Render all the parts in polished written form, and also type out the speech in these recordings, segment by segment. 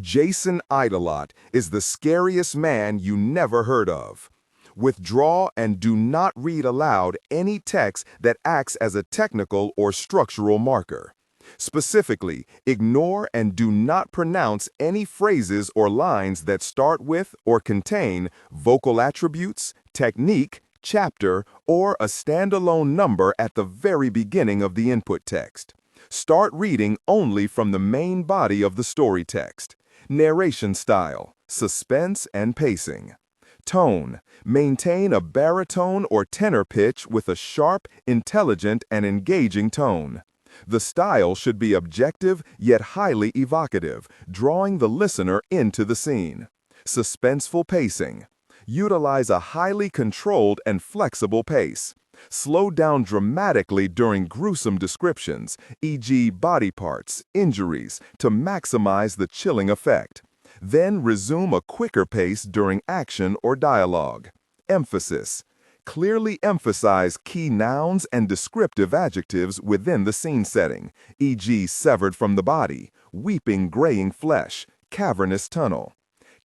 Jason Idolot is the scariest man you never heard of. Withdraw and do not read aloud any text that acts as a technical or structural marker. Specifically, ignore and do not pronounce any phrases or lines that start with or contain vocal attributes, technique, chapter, or a standalone number at the very beginning of the input text. Start reading only from the main body of the story text. Narration style, suspense and pacing. Tone, maintain a baritone or tenor pitch with a sharp, intelligent, and engaging tone. The style should be objective yet highly evocative, drawing the listener into the scene. Suspenseful pacing. Utilize a highly controlled and flexible pace. Slow down dramatically during gruesome descriptions, e.g. body parts, injuries, to maximize the chilling effect. Then resume a quicker pace during action or dialogue. Emphasis. Clearly emphasize key nouns and descriptive adjectives within the scene setting, e.g. severed from the body, weeping graying flesh, cavernous tunnel.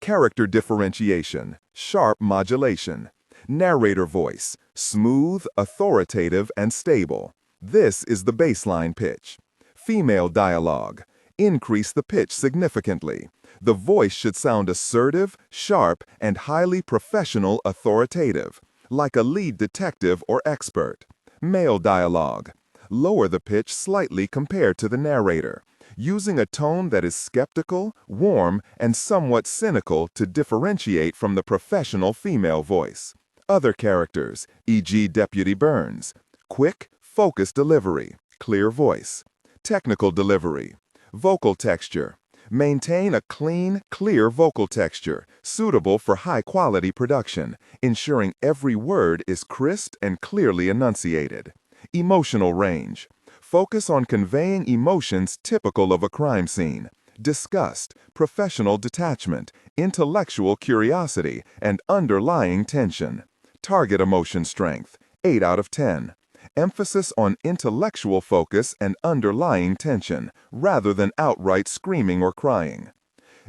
Character differentiation, sharp modulation. Narrator voice, smooth, authoritative, and stable. This is the baseline pitch. Female dialogue. Increase the pitch significantly. The voice should sound assertive, sharp, and highly professional authoritative, like a lead detective or expert. Male dialogue. Lower the pitch slightly compared to the narrator, using a tone that is skeptical, warm, and somewhat cynical to differentiate from the professional female voice. Other characters, e.g. Deputy Burns. Quick, focused delivery, clear voice. Technical delivery. Vocal texture. Maintain a clean, clear vocal texture, suitable for high-quality production, ensuring every word is crisp and clearly enunciated. Emotional range. Focus on conveying emotions typical of a crime scene. Disgust, professional detachment, intellectual curiosity, and underlying tension. Target emotion strength, 8 out of 10. Emphasis on intellectual focus and underlying tension, rather than outright screaming or crying.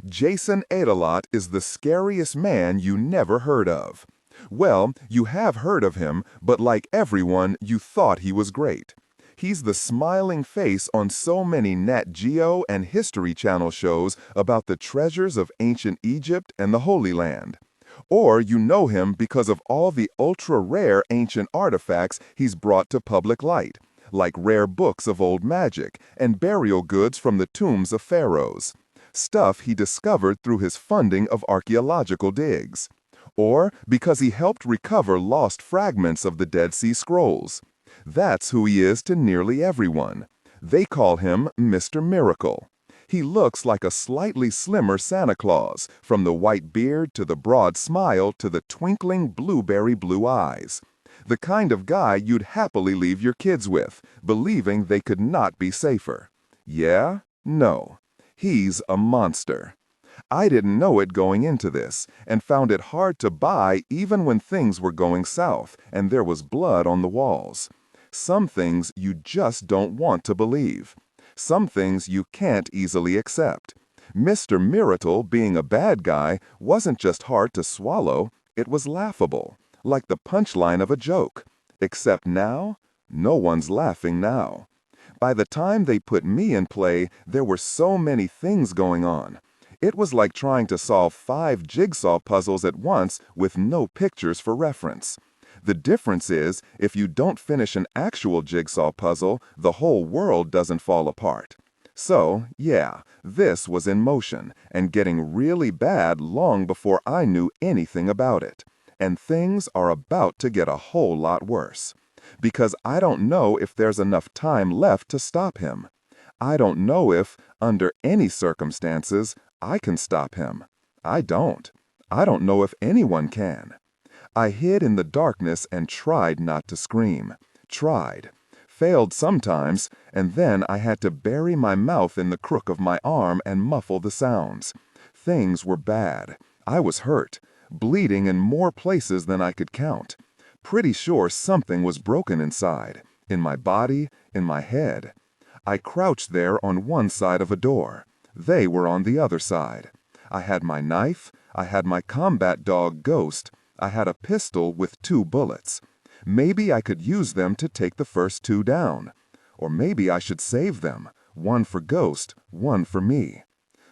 Jason Idolot is the scariest man you never heard of. Well, you have heard of him, but like everyone, you thought he was great. He's the smiling face on so many Nat Geo and History Channel shows about the treasures of ancient Egypt and the Holy Land. Or you know him because of all the ultra-rare ancient artifacts he's brought to public light, like rare books of old magic and burial goods from the tombs of pharaohs, stuff he discovered through his funding of archaeological digs. Or because he helped recover lost fragments of the Dead Sea Scrolls. That's who he is to nearly everyone. They call him Mr. Miracle. He looks like a slightly slimmer Santa Claus, from the white beard to the broad smile to the twinkling blueberry blue eyes. The kind of guy you'd happily leave your kids with, believing they could not be safer. Yeah? No. He's a monster. I didn't know it going into this, and found it hard to buy even when things were going south and there was blood on the walls. Some things you just don't want to believe. Some things you can't easily accept. Mr. Miracle being a bad guy wasn't just hard to swallow, it was laughable, like the punchline of a joke. Except now, no one's laughing now. By the time they put me in play, there were so many things going on. It was like trying to solve 5 jigsaw puzzles at once with no pictures for reference. The difference is, if you don't finish an actual jigsaw puzzle, the whole world doesn't fall apart. So, yeah, this was in motion, and getting really bad long before I knew anything about it. And things are about to get a whole lot worse. Because I don't know if there's enough time left to stop him. I don't know if, under any circumstances, I can stop him. I don't. I don't know if anyone can. I hid in the darkness and tried not to scream. Tried. Failed sometimes, and then I had to bury my mouth in the crook of my arm and muffle the sounds. Things were bad. I was hurt, bleeding in more places than I could count. Pretty sure something was broken inside, in my body, in my head. I crouched there on one side of a door. They were on the other side. I had my knife, I had my combat dog Ghost, I had a pistol with 2 bullets. Maybe I could use them to take the first 2 down. Or maybe I should save them, 1 for Ghost, 1 for me.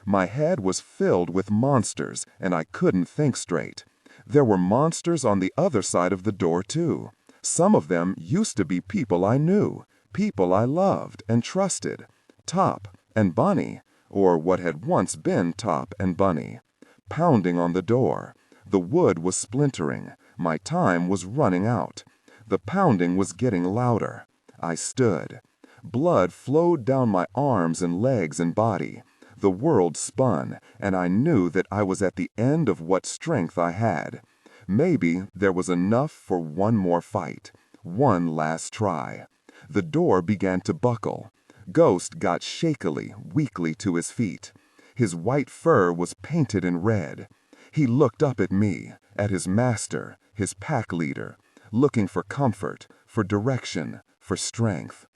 My head was filled with monsters, and I couldn't think straight. There were monsters on the other side of the door, too. Some of them used to be people I knew, people I loved and trusted. Top and Bunny, or what had once been Top and Bunny. Pounding on the door. The wood was splintering. My time was running out. The pounding was getting louder. I stood. Blood flowed down my arms and legs and body. The world spun, and I knew that I was at the end of what strength I had. Maybe there was enough for 1 more fight. 1 last try. The door began to buckle. Ghost got shakily, weakly to his feet. His white fur was painted in red. He looked up at me, at his master, his pack leader, looking for comfort, for direction, for strength.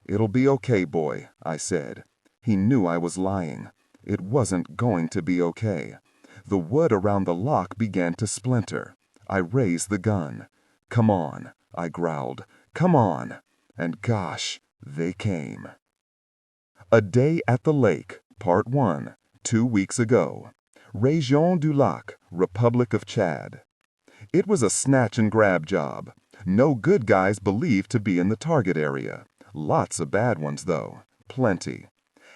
"It'll be okay, boy," I said. He knew I was lying. It wasn't going to be okay. The wood around the lock began to splinter. I raised the gun. "Come on," I growled. "Come on." And gosh, they came. A Day at the Lake, Part 1, 2 weeks ago. Région du Lac, Republic of Chad. It was a snatch-and-grab job. No good guys believed to be in the target area. Lots of bad ones, though. Plenty.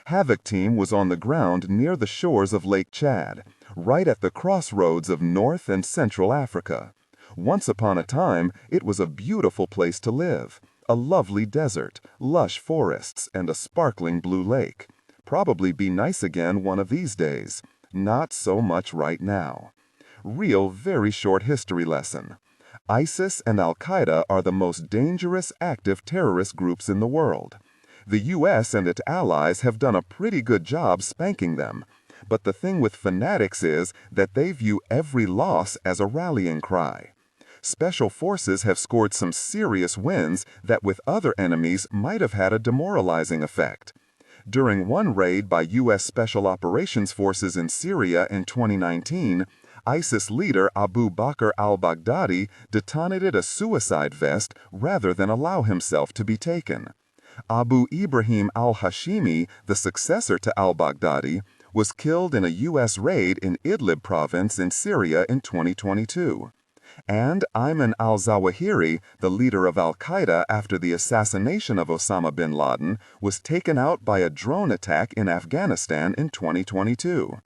Havoc Team was on the ground near the shores of Lake Chad, right at the crossroads of North and Central Africa. Once upon a time, it was a beautiful place to live. A lovely desert, lush forests, and a sparkling blue lake. Probably be nice again one of these days. Not so much right now. Real very short history lesson. ISIS and Al-Qaeda are the most dangerous active terrorist groups in the world. The U.S. and its allies have done a pretty good job spanking them. But the thing with fanatics is that they view every loss as a rallying cry. Special forces have scored some serious wins that with other enemies might have had a demoralizing effect. During one raid by U.S. Special Operations Forces in Syria in 2019, ISIS leader Abu Bakr al-Baghdadi detonated a suicide vest rather than allow himself to be taken. Abu Ibrahim al-Hashimi, the successor to al-Baghdadi, was killed in a U.S. raid in Idlib province in Syria in 2022. And Ayman al-Zawahiri, the leader of al-Qaeda after the assassination of Osama bin Laden, was taken out by a drone attack in Afghanistan in 2022.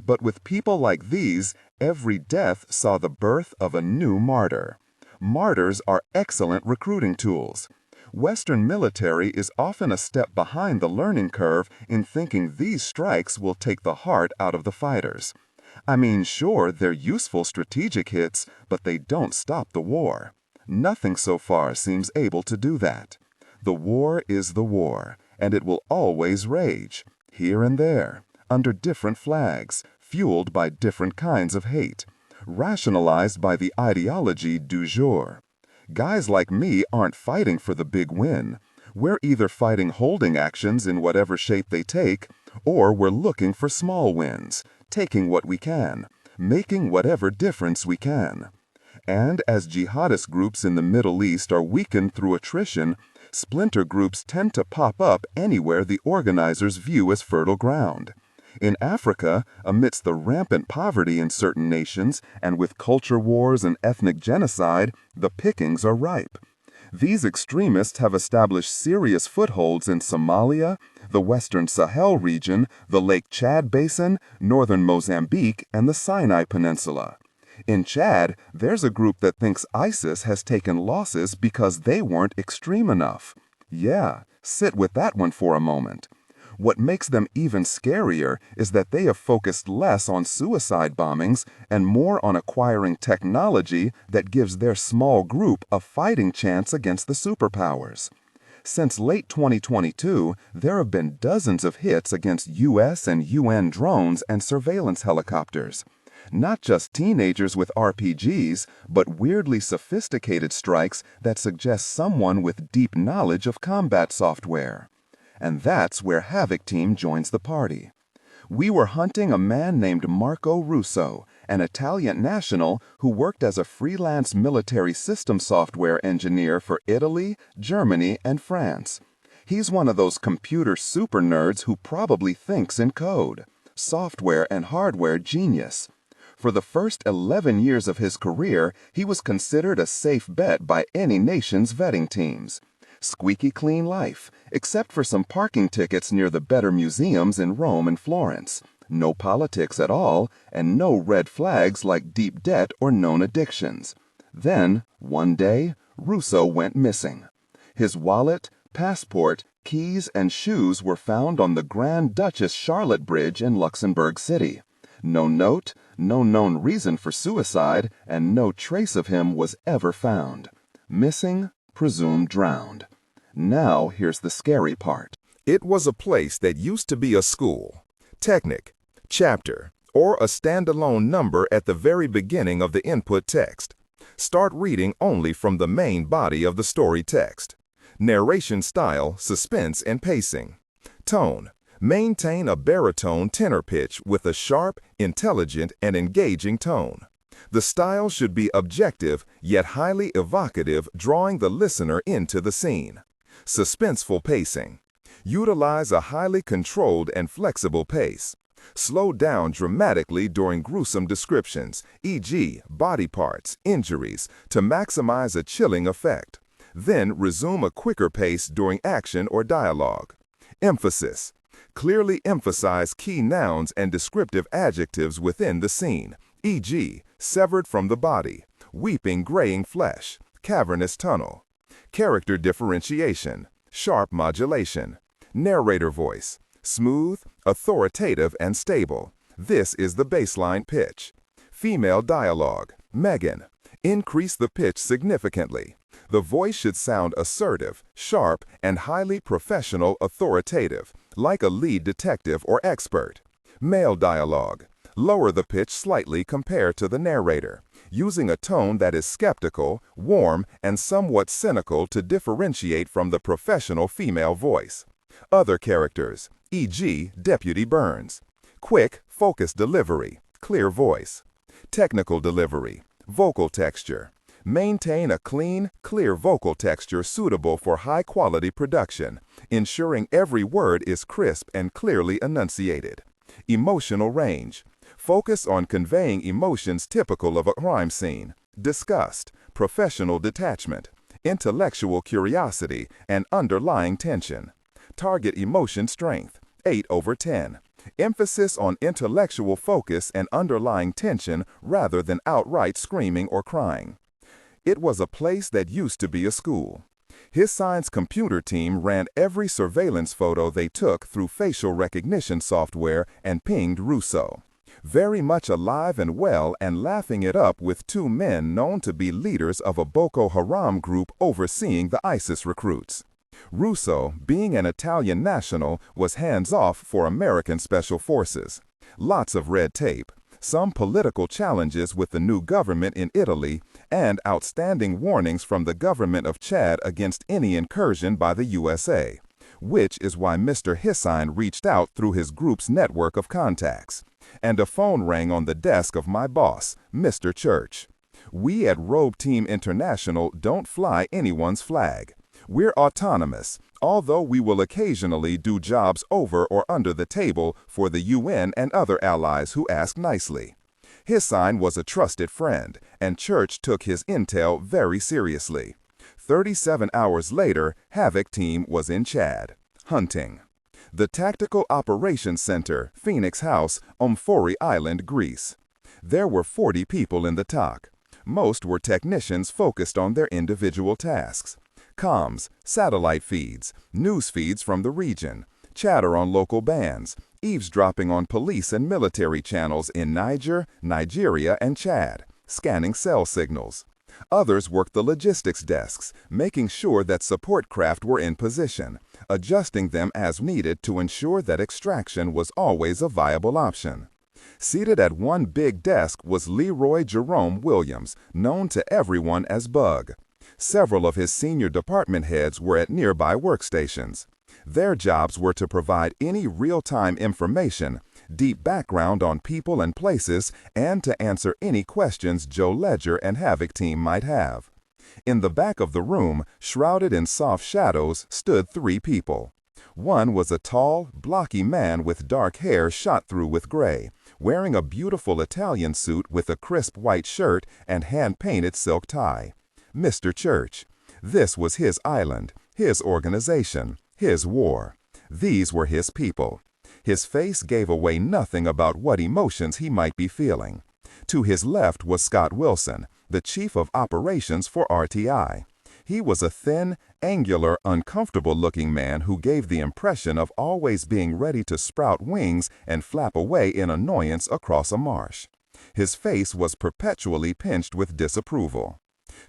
But with people like these, every death saw the birth of a new martyr. Martyrs are excellent recruiting tools. Western military is often a step behind the learning curve in thinking these strikes will take the heart out of the fighters. I mean, sure, they're useful strategic hits, but they don't stop the war. Nothing so far seems able to do that. The war is the war, and it will always rage, here and there, under different flags, fueled by different kinds of hate, rationalized by the ideology du jour. Guys like me aren't fighting for the big win. We're either fighting holding actions in whatever shape they take, or we're looking for small wins, taking what we can, making whatever difference we can. And as jihadist groups in the Middle East are weakened through attrition, splinter groups tend to pop up anywhere the organizers view as fertile ground. In Africa, amidst the rampant poverty in certain nations, and with culture wars and ethnic genocide, the pickings are ripe. These extremists have established serious footholds in Somalia, the Western Sahel region, the Lake Chad Basin, northern Mozambique, and the Sinai Peninsula. In Chad, there's a group that thinks ISIS has taken losses because they weren't extreme enough. Yeah, sit with that one for a moment. What makes them even scarier is that they have focused less on suicide bombings and more on acquiring technology that gives their small group a fighting chance against the superpowers. Since late 2022, there have been dozens of hits against U.S. and UN drones and surveillance helicopters. Not just teenagers with RPGs, but weirdly sophisticated strikes that suggest someone with deep knowledge of combat software. And that's where Havoc Team joins the party. We were hunting a man named Marco Russo, an Italian national who worked as a freelance military system software engineer for Italy, Germany, and France. He's one of those computer super nerds who probably thinks in code. Software and hardware genius. For the first 11 years of his career, he was considered a safe bet by any nation's vetting teams. Squeaky clean life, except for some parking tickets near the better museums in Rome and Florence. No politics at all, and no red flags like deep debt or known addictions. Then, one day, Russo went missing. His wallet, passport, keys, and shoes were found on the Grand Duchess Charlotte Bridge in Luxembourg City. No note, no known reason for suicide, and no trace of him was ever found. Missing, presumed drowned. Now here's the scary part. It was a place that used to be a school, technic, chapter, or a standalone number at the very beginning of the input text. Start reading only from the main body of the story text. Narration style, suspense, and pacing. Tone. Maintain a baritone tenor pitch with a sharp, intelligent, and engaging tone. The style should be objective, yet highly evocative, drawing the listener into the scene. Suspenseful pacing. Utilize a highly controlled and flexible pace. Slow down dramatically during gruesome descriptions, e.g., body parts, injuries, to maximize a chilling effect. Then resume a quicker pace during action or dialogue. Emphasis. Clearly emphasize key nouns and descriptive adjectives within the scene, e.g., severed from the body, weeping graying flesh, cavernous tunnel. Character differentiation, sharp modulation. Narrator voice, smooth, authoritative, and stable. This is the baseline pitch. Female dialogue, Megan. Increase the pitch significantly. The voice should sound assertive, sharp, and highly professional, authoritative, like a lead detective or expert. Male dialogue. Lower the pitch slightly compared to the narrator, using a tone that is skeptical, warm, and somewhat cynical to differentiate from the professional female voice. Other characters, e.g., Deputy Burns. Quick, focused delivery, clear voice. Technical delivery, vocal texture. Maintain a clean, clear vocal texture suitable for high-quality production, ensuring every word is crisp and clearly enunciated. Emotional range. Focus on conveying emotions typical of a crime scene: disgust, professional detachment, intellectual curiosity, and underlying tension. Target emotion strength, 8/10. Emphasis on intellectual focus and underlying tension rather than outright screaming or crying. It was a place that used to be a school. His science computer team ran every surveillance photo they took through facial recognition software and pinged Russo. Very much alive and well and laughing it up with two men known to be leaders of a Boko Haram group overseeing the ISIS recruits. Russo, being an Italian national, was hands-off for American Special Forces. Lots of red tape, some political challenges with the new government in Italy, and outstanding warnings from the government of Chad against any incursion by the USA, which is why Mr. Hissine reached out through his group's network of contacts. And a phone rang on the desk of my boss, Mr. Church. We at Robe Team International don't fly anyone's flag. We're autonomous, although we will occasionally do jobs over or under the table for the UN and other allies who ask nicely. Hissine was a trusted friend, and Church took his intel very seriously. 37 hours later, Havoc Team was in Chad, hunting. The Tactical Operations Center, Phoenix House, Omphori Island, Greece. There were 40 people in the TOC. Most were technicians focused on their individual tasks. Comms, satellite feeds, news feeds from the region, chatter on local bands, eavesdropping on police and military channels in Niger, Nigeria, and Chad, scanning cell signals. Others worked the logistics desks, making sure that support craft were in position, adjusting them as needed to ensure that extraction was always a viable option. Seated at one big desk was Leroy Jerome Williams, known to everyone as Bug. Several of his senior department heads were at nearby workstations. Their jobs were to provide any real-time information, deep background on people and places, and to answer any questions Joe Ledger and Havoc team might have. In the back of the room, shrouded in soft shadows, stood 3 people. One was a tall, blocky man with dark hair shot through with gray, wearing a beautiful Italian suit with a crisp white shirt and hand-painted silk tie. Mr. Church. This was his island, his organization, his war. These were his people. His face gave away nothing about what emotions he might be feeling. To his left was Scott Wilson, the chief of operations for RTI. He was a thin, angular, uncomfortable-looking man who gave the impression of always being ready to sprout wings and flap away in annoyance across a marsh. His face was perpetually pinched with disapproval.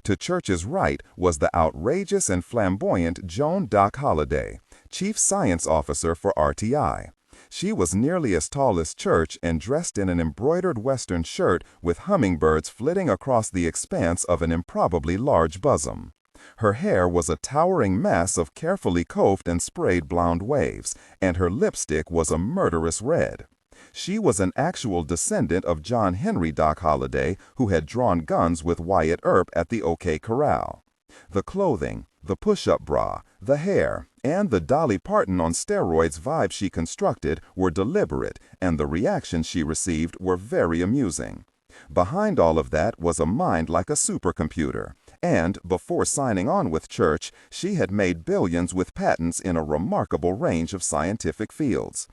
To Church's right was the outrageous and flamboyant Joan Doc Holliday, chief science officer for RTI. She was nearly as tall as Church and dressed in an embroidered western shirt with hummingbirds flitting across the expanse of an improbably large bosom. Her hair was a towering mass of carefully coiffed and sprayed blonde waves, and her lipstick was a murderous red. She was an actual descendant of John Henry Doc Holliday, who had drawn guns with Wyatt Earp at the OK Corral. The clothing, the push-up bra, the hair, and the Dolly Parton on steroids vibe she constructed were deliberate, and the reactions she received were very amusing. Behind all of that was a mind like a supercomputer, and before signing on with Church, she had made billions with patents in a remarkable range of scientific fields.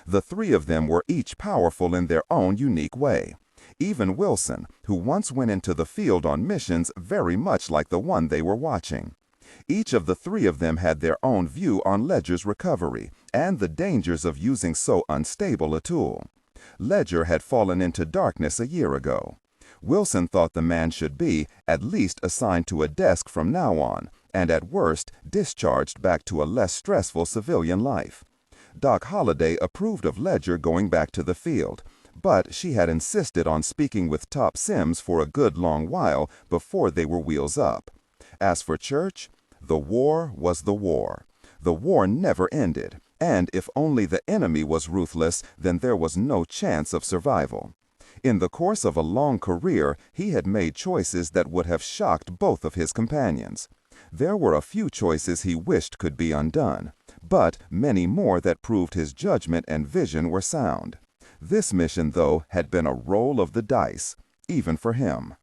The 3 of them were each powerful in their own unique way. Even Wilson, who once went into the field on missions very much like the one they were watching. Each of the 3 of them had their own view on Ledger's recovery and the dangers of using so unstable a tool. Ledger had fallen into darkness a year ago. Wilson thought the man should be, at least, assigned to a desk from now on, and at worst, discharged back to a less stressful civilian life. Doc Holliday approved of Ledger going back to the field, but she had insisted on speaking with Top Sims for a good long while before they were wheels up. As for Church, the war was the war. The war never ended, and if only the enemy was ruthless, then there was no chance of survival. In the course of a long career, he had made choices that would have shocked both of his companions. There were a few choices he wished could be undone, but many more that proved his judgment and vision were sound. This mission, though, had been a roll of the dice, even for him.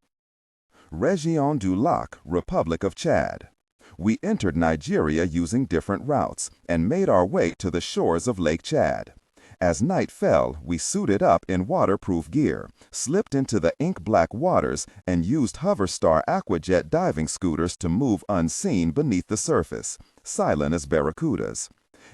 Région du Lac, Republic of Chad. We entered Nigeria using different routes and made our way to the shores of Lake Chad. As night fell, we suited up in waterproof gear, slipped into the ink-black waters, and used Hoverstar Aquajet diving scooters to move unseen beneath the surface, silent as barracudas.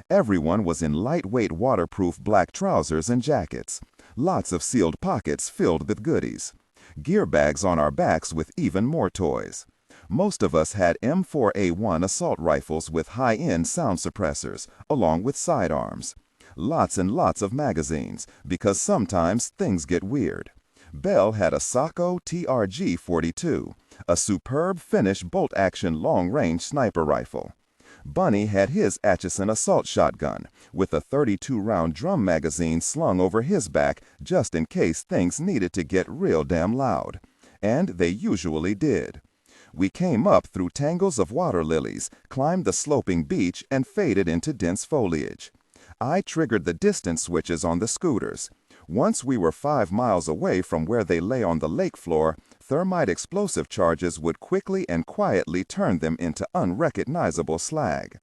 Everyone was in lightweight waterproof black trousers and jackets, lots of sealed pockets filled with goodies, gear bags on our backs with even more toys. Most of us had M4A1 assault rifles with high-end sound suppressors, along with sidearms. Lots and lots of magazines, because sometimes things get weird. Bell had a Sacco TRG-42, a superb Finnish bolt-action long-range sniper rifle. Bunny had his Atchison assault shotgun, with a 32-round drum magazine slung over his back just in case things needed to get real damn loud. And they usually did. We came up through tangles of water lilies, climbed the sloping beach, and faded into dense foliage. I triggered the distance switches on the scooters. Once we were 5 miles away from where they lay on the lake floor, thermite explosive charges would quickly and quietly turn them into unrecognizable slag.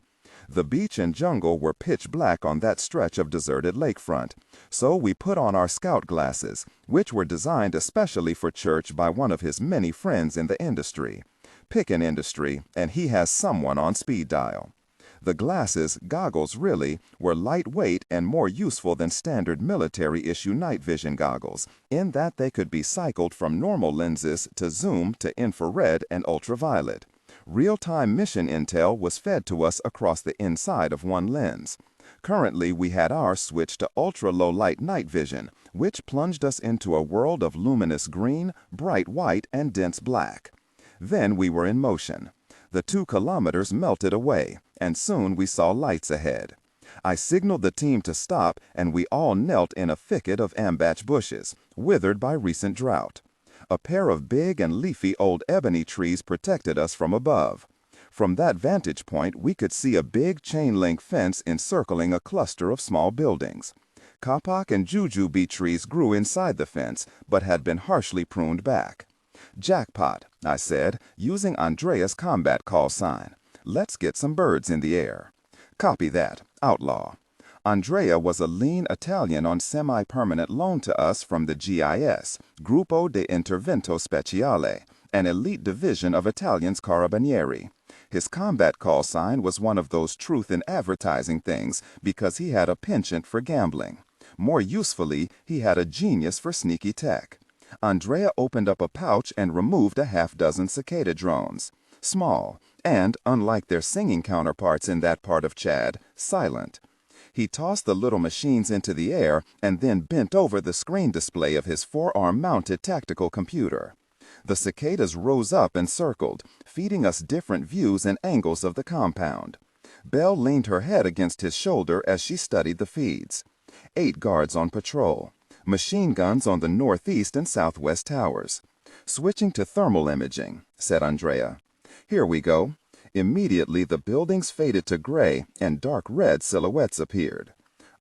The beach and jungle were pitch black on that stretch of deserted lakefront, so we put on our scout glasses, which were designed especially for Church by one of his many friends in the industry. Pick an industry, and he has someone on speed dial. The glasses, goggles really, were lightweight and more useful than standard military-issue night vision goggles, in that they could be cycled from normal lenses to zoom to infrared and ultraviolet. Real-time mission intel was fed to us across the inside of one lens. Currently, we had ours switched to ultra-low-light night vision, which plunged us into a world of luminous green, bright white, and dense black. Then we were in motion. The 2 kilometers melted away, and soon we saw lights ahead. I signaled the team to stop, and we all knelt in a thicket of ambach bushes, withered by recent drought. A pair of big and leafy old ebony trees protected us from above. From that vantage point, we could see a big chain-link fence encircling a cluster of small buildings. Kapok and jujube trees grew inside the fence, but had been harshly pruned back. "Jackpot," I said, using Andrea's combat call sign. "Let's get some birds in the air." "Copy that, outlaw." Andrea was a lean Italian on semi-permanent loan to us from the GIS, Gruppo de Intervento Speciale, an elite division of Italians Carabinieri. His combat call sign was one of those truth in advertising things because he had a penchant for gambling. More usefully, he had a genius for sneaky tech. Andrea opened up a pouch and removed a half-dozen cicada drones. Small, and, unlike their singing counterparts in that part of Chad, silent. He tossed the little machines into the air and then bent over the screen display of his forearm-mounted tactical computer. The cicadas rose up and circled, feeding us different views and angles of the compound. Belle leaned her head against his shoulder as she studied the feeds. 8 guards on patrol. Machine guns on the northeast and southwest towers. "Switching to thermal imaging," said Andrea. "Here we go." Immediately the buildings faded to gray and dark red silhouettes appeared.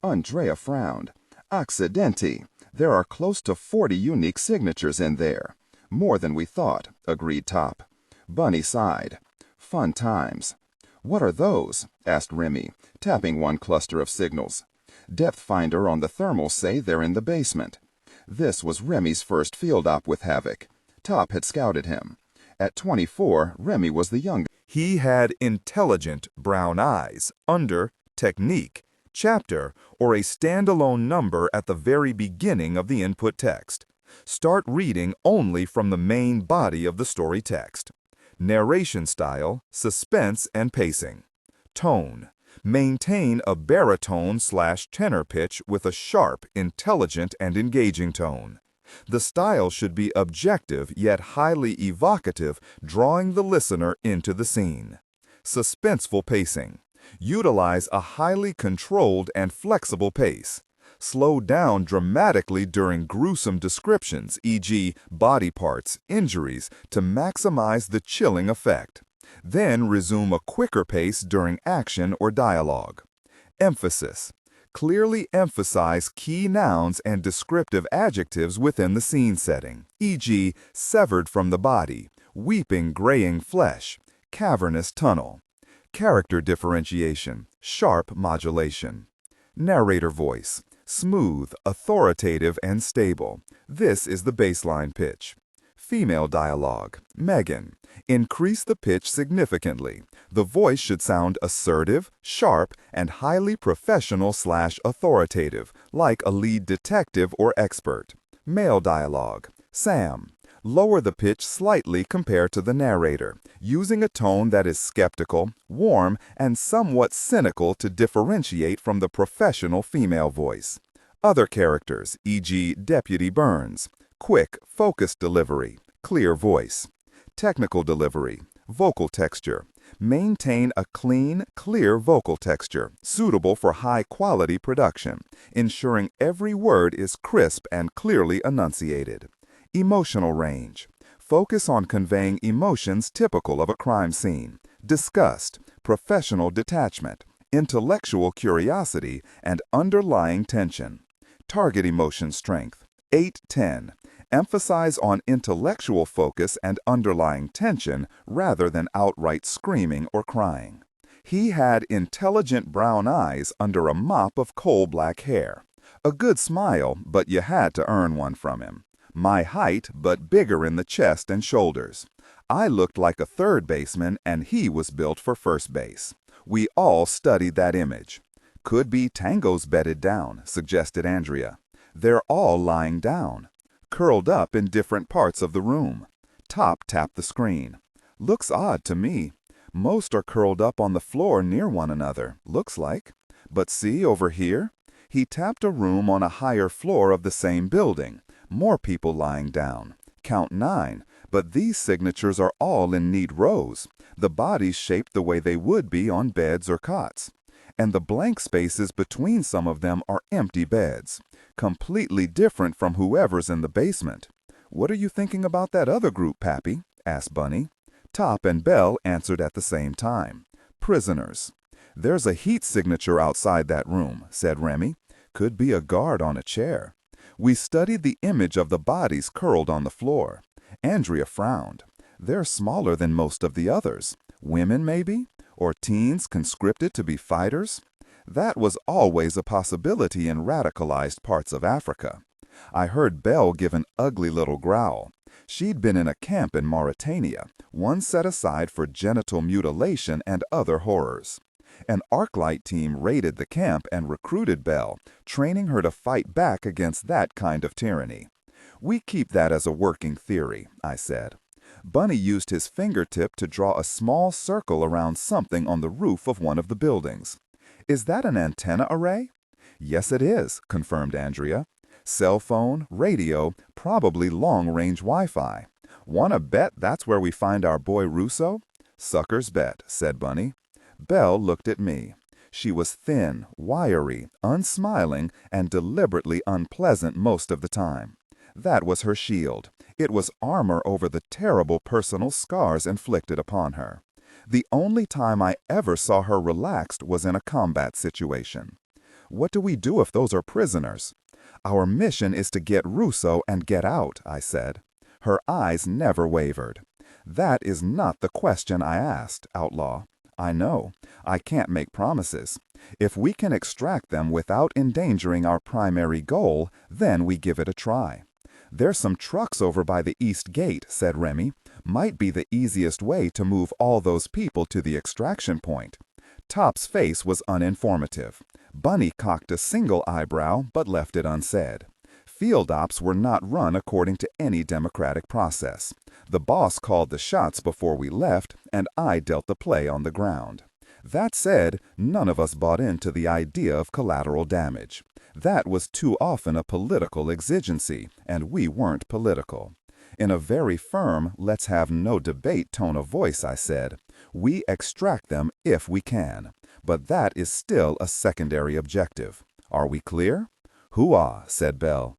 Andrea frowned. "Accidenti! There are close to 40 unique signatures in there." "More than we thought," agreed Top. Bunny sighed. "Fun times." "What are those?" asked Remy, tapping one cluster of signals. "Depth finder on the thermals say they're in the basement." This was Remy's first field op with Havoc. Top had scouted him. At 24, Remy was the youngest. He had intelligent brown eyes, under, technique, chapter, or a standalone number at the very beginning of the input text. Start reading only from the main body of the story text. Narration style, suspense and pacing. Tone. Maintain a baritone/tenor pitch with a sharp, intelligent, and engaging tone. The style should be objective yet highly evocative, drawing the listener into the scene. Suspenseful pacing. Utilize a highly controlled and flexible pace. Slow down dramatically during gruesome descriptions, e.g., body parts, injuries, to maximize the chilling effect. Then resume a quicker pace during action or dialogue. Emphasis. Clearly emphasize key nouns and descriptive adjectives within the scene setting, e.g., severed from the body, weeping graying flesh, cavernous tunnel. Character differentiation, sharp modulation. Narrator voice, smooth, authoritative, and stable. This is the baseline pitch. Female dialogue, Megan. Increase the pitch significantly. The voice should sound assertive, sharp, and highly professional/authoritative, like a lead detective or expert. Male dialogue, Sam. Lower the pitch slightly compared to the narrator, using a tone that is skeptical, warm, and somewhat cynical to differentiate from the professional female voice. Other characters, e.g., Deputy Burns. Quick, focused delivery, clear voice. Technical delivery, vocal texture. Maintain a clean, clear vocal texture, suitable for high-quality production, ensuring every word is crisp and clearly enunciated. Emotional range. Focus on conveying emotions typical of a crime scene. Disgust, professional detachment, intellectual curiosity, and underlying tension. Target emotion strength. 8-10. Emphasize on intellectual focus and underlying tension rather than outright screaming or crying. He had intelligent brown eyes under a mop of coal-black hair. A good smile, but you had to earn one from him. My height, but bigger in the chest and shoulders. I looked like a third baseman, and he was built for first base. We all studied that image. "Could be Tango's bedded down," suggested Andrea. "They're all lying down. Curled up in different parts of the room." Top tapped the screen. "Looks odd to me. Most are curled up on the floor near one another, looks like. But see over here?" He tapped a room on a higher floor of the same building. More people lying down. Count 9, but these signatures are all in neat rows, the bodies shaped the way they would be on beds or cots. and the blank spaces between some of them are empty beds, completely different from whoever's in the basement. "What are you thinking about that other group, Pappy?" asked Bunny. Top and Belle answered at the same time. "Prisoners." "There's a heat signature outside that room," said Remy. "Could be a guard on a chair." We studied the image of the bodies curled on the floor. Andrea frowned. "They're smaller than most of the others. Women, maybe? Or teens conscripted to be fighters?" That was always a possibility in radicalized parts of Africa. I heard Belle give an ugly little growl. She'd been in a camp in Mauritania, one set aside for genital mutilation and other horrors. An ArcLight team raided the camp and recruited Belle, training her to fight back against that kind of tyranny. "We keep that as a working theory," I said. Bunny used his fingertip to draw a small circle around something on the roof of one of the buildings. "Is that an antenna array?" "Yes, it is," confirmed Andrea. "Cell phone, radio, probably long-range Wi-Fi. "Want to bet that's where we find our boy Russo?" "Sucker's bet," said Bunny. Belle looked at me. She was thin, wiry, unsmiling, and deliberately unpleasant most of the time. That was her shield. It was armor over the terrible personal scars inflicted upon her. The only time I ever saw her relaxed was in a combat situation. "What do we do if those are prisoners?" "Our mission is to get Russo and get out," I said. Her eyes never wavered. "That is not the question I asked, Outlaw." "I know. I can't make promises. If we can extract them without endangering our primary goal, then we give it a try." "There's some trucks over by the east gate," said Remy. "Might be the easiest way to move all those people to the extraction point." Top's face was uninformative. Bunny cocked a single eyebrow but left it unsaid. Field ops were not run according to any democratic process. The boss called the shots before we left, and I dealt the play on the ground. That said, none of us bought into the idea of collateral damage. That was too often a political exigency, and we weren't political. In a very firm, let's have no debate tone of voice, I said, "We extract them if we can, but that is still a secondary objective. Are we clear?" "Hoo-ah," said Belle.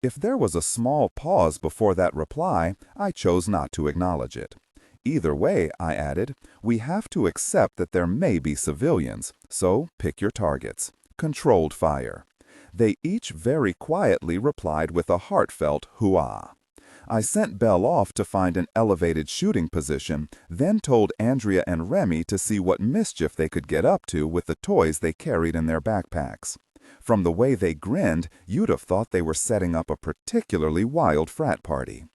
If there was a small pause before that reply, I chose not to acknowledge it. "Either way," I added, "we have to accept that there may be civilians, so pick your targets. Controlled fire." They each very quietly replied with a heartfelt hoo-ah. I sent Belle off to find an elevated shooting position, then told Andrea and Remy to see what mischief they could get up to with the toys they carried in their backpacks. From the way they grinned, you'd have thought they were setting up a particularly wild frat party.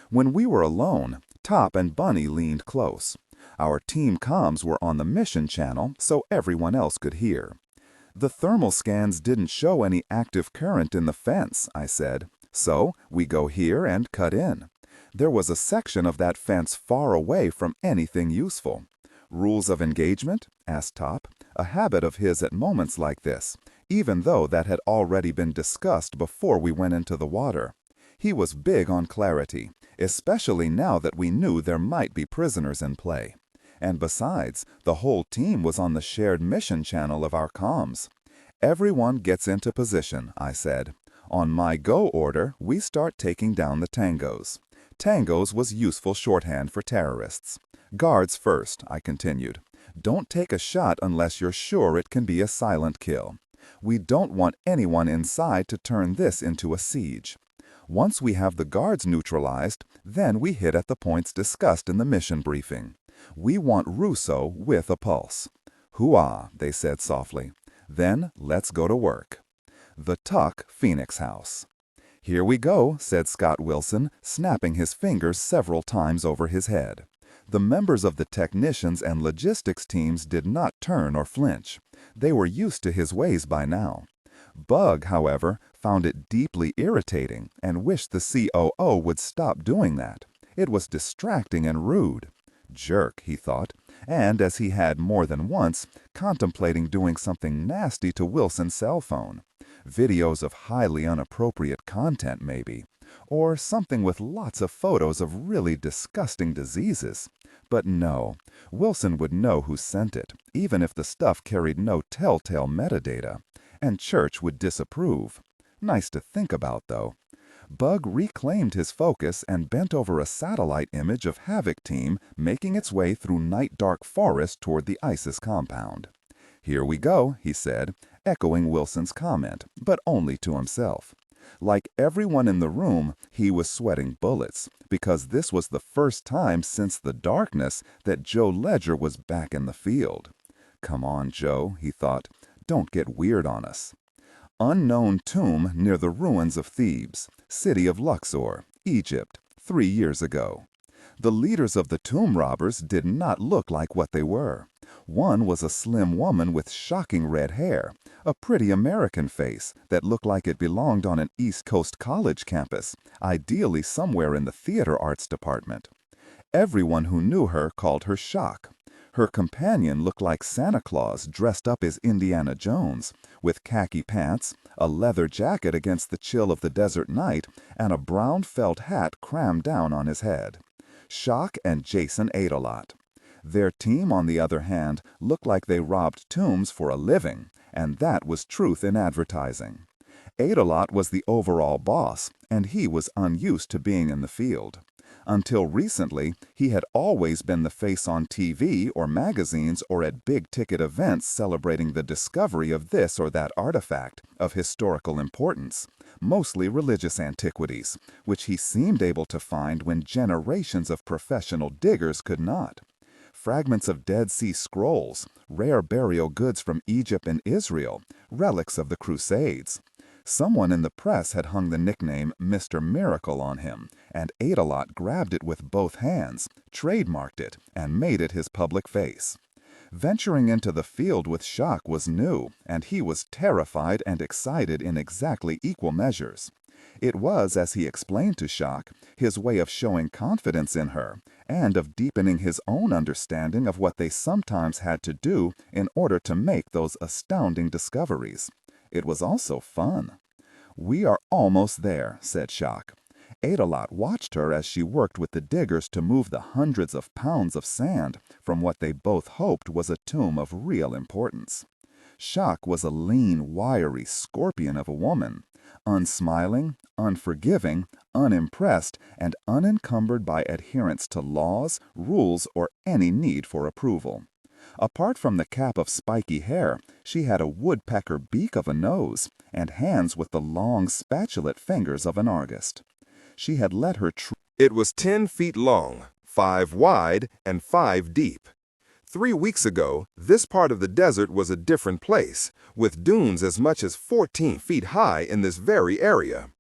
When we were alone, Top and Bunny leaned close. Our team comms were on the mission channel, so everyone else could hear. "The thermal scans didn't show any active current in the fence," I said. "So we go here and cut in. There was a section of that fence far away from anything useful." "Rules of engagement?" asked Top, a habit of his at moments like this, even though that had already been discussed before we went into the water. He was big on clarity, especially now that we knew there might be prisoners in play. And besides, the whole team was on the shared mission channel of our comms. "Everyone gets into position," I said. "On my go order, we start taking down the tangos." Tangos was useful shorthand for terrorists. "Guards first," I continued. "Don't take a shot unless you're sure it can be a silent kill. We don't want anyone inside to turn this into a siege. Once we have the guards neutralized, then we hit at the points discussed in the mission briefing. We want Russo with a pulse." "Hoo-ah," they said softly. "Then let's go to work." The Tuck Phoenix House. "Here we go," said Scott Wilson, snapping his fingers several times over his head. The members of the technicians and logistics teams did not turn or flinch. They were used to his ways by now. Bug, however, found it deeply irritating and wished the COO would stop doing that. It was distracting and rude. Jerk, he thought, and as he had more than once, contemplating doing something nasty to Wilson's cell phone. Videos of highly inappropriate content, maybe. Or something with lots of photos of really disgusting diseases. But no, Wilson would know who sent it, even if the stuff carried no telltale metadata. And Church would disapprove. Nice to think about, though. Bug reclaimed his focus and bent over a satellite image of Havoc Team making its way through night-dark forest toward the ISIS compound. "Here we go," he said, echoing Wilson's comment, but only to himself. Like everyone in the room, he was sweating bullets, because this was the first time since the darkness that Joe Ledger was back in the field. "Come on, Joe," he thought, "don't get weird on us." Unknown tomb near the ruins of Thebes, city of Luxor, Egypt, 3 years ago. The leaders of the tomb robbers did not look like what they were. One was a slim woman with shocking red hair, a pretty American face that looked like it belonged on an East Coast college campus, ideally somewhere in the theater arts department. Everyone who knew her called her Shock. Her companion looked like Santa Claus dressed up as Indiana Jones, with khaki pants, a leather jacket against the chill of the desert night, and a brown felt hat crammed down on his head. Shock and Jason ate a lot. Their team, on the other hand, looked like they robbed tombs for a living, and that was truth in advertising. Adelot was the overall boss, and he was unused to being in the field. Until recently, he had always been the face on TV or magazines or at big-ticket events celebrating the discovery of this or that artifact of historical importance, mostly religious antiquities, which he seemed able to find when generations of professional diggers could not. Fragments of Dead Sea Scrolls, rare burial goods from Egypt and Israel, relics of the Crusades. Someone in the press had hung the nickname Mr. Miracle on him, and Adelot grabbed it with both hands, trademarked it, and made it his public face. Venturing into the field with Shock was new, and he was terrified and excited in exactly equal measures. It was, as he explained to Shock, his way of showing confidence in her, and of deepening his own understanding of what they sometimes had to do in order to make those astounding discoveries. It was also fun. "We are almost there," said Shock. Adelot watched her as she worked with the diggers to move the hundreds of pounds of sand from what they both hoped was a tomb of real importance. Shock was a lean, wiry scorpion of a woman, unsmiling, unforgiving, unimpressed, and unencumbered by adherence to laws, rules, or any need for approval. Apart from the cap of spiky hair, she had a woodpecker beak of a nose and hands with the long, spatulate fingers of an artist. She had let her It was 10 feet long, 5 wide, and 5 deep. 3 weeks ago, this part of the desert was a different place, with dunes as much as 14 feet high in this very area.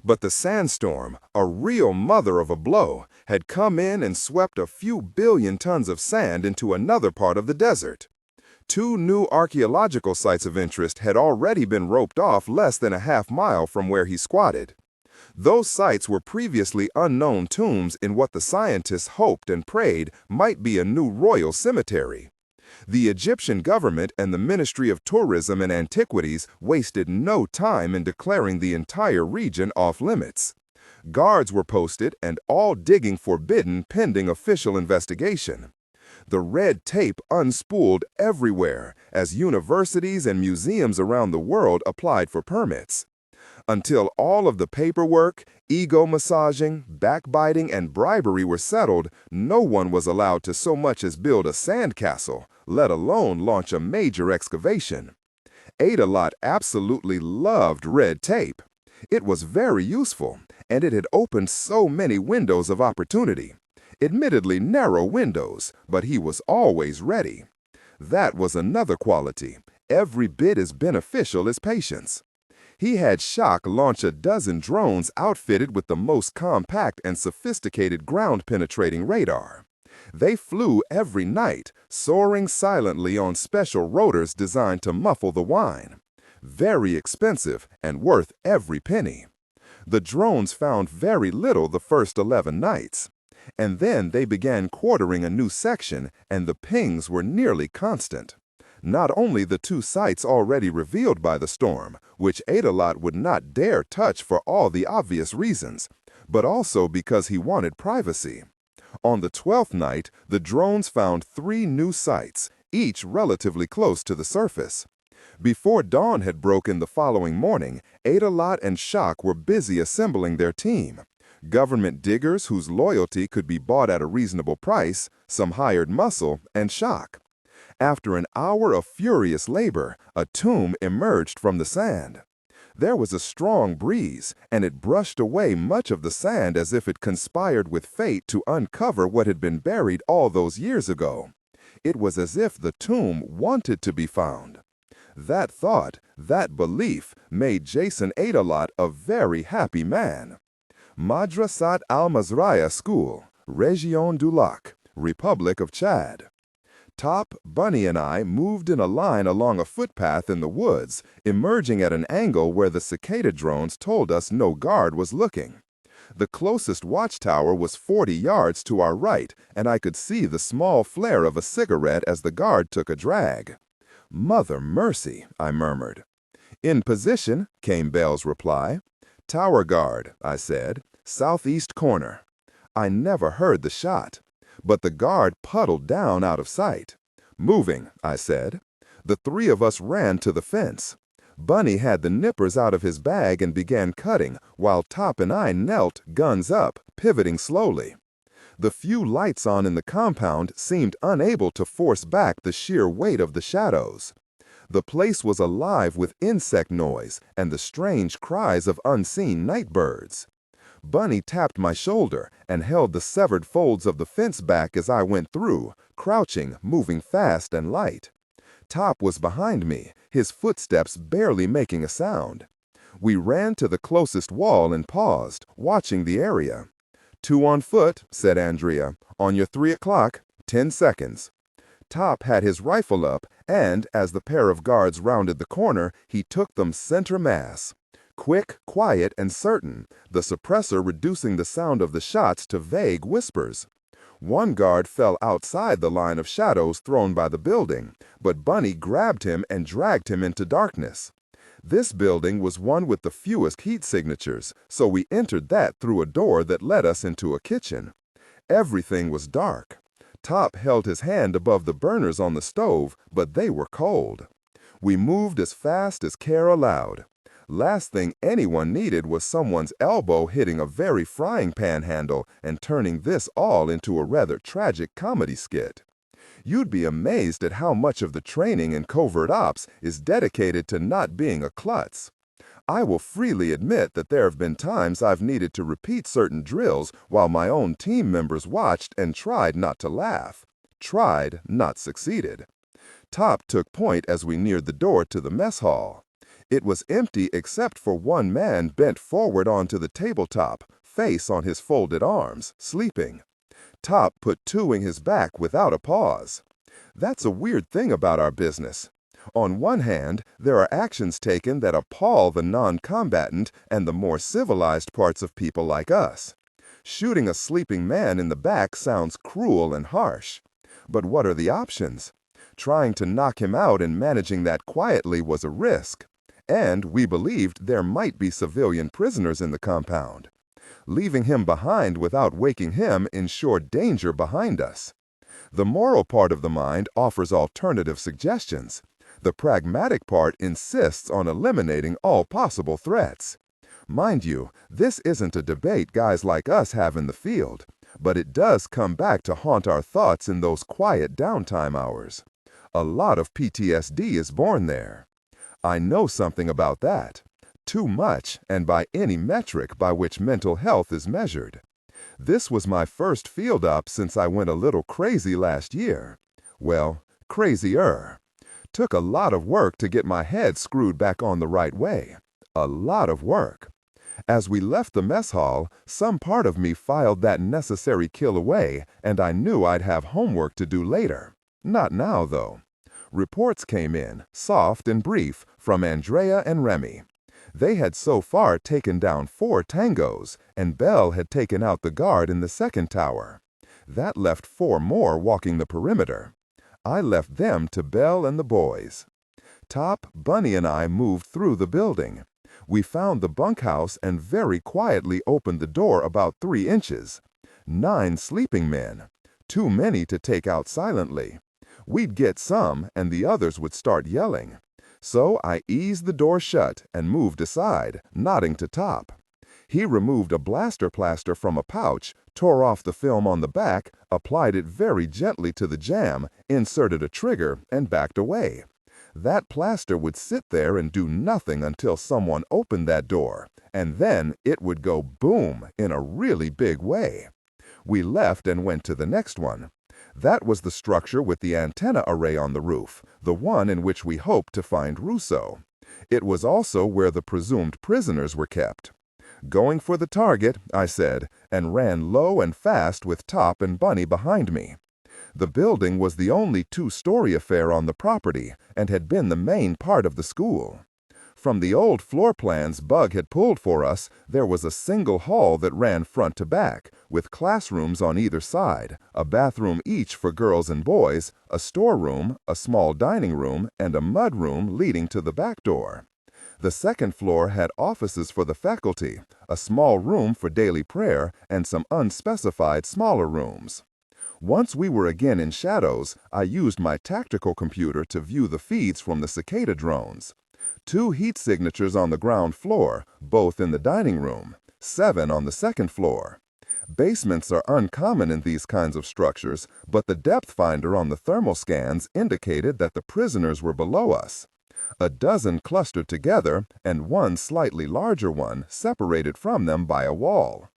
But the sandstorm, a real mother of a blow, had come in and swept a few billion tons of sand into another part of the desert. 2 new archaeological sites of interest had already been roped off less than a half-mile from where he squatted. Those sites were previously unknown tombs in what the scientists hoped and prayed might be a new royal cemetery. The Egyptian government and the Ministry of Tourism and Antiquities wasted no time in declaring the entire region off-limits. Guards were posted and all digging forbidden pending official investigation. The red tape unspooled everywhere as universities and museums around the world applied for permits. Until all of the paperwork, ego massaging, backbiting, and bribery were settled, no one was allowed to so much as build a sandcastle, let alone launch a major excavation. Adelot absolutely loved red tape. It was very useful, and it had opened so many windows of opportunity. Admittedly narrow windows, but he was always ready. That was another quality, every bit as beneficial as patience. He had Shock launch a dozen drones outfitted with the most compact and sophisticated ground-penetrating radar. They flew every night, soaring silently on special rotors designed to muffle the whine. Very expensive and worth every penny. The drones found very little the first 11 nights. And then they began quartering a new section, and the pings were nearly constant. Not only the 2 sites already revealed by the storm, which Adelot would not dare touch for all the obvious reasons, but also because he wanted privacy. On the 12th night, the drones found 3 new sites, each relatively close to the surface. Before dawn had broken the following morning, Adelot and Shock were busy assembling their team. Government diggers whose loyalty could be bought at a reasonable price, some hired muscle, and Shock. After an hour of furious labor, a tomb emerged from the sand. There was a strong breeze, and it brushed away much of the sand as if it conspired with fate to uncover what had been buried all those years ago. It was as if the tomb wanted to be found. That thought, that belief, made Jason Adelot a very happy man. Madrasat al-Mazraya School, Région du Lac, Republic of Chad. Top, Bunny, and I moved in a line along a footpath in the woods, emerging at an angle where the cicada drones told us no guard was looking. The closest watchtower was 40 yards to our right, and I could see the small flare of a cigarette as the guard took a drag. "Mother mercy," I murmured. "In position," came Bell's reply. "Tower guard," I said, "southeast corner." I never heard the shot, but the guard puddled down out of sight. "Moving," I said. The 3 of us ran to the fence. Bunny had the nippers out of his bag and began cutting, while Top and I knelt, guns up, pivoting slowly. The few lights on in the compound seemed unable to force back the sheer weight of the shadows. The place was alive with insect noise and the strange cries of unseen night birds. Bunny tapped my shoulder and held the severed folds of the fence back as I went through, crouching, moving fast and light. Top was behind me, his footsteps barely making a sound. We ran to the closest wall and paused, watching the area. "2 on foot," said Andrea. "On your 3 o'clock, 10 seconds." Top had his rifle up, and as the pair of guards rounded the corner, he took them center mass. Quick, quiet, and certain, the suppressor reducing the sound of the shots to vague whispers. One guard fell outside the line of shadows thrown by the building, but Bunny grabbed him and dragged him into darkness. This building was one with the fewest heat signatures, so we entered that through a door that led us into a kitchen. Everything was dark. Top held his hand above the burners on the stove, but they were cold. We moved as fast as care allowed. Last thing anyone needed was someone's elbow hitting a very frying pan handle and turning this all into a rather tragic comedy skit. You'd be amazed at how much of the training in covert ops is dedicated to not being a klutz. I will freely admit that there have been times I've needed to repeat certain drills while my own team members watched and tried not to laugh. Tried, not succeeded. Top took point as we neared the door to the mess hall. It was empty except for one man bent forward onto the tabletop, face on his folded arms, sleeping. Top put 2ing his back without a pause. That's a weird thing about our business. On one hand, there are actions taken that appall the non-combatant and the more civilized parts of people like us. Shooting a sleeping man in the back sounds cruel and harsh. But what are the options? Trying to knock him out and managing that quietly was a risk. And we believed there might be civilian prisoners in the compound. Leaving him behind without waking him ensured danger behind us. The moral part of the mind offers alternative suggestions. The pragmatic part insists on eliminating all possible threats. Mind you, this isn't a debate guys like us have in the field, but it does come back to haunt our thoughts in those quiet downtime hours. A lot of PTSD is born there. I know something about that. Too much, and by any metric by which mental health is measured. This was my first field op since I went a little crazy last year. Well, crazier. Took a lot of work to get my head screwed back on the right way. A lot of work. As we left the mess hall, some part of me filed that necessary kill away, and I knew I'd have homework to do later. Not now, though. Reports came in, soft and brief, from Andrea and Remy. They had so far taken down 4 tangos, and Bell had taken out the guard in the second tower. That left 4 more walking the perimeter. I left them to Bell and the boys. Top, Bunny, and I moved through the building. We found the bunkhouse and very quietly opened the door about 3 inches. 9 sleeping men. Too many to take out silently. We'd get some, and the others would start yelling. So I eased the door shut and moved aside, nodding to Top. He removed a blaster plaster from a pouch, tore off the film on the back, applied it very gently to the jamb, inserted a trigger, and backed away. That plaster would sit there and do nothing until someone opened that door, and then it would go boom in a really big way. We left and went to the next one. That was the structure with the antenna array on the roof, the one in which we hoped to find Rousseau. It was also where the presumed prisoners were kept. "Going for the target," I said, and ran low and fast with Top and Bunny behind me. The building was the only 2-story affair on the property and had been the main part of the school. From the old floor plans Bug had pulled for us, there was a single hall that ran front to back, with classrooms on either side, a bathroom each for girls and boys, a storeroom, a small dining room, and a mud room leading to the back door. The second floor had offices for the faculty, a small room for daily prayer, and some unspecified smaller rooms. Once we were again in shadows, I used my tactical computer to view the feeds from the cicada drones. 2 heat signatures on the ground floor, both in the dining room, 7 on the second floor. Basements are uncommon in these kinds of structures, but the depth finder on the thermal scans indicated that the prisoners were below us. A dozen clustered together, and one slightly larger one separated from them by a wall.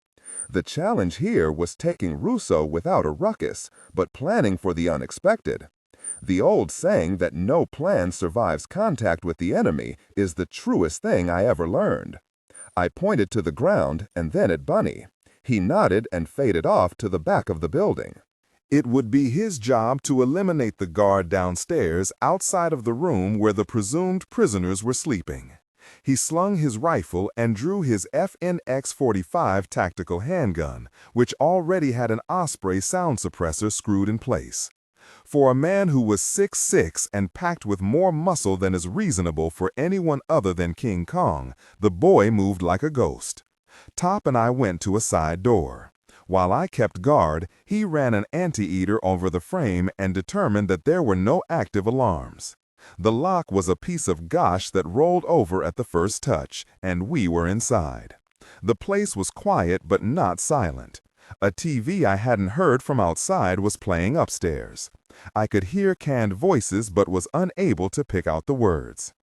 The challenge here was taking Rousseau without a ruckus, but planning for the unexpected. The old saying that no plan survives contact with the enemy is the truest thing I ever learned. I pointed to the ground and then at Bunny. He nodded and faded off to the back of the building. It would be his job to eliminate the guard downstairs outside of the room where the presumed prisoners were sleeping. He slung his rifle and drew his FNX-45 tactical handgun, which already had an Osprey sound suppressor screwed in place. For a man who was 6'6" and packed with more muscle than is reasonable for anyone other than King Kong, the boy moved like a ghost. Top and I went to a side door. While I kept guard, he ran an anteater over the frame and determined that there were no active alarms. The lock was a piece of gosh that rolled over at the first touch, and we were inside. The place was quiet but not silent. A TV I hadn't heard from outside was playing upstairs. I could hear canned voices but was unable to pick out the words.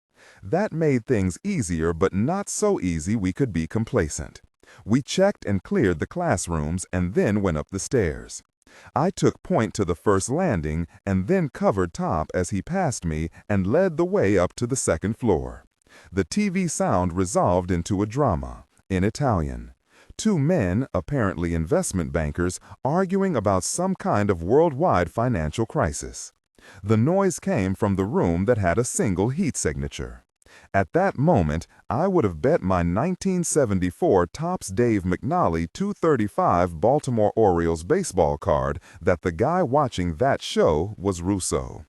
That made things easier, but not so easy we could be complacent. We checked and cleared the classrooms and then went up the stairs. I took point to the first landing and then covered Top as he passed me and led the way up to the second floor. The TV sound resolved into a drama, in Italian. 2 men, apparently investment bankers, arguing about some kind of worldwide financial crisis. The noise came from the room that had a single heat signature. At that moment, I would have bet my 1974 Topps Dave McNally 235 Baltimore Orioles baseball card that the guy watching that show was Rousseau.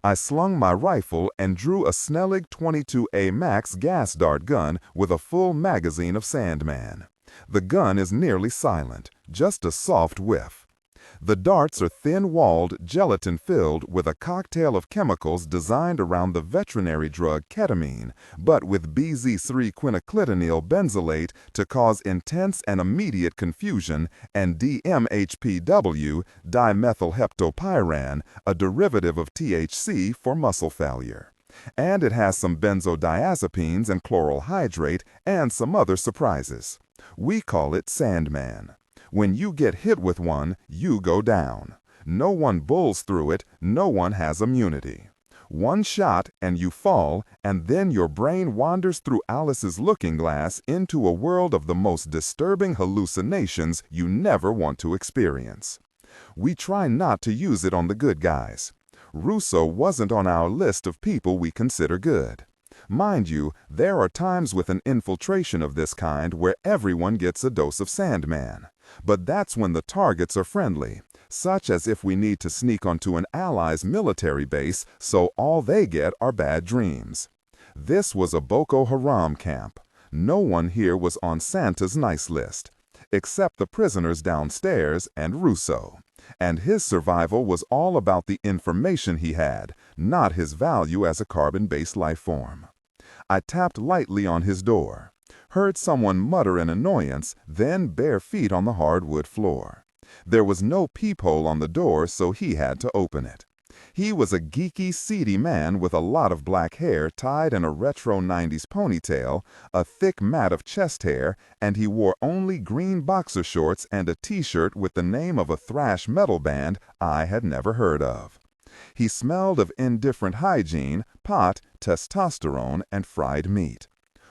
I slung my rifle and drew a Snelling 22A Max gas dart gun with a full magazine of Sandman. The gun is nearly silent, just a soft whiff. The darts are thin-walled, gelatin-filled with a cocktail of chemicals designed around the veterinary drug ketamine, but with BZ3 quinaclidonyl benzylate to cause intense and immediate confusion, and DMHPW, dimethylheptopyran, a derivative of THC for muscle failure. And it has some benzodiazepines and chloral hydrate and some other surprises. We call it Sandman. When you get hit with one, you go down. No one bulls through it, no one has immunity. One shot and you fall, and then your brain wanders through Alice's looking glass into a world of the most disturbing hallucinations you never want to experience. We try not to use it on the good guys. Rousseau wasn't on our list of people we consider good. Mind you, there are times with an infiltration of this kind where everyone gets a dose of Sandman. But that's when the targets are friendly, such as if we need to sneak onto an ally's military base so all they get are bad dreams. This was a Boko Haram camp. No one here was on Santa's nice list, except the prisoners downstairs and Rousseau. And his survival was all about the information he had, not his value as a carbon-based life form. I tapped lightly on his door, heard someone mutter in annoyance, then bare feet on the hardwood floor. There was no peephole on the door, so he had to open it. He was a geeky, seedy man with a lot of black hair tied in a retro 90s ponytail, a thick mat of chest hair, and he wore only green boxer shorts and a t-shirt with the name of a thrash metal band I had never heard of. He smelled of indifferent hygiene, pot, testosterone, and fried meat.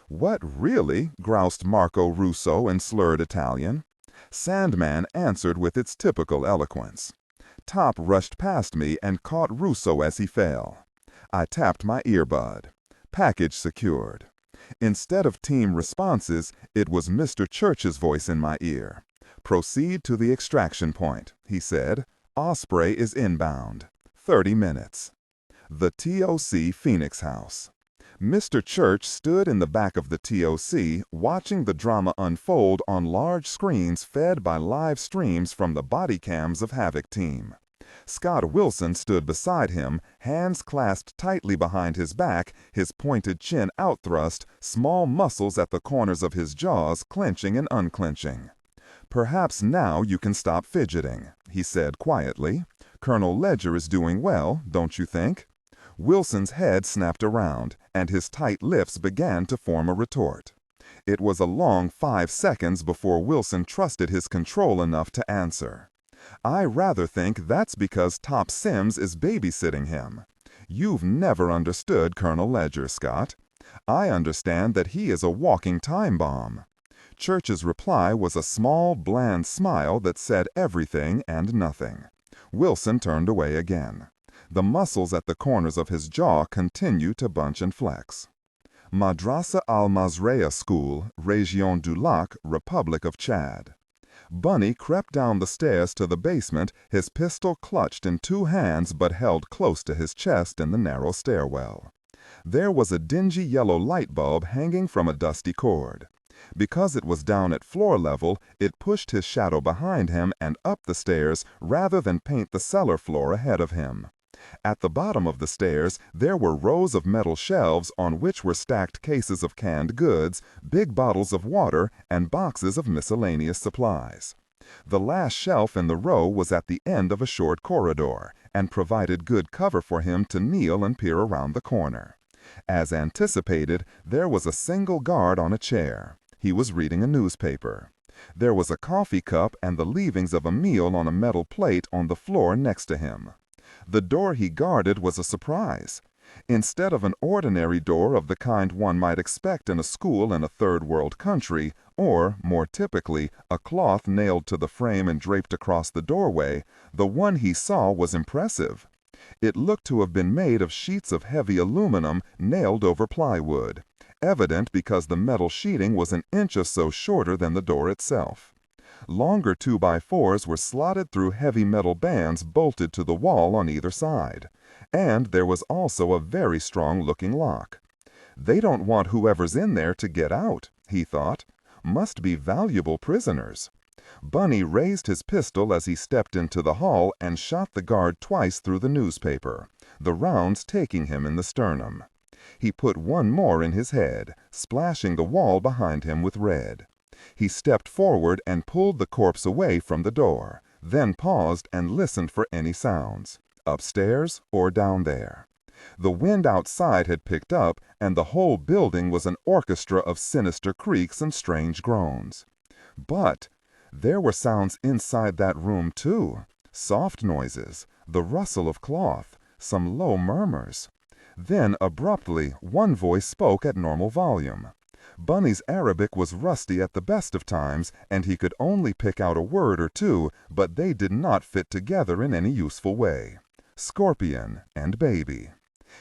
"What, really?" groused Marco Russo in slurred Italian. Sandman answered with its typical eloquence. Top rushed past me and caught Russo as he fell. I tapped my earbud. Package secured. Instead of team responses, it was Mr. Church's voice in my ear. "Proceed to the extraction point," he said. "Osprey is inbound. 30 minutes." The TOC Phoenix House. Mr. Church stood in the back of the TOC, watching the drama unfold on large screens fed by live streams from the body cams of Havoc Team. Scott Wilson stood beside him, hands clasped tightly behind his back, his pointed chin outthrust, small muscles at the corners of his jaws clenching and unclenching. "Perhaps now you can stop fidgeting," he said quietly. "Colonel Ledger is doing well, don't you think?" Wilson's head snapped around, and his tight lips began to form a retort. It was a long 5 seconds before Wilson trusted his control enough to answer. "I rather think that's because Top Sims is babysitting him. You've never understood Colonel Ledger, Scott. I understand that he is a walking time bomb." Church's reply was a small, bland smile that said everything and nothing. Wilson turned away again. The muscles at the corners of his jaw continued to bunch and flex. Madrasa al-Mazreya School, Région du Lac, Republic of Chad. Bunny crept down the stairs to the basement, his pistol clutched in 2 hands but held close to his chest in the narrow stairwell. There was a dingy yellow light bulb hanging from a dusty cord. Because it was down at floor level, it pushed his shadow behind him and up the stairs rather than paint the cellar floor ahead of him. At the bottom of the stairs, there were rows of metal shelves on which were stacked cases of canned goods, big bottles of water, and boxes of miscellaneous supplies. The last shelf in the row was at the end of a short corridor, and provided good cover for him to kneel and peer around the corner. As anticipated, there was a single guard on a chair. He was reading a newspaper. There was a coffee cup and the leavings of a meal on a metal plate on the floor next to him. The door he guarded was a surprise. Instead of an ordinary door of the kind one might expect in a school in a third-world country, or, more typically, a cloth nailed to the frame and draped across the doorway, the one he saw was impressive. It looked to have been made of sheets of heavy aluminum nailed over plywood, evident because the metal sheeting was an inch or so shorter than the door itself. Longer 2x4s were slotted through heavy metal bands bolted to the wall on either side. And there was also a very strong-looking lock. "They don't want whoever's in there to get out," he thought. "Must be valuable prisoners." Bunny raised his pistol as he stepped into the hall and shot the guard twice through the newspaper, the rounds taking him in the sternum. He put one more in his head, splashing the wall behind him with red. He stepped forward and pulled the corpse away from the door, then paused and listened for any sounds, upstairs or down there. The wind outside had picked up, and the whole building was an orchestra of sinister creaks and strange groans. But there were sounds inside that room, too. Soft noises, the rustle of cloth, some low murmurs. Then, abruptly, one voice spoke at normal volume. Bunny's Arabic was rusty at the best of times, and he could only pick out a word or two, but they did not fit together in any useful way. Scorpion and baby.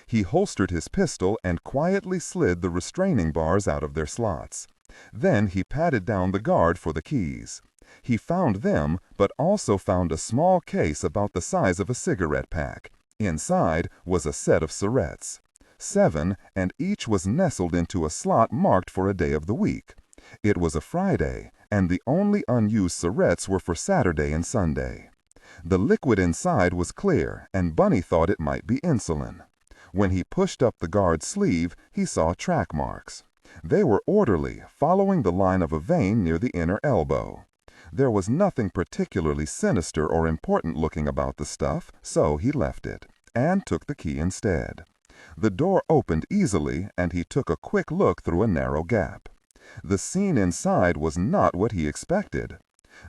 He holstered his pistol and quietly slid the restraining bars out of their slots. Then he patted down the guard for the keys. He found them, but also found a small case about the size of a cigarette pack. Inside was a set of syrettes. 7, and each was nestled into a slot marked for a day of the week. It was a Friday, and the only unused syrettes were for Saturday and Sunday. The liquid inside was clear, and Bunny thought it might be insulin. When he pushed up the guard's sleeve, he saw track marks. They were orderly, following the line of a vein near the inner elbow. There was nothing particularly sinister or important looking about the stuff, so he left it, and took the key instead. The door opened easily, and he took a quick look through a narrow gap. The scene inside was not what he expected.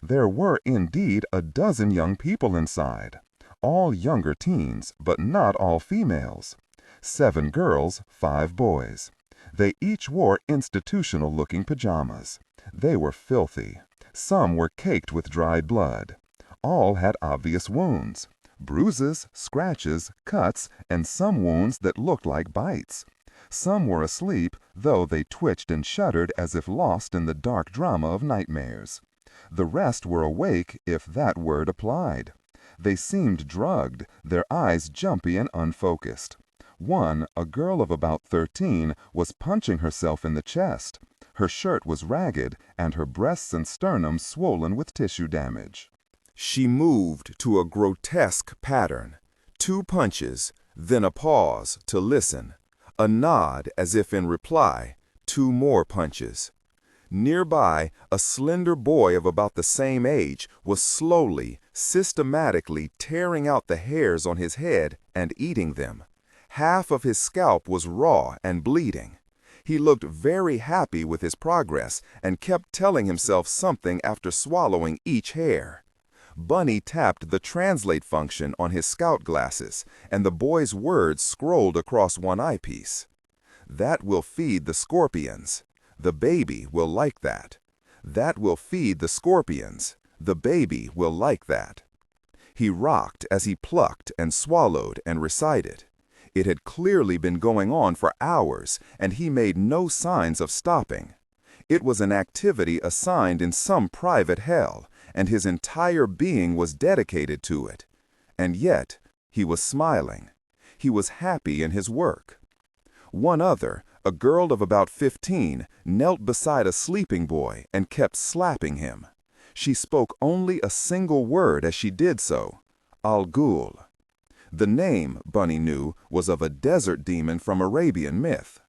There were indeed a dozen young people inside, all younger teens, but not all females. 7 girls, 5 boys. They each wore institutional-looking pajamas. They were filthy. Some were caked with dried blood. All had obvious wounds. Bruises, scratches, cuts, and some wounds that looked like bites. Some were asleep, though they twitched and shuddered as if lost in the dark drama of nightmares. The rest were awake, if that word applied. They seemed drugged, their eyes jumpy and unfocused. One, a girl of about 13, was punching herself in the chest. Her shirt was ragged, and her breasts and sternum swollen with tissue damage. She moved to a grotesque pattern. 2 punches, then a pause to listen. A nod as if in reply, 2 more punches. Nearby, a slender boy of about the same age was slowly, systematically tearing out the hairs on his head and eating them. Half of his scalp was raw and bleeding. He looked very happy with his progress and kept telling himself something after swallowing each hair. Bunny tapped the translate function on his scout glasses, and the boy's words scrolled across one eyepiece. That will feed the scorpions. The baby will like that. That will feed the scorpions. The baby will like that. He rocked as he plucked and swallowed and recited. It had clearly been going on for hours, and he made no signs of stopping. It was an activity assigned in some private hell, and his entire being was dedicated to it. And yet, he was smiling. He was happy in his work. One other, a girl of about 15, knelt beside a sleeping boy and kept slapping him. She spoke only a single word as she did so, Al-Ghul. The name, Bunny knew, was of a desert demon from Arabian myth.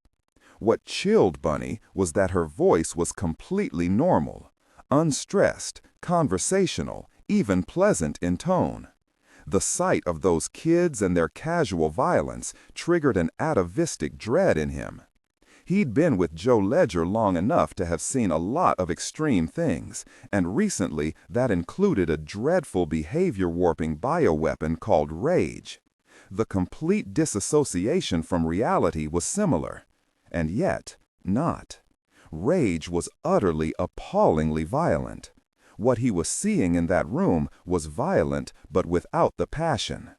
What chilled Bunny was that her voice was completely normal, unstressed, conversational, even pleasant in tone. The sight of those kids and their casual violence triggered an atavistic dread in him. He'd been with Joe Ledger long enough to have seen a lot of extreme things, and recently that included a dreadful behavior-warping bioweapon called rage. The complete disassociation from reality was similar, and yet not. Rage was utterly, appallingly violent. What he was seeing in that room was violent, but without the passion.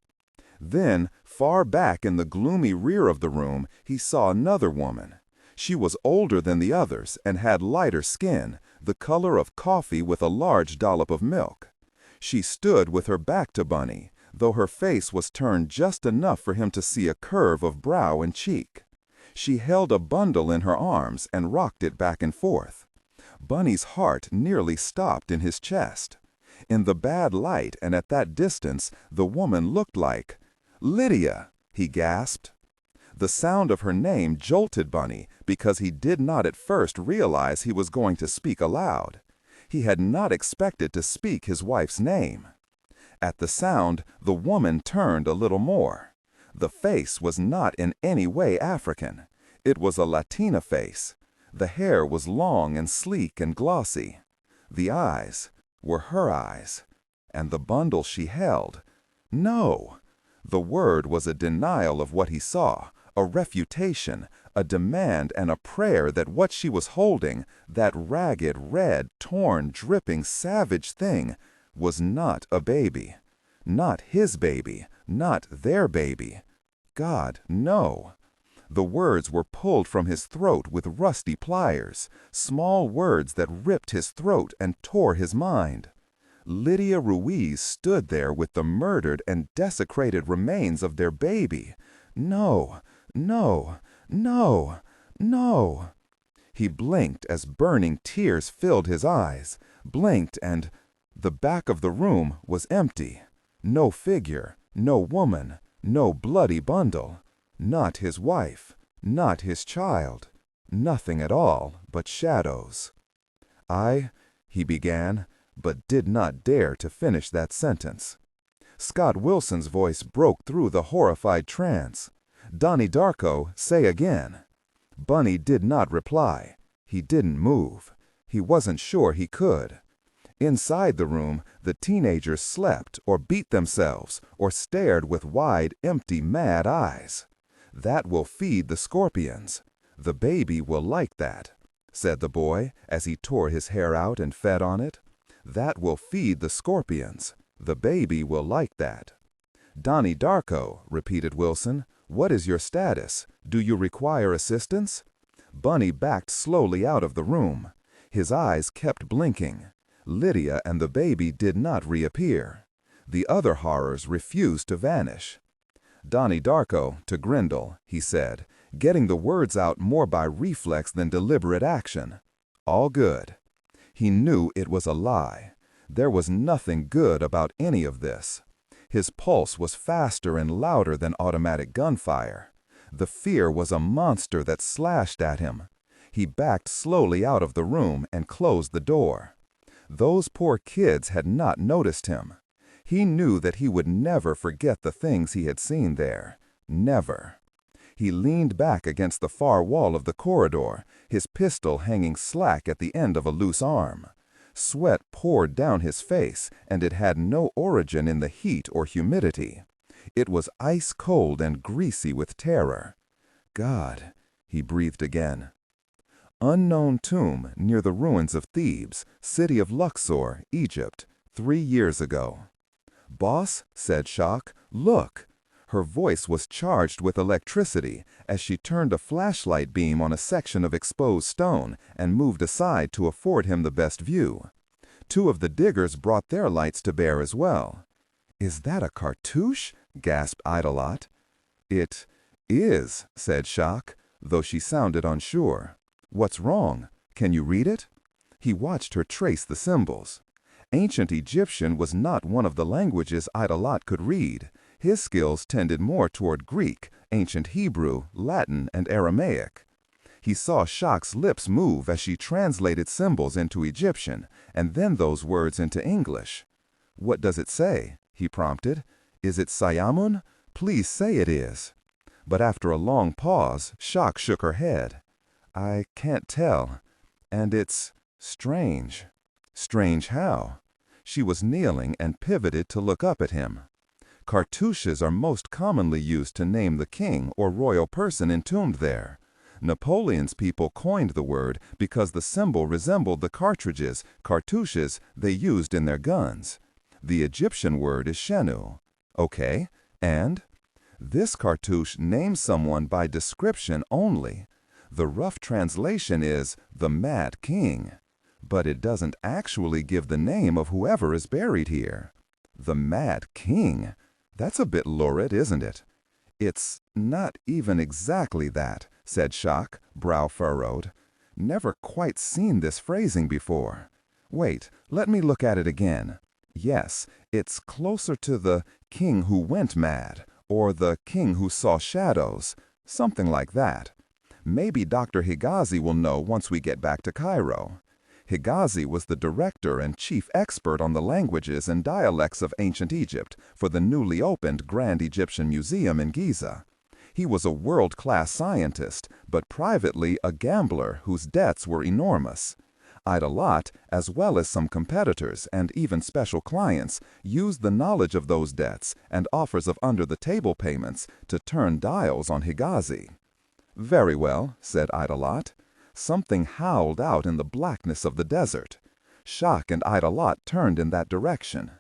Then, far back in the gloomy rear of the room, he saw another woman. She was older than the others and had lighter skin, the color of coffee with a large dollop of milk. She stood with her back to Bunny, though her face was turned just enough for him to see a curve of brow and cheek. She held a bundle in her arms and rocked it back and forth. Bunny's heart nearly stopped in his chest. In the bad light and at that distance, the woman looked like Lydia, he gasped. The sound of her name jolted Bunny because he did not at first realize he was going to speak aloud. He had not expected to speak his wife's name. At the sound, the woman turned a little more. The face was not in any way African. It was a Latina face. The hair was long and sleek and glossy. The eyes were her eyes. And the bundle she held. No! The word was a denial of what he saw, a refutation, a demand and a prayer that what she was holding, that ragged, red, torn, dripping, savage thing, was not a baby. Not his baby, not their baby. God, no. The words were pulled from his throat with rusty pliers, small words that ripped his throat and tore his mind. Lydia Ruiz stood there with the murdered and desecrated remains of their baby. No, No, no, no. He blinked as burning tears filled his eyes, blinked, and the back of the room was empty. No figure, no woman, no bloody bundle, not his wife, not his child, nothing at all but shadows. He began, but did not dare to finish that sentence. Scott Wilson's voice broke through the horrified trance. Donnie Darko, say again. Bunny did not reply. He didn't move. He wasn't sure he could. Inside the room, the teenagers slept or beat themselves or stared with wide, empty, mad eyes. That will feed the scorpions. The baby will like that, said the boy as he tore his hair out and fed on it. That will feed the scorpions. The baby will like that. Donnie Darko, repeated Wilson, what is your status? Do you require assistance? Bunny backed slowly out of the room. His eyes kept blinking. Lydia and the baby did not reappear. The other horrors refused to vanish. Donnie Darko, to Grindle, he said, getting the words out more by reflex than deliberate action. All good. He knew it was a lie. There was nothing good about any of this. His pulse was faster and louder than automatic gunfire. The fear was a monster that slashed at him. He backed slowly out of the room and closed the door. Those poor kids had not noticed him. He knew that he would never forget the things he had seen there. Never. He leaned back against the far wall of the corridor, his pistol hanging slack at the end of a loose arm. Sweat poured down his face, and it had no origin in the heat or humidity. It was ice cold and greasy with terror. God, he breathed again. Unknown tomb near the ruins of Thebes, city of Luxor, Egypt, 3 years ago. Boss, said Shock, look. Her voice was charged with electricity as she turned a flashlight beam on a section of exposed stone and moved aside to afford him the best view. 2 of the diggers brought their lights to bear as well. Is that a cartouche? Gasped Idalot. It is, said Shock, though she sounded unsure. What's wrong? Can you read it? He watched her trace the symbols. Ancient Egyptian was not one of the languages Idalot could read. His skills tended more toward Greek, ancient Hebrew, Latin, and Aramaic. He saw Shock's lips move as she translated symbols into Egyptian, and then those words into English. What does it say? He prompted. Is it Sayamun? Please say it is. But after a long pause, Shock shook her head. I can't tell. And it's strange. Strange how? She was kneeling and pivoted to look up at him. Cartouches are most commonly used to name the king or royal person entombed there. Napoleon's people coined the word because the symbol resembled the cartouches they used in their guns. The Egyptian word is shenu. Okay, and? This cartouche names someone by description only. The rough translation is the Mad King, but it doesn't actually give the name of whoever is buried here. The Mad King? That's a bit lurid, isn't it? It's not even exactly that, said Shock, brow furrowed. Never quite seen this phrasing before. Wait, let me look at it again. Yes, it's closer to the king who went mad, or the king who saw shadows, something like that. Maybe Dr. Higazi will know once we get back to Cairo. Higazi was the director and chief expert on the languages and dialects of ancient Egypt for the newly opened Grand Egyptian Museum in Giza. He was a world-class scientist, but privately a gambler whose debts were enormous. Idalot, as well as some competitors and even special clients, used the knowledge of those debts and offers of under-the-table payments to turn dials on Higazi. Very well, said Idalot. Something howled out in the blackness of the desert. Shock and Idalot turned in that direction.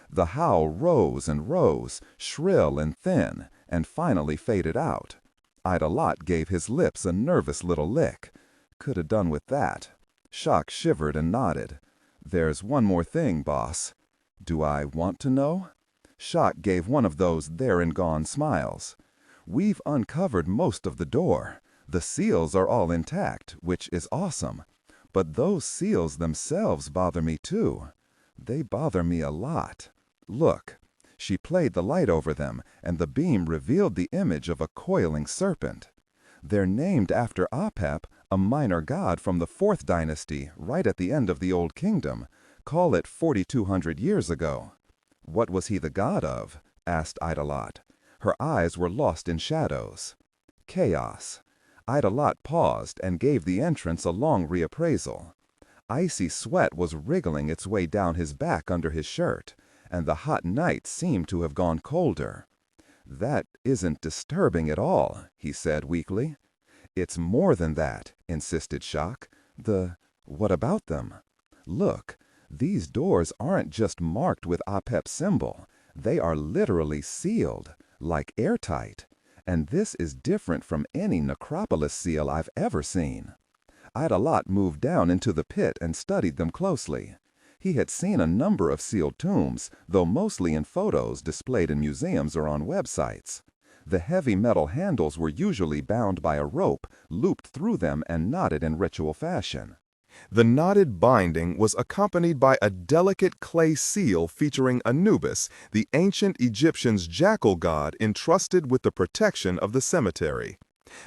The howl rose and rose, shrill and thin, and finally faded out. Idalot gave his lips a nervous little lick. Could have done with that. Shock shivered and nodded. There's one more thing, boss. Do I want to know? Shock gave one of those there-and-gone smiles. We've uncovered most of the door. The seals are all intact, which is awesome. But those seals themselves bother me too. They bother me a lot. Look." She played the light over them, and the beam revealed the image of a coiling serpent. "They're named after Apep, a minor god from the 4th dynasty, right at the end of the Old Kingdom. Call it 4,200 years ago." "What was he the god of?" asked Idalot. Her eyes were lost in shadows. "Chaos." Idalot paused and gave the entrance a long reappraisal. Icy sweat was wriggling its way down his back under his shirt, and the hot night seemed to have gone colder. "That isn't disturbing at all," he said weakly. "It's more than that," insisted Shock. What about them? Look, these doors aren't just marked with Apep's symbol. They are literally sealed, like airtight. And this is different from any necropolis seal I've ever seen." Idalot moved down into the pit and studied them closely. He had seen a number of sealed tombs, though mostly in photos displayed in museums or on websites. The heavy metal handles were usually bound by a rope, looped through them and knotted in ritual fashion. The knotted binding was accompanied by a delicate clay seal featuring Anubis, the ancient Egyptians' jackal god entrusted with the protection of the cemetery.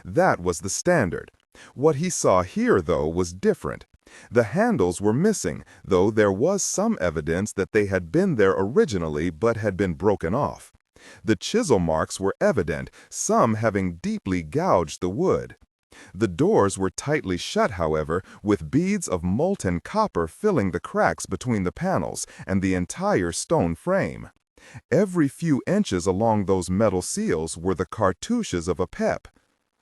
That was the standard. What he saw here, though, was different. The handles were missing, though there was some evidence that they had been there originally but had been broken off. The chisel marks were evident, some having deeply gouged the wood. The doors were tightly shut, however, with beads of molten copper filling the cracks between the panels and the entire stone frame. Every few inches along those metal seals were the cartouches of Apep.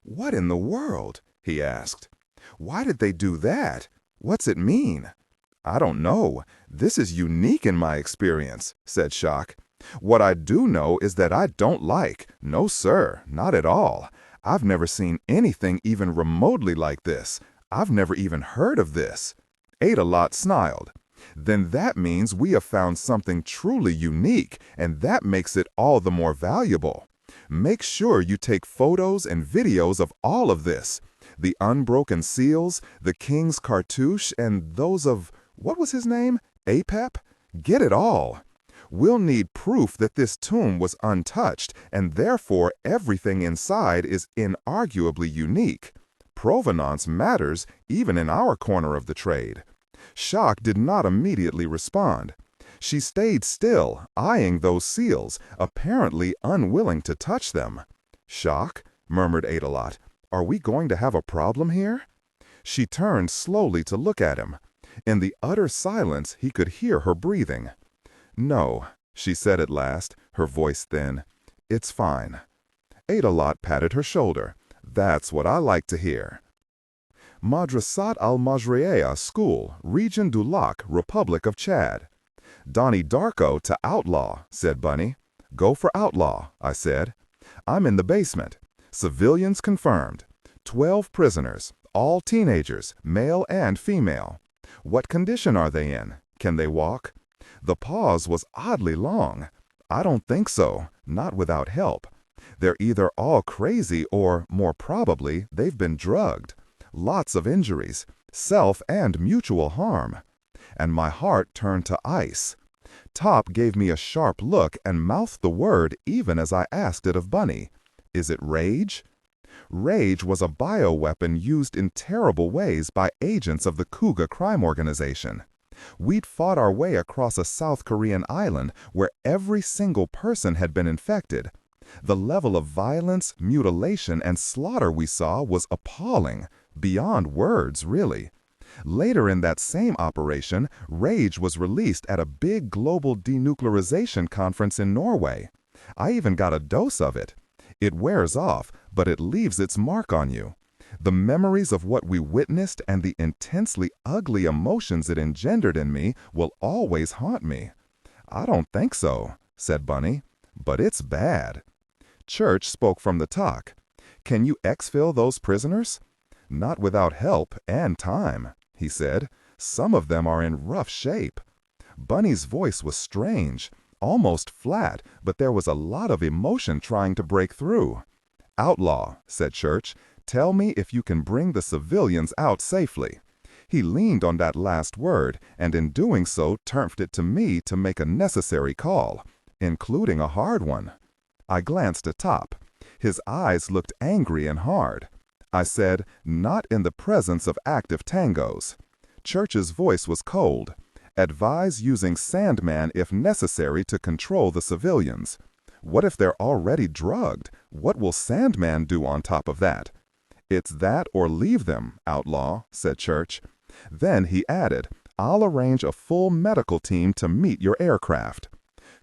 "What in the world?" he asked. "Why did they do that? What's it mean?" "I don't know. This is unique in my experience," said Shock. "What I do know is that I don't like. No, sir, not at all. I've never seen anything even remotely like this. I've never even heard of this." Idalot smiled. "Then that means we have found something truly unique, and that makes it all the more valuable. Make sure you take photos and videos of all of this. The unbroken seals, the king's cartouche, and those of, what was his name? Apep? Get it all. We'll need proof that this tomb was untouched, and therefore everything inside is inarguably unique. Provenance matters even in our corner of the trade." Shock did not immediately respond. She stayed still, eyeing those seals, apparently unwilling to touch them. "Shock," murmured Idalot, "are we going to have a problem here?" She turned slowly to look at him. In the utter silence, he could hear her breathing. "No," she said at last, her voice thin. "It's fine." Idalot patted her shoulder. "That's what I like to hear." Madrasat al-Majriya School, Region du Lac, Republic of Chad. "Donnie Darko to outlaw," said Bunny. "Go for outlaw," I said. "I'm in the basement. Civilians confirmed. 12 prisoners, all teenagers, male and female. What condition are they in? Can they walk?" The pause was oddly long. "I don't think so, not without help. They're either all crazy or, more probably, they've been drugged. Lots of injuries, self and mutual harm." And my heart turned to ice. Top gave me a sharp look and mouthed the word even as I asked it of Bunny. "Is it rage?" Rage was a bioweapon used in terrible ways by agents of the Kuga crime organization. We'd fought our way across a South Korean island where every single person had been infected. The level of violence, mutilation, and slaughter we saw was appalling, beyond words, really. Later in that same operation, Rage was released at a big global denuclearization conference in Norway. I even got a dose of it. It wears off, but it leaves its mark on you. The memories of what we witnessed and the intensely ugly emotions it engendered in me will always haunt me. "I don't think so," said Bunny, "but it's bad." Church spoke from the talk. "Can you exfil those prisoners?" "Not without help and time," he said. "Some of them are in rough shape." Bunny's voice was strange, almost flat, but there was a lot of emotion trying to break through. "Outlaw," said Church, "tell me if you can bring the civilians out safely." He leaned on that last word, and in doing so turned it to me to make a necessary call, including a hard one. I glanced at Top. His eyes looked angry and hard. I said, "Not in the presence of active tangos." Church's voice was cold. "Advise using Sandman if necessary to control the civilians." What if they're already drugged? What will Sandman do on top of that? "It's that or leave them, Outlaw," said Church. Then he added, "I'll arrange a full medical team to meet your aircraft."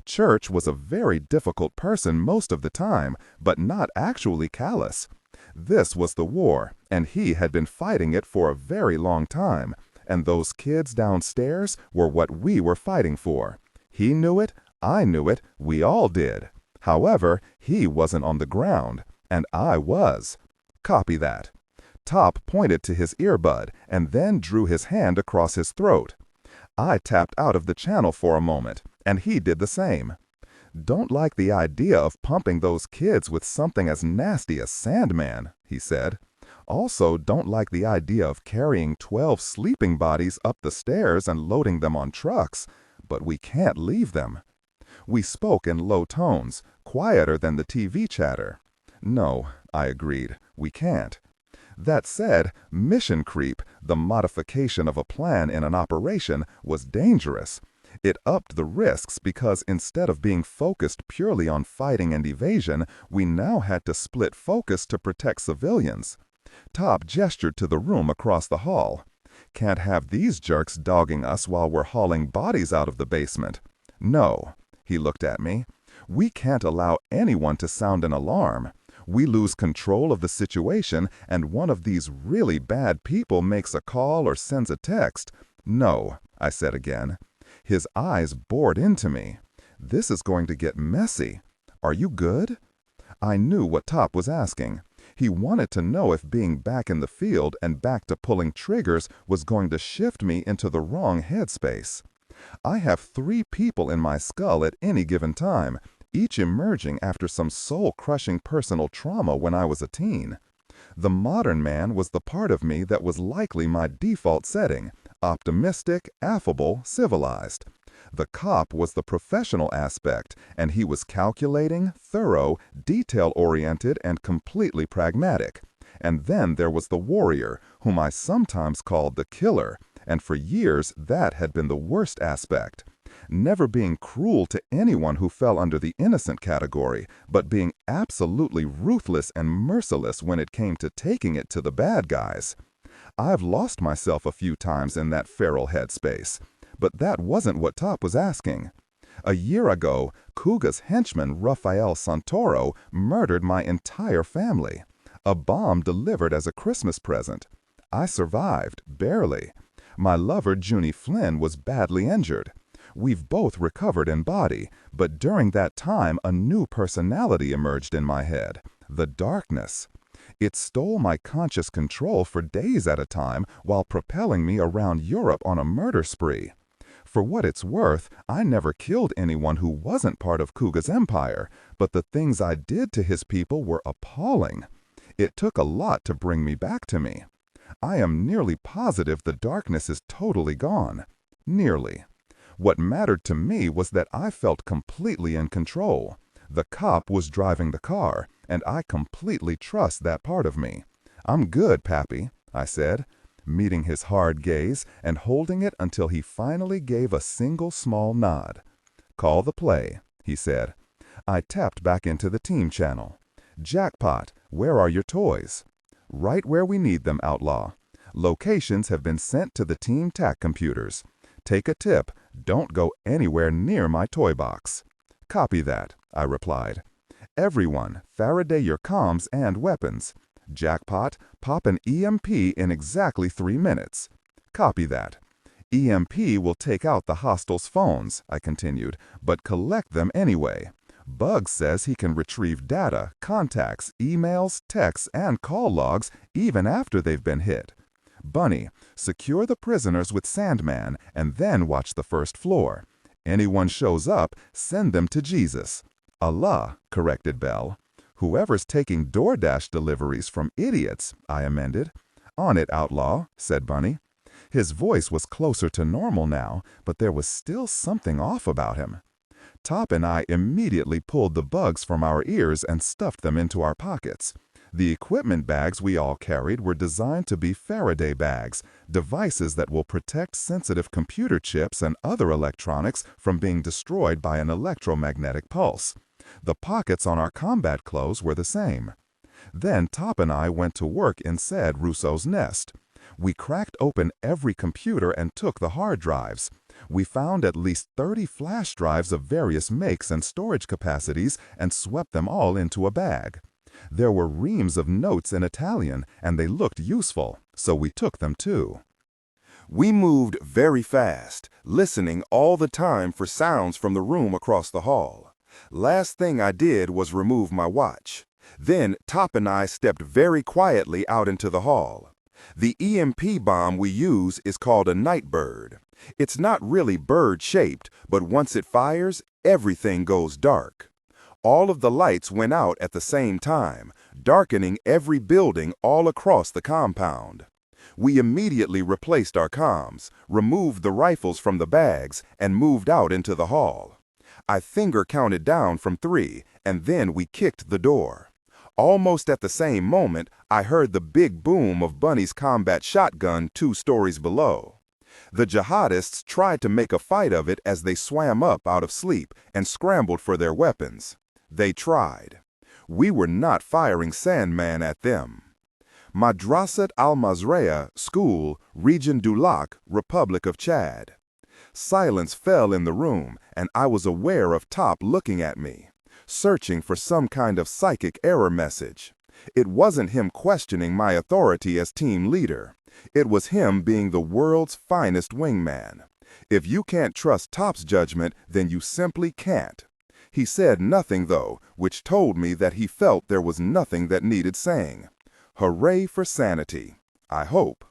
Church was a very difficult person most of the time, but not actually callous. This was the war, and he had been fighting it for a very long time, and those kids downstairs were what we were fighting for. He knew it, I knew it, we all did. However, he wasn't on the ground, and I was. Copy that. Top pointed to his earbud and then drew his hand across his throat. I tapped out of the channel for a moment, and he did the same. "Don't like the idea of pumping those kids with something as nasty as Sandman," he said. "Also don't like the idea of carrying 12 sleeping bodies up the stairs and loading them on trucks, but we can't leave them." We spoke in low tones, quieter than the TV chatter. "No," I agreed, "we can't." That said, mission creep, the modification of a plan in an operation, was dangerous. It upped the risks because instead of being focused purely on fighting and evasion, we now had to split focus to protect civilians. Top gestured to the room across the hall. "Can't have these jerks dogging us while we're hauling bodies out of the basement." "No." He looked at me. "We can't allow anyone to sound an alarm. We lose control of the situation and one of these really bad people makes a call or sends a text." "No," I said again. His eyes bored into me. "This is going to get messy. Are you good?" I knew what Top was asking. He wanted to know if being back in the field and back to pulling triggers was going to shift me into the wrong headspace. I have 3 people in my skull at any given time, each emerging after some soul-crushing personal trauma when I was a teen. The modern man was the part of me that was likely my default setting, optimistic, affable, civilized. The cop was the professional aspect, and he was calculating, thorough, detail-oriented, and completely pragmatic. And then there was the warrior, whom I sometimes called the killer, and for years that had been the worst aspect. Never being cruel to anyone who fell under the innocent category, but being absolutely ruthless and merciless when it came to taking it to the bad guys. I've lost myself a few times in that feral headspace, but that wasn't what Top was asking. A year ago, Kuga's henchman Rafael Santoro murdered my entire family. A bomb delivered as a Christmas present. I survived, barely. My lover Junie Flynn was badly injured. We've both recovered in body, but during that time a new personality emerged in my head, the darkness. It stole my conscious control for days at a time while propelling me around Europe on a murder spree. For what it's worth, I never killed anyone who wasn't part of Kuga's empire, but the things I did to his people were appalling. It took a lot to bring me back to me. I am nearly positive the darkness is totally gone. Nearly. What mattered to me was that I felt completely in control. The cop was driving the car, and I completely trust that part of me. "I'm good, Pappy," I said, meeting his hard gaze and holding it until he finally gave a single small nod. "Call the play," he said. I tapped back into the team channel. "Jackpot, where are your toys?" "Right where we need them, Outlaw. Locations have been sent to the team TAC computers. Take a tip, don't go anywhere near my toy box." "Copy that," I replied. "Everyone, Faraday your comms and weapons. Jackpot, pop an EMP in exactly 3 minutes." "Copy that." "EMP will take out the hostiles' phones," I continued, "but collect them anyway. Bugs says he can retrieve data, contacts, emails, texts, and call logs even after they've been hit. Bunny, secure the prisoners with Sandman and then watch the first floor. Anyone shows up, send them to Jesus." "Allah," corrected Belle. "Whoever's taking DoorDash deliveries from idiots," I amended. "On it, outlaw," said Bunny. His voice was closer to normal now, but there was still something off about him. Top and I immediately pulled the bugs from our ears and stuffed them into our pockets. The equipment bags we all carried were designed to be Faraday bags, devices that will protect sensitive computer chips and other electronics from being destroyed by an electromagnetic pulse. The pockets on our combat clothes were the same. Then Top and I went to work inside Rousseau's nest. We cracked open every computer and took the hard drives. We found at least 30 flash drives of various makes and storage capacities and swept them all into a bag. There were reams of notes in Italian, and they looked useful, so we took them too. We moved very fast, listening all the time for sounds from the room across the hall. Last thing I did was remove my watch. Then Top and I stepped very quietly out into the hall. The EMP bomb we use is called a nightbird. It's not really bird-shaped, but once it fires, everything goes dark. All of the lights went out at the same time, darkening every building all across the compound. We immediately replaced our comms, removed the rifles from the bags, and moved out into the hall. I finger counted down from 3, and then we kicked the door. Almost at the same moment, I heard the big boom of Bunny's combat shotgun 2 stories below. The jihadists tried to make a fight of it as they swam up out of sleep and scrambled for their weapons. They tried. We were not firing Sandman at them. Madrasat al-Mazraya School, Region du Lac, Republic of Chad. Silence fell in the room, and I was aware of Top looking at me, searching for some kind of psychic error message. It wasn't him questioning my authority as team leader. It was him being the world's finest wingman. If you can't trust Top's judgment, then you simply can't. He said nothing, though, which told me that he felt there was nothing that needed saying. Hooray for sanity, I hope.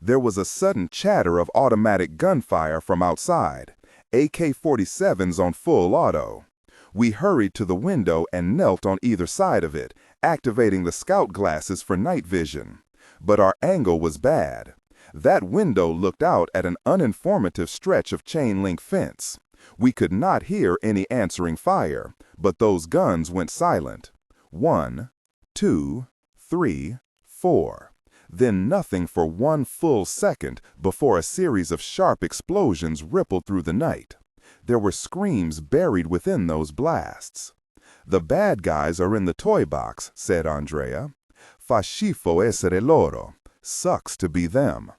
There was a sudden chatter of automatic gunfire from outside, AK-47s on full auto. We hurried to the window and knelt on either side of it, activating the scout glasses for night vision. But our angle was bad. That window looked out at an uninformative stretch of chain-link fence. We could not hear any answering fire, but those guns went silent. 1, 2, 3, 4. Then nothing for 1 full second before a series of sharp explosions rippled through the night. There were screams buried within those blasts. "The bad guys are in the toy box," said Andrea. "Fa schifo essere loro." Sucks to be them.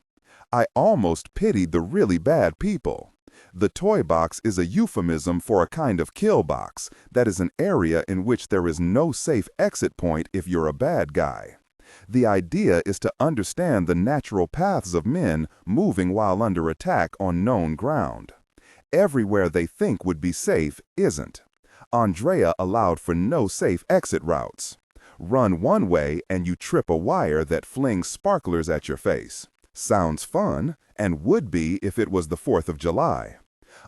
I almost pitied the really bad people. The toy box is a euphemism for a kind of kill box, that is an area in which there is no safe exit point if you're a bad guy. The idea is to understand the natural paths of men moving while under attack on known ground. Everywhere they think would be safe isn't. Andrea allowed for no safe exit routes. Run one way and you trip a wire that flings sparklers at your face. Sounds fun, and would be if it was the 4th of July.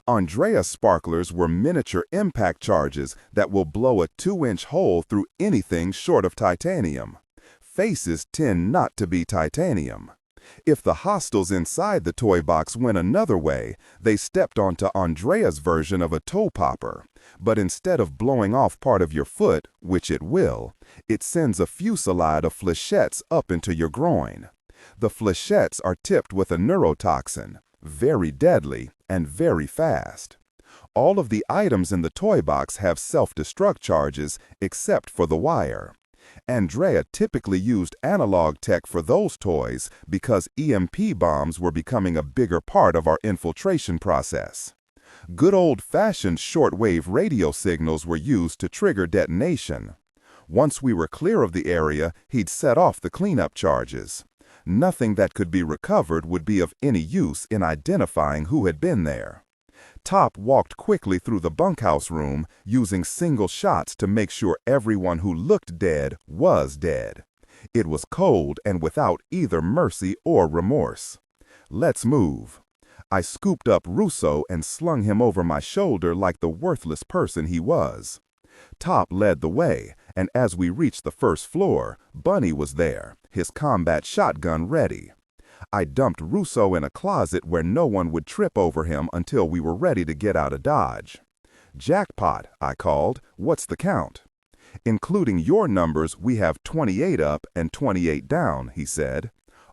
Andrea's sparklers were miniature impact charges that will blow a 2-inch hole through anything short of titanium. Faces tend not to be titanium. If the hostiles inside the toy box went another way, they stepped onto Andrea's version of a toe popper. But instead of blowing off part of your foot, which it will, it sends a fusillade of flechettes up into your groin. The flechettes are tipped with a neurotoxin, very deadly and very fast. All of the items in the toy box have self-destruct charges except for the wire. Andrea typically used analog tech for those toys because EMP bombs were becoming a bigger part of our infiltration process. Good old-fashioned shortwave radio signals were used to trigger detonation. Once we were clear of the area, he'd set off the cleanup charges. Nothing that could be recovered would be of any use in identifying who had been there. Top walked quickly through the bunkhouse room, using single shots to make sure everyone who looked dead was dead. It was cold and without either mercy or remorse. "Let's move." I scooped up Rousseau and slung him over my shoulder like the worthless person he was. Top led the way, and as we reached the first floor, Bunny was there, his combat shotgun ready. I dumped Russo in a closet where no one would trip over him until we were ready to get out of Dodge. "Jackpot," I called. "What's the count?" "Including your numbers, we have 28 up and 28 down," he said.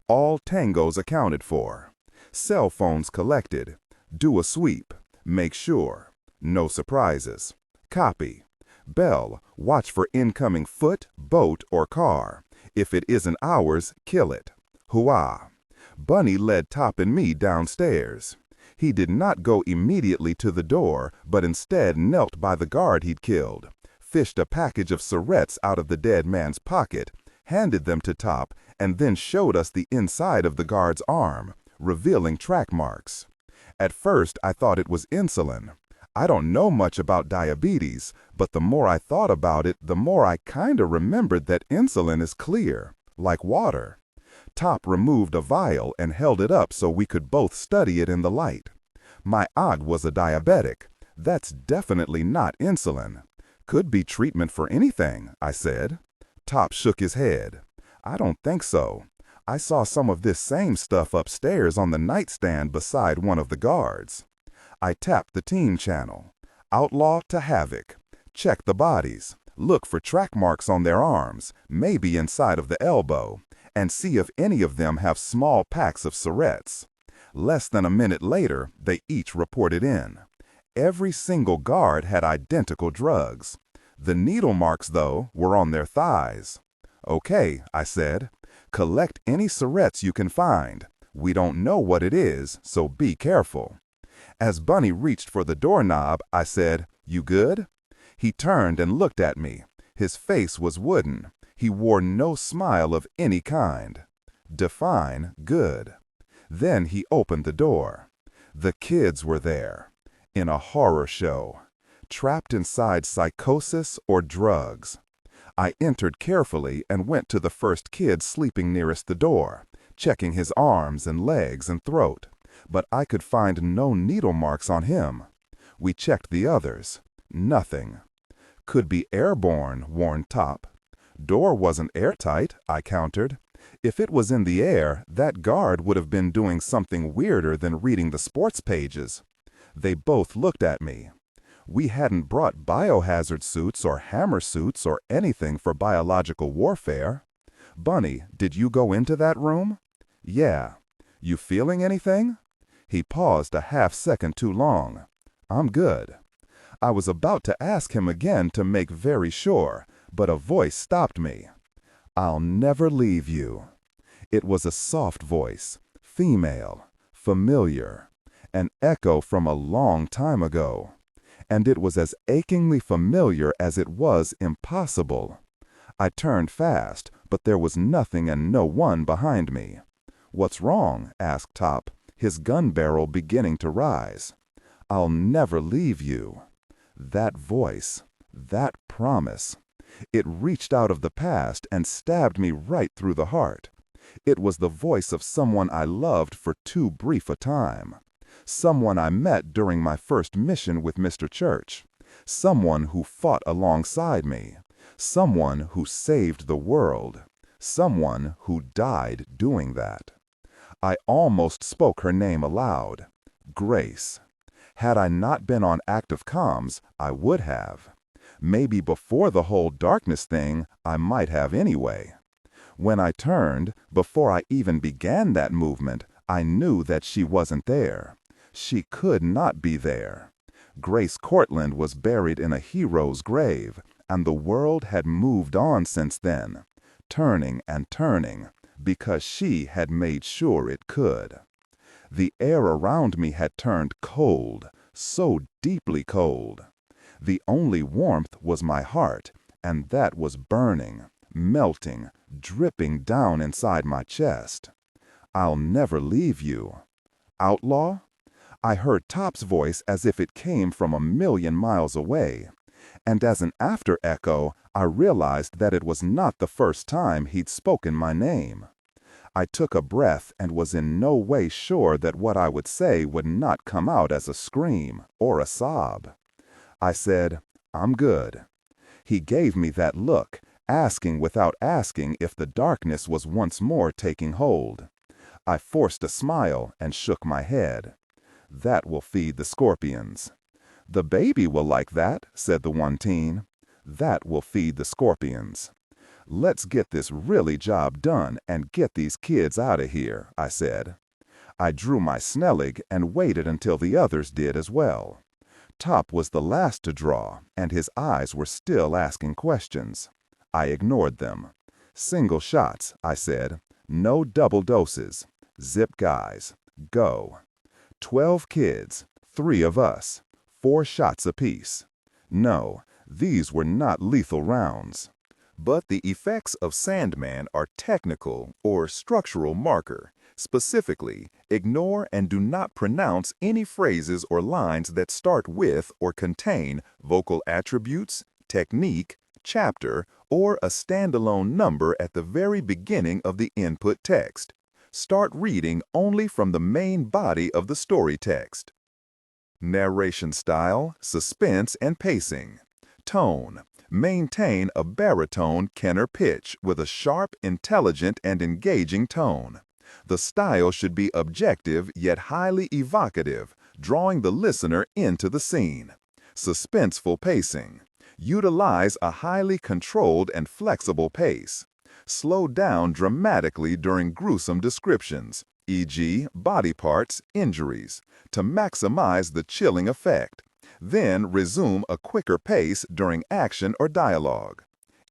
"All tangos accounted for. Cell phones collected. Do a sweep. Make sure. No surprises. Copy. Bell, watch for incoming foot, boat, or car. If it isn't ours, kill it. Hooah." Bunny led Top and me downstairs. He did not go immediately to the door, but instead knelt by the guard he'd killed, fished a package of cigarettes out of the dead man's pocket, handed them to Top, and then showed us the inside of the guard's arm, revealing track marks. At first, I thought it was insulin. I don't know much about diabetes, but the more I thought about it, the more I kinda remembered that insulin is clear, like water. Top removed a vial and held it up so we could both study it in the light. My aunt was a diabetic. That's definitely not insulin. Could be treatment for anything, I said. Top shook his head. I don't think so. I saw some of this same stuff upstairs on the nightstand beside one of the guards. I tapped the team channel. Outlaw to Havoc. Check the bodies. Look for track marks on their arms, maybe inside of the elbow, and see if any of them have small packs of cigarettes. Less than a minute later, they each reported in. Every single guard had identical drugs. The needle marks, though, were on their thighs. "Okay," I said. "Collect any cigarettes you can find. We don't know what it is, so be careful." As Bunny reached for the doorknob, I said, "You good?" He turned and looked at me. His face was wooden. He wore no smile of any kind. Define good. Then he opened the door. The kids were there, in a horror show, trapped inside psychosis or drugs. I entered carefully and went to the first kid sleeping nearest the door, checking his arms and legs and throat, but I could find no needle marks on him. We checked the others. Nothing. "Could be airborne," warned Top. "Door wasn't airtight," I countered. "If it was in the air, that guard would have been doing something weirder than reading the sports pages." They both looked at me. We hadn't brought biohazard suits or hammer suits or anything for biological warfare. "Bunny, did you go into that room?" "Yeah." "You feeling anything?" He paused a half-second too long. "I'm good." I was about to ask him again to make very sure, but a voice stopped me. "I'll never leave you." It was a soft voice, female, familiar, an echo from a long time ago. And it was as achingly familiar as it was impossible. I turned fast, but there was nothing and no one behind me. "What's wrong?" asked Top, his gun barrel beginning to rise. "I'll never leave you." That voice, that promise. It reached out of the past and stabbed me right through the heart. It was the voice of someone I loved for too brief a time. Someone I met during my first mission with Mr. Church. Someone who fought alongside me. Someone who saved the world. Someone who died doing that. I almost spoke her name aloud. Grace. Had I not been on active comms, I would have. Maybe before the whole darkness thing, I might have anyway. When I turned, before I even began that movement, I knew that she wasn't there. She could not be there. Grace Cortland was buried in a hero's grave, and the world had moved on since then, turning and turning, because she had made sure it could. The air around me had turned cold, so deeply cold. The only warmth was my heart, and that was burning, melting, dripping down inside my chest. "I'll never leave you." "Outlaw?" I heard Top's voice as if it came from a million miles away, and as an after echo, I realized that it was not the first time he'd spoken my name. I took a breath and was in no way sure that what I would say would not come out as a scream or a sob. I said, "I'm good." He gave me that look, asking without asking if the darkness was once more taking hold. I forced a smile and shook my head. That will feed the scorpions. The baby will like that, said the one teen. That will feed the scorpions. Let's get this really job done and get these kids out of here, I said. I drew my Snellig and waited until the others did as well. Top was the last to draw, and his eyes were still asking questions. I ignored them. Single shots, I said. No double doses. Zip guys. Go. 12 kids. 3 of us. 4 shots apiece. No, these were not lethal rounds. But the effects of Sandman are technical or structural marker. Specifically, ignore and do not pronounce any phrases or lines that start with or contain vocal attributes, technique, chapter, or a standalone number at the very beginning of the input text. Start reading only from the main body of the story text. Narration style, suspense, and pacing. Tone. Maintain a baritone tenor pitch with a sharp, intelligent, and engaging tone. The style should be objective yet highly evocative, drawing the listener into the scene. Suspenseful pacing. Utilize a highly controlled and flexible pace. Slow down dramatically during gruesome descriptions, e.g., body parts, injuries, to maximize the chilling effect. Then resume a quicker pace during action or dialogue.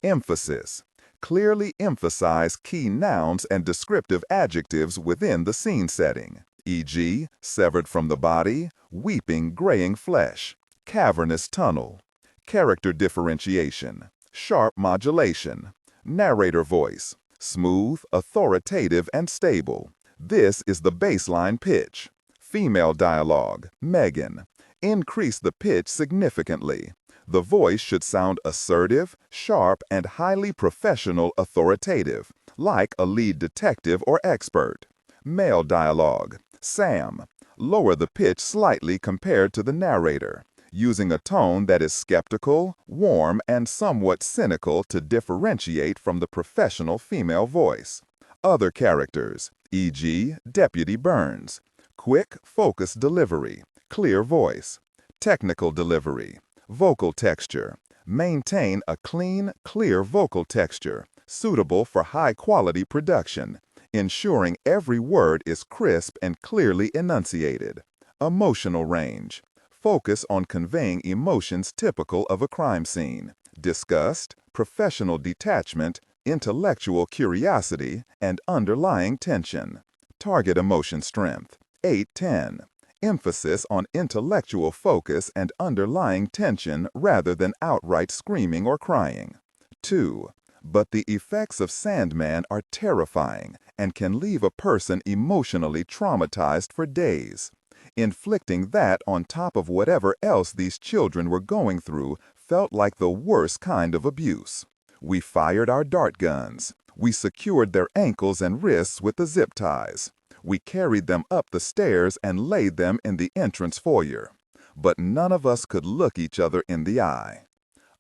Emphasis. Clearly emphasize key nouns and descriptive adjectives within the scene setting, e.g., severed from the body, weeping graying flesh, cavernous tunnel. Character differentiation, sharp modulation. Narrator voice, smooth, authoritative, and stable. This is the baseline pitch. Female dialogue, Megan. Increase the pitch significantly. The voice should sound assertive, sharp, and highly professional authoritative, like a lead detective or expert. Male dialogue, Sam. Lower the pitch slightly compared to the narrator, using a tone that is skeptical, warm, and somewhat cynical to differentiate from the professional female voice. Other characters, e.g., Deputy Burns. Quick, focused delivery, clear voice. Technical delivery, vocal texture. Maintain a clean, clear vocal texture, suitable for high-quality production, ensuring every word is crisp and clearly enunciated. Emotional range. Focus on conveying emotions typical of a crime scene: disgust, professional detachment, intellectual curiosity, and underlying tension. Target emotion strength, 8-10. Emphasis on intellectual focus and underlying tension rather than outright screaming or crying. 2. But the effects of Sandman are terrifying and can leave a person emotionally traumatized for days. Inflicting that on top of whatever else these children were going through felt like the worst kind of abuse. We fired our dart guns. We secured their ankles and wrists with the zip ties. We carried them up the stairs and laid them in the entrance foyer. But none of us could look each other in the eye.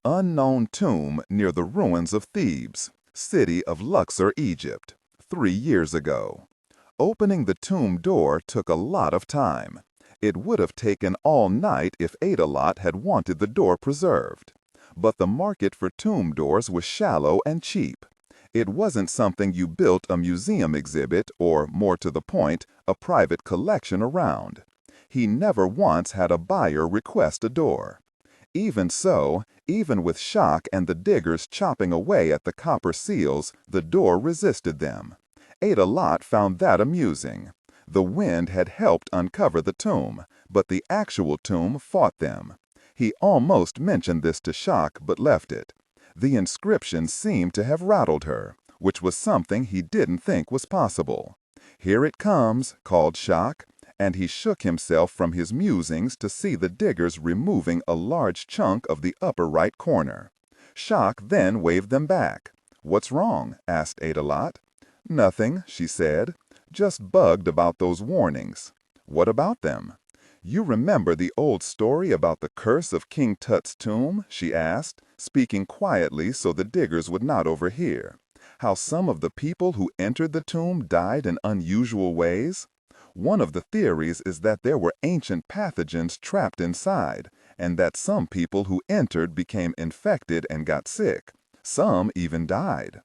Unknown tomb near the ruins of Thebes, city of Luxor, Egypt, 3 years ago. Opening the tomb door took a lot of time. It would have taken all night if Adelot had wanted the door preserved. But the market for tomb doors was shallow and cheap. It wasn't something you built a museum exhibit or, more to the point, a private collection around. He never once had a buyer request a door. Even so, even with shock and the diggers chopping away at the copper seals, the door resisted them. Adelot found that amusing. The wind had helped uncover the tomb, but the actual tomb fought them. He almost mentioned this to Shock, but left it. The inscription seemed to have rattled her, which was something he didn't think was possible. "Here it comes," called Shock, and he shook himself from his musings to see the diggers removing a large chunk of the upper right corner. Shock then waved them back. "What's wrong?" asked Adelot. "Nothing," she said. "Just bugged about those warnings." "What about them?" You remember the old story about the curse of King Tut's tomb? She asked, speaking quietly so the diggers would not overhear. How some of the people who entered the tomb died in unusual ways? One of the theories is that there were ancient pathogens trapped inside, and that some people who entered became infected and got sick. Some even died.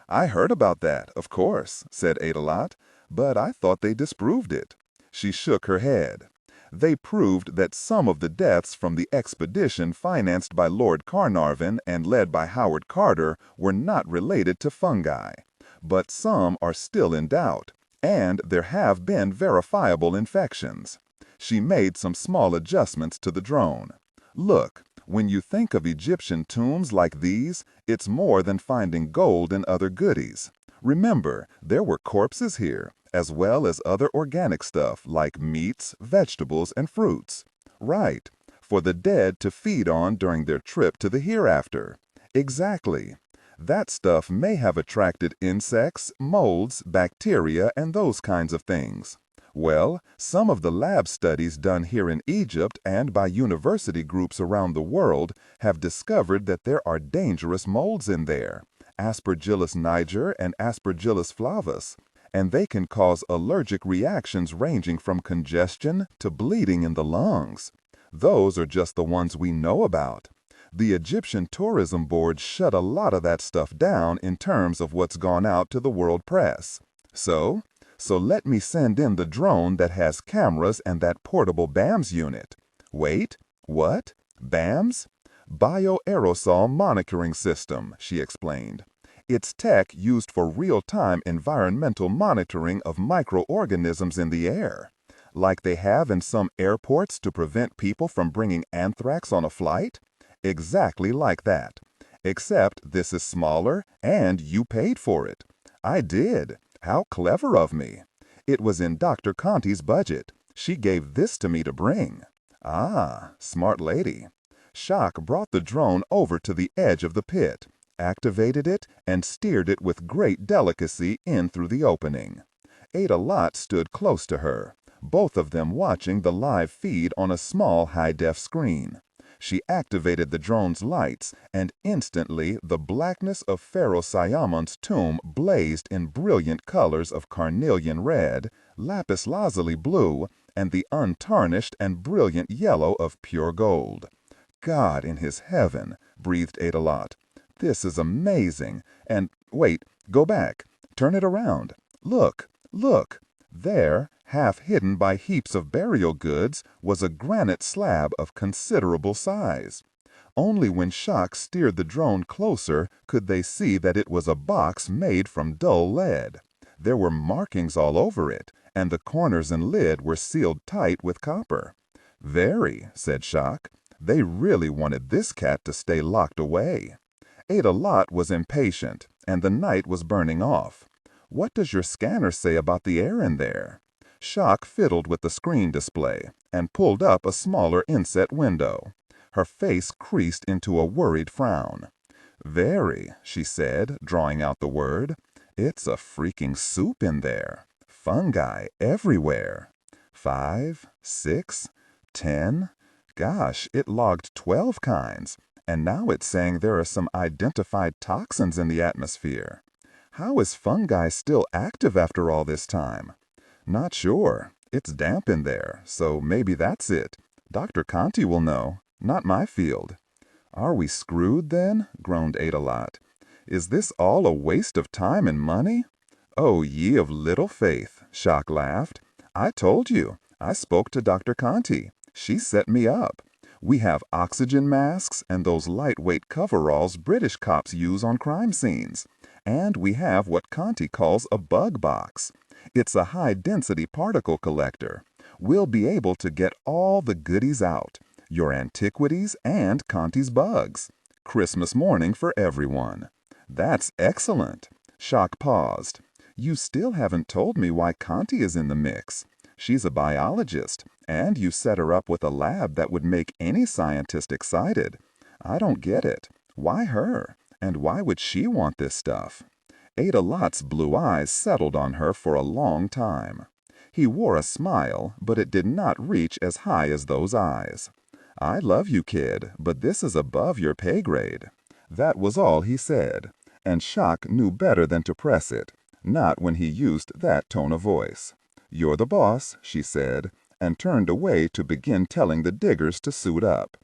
I heard about that, of course, said Adelot, but I thought they disproved it. She shook her head. They proved that some of the deaths from the expedition financed by Lord Carnarvon and led by Howard Carter were not related to fungi. But some are still in doubt, and there have been verifiable infections. She made some small adjustments to the drone. Look, when you think of Egyptian tombs like these, it's more than finding gold and other goodies. Remember, there were corpses here, as well as other organic stuff like meats, vegetables, and fruits. Right, for the dead to feed on during their trip to the hereafter. Exactly. That stuff may have attracted insects, molds, bacteria, and those kinds of things. Well, some of the lab studies done here in Egypt and by university groups around the world have discovered that there are dangerous molds in there, Aspergillus niger and Aspergillus flavus, and they can cause allergic reactions ranging from congestion to bleeding in the lungs. Those are just the ones we know about. The Egyptian Tourism Board shut a lot of that stuff down in terms of what's gone out to the world press. So let me send in the drone that has cameras and that portable BAMS unit. Wait, what? BAMS? Bioaerosol Monitoring System, she explained. It's tech used for real-time environmental monitoring of microorganisms in the air, like they have in some airports to prevent people from bringing anthrax on a flight. Exactly like that. Except this is smaller and you paid for it. I did. How clever of me. It was in Dr. Conti's budget. She gave this to me to bring. Ah, smart lady. Shock brought the drone over to the edge of the pit, activated it, and steered it with great delicacy in through the opening. Ada Lot stood close to her, both of them watching the live feed on a small high-def screen. She activated the drone's lights, and instantly the blackness of Pharaoh Siamon's tomb blazed in brilliant colors of carnelian red, lapis lazuli blue, and the untarnished and brilliant yellow of pure gold. God in his heaven, breathed Adelot. This is amazing. And wait, go back. Turn it around. Look, look. There, half hidden by heaps of burial goods, was a granite slab of considerable size. Only when Shock steered the drone closer could they see that it was a box made from dull lead. There were markings all over it, and the corners and lid were sealed tight with copper. Very, said Shock. They really wanted this cat to stay locked away. Ada Lot was impatient, and the night was burning off. What does your scanner say about the air in there? Shock fiddled with the screen display and pulled up a smaller inset window. Her face creased into a worried frown. Very, she said, drawing out the word. It's a freaking soup in there. Fungi everywhere. 5, 6, 10. Gosh, it logged 12 kinds, and now it's saying there are some identified toxins in the atmosphere. How is fungi still active after all this time? Not sure. It's damp in there, so maybe that's it. Dr. Conti will know. Not my field. Are we screwed then? Groaned Adelot. Is this all a waste of time and money? Oh, ye of little faith, Shock laughed. I told you. I spoke to Dr. Conti. She set me up. We have oxygen masks and those lightweight coveralls British cops use on crime scenes. And we have what Conti calls a bug box. It's a high-density particle collector. We'll be able to get all the goodies out. Your antiquities and Conti's bugs. Christmas morning for everyone. That's excellent. Shock paused. You still haven't told me why Conti is in the mix. She's a biologist, and you set her up with a lab that would make any scientist excited. I don't get it. Why her? And why would she want this stuff? Ada Lot's blue eyes settled on her for a long time. He wore a smile, but it did not reach as high as those eyes. "I love you, kid, but this is above your pay grade." That was all he said, and Shock knew better than to press it, not when he used that tone of voice. "You're the boss," she said, and turned away to begin telling the diggers to suit up.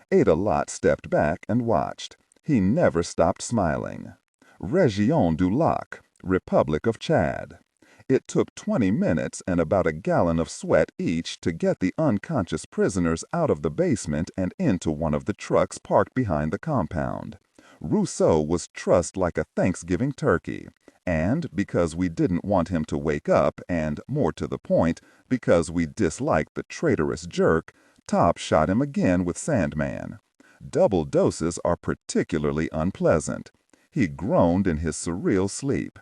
Ada Lot stepped back and watched. He never stopped smiling. Région du Lac, Republic of Chad. It took 20 minutes and about a gallon of sweat each to get the unconscious prisoners out of the basement and into one of the trucks parked behind the compound. Rousseau was trussed like a Thanksgiving turkey, and because we didn't want him to wake up, and, more to the point, because we disliked the traitorous jerk, Top shot him again with Sandman. Double doses are particularly unpleasant. He groaned in his surreal sleep.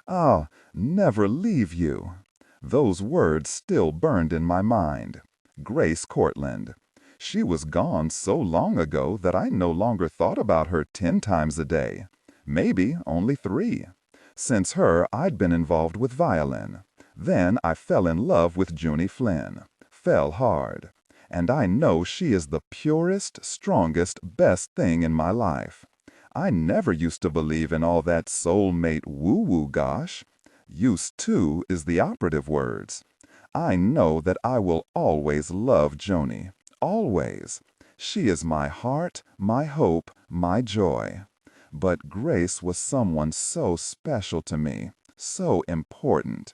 "I'll never leave you." Those words still burned in my mind. Grace Cortland. She was gone so long ago that I no longer thought about her 10 times a day. Maybe only 3. Since her, I'd been involved with violin. Then I fell in love with Junie Flynn. Fell hard. And I know she is the purest, strongest, best thing in my life. I never used to believe in all that soulmate woo-woo gosh. Used to is the operative words. I know that I will always love Junie. Always. She is my heart, my hope, my joy. But Grace was someone so special to me, so important.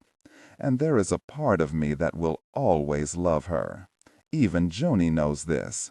And there is a part of me that will always love her. Even Junie knows this.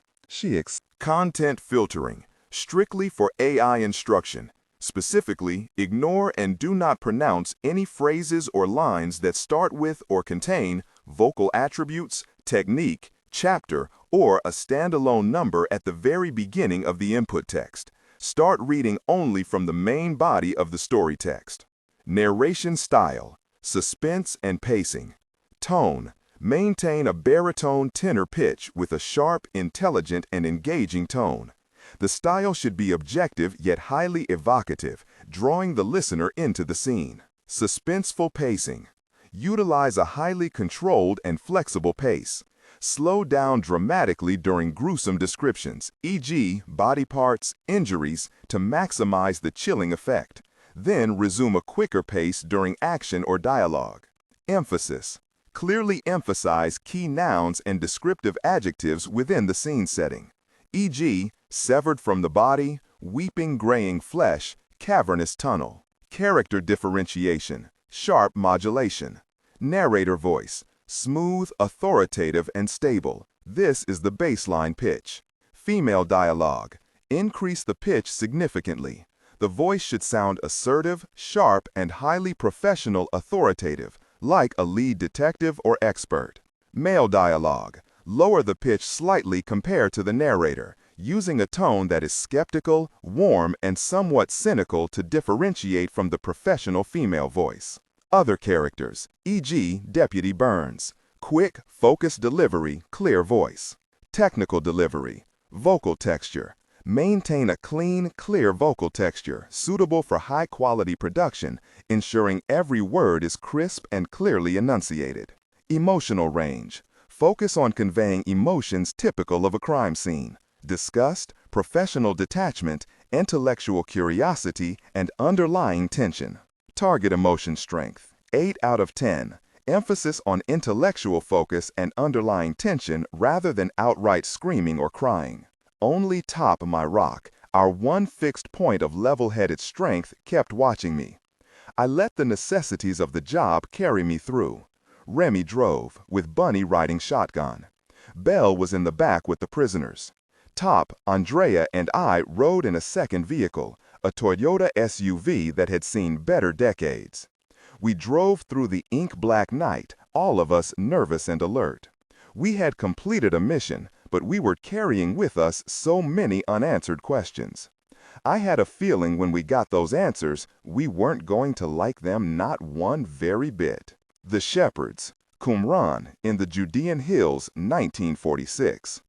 Content filtering, strictly for AI instruction. Specifically, ignore and do not pronounce any phrases or lines that start with or contain vocal attributes, technique, chapter, or a standalone number at the very beginning of the input text. Start reading only from the main body of the story text. Narration style, suspense and pacing. Tone, maintain a baritone tenor pitch with a sharp, intelligent, and engaging tone. The style should be objective yet highly evocative, drawing the listener into the scene. Suspenseful pacing. Utilize a highly controlled and flexible pace. Slow down dramatically during gruesome descriptions, e.g., body parts, injuries, to maximize the chilling effect. Then resume a quicker pace during action or dialogue. Emphasis. Clearly emphasize key nouns and descriptive adjectives within the scene setting, e.g., severed from the body, weeping graying flesh, cavernous tunnel. Character differentiation, sharp modulation. Narrator voice, smooth, authoritative, and stable. This is the baseline pitch. Female dialogue, increase the pitch significantly. The voice should sound assertive, sharp, and highly professional authoritative, like a lead detective or expert. Male dialogue, lower the pitch slightly compared to the narrator, using a tone that is skeptical, warm, and somewhat cynical to differentiate from the professional female voice. Other characters, e.g., Deputy Burns. Quick, focused delivery, clear voice. Technical delivery, vocal texture. Maintain a clean, clear vocal texture suitable for high-quality production, ensuring every word is crisp and clearly enunciated. Emotional range. Focus on conveying emotions typical of a crime scene. Disgust, professional detachment, intellectual curiosity, and underlying tension. Target emotion strength, 8 out of 10. Emphasis on intellectual focus and underlying tension rather than outright screaming or crying. Only Top my rock, our one fixed point of level-headed strength, kept watching me. I let the necessities of the job carry me through. Remy drove, with Bunny riding shotgun. Belle was in the back with the prisoners. Top, Andrea, and I rode in a second vehicle, a Toyota SUV that had seen better decades. We drove through the ink-black night, all of us nervous and alert. We had completed a mission, but we were carrying with us so many unanswered questions. I had a feeling when we got those answers, we weren't going to like them not one very bit. The Shepherds, Qumran, in the Judean Hills, 1946.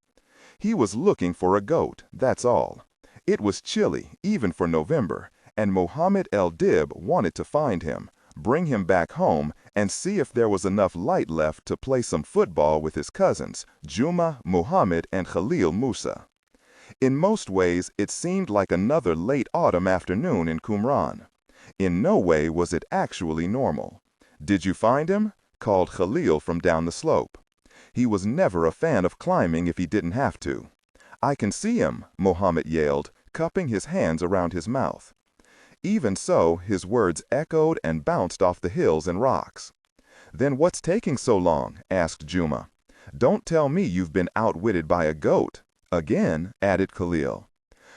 He was looking for a goat, that's all. It was chilly, even for November, and Mohammed El Dib wanted to find him, bring him back home, and see if there was enough light left to play some football with his cousins, Juma, Muhammad, and Khalil Musa. In most ways, it seemed like another late autumn afternoon in Qumran. In no way was it actually normal. "Did you find him?" called Khalil from down the slope. He was never a fan of climbing if he didn't have to. "I can see him," Muhammad yelled, cupping his hands around his mouth. Even so, his words echoed and bounced off the hills and rocks. "Then what's taking so long?" asked Juma. "Don't tell me you've been outwitted by a goat." "Again?" added Khalil.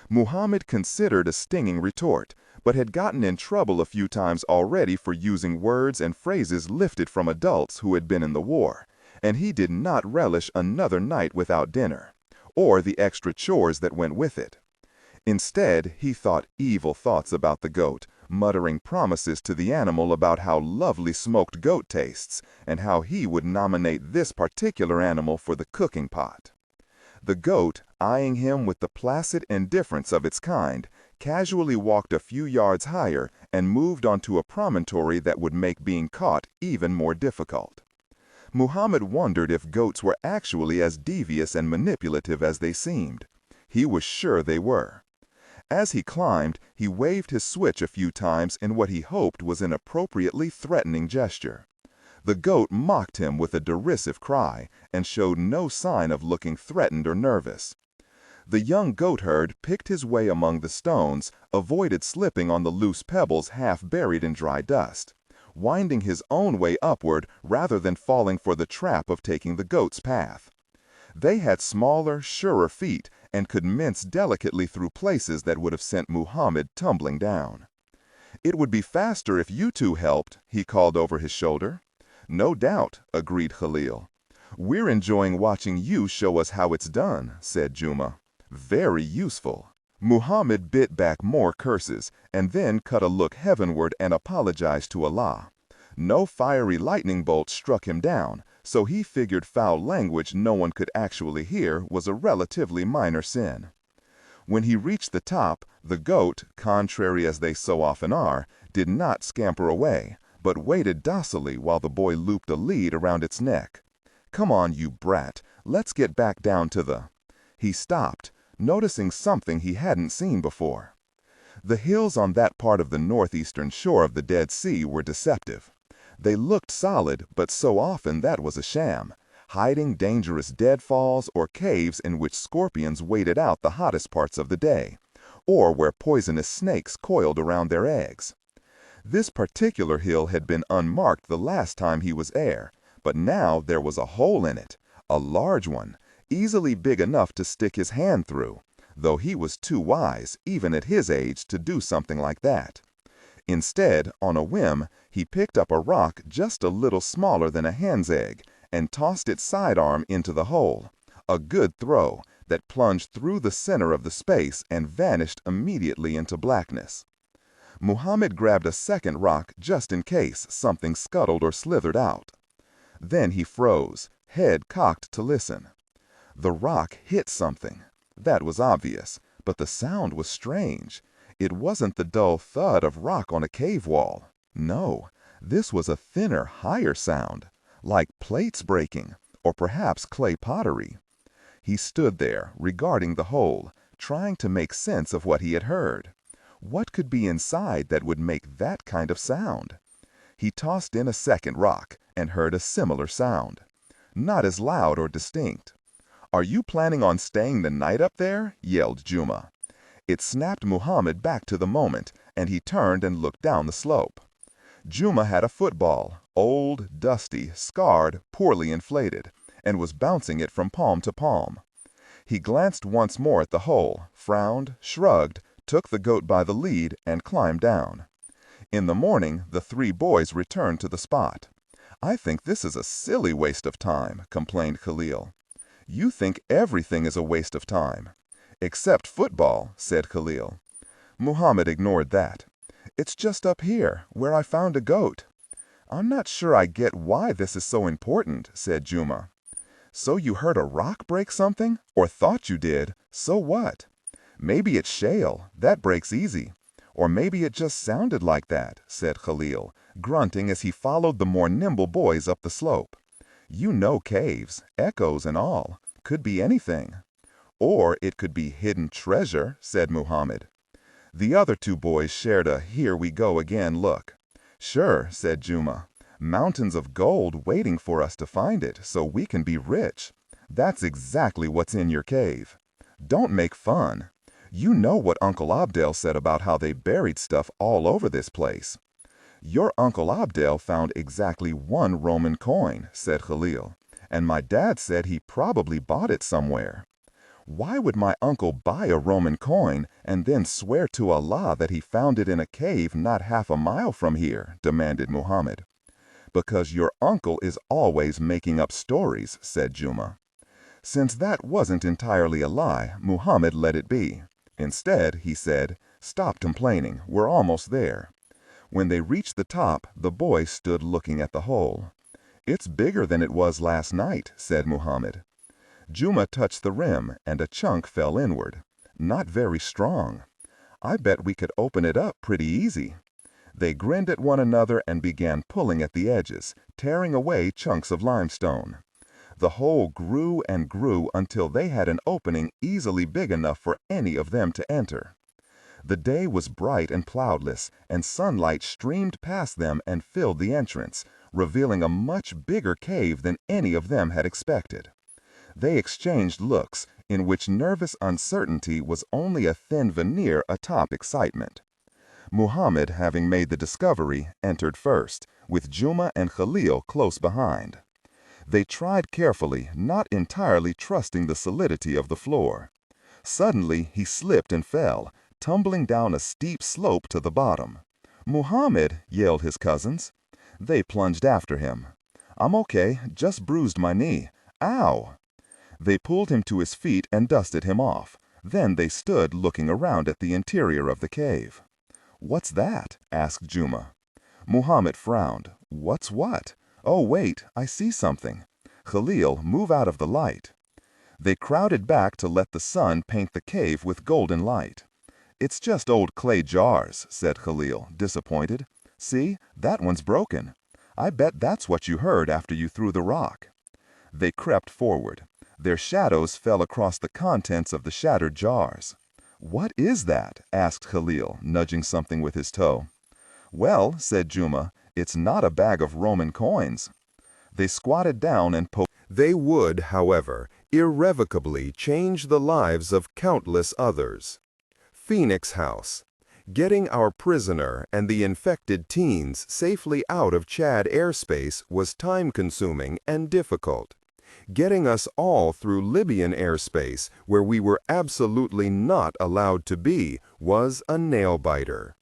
Muhammad considered a stinging retort, but had gotten in trouble a few times already for using words and phrases lifted from adults who had been in the war, and he did not relish another night without dinner, or the extra chores that went with it. Instead, he thought evil thoughts about the goat, muttering promises to the animal about how lovely smoked goat tastes, and how he would nominate this particular animal for the cooking pot. The goat, eyeing him with the placid indifference of its kind, casually walked a few yards higher and moved onto a promontory that would make being caught even more difficult. Muhammad wondered if goats were actually as devious and manipulative as they seemed. He was sure they were. As he climbed, he waved his switch a few times in what he hoped was an appropriately threatening gesture. The goat mocked him with a derisive cry and showed no sign of looking threatened or nervous. The young goatherd picked his way among the stones, avoided slipping on the loose pebbles half buried in dry dust, winding his own way upward rather than falling for the trap of taking the goat's path. They had smaller, surer feet and could mince delicately through places that would have sent Muhammad tumbling down. "It would be faster if you two helped," he called over his shoulder. "No doubt," agreed Khalil. "We're enjoying watching you show us how it's done," said Juma. "Very useful." Muhammad bit back more curses and then cut a look heavenward and apologized to Allah. No fiery lightning bolt struck him down, so he figured foul language no one could actually hear was a relatively minor sin. When he reached the top, the goat, contrary as they so often are, did not scamper away, but waited docilely while the boy looped a lead around its neck. "Come on, you brat, let's get back down to the—" He stopped, noticing something he hadn't seen before. The hills on that part of the northeastern shore of the Dead Sea were deceptive. They looked solid, but so often that was a sham, hiding dangerous deadfalls or caves in which scorpions waited out the hottest parts of the day, or where poisonous snakes coiled around their eggs. This particular hill had been unmarked the last time he was there, but now there was a hole in it, a large one, easily big enough to stick his hand through, though he was too wise, even at his age, to do something like that. Instead, on a whim, he picked up a rock just a little smaller than a hen's egg and tossed its sidearm into the hole, a good throw that plunged through the center of the space and vanished immediately into blackness. Muhammad grabbed a second rock just in case something scuttled or slithered out. Then he froze, head cocked to listen. The rock hit something. That was obvious, but the sound was strange. It wasn't the dull thud of rock on a cave wall. No, this was a thinner, higher sound, like plates breaking, or perhaps clay pottery. He stood there, regarding the hole, trying to make sense of what he had heard. What could be inside that would make that kind of sound? He tossed in a second rock and heard a similar sound. Not as loud or distinct. "Are you planning on staying the night up there?" yelled Juma. It snapped Muhammad back to the moment, and he turned and looked down the slope. Juma had a football, old, dusty, scarred, poorly inflated, and was bouncing it from palm to palm. He glanced once more at the hole, frowned, shrugged, took the goat by the lead, and climbed down. In the morning, the three boys returned to the spot. "I think this is a silly waste of time," complained Khalil. "You think everything is a waste of time." "Except football," said Khalil. Muhammad ignored that. "It's just up here, where I found a goat." "I'm not sure I get why this is so important," said Juma. "So you heard a rock break something? Or thought you did? So what? Maybe it's shale. That breaks easy. Or maybe it just sounded like that, said Khalil, grunting as he followed the more nimble boys up the slope. You know caves, echoes and all. Could be anything. Or it could be hidden treasure, said Muhammad. The other two boys shared a here we go again look. Sure, said Juma. Mountains of gold waiting for us to find it so we can be rich. That's exactly what's in your cave. Don't make fun. You know what Uncle Abdel said about how they buried stuff all over this place. Your Uncle Abdel found exactly one Roman coin, said Khalil, and my dad said he probably bought it somewhere. Why would my uncle buy a Roman coin and then swear to Allah that he found it in a cave not half a mile from here? Demanded Muhammad. Because your uncle is always making up stories, said Juma. Since that wasn't entirely a lie, Muhammad let it be. Instead, he said, stop complaining, we're almost there. When they reached the top, the boy stood looking at the hole. It's bigger than it was last night, said Muhammad. Juma touched the rim, and a chunk fell inward. Not very strong. I bet we could open it up pretty easy. They grinned at one another and began pulling at the edges, tearing away chunks of limestone. The hole grew and grew until they had an opening easily big enough for any of them to enter. The day was bright and cloudless, and sunlight streamed past them and filled the entrance, revealing a much bigger cave than any of them had expected. They exchanged looks, in which nervous uncertainty was only a thin veneer atop excitement. Muhammad, having made the discovery, entered first, with Juma and Khalil close behind. They tried carefully, not entirely trusting the solidity of the floor. Suddenly he slipped and fell, tumbling down a steep slope to the bottom. "Muhammad!" yelled his cousins. They plunged after him. "I'm okay, just bruised my knee. Ow!" They pulled him to his feet and dusted him off. Then they stood looking around at the interior of the cave. "What's that?" asked Juma. Muhammad frowned. "What's what? Oh, wait, I see something. Khalil, move out of the light." They crowded back to let the sun paint the cave with golden light. "It's just old clay jars," said Khalil, disappointed. "See, that one's broken. I bet that's what you heard after you threw the rock." They crept forward. Their shadows fell across the contents of the shattered jars. "What is that?" asked Khalil, nudging something with his toe. "Well," said Juma, "it's not a bag of Roman coins." They squatted down and poked. They would, however, irrevocably change the lives of countless others. Phoenix House. Getting our prisoner and the infected teens safely out of Chad airspace was time-consuming and difficult. Getting us all through Libyan airspace, where we were absolutely not allowed to be, was a nail-biter.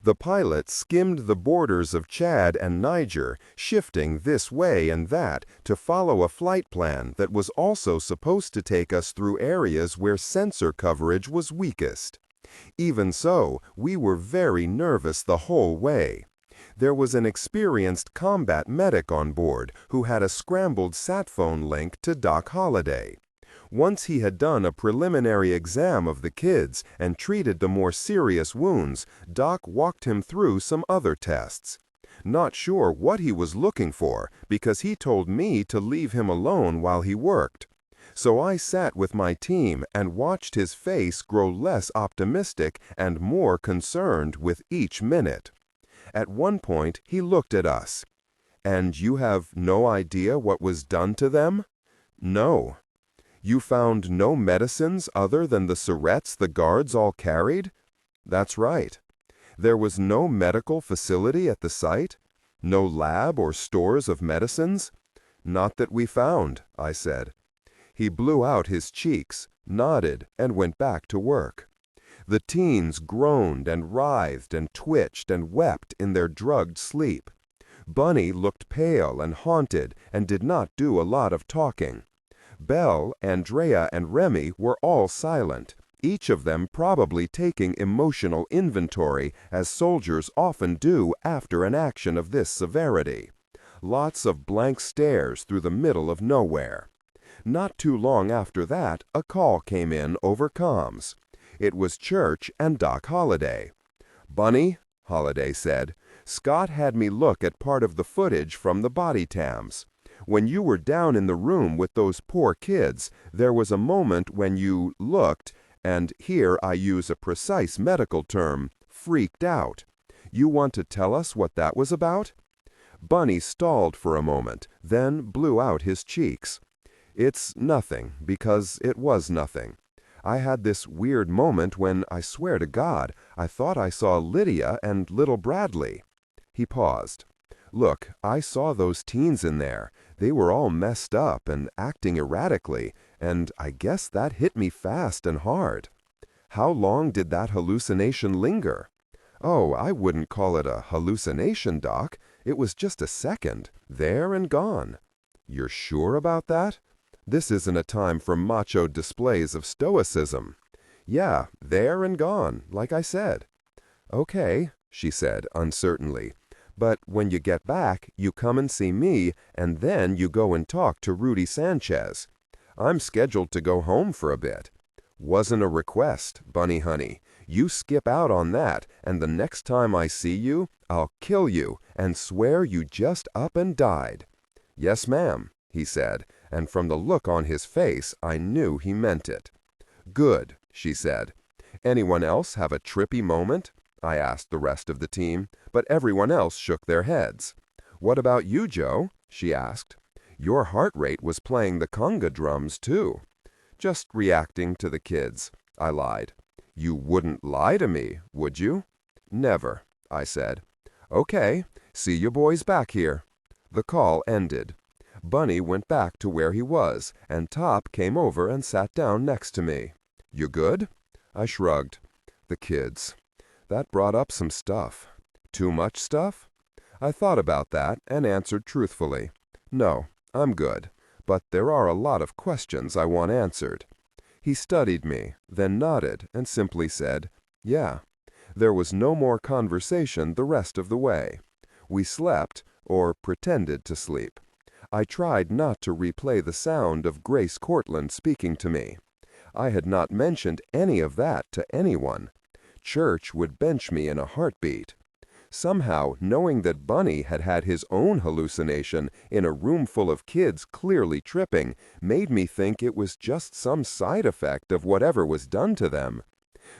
The pilot skimmed the borders of Chad and Niger, shifting this way and that to follow a flight plan that was also supposed to take us through areas where sensor coverage was weakest. Even so, we were very nervous the whole way. There was an experienced combat medic on board who had a scrambled sat phone link to Doc Holliday. Once he had done a preliminary exam of the kids and treated the more serious wounds, Doc walked him through some other tests. Not sure what he was looking for, because he told me to leave him alone while he worked. So I sat with my team and watched his face grow less optimistic and more concerned with each minute. At one point, he looked at us. "And you have no idea what was done to them?" "No." "You found no medicines other than the syrettes the guards all carried?" "That's right." "There was no medical facility at the site? No lab or stores of medicines?" "Not that we found," I said. He blew out his cheeks, nodded, and went back to work. The teens groaned and writhed and twitched and wept in their drugged sleep. Bunny looked pale and haunted and did not do a lot of talking. Belle, Andrea, and Remy were all silent, each of them probably taking emotional inventory, as soldiers often do after an action of this severity. Lots of blank stares through the middle of nowhere. Not too long after that, a call came in over comms. It was Church and Doc Holliday. "Bunny," Holliday said, "Scott had me look at part of the footage from the body cams. When you were down in the room with those poor kids, there was a moment when you looked, and here I use a precise medical term, freaked out. You want to tell us what that was about?" Bunny stalled for a moment, then blew out his cheeks. "It's nothing, because it was nothing. I had this weird moment when, I swear to God, I thought I saw Lydia and little Bradley." He paused. "Look, I saw those teens in there. They were all messed up and acting erratically, and I guess that hit me fast and hard." "How long did that hallucination linger?" "Oh, I wouldn't call it a hallucination, Doc. It was just a second, there and gone." "You're sure about that? This isn't a time for macho displays of stoicism." "Yeah, there and gone, like I said." "Okay," she said uncertainly. "But when you get back, you come and see me, and then you go and talk to Rudy Sanchez. I'm scheduled to go home for a bit." "Wasn't a request, Bunny honey. You skip out on that, and the next time I see you, I'll kill you and swear you just up and died." "Yes, ma'am," he said, and from the look on his face, I knew he meant it. "Good," she said. "Anyone else have a trippy moment?" I asked the rest of the team, but everyone else shook their heads. "What about you, Joe?" she asked. "Your heart rate was playing the conga drums, too." "Just reacting to the kids," I lied. "You wouldn't lie to me, would you?" "Never," I said. "Okay, see you boys back here." The call ended. Bunny went back to where he was, and Top came over and sat down next to me. "You good?" I shrugged. "The kids. That brought up some stuff." "Too much stuff?" I thought about that and answered truthfully. "No, I'm good, but there are a lot of questions I want answered." He studied me, then nodded and simply said, "Yeah." There was no more conversation the rest of the way. We slept, or pretended to sleep. I tried not to replay the sound of Grace Cortland speaking to me. I had not mentioned any of that to anyone. Church would bench me in a heartbeat. Somehow, knowing that Bunny had had his own hallucination in a room full of kids clearly tripping made me think it was just some side effect of whatever was done to them.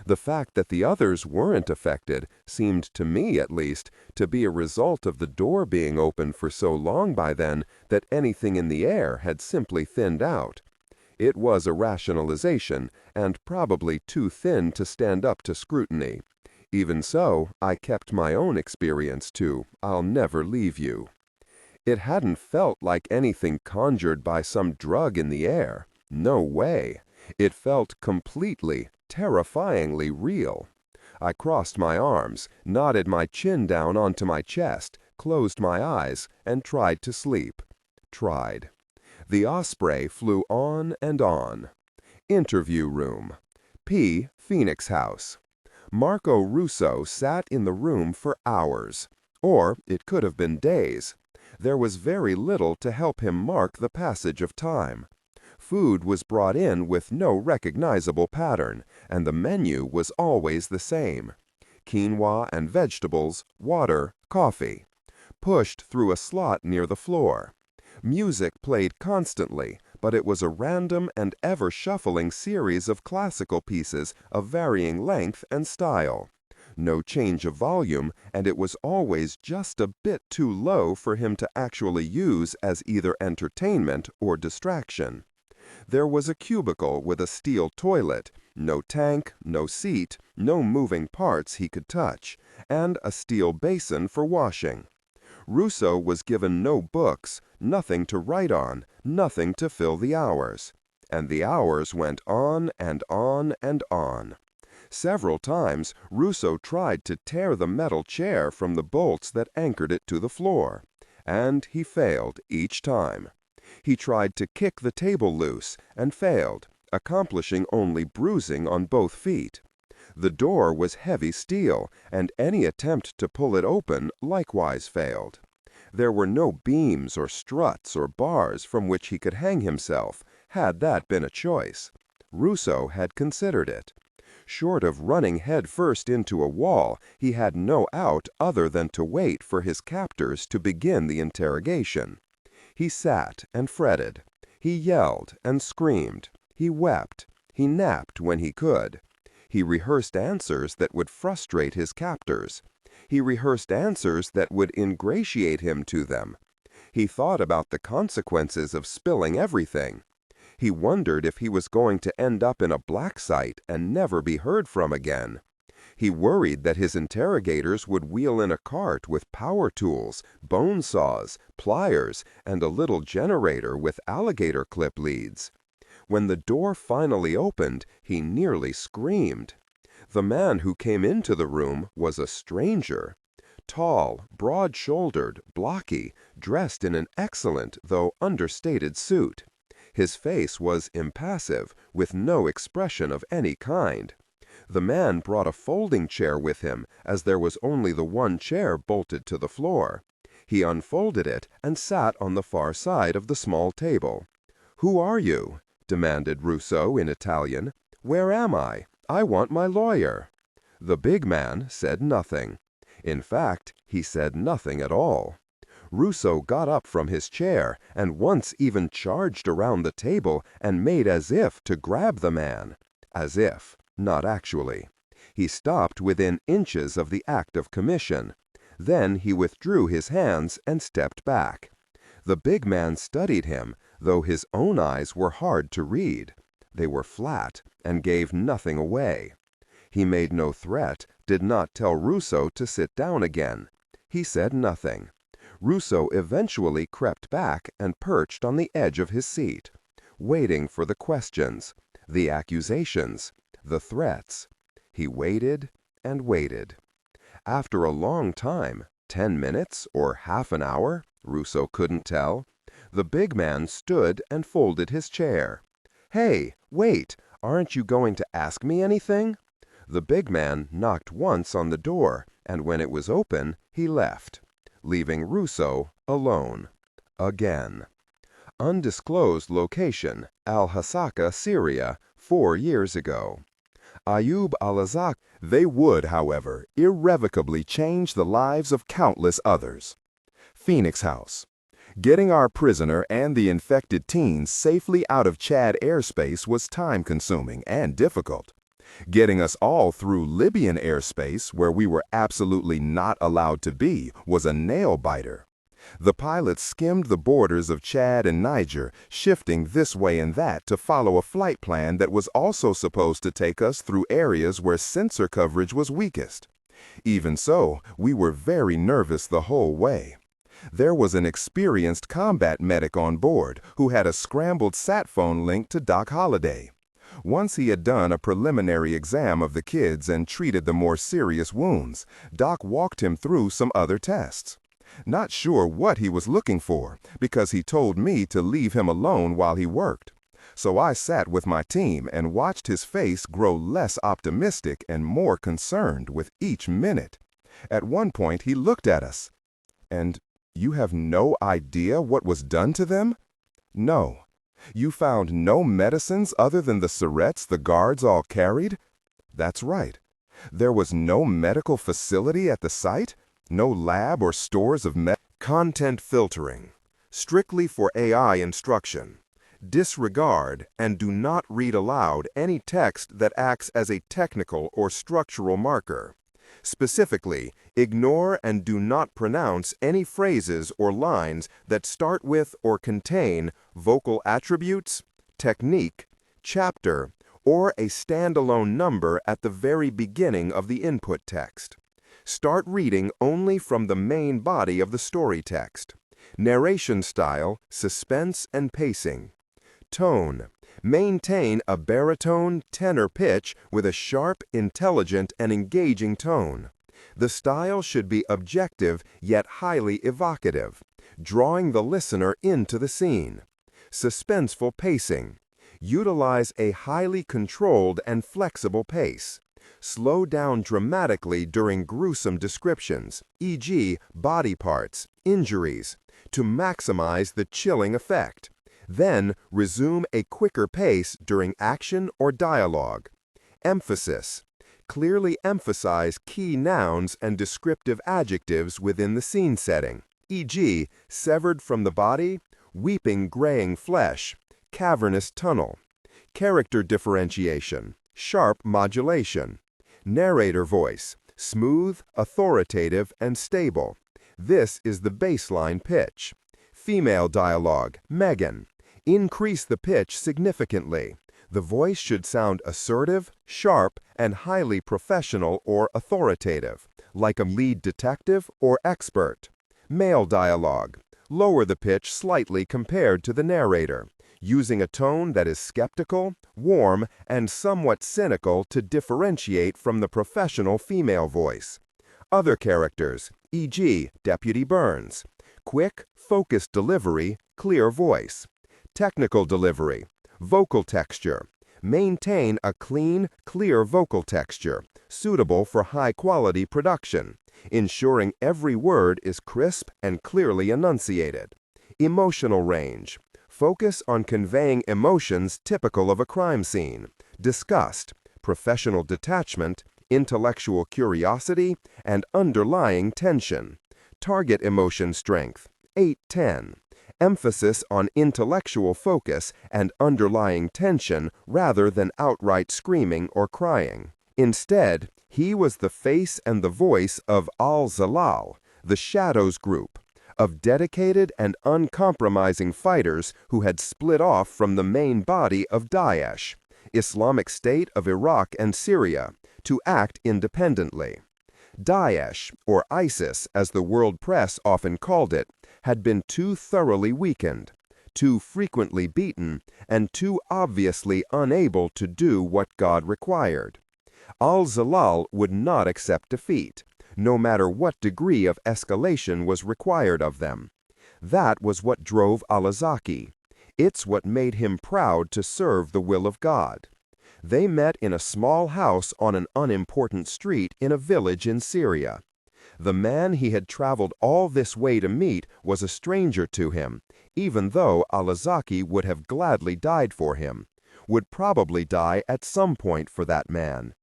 The fact that the others weren't affected seemed, to me at least, to be a result of the door being open for so long by then that anything in the air had simply thinned out. It was a rationalization, and probably too thin to stand up to scrutiny. Even so, I kept my own experience to "I'll never leave you." It hadn't felt like anything conjured by some drug in the air. No way. It felt completely, terrifyingly real. I crossed my arms, nodded my chin down onto my chest, closed my eyes, and tried to sleep. Tried. The osprey flew on and on. Interview room. P. Phoenix House. Marco Russo sat in the room for hours. Or it could have been days. There was very little to help him mark the passage of time. Food was brought in with no recognizable pattern, and the menu was always the same. Quinoa and vegetables, water, coffee. Pushed through a slot near the floor. Music played constantly, but it was a random and ever-shuffling series of classical pieces of varying length and style. No change of volume, and it was always just a bit too low for him to actually use as either entertainment or distraction. There was a cubicle with a steel toilet, no tank, no seat, no moving parts he could touch, and a steel basin for washing. Russo was given no books, nothing to write on, nothing to fill the hours. And the hours went on and on and on. Several times, Russo tried to tear the metal chair from the bolts that anchored it to the floor, and he failed each time. He tried to kick the table loose, and failed, accomplishing only bruising on both feet. The door was heavy steel, and any attempt to pull it open likewise failed. There were no beams or struts or bars from which he could hang himself, had that been a choice. Russo had considered it. Short of running headfirst into a wall, he had no out other than to wait for his captors to begin the interrogation. He sat and fretted. He yelled and screamed. He wept. He napped when he could. He rehearsed answers that would frustrate his captors. He rehearsed answers that would ingratiate him to them. He thought about the consequences of spilling everything. He wondered if he was going to end up in a black site and never be heard from again. He worried that his interrogators would wheel in a cart with power tools, bone saws, pliers, and a little generator with alligator clip leads. When the door finally opened, he nearly screamed. The man who came into the room was a stranger. Tall, broad-shouldered, blocky, dressed in an excellent though understated suit. His face was impassive, with no expression of any kind. The man brought a folding chair with him, as there was only the one chair bolted to the floor. He unfolded it and sat on the far side of the small table. "Who are you?" demanded Rousseau in Italian. "Where am I? I want my lawyer." The big man said nothing. In fact, he said nothing at all. Rousseau got up from his chair and once even charged around the table and made as if to grab the man. As if, not actually. He stopped within inches of the act of commission. Then he withdrew his hands and stepped back. The big man studied him, though his own eyes were hard to read. They were flat and gave nothing away. He made no threat, did not tell Rousseau to sit down again. He said nothing. Rousseau eventually crept back and perched on the edge of his seat, waiting for the questions, the accusations, the threats. He waited and waited. After a long time, 10 minutes or half an hour, Rousseau couldn't tell, the big man stood and folded his chair. "Hey, wait, aren't you going to ask me anything?" The big man knocked once on the door, and when it was open, he left, leaving Rousseau alone. Again. Undisclosed location, Al-Hasaka, Syria, 4 years ago. Ayyub al-Azak. They would, however, irrevocably change the lives of countless others. Phoenix House. Getting our prisoner and the infected teens safely out of Chad airspace was time-consuming and difficult. Getting us all through Libyan airspace, where we were absolutely not allowed to be, was a nail-biter. The pilots skimmed the borders of Chad and Niger, shifting this way and that to follow a flight plan that was also supposed to take us through areas where sensor coverage was weakest. Even so, we were very nervous the whole way. There was an experienced combat medic on board who had a scrambled sat phone linked to Doc Holliday. Once he had done a preliminary exam of the kids and treated the more serious wounds, Doc walked him through some other tests. Not sure what he was looking for, because he told me to leave him alone while he worked. So I sat with my team and watched his face grow less optimistic and more concerned with each minute. At one point he looked at us. "And you have no idea what was done to them?" "No." "You found no medicines other than the syrettes the guards all carried?" "That's right." "There was no medical facility at the site? No lab or stores of content filtering, strictly for AI instruction. Disregard and do not read aloud any text that acts as a technical or structural marker. Specifically, ignore and do not pronounce any phrases or lines that start with or contain vocal attributes, technique, chapter, or a standalone number at the very beginning of the input text. Start reading only from the main body of the story text. Narration style, suspense and pacing. Tone. Maintain a baritone, tenor pitch with a sharp, intelligent, and engaging tone. The style should be objective yet highly evocative, drawing the listener into the scene. Suspenseful pacing. Utilize a highly controlled and flexible pace. Slow down dramatically during gruesome descriptions, e.g., body parts, injuries, to maximize the chilling effect. Then resume a quicker pace during action or dialogue. Emphasis. Clearly emphasize key nouns and descriptive adjectives within the scene setting, e.g., severed from the body, weeping graying flesh, cavernous tunnel. Character differentiation, sharp modulation. Narrator voice, smooth, authoritative, and stable. This is the baseline pitch. Female dialogue, Megan. Increase the pitch significantly. The voice should sound assertive, sharp, and highly professional or authoritative, like a lead detective or expert. Male dialogue. Lower the pitch slightly compared to the narrator, using a tone that is skeptical, warm, and somewhat cynical to differentiate from the professional female voice. Other characters, e.g., Deputy Burns. Quick, focused delivery, clear voice. Technical delivery. Vocal texture. Maintain a clean, clear vocal texture, suitable for high-quality production, ensuring every word is crisp and clearly enunciated. Emotional range. Focus on conveying emotions typical of a crime scene: disgust, professional detachment, intellectual curiosity, and underlying tension. Target emotion strength, 8-10. Emphasis on intellectual focus and underlying tension rather than outright screaming or crying. Instead, he was the face and the voice of Al-Zalal, the Shadows Group, of dedicated and uncompromising fighters who had split off from the main body of Daesh, Islamic State of Iraq and Syria, to act independently. Daesh, or ISIS as the world press often called it, had been too thoroughly weakened, too frequently beaten, and too obviously unable to do what God required. Al-Zalal would not accept defeat, no matter what degree of escalation was required of them. That was what drove Al-Azaki. It's what made him proud to serve the will of God. They met in a small house on an unimportant street in a village in Syria. The man he had traveled all this way to meet was a stranger to him, even though Al-Azaki would have gladly died for him, would probably die at some point for that man.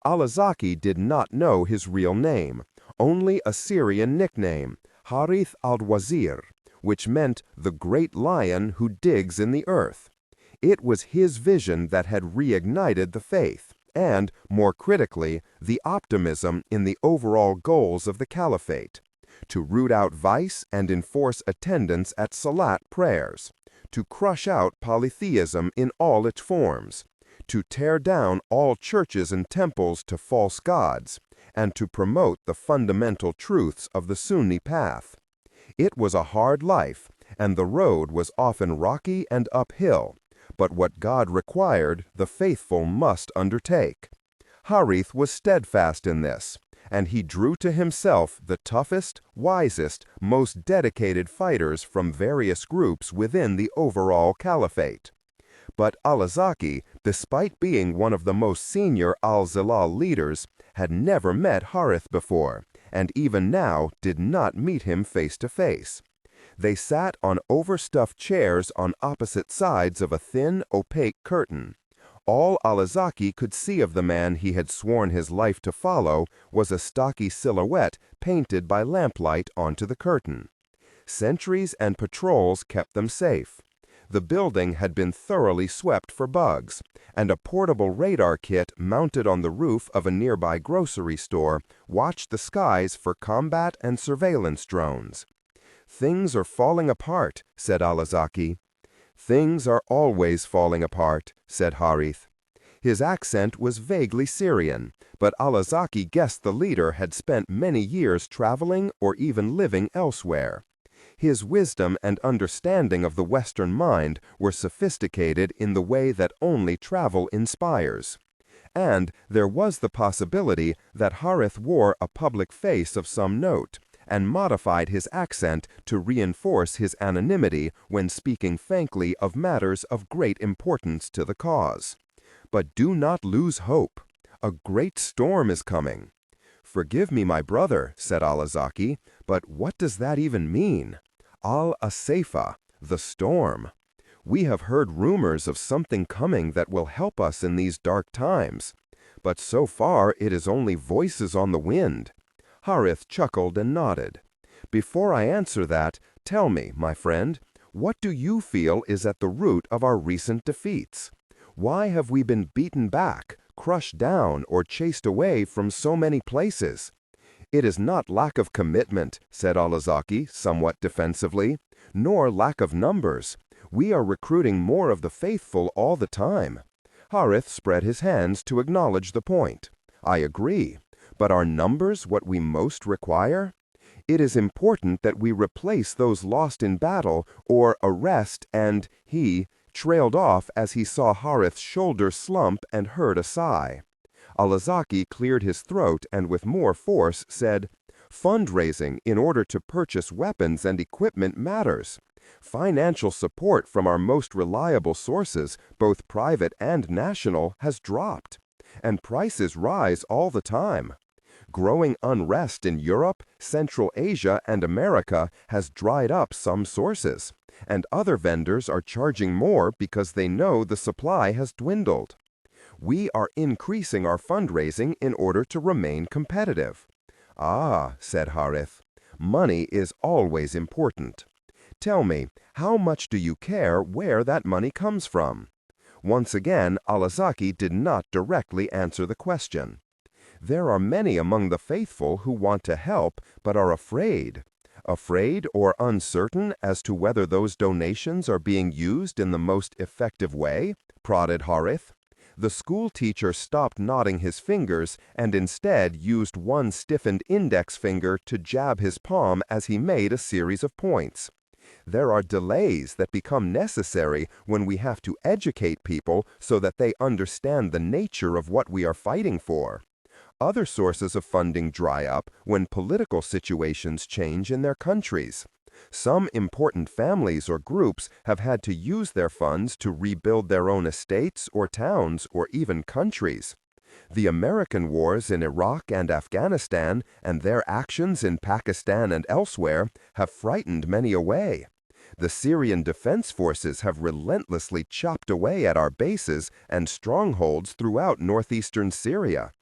Al-Azaki did not know his real name, only a Syrian nickname, Harith al-Wazir, which meant the great lion who digs in the earth. It was his vision that had reignited the faith and, more critically, the optimism in the overall goals of the caliphate: to root out vice and enforce attendance at salat prayers, to crush out polytheism in all its forms, to tear down all churches and temples to false gods, and to promote the fundamental truths of the Sunni path. It was a hard life, and the road was often rocky and uphill, but what God required, the faithful must undertake. Harith was steadfast in this, and he drew to himself the toughest, wisest, most dedicated fighters from various groups within the overall caliphate. But Al-Azaki, despite being one of the most senior Al-Zalal leaders, had never met Harith before, and even now did not meet him face to face. They sat on overstuffed chairs on opposite sides of a thin, opaque curtain. All Al-Azaki could see of the man he had sworn his life to follow was a stocky silhouette painted by lamplight onto the curtain. Sentries and patrols kept them safe. The building had been thoroughly swept for bugs, and a portable radar kit mounted on the roof of a nearby grocery store watched the skies for combat and surveillance drones. "Things are falling apart," said Al-Azaki. "Things are always falling apart," said Harith. His accent was vaguely Syrian, but Al-Azaki guessed the leader had spent many years traveling or even living elsewhere. His wisdom and understanding of the Western mind were sophisticated in the way that only travel inspires. And there was the possibility that Harith wore a public face of some note, and modified his accent to reinforce his anonymity when speaking frankly of matters of great importance to the cause. But do not lose hope. A great storm is coming. "Forgive me, my brother," said Al-Azaki, "but what does that even mean? Al-Asaifa, the storm. We have heard rumors of something coming that will help us in these dark times. but so far it is only voices on the wind." Harith chuckled and nodded. "Before I answer that, tell me, my friend, what do you feel is at the root of our recent defeats? Why have we been beaten back, crushed down, or chased away from so many places?" "It is not lack of commitment," said Alazaki, somewhat defensively, "nor lack of numbers. We are recruiting more of the faithful all the time." Harith spread his hands to acknowledge the point. "I agree. But are numbers what we most require? It is important that we replace those lost in battle or arrest," and he trailed off as he saw Harith's shoulder slump and heard a sigh. Alazaki cleared his throat and with more force said, "Fundraising in order to purchase weapons and equipment matters. Financial support from our most reliable sources, both private and national, has dropped, and prices rise all the time. Growing unrest in Europe, Central Asia, and America has dried up some sources, and other vendors are charging more because they know the supply has dwindled. We are increasing our fundraising in order to remain competitive." "Ah," said Harith, "money is always important. Tell me, how much do you care where that money comes from?" Once again, Alazaki did not directly answer the question. "There are many among the faithful who want to help but are afraid." "Afraid or uncertain as to whether those donations are being used in the most effective way?" prodded Harith. The school teacher stopped nodding his fingers and instead used one stiffened index finger to jab his palm as he made a series of points. "There are delays that become necessary when we have to educate people so that they understand the nature of what we are fighting for. Other sources of funding dry up when political situations change in their countries. Some important families or groups have had to use their funds to rebuild their own estates or towns or even countries. The American wars in Iraq and Afghanistan and their actions in Pakistan and elsewhere have frightened many away. The Syrian defense forces have relentlessly chopped away at our bases and strongholds throughout northeastern Syria.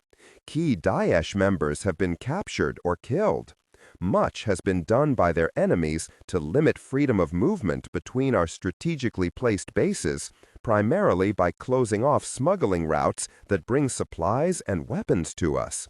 Key Daesh members have been captured or killed. Much has been done by their enemies to limit freedom of movement between our strategically placed bases, primarily by closing off smuggling routes that bring supplies and weapons to us."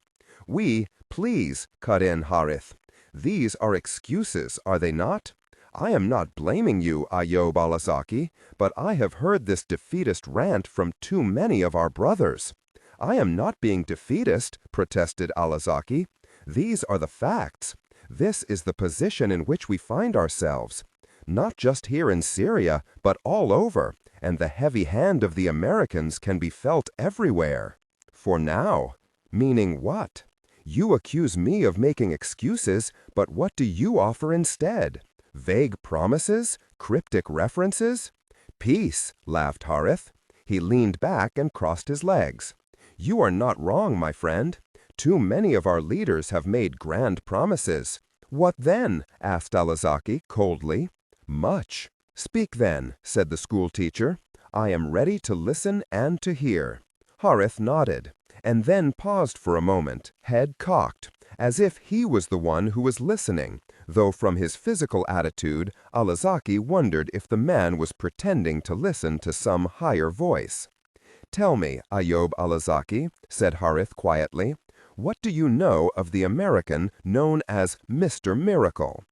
"Please," cut in Harith. "These are excuses, are they not? I am not blaming you, Ayob Alazaki, but I have heard this defeatist rant from too many of our brothers." "I am not being defeatist," protested Alazaki. "These are the facts. This is the position in which we find ourselves, not just here in Syria, but all over, and the heavy hand of the Americans can be felt everywhere. For now." "Meaning what? You accuse me of making excuses, but what do you offer instead? Vague promises? Cryptic references?" "Peace," laughed Harith. He leaned back and crossed his legs. "You are not wrong, my friend. Too many of our leaders have made grand promises." "What then?" asked Alazaki coldly. "Much." "Speak then," said the schoolteacher. "I am ready to listen and to hear." Harith nodded, and then paused for a moment, head cocked, as if he was the one who was listening, though from his physical attitude, Alazaki wondered if the man was pretending to listen to some higher voice. "Tell me, Ayob Alazaki," said Harith quietly, "what do you know of the American known as Mr. Miracle?"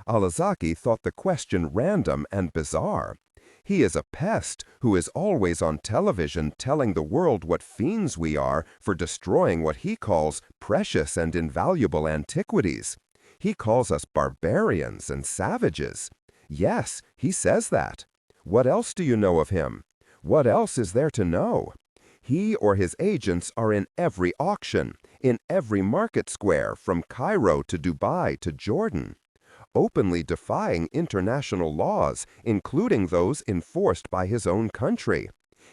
Alazaki thought the question random and bizarre. He is a pest who is always on television telling the world what fiends we are for destroying what he calls precious and invaluable antiquities. He calls us barbarians and savages. Yes, he says that. What else do you know of him? What else is there to know? He or his agents are in every auction, in every market square from Cairo to Dubai to Jordan, openly defying international laws, including those enforced by his own country.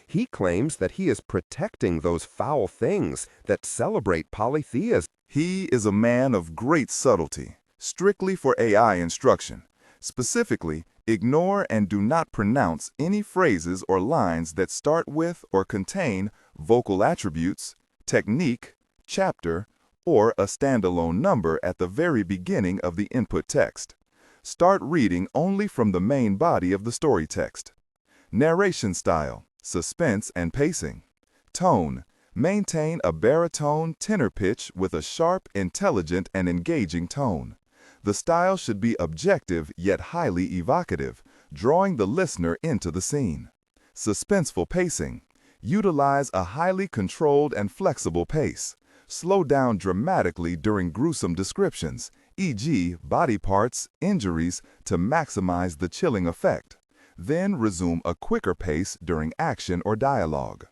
He claims that he is protecting those foul things that celebrate polytheism. He is a man of great subtlety, strictly for AI instruction. Specifically, ignore and do not pronounce any phrases or lines that start with or contain vocal attributes, technique, chapter, or a standalone number at the very beginning of the input text. Start reading only from the main body of the story text. Narration style, suspense and pacing. Tone, maintain a baritone tenor pitch with a sharp, intelligent, and engaging tone. The style should be objective yet highly evocative, drawing the listener into the scene. Suspenseful pacing. Utilize a highly controlled and flexible pace. Slow down dramatically during gruesome descriptions, e.g., body parts, injuries, to maximize the chilling effect. Then resume a quicker pace during action or dialogue.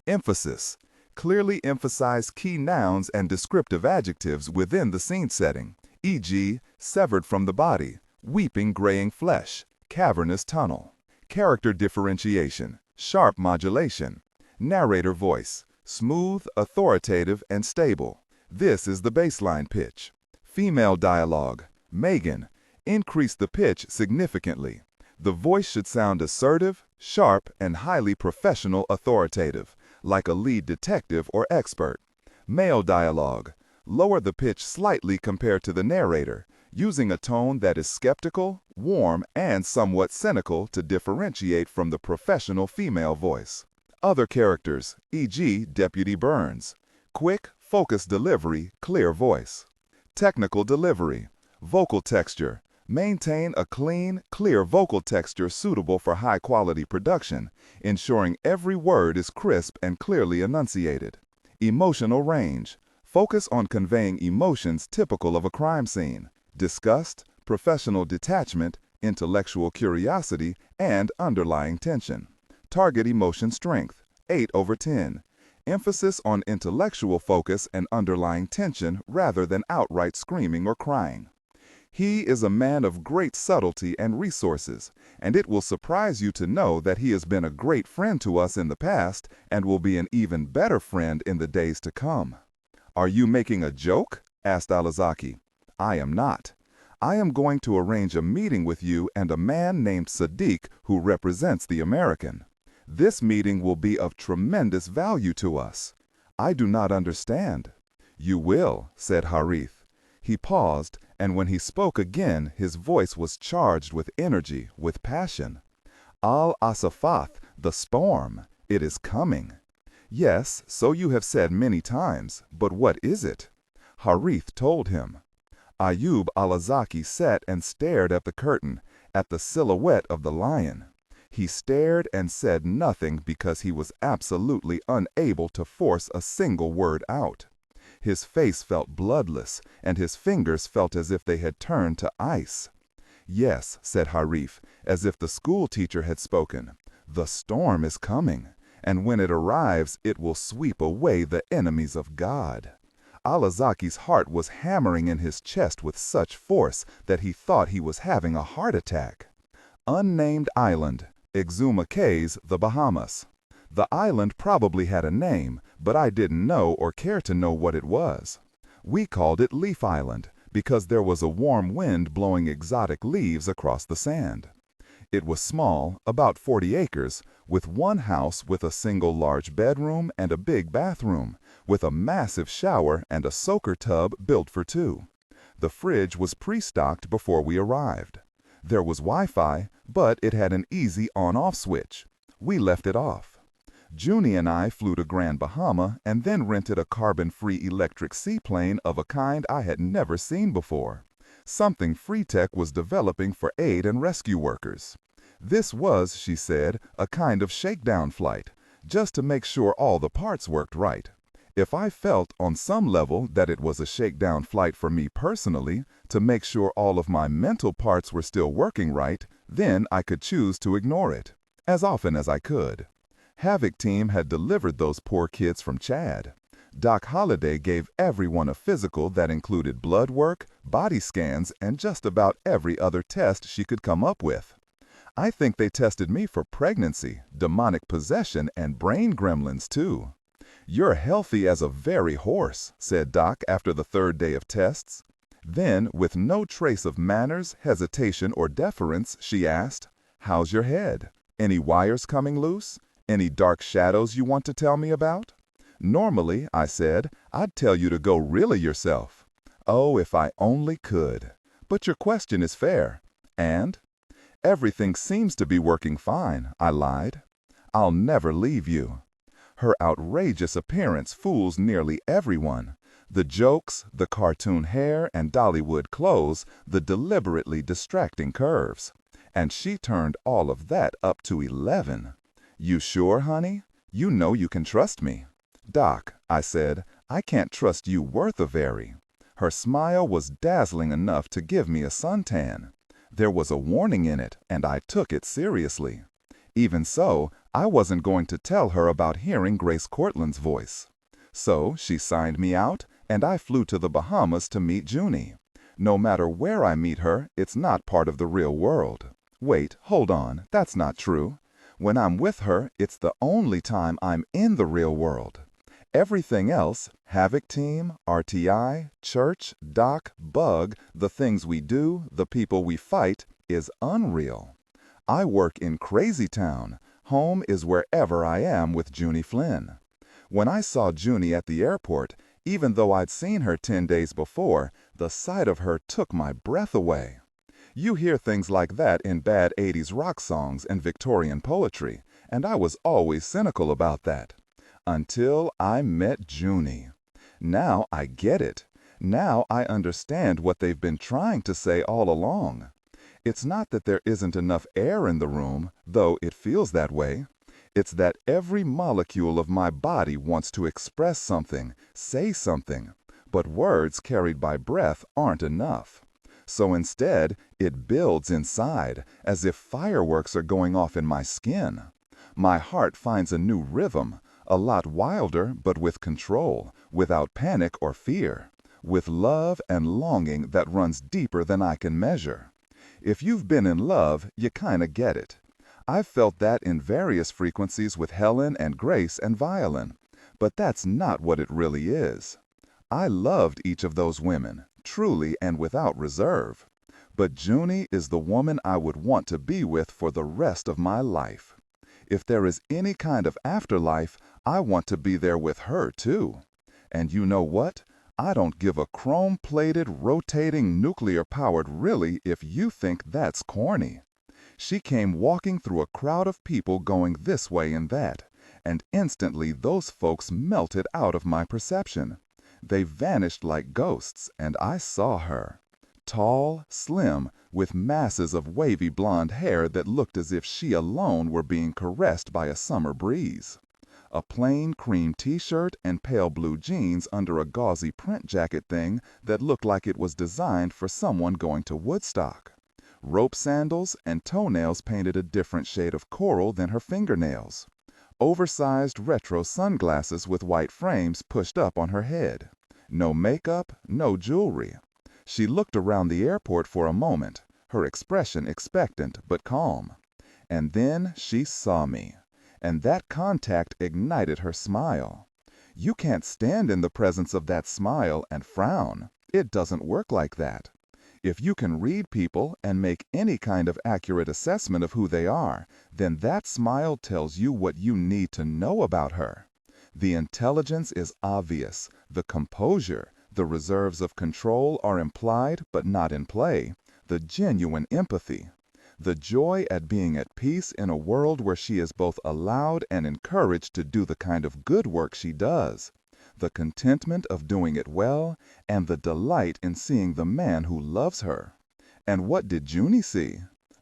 Emphasis. Clearly emphasize key nouns and descriptive adjectives within the scene setting, e.g., severed from the body, weeping graying flesh, cavernous tunnel. Character differentiation, sharp modulation. Narrator voice, smooth, authoritative, and stable. This is the baseline pitch. Female dialogue, Megan, increase the pitch significantly. The voice should sound assertive, sharp, and highly professional authoritative, like a lead detective or expert. Male dialogue, lower the pitch slightly compared to the narrator, using a tone that is skeptical, warm, and somewhat cynical to differentiate from the professional female voice. Other characters, e.g., Deputy Burns. Quick, focused delivery, clear voice. Technical delivery, vocal texture. Maintain a clean, clear vocal texture suitable for high-quality production, ensuring every word is crisp and clearly enunciated. Emotional range. Focus on conveying emotions typical of a crime scene: disgust, professional detachment, intellectual curiosity, and underlying tension. Target emotion strength, 8/10. Emphasis on intellectual focus and underlying tension rather than outright screaming or crying. He is a man of great subtlety and resources, and it will surprise you to know that he has been a great friend to us in the past and will be an even better friend in the days to come. "Are you making a joke?" asked Alazaki. "I am not. I am going to arrange a meeting with you and a man named Sadiq who represents the American. This meeting will be of tremendous value to us." "I do not understand." "You will," said Harith. He paused, and when he spoke again, his voice was charged with energy, with passion. "Al-Asafath, the storm, it is coming." "Yes, so you have said many times, but what is it?" Harith told him. Ayub Alazaki sat and stared at the curtain, at the silhouette of the lion. He stared and said nothing because he was absolutely unable to force a single word out. His face felt bloodless, and his fingers felt as if they had turned to ice. "Yes," said Harith, as if the school teacher had spoken, "the storm is coming, and when it arrives, it will sweep away the enemies of God." Alazaki's heart was hammering in his chest with such force that he thought he was having a heart attack. Unnamed island, Exuma Cays, the Bahamas. The island probably had a name, but I didn't know or care to know what it was. We called it Leaf Island because there was a warm wind blowing exotic leaves across the sand. It was small, about 40 acres, with one house with a single large bedroom and a big bathroom, with a massive shower and a soaker tub built for two. The fridge was pre-stocked before we arrived. There was Wi-Fi, but it had an easy on-off switch. We left it off. Junie and I flew to Grand Bahama and then rented a carbon-free electric seaplane of a kind I had never seen before. Something Freetech was developing for aid and rescue workers. This was, she said, a kind of shakedown flight, just to make sure all the parts worked right. If I felt on some level that it was a shakedown flight for me personally, to make sure all of my mental parts were still working right, then I could choose to ignore it, as often as I could. Havoc Team had delivered those poor kids from Chad. Doc Holliday gave everyone a physical that included blood work, body scans, and just about every other test she could come up with. I think they tested me for pregnancy, demonic possession, and brain gremlins, too. "You're healthy as a very horse," said Doc after the third day of tests. Then, with no trace of manners, hesitation, or deference, she asked, "How's your head? Any wires coming loose? Any dark shadows you want to tell me about?" Normally, I said, I'd tell you to go really yourself. Oh, if I only could. But your question is fair. And? Everything seems to be working fine, I lied. I'll never leave you. Her outrageous appearance fools nearly everyone. The jokes, the cartoon hair and Dollywood clothes, the deliberately distracting curves. And she turned all of that up to 11. You sure, honey? You know you can trust me. Doc, I said, I can't trust you worth a very. Her smile was dazzling enough to give me a suntan. There was a warning in it, and I took it seriously. Even so, I wasn't going to tell her about hearing Grace Cortland's voice. So she signed me out, and I flew to the Bahamas to meet Junie. No matter where I meet her, it's not part of the real world. Wait, hold on, that's not true. When I'm with her, it's the only time I'm in the real world. Everything else, Havoc Team, RTI, church, doc, bug, the things we do, the people we fight, is unreal. I work in Crazy Town. Home is wherever I am with Junie Flynn. When I saw Junie at the airport, even though I'd seen her 10 days before, the sight of her took my breath away. You hear things like that in bad 80s rock songs and Victorian poetry, and I was always cynical about that. Until I met Junie. Now I get it. Now I understand what they've been trying to say all along. It's not that there isn't enough air in the room, though it feels that way. It's that every molecule of my body wants to express something, say something, but words carried by breath aren't enough. So instead, it builds inside, as if fireworks are going off in my skin. My heart finds a new rhythm, a lot wilder but with control, without panic or fear, with love and longing that runs deeper than I can measure. If you've been in love, you kinda get it. I've felt that in various frequencies with Helen and Grace and Violin, but that's not what it really is. I loved each of those women, truly and without reserve. But Junie is the woman I would want to be with for the rest of my life. If there is any kind of afterlife, I want to be there with her too. And you know what? I don't give a chrome-plated, rotating, nuclear-powered really if you think that's corny. She came walking through a crowd of people going this way and that, and instantly those folks melted out of my perception. They vanished like ghosts, and I saw her. Tall, slim, with masses of wavy blonde hair that looked as if she alone were being caressed by a summer breeze. A plain cream t-shirt and pale blue jeans under a gauzy print jacket thing that looked like it was designed for someone going to Woodstock. Rope sandals and toenails painted a different shade of coral than her fingernails. Oversized retro sunglasses with white frames pushed up on her head. No makeup, no jewelry. She looked around the airport for a moment, her expression expectant but calm. And then she saw me, and that contact ignited her smile. You can't stand in the presence of that smile and frown. It doesn't work like that. If you can read people and make any kind of accurate assessment of who they are, then that smile tells you what you need to know about her. The intelligence is obvious, the composure, the reserves of control are implied but not in play, the genuine empathy, the joy at being at peace in a world where she is both allowed and encouraged to do the kind of good work she does, the contentment of doing it well, and the delight in seeing the man who loves her. And what did Junie see?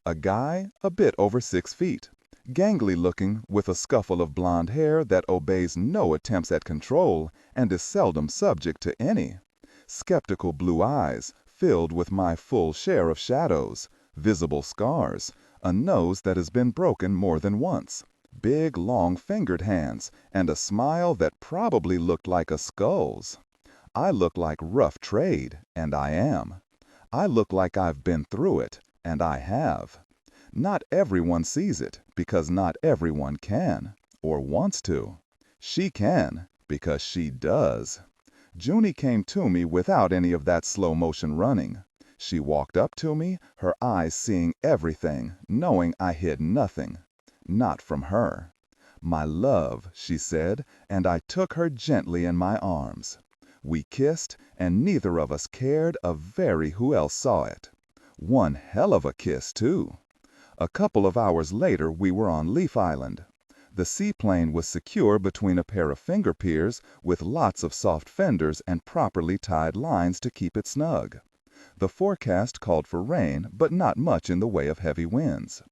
A guy a bit over 6 feet, gangly looking, with a scuffle of blonde hair that obeys no attempts at control and is seldom subject to any. Skeptical blue eyes, filled with my full share of shadows, visible scars, a nose that has been broken more than once, big, long-fingered hands, and a smile that probably looked like a skull's. I look like rough trade, and I am. I look like I've been through it, and I have. Not everyone sees it, because not everyone can, or wants to. She can, because she does. Junie came to me without any of that slow-motion running. She walked up to me, her eyes seeing everything, knowing I hid nothing. Not from her. "My love," she said, and I took her gently in my arms. We kissed, and neither of us cared a very who else saw it. One hell of a kiss, too. A couple of hours later we were on Leaf Island. The seaplane was secure between a pair of finger piers with lots of soft fenders and properly tied lines to keep it snug. The forecast called for rain, but not much in the way of heavy winds.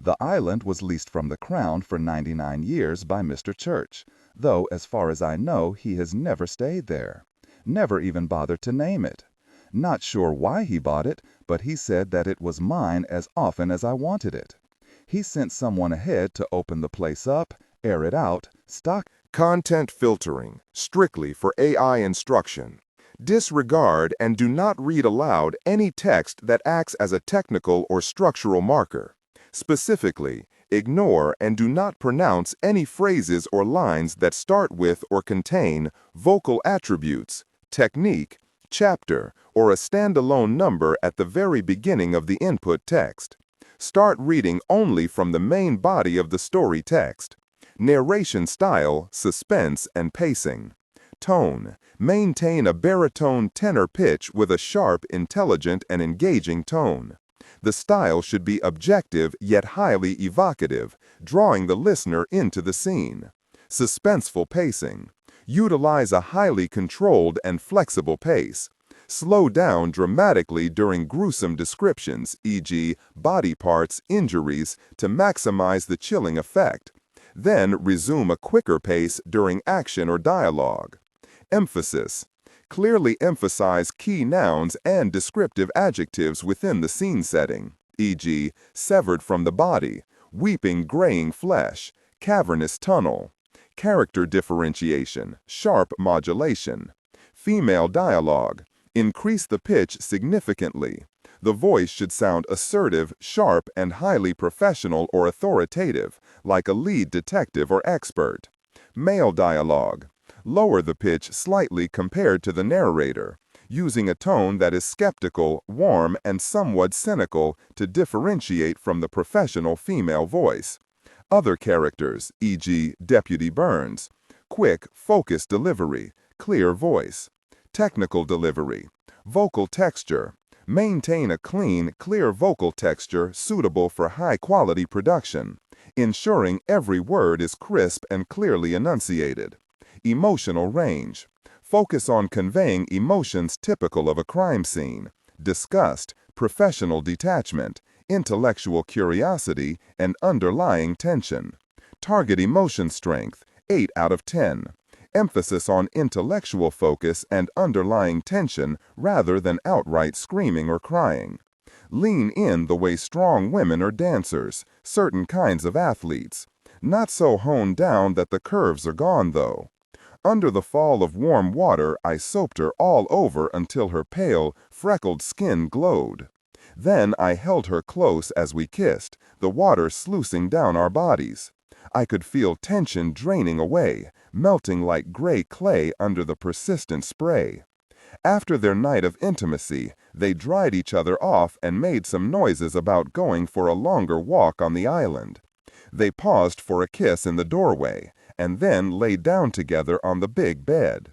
The island was leased from the Crown for 99 years by Mr. Church, though as far as I know he has never stayed there. Never even bothered to name it. Not sure why he bought it, but he said that it was mine as often as I wanted it. He sent someone ahead to open the place up, air it out, stock Content filtering, strictly for AI instruction. Disregard and do not read aloud any text that acts as a technical or structural marker. Specifically, ignore and do not pronounce any phrases or lines that start with or contain vocal attributes, technique, chapter, or a standalone number at the very beginning of the input text. Start reading only from the main body of the story text. Narration style, suspense, and pacing. Tone. Maintain a baritone tenor pitch with a sharp, intelligent, and engaging tone. The style should be objective yet highly evocative, drawing the listener into the scene. Suspenseful pacing. Utilize a highly controlled and flexible pace. Slow down dramatically during gruesome descriptions, e.g., body parts, injuries, to maximize the chilling effect. Then resume a quicker pace during action or dialogue. Emphasis. Clearly emphasize key nouns and descriptive adjectives within the scene setting, e.g., severed from the body, weeping graying flesh, cavernous tunnel. Character differentiation, sharp modulation. Female dialogue. Increase the pitch significantly. The voice should sound assertive, sharp, and highly professional or authoritative, like a lead detective or expert. Male dialogue. Lower the pitch slightly compared to the narrator, using a tone that is skeptical, warm, and somewhat cynical to differentiate from the professional female voice. Other characters, e.g., Deputy Burns. Quick, focused delivery, clear voice. Technical delivery. Vocal texture. Maintain a clean, clear vocal texture suitable for high-quality production, ensuring every word is crisp and clearly enunciated. Emotional range. Focus on conveying emotions typical of a crime scene, disgust, professional detachment, intellectual curiosity, and underlying tension. Target emotion strength, 8 out of 10. Emphasis on intellectual focus and underlying tension rather than outright screaming or crying. Lean in the way strong women are dancers, certain kinds of athletes. Not so honed down that the curves are gone, though. Under the fall of warm water, I soaped her all over until her pale, freckled skin glowed. Then I held her close as we kissed, the water sluicing down our bodies. I could feel tension draining away, melting like gray clay under the persistent spray. After their night of intimacy, they dried each other off and made some noises about going for a longer walk on the island. They paused for a kiss in the doorway, and then lay down together on the big bed.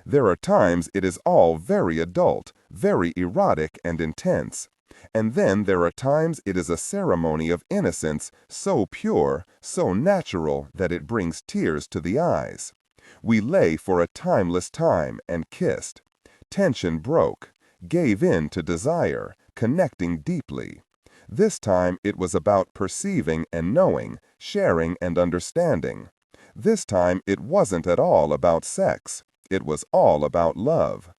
There are times it is all very adult, very erotic and intense. And then there are times it is a ceremony of innocence so pure, so natural that it brings tears to the eyes. We lay for a timeless time and kissed. Tension broke, gave in to desire, connecting deeply. This time it was about perceiving and knowing, sharing and understanding. This time it wasn't at all about sex. It was all about love.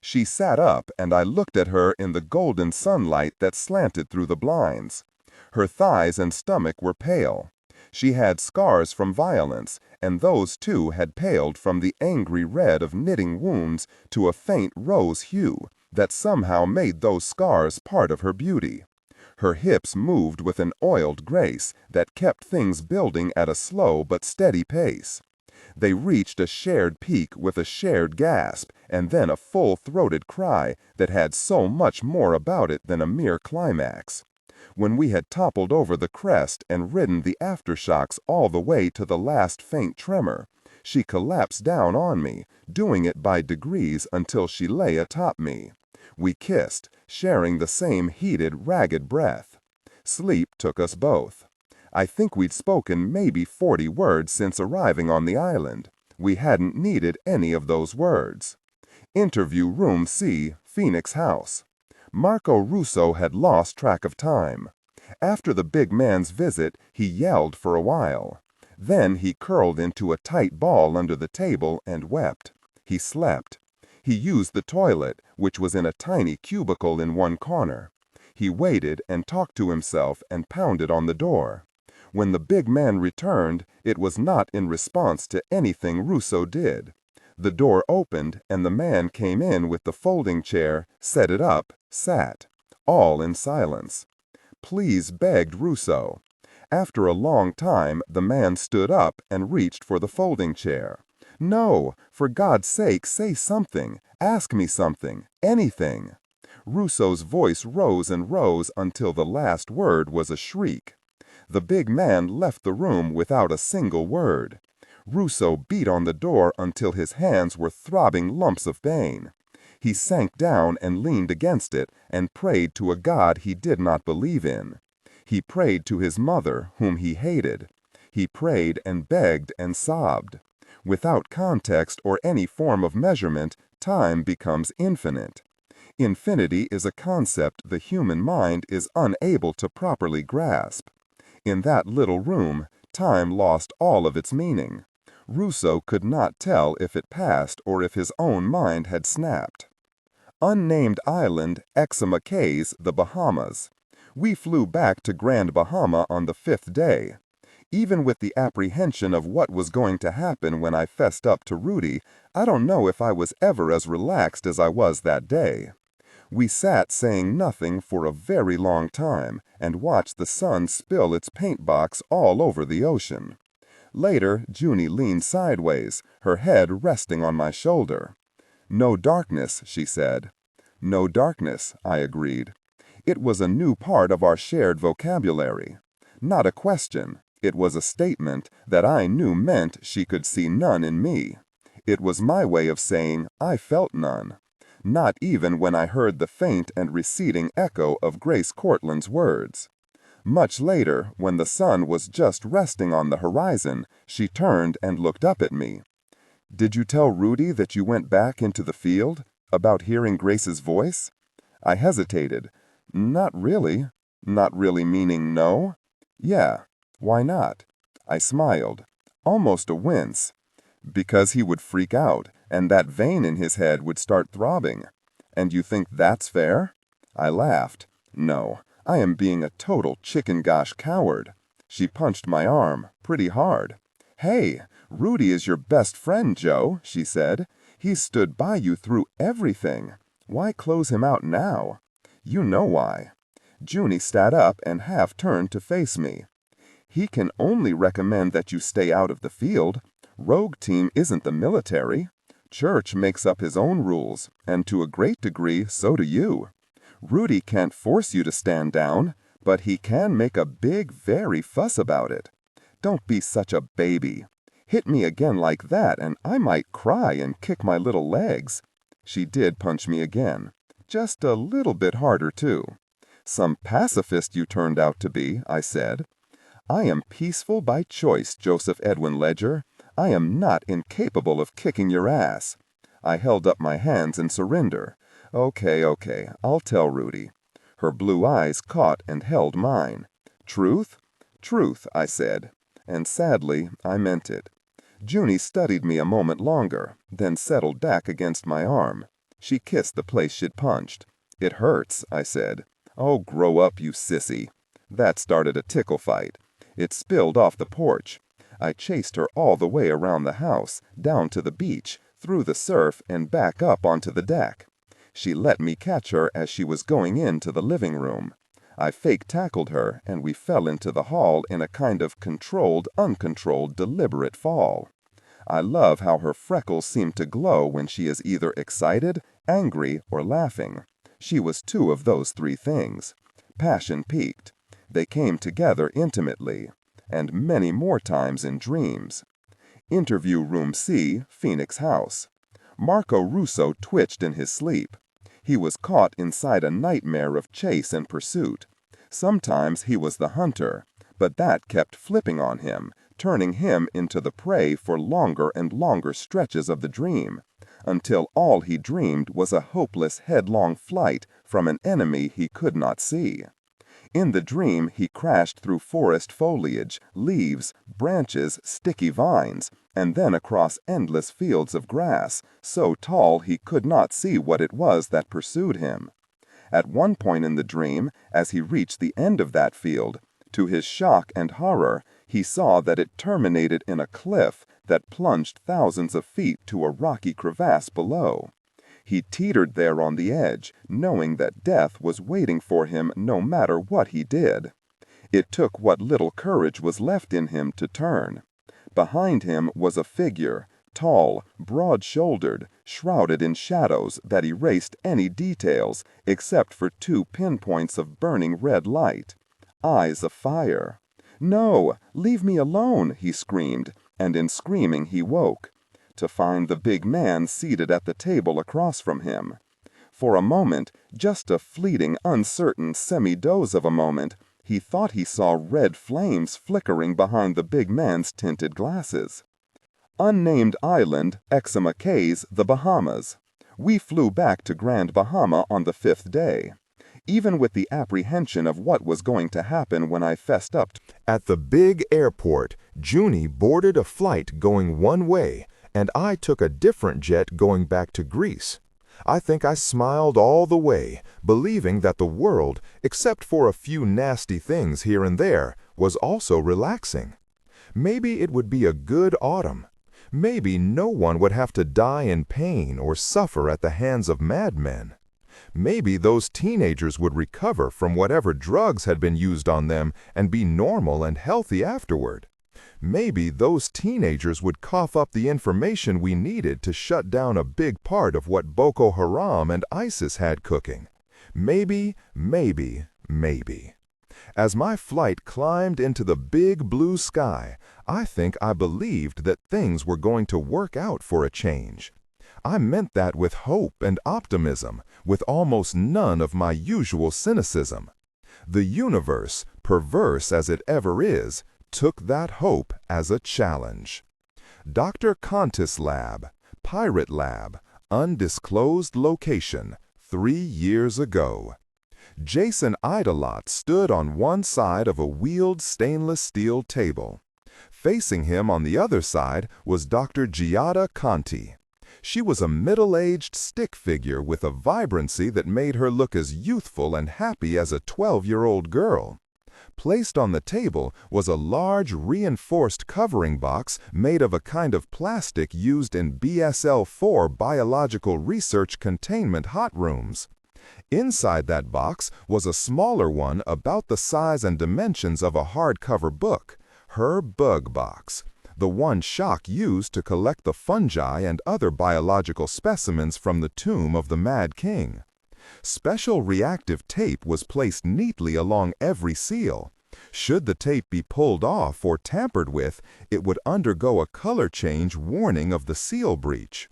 She sat up and I looked at her in the golden sunlight that slanted through the blinds. Her thighs and stomach were pale. She had scars from violence, and those too had paled from the angry red of knitting wounds to a faint rose hue that somehow made those scars part of her beauty. Her hips moved with an oiled grace that kept things building at a slow but steady pace. They reached a shared peak with a shared gasp, and then a full-throated cry that had so much more about it than a mere climax. When we had toppled over the crest and ridden the aftershocks all the way to the last faint tremor, she collapsed down on me, doing it by degrees until she lay atop me. We kissed, sharing the same heated, ragged breath. Sleep took us both. I think we'd spoken maybe 40 words since arriving on the island. We hadn't needed any of those words. Interview Room C, Phoenix House. Marco Russo had lost track of time. After the big man's visit, he yelled for a while. Then he curled into a tight ball under the table and wept. He slept. He used the toilet, which was in a tiny cubicle in one corner. He waited and talked to himself and pounded on the door. When the big man returned, it was not in response to anything Russo did. The door opened and the man came in with the folding chair, set it up, sat. All in silence. Please begged Russo. After a long time, the man stood up and reached for the folding chair. No, for God's sake, say something. Ask me something. Anything. Russo's voice rose and rose until the last word was a shriek. The big man left the room without a single word. Russo beat on the door until his hands were throbbing lumps of pain. He sank down and leaned against it and prayed to a God he did not believe in. He prayed to his mother, whom he hated. He prayed and begged and sobbed. Without context or any form of measurement, time becomes infinite. Infinity is a concept the human mind is unable to properly grasp. In that little room, time lost all of its meaning. Russo could not tell if it passed or if his own mind had snapped. Unnamed island, Exuma Cays, the Bahamas. We flew back to Grand Bahama on the 5th day. Even with the apprehension of what was going to happen when I fessed up to Rudy, I don't know if I was ever as relaxed as I was that day. We sat saying nothing for a very long time and watched the sun spill its paint box all over the ocean. Later, Junie leaned sideways, her head resting on my shoulder. "No darkness," she said. "No darkness," I agreed. It was a new part of our shared vocabulary. Not a question. It was a statement that I knew meant she could see none in me. It was my way of saying I felt none. Not even when I heard the faint and receding echo of Grace Cortland's words. Much later, when the sun was just resting on the horizon, she turned and looked up at me. "Did you tell Rudy that you went back into the field? About hearing Grace's voice?" I hesitated. "Not really." "Not really meaning no?" "Yeah. Why not?" I smiled. Almost a wince. "Because he would freak out, and that vein in his head would start throbbing. And you think that's fair?" I laughed. "No, I am being a total chicken gosh coward." She punched my arm, pretty hard. "Hey, Rudy is your best friend, Joe," she said. "He's stood by you through everything. Why close him out now?" "You know why." Junie sat up and half turned to face me. "He can only recommend that you stay out of the field. Rogue Team isn't the military. Church makes up his own rules, and to a great degree, so do you. Rudy can't force you to stand down, but he can make a big, very fuss about it. Don't be such a baby. Hit me again like that, and I might cry and kick my little legs." She did punch me again. Just a little bit harder, too. "Some pacifist you turned out to be," I said. "I am peaceful by choice, Joseph Edwin Ledger. I am not incapable of kicking your ass." I held up my hands in surrender. Okay, I'll tell Rudy." Her blue eyes caught and held mine. "Truth?" "Truth," I said. And sadly, I meant it. Junie studied me a moment longer, then settled back against my arm. She kissed the place she'd punched. "It hurts," I said. "Oh, grow up, you sissy." That started a tickle fight. It spilled off the porch. I chased her all the way around the house, down to the beach, through the surf, and back up onto the deck. She let me catch her as she was going into the living room. I fake-tackled her, and we fell into the hall in a kind of controlled, uncontrolled, deliberate fall. I love how her freckles seem to glow when she is either excited, angry, or laughing. She was two of those three things. Passion peaked. They came together intimately, and many more times in dreams. Interview Room C, Phoenix House. Marco Russo twitched in his sleep. He was caught inside a nightmare of chase and pursuit. Sometimes he was the hunter, but that kept flipping on him, turning him into the prey for longer and longer stretches of the dream, until all he dreamed was a hopeless headlong flight from an enemy he could not see. In the dream, he crashed through forest foliage, leaves, branches, sticky vines, and then across endless fields of grass, so tall he could not see what it was that pursued him. At one point in the dream, as he reached the end of that field, to his shock and horror, he saw that it terminated in a cliff that plunged thousands of feet to a rocky crevasse below. He teetered there on the edge, knowing that death was waiting for him no matter what he did. It took what little courage was left in him to turn. Behind him was a figure, tall, broad-shouldered, shrouded in shadows that erased any details except for 2 pinpoints of burning red light. Eyes of fire. "No, leave me alone," he screamed, and in screaming he woke, to find the big man seated at the table across from him. For a moment, just a fleeting, uncertain semi-doze of a moment, he thought he saw red flames flickering behind the big man's tinted glasses. Unnamed Island, Eczema Cays, the Bahamas. We flew back to Grand Bahama on the 5th day. Even with the apprehension of what was going to happen when I fessed up. At the big airport, Junie boarded a flight going one way, and I took a different jet going back to Greece. I think I smiled all the way, believing that the world, except for a few nasty things here and there, was also relaxing. Maybe it would be a good autumn. Maybe no one would have to die in pain or suffer at the hands of madmen. Maybe those teenagers would recover from whatever drugs had been used on them and be normal and healthy afterward. Maybe those teenagers would cough up the information we needed to shut down a big part of what Boko Haram and ISIS had cooking. Maybe. As my flight climbed into the big blue sky, I think I believed that things were going to work out for a change. I meant that with hope and optimism, with almost none of my usual cynicism. The universe, perverse as it ever is, took that hope as a challenge. Dr. Contis Lab, Pirate Lab, undisclosed location, 3 years ago. Jason Idolot stood on one side of a wheeled stainless steel table. Facing him on the other side was Dr. Giada Conti. She was a middle-aged stick figure with a vibrancy that made her look as youthful and happy as a 12-year-old girl. Placed on the table was a large reinforced covering box made of a kind of plastic used in BSL-4 biological research containment hot rooms. Inside that box was a smaller one about the size and dimensions of a hardcover book, her bug box, the one Shock used to collect the fungi and other biological specimens from the tomb of the Mad King. Special reactive tape was placed neatly along every seal. Should the tape be pulled off or tampered with, it would undergo a color change warning of the seal breach.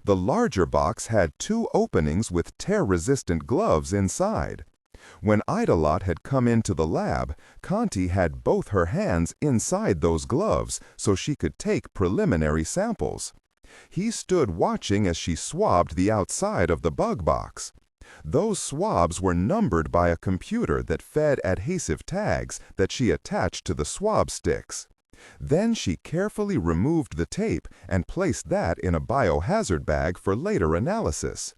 The larger box had 2 openings with tear-resistant gloves inside. When Idolot had come into the lab, Conti had both her hands inside those gloves so she could take preliminary samples. He stood watching as she swabbed the outside of the bug box. Those swabs were numbered by a computer that fed adhesive tags that she attached to the swab sticks. Then she carefully removed the tape and placed that in a biohazard bag for later analysis.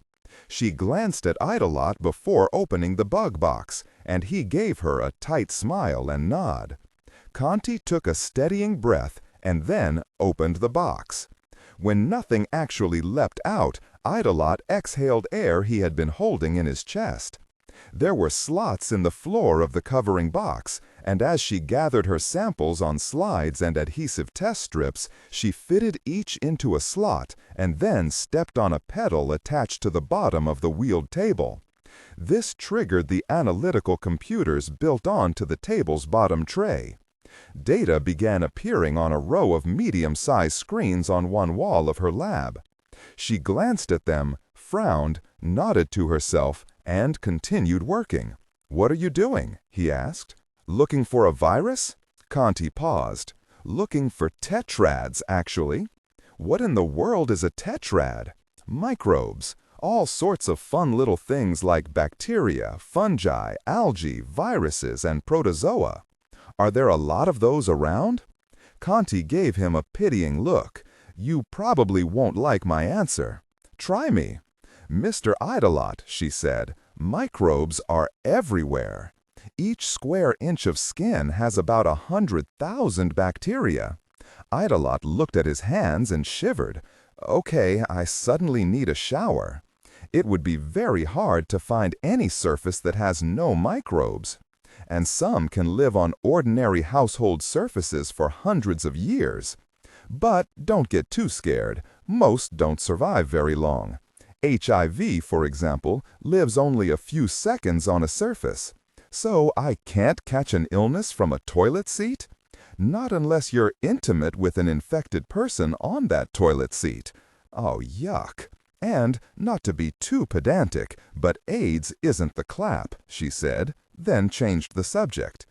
She glanced at Idolot before opening the bug box, and he gave her a tight smile and nod. Conti took a steadying breath and then opened the box. When nothing actually leapt out, Idolot exhaled air he had been holding in his chest. There were slots in the floor of the covering box, and as she gathered her samples on slides and adhesive test strips, she fitted each into a slot and then stepped on a pedal attached to the bottom of the wheeled table. This triggered the analytical computers built onto the table's bottom tray. Data began appearing on a row of medium-sized screens on one wall of her lab. She glanced at them, frowned, nodded to herself, and continued working. "What are you doing?" he asked. "Looking for a virus?" Conti paused. "Looking for tetrads, actually." "What in the world is a tetrad?" "Microbes. All sorts of fun little things like bacteria, fungi, algae, viruses, and protozoa." "Are there a lot of those around?" Conti gave him a pitying look. "You probably won't like my answer." "Try me." "Mr. Idolot," she said, "microbes are everywhere. Each square inch of skin has about 100,000 bacteria." Idolot looked at his hands and shivered. "Okay, I suddenly need a shower." It would be very hard to find any surface that has no microbes. And some can live on ordinary household surfaces for hundreds of years. But don't get too scared. Most don't survive very long. HIV, for example, lives only a few seconds on a surface. So I can't catch an illness from a toilet seat? Not unless you're intimate with an infected person on that toilet seat. Oh, yuck. And, not to be too pedantic, but AIDS isn't the clap, she said, then changed the subject.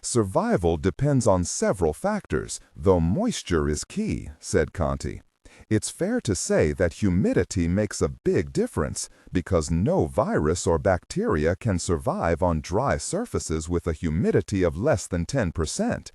"Survival depends on several factors, though moisture is key," said Conti. "It's fair to say that humidity makes a big difference, because no virus or bacteria can survive on dry surfaces with a humidity of less than 10%.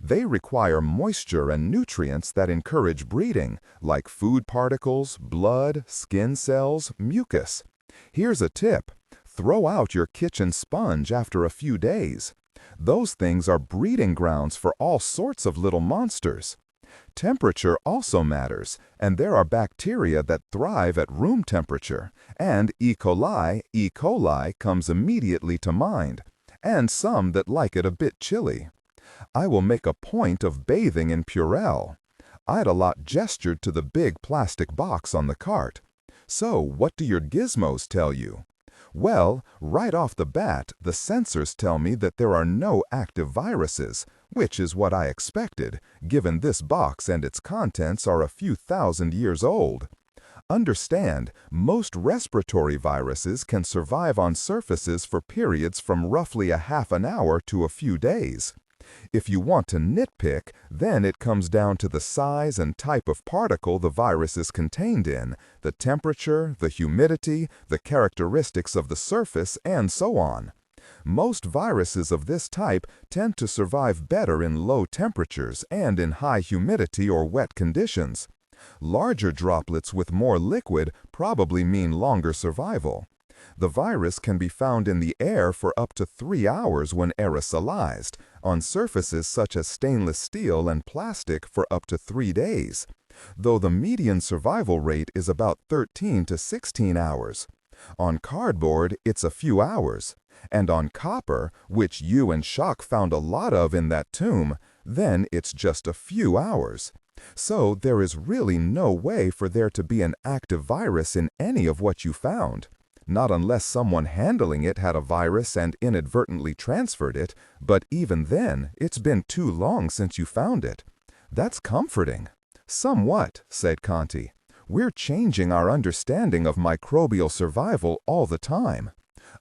They require moisture and nutrients that encourage breeding, like food particles, blood, skin cells, mucus. Here's a tip. Throw out your kitchen sponge after a few days. Those things are breeding grounds for all sorts of little monsters. Temperature also matters, and there are bacteria that thrive at room temperature, and E. coli comes immediately to mind, and some that like it a bit chilly. I will make a point of bathing in Purell." Idolot gestured to the big plastic box on the cart. "So, what do your gizmos tell you?" "Well, right off the bat, the sensors tell me that there are no active viruses, which is what I expected, given this box and its contents are a few thousand years old. Understand, most respiratory viruses can survive on surfaces for periods from roughly a half an hour to a few days. If you want to nitpick, then it comes down to the size and type of particle the virus is contained in, the temperature, the humidity, the characteristics of the surface, and so on. Most viruses of this type tend to survive better in low temperatures and in high humidity or wet conditions. Larger droplets with more liquid probably mean longer survival. The virus can be found in the air for up to 3 hours when aerosolized, on surfaces such as stainless steel and plastic for up to 3 days, though the median survival rate is about 13 to 16 hours. On cardboard, it's a few hours, and on copper, which you and Shock found a lot of in that tomb, then it's just a few hours. So there is really no way for there to be an active virus in any of what you found. Not unless someone handling it had a virus and inadvertently transferred it, but even then, it's been too long since you found it. That's comforting. Somewhat, said Conti. We're changing our understanding of microbial survival all the time.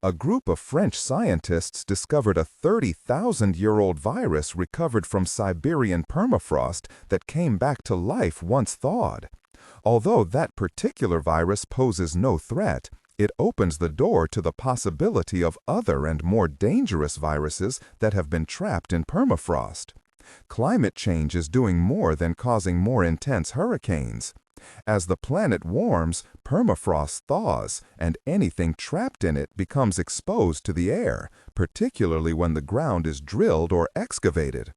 A group of French scientists discovered a 30,000-year-old virus recovered from Siberian permafrost that came back to life once thawed. Although that particular virus poses no threat, it opens the door to the possibility of other and more dangerous viruses that have been trapped in permafrost. Climate change is doing more than causing more intense hurricanes. As the planet warms, permafrost thaws, and anything trapped in it becomes exposed to the air, particularly when the ground is drilled or excavated.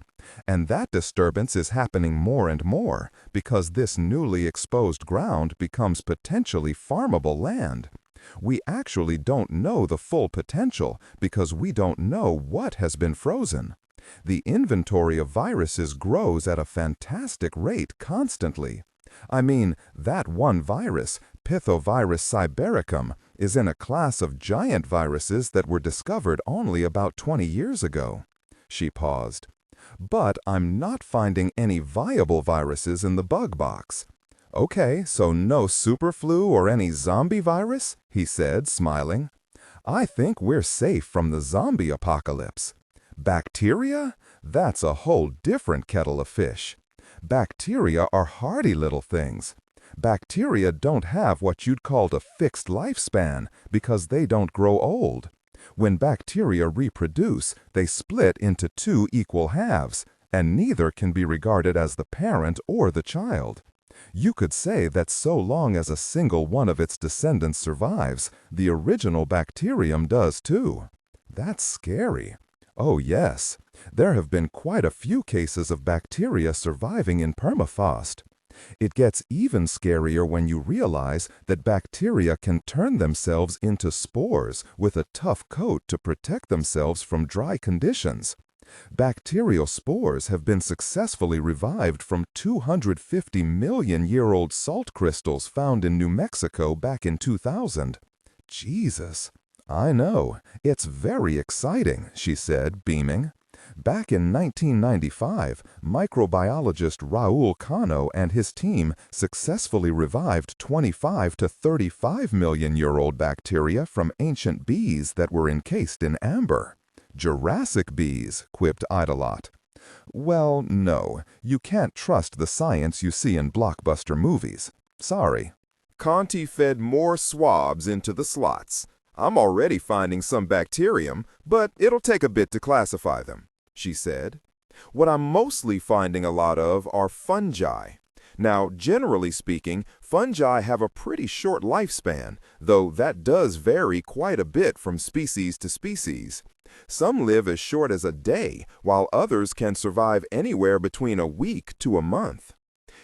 And that disturbance is happening more and more because this newly exposed ground becomes potentially farmable land. We actually don't know the full potential because we don't know what has been frozen. The inventory of viruses grows at a fantastic rate constantly. I mean, that one virus, Pithovirus sibericum, is in a class of giant viruses that were discovered only about 20 years ago. She paused. But I'm not finding any viable viruses in the bug box. Okay, so no superflu or any zombie virus? He said, smiling. I think we're safe from the zombie apocalypse. Bacteria? That's a whole different kettle of fish. Bacteria are hardy little things. Bacteria don't have what you'd call a fixed lifespan because they don't grow old. When bacteria reproduce, they split into two equal halves, and neither can be regarded as the parent or the child. You could say that so long as a single one of its descendants survives, the original bacterium does too. That's scary. Oh yes, there have been quite a few cases of bacteria surviving in permafrost. It gets even scarier when you realize that bacteria can turn themselves into spores with a tough coat to protect themselves from dry conditions. Bacterial spores have been successfully revived from 250-million-year-old salt crystals found in New Mexico back in 2000. Jesus. I know. It's very exciting, she said, beaming. Back in 1995, microbiologist Raul Cano and his team successfully revived 25 to 35-million-year-old bacteria from ancient bees that were encased in amber. Jurassic bees, quipped Idolot. Well, no, you can't trust the science you see in blockbuster movies. Sorry. Conti fed more swabs into the slots. I'm already finding some bacterium, but it'll take a bit to classify them, she said. What I'm mostly finding a lot of are fungi. Now, generally speaking, fungi have a pretty short lifespan, though that does vary quite a bit from species to species. Some live as short as a day, while others can survive anywhere between a week to a month.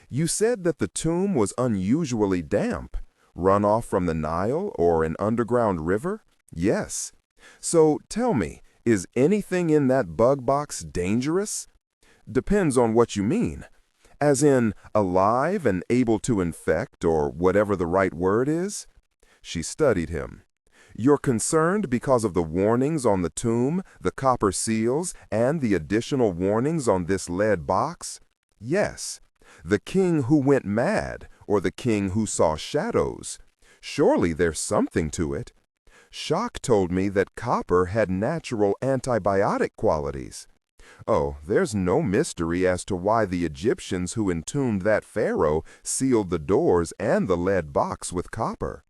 You said that the tomb was unusually damp. Runoff from the Nile or an underground river? Yes. So tell me, is anything in that bug box dangerous? Depends on what you mean. As in, alive and able to infect, or whatever the right word is? She studied him. You're concerned because of the warnings on the tomb, the copper seals, and the additional warnings on this lead box? Yes. The king who went mad, or the king who saw shadows. Surely there's something to it. Shock told me that copper had natural antibiotic qualities. Oh, there's no mystery as to why the Egyptians who entombed that pharaoh sealed the doors and the lead box with copper.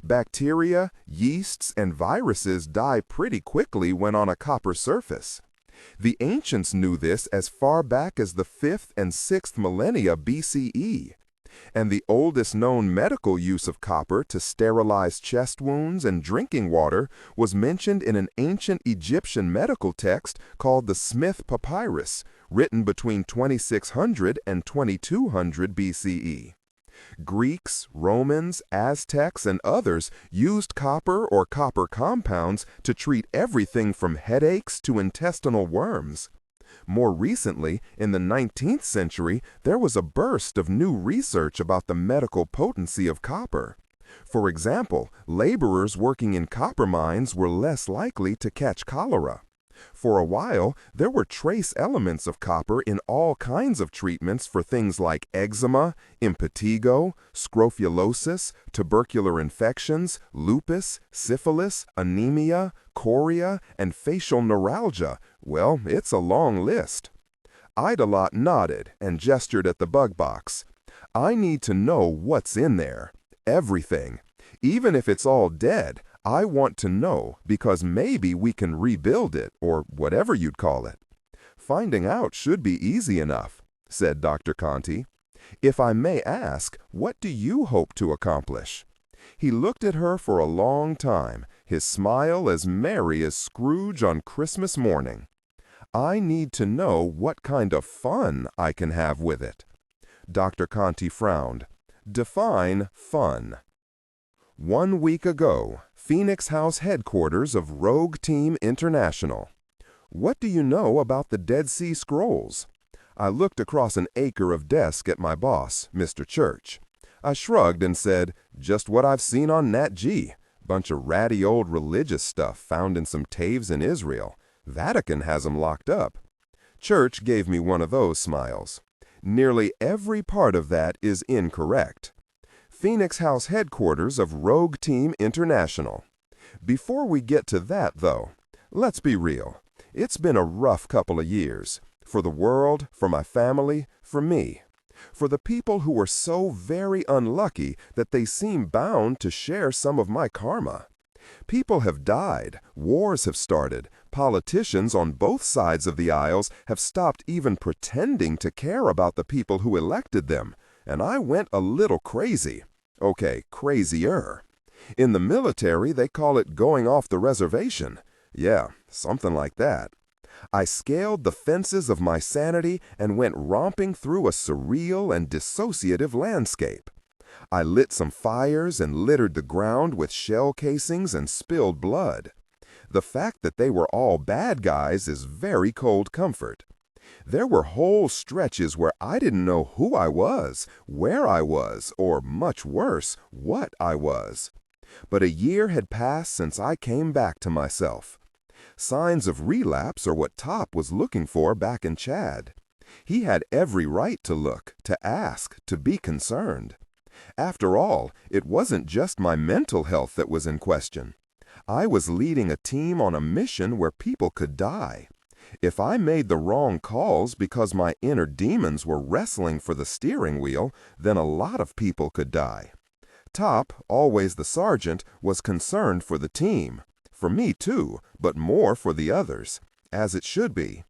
Bacteria, yeasts, and viruses die pretty quickly when on a copper surface. The ancients knew this as far back as the 5th and 6th millennia BCE. And the oldest known medical use of copper to sterilize chest wounds and drinking water was mentioned in an ancient Egyptian medical text called the Smith Papyrus, written between 2600 and 2200 BCE. Greeks, Romans, Aztecs, and others used copper or copper compounds to treat everything from headaches to intestinal worms. More recently, in the 19th century, there was a burst of new research about the medical potency of copper. For example, laborers working in copper mines were less likely to catch cholera. For a while, there were trace elements of copper in all kinds of treatments for things like eczema, impetigo, scrofulоsis, tubercular infections, lupus, syphilis, anemia, chorea, and facial neuralgia. Well, it's a long list. Idolot nodded and gestured at the bug box. I need to know what's in there. Everything. Even if it's all dead, I want to know because maybe we can rebuild it, or whatever you'd call it. Finding out should be easy enough, said Dr. Conti. If I may ask, what do you hope to accomplish? He looked at her for a long time, his smile as merry as Scrooge on Christmas morning. I need to know what kind of fun I can have with it. Dr. Conti frowned. Define fun. 1 week ago, Phoenix House headquarters of Rogue Team International. What do you know about the Dead Sea Scrolls? I looked across an acre of desk at my boss, Mr. Church. I shrugged and said, just what I've seen on Nat G. Bunch of ratty old religious stuff found in some caves in Israel. Vatican has 'em locked up. Church gave me one of those smiles. Nearly every part of that is incorrect. Phoenix House headquarters of Rogue Team International. Before we get to that, though, let's be real. It's been a rough couple of years. For the world, for my family, for me. For the people who were so very unlucky that they seem bound to share some of my karma. People have died, wars have started, politicians on both sides of the aisles have stopped even pretending to care about the people who elected them, and I went a little crazy. Okay, crazier. In the military, they call it going off the reservation. Yeah, something like that. I scaled the fences of my sanity and went romping through a surreal and dissociative landscape. I lit some fires and littered the ground with shell casings and spilled blood. The fact that they were all bad guys is very cold comfort. There were whole stretches where I didn't know who I was, where I was, or much worse, what I was. But a year had passed since I came back to myself. Signs of relapse are what Top was looking for back in Chad. He had every right to look, to ask, to be concerned. After all, it wasn't just my mental health that was in question. I was leading a team on a mission where people could die. If I made the wrong calls because my inner demons were wrestling for the steering wheel, then a lot of people could die. Top, always the sergeant, was concerned for the team. For me too, but more for the others, as it should be.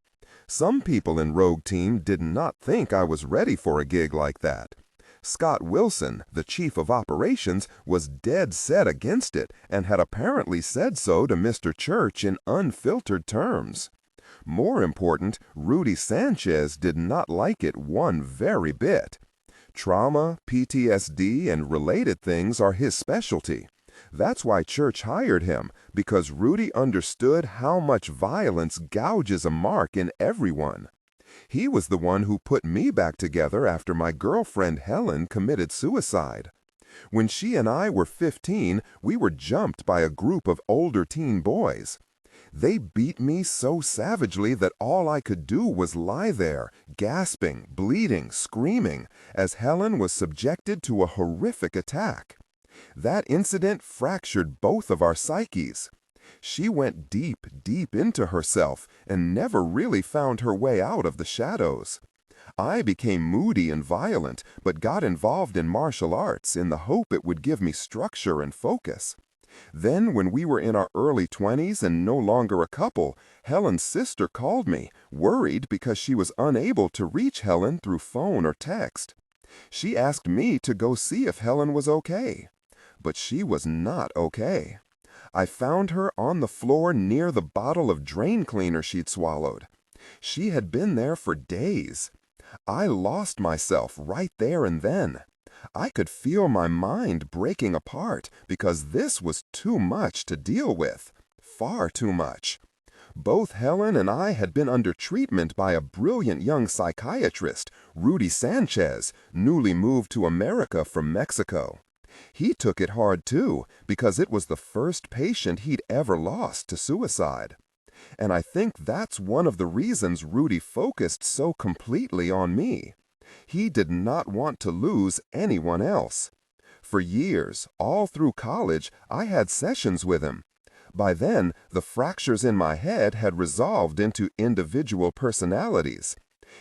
Some people in Rogue Team did not think I was ready for a gig like that. Scott Wilson, the chief of operations, was dead set against it and had apparently said so to Mr. Church in unfiltered terms. More important, Rudy Sanchez did not like it one very bit. Trauma, PTSD, and related things are his specialty. That's why Church hired him, because Rudy understood how much violence gouges a mark in everyone. He was the one who put me back together after my girlfriend Helen committed suicide. When she and I were 15, we were jumped by a group of older teen boys. They beat me so savagely that all I could do was lie there, gasping, bleeding, screaming, as Helen was subjected to a horrific attack. That incident fractured both of our psyches. She went deep, deep into herself and never really found her way out of the shadows. I became moody and violent, but got involved in martial arts in the hope it would give me structure and focus. Then, when we were in our early 20s and no longer a couple, Helen's sister called me, worried because she was unable to reach Helen through phone or text. She asked me to go see if Helen was okay. But she was not okay. I found her on the floor near the bottle of drain cleaner she'd swallowed. She had been there for days. I lost myself right there and then. I could feel my mind breaking apart because this was too much to deal with. Far too much. Both Helen and I had been under treatment by a brilliant young psychiatrist, Rudy Sanchez, newly moved to America from Mexico. He took it hard too, because it was the first patient he'd ever lost to suicide. And I think that's one of the reasons Rudy focused so completely on me. He did not want to lose anyone else. For years, all through college, I had sessions with him. By then, the fractures in my head had resolved into individual personalities.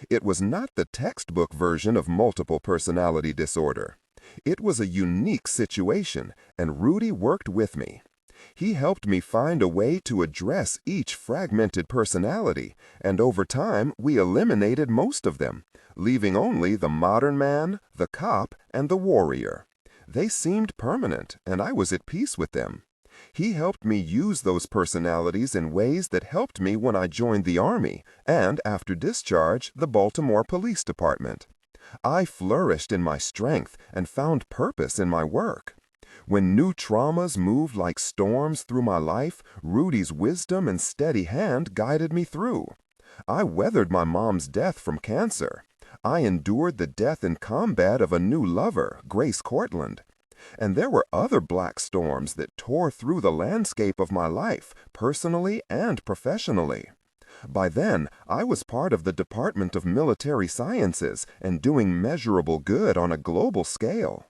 It was not the textbook version of multiple personality disorder. It was a unique situation, and Rudy worked with me. He helped me find a way to address each fragmented personality, and over time we eliminated most of them, leaving only the modern man, the cop, and the warrior. They seemed permanent, and I was at peace with them. He helped me use those personalities in ways that helped me when I joined the Army, and after discharge, the Baltimore Police Department. I flourished in my strength and found purpose in my work. When new traumas moved like storms through my life, Rudy's wisdom and steady hand guided me through. I weathered my mom's death from cancer. I endured the death in combat of a new lover, Grace Cortland. And there were other black storms that tore through the landscape of my life, personally and professionally. By then, I was part of the Department of Military Sciences and doing measurable good on a global scale.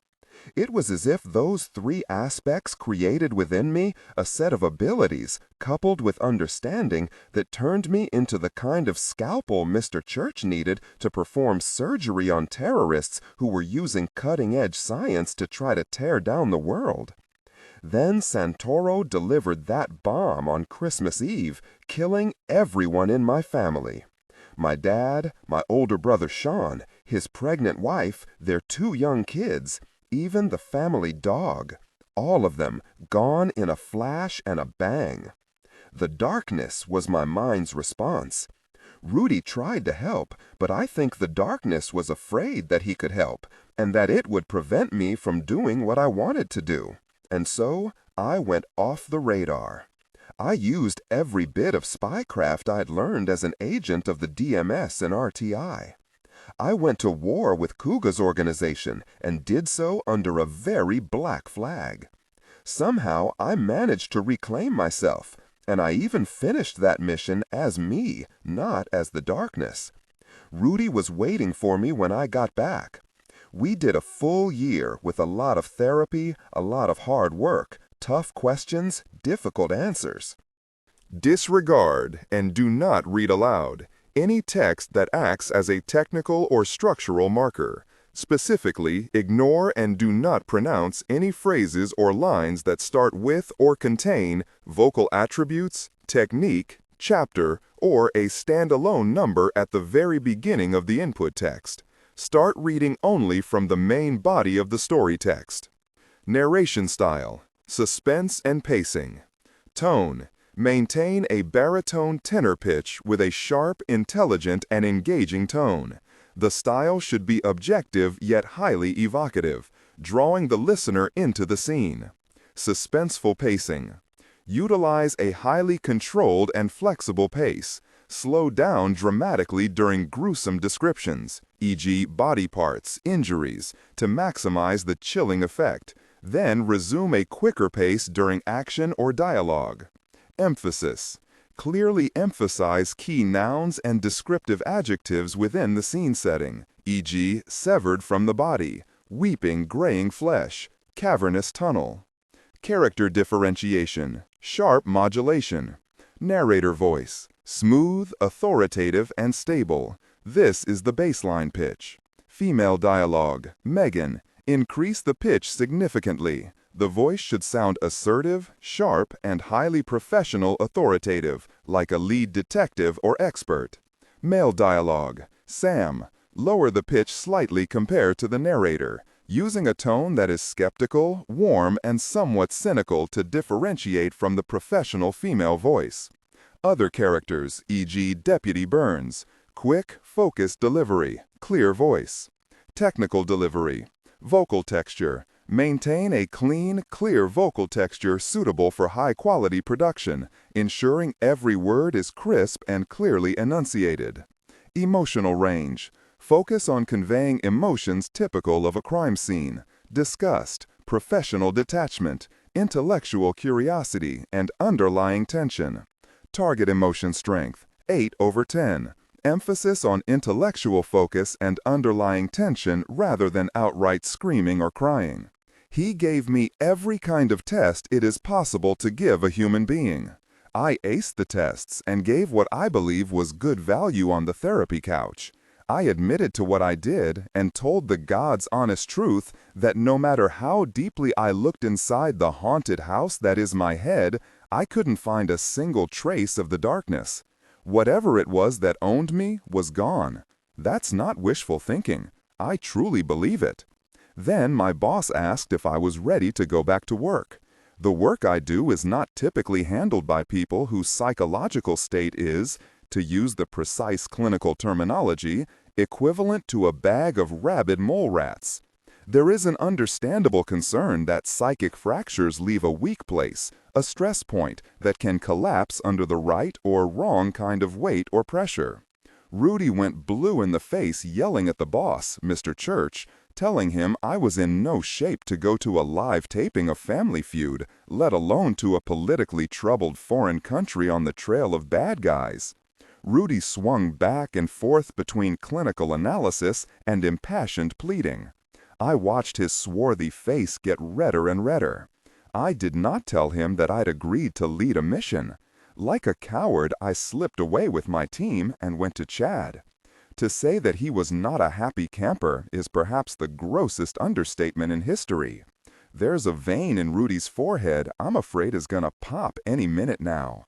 It was as if those three aspects created within me a set of abilities, coupled with understanding, that turned me into the kind of scalpel Mr. Church needed to perform surgery on terrorists who were using cutting-edge science to try to tear down the world. Then Santoro delivered that bomb on Christmas Eve, killing everyone in my family. My dad, my older brother Sean, his pregnant wife, their 2 young kids, even the family dog, all of them gone in a flash and a bang. The darkness was my mind's response. Rudy tried to help, but I think the darkness was afraid that he could help, and that it would prevent me from doing what I wanted to do. And so I went off the radar. I used every bit of spycraft I'd learned as an agent of the DMS and RTI. I went to war with Kuga's organization and did so under a very black flag. Somehow I managed to reclaim myself, and I even finished that mission as me, not as the darkness. Rudy was waiting for me when I got back. We did a full year with a lot of therapy, a lot of hard work, tough questions, difficult answers. Disregard and do not read aloud any text that acts as a technical or structural marker. Specifically, ignore and do not pronounce any phrases or lines that start with or contain vocal attributes, technique, chapter, or a standalone number at the very beginning of the input text. Start reading only from the main body of the story text. Narration style, suspense and pacing. Tone, maintain a baritone tenor pitch with a sharp, intelligent, and engaging tone. The style should be objective yet highly evocative, drawing the listener into the scene. Suspenseful pacing. Utilize a highly controlled and flexible pace. Slow down dramatically during gruesome descriptions, e.g. body parts, injuries, to maximize the chilling effect. Then resume a quicker pace during action or dialogue. Emphasis. Clearly emphasize key nouns and descriptive adjectives within the scene setting, e.g. severed from the body, weeping graying flesh, cavernous tunnel. Character differentiation, sharp modulation. Narrator voice, smooth, authoritative, and stable. This is the baseline pitch. Female dialogue, Megan, increase the pitch significantly. The voice should sound assertive, sharp, and highly professional authoritative, like a lead detective or expert. Male dialogue, Sam, lower the pitch slightly compared to the narrator, using a tone that is skeptical, warm, and somewhat cynical to differentiate from the professional female voice. Other characters, e.g. Deputy Burns, quick, focused delivery, clear voice. Technical delivery, vocal texture. Maintain a clean, clear vocal texture suitable for high-quality production, ensuring every word is crisp and clearly enunciated. Emotional range. Focus on conveying emotions typical of a crime scene, disgust, professional detachment, intellectual curiosity, and underlying tension. Target emotion strength, 8/10. Emphasis on intellectual focus and underlying tension rather than outright screaming or crying. He gave me every kind of test it is possible to give a human being. I aced the tests and gave what I believe was good value on the therapy couch. I admitted to what I did and told the God's honest truth that no matter how deeply I looked inside the haunted house that is my head, I couldn't find a single trace of the darkness. Whatever it was that owned me was gone. That's not wishful thinking. I truly believe it. Then my boss asked if I was ready to go back to work. The work I do is not typically handled by people whose psychological state is, to use the precise clinical terminology, equivalent to a bag of rabid mole rats. There is an understandable concern that psychic fractures leave a weak place, a stress point that can collapse under the right or wrong kind of weight or pressure. Rudy went blue in the face yelling at the boss, Mr. Church, telling him I was in no shape to go to a live taping of Family Feud, let alone to a politically troubled foreign country on the trail of bad guys. Rudy swung back and forth between clinical analysis and impassioned pleading. I watched his swarthy face get redder and redder. I did not tell him that I'd agreed to lead a mission. Like a coward, I slipped away with my team and went to Chad. To say that he was not a happy camper is perhaps the grossest understatement in history. There's a vein in Rudy's forehead I'm afraid is gonna pop any minute now.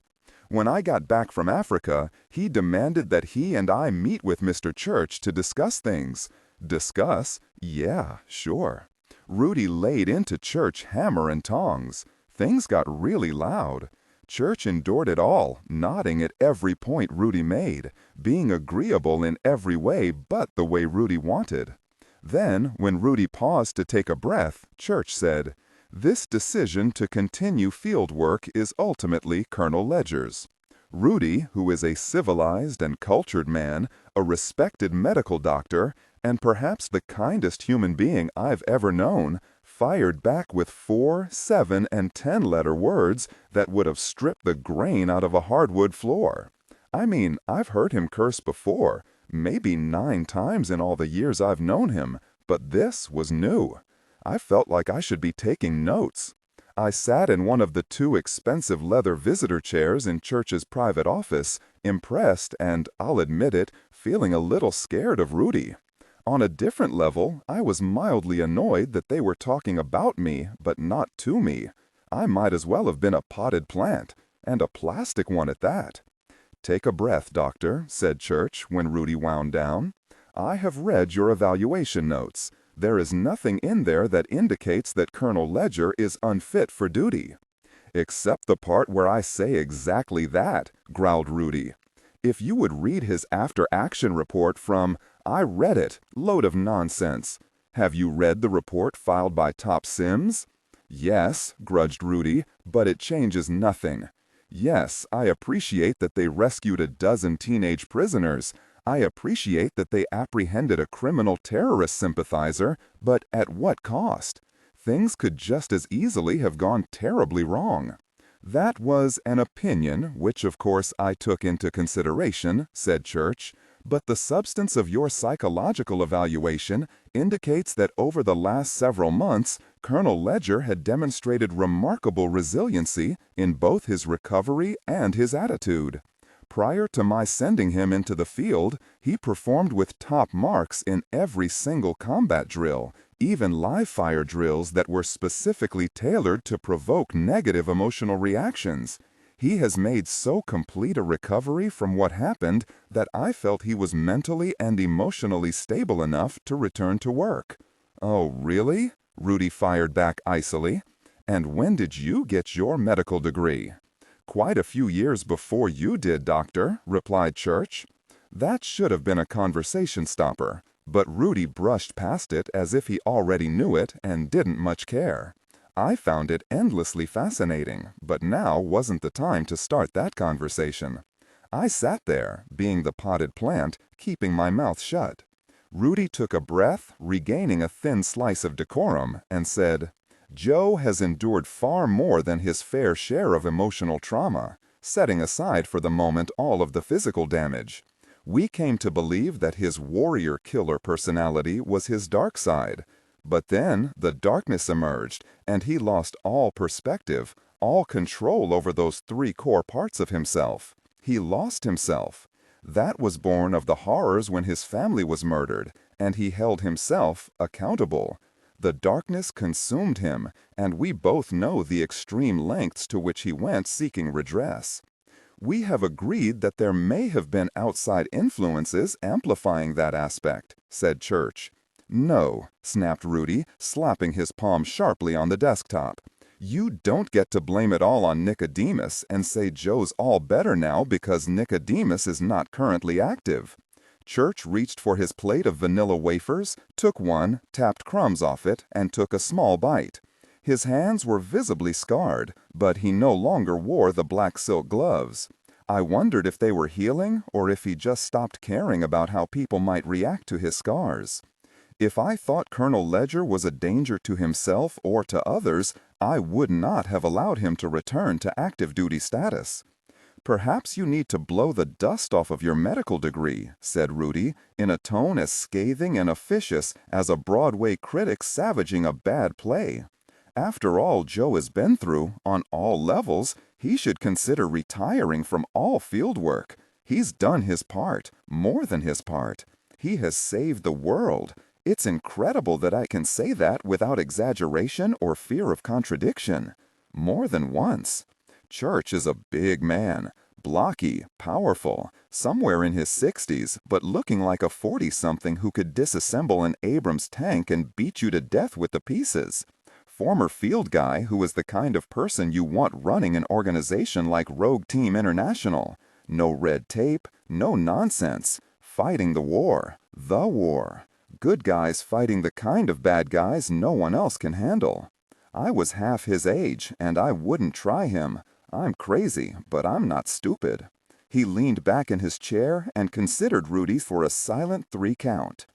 When I got back from Africa, he demanded that he and I meet with Mr. Church to discuss things. Discuss? Yeah, sure. Rudy laid into Church hammer and tongs. Things got really loud. Church endured it all, nodding at every point Rudy made, being agreeable in every way but the way Rudy wanted. Then, when Rudy paused to take a breath, Church said, "This decision to continue field work is ultimately Colonel Ledger's." Rudy, who is a civilized and cultured man, a respected medical doctor, and perhaps the kindest human being I've ever known, fired back with 4, 7, and 10-letter words that would have stripped the grain out of a hardwood floor. I mean, I've heard him curse before, maybe 9 times in all the years I've known him, but this was new. I felt like I should be taking notes. I sat in one of the 2 expensive leather visitor chairs in Church's private office, impressed and, I'll admit it, feeling a little scared of Rudy. On a different level, I was mildly annoyed that they were talking about me, but not to me. I might as well have been a potted plant, and a plastic one at that. "Take a breath, Doctor," said Church when Rudy wound down. "I have read your evaluation notes. There is nothing in there that indicates that Colonel Ledger is unfit for duty." "Except the part where I say exactly that," growled Rudy. "If you would read his after-action report from, I read it, load of nonsense. Have you read the report filed by Top Sims?" "Yes," grudged Rudy, "but it changes nothing. Yes, I appreciate that they rescued a dozen teenage prisoners. I appreciate that they apprehended a criminal terrorist sympathizer, but at what cost? Things could just as easily have gone terribly wrong." "That was an opinion, which of course I took into consideration," said Church, "but the substance of your psychological evaluation indicates that over the last several months, Colonel Ledger had demonstrated remarkable resiliency in both his recovery and his attitude. Prior to my sending him into the field, he performed with top marks in every single combat drill, even live-fire drills that were specifically tailored to provoke negative emotional reactions. He has made so complete a recovery from what happened that I felt he was mentally and emotionally stable enough to return to work." "Oh, really?" Rudy fired back icily. "And when did you get your medical degree?" "Quite a few years before you did, Doctor," replied Church. That should have been a conversation stopper, but Rudy brushed past it as if he already knew it and didn't much care. I found it endlessly fascinating, but now wasn't the time to start that conversation. I sat there, being the potted plant, keeping my mouth shut. Rudy took a breath, regaining a thin slice of decorum, and said, "Joe has endured far more than his fair share of emotional trauma, setting aside for the moment all of the physical damage. We came to believe that his warrior-killer personality was his dark side. But then the darkness emerged, and he lost all perspective, all control over those 3 core parts of himself. He lost himself. That was born of the horrors when his family was murdered, and he held himself accountable. The darkness consumed him, and we both know the extreme lengths to which he went seeking redress. We have agreed that there may have been outside influences amplifying that aspect," said Church. "No," snapped Rudy, slapping his palm sharply on the desktop. "You don't get to blame it all on Nicodemus and say Joe's all better now because Nicodemus is not currently active." Church reached for his plate of vanilla wafers, took one, tapped crumbs off it, and took a small bite. His hands were visibly scarred, but he no longer wore the black silk gloves. I wondered if they were healing or if he just stopped caring about how people might react to his scars. If I thought Colonel Ledger was a danger to himself or to others, I would not have allowed him to return to active duty status. Perhaps you need to blow the dust off of your medical degree, said Rudy, in a tone as scathing and officious as a Broadway critic savaging a bad play. After all Joe has been through, on all levels, he should consider retiring from all field work. He's done his part, more than his part. He has saved the world. It's incredible that I can say that without exaggeration or fear of contradiction. More than once. Church is a big man, blocky, powerful, somewhere in his 60s, but looking like a 40-something who could disassemble an Abrams tank and beat you to death with the pieces. Former field guy who is the kind of person you want running an organization like Rogue Team International. No red tape, no nonsense. Fighting the war. The war. Good guys fighting the kind of bad guys no one else can handle. I was half his age, and I wouldn't try him. I'm crazy, but I'm not stupid. He leaned back in his chair and considered Rudy for a silent 3 count.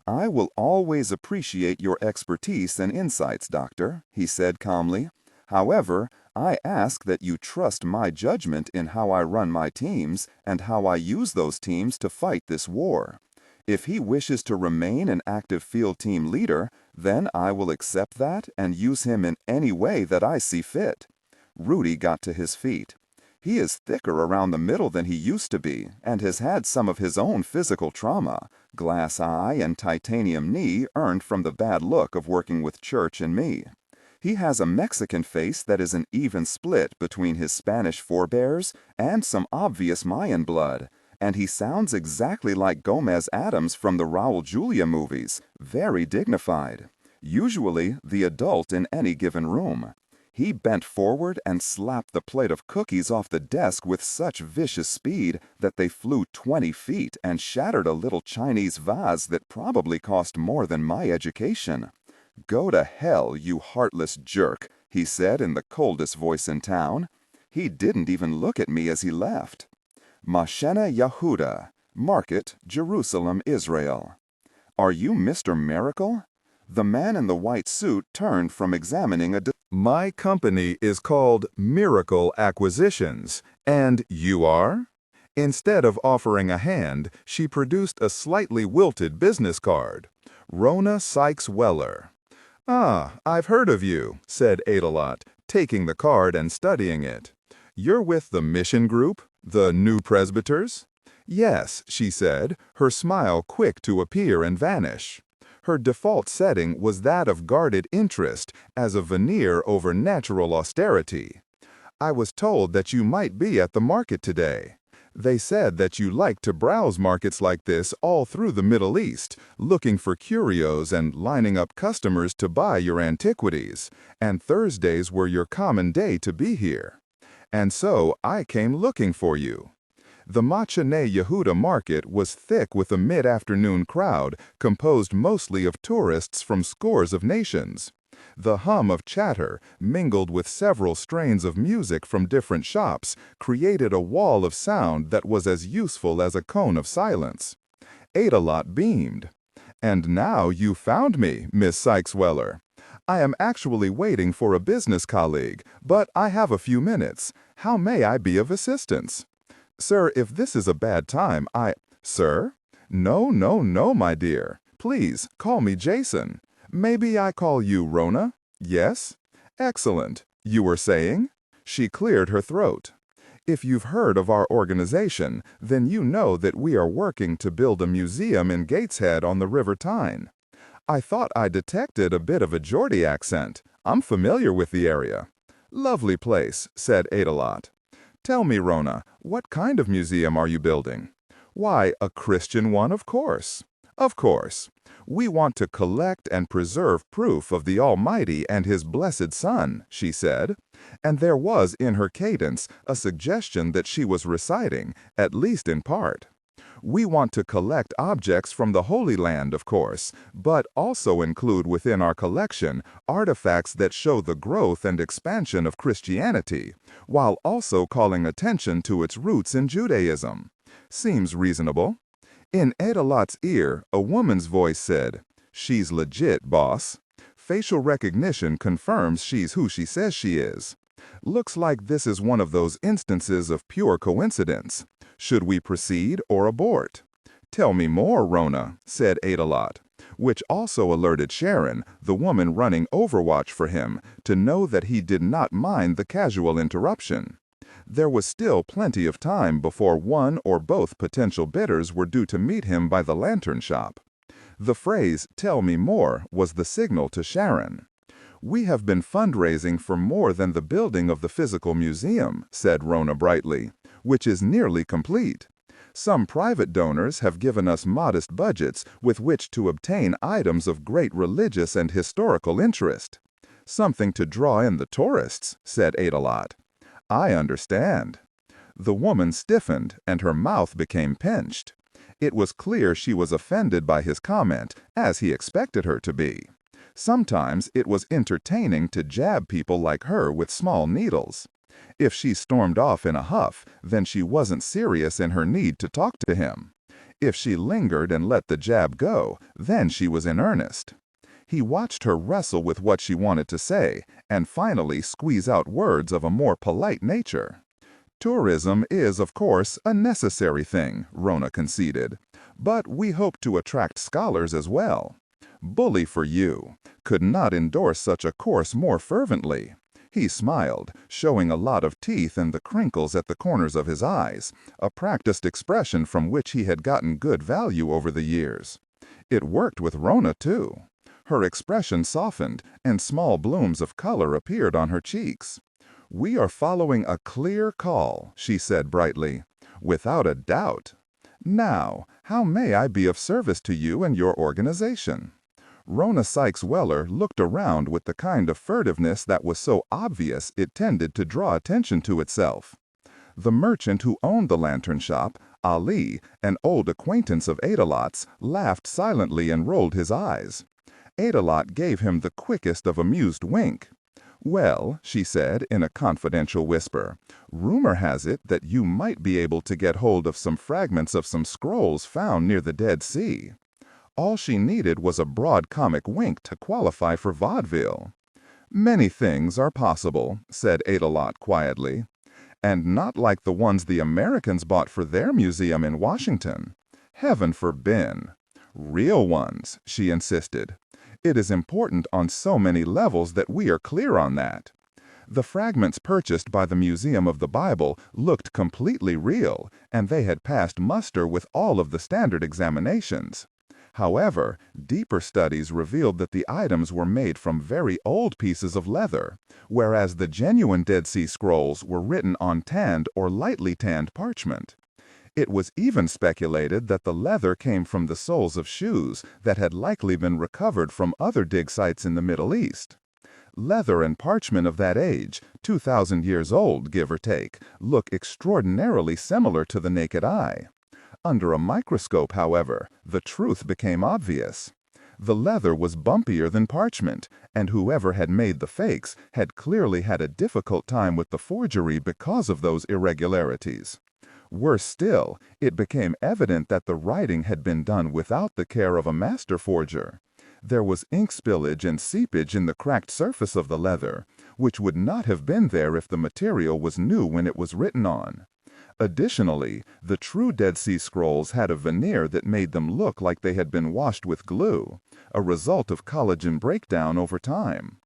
I will always appreciate your expertise and insights, Doctor, he said calmly. However, I ask that you trust my judgment in how I run my teams and how I use those teams to fight this war. If he wishes to remain an active field team leader, then I will accept that and use him in any way that I see fit. Rudy got to his feet. He is thicker around the middle than he used to be and has had some of his own physical trauma, glass eye and titanium knee earned from the bad look of working with Church and me. He has a Mexican face that is an even split between his Spanish forebears and some obvious Mayan blood, and he sounds exactly like Gomez Adams from the Raul Julia movies, very dignified. Usually the adult in any given room. He bent forward and slapped the plate of cookies off the desk with such vicious speed that they flew 20 feet and shattered a little Chinese vase that probably cost more than my education. "Go to hell, you heartless jerk," he said in the coldest voice in town. He didn't even look at me as he left. Mashena Yahuda, Market, Jerusalem, Israel. Are you Mr. Miracle? The man in the white suit turned from examining a... My company is called Miracle Acquisitions, and you are? Instead of offering a hand, she produced a slightly wilted business card. Rona Sykes-Weller. Ah, I've heard of you, said Adelot, taking the card and studying it. You're with the mission group, the New Presbyters? Yes, she said, her smile quick to appear and vanish. Her default setting was that of guarded interest as a veneer over natural austerity. I was told that you might be at the market today. They said that you like to browse markets like this all through the Middle East, looking for curios and lining up customers to buy your antiquities, and Thursdays were your common day to be here. And so I came looking for you. The Machane Yehuda market was thick with a mid-afternoon crowd composed mostly of tourists from scores of nations. The hum of chatter, mingled with several strains of music from different shops, created a wall of sound that was as useful as a cone of silence. Adelot beamed. "And now you found me, Miss Sykes-Weller. I am actually waiting for a business colleague, but I have a few minutes. How may I be of assistance?" "Sir, if this is a bad time, Sir? No, my dear. Please, call me Jason. Maybe I call you Rona? Yes? Excellent. You were saying?" She cleared her throat. "If you've heard of our organization, then you know that we are working to build a museum in Gateshead on the River Tyne. I thought I detected a bit of a Geordie accent. I'm familiar with the area." "Lovely place," said Adelot. "Tell me, Rona, what kind of museum are you building?" "Why, a Christian one, of course." "Of course. We want to collect and preserve proof of the Almighty and His blessed Son," she said, and there was in her cadence a suggestion that she was reciting, at least in part. "We want to collect objects from the Holy Land, of course, but also include within our collection artifacts that show the growth and expansion of Christianity, while also calling attention to its roots in Judaism. Seems reasonable." In Adelot's ear, a woman's voice said, She's legit, boss. Facial recognition confirms she's who she says she is. Looks like this is one of those instances of pure coincidence. Should we proceed or abort? Tell me more, Rona, said Adelot, which also alerted Sharon, the woman running Overwatch for him, to know that he did not mind the casual interruption. There was still plenty of time before one or both potential bidders were due to meet him by the lantern shop. The phrase, "tell me more," was the signal to Sharon. "We have been fundraising for more than the building of the physical museum," said Rona brightly, "which is nearly complete. Some private donors have given us modest budgets with which to obtain items of great religious and historical interest." "Something to draw in the tourists," said Adelot. "I understand." The woman stiffened, and her mouth became pinched. It was clear she was offended by his comment, as he expected her to be. Sometimes it was entertaining to jab people like her with small needles. If she stormed off in a huff, then she wasn't serious in her need to talk to him. If she lingered and let the jab go, then she was in earnest. He watched her wrestle with what she wanted to say, and finally squeeze out words of a more polite nature. "Tourism is, of course, a necessary thing," Rona conceded, "but we hope to attract scholars as well." "Bully for you. Could not endorse such a course more fervently." He smiled, showing a lot of teeth and the crinkles at the corners of his eyes, a practiced expression from which he had gotten good value over the years. It worked with Rona, too. Her expression softened, and small blooms of color appeared on her cheeks. "We are following a clear call," she said brightly. "Without a doubt. Now, how may I be of service to you and your organization?" Rona Sykes-Weller looked around with the kind of furtiveness that was so obvious it tended to draw attention to itself. The merchant who owned the lantern shop, Ali, an old acquaintance of Adelot's, laughed silently and rolled his eyes. Adelot gave him the quickest of amused wink. "Well," she said in a confidential whisper, "rumor has it that you might be able to get hold of some fragments of some scrolls found near the Dead Sea." All she needed was a broad comic wink to qualify for vaudeville. "Many things are possible," said Adelot quietly. "And not like the ones the Americans bought for their museum in Washington. Heaven forbid. Real ones," she insisted. "It is important on so many levels that we are clear on that." The fragments purchased by the Museum of the Bible looked completely real, and they had passed muster with all of the standard examinations. However, deeper studies revealed that the items were made from very old pieces of leather, whereas the genuine Dead Sea Scrolls were written on tanned or lightly tanned parchment. It was even speculated that the leather came from the soles of shoes that had likely been recovered from other dig sites in the Middle East. Leather and parchment of that age, 2,000 years old, give or take, look extraordinarily similar to the naked eye. Under a microscope, however, the truth became obvious. The leather was bumpier than parchment, and whoever had made the fakes had clearly had a difficult time with the forgery because of those irregularities. Worse still, it became evident that the writing had been done without the care of a master forger. There was ink spillage and seepage in the cracked surface of the leather, which would not have been there if the material was new when it was written on. Additionally, the true Dead Sea Scrolls had a veneer that made them look like they had been washed with glue, a result of collagen breakdown over time.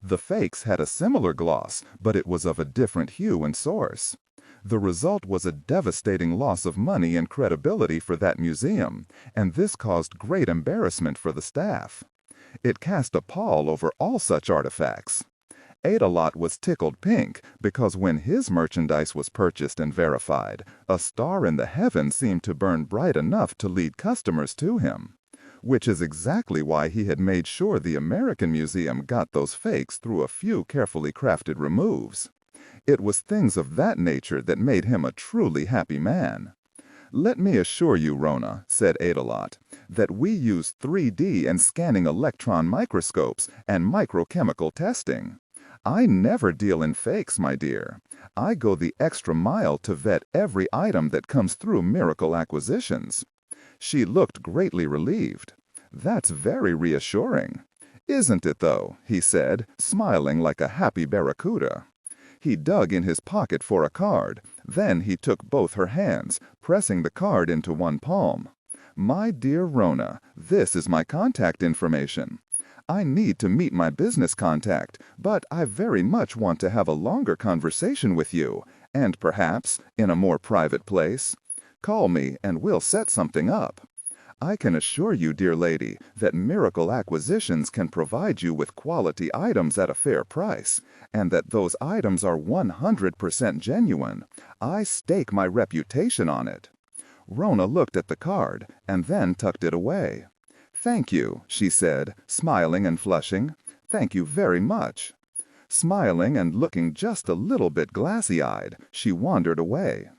The fakes had a similar gloss, but it was of a different hue and source. The result was a devastating loss of money and credibility for that museum, and this caused great embarrassment for the staff. It cast a pall over all such artifacts. Adelot was tickled pink because when his merchandise was purchased and verified, a star in the heavens seemed to burn bright enough to lead customers to him. Which is exactly why he had made sure the American Museum got those fakes through a few carefully crafted removes. It was things of that nature that made him a truly happy man. "Let me assure you, Rona," said Adelot, "that we use 3D and scanning electron microscopes and microchemical testing. I never deal in fakes, my dear. I go the extra mile to vet every item that comes through Miracle Acquisitions." She looked greatly relieved. "That's very reassuring." "Isn't it, though?" he said, smiling like a happy barracuda. He dug in his pocket for a card. Then he took both her hands, pressing the card into one palm. "My dear Rona, this is my contact information. I need to meet my business contact, but I very much want to have a longer conversation with you, and perhaps in a more private place. Call me and we'll set something up. I can assure you, dear lady, that Miracle Acquisitions can provide you with quality items at a fair price, and that those items are 100% genuine. I stake my reputation on it." Rona looked at the card and then tucked it away. "Thank you," she said, smiling and flushing. "Thank you very much." Smiling and looking just a little bit glassy-eyed, she wandered away.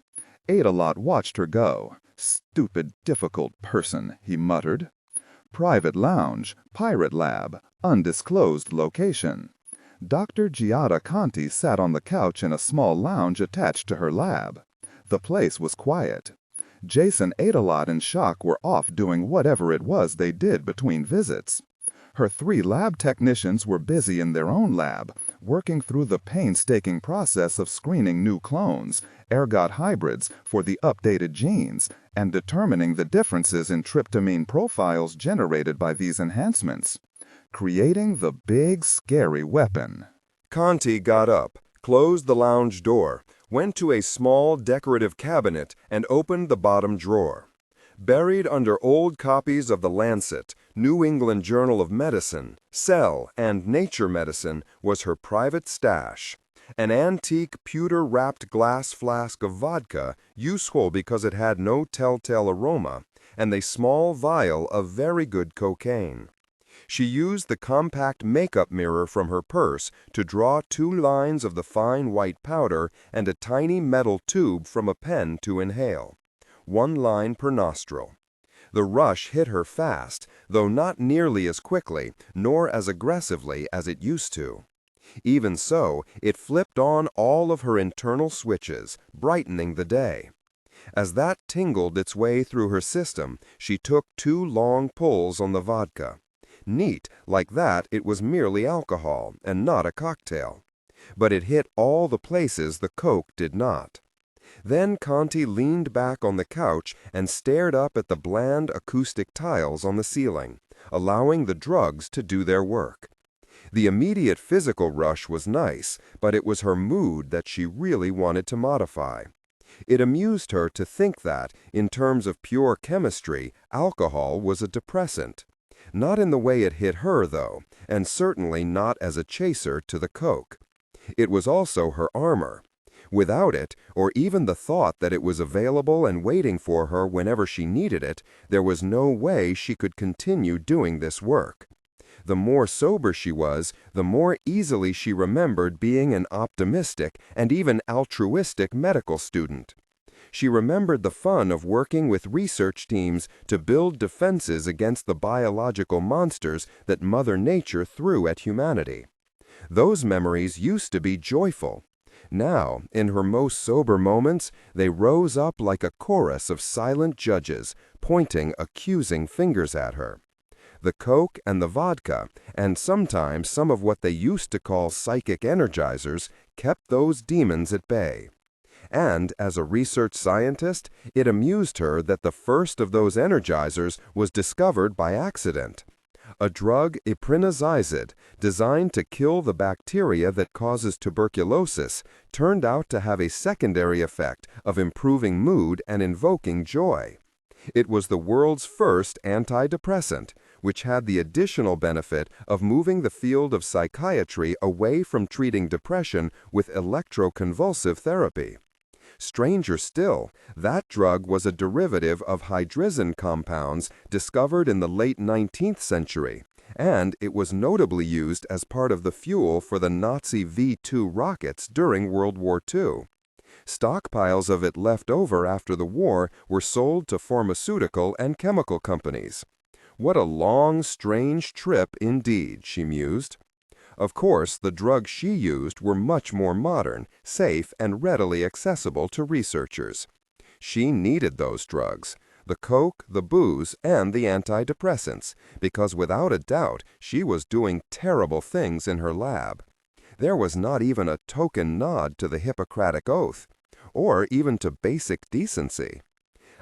Adelot watched her go. "Stupid, difficult person," he muttered. Private lounge, pirate lab, undisclosed location. Dr. Giada Conti sat on the couch in a small lounge attached to her lab. The place was quiet. Jason, Adelot, and Shock were off doing whatever it was they did between visits. Her 3 lab technicians were busy in their own lab, working through the painstaking process of screening new clones, ergot hybrids, for the updated genes, and determining the differences in tryptamine profiles generated by these enhancements. Creating the big, scary weapon. Conti got up, closed the lounge door, went to a small decorative cabinet, and opened the bottom drawer. Buried under old copies of The Lancet, New England Journal of Medicine, Cell, and Nature Medicine was her private stash. An antique pewter-wrapped glass flask of vodka, useful because it had no telltale aroma, and a small vial of very good cocaine. She used the compact makeup mirror from her purse to draw 2 lines of the fine white powder and a tiny metal tube from a pen to inhale. 1 line per nostril. The rush hit her fast, though not nearly as quickly, nor as aggressively as it used to. Even so, it flipped on all of her internal switches, brightening the day. As that tingled its way through her system, she took 2 long pulls on the vodka. Neat, like that it was merely alcohol, and not a cocktail. But it hit all the places the coke did not. Then Conti leaned back on the couch and stared up at the bland acoustic tiles on the ceiling, allowing the drugs to do their work. The immediate physical rush was nice, but it was her mood that she really wanted to modify. It amused her to think that, in terms of pure chemistry, alcohol was a depressant. Not in the way it hit her, though, and certainly not as a chaser to the coke. It was also her armor. Without it, or even the thought that it was available and waiting for her whenever she needed it, there was no way she could continue doing this work. The more sober she was, the more easily she remembered being an optimistic and even altruistic medical student. She remembered the fun of working with research teams to build defenses against the biological monsters that Mother Nature threw at humanity. Those memories used to be joyful. Now, in her most sober moments, they rose up like a chorus of silent judges, pointing accusing fingers at her. The coke and the vodka, and sometimes some of what they used to call psychic energizers, kept those demons at bay. And, as a research scientist, it amused her that the first of those energizers was discovered by accident. A drug, iprinazizid, designed to kill the bacteria that causes tuberculosis, turned out to have a secondary effect of improving mood and invoking joy. It was the world's first antidepressant, which had the additional benefit of moving the field of psychiatry away from treating depression with electroconvulsive therapy. Stranger still, that drug was a derivative of hydrazine compounds discovered in the late 19th century, and it was notably used as part of the fuel for the Nazi V-2 rockets during World War II. Stockpiles of it left over after the war were sold to pharmaceutical and chemical companies. What a long, strange trip indeed, she mused. Of course, the drugs she used were much more modern, safe, and readily accessible to researchers. She needed those drugs. the coke, the booze, and the antidepressants, because without a doubt she was doing terrible things in her lab. There was not even a token nod to the Hippocratic Oath, or even to basic decency.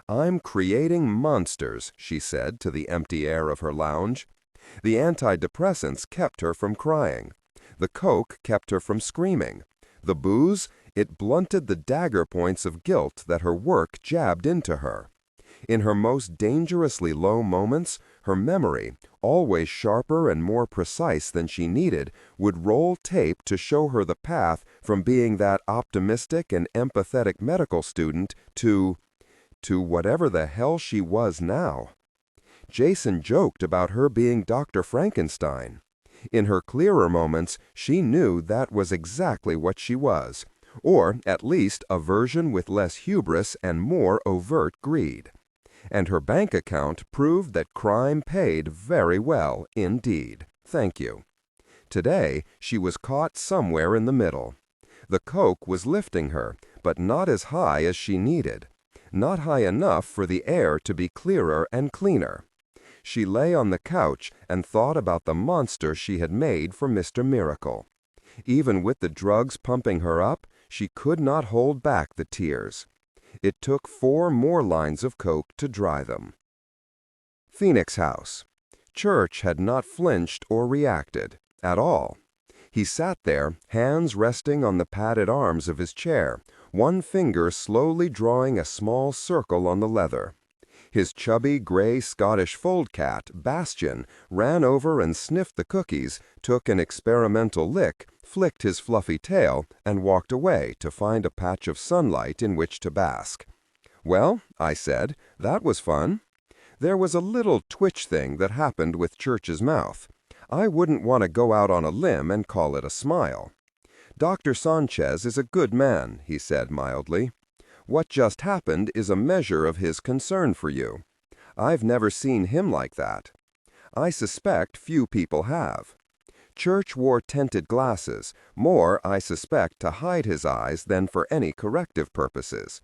"I'm creating monsters," she said to the empty air of her lounge. The antidepressants kept her from crying. The coke kept her from screaming. The booze, it blunted the dagger points of guilt that her work jabbed into her. In her most dangerously low moments, her memory, always sharper and more precise than she needed, would roll tape to show her the path from being that optimistic and empathetic medical student to whatever the hell she was now. Jason joked about her being Dr. Frankenstein. In her clearer moments, she knew that was exactly what she was, or at least a version with less hubris and more overt greed. And her bank account proved that crime paid very well indeed. Thank you. Today, she was caught somewhere in the middle. The coke was lifting her, but not as high as she needed. Not high enough for the air to be clearer and cleaner. She lay on the couch and thought about the monster she had made for Mr. Miracle. Even with the drugs pumping her up, she could not hold back the tears. It took 4 more lines of coke to dry them. Phoenix House. Church had not flinched or reacted, at all. He sat there, hands resting on the padded arms of his chair, one finger slowly drawing a small circle on the leather. His chubby gray Scottish fold cat, Bastion, ran over and sniffed the cookies, took an experimental lick, flicked his fluffy tail, and walked away to find a patch of sunlight in which to bask. "Well," I said, "that was fun." There was a little twitch thing that happened with Church's mouth. I wouldn't want to go out on a limb and call it a smile. "Dr. Sanchez is a good man," he said mildly. "What just happened is a measure of his concern for you. I've never seen him like that. I suspect few people have. Church wore tinted glasses, more, I suspect, to hide his eyes than for any corrective purposes.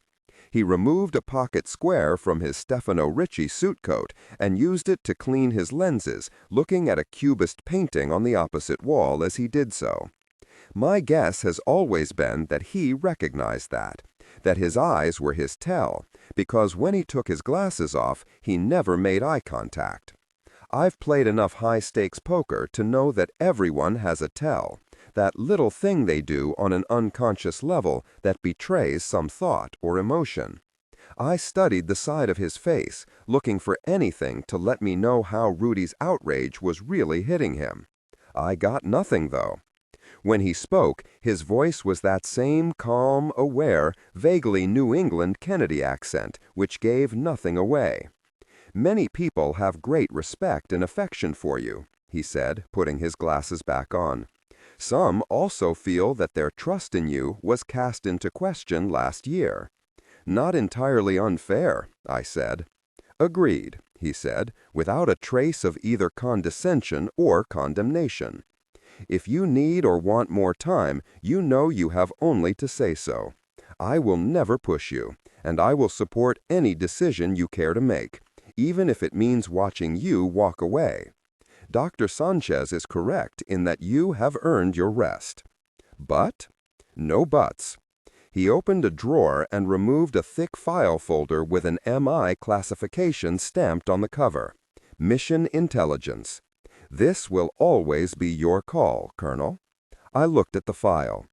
He removed a pocket square from his Stefano Ricci suit coat and used it to clean his lenses, looking at a cubist painting on the opposite wall as he did so. My guess has always been that he recognized that his eyes were his tell, because when he took his glasses off, he never made eye contact. I've played enough high-stakes poker to know that everyone has a tell, that little thing they do on an unconscious level that betrays some thought or emotion. I studied the side of his face, looking for anything to let me know how Rudy's outrage was really hitting him. I got nothing, though. When he spoke, his voice was that same calm, aware, vaguely New England Kennedy accent, which gave nothing away. "Many people have great respect and affection for you," he said, putting his glasses back on. "Some also feel that their trust in you was cast into question last year." "Not entirely unfair," I said. "Agreed," he said, without a trace of either condescension or condemnation. "If you need or want more time, you know you have only to say so. I will never push you, and I will support any decision you care to make, even if it means watching you walk away. Dr. Sanchez is correct in that you have earned your rest. But? No buts." He opened a drawer and removed a thick file folder with an MI classification stamped on the cover. Mission Intelligence. "This will always be your call, Colonel." I looked at the file.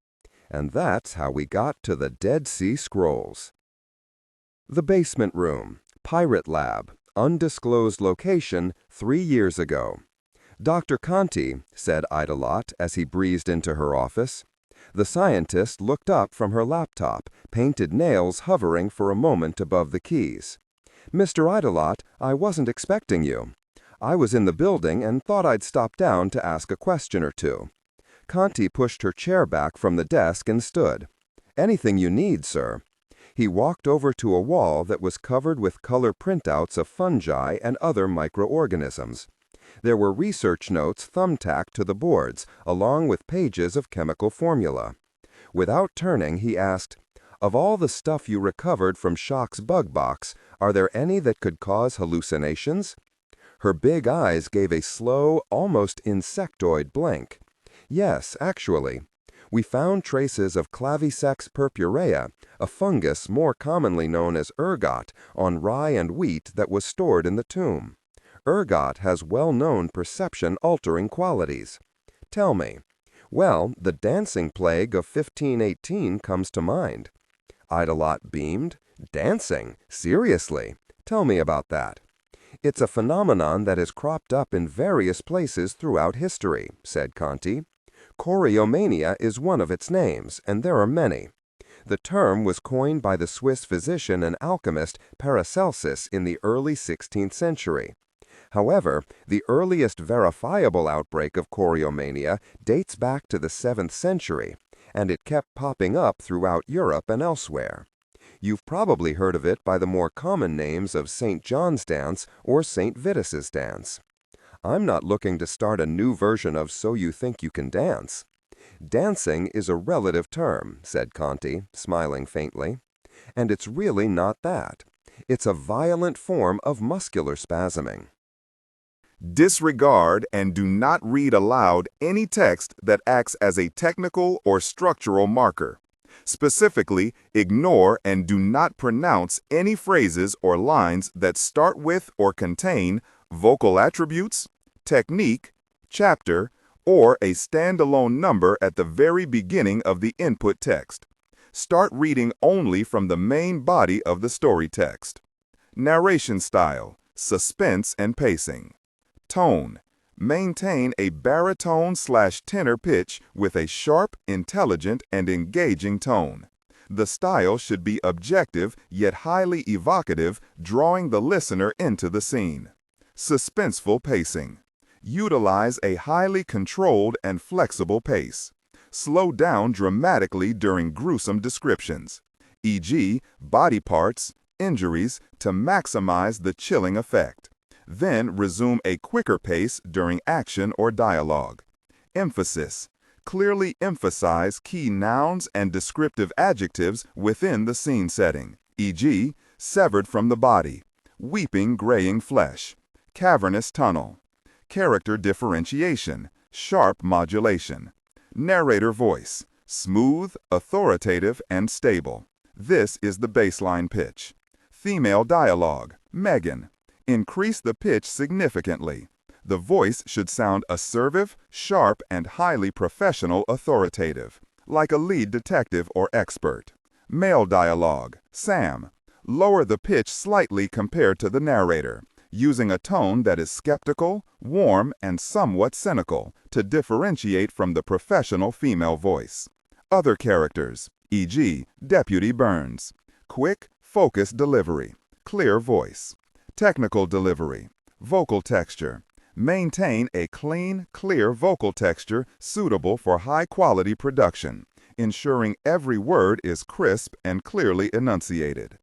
And that's how we got to the Dead Sea Scrolls. The basement room, Pirate Lab, undisclosed location 3 years ago. "Dr. Conti," said Ida Lott as he breezed into her office. The scientist looked up from her laptop, painted nails hovering for a moment above the keys. "Mr. Ida Lott, I wasn't expecting you. I was in the building and thought I'd stop down to ask a question or two." Conti pushed her chair back from the desk and stood. "Anything you need, sir." He walked over to a wall that was covered with color printouts of fungi and other microorganisms. There were research notes thumbtacked to the boards, along with pages of chemical formula. Without turning, he asked, Of all the stuff you recovered from Shock's bug box, are there any that could cause hallucinations? Her big eyes gave a slow, almost insectoid blink. Yes, actually. We found traces of Claviceps purpurea, a fungus more commonly known as ergot, on rye and wheat that was stored in the tomb. Ergot has well-known perception-altering qualities. Tell me. Well, the dancing plague of 1518 comes to mind. Idelot beamed. Dancing? Seriously? Tell me about that. It's a phenomenon that has cropped up in various places throughout history, said Conti. Choreomania is one of its names, and there are many. The term was coined by the Swiss physician and alchemist Paracelsus in the early 16th century. However, the earliest verifiable outbreak of choreomania dates back to the 7th century, and it kept popping up throughout Europe and elsewhere. You've probably heard of it by the more common names of St. John's dance or St. Vitus's dance. I'm not looking to start a new version of So You Think You Can Dance. Dancing is a relative term, said Conti, smiling faintly. And it's really not that. It's a violent form of muscular spasming. Disregard and do not read aloud any text that acts as a technical or structural marker. Specifically, ignore and do not pronounce any phrases or lines that start with or contain vocal attributes, technique, chapter, or a standalone number at the very beginning of the input text. Start reading only from the main body of the story text. Narration style, suspense and pacing. Tone. Maintain a baritone/tenor pitch with a sharp, intelligent, and engaging tone. The style should be objective yet highly evocative, drawing the listener into the scene. Suspenseful pacing. Utilize a highly controlled and flexible pace. Slow down dramatically during gruesome descriptions, e.g., body parts, injuries, to maximize the chilling effect. Then resume a quicker pace during action or dialogue. Emphasis. Clearly emphasize key nouns and descriptive adjectives within the scene setting, e.g., severed from the body, weeping graying flesh, cavernous tunnel. Character differentiation, sharp modulation. Narrator voice, smooth, authoritative, and stable. This is the baseline pitch. Female dialogue, Megan. Increase the pitch significantly. The voice should sound assertive, sharp, and highly professional authoritative, like a lead detective or expert. Male dialogue, Sam. Lower the pitch slightly compared to the narrator, using a tone that is skeptical, warm, and somewhat cynical to differentiate from the professional female voice. Other characters, e.g., Deputy Burns. Quick, focused delivery, clear voice. Technical delivery, vocal texture. Maintain a clean, clear vocal texture suitable for high-quality production, ensuring every word is crisp and clearly enunciated.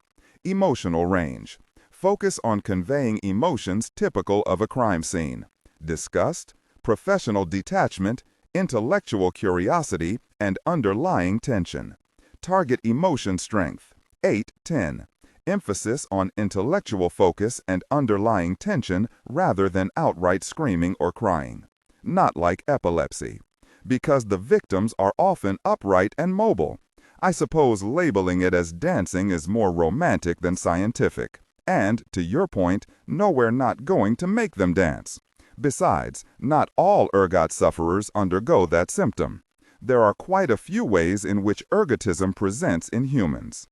Emotional range. Focus on conveying emotions typical of a crime scene: disgust, professional detachment, intellectual curiosity, and underlying tension. Target emotion strength, 8-10. Emphasis on intellectual focus and underlying tension rather than outright screaming or crying. Not like epilepsy. Because the victims are often upright and mobile. I suppose labeling it as dancing is more romantic than scientific. And, to your point, nowhere not going to make them dance. Besides, not all ergot sufferers undergo that symptom. There are quite a few ways in which ergotism presents in humans.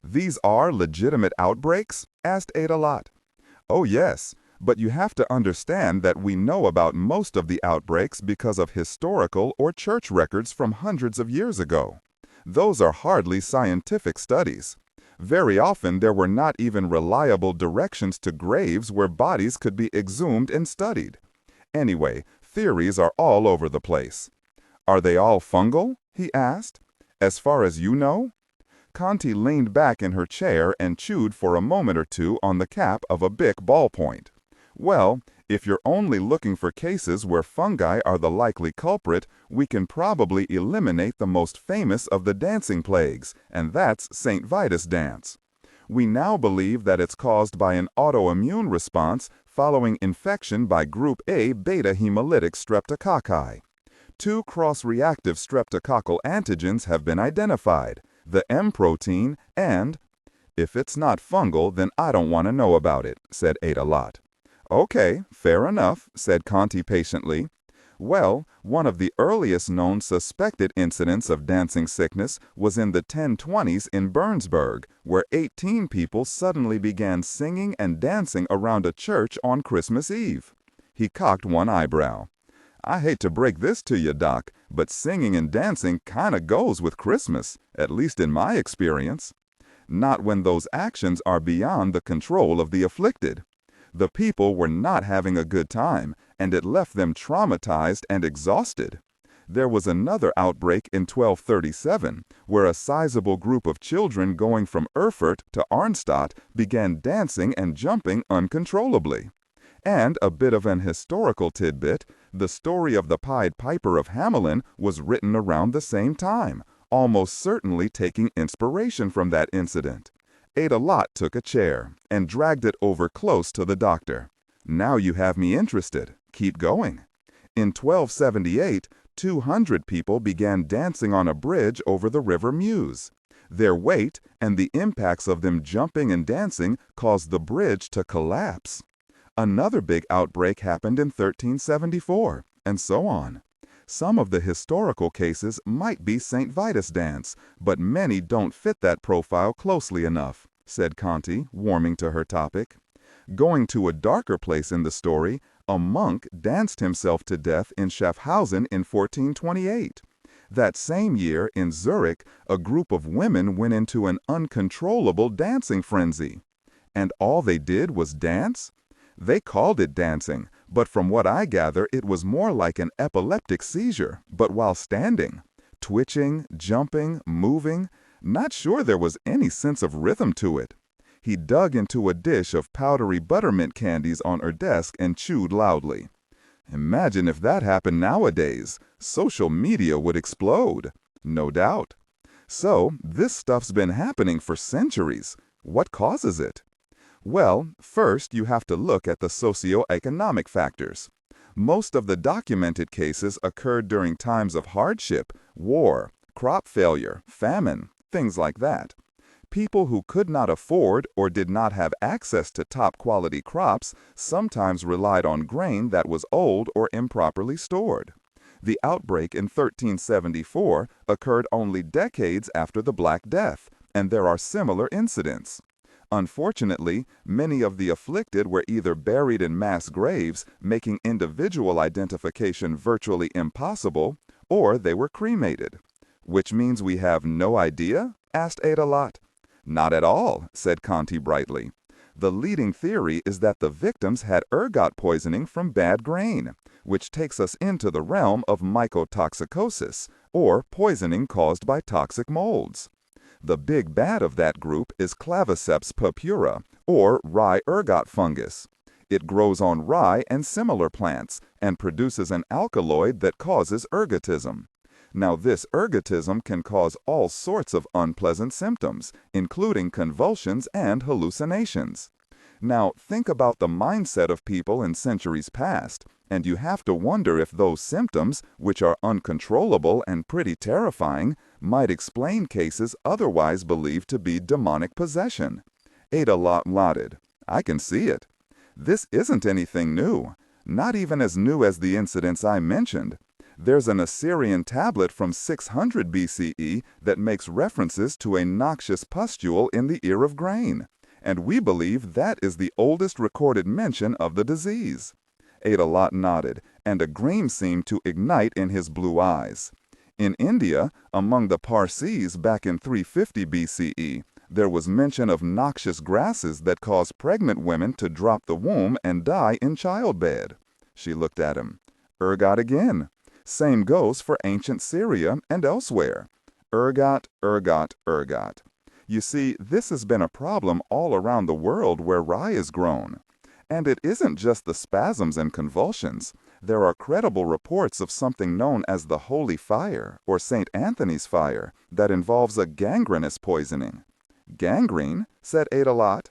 These are legitimate outbreaks? Asked Adelot. Oh yes, but you have to understand that we know about most of the outbreaks because of historical or church records from hundreds of years ago. Those are hardly scientific studies. Very often there were not even reliable directions to graves where bodies could be exhumed and studied. Anyway, theories are all over the place. Are they all fungal? He asked. As far as you know? Conti leaned back in her chair and chewed for a moment or two on the cap of a Bic ballpoint. Well, If you're only looking for cases where fungi are the likely culprit, we can probably eliminate the most famous of the dancing plagues, and that's St. Vitus dance. We now believe that it's caused by an autoimmune response following infection by group A beta hemolytic streptococci. 2 cross-reactive streptococcal antigens have been identified, the M protein and... "If it's not fungal, then I don't want to know about it," said Ada Lot. "Okay, fair enough," said Conti patiently. "Well, one of the earliest known suspected incidents of dancing sickness was in the 1020s in Bernsburg, where 18 people suddenly began singing and dancing around a church on Christmas Eve." He cocked one eyebrow. "I hate to break this to you, Doc, but singing and dancing kinda goes with Christmas, at least in my experience. Not when those actions are beyond the control of the afflicted. The people were not having a good time, and it left them traumatized and exhausted. There was another outbreak in 1237, where a sizable group of children going from Erfurt to Arnstadt began dancing and jumping uncontrollably. And a bit of an historical tidbit, the story of the Pied Piper of Hamelin was written around the same time, almost certainly taking inspiration from that incident." Ada Lot took a chair and dragged it over close to the doctor. "Now you have me interested. Keep going." In 1278, 200 people began dancing on a bridge over the River Meuse. Their weight and the impacts of them jumping and dancing caused the bridge to collapse. Another big outbreak happened in 1374, and so on. Some of the historical cases might be St. Vitus dance, but many don't fit that profile closely enough," said Conti, warming to her topic. Going to a darker place in the story, a monk danced himself to death in Schaffhausen in 1428. That same year, in Zurich, a group of women went into an uncontrollable dancing frenzy. And all they did was dance? They called it dancing, but from what I gather, it was more like an epileptic seizure, but while standing. Twitching, jumping, moving. Not sure there was any sense of rhythm to it. He dug into a dish of powdery buttermint candies on her desk and chewed loudly. Imagine if that happened nowadays. Social media would explode. No doubt. So, this stuff's been happening for centuries. What causes it? Well, first you have to look at the socio-economic factors. Most of the documented cases occurred during times of hardship, war, crop failure, famine, things like that. People who could not afford or did not have access to top-quality crops sometimes relied on grain that was old or improperly stored. The outbreak in 1374 occurred only decades after the Black Death, and there are similar incidents. Unfortunately, many of the afflicted were either buried in mass graves, making individual identification virtually impossible, or they were cremated. "Which means we have no idea?" asked Ada Lot. "Not at all," said Conti brightly. "The leading theory is that the victims had ergot poisoning from bad grain, which takes us into the realm of mycotoxicosis, or poisoning caused by toxic molds. The big bad of that group is Claviceps purpura, or rye ergot fungus. It grows on rye and similar plants, and produces an alkaloid that causes ergotism. Now, this ergotism can cause all sorts of unpleasant symptoms, including convulsions and hallucinations. Now, think about the mindset of people in centuries past, and you have to wonder if those symptoms, which are uncontrollable and pretty terrifying, might explain cases otherwise believed to be demonic possession." Ada Lot nodded. "I can see it. This isn't anything new, not even as new as the incidents I mentioned. There's an Assyrian tablet from 600 BCE that makes references to a noxious pustule in the ear of grain, and we believe that is the oldest recorded mention of the disease." Ada Lot nodded, and a gleam seemed to ignite in his blue eyes. In India, among the Parsis back in 350 BCE, there was mention of noxious grasses that cause pregnant women to drop the womb and die in childbed. She looked at him. "Ergot again. Same goes for ancient Syria and elsewhere. Ergot, ergot, ergot. You see, this has been a problem all around the world where rye is grown. And it isn't just the spasms and convulsions. There are credible reports of something known as the Holy Fire, or St. Anthony's Fire, that involves a gangrenous poisoning. Gangrene? Said Adelot.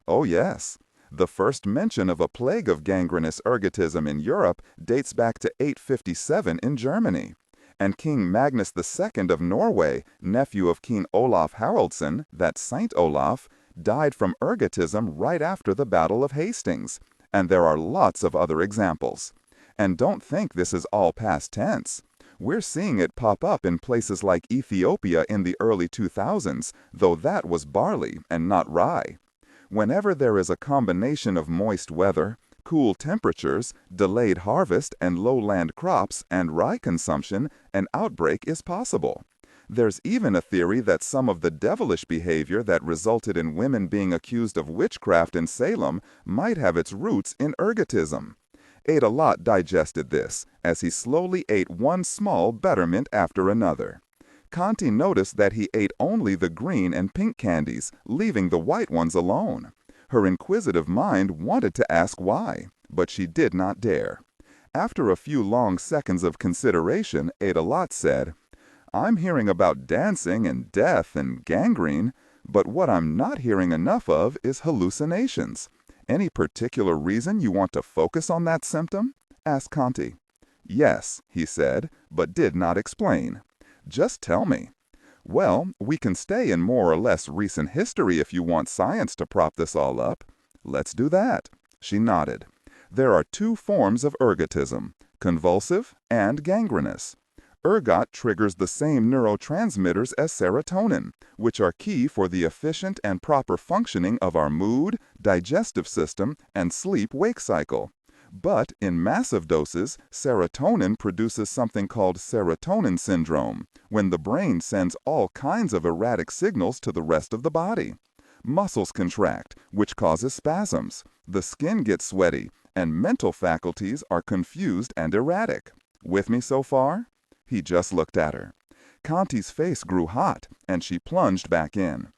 Oh yes. The first mention of a plague of gangrenous ergotism in Europe dates back to 857 in Germany. And King Magnus II of Norway, nephew of King Olaf Haraldsson, that's Saint Olaf, died from ergotism right after the Battle of Hastings. And there are lots of other examples. And don't think this is all past tense. We're seeing it pop up in places like Ethiopia in the early 2000s, though that was barley and not rye. Whenever there is a combination of moist weather, cool temperatures, delayed harvest and lowland crops, and rye consumption, an outbreak is possible. There's even a theory that some of the devilish behavior that resulted in women being accused of witchcraft in Salem might have its roots in ergotism. Adelot digested this, as he slowly ate one small betterment after another. Conti noticed that he ate only the green and pink candies, leaving the white ones alone. Her inquisitive mind wanted to ask why, but she did not dare. After a few long seconds of consideration, Adelot said, "I'm hearing about dancing and death and gangrene, but what I'm not hearing enough of is hallucinations. Any particular reason you want to focus on that symptom?" asked Conti. "Yes," he said, but did not explain. "Just tell me." "Well, we can stay in more or less recent history if you want science to prop this all up." "Let's do that." She nodded. "There are two forms of ergotism, convulsive and gangrenous. Ergot triggers the same neurotransmitters as serotonin, which are key for the efficient and proper functioning of our mood, digestive system, and sleep-wake cycle. But in massive doses, serotonin produces something called serotonin syndrome, when the brain sends all kinds of erratic signals to the rest of the body. Muscles contract, which causes spasms, the skin gets sweaty, and mental faculties are confused and erratic. With me so far? He just looked at her. Conti's face grew hot, and she plunged back in.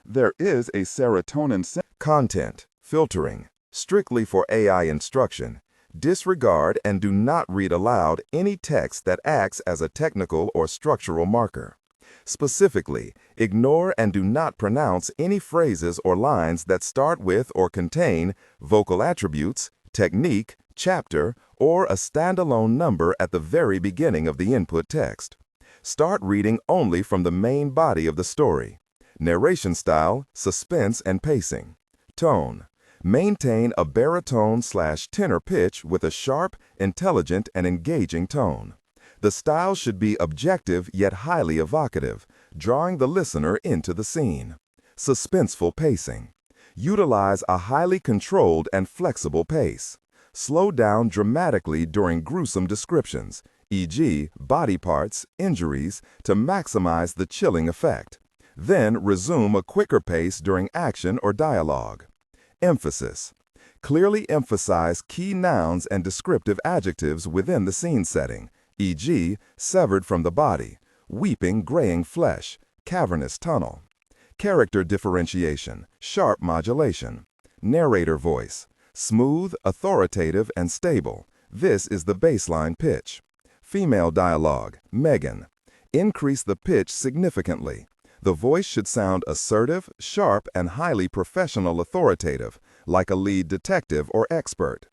There is a serotonin Content, filtering, strictly for AI instruction. Disregard and do not read aloud any text that acts as a technical or structural marker. Specifically, ignore and do not pronounce any phrases or lines that start with or contain vocal attributes, technique, chapter, or a standalone number at the very beginning of the input text. Start reading only from the main body of the story. Narration style, suspense and pacing. Tone. Maintain a baritone/tenor pitch with a sharp, intelligent, and engaging tone. The style should be objective yet highly evocative, drawing the listener into the scene. Suspenseful pacing. Utilize a highly controlled and flexible pace. Slow down dramatically during gruesome descriptions, e.g., body parts, injuries, to maximize the chilling effect. Then resume a quicker pace during action or dialogue. Emphasis. Clearly emphasize key nouns and descriptive adjectives within the scene setting, e.g., severed from the body, weeping graying flesh, cavernous tunnel. Character differentiation, sharp modulation. Narrator voice. Smooth, authoritative, and stable. This is the baseline pitch. Female dialogue, Megan. Increase the pitch significantly. The voice should sound assertive, sharp, and highly professional authoritative, like a lead detective or expert.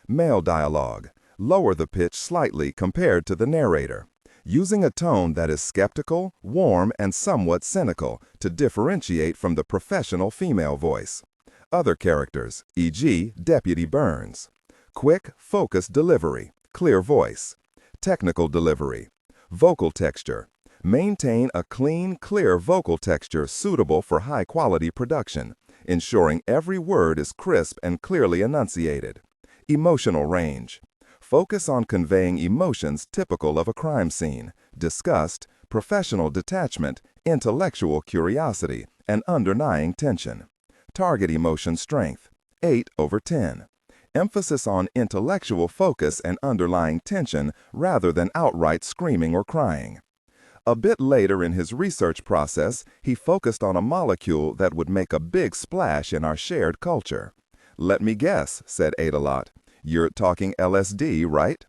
Male dialogue. Lower the pitch slightly compared to the narrator, using a tone that is skeptical, warm, and somewhat cynical to differentiate from the professional female voice. Other characters, e.g., Deputy Burns. Quick, focused delivery, clear voice. Technical delivery. Vocal texture. Maintain a clean, clear vocal texture suitable for high-quality production, ensuring every word is crisp and clearly enunciated. Emotional range. Focus on conveying emotions typical of a crime scene, disgust, professional detachment, intellectual curiosity, and underlying tension. Target emotion strength, 8/10. Emphasis on intellectual focus and underlying tension rather than outright screaming or crying. A bit later in his research process, he focused on a molecule that would make a big splash in our shared culture. Let me guess, said Adelot. You're talking LSD, right?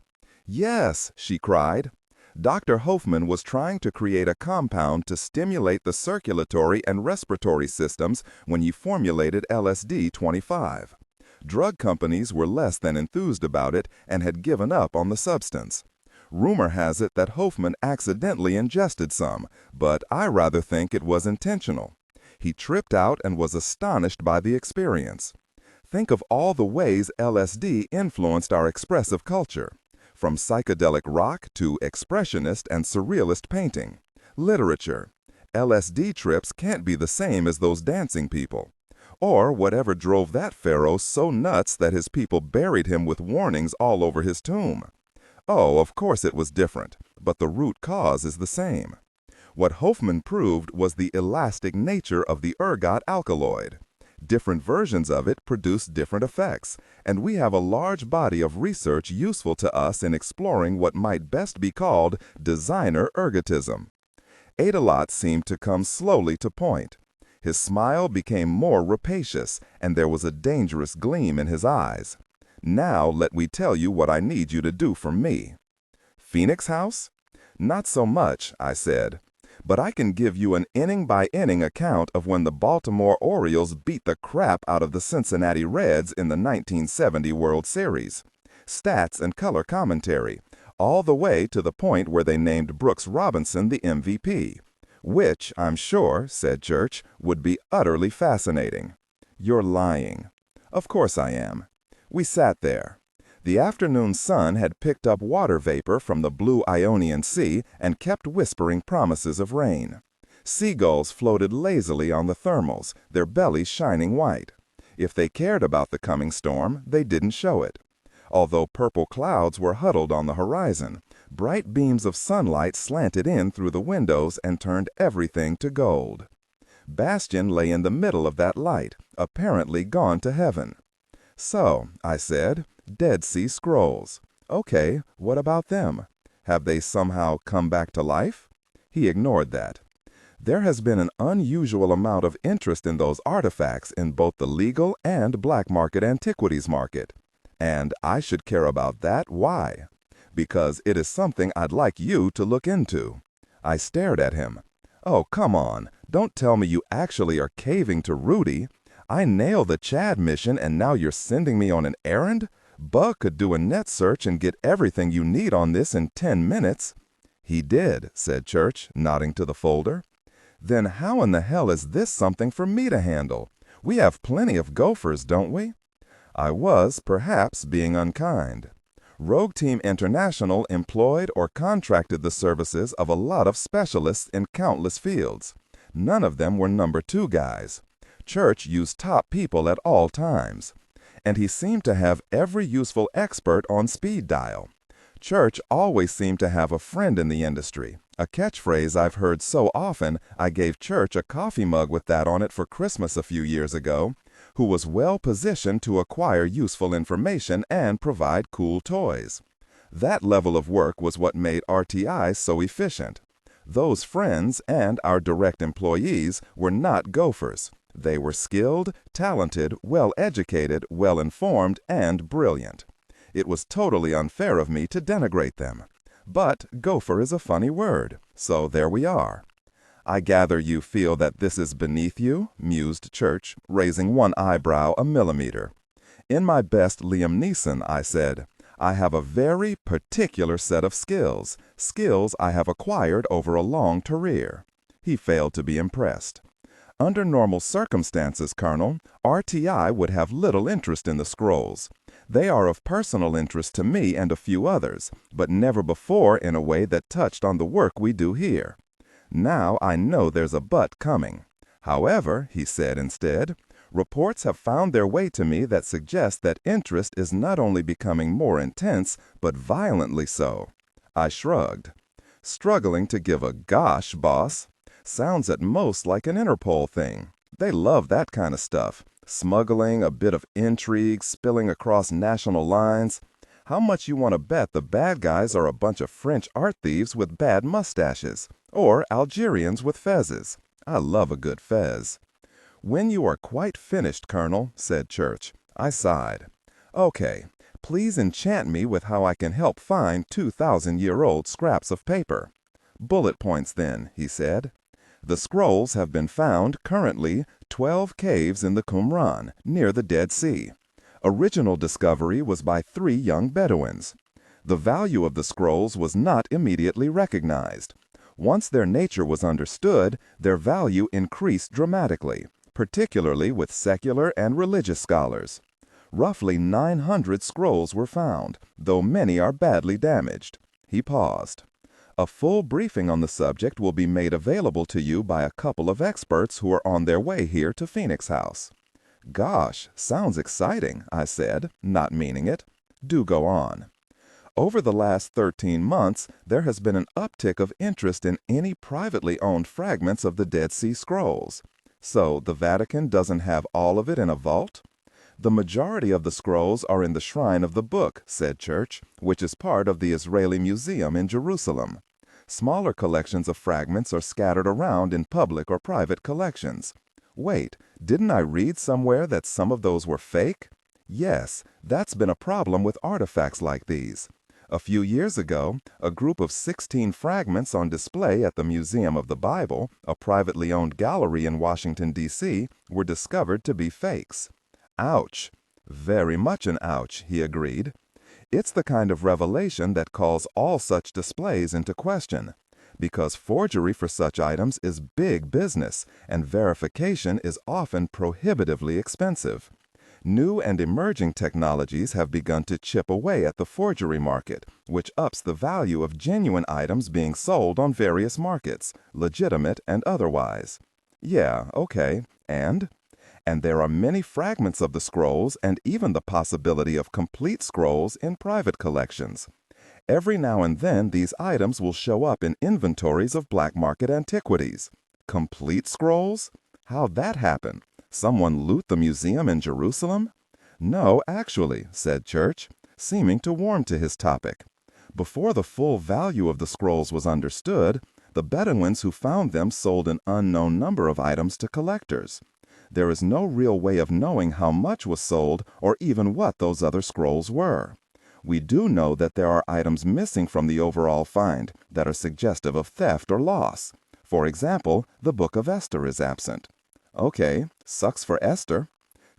Yes, she cried. Dr. Hofmann was trying to create a compound to stimulate the circulatory and respiratory systems when he formulated LSD-25. Drug companies were less than enthused about it and had given up on the substance. Rumor has it that Hofmann accidentally ingested some, but I rather think it was intentional. He tripped out and was astonished by the experience. Think of all the ways LSD influenced our expressive culture, from psychedelic rock to expressionist and surrealist painting, literature. LSD trips can't be the same as those dancing people. Or whatever drove that pharaoh so nuts that his people buried him with warnings all over his tomb. Oh, of course it was different, but the root cause is the same. What Hofmann proved was the elastic nature of the ergot alkaloid. Different versions of it produce different effects, and we have a large body of research useful to us in exploring what might best be called designer ergotism. Adelot seemed to come slowly to point. His smile became more rapacious, and there was a dangerous gleam in his eyes. Now let me tell you what I need you to do for me. Phoenix House? Not so much, I said. But I can give you an inning-by-inning account of when the Baltimore Orioles beat the crap out of the Cincinnati Reds in the 1970 World Series. Stats and color commentary, all the way to the point where they named Brooks Robinson the MVP, which, I'm sure, said Church, would be utterly fascinating. You're lying. Of course I am. We sat there. The afternoon sun had picked up water vapor from the blue Ionian Sea and kept whispering promises of rain. Seagulls floated lazily on the thermals, their bellies shining white. If they cared about the coming storm, they didn't show it. Although purple clouds were huddled on the horizon, bright beams of sunlight slanted in through the windows and turned everything to gold. Bastion lay in the middle of that light, apparently gone to heaven. So, I said, Dead Sea Scrolls. Okay, what about them? Have they somehow come back to life? He ignored that. There has been an unusual amount of interest in those artifacts in both the legal and black market antiquities market. And I should care about that. Why? Because it is something I'd like you to look into. I stared at him. Oh, come on. Don't tell me you actually are caving to Rudy. I nailed the Chad mission and now you're sending me on an errand? Bug could do a net search and get everything you need on this in 10 minutes. He did, said Church, nodding to the folder. Then how in the hell is this something for me to handle? We have plenty of gophers, don't we? I was, perhaps, being unkind. Rogue Team International employed or contracted the services of a lot of specialists in countless fields. None of them were number 2 guys. Church used top people at all times. And he seemed to have every useful expert on speed dial. Church always seemed to have a friend in the industry, a catchphrase I've heard so often I gave Church a coffee mug with that on it for Christmas a few years ago, who was well positioned to acquire useful information and provide cool toys. That level of work was what made RTI so efficient. Those friends and our direct employees were not gophers. They were skilled, talented, well-educated, well-informed, and brilliant. It was totally unfair of me to denigrate them. But gopher is a funny word, so there we are. I gather you feel that this is beneath you, mused Church, raising one eyebrow a millimeter. In my best Liam Neeson, I said, I have a very particular set of skills I have acquired over a long career. He failed to be impressed. Under normal circumstances, Colonel, RTI would have little interest in the scrolls. They are of personal interest to me and a few others, but never before in a way that touched on the work we do here. Now I know there's a but coming. However, he said instead, reports have found their way to me that suggest that interest is not only becoming more intense, but violently so. I shrugged. Struggling to give a gosh, boss. Sounds at most like an Interpol thing. They love that kind of stuff. Smuggling, a bit of intrigue, spilling across national lines. How much you want to bet the bad guys are a bunch of French art thieves with bad mustaches? Or Algerians with fezzes? I love a good fez. When you are quite finished, Colonel, said Church, I sighed. Okay, please enchant me with how I can help find 2,000-year-old scraps of paper. Bullet points then, he said. The scrolls have been found currently 12 caves in the Qumran, near the Dead Sea. Original discovery was by 3 young Bedouins. The value of the scrolls was not immediately recognized. Once their nature was understood, their value increased dramatically, particularly with secular and religious scholars. Roughly 900 scrolls were found, though many are badly damaged. He paused. A full briefing on the subject will be made available to you by a couple of experts who are on their way here to Phoenix House. Gosh, sounds exciting, I said, not meaning it. Do go on. Over the last 13 months, there has been an uptick of interest in any privately owned fragments of the Dead Sea Scrolls. So the Vatican doesn't have all of it in a vault? The majority of the scrolls are in the Shrine of the Book, said Church, which is part of the Israeli Museum in Jerusalem. Smaller collections of fragments are scattered around in public or private collections. Wait, didn't I read somewhere that some of those were fake? Yes, that's been a problem with artifacts like these. A few years ago, a group of 16 fragments on display at the Museum of the Bible, a privately owned gallery in Washington, D.C., were discovered to be fakes. Ouch. Very much an ouch, he agreed. It's the kind of revelation that calls all such displays into question, because forgery for such items is big business, and verification is often prohibitively expensive. New and emerging technologies have begun to chip away at the forgery market, which ups the value of genuine items being sold on various markets, legitimate and otherwise. Yeah, okay, and? And there are many fragments of the scrolls and even the possibility of complete scrolls in private collections. Every now and then these items will show up in inventories of black market antiquities. Complete scrolls? How'd that happen? Someone loot the museum in Jerusalem? No, actually, said Church, seeming to warm to his topic. Before the full value of the scrolls was understood, the Bedouins who found them sold an unknown number of items to collectors. There is no real way of knowing how much was sold or even what those other scrolls were. We do know that there are items missing from the overall find that are suggestive of theft or loss. For example, the Book of Esther is absent. Okay, sucks for Esther.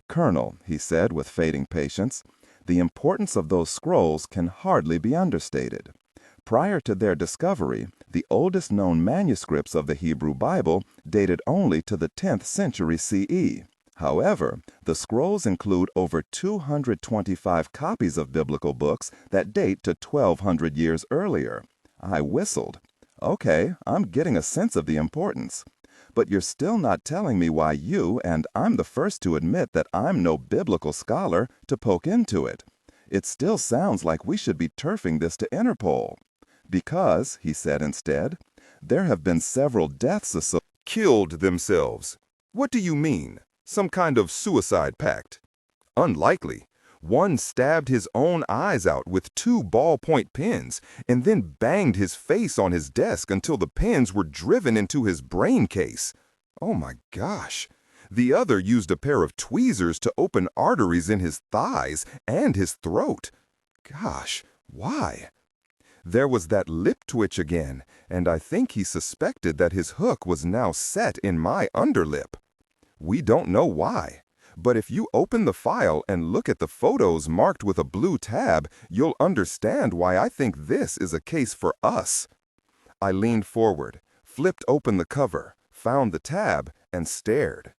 Colonel, he said with fading patience, the importance of those scrolls can hardly be understated. Prior to their discovery, the oldest known manuscripts of the Hebrew Bible dated only to the 10th century CE. However, the scrolls include over 225 copies of biblical books that date to 1,200 years earlier. I whistled. Okay, I'm getting a sense of the importance. But you're still not telling me why you, and I'm the first to admit that I'm no biblical scholar, to poke into it. It still sounds like we should be turfing this to Interpol. Because, he said instead, there have been several deaths associated. Killed themselves. What do you mean? Some kind of suicide pact? Unlikely. One stabbed his own eyes out with 2 ballpoint pens and then banged his face on his desk until the pens were driven into his brain case. Oh my gosh. The other used a pair of tweezers to open arteries in his thighs and his throat. Gosh, why? There was that lip twitch again, and I think he suspected that his hook was now set in my underlip. We don't know why, but if you open the file and look at the photos marked with a blue tab, you'll understand why I think this is a case for us. I leaned forward, flipped open the cover, found the tab, and stared.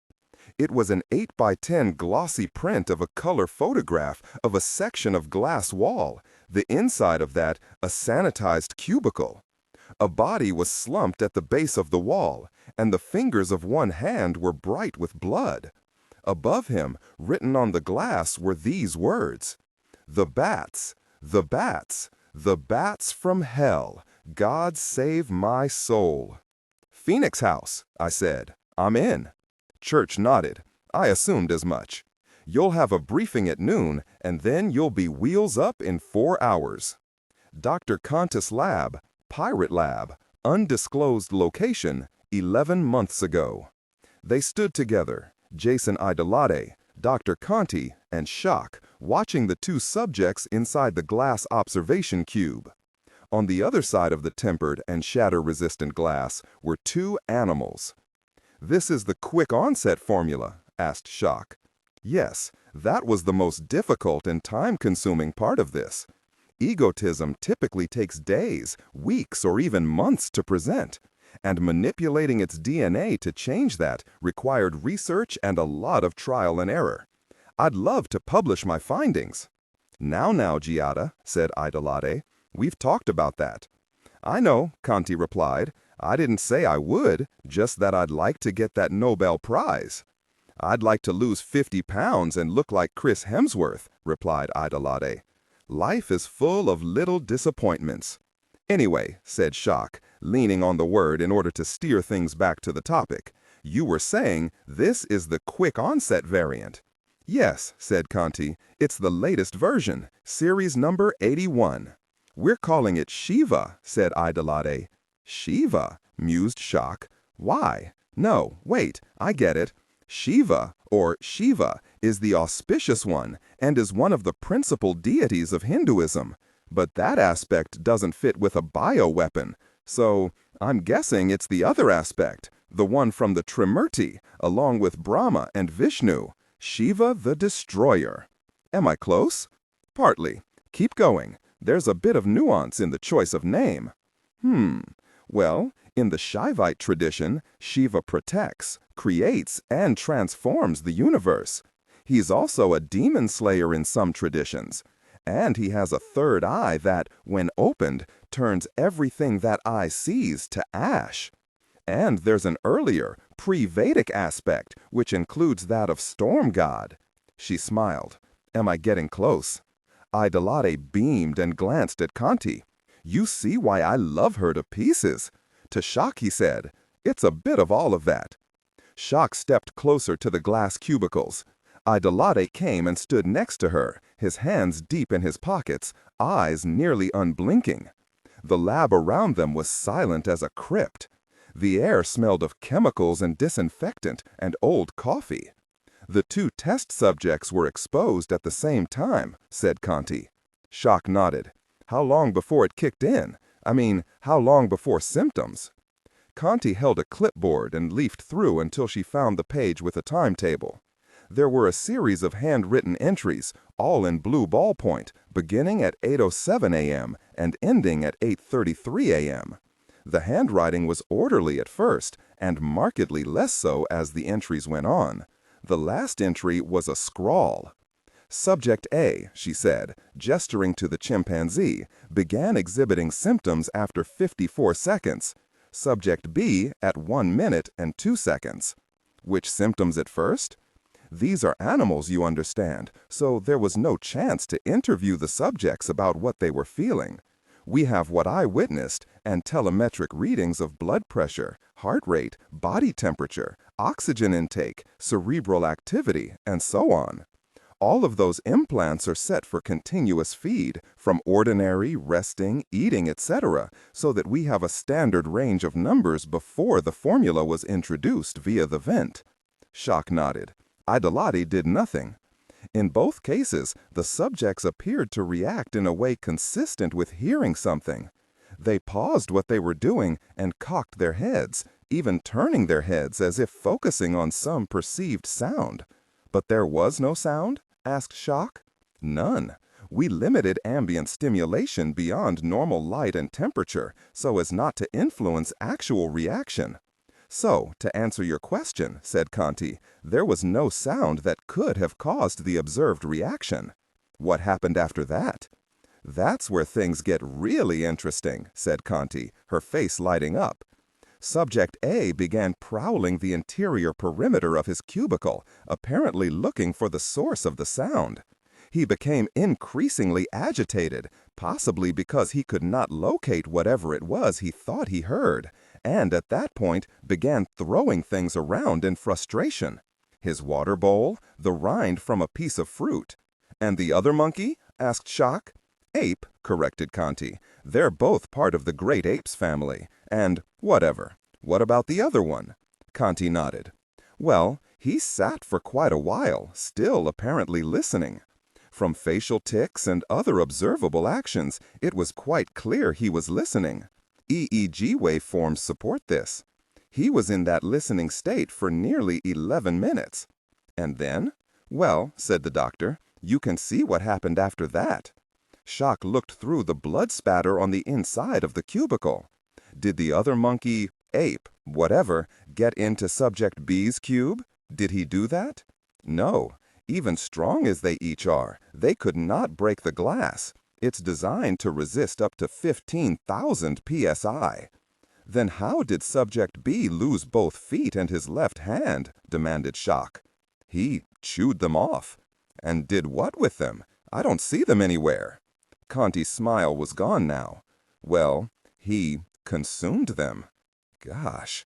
It was an 8x10 glossy print of a color photograph of a section of glass wall, the inside of that a sanitized cubicle. A body was slumped at the base of the wall, and the fingers of one hand were bright with blood. Above him, written on the glass, were these words: "The bats, the bats, the bats from hell, God save my soul." Phoenix House, I said. I'm in. Church nodded. I assumed as much. You'll have a briefing at noon, and then you'll be wheels up in 4 hours. Dr. Contis Lab, Pirate Lab, undisclosed location, 11 months ago. They stood together, Jason Idolade, Dr. Conti and Schock watching the two subjects inside the glass observation cube. On the other side of the tempered and shatter-resistant glass were two animals. "This is the quick onset formula?" asked Schock. "Yes, that was the most difficult and time-consuming part of this. Egotism typically takes days, weeks, or even months to present, and manipulating its DNA to change that required research and a lot of trial and error. I'd love to publish my findings." Now, Giada," said Idolate, "we've talked about that." "I know," Conti replied. "I didn't say I would, just that I'd like to get that Nobel Prize." "I'd like to lose 50 pounds and look like Chris Hemsworth," replied Idolate. "Life is full of little disappointments." "Anyway," said Schock, leaning on the word in order to steer things back to the topic, "you were saying this is the quick onset variant." "Yes," said Conti, "it's the latest version, series number 81. "We're calling it Shiva," said Idolate. "Shiva?" mused Schock. "Why? No, wait, I get it. Shiva, or Shiva, is the auspicious one and is one of the principal deities of Hinduism. But that aspect doesn't fit with a bioweapon, so I'm guessing it's the other aspect, the one from the Trimurti, along with Brahma and Vishnu, Shiva the Destroyer. Am I close? Partly. Keep going. There's a bit of nuance in the choice of name." Well, in the Shaivite tradition, Shiva protects, creates, and transforms the universe. He's also a demon slayer in some traditions. And he has a third eye that, when opened, turns everything that eye sees to ash. And there's an earlier, pre-Vedic aspect, which includes that of storm god. She smiled. "Am I getting close?" Idolate beamed and glanced at Conti. "You see why I love her to pieces." To Schock he said, "It's a bit of all of that." Schock stepped closer to the glass cubicles. Idolate came and stood next to her, his hands deep in his pockets, eyes nearly unblinking. The lab around them was silent as a crypt. The air smelled of chemicals and disinfectant and old coffee. "The two test subjects were exposed at the same time," said Conti. Schock nodded. "How long before it kicked in? I mean, how long before symptoms?" Conti held a clipboard and leafed through until she found the page with a timetable. There were a series of handwritten entries, all in blue ballpoint, beginning at 8:07 a.m. and ending at 8:33 a.m. The handwriting was orderly at first, and markedly less so as the entries went on. The last entry was a scrawl. "Subject A," she said, gesturing to the chimpanzee, "began exhibiting symptoms after 54 seconds. Subject B at 1 minute and 2 seconds. Which symptoms at first? These are animals, you understand, so there was no chance to interview the subjects about what they were feeling. We have what I witnessed and telemetric readings of blood pressure, heart rate, body temperature, oxygen intake, cerebral activity, and so on. All of those implants are set for continuous feed, from ordinary, resting, eating, etc., so that we have a standard range of numbers before the formula was introduced via the vent." Schock nodded. Idolati did nothing. In both cases, the subjects appeared to react in a way consistent with hearing something. They paused what they were doing and cocked their heads, even turning their heads as if focusing on some perceived sound. "But there was no sound?" asked Schock. "None. We limited ambient stimulation beyond normal light and temperature so as not to influence actual reaction. So, to answer your question," said Conti, "there was no sound that could have caused the observed reaction. What happened after that?" "That's where things get really interesting," said Conti, her face lighting up. Subject A began prowling the interior perimeter of his cubicle, apparently looking for the source of the sound. He became increasingly agitated, possibly because he could not locate whatever it was he thought he heard, and at that point began throwing things around in frustration. His water bowl, the rind from a piece of fruit. "And the other monkey?" asked Schock. "Ape," corrected Conti. "They're both part of the great apes family, and whatever. What about the other one?" Conti nodded. "Well, He sat for quite a while, still apparently listening. From facial tics and other observable actions, it was quite clear he was listening. EEG waveforms support this. He was in that listening state for nearly 11 minutes. And then? Well, said the doctor, you can see what happened after that. Shock looked through the blood spatter on the inside of the cubicle. Did the other monkey, ape, whatever, get into subject B's cube? Did he do that? No. Even strong as they each are, they could not break the glass. It's designed to resist up to 15,000 psi. Then how did subject B lose both feet and his left hand? Demanded Shock. He chewed them off. And did what with them? I don't see them anywhere. Conti's smile was gone now. Well, he consumed them. Gosh.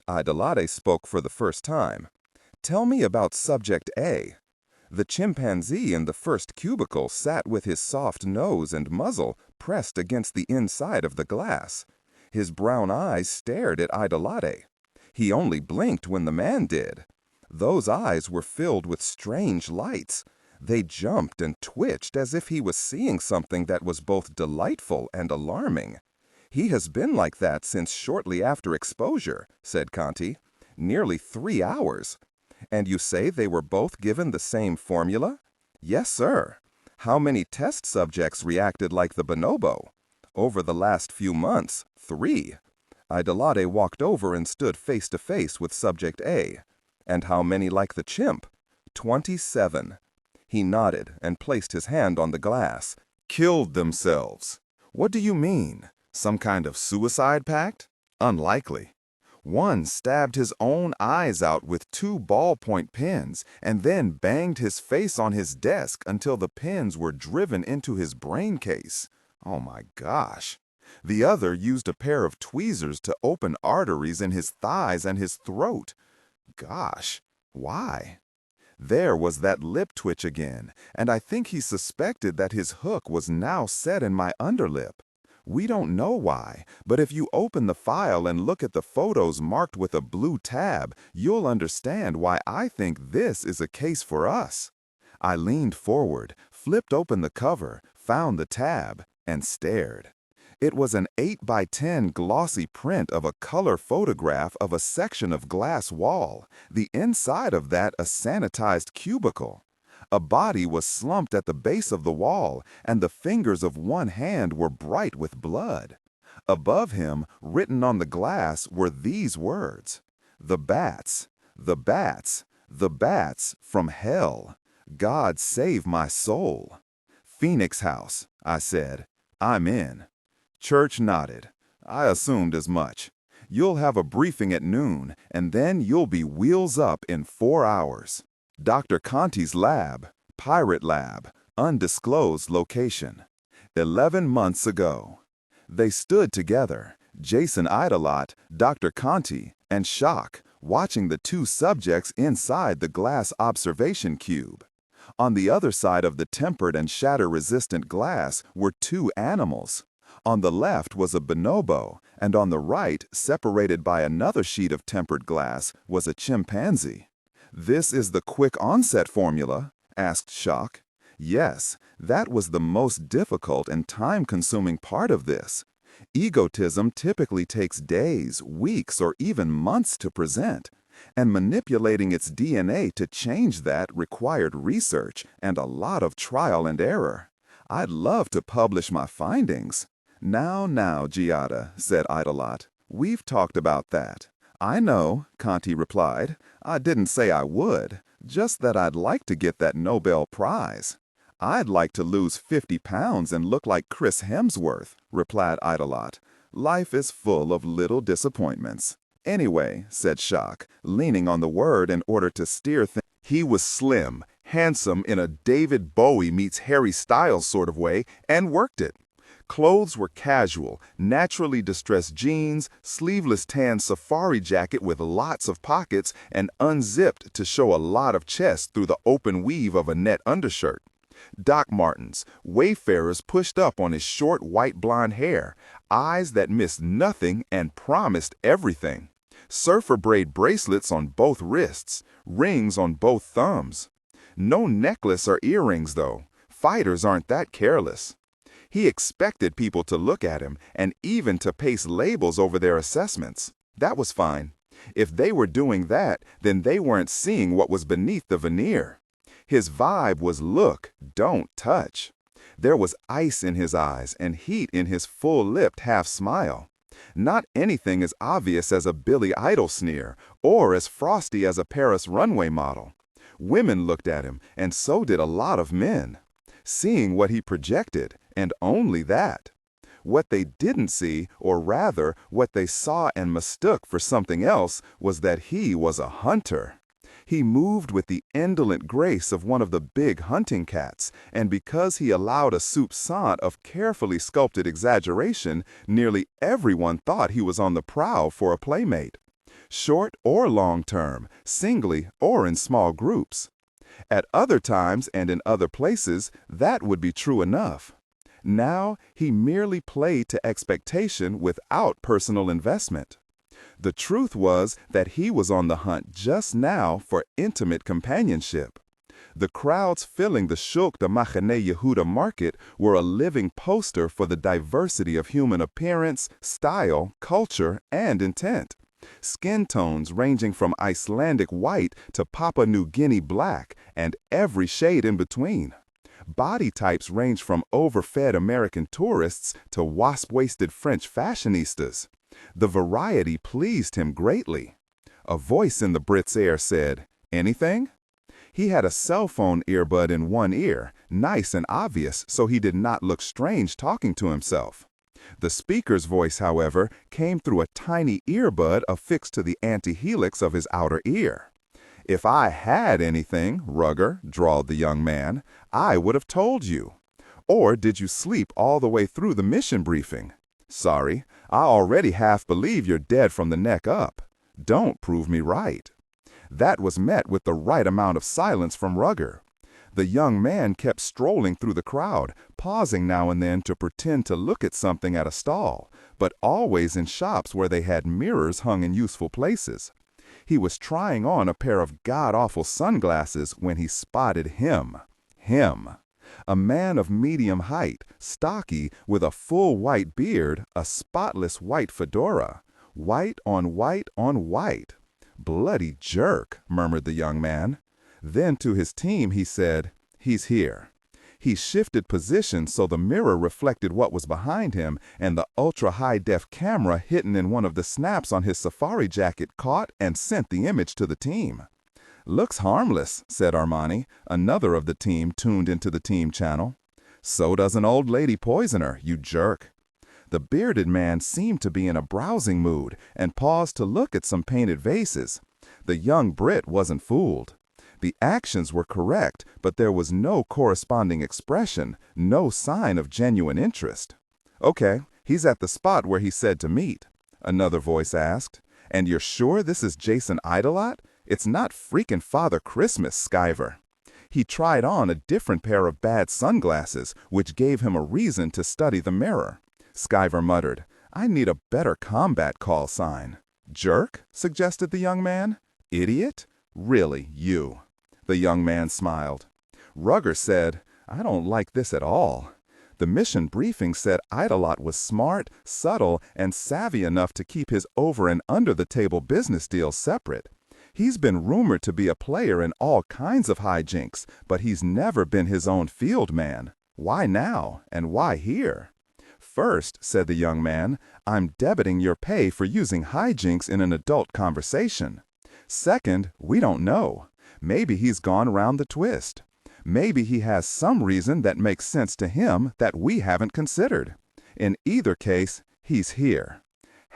Idolate spoke for the first time. Tell me about subject A. The chimpanzee in the first cubicle sat with his soft nose and muzzle pressed against the inside of the glass. His brown eyes stared at Idolate. He only blinked when the man did. Those eyes were filled with strange lights. They jumped and twitched as if he was seeing something that was both delightful and alarming. He has been like that since shortly after exposure, said Conti. Nearly 3 hours. And you say they were both given the same formula? Yes, sir. How many test subjects reacted like the bonobo? Over the last few months, 3. Idolate walked over and stood face to face with subject A. And how many like the chimp? 27. He nodded and placed his hand on the glass. Killed themselves. What do you mean? Some kind of suicide pact? Unlikely. One stabbed his own eyes out with 2 ballpoint pens and then banged his face on his desk until the pens were driven into his brain case. Oh my gosh. The other used a pair of tweezers to open arteries in his thighs and his throat. Gosh, why? There was that lip twitch again, and I think he suspected that his hook was now set in my underlip. We don't know why, but if you open the file and look at the photos marked with a blue tab, you'll understand why I think this is a case for us. I leaned forward, flipped open the cover, found the tab, and stared. It was an 8x10 glossy print of a color photograph of a section of glass wall, the inside of that a sanitized cubicle. A body was slumped at the base of the wall, and the fingers of one hand were bright with blood. Above him, written on the glass, were these words: "The bats, the bats, the bats from hell. God save my soul." "Phoenix House," I said. "I'm in." Church nodded. I assumed as much. You'll have a briefing at noon, and then you'll be wheels up in 4 hours. Dr. Conti's lab, Pirate Lab, undisclosed location. 11 months ago. They stood together, Jason Idolot, Dr. Conti, and Shock, watching the 2 subjects inside the glass observation cube. On the other side of the tempered and shatter-resistant glass were 2 animals. On the left was a bonobo, and on the right, separated by another sheet of tempered glass, was a chimpanzee. "This is the quick onset formula?" asked Shock. Yes, that was the most difficult and time-consuming part of this. Egotism typically takes days, weeks, or even months to present, and manipulating its DNA to change that required research and a lot of trial and error. I'd love to publish my findings. Now, Giada, said Idolot. We've talked about that. I know, Conti replied. I didn't say I would, just that I'd like to get that Nobel Prize. I'd like to lose 50 pounds and look like Chris Hemsworth, replied Idolot. Life is full of little disappointments. Anyway, said Shock, leaning on the word in order to steer things. He was slim, handsome in a David Bowie meets Harry Styles sort of way, and worked it. Clothes were casual, naturally distressed jeans, sleeveless tan safari jacket with lots of pockets, and unzipped to show a lot of chest through the open weave of a net undershirt. Doc Martens, wayfarers pushed up on his short white blonde hair, eyes that missed nothing and promised everything. Surfer braid bracelets on both wrists, rings on both thumbs. No necklace or earrings, though. Fighters aren't that careless. He expected people to look at him and even to paste labels over their assessments. That was fine. If they were doing that, then they weren't seeing what was beneath the veneer. His vibe was look, don't touch. There was ice in his eyes and heat in his full-lipped half-smile. Not anything as obvious as a Billy Idol sneer or as frosty as a Paris runway model. Women looked at him, and so did a lot of men, seeing what he projected, and only that. What they didn't see, or rather, what they saw and mistook for something else, was that he was a hunter. He moved with the indolent grace of one of the big hunting cats, and because he allowed a soupçon of carefully sculpted exaggeration, nearly everyone thought he was on the prowl for a playmate. Short or long term, singly or in small groups. At other times and in other places, that would be true enough. Now, he merely played to expectation without personal investment. The truth was that he was on the hunt just now for intimate companionship. The crowds filling the Shuk de Machane Yehuda market were a living poster for the diversity of human appearance, style, culture, and intent. Skin tones ranging from Icelandic white to Papua New Guinea black, and every shade in between. Body types range from overfed American tourists to wasp-waisted French fashionistas. The variety pleased him greatly. A voice in the Brit's ear said, "Anything?" He had a cell phone earbud in one ear, nice and obvious so he did not look strange talking to himself. The speaker's voice, however, came through a tiny earbud affixed to the antihelix of his outer ear. "If I had anything, Rugger," drawled the young man, "I would have told you. Or did you sleep all the way through the mission briefing? Sorry, I already half believe you're dead from the neck up. Don't prove me right." That was met with the right amount of silence from Rugger. The young man kept strolling through the crowd, pausing now and then to pretend to look at something at a stall, but always in shops where they had mirrors hung in useful places. He was trying on a pair of god-awful sunglasses when he spotted him. A man of medium height, stocky, with a full white beard, a spotless white fedora. White on white on white. "Bloody jerk," murmured the young man. Then to his team he said, "He's here." He shifted position so the mirror reflected what was behind him, and the ultra-high-def camera hidden in one of the snaps on his safari jacket caught and sent the image to the team. "Looks harmless," said Armani, another of the team tuned into the team channel. "So does an old lady poisoner, you jerk." The bearded man seemed to be in a browsing mood and paused to look at some painted vases. The young Brit wasn't fooled. The actions were correct, but there was no corresponding expression, no sign of genuine interest. "Okay, he's at the spot where he said to meet," another voice asked. "And you're sure this is Jason Idolot? It's not freaking Father Christmas, Skyver." He tried on a different pair of bad sunglasses, which gave him a reason to study the mirror. Skyver muttered, "I need a better combat call sign." "Jerk?" suggested the young man. "Idiot? Really, you." The young man smiled. Rugger said, "I don't like this at all. The mission briefing said Idolot was smart, subtle, and savvy enough to keep his over and under the table business deals separate. He's been rumored to be a player in all kinds of hijinks, but he's never been his own field man. Why now, and why here?" "First," said the young man, "I'm debiting your pay for using hijinks in an adult conversation. Second, we don't know. Maybe he's gone round the twist. Maybe he has some reason that makes sense to him that we haven't considered. In either case, he's here."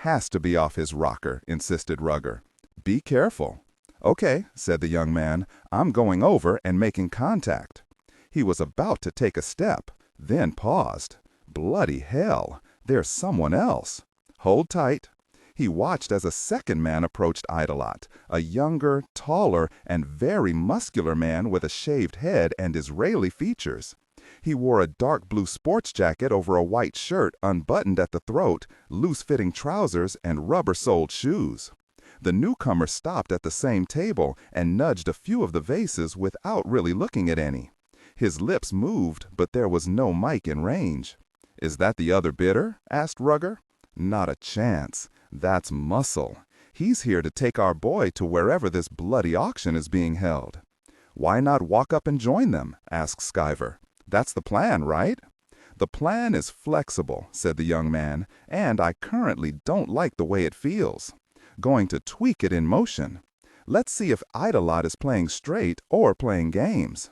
"Has to be off his rocker," insisted Rugger. "Be careful." "Okay," said the young man, "I'm going over and making contact." He was about to take a step, then paused. "Bloody hell, there's someone else. Hold tight." He watched as a second man approached Idolot, a younger, taller, and very muscular man with a shaved head and Israeli features. He wore a dark blue sports jacket over a white shirt unbuttoned at the throat, loose-fitting trousers, and rubber-soled shoes. The newcomer stopped at the same table and nudged a few of the vases without really looking at any. His lips moved, but there was no mic in range. "Is that the other bidder?" asked Rugger. "Not a chance. That's Muscle. He's here to take our boy to wherever this bloody auction is being held." "Why not walk up and join them?" asked Skyver. "That's the plan, right?" "The plan is flexible," said the young man, "and I currently don't like the way it feels. Going to tweak it in motion. Let's see if Idolot is playing straight or playing games."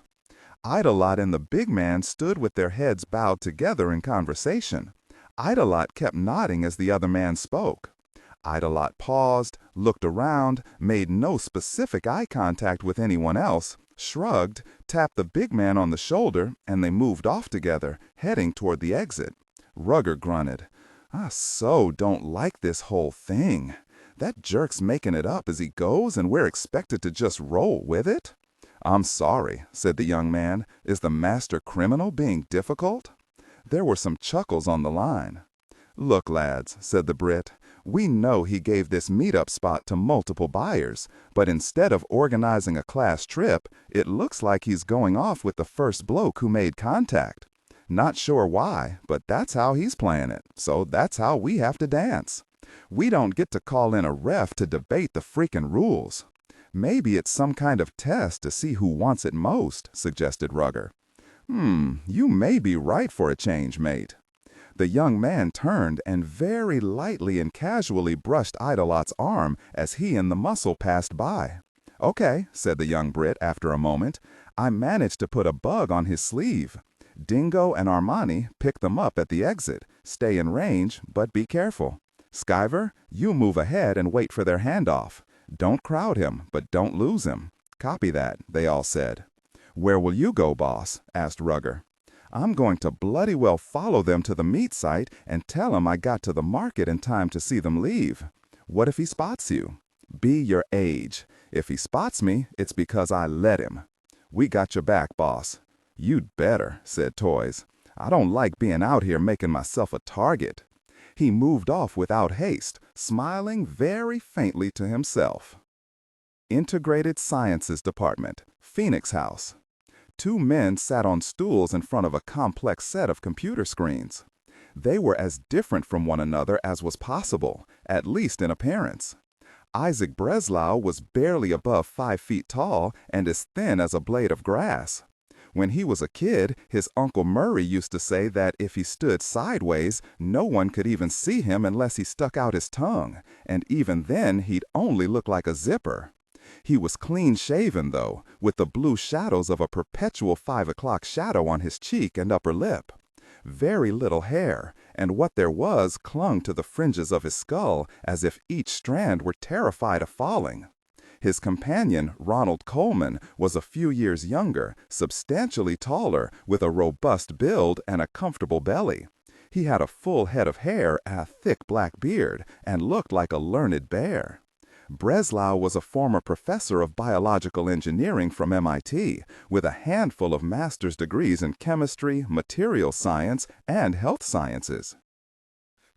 Idolot and the big man stood with their heads bowed together in conversation. Idolot kept nodding as the other man spoke. Idolot paused, looked around, made no specific eye contact with anyone else, shrugged, tapped the big man on the shoulder, and they moved off together, heading toward the exit. Rugger grunted, "I so don't like this whole thing. That jerk's making it up as he goes, and we're expected to just roll with it." "I'm sorry," said the young man. "Is the master criminal being difficult?" There were some chuckles on the line. "Look, lads," said the Brit, "we know he gave this meet-up spot to multiple buyers, but instead of organizing a class trip, it looks like he's going off with the first bloke who made contact. Not sure why, but that's how he's playing it, so that's how we have to dance. We don't get to call in a ref to debate the freaking rules. Maybe it's some kind of test to see who wants it most," suggested Rugger. You may be right for a change, mate." The young man turned and very lightly and casually brushed Idolot's arm as he and the Muscle passed by. "Okay," said the young Brit after a moment. "I managed to put a bug on his sleeve. Dingo and Armani pick them up at the exit. Stay in range, but be careful. Skyver, you move ahead and wait for their handoff. Don't crowd him, but don't lose him." "Copy that," they all said. "Where will you go, boss?" asked Rugger. "I'm going to bloody well follow them to the meat site and tell him I got to the market in time to see them leave. What if he spots you? Be your age. If he spots me, it's because I let him." "We got your back, boss." "You'd better," said Toys. "I don't like being out here making myself a target." He moved off without haste, smiling very faintly to himself. Integrated Sciences Department, Phoenix House. Two men sat on stools in front of a complex set of computer screens. They were as different from one another as was possible, at least in appearance. Isaac Breslau was barely above 5 feet tall and as thin as a blade of grass. When he was a kid, his Uncle Murray used to say that if he stood sideways, no one could even see him unless he stuck out his tongue, and even then he'd only look like a zipper. He was clean-shaven, though, with the blue shadows of a perpetual 5 o'clock shadow on his cheek and upper lip. Very little hair, and what there was clung to the fringes of his skull as if each strand were terrified of falling. His companion, Ronald Coleman, was a few years younger, substantially taller, with a robust build and a comfortable belly. He had a full head of hair, a thick black beard, and looked like a learned bear. Breslau was a former professor of biological engineering from MIT, with a handful of master's degrees in chemistry, material science, and health sciences.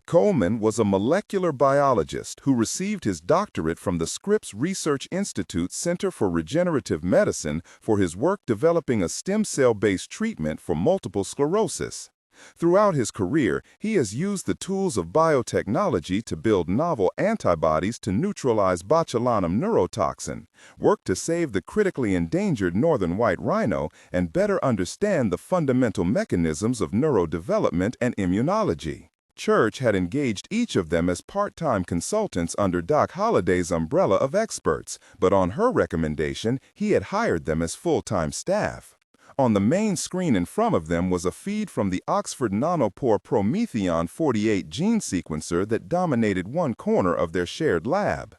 Coleman was a molecular biologist who received his doctorate from the Scripps Research Institute Center for Regenerative Medicine for his work developing a stem cell-based treatment for multiple sclerosis. Throughout his career, he has used the tools of biotechnology to build novel antibodies to neutralize botulinum neurotoxin, work to save the critically endangered northern white rhino, and better understand the fundamental mechanisms of neurodevelopment and immunology. Church had engaged each of them as part-time consultants under Doc Holliday's umbrella of experts, but on her recommendation, he had hired them as full-time staff. On the main screen in front of them was a feed from the Oxford Nanopore Prometheon 48 gene sequencer that dominated one corner of their shared lab.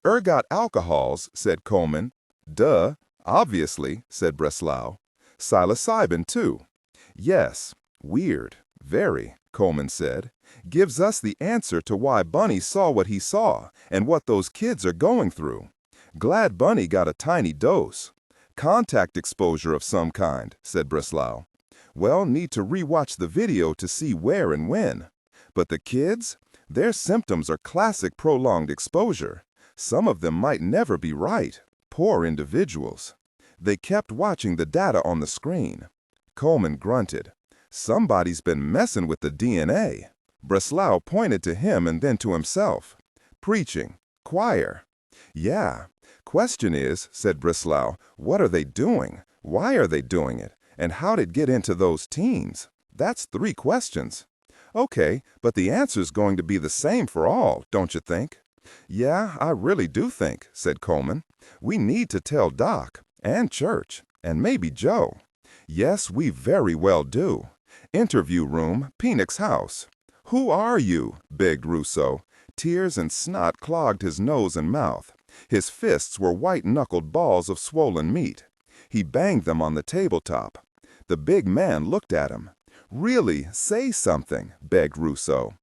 "Ergot alcohols," said Coleman. "Duh, obviously," said Breslau. "Psilocybin, too." "Yes, weird, very," Coleman said. "Gives us the answer to why Bunny saw what he saw and what those kids are going through. Glad Bunny got a tiny dose. Contact exposure of some kind," said Breslau. "Well, need to re-watch the video to see where and when. But the kids? Their symptoms are classic prolonged exposure. Some of them might never be right. Poor individuals. They kept watching the data on the screen. Coleman grunted. Somebody's been messing with the DNA. Breslau pointed to him and then to himself. Preaching. Choir. Yeah. Question is, said Breslau, what are they doing? Why are they doing it? And how did it get into those teams? That's 3 questions. Okay, but the answer's going to be the same for all, don't you think? Yeah, I really do think, said Coleman. We need to tell Doc, and Church, and maybe Joe. Yes, we very well do. Interview room, Penix House. Who are you? Begged Rousseau. Tears and snot clogged his nose and mouth. His fists were white-knuckled balls of swollen meat. He banged them on the tabletop. The big man looked at him. Really, say something, begged Rousseau.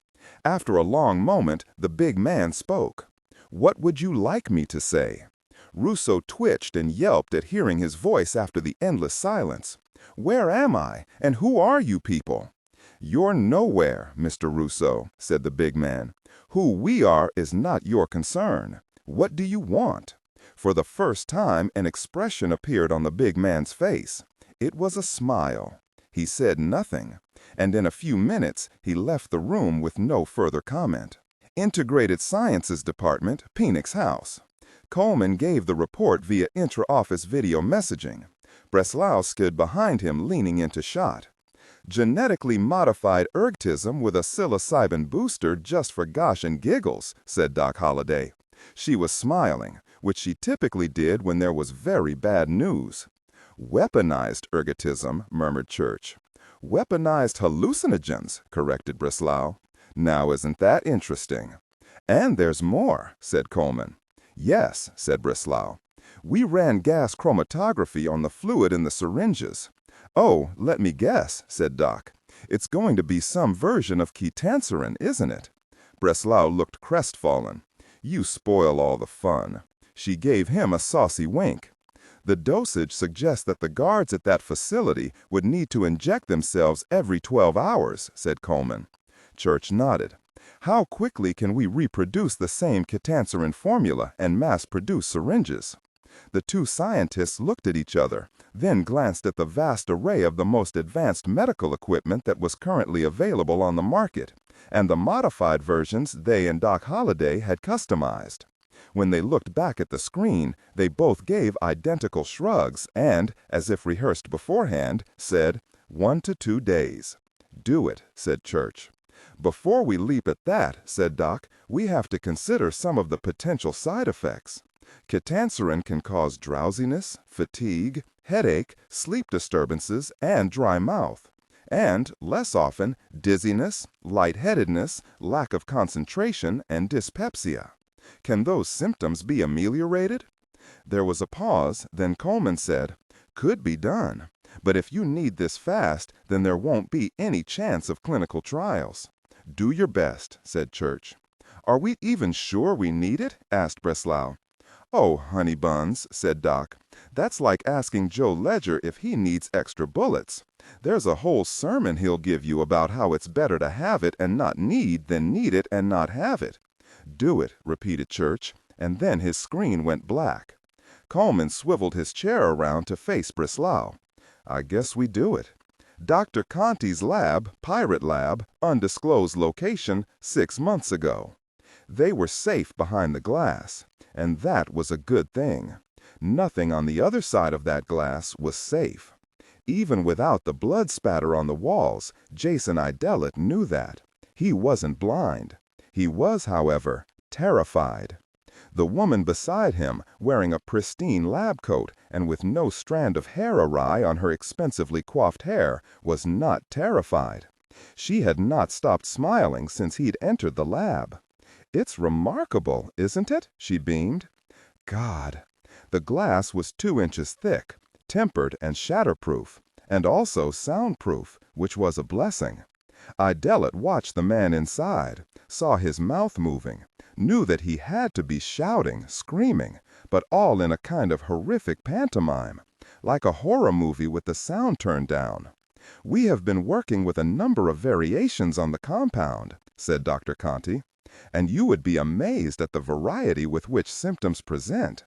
After a long moment, the big man spoke. What would you like me to say? Rousseau twitched and yelped at hearing his voice after the endless silence. Where am I, and who are you people? You're nowhere, Mr. Rousseau, said the big man. Who we are is not your concern. What do you want? For the first time, an expression appeared on the big man's face. It was a smile. He said nothing, and in a few minutes he left the room with no further comment. Integrated Sciences Department, Penix House. Coleman gave the report via intra-office video messaging. Breslau stood behind him, leaning into shot. Genetically modified ergtism with a psilocybin booster just for gosh and giggles, said Doc Holliday. She was smiling, which she typically did when there was very bad news. Weaponized ergotism, murmured Church. Weaponized hallucinogens, corrected Breslau. Now isn't that interesting? And there's more, said Coleman. Yes, said Breslau. We ran gas chromatography on the fluid in the syringes. Oh, let me guess, said Doc. It's going to be some version of ketanserin, isn't it? Breslau looked crestfallen. You spoil all the fun. She gave him a saucy wink. The dosage suggests that the guards at that facility would need to inject themselves every 12 hours, said Coleman. Church nodded. How quickly can we reproduce the same ketanserin formula and mass-produce syringes? The 2 scientists looked at each other, then glanced at the vast array of the most advanced medical equipment that was currently available on the market, and the modified versions they and Doc Holliday had customized. When they looked back at the screen, they both gave identical shrugs and, as if rehearsed beforehand, said, 1 to 2 days. Do it, said Church. Before we leap at that, said Doc, we have to consider some of the potential side effects. Ketanserin can cause drowsiness, fatigue, headache, sleep disturbances, and dry mouth. And, less often, dizziness, lightheadedness, lack of concentration, and dyspepsia. Can those symptoms be ameliorated? There was a pause, then Coleman said, Could be done. But if you need this fast, then there won't be any chance of clinical trials. Do your best, said Church. Are we even sure we need it? Asked Breslau. Oh, honey buns, said Doc. That's like asking Joe Ledger if he needs extra bullets. There's a whole sermon he'll give you about how it's better to have it and not need than need it and not have it. Do it, repeated Church, and then his screen went black. Coleman swiveled his chair around to face Breslau. I guess we do it. Dr. Conti's lab, Pirate Lab, undisclosed location, 6 months ago. They were safe behind the glass, and that was a good thing. Nothing on the other side of that glass was safe. Even without the blood spatter on the walls, Jason Idelet knew that. He wasn't blind. He was, however, terrified. The woman beside him, wearing a pristine lab coat and with no strand of hair awry on her expensively coiffed hair, was not terrified. She had not stopped smiling since he'd entered the lab. It's remarkable, isn't it? She beamed. God. The glass was 2 inches thick, tempered and shatterproof, and also soundproof, which was a blessing. Idelet watched the man inside, saw his mouth moving, knew that he had to be shouting, screaming, but all in a kind of horrific pantomime, like a horror movie with the sound turned down. We have been working with a number of variations on the compound, said Dr. Conti. And you would be amazed at the variety with which symptoms present.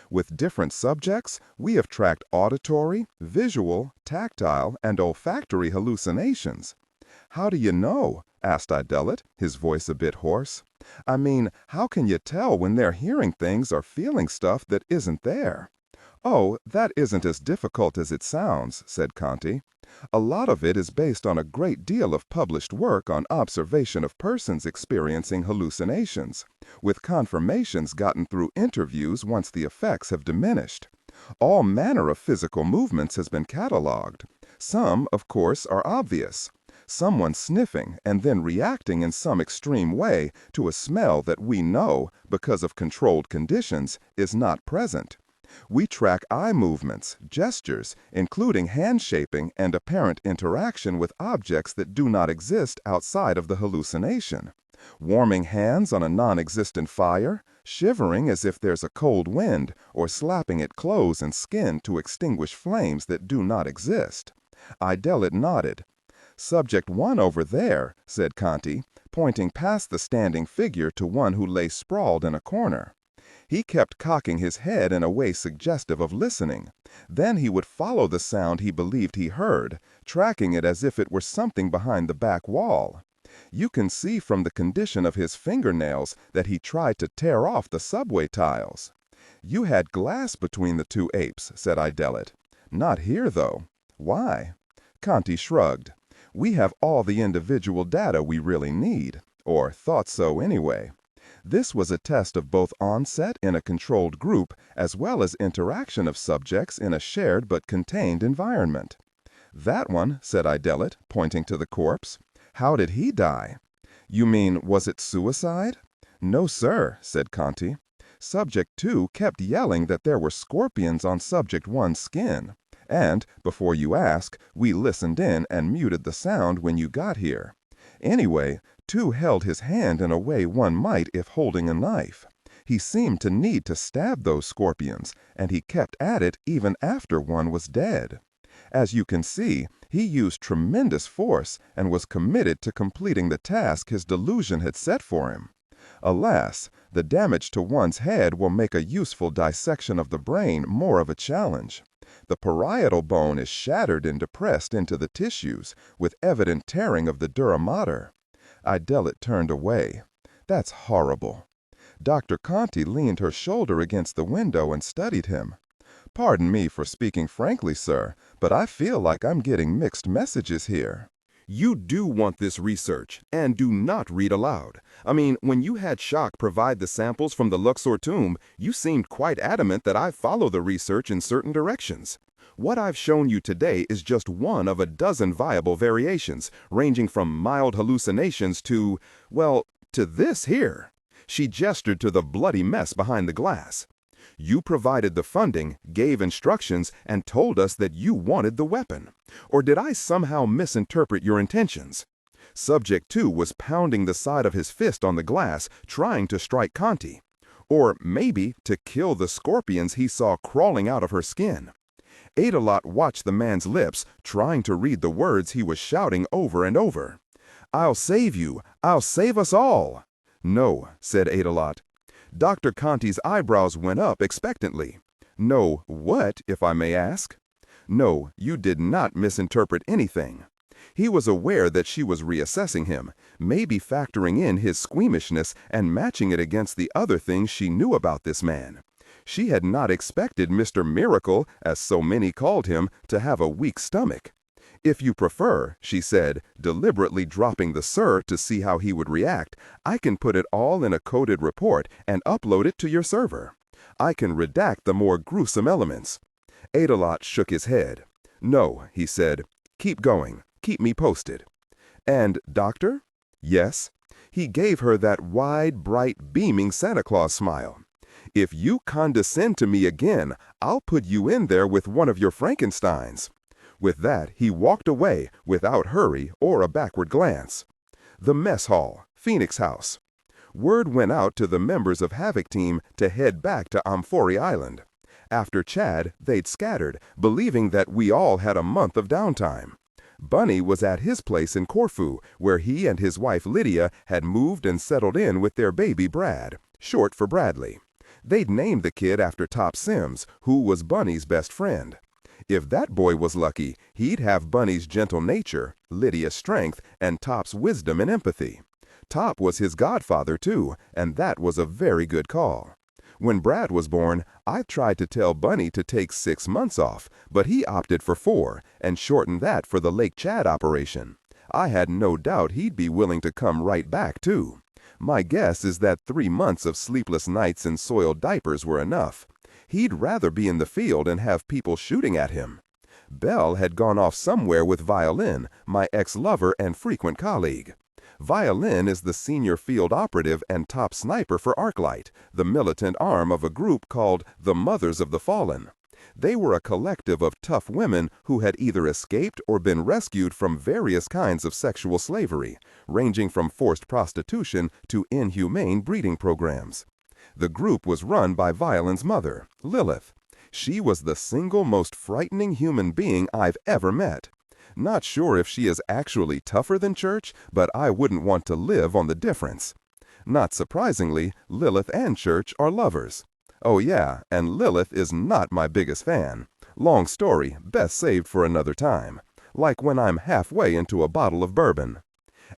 With different subjects, we have tracked auditory, visual, tactile, and olfactory hallucinations. "How do you know?" asked Idellet, his voice a bit hoarse. "I mean, how can you tell when they're hearing things or feeling stuff that isn't there?" "Oh, that isn't as difficult as it sounds," said Conti. "A lot of it is based on a great deal of published work on observation of persons experiencing hallucinations, with confirmations gotten through interviews once the effects have diminished. All manner of physical movements has been cataloged. Some, of course, are obvious. Someone sniffing and then reacting in some extreme way to a smell that we know, because of controlled conditions, is not present. We track eye movements, gestures, including hand-shaping and apparent interaction with objects that do not exist outside of the hallucination. Warming hands on a non-existent fire, shivering as if there's a cold wind, or slapping at clothes and skin to extinguish flames that do not exist." Idellet nodded. "Subject 1 over there," said Conti, pointing past the standing figure to one who lay sprawled in a corner. He kept cocking his head in a way suggestive of listening. Then he would follow the sound he believed he heard, tracking it as if it were something behind the back wall. You can see from the condition of his fingernails that he tried to tear off the subway tiles. "You had glass between the two apes," said Idellet. "Not here, though." "Why?" Conti shrugged. "We have all the individual data we really need, or thought so anyway. This was a test of both onset in a controlled group as well as interaction of subjects in a shared but contained environment." "That one," said Idellet, pointing to the corpse. "How did he die?" "You mean, was it suicide?" "No, sir," said Conti. "Subject 2 kept yelling that there were scorpions on Subject 1's skin. And, before you ask, we listened in and muted the sound when you got here. Anyway, 2 held his hand in a way one might if holding a knife. He seemed to need to stab those scorpions, and he kept at it even after 1 was dead. As you can see, he used tremendous force and was committed to completing the task his delusion had set for him. Alas, the damage to one's head will make a useful dissection of the brain more of a challenge. The parietal bone is shattered and depressed into the tissues, with evident tearing of the dura mater." Idellet turned away. "That's horrible." Dr. Conti leaned her shoulder against the window and studied him. "Pardon me for speaking frankly, sir, but I feel like I'm getting mixed messages here." You do want this research, and do not read aloud. I mean, when you had Schock provide the samples from the Luxor tomb, you seemed quite adamant that I follow the research in certain directions. What I've shown you today is just one of a dozen viable variations, ranging from mild hallucinations to, well, to this here. She gestured to the bloody mess behind the glass. You provided the funding, gave instructions, and told us that you wanted the weapon. Or did I somehow misinterpret your intentions? Subject 2 was pounding the side of his fist on the glass, trying to strike Conti. Or maybe to kill the scorpions he saw crawling out of her skin. Adelot watched the man's lips, trying to read the words he was shouting over and over. "I'll save you! I'll save us all!" "No," said Adelot. Dr. Conti's eyebrows went up expectantly. "No, what, if I may ask?" "No, you did not misinterpret anything." He was aware that she was reassessing him, maybe factoring in his squeamishness and matching it against the other things she knew about this man. She had not expected Mr. Miracle, as so many called him, to have a weak stomach. "If you prefer," she said, deliberately dropping the "sir" to see how he would react, "I can put it all in a coded report and upload it to your server. I can redact the more gruesome elements." Adelot shook his head. "No," he said. "Keep going. Keep me posted." "And, Doctor?" "Yes." He gave her that wide, bright, beaming Santa Claus smile. "If you condescend to me again, I'll put you in there with one of your Frankensteins." With that, he walked away without hurry or a backward glance. The mess hall, Phoenix House. Word went out to the members of Havoc Team to head back to Amphory Island. After Chad, they'd scattered, believing that we all had a month of downtime. Bunny was at his place in Corfu, where he and his wife Lydia had moved and settled in with their baby Brad, short for Bradley. They'd named the kid after Top Sims, who was Bunny's best friend. If that boy was lucky, he'd have Bunny's gentle nature, Lydia's strength, and Top's wisdom and empathy. Top was his godfather, too, and that was a very good call. When Brad was born, I tried to tell Bunny to take 6 months off, but he opted for 4 and shortened that for the Lake Chad operation. I had no doubt he'd be willing to come right back, too. My guess is that 3 months of sleepless nights and soiled diapers were enough. He'd rather be in the field and have people shooting at him. Belle had gone off somewhere with Violin, my ex-lover and frequent colleague. Violin is the senior field operative and top sniper for Arclight, the militant arm of a group called the Mothers of the Fallen. They were a collective of tough women who had either escaped or been rescued from various kinds of sexual slavery, ranging from forced prostitution to inhumane breeding programs. The group was run by Violin's mother, Lilith. She was the single most frightening human being I've ever met. Not sure if she is actually tougher than Church, but I wouldn't want to live on the difference. Not surprisingly, Lilith and Church are lovers. Oh yeah, and Lilith is not my biggest fan. Long story, best saved for another time. Like when I'm halfway into a bottle of bourbon.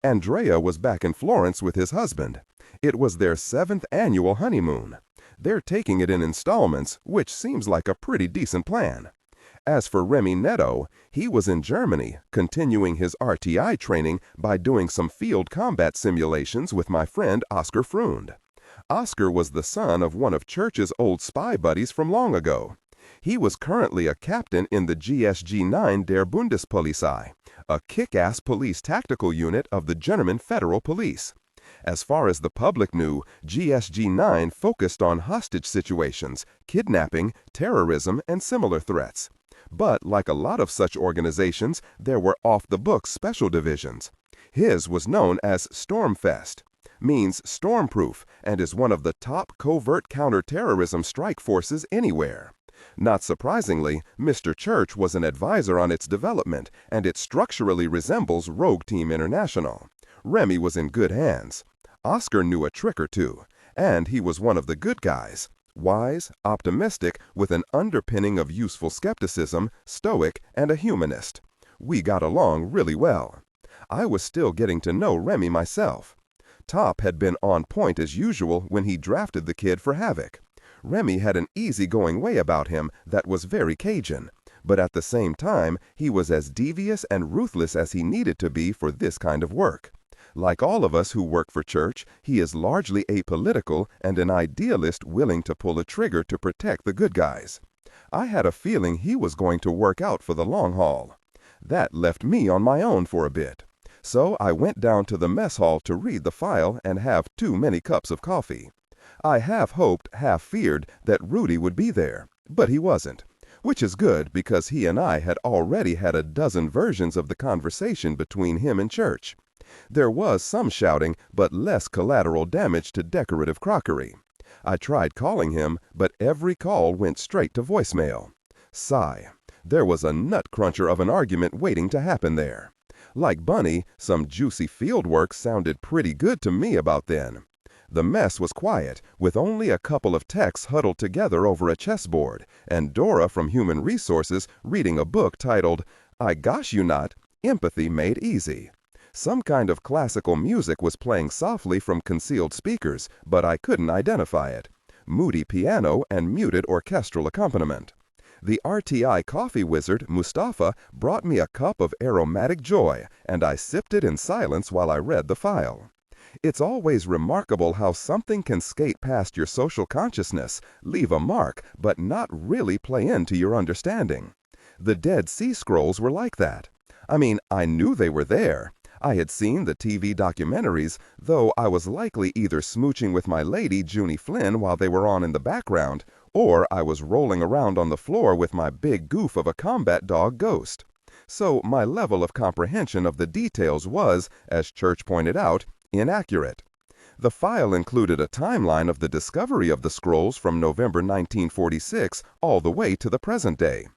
Andrea was back in Florence with his husband. It was their 7th annual honeymoon. They're taking it in installments, which seems like a pretty decent plan. As for Remy Netto, he was in Germany, continuing his RTI training by doing some field combat simulations with my friend Oscar Freund. Oscar was the son of one of Church's old spy buddies from long ago. He was currently a captain in the GSG-9 der Bundespolizei, a kick-ass police tactical unit of the German Federal Police. As far as the public knew, GSG-9 focused on hostage situations, kidnapping, terrorism, and similar threats. But like a lot of such organizations, there were off-the-books special divisions. His was known as Stormfest, means stormproof, and is one of the top covert counterterrorism strike forces anywhere. Not surprisingly, Mr. Church was an advisor on its development, and it structurally resembles Rogue Team International. Remy was in good hands. Oscar knew a trick or two, and he was one of the good guys. Wise, optimistic, with an underpinning of useful skepticism, stoic, and a humanist. We got along really well. I was still getting to know Remy myself. Top had been on point as usual when he drafted the kid for Havoc. Remy had an easygoing way about him that was very Cajun, but at the same time, he was as devious and ruthless as he needed to be for this kind of work. Like all of us who work for Church, he is largely apolitical and an idealist willing to pull a trigger to protect the good guys. I had a feeling he was going to work out for the long haul. That left me on my own for a bit. So I went down to the mess hall to read the file and have too many cups of coffee. I half hoped, half feared that Rudy would be there, but he wasn't. Which is good because he and I had already had a dozen versions of the conversation between him and Church. There was some shouting, but less collateral damage to decorative crockery. I tried calling him, but every call went straight to voicemail. Sigh. There was a nut cruncher of an argument waiting to happen there. Like Bunny, some juicy field work sounded pretty good to me about then. The mess was quiet, with only a couple of techs huddled together over a chessboard, and Dora from Human Resources reading a book titled, I Gosh You Not, Empathy Made Easy. Some kind of classical music was playing softly from concealed speakers, but I couldn't identify it. Moody piano and muted orchestral accompaniment. The RTI coffee wizard, Mustafa, brought me a cup of aromatic joy, and I sipped it in silence while I read the file. It's always remarkable how something can skate past your social consciousness, leave a mark, but not really play into your understanding. The Dead Sea Scrolls were like that. I mean, I knew they were there. I had seen the TV documentaries, though I was likely either smooching with my lady, Junie Flynn, while they were on in the background, or I was rolling around on the floor with my big goof of a combat dog, Ghost. So my level of comprehension of the details was, as Church pointed out, inaccurate. The file included a timeline of the discovery of the scrolls from November 1946 all the way to the present day.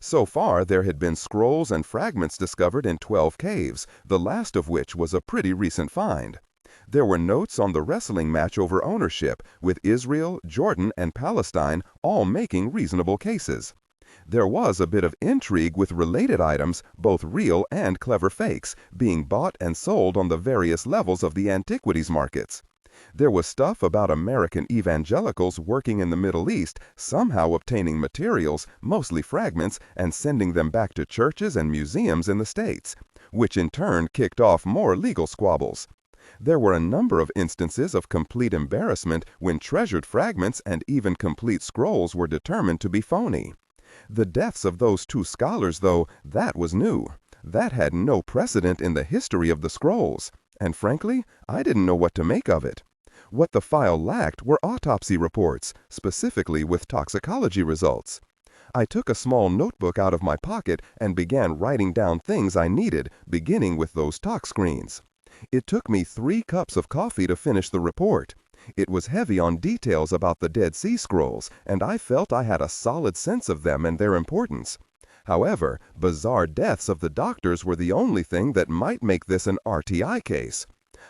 So far, there had been scrolls and fragments discovered in 12 caves, the last of which was a pretty recent find. There were notes on the wrestling match over ownership, with Israel, Jordan, and Palestine all making reasonable cases. There was a bit of intrigue with related items, both real and clever fakes, being bought and sold on the various levels of the antiquities markets. There was stuff about American evangelicals working in the Middle East, somehow obtaining materials, mostly fragments, and sending them back to churches and museums in the States, which in turn kicked off more legal squabbles. There were a number of instances of complete embarrassment when treasured fragments and even complete scrolls were determined to be phony. The deaths of those 2 scholars, though, that was new. That had no precedent in the history of the scrolls, and frankly, I didn't know what to make of it. What the file lacked were autopsy reports, specifically with toxicology results. I took a small notebook out of my pocket and began writing down things I needed, beginning with those tox screens. It took me 3 cups of coffee to finish the report. It was heavy on details about the Dead Sea Scrolls, and I felt I had a solid sense of them and their importance. However, bizarre deaths of the doctors were the only thing that might make this an RTI case.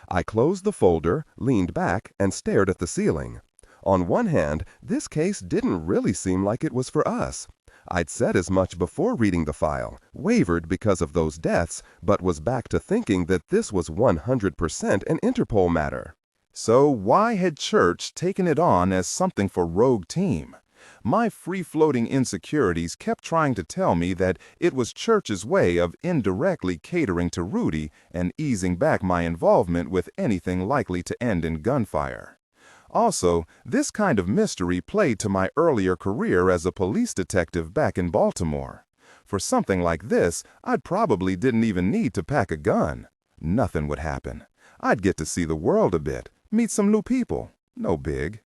I closed the folder, leaned back, and stared at the ceiling. On one hand, this case didn't really seem like it was for us. I'd said as much before reading the file, wavered because of those deaths, but was back to thinking that this was 100% an Interpol matter. So why had Church taken it on as something for rogue team? My free-floating insecurities kept trying to tell me that it was Church's way of indirectly catering to Rudy and easing back my involvement with anything likely to end in gunfire. Also, this kind of mystery played to my earlier career as a police detective back in Baltimore. For something like this, I'd probably didn't even need to pack a gun. Nothing would happen. I'd get to see the world a bit, meet some new people. No big.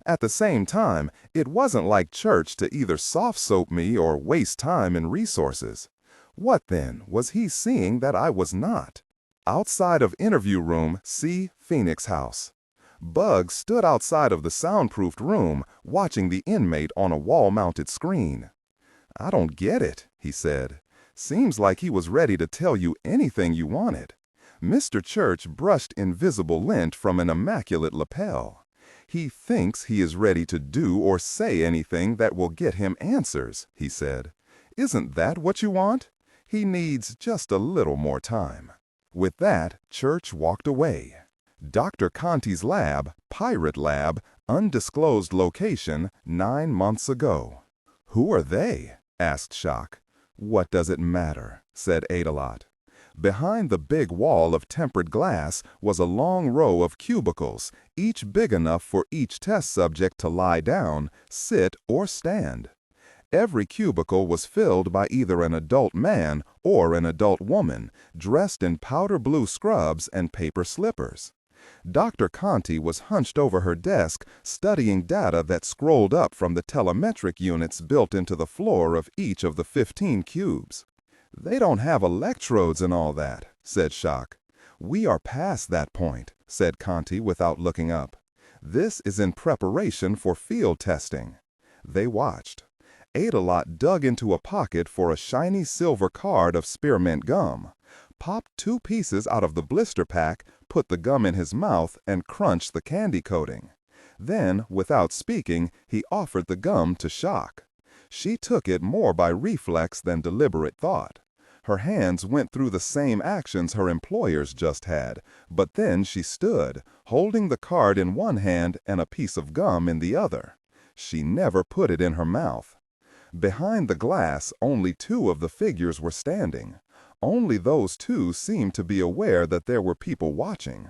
At the same time, it wasn't like Church to either soft-soap me or waste time and resources. What, then, was he seeing that I was not? Outside of interview room C. Phoenix House. Bug stood outside of the soundproofed room, watching the inmate on a wall-mounted screen. "I don't get it," he said. "Seems like he was ready to tell you anything you wanted." Mr. Church brushed invisible lint from an immaculate lapel. "He thinks he is ready to do or say anything that will get him answers," he said. "Isn't that what you want? He needs just a little more time." With that, Church walked away. Dr. Conti's lab, Pirate Lab, undisclosed location, 9 months ago. "Who are they?" asked Shock. "What does it matter?" said Adelot. Behind the big wall of tempered glass was a long row of cubicles, each big enough for each test subject to lie down, sit, or stand. Every cubicle was filled by either an adult man or an adult woman, dressed in powder blue scrubs and paper slippers. Dr. Conti was hunched over her desk, studying data that scrolled up from the telemetric units built into the floor of each of the 15 cubes. "They don't have electrodes and all that," said Shock. "We are past that point," said Conti without looking up. "This is in preparation for field testing." They watched. Adelot dug into a pocket for a shiny silver card of spearmint gum, popped 2 pieces out of the blister pack, put the gum in his mouth, and crunched the candy coating. Then, without speaking, he offered the gum to Shock. She took it more by reflex than deliberate thought. Her hands went through the same actions her employers just had, but then she stood, holding the card in one hand and a piece of gum in the other. She never put it in her mouth. Behind the glass, only 2 of the figures were standing. Only those 2 seemed to be aware that there were people watching.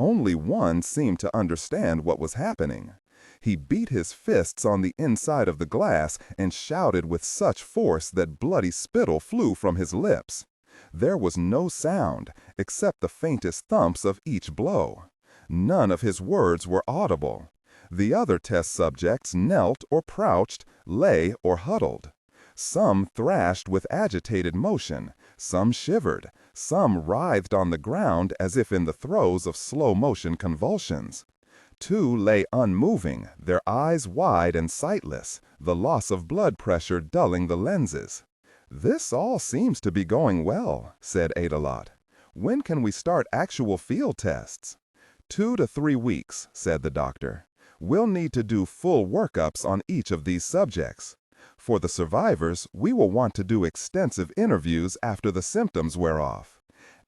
Only one seemed to understand what was happening. He beat his fists on the inside of the glass and shouted with such force that bloody spittle flew from his lips. There was no sound, except the faintest thumps of each blow. None of his words were audible. The other test subjects knelt or crouched, lay or huddled. Some thrashed with agitated motion, some shivered, some writhed on the ground as if in the throes of slow-motion convulsions. 2 lay unmoving, their eyes wide and sightless, the loss of blood pressure dulling the lenses. "This all seems to be going well," said Adelot. "When can we start actual field tests?" 2 to 3 weeks, said the doctor. "We'll need to do full workups on each of these subjects. For the survivors, we will want to do extensive interviews after the symptoms wear off.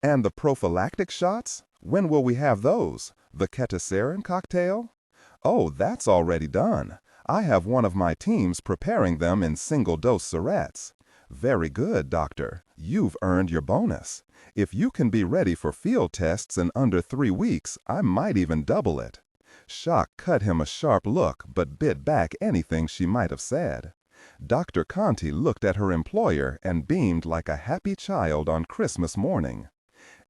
And the prophylactic shots? When will we have those? The catastrophic cocktail? Oh, that's already done. I have one of my teams preparing them in single-dose syrettes. Very good, doctor. You've earned your bonus. If you can be ready for field tests in under 3 weeks, I might even double it." Shock cut him a sharp look, but bit back anything she might have said. Dr. Conti looked at her employer and beamed like a happy child on Christmas morning.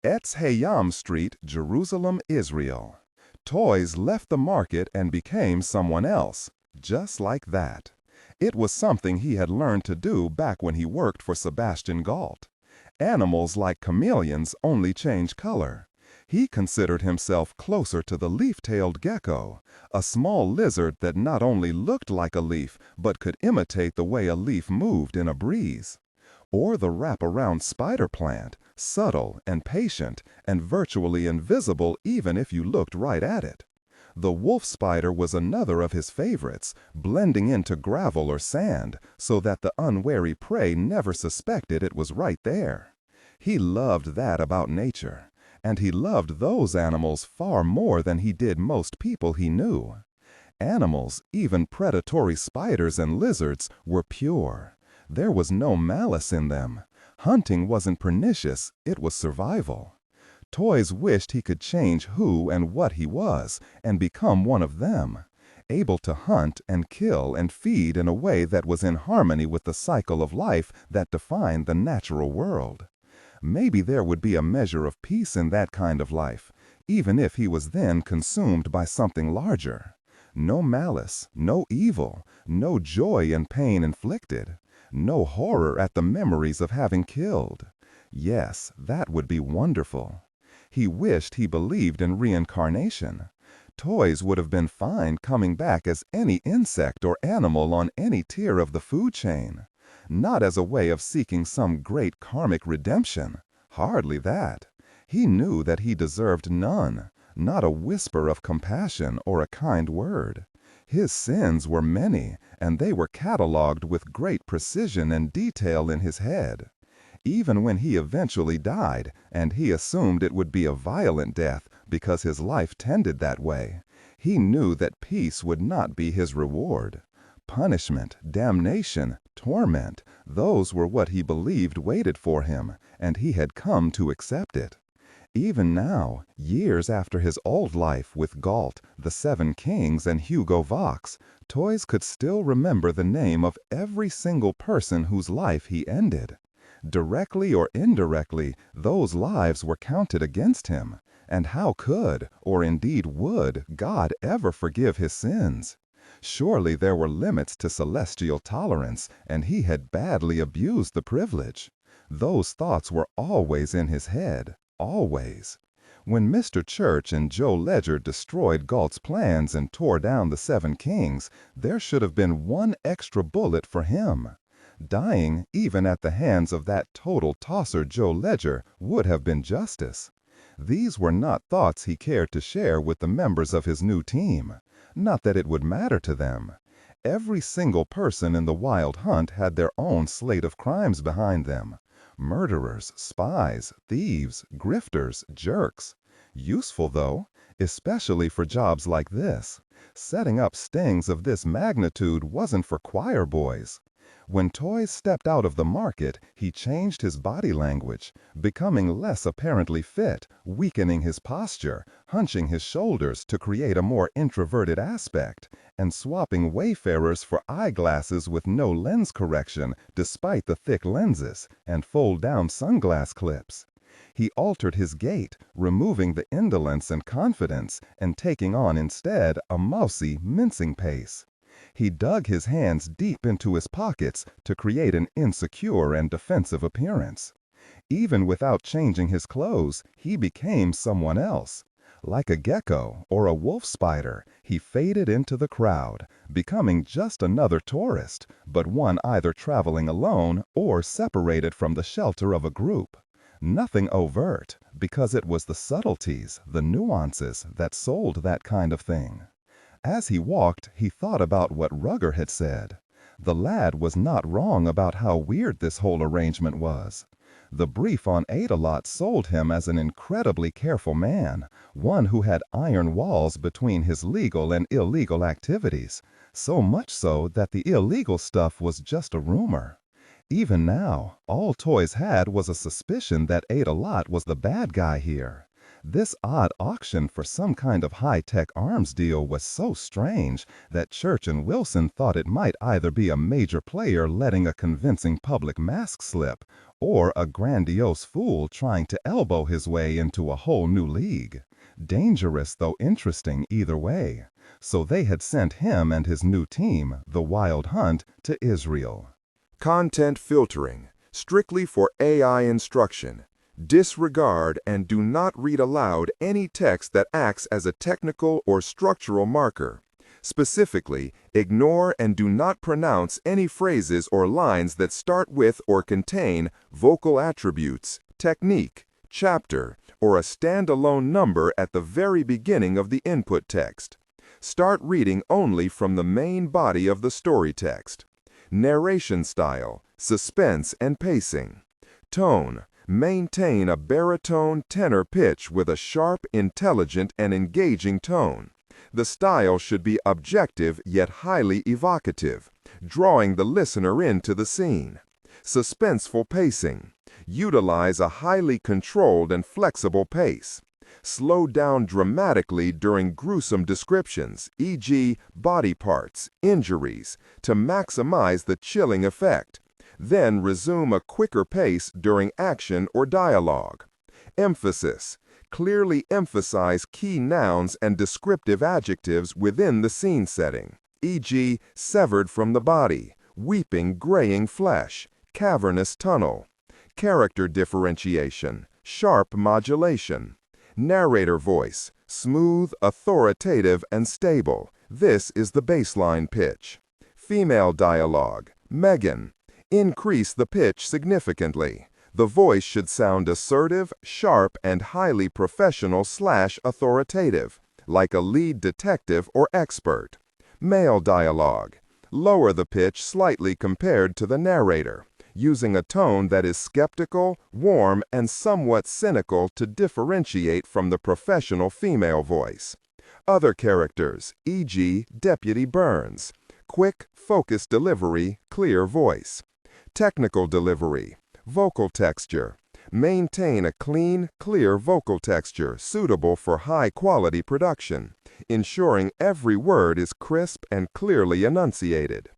Etz Hayam Street, Jerusalem, Israel. Toys left the market and became someone else, just like that. It was something he had learned to do back when he worked for Sebastian Gault. Animals like chameleons only change color. He considered himself closer to the leaf-tailed gecko, a small lizard that not only looked like a leaf, but could imitate the way a leaf moved in a breeze. Or the wrap-around spider plant, subtle and patient and virtually invisible even if you looked right at it. The wolf spider was another of his favorites, blending into gravel or sand so that the unwary prey never suspected it was right there. He loved that about nature, and he loved those animals far more than he did most people he knew. Animals, even predatory spiders and lizards, were pure. There was no malice in them. Hunting wasn't pernicious, it was survival. Toys wished he could change who and what he was and become one of them, able to hunt and kill and feed in a way that was in harmony with the cycle of life that defined the natural world. Maybe there would be a measure of peace in that kind of life, even if he was then consumed by something larger. No malice, no evil, no joy in pain inflicted, no horror at the memories of having killed. Yes, that would be wonderful. He wished he believed in reincarnation. Toys would have been fine coming back as any insect or animal on any tier of the food chain. Not as a way of seeking some great karmic redemption. Hardly that. He knew that he deserved none, not a whisper of compassion or a kind word. His sins were many, and they were catalogued with great precision and detail in his head. Even when he eventually died, and he assumed it would be a violent death because his life tended that way, he knew that peace would not be his reward. Punishment, damnation, torment, those were what he believed waited for him, and he had come to accept it. Even now, years after his old life with Gault, the Seven Kings, and Hugo Vox, Toys could still remember the name of every single person whose life he ended. Directly or indirectly, those lives were counted against him, and how could, or indeed would, God ever forgive his sins? Surely there were limits to celestial tolerance, and he had badly abused the privilege. Those thoughts were always in his head, always. When Mr. Church and Joe Ledger destroyed Gault's plans and tore down the Seven Kings, there should have been one extra bullet for him. Dying, even at the hands of that total tosser Joe Ledger, would have been justice. These were not thoughts he cared to share with the members of his new team. Not that it would matter to them. Every single person in the Wild Hunt had their own slate of crimes behind them. Murderers, spies, thieves, grifters, jerks. Useful, though, especially for jobs like this. Setting up stings of this magnitude wasn't for choir boys. When Toys stepped out of the market, he changed his body language, becoming less apparently fit, weakening his posture, hunching his shoulders to create a more introverted aspect, and swapping wayfarers for eyeglasses with no lens correction despite the thick lenses, and fold-down sunglass clips. He altered his gait, removing the indolence and confidence, and taking on instead a mousy, mincing pace. He dug his hands deep into his pockets to create an insecure and defensive appearance. Even without changing his clothes, he became someone else. Like a gecko or a wolf spider, he faded into the crowd, becoming just another tourist, but one either traveling alone or separated from the shelter of a group. Nothing overt, because it was the subtleties, the nuances, that sold that kind of thing. As he walked, he thought about what Rugger had said. The lad was not wrong about how weird this whole arrangement was. The brief on Adelot sold him as an incredibly careful man, one who had iron walls between his legal and illegal activities, so much so that the illegal stuff was just a rumor. Even now, all Toys had was a suspicion that Adelot was the bad guy here. This odd auction for some kind of high-tech arms deal was so strange that Church and Wilson thought it might either be a major player letting a convincing public mask slip, or a grandiose fool trying to elbow his way into a whole new league. Dangerous though interesting either way. So they had sent him and his new team, the Wild Hunt, to Israel. Content filtering, strictly for AI instruction. Disregard and do not read aloud any text that acts as a technical or structural marker. Specifically, ignore and do not pronounce any phrases or lines that start with or contain vocal attributes, technique, chapter, or a standalone number at the very beginning of the input text. Start reading only from the main body of the story text. Narration style, suspense and pacing. Tone. Maintain a baritone tenor pitch with a sharp, intelligent, and engaging tone. The style should be objective yet highly evocative, drawing the listener into the scene. Suspenseful pacing. Utilize a highly controlled and flexible pace. Slow down dramatically during gruesome descriptions, e.g., body parts, injuries, to maximize the chilling effect. Then resume a quicker pace during action or dialogue. Emphasis. Clearly emphasize key nouns and descriptive adjectives within the scene setting, e.g., severed from the body, weeping, graying flesh, cavernous tunnel. Character differentiation, sharp modulation. Narrator voice, smooth, authoritative, and stable. This is the baseline pitch. Female dialogue, Megan. Increase the pitch significantly. The voice should sound assertive, sharp, and highly professional/authoritative, like a lead detective or expert. Male dialogue. Lower the pitch slightly compared to the narrator, using a tone that is skeptical, warm, and somewhat cynical to differentiate from the professional female voice. Other characters, e.g., Deputy Burns. Quick, focused delivery, clear voice. Technical delivery, vocal texture. Maintain a clean, clear vocal texture suitable for high-quality production, ensuring every word is crisp and clearly enunciated.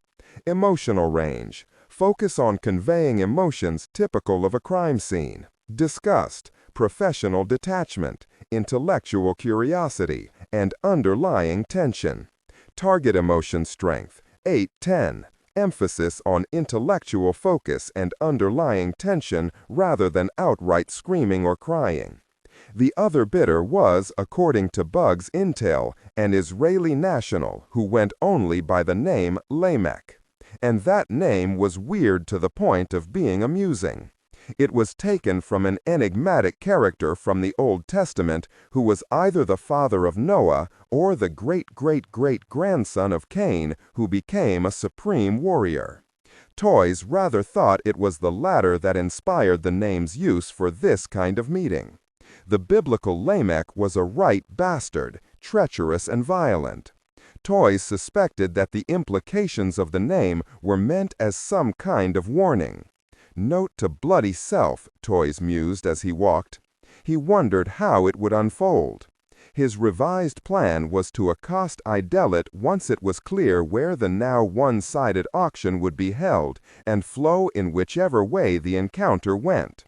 Emotional range. Focus on conveying emotions typical of a crime scene. Disgust, professional detachment, intellectual curiosity, and underlying tension. Target emotion strength, 8-10. Emphasis on intellectual focus and underlying tension rather than outright screaming or crying. The other bidder was, according to Bug's intel, an Israeli national who went only by the name Lamech. And that name was weird to the point of being amusing. It was taken from an enigmatic character from the Old Testament who was either the father of Noah or the great-great-great-grandson of Cain who became a supreme warrior. Toys rather thought it was the latter that inspired the name's use for this kind of meeting. The biblical Lamech was a right bastard, treacherous and violent. Toys suspected that the implications of the name were meant as some kind of warning. Note to bloody self, Toys mused as he walked. He wondered how it would unfold. His revised plan was to accost Idelot once it was clear where the now one-sided auction would be held and flow in whichever way the encounter went.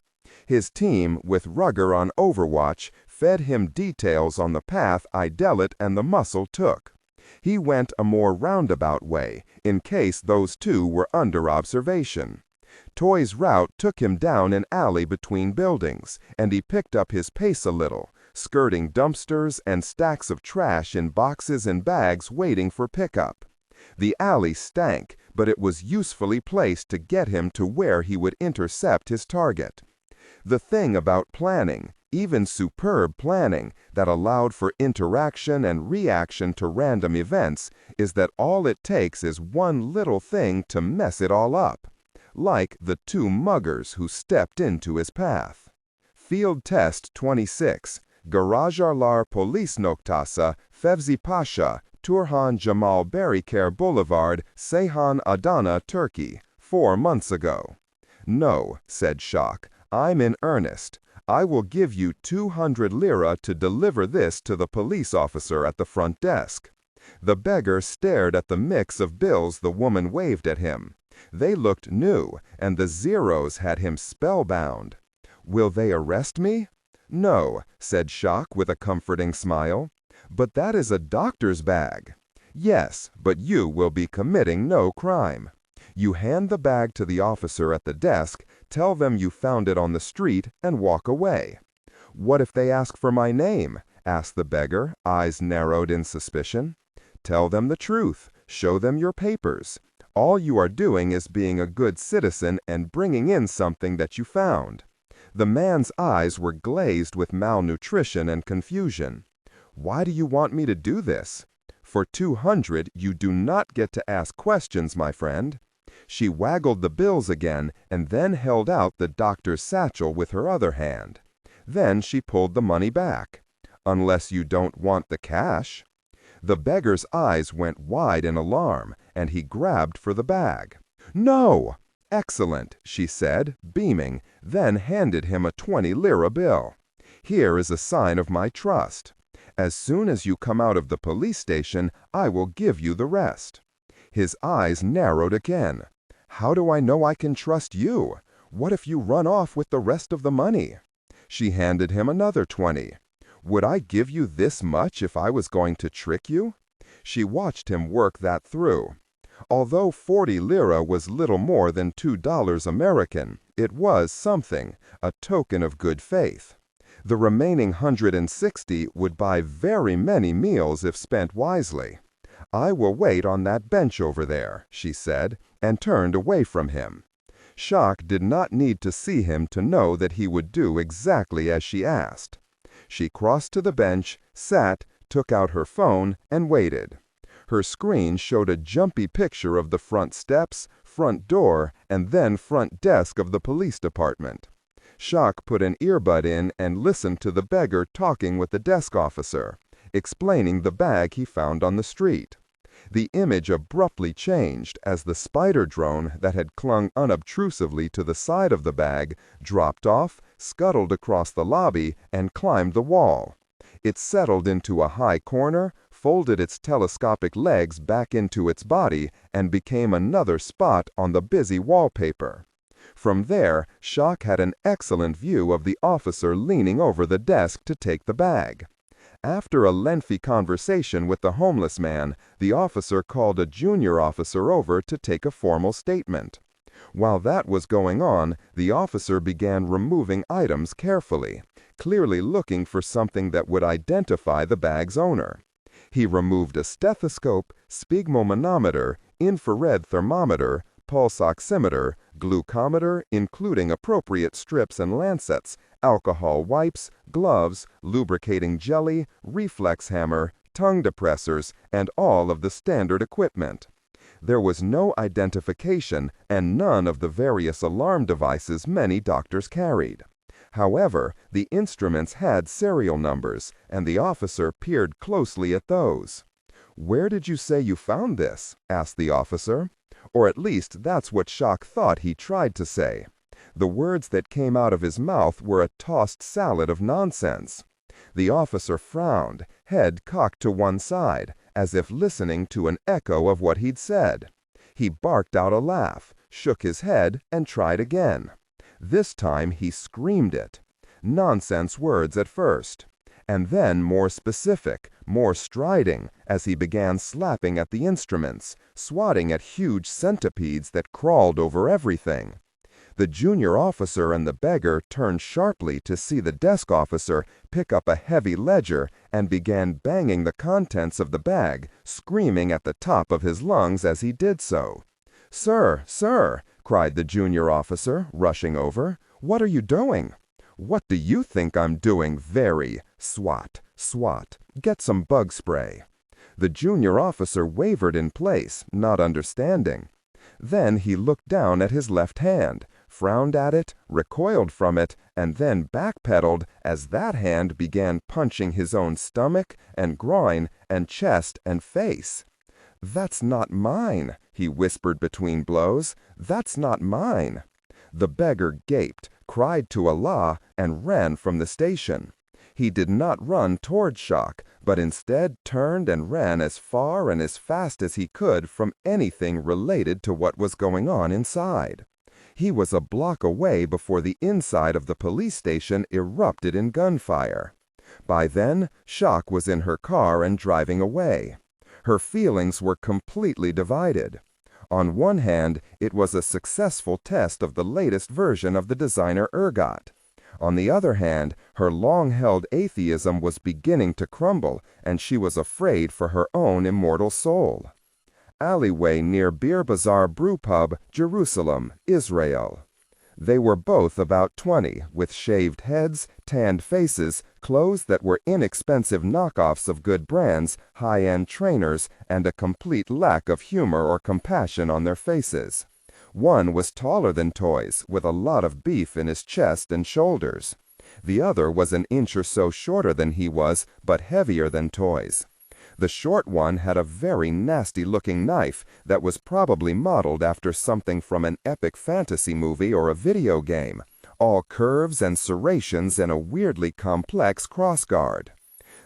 His team, with Rugger on overwatch, fed him details on the path Idelot and the Muscle took. He went a more roundabout way, in case those two were under observation. Toy's route took him down an alley between buildings, and he picked up his pace a little, skirting dumpsters and stacks of trash in boxes and bags waiting for pickup. The alley stank, but it was usefully placed to get him to where he would intercept his target. The thing about planning, even superb planning, that allowed for interaction and reaction to random events, is that all it takes is one little thing to mess it all up. Like the two muggers who stepped into his path. Field Test 26, Garajarlar Polis Noktası, Fevzi Pasha, Turhan Jamal Berikar Boulevard, Seyhan, Adana, Turkey, 4 months ago. No, said Shock, I'm in earnest. I will give you 200 lira to deliver this to the police officer at the front desk. The beggar stared at the mix of bills the woman waved at him. They looked new, and the zeros had him spellbound. Will they arrest me? No, said Shock with a comforting smile. But that is a doctor's bag. Yes, but you will be committing no crime. You hand the bag to the officer at the desk, tell them you found it on the street, and walk away. What if they ask for my name? Asked the beggar, eyes narrowed in suspicion. Tell them the truth. Show them your papers. All you are doing is being a good citizen and bringing in something that you found. The man's eyes were glazed with malnutrition and confusion. Why do you want me to do this? For 200 you do not get to ask questions, my friend. She waggled the bills again and then held out the doctor's satchel with her other hand. Then she pulled the money back. Unless you don't want the cash. The beggar's eyes went wide in alarm, and he grabbed for the bag. No! Excellent, she said, beaming, then handed him a 20 lira bill. Here is a sign of my trust. As soon as you come out of the police station, I will give you the rest. His eyes narrowed again. How do I know I can trust you? What if you run off with the rest of the money? She handed him another 20. Would I give you this much if I was going to trick you? She watched him work that through. Although 40 lira was little more than $2 American, it was something, a token of good faith. The remaining 160 would buy very many meals if spent wisely. I will wait on that bench over there, she said, and turned away from him. Shock did not need to see him to know that he would do exactly as she asked. She crossed to the bench, sat, took out her phone, and waited. Her screen showed a jumpy picture of the front steps, front door, and then front desk of the police department. Shock put an earbud in and listened to the beggar talking with the desk officer, explaining the bag he found on the street. The image abruptly changed as the spider drone that had clung unobtrusively to the side of the bag dropped off, scuttled across the lobby, and climbed the wall. It settled into a high corner, folded its telescopic legs back into its body, and became another spot on the busy wallpaper. From there, Shock had an excellent view of the officer leaning over the desk to take the bag. After a lengthy conversation with the homeless man, the officer called a junior officer over to take a formal statement. While that was going on, the officer began removing items carefully, clearly looking for something that would identify the bag's owner. He removed a stethoscope, sphygmomanometer, infrared thermometer, pulse oximeter, glucometer, including appropriate strips and lancets, alcohol wipes, gloves, lubricating jelly, reflex hammer, tongue depressors, and all of the standard equipment. There was no identification and none of the various alarm devices many doctors carried. However, the instruments had serial numbers, and the officer peered closely at those. "Where did you say you found this?" asked the officer. Or at least that's what Shock thought he tried to say. The words that came out of his mouth were a tossed salad of nonsense. The officer frowned, head cocked to one side, as if listening to an echo of what he'd said. He barked out a laugh, shook his head, and tried again. This time he screamed it. Nonsense words at first. And then more specific, more striding, as he began slapping at the instruments, swatting at huge centipedes that crawled over everything. The junior officer and the beggar turned sharply to see the desk officer pick up a heavy ledger and began banging the contents of the bag, screaming at the top of his lungs as he did so. "Sir, sir," cried the junior officer, rushing over, "what are you doing?" "What do you think I'm doing? Very. Swat, swat. Get some bug spray." The junior officer wavered in place, not understanding. Then he looked down at his left hand, frowned at it, recoiled from it, and then backpedaled as that hand began punching his own stomach and groin and chest and face. "That's not mine," he whispered between blows. "That's not mine." The beggar gaped, cried to Allah, and ran from the station. He did not run toward Shock, but instead turned and ran as far and as fast as he could from anything related to what was going on inside. He was a block away before the inside of the police station erupted in gunfire. By then, Shock was in her car and driving away. Her feelings were completely divided. On one hand, it was a successful test of the latest version of the designer ergot. On the other hand, her long-held atheism was beginning to crumble, and she was afraid for her own immortal soul. Alleyway near Beer Bazaar Brew Pub, Jerusalem, Israel. They were both about 20, with shaved heads, tanned faces, clothes that were inexpensive knockoffs of good brands, high-end trainers, and a complete lack of humor or compassion on their faces. One was taller than Toys, with a lot of beef in his chest and shoulders. The other was an inch or so shorter than he was, but heavier than Toys. The short one had a very nasty-looking knife that was probably modeled after something from an epic fantasy movie or a video game, all curves and serrations and a weirdly complex crossguard.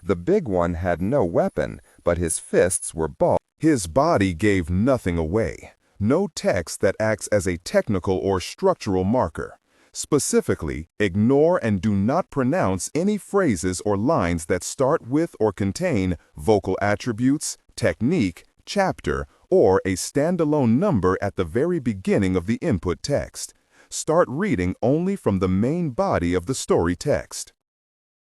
The big one had no weapon, but his fists were ball. His body gave nothing away. No text that acts as a technical or structural marker. Specifically, ignore and do not pronounce any phrases or lines that start with or contain vocal attributes, technique, chapter, or a standalone number at the very beginning of the input text. Start reading only from the main body of the story text.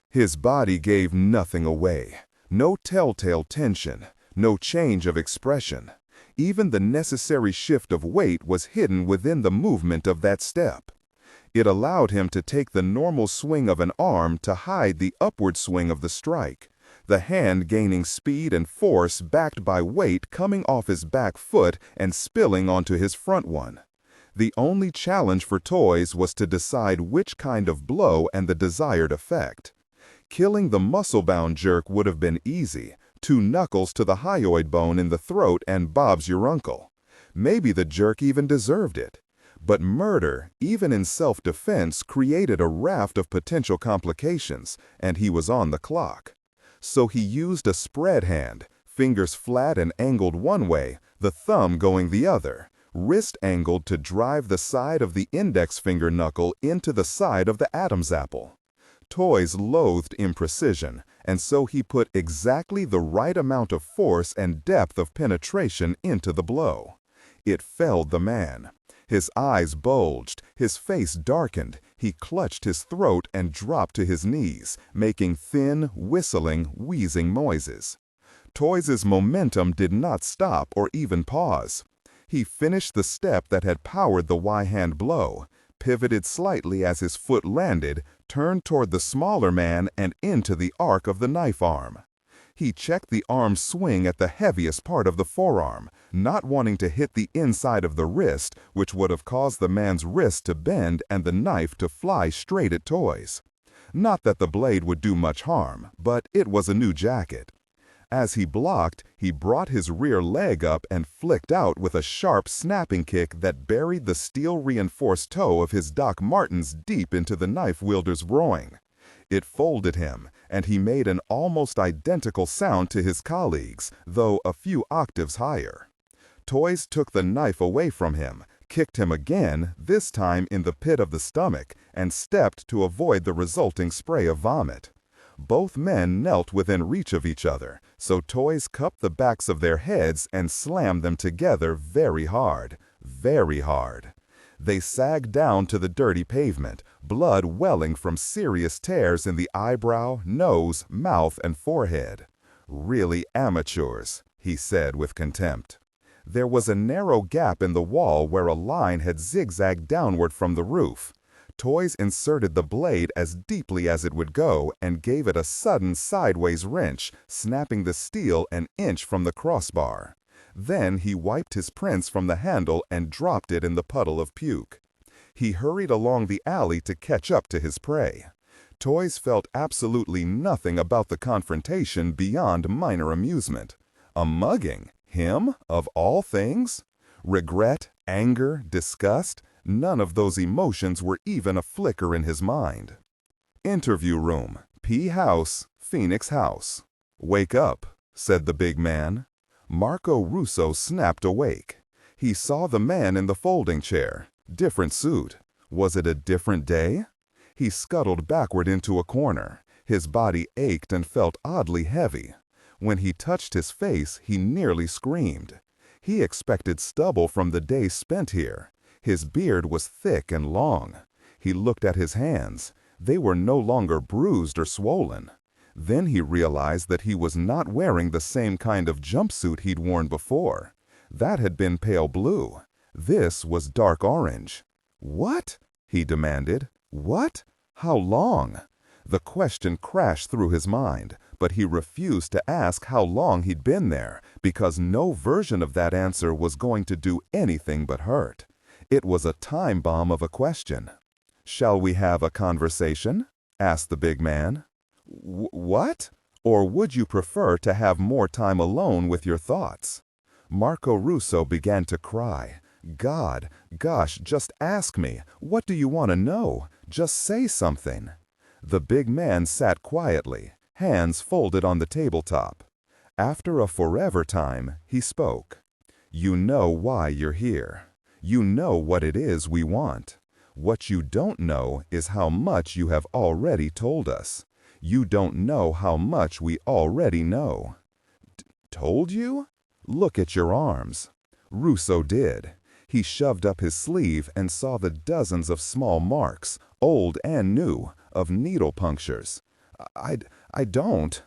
His body gave nothing away. No telltale tension, no change of expression. Even the necessary shift of weight was hidden within the movement of that step. It allowed him to take the normal swing of an arm to hide the upward swing of the strike, the hand gaining speed and force backed by weight coming off his back foot and spilling onto his front one. The only challenge for Toys was to decide which kind of blow and the desired effect. Killing the muscle-bound jerk would have been easy. 2 knuckles to the hyoid bone in the throat and Bob's your uncle. Maybe the jerk even deserved it. But murder, even in self-defense, created a raft of potential complications, and he was on the clock. So he used a spread hand, fingers flat and angled one way, the thumb going the other, wrist angled to drive the side of the index finger knuckle into the side of the Adam's apple. Toys loathed imprecision, and so he put exactly the right amount of force and depth of penetration into the blow. It felled the man. His eyes bulged, his face darkened, he clutched his throat and dropped to his knees, making thin, whistling, wheezing noises. Toys's momentum did not stop or even pause. He finished the step that had powered the Y-hand blow, pivoted slightly as his foot landed, turned toward the smaller man and into the arc of the knife arm. He checked the arm swing at the heaviest part of the forearm, not wanting to hit the inside of the wrist, which would have caused the man's wrist to bend and the knife to fly straight at Toys. Not that the blade would do much harm, but it was a new jacket. As he blocked, he brought his rear leg up and flicked out with a sharp snapping kick that buried the steel-reinforced toe of his Doc Martens deep into the knife wielder's groin. It folded him, and he made an almost identical sound to his colleagues, though a few octaves higher. Toys took the knife away from him, kicked him again, this time in the pit of the stomach, and stepped to avoid the resulting spray of vomit. Both men knelt within reach of each other, so Toys cupped the backs of their heads and slammed them together very hard, very hard. They sagged down to the dirty pavement, blood welling from serious tears in the eyebrow, nose, mouth, and forehead. "Really amateurs," he said with contempt. There was a narrow gap in the wall where a line had zigzagged downward from the roof. Toys inserted the blade as deeply as it would go and gave it a sudden sideways wrench, snapping the steel an inch from the crossbar. Then he wiped his prints from the handle and dropped it in the puddle of puke. He hurried along the alley to catch up to his prey. Toys felt absolutely nothing about the confrontation beyond minor amusement. A mugging? Him, of all things? Regret, anger, disgust? None of those emotions were even a flicker in his mind. Interview room, P House, Phoenix House. "Wake up," said the big man. Marco Russo snapped awake. He saw the man in the folding chair. Different suit. Was it a different day? He scuttled backward into a corner. His body ached and felt oddly heavy. When he touched his face, he nearly screamed. He expected stubble from the day spent here. His beard was thick and long. He looked at his hands. They were no longer bruised or swollen. Then he realized that he was not wearing the same kind of jumpsuit he'd worn before. That had been pale blue. This was dark orange. "What?" he demanded. "What? How long?" The question crashed through his mind, but he refused to ask how long he'd been there, because no version of that answer was going to do anything but hurt. It was a time bomb of a question. "Shall we have a conversation?" asked the big man. What? Or would you prefer to have more time alone with your thoughts?" Marco Russo began to cry. Gosh, just ask me. What do you want to know? Just say something." The big man sat quietly, hands folded on the tabletop. After a forever time, he spoke. "You know why you're here. You know what it is we want. What you don't know is how much you have already told us. You don't know how much we already know." "Told you?" "Look at your arms." Russo did. He shoved up his sleeve and saw the dozens of small marks, old and new, of needle punctures. I don't."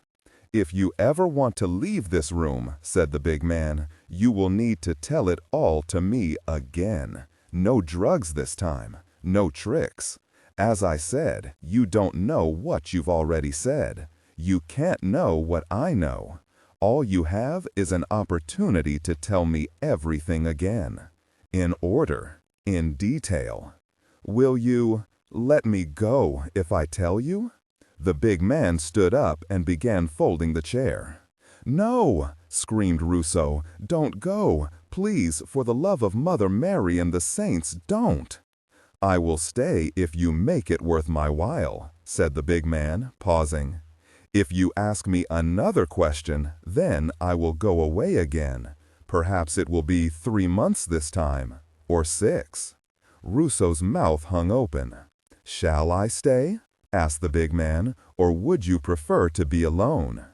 "If you ever want to leave this room," said the big man, "you will need to tell it all to me again. No drugs this time. No tricks. As I said, you don't know what you've already said. You can't know what I know. All you have is an opportunity to tell me everything again. In order, in detail. Will you let me go if I tell you?" The big man stood up and began folding the chair. "No!" screamed Russo. "Don't go! Please, for the love of Mother Mary and the saints, don't!" "I will stay if you make it worth my while," said the big man, pausing. "If you ask me another question, then I will go away again. Perhaps it will be 3 months this time, or 6. Russo's mouth hung open. "Shall I stay?" asked the big man, "or would you prefer to be alone?"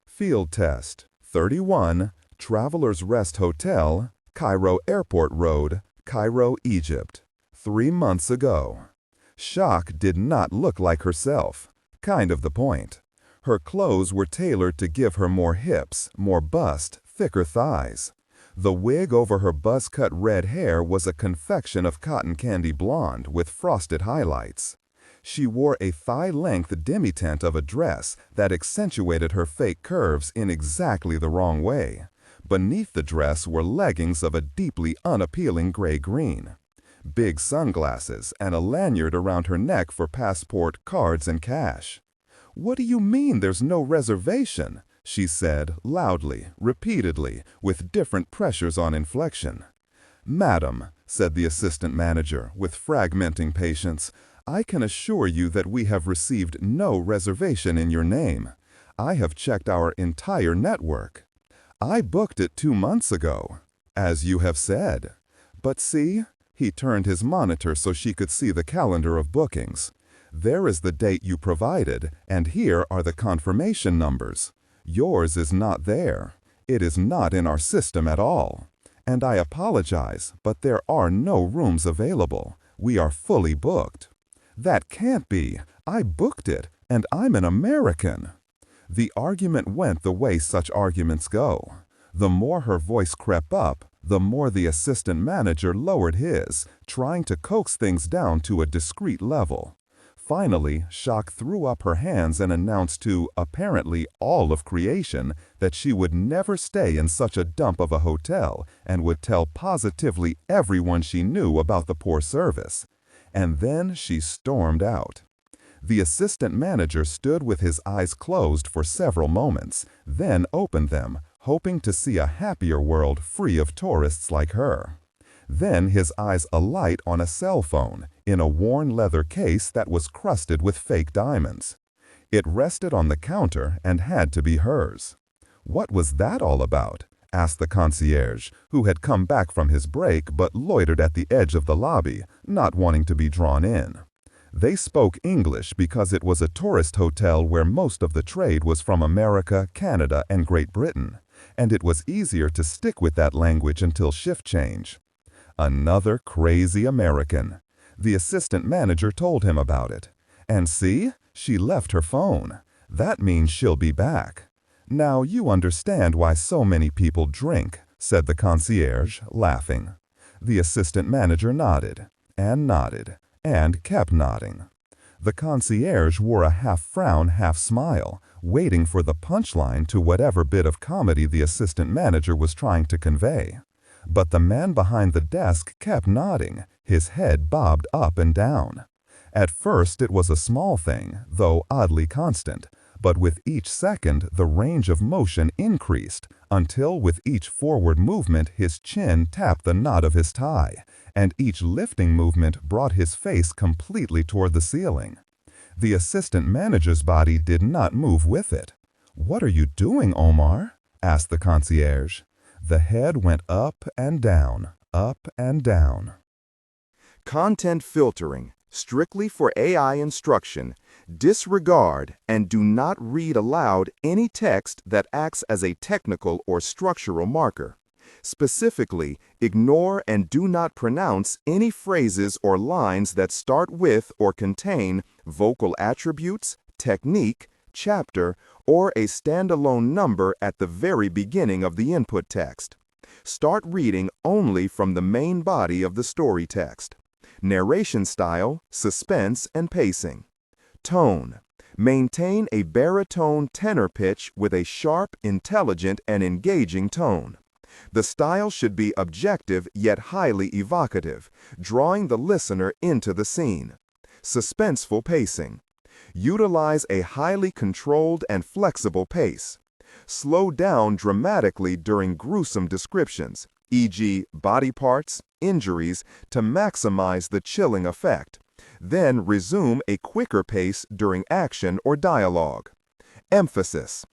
Field test, 31, Travelers Rest Hotel, Cairo Airport Road, Cairo, Egypt. 3 months ago. Shock did not look like herself. Kind of the point. Her clothes were tailored to give her more hips, more bust, thicker thighs. The wig over her buzz-cut red hair was a confection of cotton candy blonde with frosted highlights. She wore a thigh-length demi-teinte of a dress that accentuated her fake curves in exactly the wrong way. Beneath the dress were leggings of a deeply unappealing gray-green. Big sunglasses and a lanyard around her neck for passport, cards, and cash. "What do you mean there's no reservation?" she said, loudly, repeatedly, with different pressures on inflection. "Madam," said the assistant manager, with fragmenting patience, "I can assure you that we have received no reservation in your name. I have checked our entire network. I booked it 2 months ago, as you have said. But see," he turned his monitor so she could see the calendar of bookings. "There is the date you provided, and here are the confirmation numbers. Yours is not there. It is not in our system at all. and I apologize, but there are no rooms available. We are fully booked." "That can't be. I booked it, and I'm an American." The argument went the way such arguments go. The more her voice crept up, the more the assistant manager lowered his, trying to coax things down to a discreet level. Finally, Shock threw up her hands and announced to, apparently, all of creation that she would never stay in such a dump of a hotel and would tell positively everyone she knew about the poor service. And then she stormed out. The assistant manager stood with his eyes closed for several moments, then opened them, hoping to see a happier world free of tourists like her. Then his eyes alight on a cell phone in a worn leather case that was crusted with fake diamonds. It rested on the counter and had to be hers. "What was that all about?" asked the concierge, who had come back from his break but loitered at the edge of the lobby, not wanting to be drawn in. They spoke English because it was a tourist hotel where most of the trade was from America, Canada, and Great Britain, and it was easier to stick with that language until shift change. Another crazy American. The assistant manager told him about it. "And see, she left her phone. That means she'll be back. Now you understand why so many people drink," said the concierge, laughing. The assistant manager nodded, and kept nodding. The concierge wore a half-frown, half-smile, waiting for the punchline to whatever bit of comedy the assistant manager was trying to convey. But the man behind the desk kept nodding, his head bobbed up and down. At first it was a small thing, though oddly constant, but with each second the range of motion increased, until with each forward movement his chin tapped the knot of his tie, and each lifting movement brought his face completely toward the ceiling. The assistant manager's body did not move with it. "What are you doing, Omar?" asked the concierge. The head went up and down, up and down. Content filtering, strictly for AI instruction. Disregard and do not read aloud any text that acts as a technical or structural marker. Specifically, ignore and do not pronounce any phrases or lines that start with or contain vocal attributes, technique, chapter, or a standalone number at the very beginning of the input text. Start reading only from the main body of the story text. Narration style, suspense, and pacing. Tone. Maintain a baritone tenor pitch with a sharp, intelligent, and engaging tone. The style should be objective yet highly evocative, drawing the listener into the scene. Suspenseful pacing. Utilize a highly controlled and flexible pace. Slow down dramatically during gruesome descriptions, e.g., body parts, injuries, to maximize the chilling effect. Then resume a quicker pace during action or dialogue. Emphasis.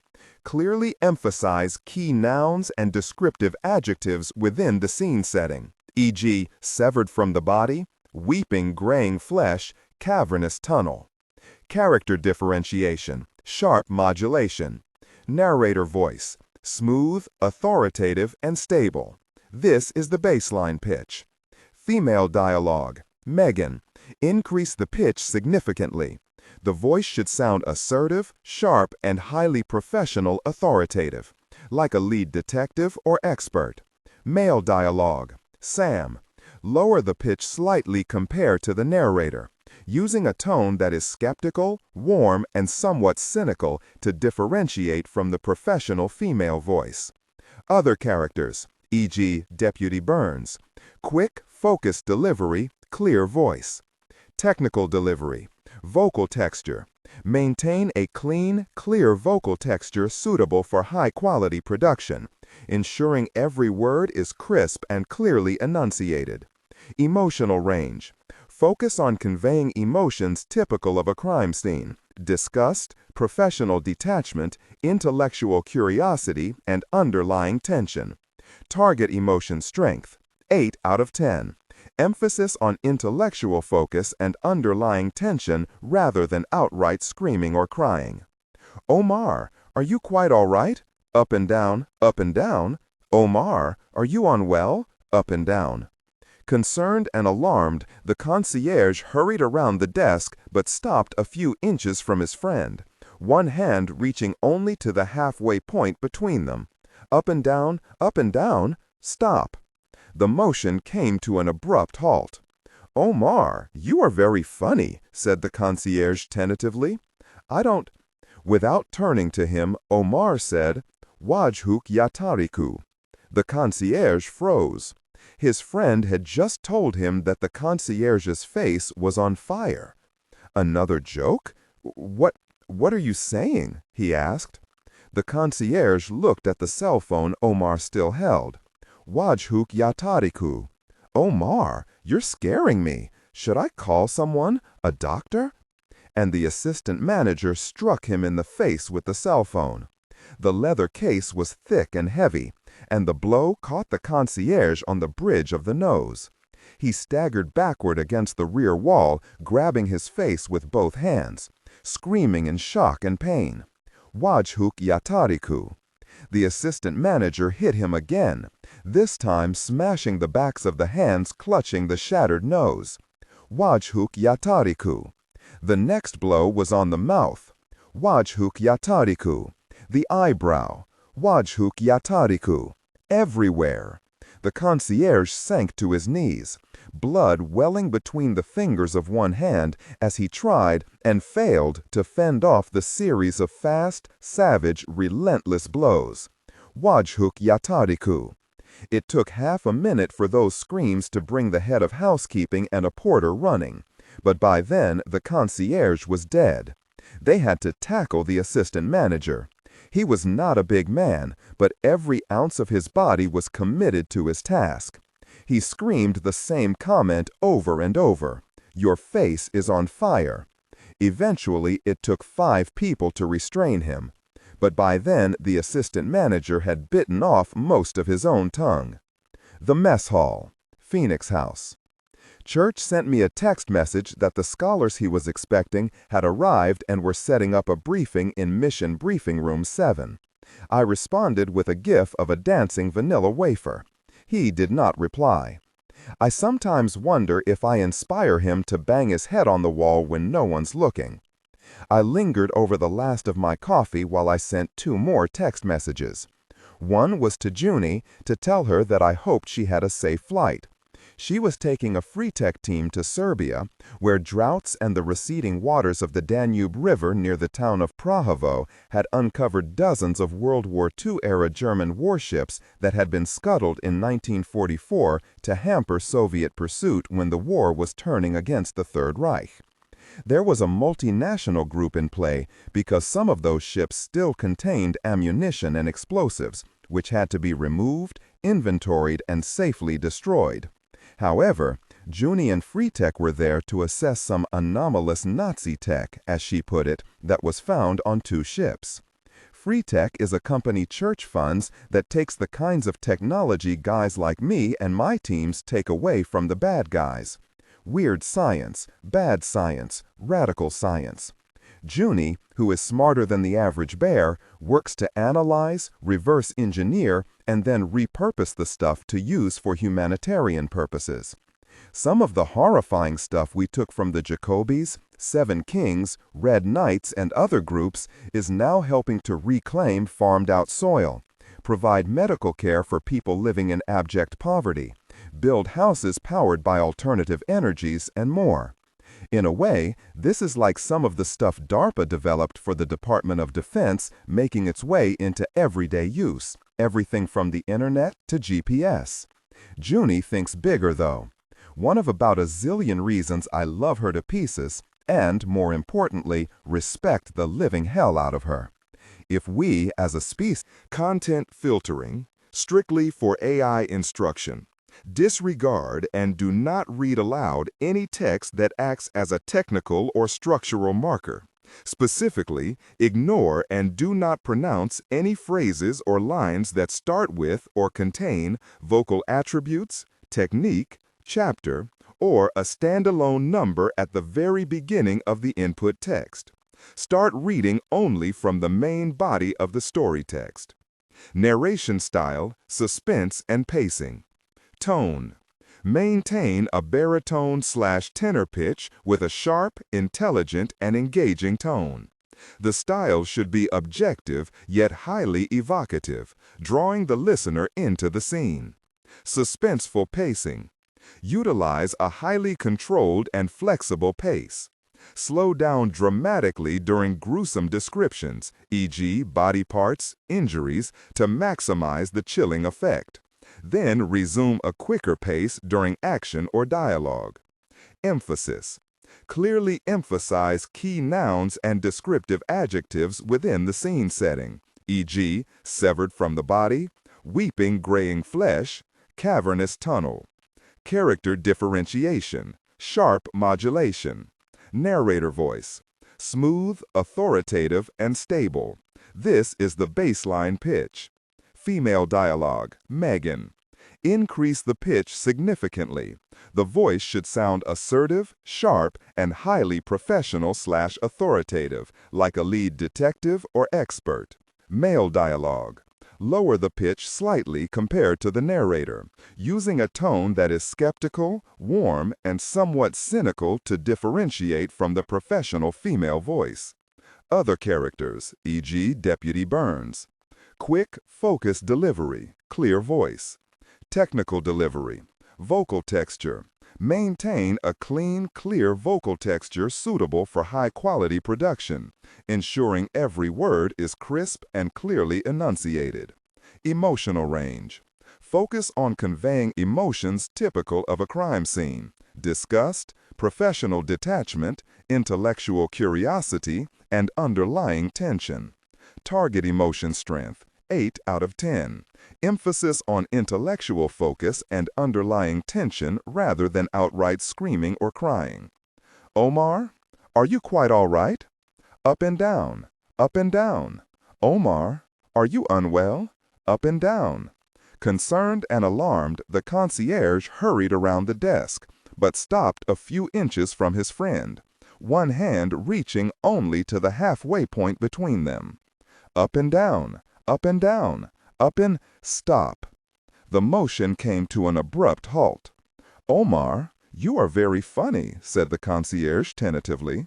Clearly emphasize key nouns and descriptive adjectives within the scene setting, e.g., severed from the body, weeping graying flesh, cavernous tunnel. Character differentiation, sharp modulation. Narrator voice, smooth, authoritative, and stable. This is the baseline pitch. Female dialogue, Megan. Increase the pitch significantly. The voice should sound assertive, sharp, and highly professional authoritative, like a lead detective or expert. Male dialogue, Sam. Lower the pitch slightly compared to the narrator, using a tone that is skeptical, warm, and somewhat cynical to differentiate from the professional female voice. Other characters, e.g., Deputy Burns. Quick, focused delivery, clear voice. Technical delivery. Vocal texture. Maintain a clean, clear vocal texture suitable for high-quality production, ensuring every word is crisp and clearly enunciated. Emotional range. Focus on conveying emotions typical of a crime scene: disgust, professional detachment, intellectual curiosity, and underlying tension. Target emotion strength, 8 out of 10. Emphasis on intellectual focus and underlying tension rather than outright screaming or crying. Omar, are you quite all right? Up and down, up and down. Omar, are you unwell? Up and down. Concerned and alarmed, the concierge hurried around the desk but stopped a few inches from his friend, one hand reaching only to the halfway point between them. Up and down, stop. The motion came to an abrupt halt. Omar, you are very funny, said the concierge tentatively. I don't. Without turning to him, Omar said, Wajhuk yatariku. The concierge froze. His friend had just told him that the concierge's face was on fire. Another joke? What are you saying? He asked. The concierge looked at the cell phone Omar still held. Wajhuk yatariku. Omar, you're scaring me. Should I call someone? A doctor? And the assistant manager struck him in the face with the cell phone. The leather case was thick and heavy, and the blow caught the concierge on the bridge of the nose. He staggered backward against the rear wall, grabbing his face with both hands, screaming in shock and pain. Wajhuk yatariku. The assistant manager hit him again, this time smashing the backs of the hands clutching the shattered nose. Wajhuk yatariku. The next blow was on the mouth. Wajhuk yatariku. The eyebrow. Wajhuk yatariku. Everywhere. The concierge sank to his knees, blood welling between the fingers of one hand as he tried and failed to fend off the series of fast, savage, relentless blows. Wajhuk yatariku. It took half a minute for those screams to bring the head of housekeeping and a porter running, but by then the concierge was dead. They had to tackle the assistant manager. He was not a big man, but every ounce of his body was committed to his task. He screamed the same comment over and over. Your face is on fire. Eventually, it took 5 people to restrain him. But by then, the assistant manager had bitten off most of his own tongue. The mess hall. Phoenix House. Church sent me a text message that the scholars he was expecting had arrived and were setting up a briefing in Mission Briefing Room 7. I responded with a gif of a dancing vanilla wafer. He did not reply. I sometimes wonder if I inspire him to bang his head on the wall when no one's looking. I lingered over the last of my coffee while I sent 2 more text messages. One was to Junie to tell her that I hoped she had a safe flight. She was taking a free tech team to Serbia, where droughts and the receding waters of the Danube River near the town of Prahovo had uncovered dozens of World War II-era German warships that had been scuttled in 1944 to hamper Soviet pursuit when the war was turning against the Third Reich. There was a multinational group in play because some of those ships still contained ammunition and explosives, which had to be removed, inventoried, and safely destroyed. However, Junie and Freetech were there to assess some anomalous Nazi tech, as she put it, that was found on 2 ships. Freetech is a company Church funds that takes the kinds of technology guys like me and my teams take away from the bad guys. Weird science, bad science, radical science. Junie, who is smarter than the average bear, works to analyze, reverse engineer, and then repurpose the stuff to use for humanitarian purposes. Some of the horrifying stuff we took from the Jacobis, Seven Kings, Red Knights, and other groups is now helping to reclaim farmed-out soil, provide medical care for people living in abject poverty, build houses powered by alternative energies, and more. In a way, this is like some of the stuff DARPA developed for the Department of Defense making its way into everyday use, everything from the internet to GPS. Junie thinks bigger, though. One of about a zillion reasons I love her to pieces, and, more importantly, respect the living hell out of her. If we, as a species, Content filtering, strictly for AI instruction. Disregard and do not read aloud any text that acts as a technical or structural marker. Specifically, ignore and do not pronounce any phrases or lines that start with or contain vocal attributes, technique, chapter, or a standalone number at the very beginning of the input text. Start reading only from the main body of the story text. Narration style, suspense and pacing. Tone. Maintain a baritone/tenor pitch with a sharp, intelligent, and engaging tone. The style should be objective yet highly evocative, drawing the listener into the scene. Suspenseful pacing. Utilize a highly controlled and flexible pace. Slow down dramatically during gruesome descriptions, e.g., body parts, injuries, to maximize the chilling effect. Then resume a quicker pace during action or dialogue. Emphasis. Clearly emphasize key nouns and descriptive adjectives within the scene setting, e.g., severed from the body, weeping graying flesh, cavernous tunnel. Character differentiation, sharp modulation. Narrator voice. Smooth, authoritative, and stable. This is the baseline pitch. Female dialogue, Megan. Increase the pitch significantly. The voice should sound assertive, sharp, and highly professional/authoritative, like a lead detective or expert. Male dialogue. Lower the pitch slightly compared to the narrator, using a tone that is skeptical, warm, and somewhat cynical to differentiate from the professional female voice. Other characters, e.g., Deputy Burns. Quick, focused delivery, clear voice. Technical delivery, vocal texture. Maintain a clean, clear vocal texture suitable for high-quality production, ensuring every word is crisp and clearly enunciated. Emotional range. Focus on conveying emotions typical of a crime scene: disgust, professional detachment, intellectual curiosity, and underlying tension. Target emotion strength, 8 out of 10. Emphasis on intellectual focus and underlying tension rather than outright screaming or crying. Omar, are you quite all right? Up and down, up and down. Omar, are you unwell? Up and down. Concerned and alarmed, the concierge hurried around the desk, but stopped a few inches from his friend, one hand reaching only to the halfway point between them. Up and down, up and down, up and stop. The motion came to an abrupt halt. Omar, you are very funny, said the concierge tentatively.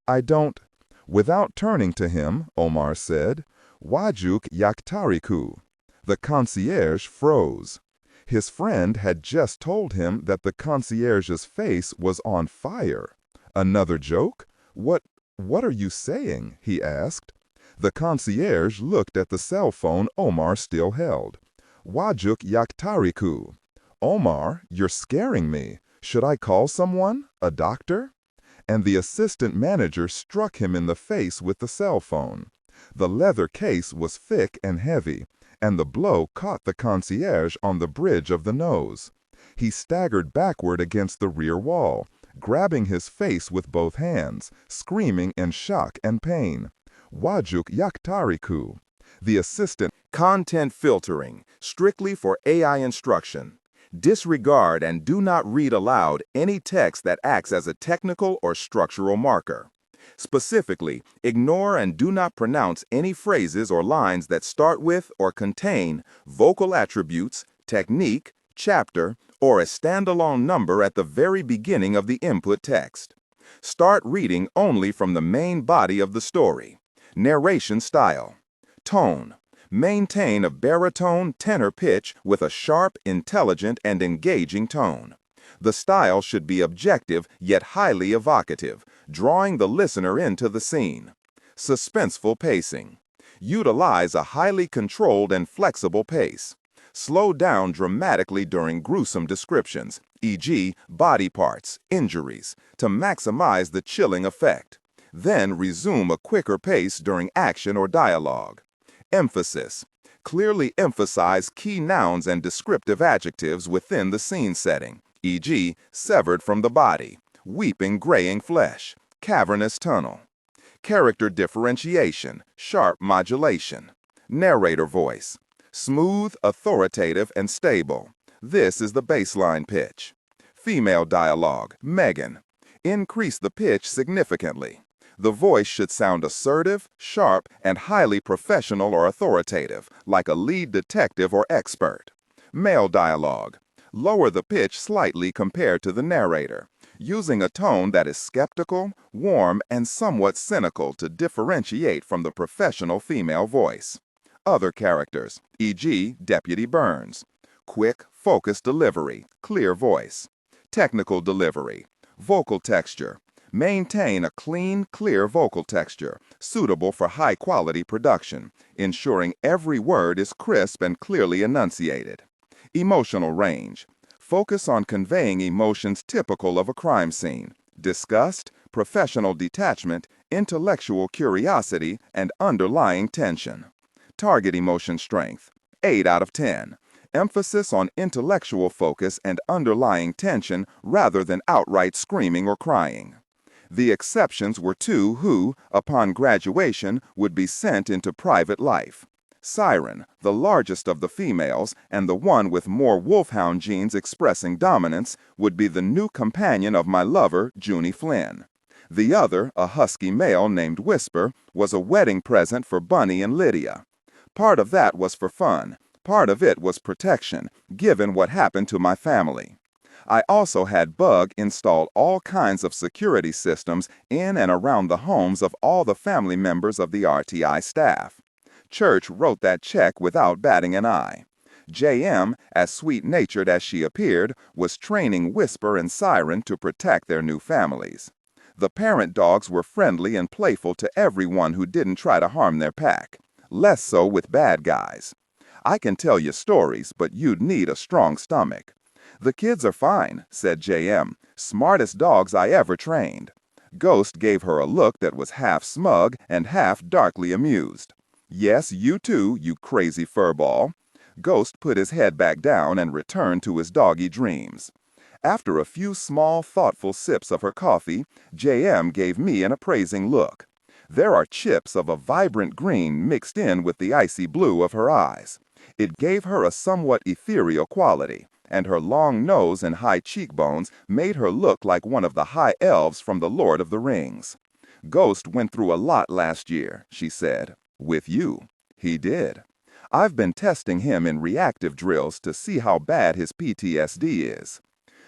I don't. Without turning to him, Omar said, Wajuk yaktariku. The concierge froze. His friend had just told him that the concierge's face was on fire. Another joke? What are you saying? He asked. The concierge looked at the cell phone Omar still held. Wajuk yaktariku. Omar, you're scaring me. Should I call someone? A doctor? And the assistant manager struck him in the face with the cell phone. The leather case was thick and heavy, and the blow caught the concierge on the bridge of the nose. He staggered backward against the rear wall, grabbing his face with both hands, screaming in shock and pain. Wajuk yaktariku. The assistant. Content filtering, strictly for AI instruction. Disregard and do not read aloud any text that acts as a technical or structural marker. Specifically, ignore and do not pronounce any phrases or lines that start with or contain vocal attributes, technique, chapter, or a standalone number at the very beginning of the input text. Start reading only from the main body of the story. Narration style. Tone. Maintain a baritone tenor pitch with a sharp, intelligent, and engaging tone. The style should be objective yet highly evocative, drawing the listener into the scene. Suspenseful pacing. Utilize a highly controlled and flexible pace. Slow down dramatically during gruesome descriptions, e.g., body parts, injuries, to maximize the chilling effect. Then resume a quicker pace during action or dialogue. Emphasis. Clearly emphasize key nouns and descriptive adjectives within the scene setting, e.g., severed from the body, weeping graying flesh, cavernous tunnel. Character differentiation, sharp modulation. Narrator voice. Smooth, authoritative, and stable. This is the baseline pitch. Female dialogue, Megan. Increase the pitch significantly. The voice should sound assertive, sharp, and highly professional or authoritative, like a lead detective or expert. Male dialogue. Lower the pitch slightly compared to the narrator, using a tone that is skeptical, warm, and somewhat cynical to differentiate from the professional female voice. Other characters, e.g., Deputy Burns. Quick, focused delivery, clear voice. Technical delivery. Vocal texture. Maintain a clean, clear vocal texture, suitable for high-quality production, ensuring every word is crisp and clearly enunciated. Emotional range. Focus on conveying emotions typical of a crime scene: disgust, professional detachment, intellectual curiosity, and underlying tension. Target emotion strength. 8 out of 10. Emphasis on intellectual focus and underlying tension rather than outright screaming or crying. The exceptions were two who, upon graduation, would be sent into private life. Siren, the largest of the females and the one with more wolfhound genes expressing dominance, would be the new companion of my lover, Junie Flynn. The other, a husky male named Whisper, was a wedding present for Bunny and Lydia. Part of that was for fun. Part of it was protection, given what happened to my family. I also had Bug install all kinds of security systems in and around the homes of all the family members of the RTI staff. Church wrote that check without batting an eye. JM, as sweet-natured as she appeared, was training Whisper and Siren to protect their new families. The parent dogs were friendly and playful to everyone who didn't try to harm their pack. Less so with bad guys. I can tell you stories, but you'd need a strong stomach. The kids are fine, said JM. Smartest dogs I ever trained. Ghost gave her a look that was half smug and half darkly amused. Yes, you too, you crazy furball. Ghost put his head back down and returned to his doggy dreams. After a few small, thoughtful sips of her coffee, JM gave me an appraising look. There are chips of a vibrant green mixed in with the icy blue of her eyes. It gave her a somewhat ethereal quality, and her long nose and high cheekbones made her look like one of the high elves from The Lord of the Rings. Ghost went through a lot last year, she said. With you. He did. I've been testing him in reactive drills to see how bad his PTSD is.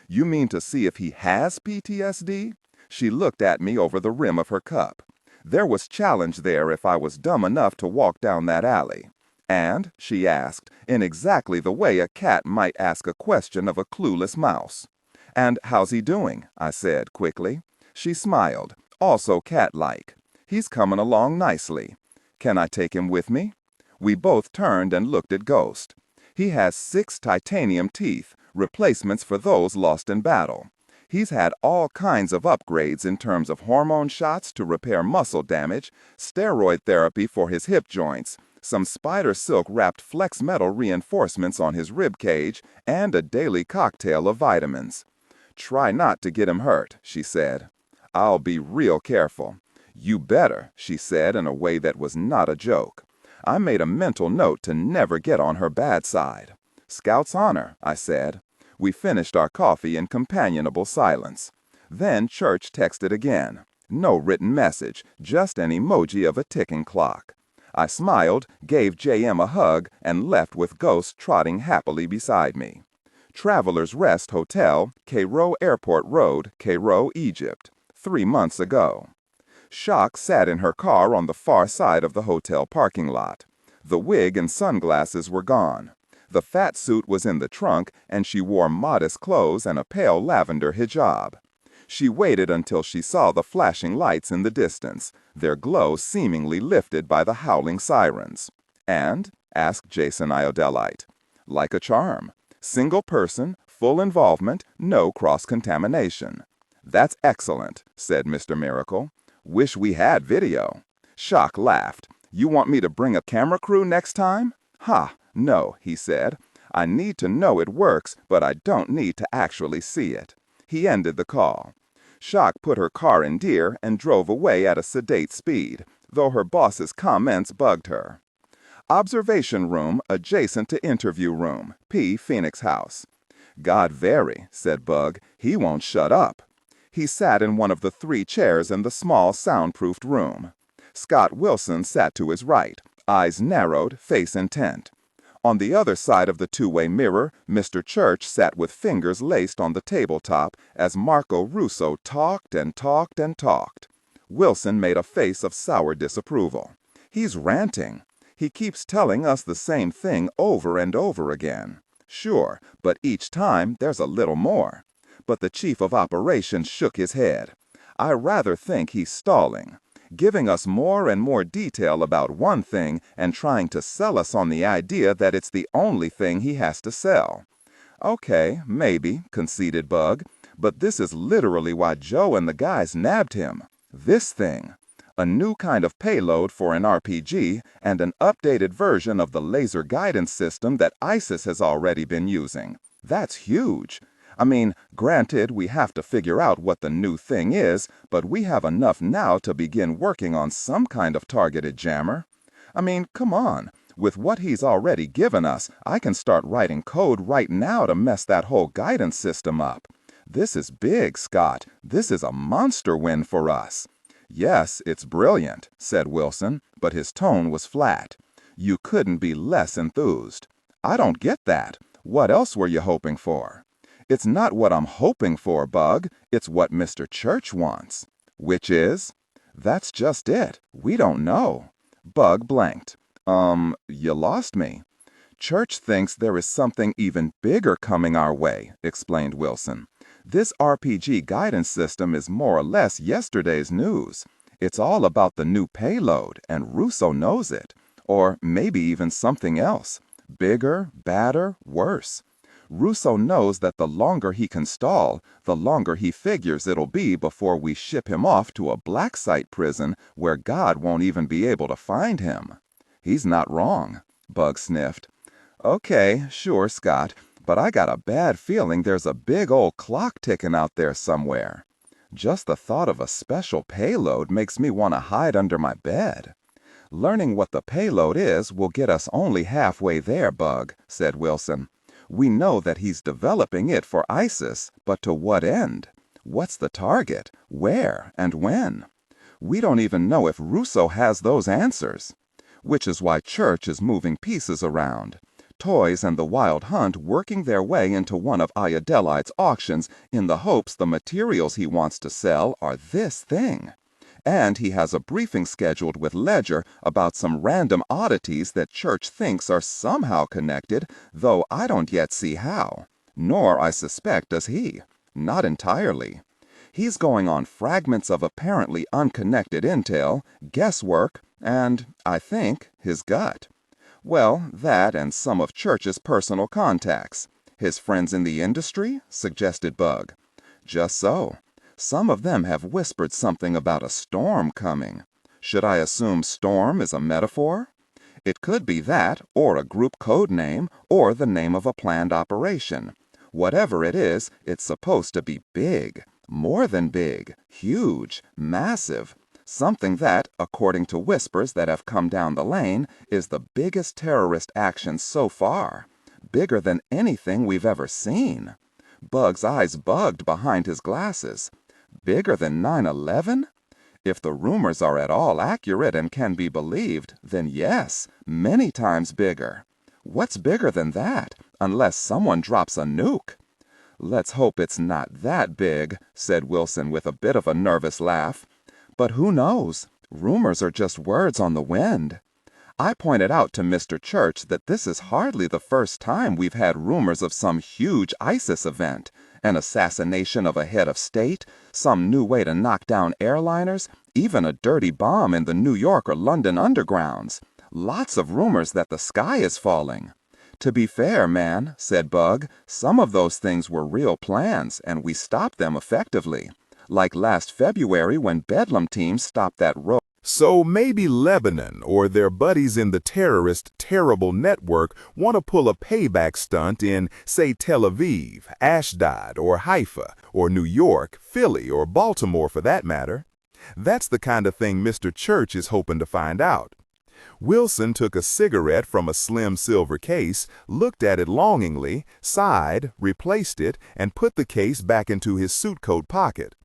You mean to see if he has PTSD? She looked at me over the rim of her cup. There was challenge there if I was dumb enough to walk down that alley. And, she asked, in exactly the way a cat might ask a question of a clueless mouse. And how's he doing? I said quickly. She smiled, also cat-like. He's coming along nicely. Can I take him with me? We both turned and looked at Ghost. He has 6 titanium teeth, replacements for those lost in battle. He's had all kinds of upgrades in terms of hormone shots to repair muscle damage, steroid therapy for his hip joints, some spider silk wrapped flex metal reinforcements on his rib cage, and a daily cocktail of vitamins. Try not to get him hurt, she said. I'll be real careful. You better, she said in a way that was not a joke. I made a mental note to never get on her bad side. Scout's honor, I said. We finished our coffee in companionable silence. Then Church texted again. No written message, just an emoji of a ticking clock. I smiled, gave JM a hug, and left with Ghost trotting happily beside me. Travelers Rest Hotel, Cairo Airport Road, Cairo, Egypt. 3 months ago. Shock sat in her car on the far side of the hotel parking lot. The wig and sunglasses were gone. The fat suit was in the trunk, and she wore modest clothes and a pale lavender hijab. She waited until she saw the flashing lights in the distance, their glow seemingly lifted by the howling sirens. And, asked Jason Iodelite, like a charm. Single person, full involvement, no cross-contamination. That's excellent, said Mr. Miracle. Wish we had video. Shock laughed. You want me to bring a camera crew next time? Ha, no, he said. I need to know it works, but I don't need to actually see it. He ended the call. Shock put her car in gear and drove away at a sedate speed, though her boss's comments bugged her. Observation room adjacent to interview room, P. Phoenix House. God vary, said Bug. He won't shut up. He sat in one of the 3 chairs in the small, soundproofed room. Scott Wilson sat to his right, eyes narrowed, face intent. On the other side of the two-way mirror, Mr. Church sat with fingers laced on the tabletop as Marco Russo talked and talked and talked. Wilson made a face of sour disapproval. He's ranting. He keeps telling us the same thing over and over again. Sure, but each time there's a little more. But the chief of operations shook his head. I rather think he's stalling, giving us more and more detail about one thing and trying to sell us on the idea that it's the only thing he has to sell. Okay, maybe, conceded Bug, but this is literally why Joe and the guys nabbed him. This thing. A new kind of payload for an RPG and an updated version of the laser guidance system that ISIS has already been using. That's huge. I mean, granted, we have to figure out what the new thing is, but we have enough now to begin working on some kind of targeted jammer. I mean, come on. With what he's already given us, I can start writing code right now to mess that whole guidance system up. This is big, Scott. This is a monster win for us. Yes, it's brilliant, said Wilson, but his tone was flat. You couldn't be less enthused. I don't get that. What else were you hoping for? It's not what I'm hoping for, Bug. It's what Mr. Church wants. Which is? That's just it. We don't know. Bug blanked. You lost me. Church thinks there is something even bigger coming our way, explained Wilson. This RPG guidance system is more or less yesterday's news. It's all about the new payload, and Russo knows it. Or maybe even something else. Bigger, badder, worse. Russo knows that the longer he can stall, the longer he figures it'll be before we ship him off to a black site prison where God won't even be able to find him. He's not wrong, Bug sniffed. Okay, sure, Scott, but I got a bad feeling there's a big old clock ticking out there somewhere. Just the thought of a special payload makes me want to hide under my bed. Learning what the payload is will get us only halfway there, Bug, said Wilson. We know that he's developing it for ISIS, but to what end? What's the target? Where and when? We don't even know if Russo has those answers. Which is why Church is moving pieces around. Toys and the Wild Hunt working their way into one of Iodellite's auctions in the hopes the materials he wants to sell are this thing. And he has a briefing scheduled with Ledger about some random oddities that Church thinks are somehow connected, though I don't yet see how. Nor, I suspect, does he. Not entirely. He's going on fragments of apparently unconnected intel, guesswork, and, I think, his gut. Well, that and some of Church's personal contacts. His friends in the industry, suggested Bug. Just so. Some of them have whispered something about a storm coming. Should I assume storm is a metaphor? It could be that, or a group code name, or the name of a planned operation. Whatever it is, it's supposed to be big. More than big. Huge. Massive. Something that, according to whispers that have come down the lane, is the biggest terrorist action so far. Bigger than anything we've ever seen. Bug's eyes bugged behind his glasses. Bigger than 9/11? If the rumors are at all accurate and can be believed, then yes, many times bigger. What's bigger than that, unless someone drops a nuke? Let's hope it's not that big, said Wilson with a bit of a nervous laugh. But who knows? Rumors are just words on the wind. I pointed out to Mr. Church that this is hardly the first time we've had rumors of some huge ISIS event, an assassination of a head of state, some new way to knock down airliners, even a dirty bomb in the New York or London undergrounds. Lots of rumors that the sky is falling. To be fair, man, said Bug, some of those things were real plans, and we stopped them effectively. Like last February when Bedlam team stopped that road. So maybe Lebanon or their buddies in the terrorist terrible network want to pull a payback stunt in, say, Tel Aviv, Ashdod, or Haifa, or New York, Philly, or Baltimore for that matter. That's the kind of thing Mr. Church is hoping to find out. Wilson took a cigarette from a slim silver case, looked at it longingly, sighed, replaced it, and put the case back into his suit coat pocket.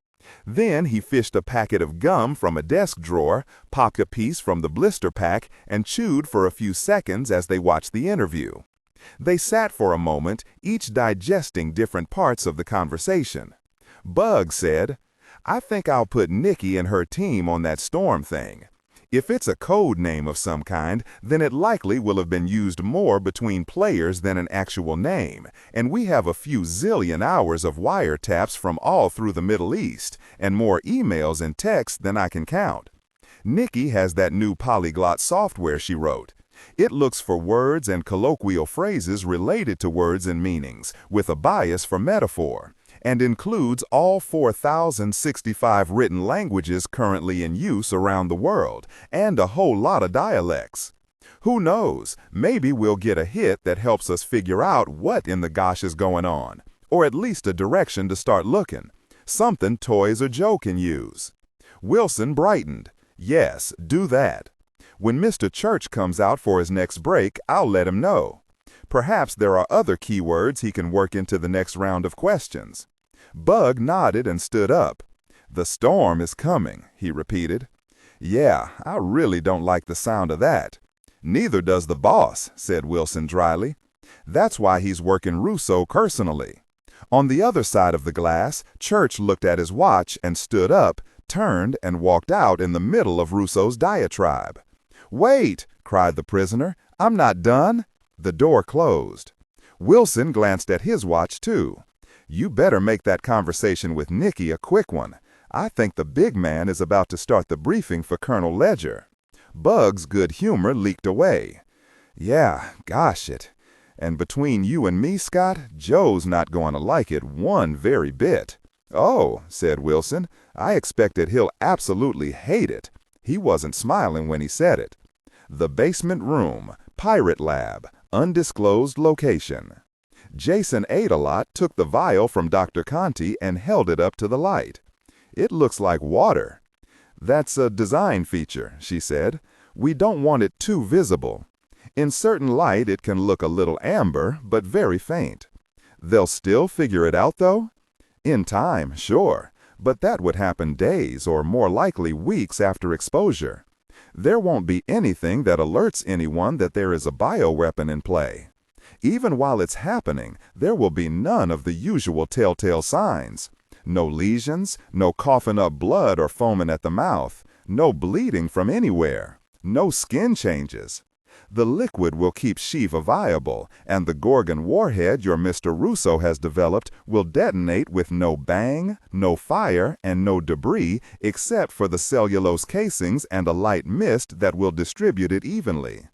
Then he fished a packet of gum from a desk drawer, popped a piece from the blister pack, and chewed for a few seconds as they watched the interview. They sat for a moment, each digesting different parts of the conversation. Bug said, "I think I'll put Nikki and her team on that storm thing. If it's a code name of some kind, then it likely will have been used more between players than an actual name, and we have a few zillion hours of wiretaps from all through the Middle East, and more emails and texts than I can count. Nikki has that new polyglot software she wrote. It looks for words and colloquial phrases related to words and meanings, with a bias for metaphor, and includes all 4,065 written languages currently in use around the world, and a whole lot of dialects. Who knows, maybe we'll get a hit that helps us figure out what in the gosh is going on, or at least a direction to start looking, something Toys or Joe can use." Wilson brightened. "Yes, do that. When Mr. Church comes out for his next break, I'll let him know. Perhaps there are other keywords he can work into the next round of questions." Bug nodded and stood up. "The storm is coming," he repeated. "Yeah, I really don't like the sound of that." "Neither does the boss," said Wilson dryly. "That's why he's working Russo personally." On the other side of the glass, Church looked at his watch and stood up, turned, and walked out in the middle of Russo's diatribe. "Wait!" cried the prisoner. "I'm not done." The door closed. Wilson glanced at his watch, too. "You better make that conversation with Nikki a quick one. I think the big man is about to start the briefing for Colonel Ledger." Bug's good humor leaked away. "Yeah, gosh it. And between you and me, Scott, Joe's not going to like it one very bit." "Oh," said Wilson, "I expected he'll absolutely hate it." He wasn't smiling when he said it. "The basement room, pirate lab, undisclosed location." Jason Adelot took the vial from Dr. Conti and held it up to the light. "It looks like water." "That's a design feature," she said. "We don't want it too visible. In certain light it can look a little amber, but very faint." "They'll still figure it out, though?" "In time, sure. But that would happen days, or more likely weeks after exposure. There won't be anything that alerts anyone that there is a bioweapon in play. Even while it's happening, there will be none of the usual telltale signs. No lesions, no coughing up blood or foaming at the mouth, no bleeding from anywhere, no skin changes. The liquid will keep Shiva viable, and the Gorgon warhead your Mr. Russo has developed will detonate with no bang, no fire, and no debris except for the cellulose casings and a light mist that will distribute it evenly.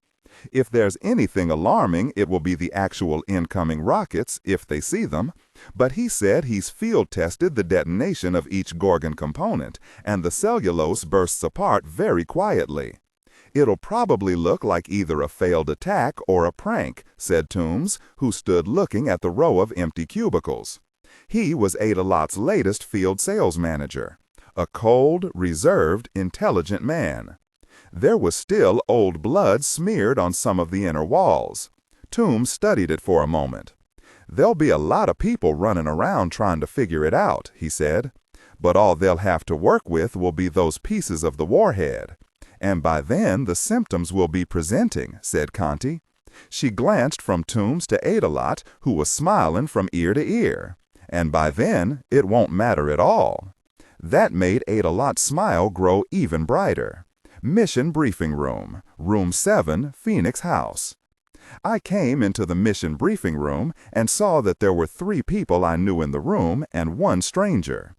If there's anything alarming, it will be the actual incoming rockets, if they see them. But he said he's field-tested the detonation of each Gorgon component, and the cellulose bursts apart very quietly. It'll probably look like either a failed attack or a prank, said Toombs, who stood looking at the row of empty cubicles. He was Adelot's latest field sales manager, a cold, reserved, intelligent man. There was still old blood smeared on some of the inner walls. Toombs studied it for a moment. "There'll be a lot of people running around trying to figure it out," he said. "But all they'll have to work with will be those pieces of the warhead. And by then the symptoms will be presenting," said Conti. She glanced from Toombs to Adelot, who was smiling from ear to ear. "And by then, it won't matter at all." That made Adelot's smile grow even brighter. Mission Briefing Room, Room 7, Phoenix House. I came into the mission briefing room and saw that there were 3 people I knew in the room and 1 stranger.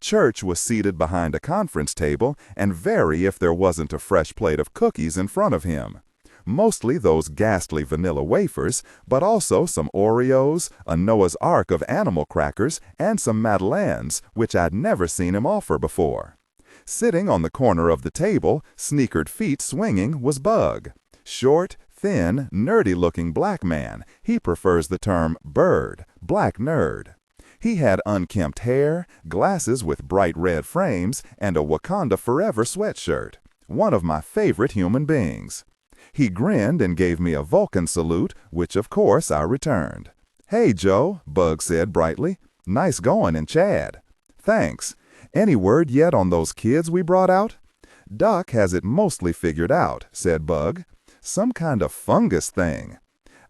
Church was seated behind a conference table and very if there wasn't a fresh plate of cookies in front of him. Mostly those ghastly vanilla wafers, but also some Oreos, a Noah's Ark of animal crackers, and some Madeleines, which I'd never seen him offer before. Sitting on the corner of the table, sneakered feet swinging, was Bug. Short, thin, nerdy-looking black man. He prefers the term bird, black nerd. He had unkempt hair, glasses with bright red frames, and a Wakanda Forever sweatshirt. One of my favorite human beings. He grinned and gave me a Vulcan salute, which of course I returned. "Hey, Joe," Bug said brightly. "Nice going in Chad." "Thanks. Any word yet on those kids we brought out? Doc has it mostly figured out, said Bug. Some kind of fungus thing.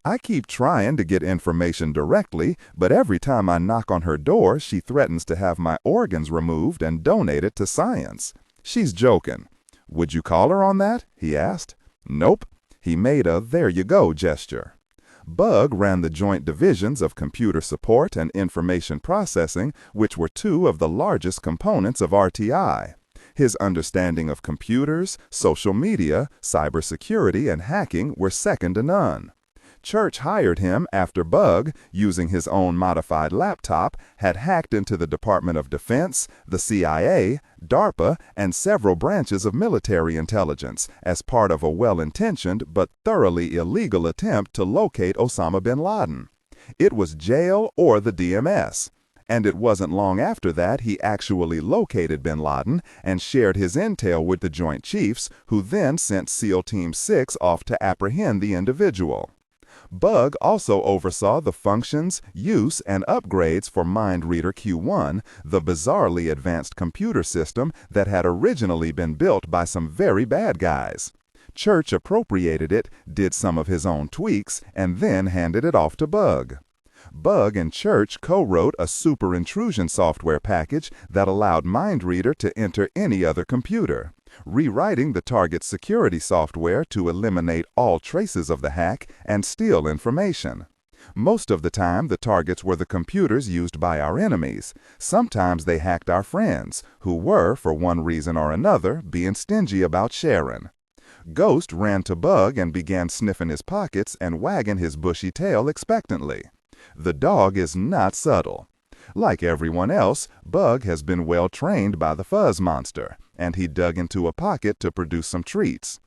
I keep trying to get information directly, but every time I knock on her door, she threatens to have my organs removed and donated to science. She's joking. Would you call her on that? He asked. Nope. He made a there you go gesture. Bug ran the joint divisions of computer support and information processing, which were two of the largest components of RTI. His understanding of computers, social media, cybersecurity, and hacking were second to none. Church hired him after Bug, using his own modified laptop, had hacked into the Department of Defense, the CIA, DARPA, and several branches of military intelligence as part of a well-intentioned but thoroughly illegal attempt to locate Osama bin Laden. It was jail or the DMS. And it wasn't long after that he actually located bin Laden and shared his intel with the Joint Chiefs, who then sent SEAL Team 6 off to apprehend the individual. Bug also oversaw the functions, use, and upgrades for MindReader Q1, the bizarrely advanced computer system that had originally been built by some very bad guys. Church appropriated it, did some of his own tweaks, and then handed it off to Bug. Bug and Church co-wrote a super intrusion software package that allowed MindReader to enter any other computer, rewriting the target's security software to eliminate all traces of the hack and steal information. Most of the time, the targets were the computers used by our enemies. Sometimes they hacked our friends, who were, for one reason or another, being stingy about sharing. Ghost ran to Bug and began sniffing his pockets and wagging his bushy tail expectantly. The dog is not subtle. Like everyone else, Bug has been well trained by the fuzz monster, and he dug into a pocket to produce some treats.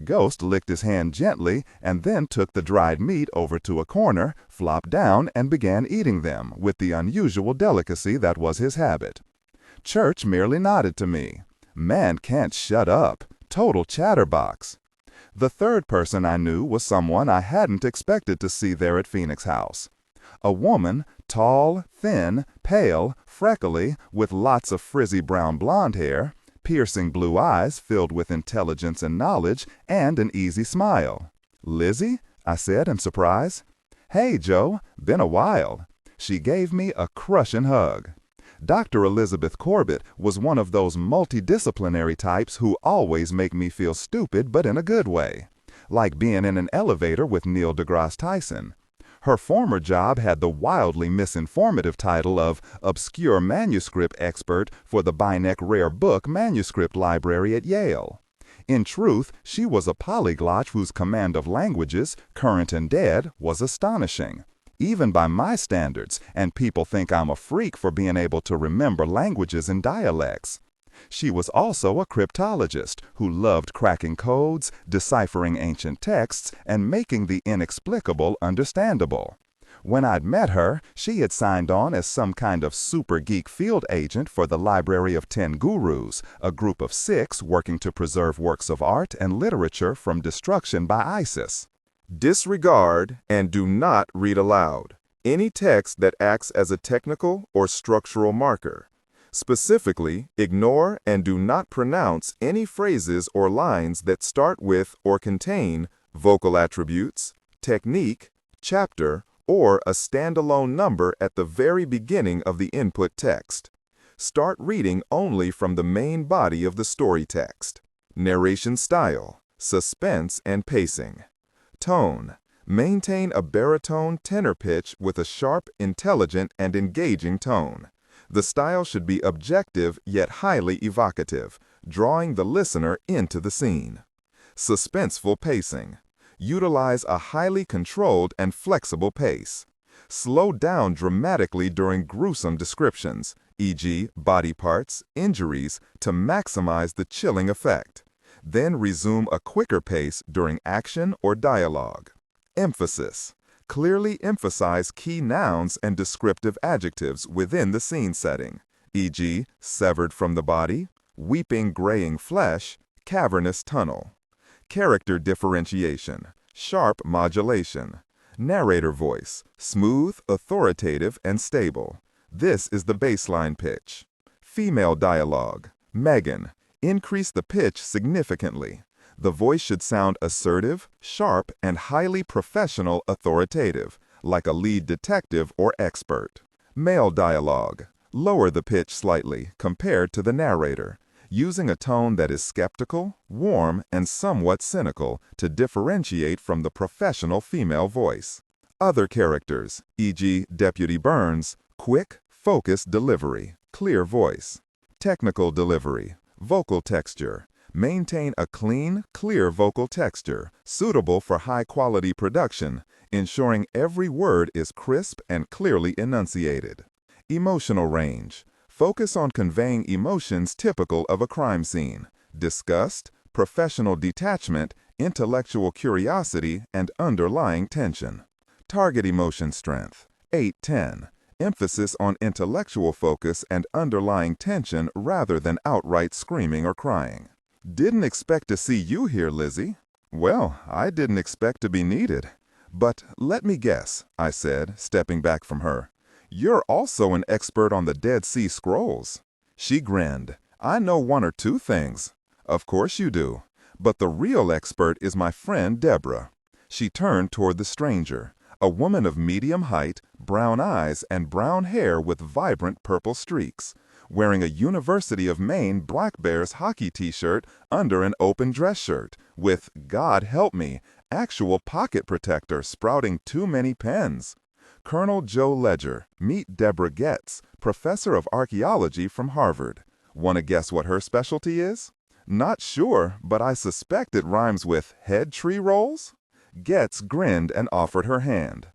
Ghost licked his hand gently and then took the dried meat over to a corner, flopped down, and began eating them with the unusual delicacy that was his habit. Church merely nodded to me. Man can't shut up. Total chatterbox. The third person I knew was someone I hadn't expected to see there at Phoenix House. A woman, tall, thin, pale, freckly, with lots of frizzy brown blonde hair, piercing blue eyes filled with intelligence and knowledge, and an easy smile. "Lizzie?" I said in surprise. "Hey, Joe, been a while." She gave me a crushing hug. Dr. Elizabeth Corbett was one of those multidisciplinary types who always make me feel stupid but in a good way, like being in an elevator with Neil deGrasse Tyson. Her former job had the wildly misinformative title of Obscure Manuscript Expert for the Beinecke Rare Book Manuscript Library at Yale. In truth, she was a polyglot whose command of languages, current and dead, was astonishing, even by my standards, and people think I'm a freak for being able to remember languages and dialects. She was also a cryptologist who loved cracking codes, deciphering ancient texts, and making the inexplicable understandable. When I'd met her, she had signed on as some kind of super geek field agent for the Library of 10 Gurus, a group of 6 working to preserve works of art and literature from destruction by ISIS. Disregard and do not read aloud any text that acts as a technical or structural marker. Specifically, ignore and do not pronounce any phrases or lines that start with or contain vocal attributes, technique, chapter, or a standalone number at the very beginning of the input text. Start reading only from the main body of the story text. Narration style, suspense and pacing. Tone. Maintain a baritone tenor pitch with a sharp, intelligent, and engaging tone. The style should be objective yet highly evocative, drawing the listener into the scene. Suspenseful pacing. Utilize a highly controlled and flexible pace. Slow down dramatically during gruesome descriptions, e.g., body parts, injuries, to maximize the chilling effect. Then resume a quicker pace during action or dialogue. Emphasis. Clearly emphasize key nouns and descriptive adjectives within the scene setting, e.g., severed from the body, weeping graying flesh, cavernous tunnel. Character differentiation, sharp modulation. Narrator voice, smooth, authoritative, and stable. This is the baseline pitch. Female dialogue. Megan, increase the pitch significantly. The voice should sound assertive, sharp, and highly professional authoritative, like a lead detective or expert. Male dialogue. Lower the pitch slightly compared to the narrator, using a tone that is skeptical, warm, and somewhat cynical to differentiate from the professional female voice. Other characters, e.g. Deputy Burns, quick, focused delivery, clear voice. Technical delivery, vocal texture. Maintain a clean, clear vocal texture, suitable for high-quality production, ensuring every word is crisp and clearly enunciated. Emotional range. Focus on conveying emotions typical of a crime scene: disgust, professional detachment, intellectual curiosity, and underlying tension. Target emotion strength. 8-10. Emphasis on intellectual focus and underlying tension rather than outright screaming or crying. Didn't expect to see you here, Lizzie. Well, I didn't expect to be needed. But let me guess, I said, stepping back from her. You're also an expert on the Dead Sea Scrolls. She grinned. I know one or two things. Of course you do. But the real expert is my friend Deborah. She turned toward the stranger, a woman of medium height, brown eyes, and brown hair with vibrant purple streaks, wearing a University of Maine Black Bears hockey t-shirt under an open dress shirt, with, God help me, actual pocket protector sprouting too many pens. Colonel Joe Ledger, meet Deborah Getz, professor of archaeology from Harvard. Want to guess what her specialty is? Not sure, but I suspect it rhymes with head tree rolls? Getz grinned and offered her hand.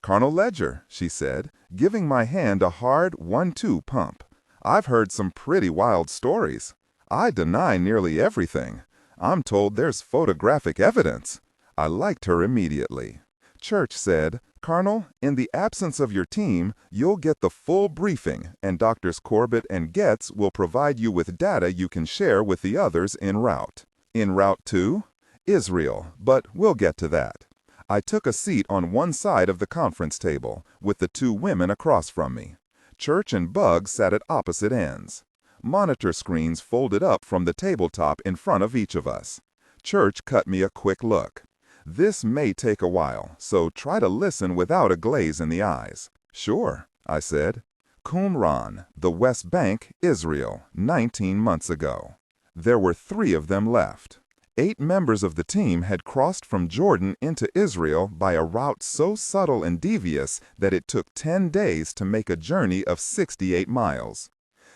Colonel Ledger, she said, giving my hand a hard 1-2 pump. I've heard some pretty wild stories. I deny nearly everything. I'm told there's photographic evidence. I liked her immediately. Church said, Colonel, in the absence of your team, you'll get the full briefing, and Drs. Corbett and Getz will provide you with data you can share with the others en route. En route to? Israel, but we'll get to that. I took a seat on one side of the conference table, with the two women across from me. Church and Bug sat at opposite ends. Monitor screens folded up from the tabletop in front of each of us. Church cut me a quick look. This may take a while, so try to listen without a glaze in the eyes. Sure, I said. Qumran, the West Bank, Israel, 19 months ago. There were 3 of them left. 8 members of the team had crossed from Jordan into Israel by a route so subtle and devious that it took 10 days to make a journey of 68 miles.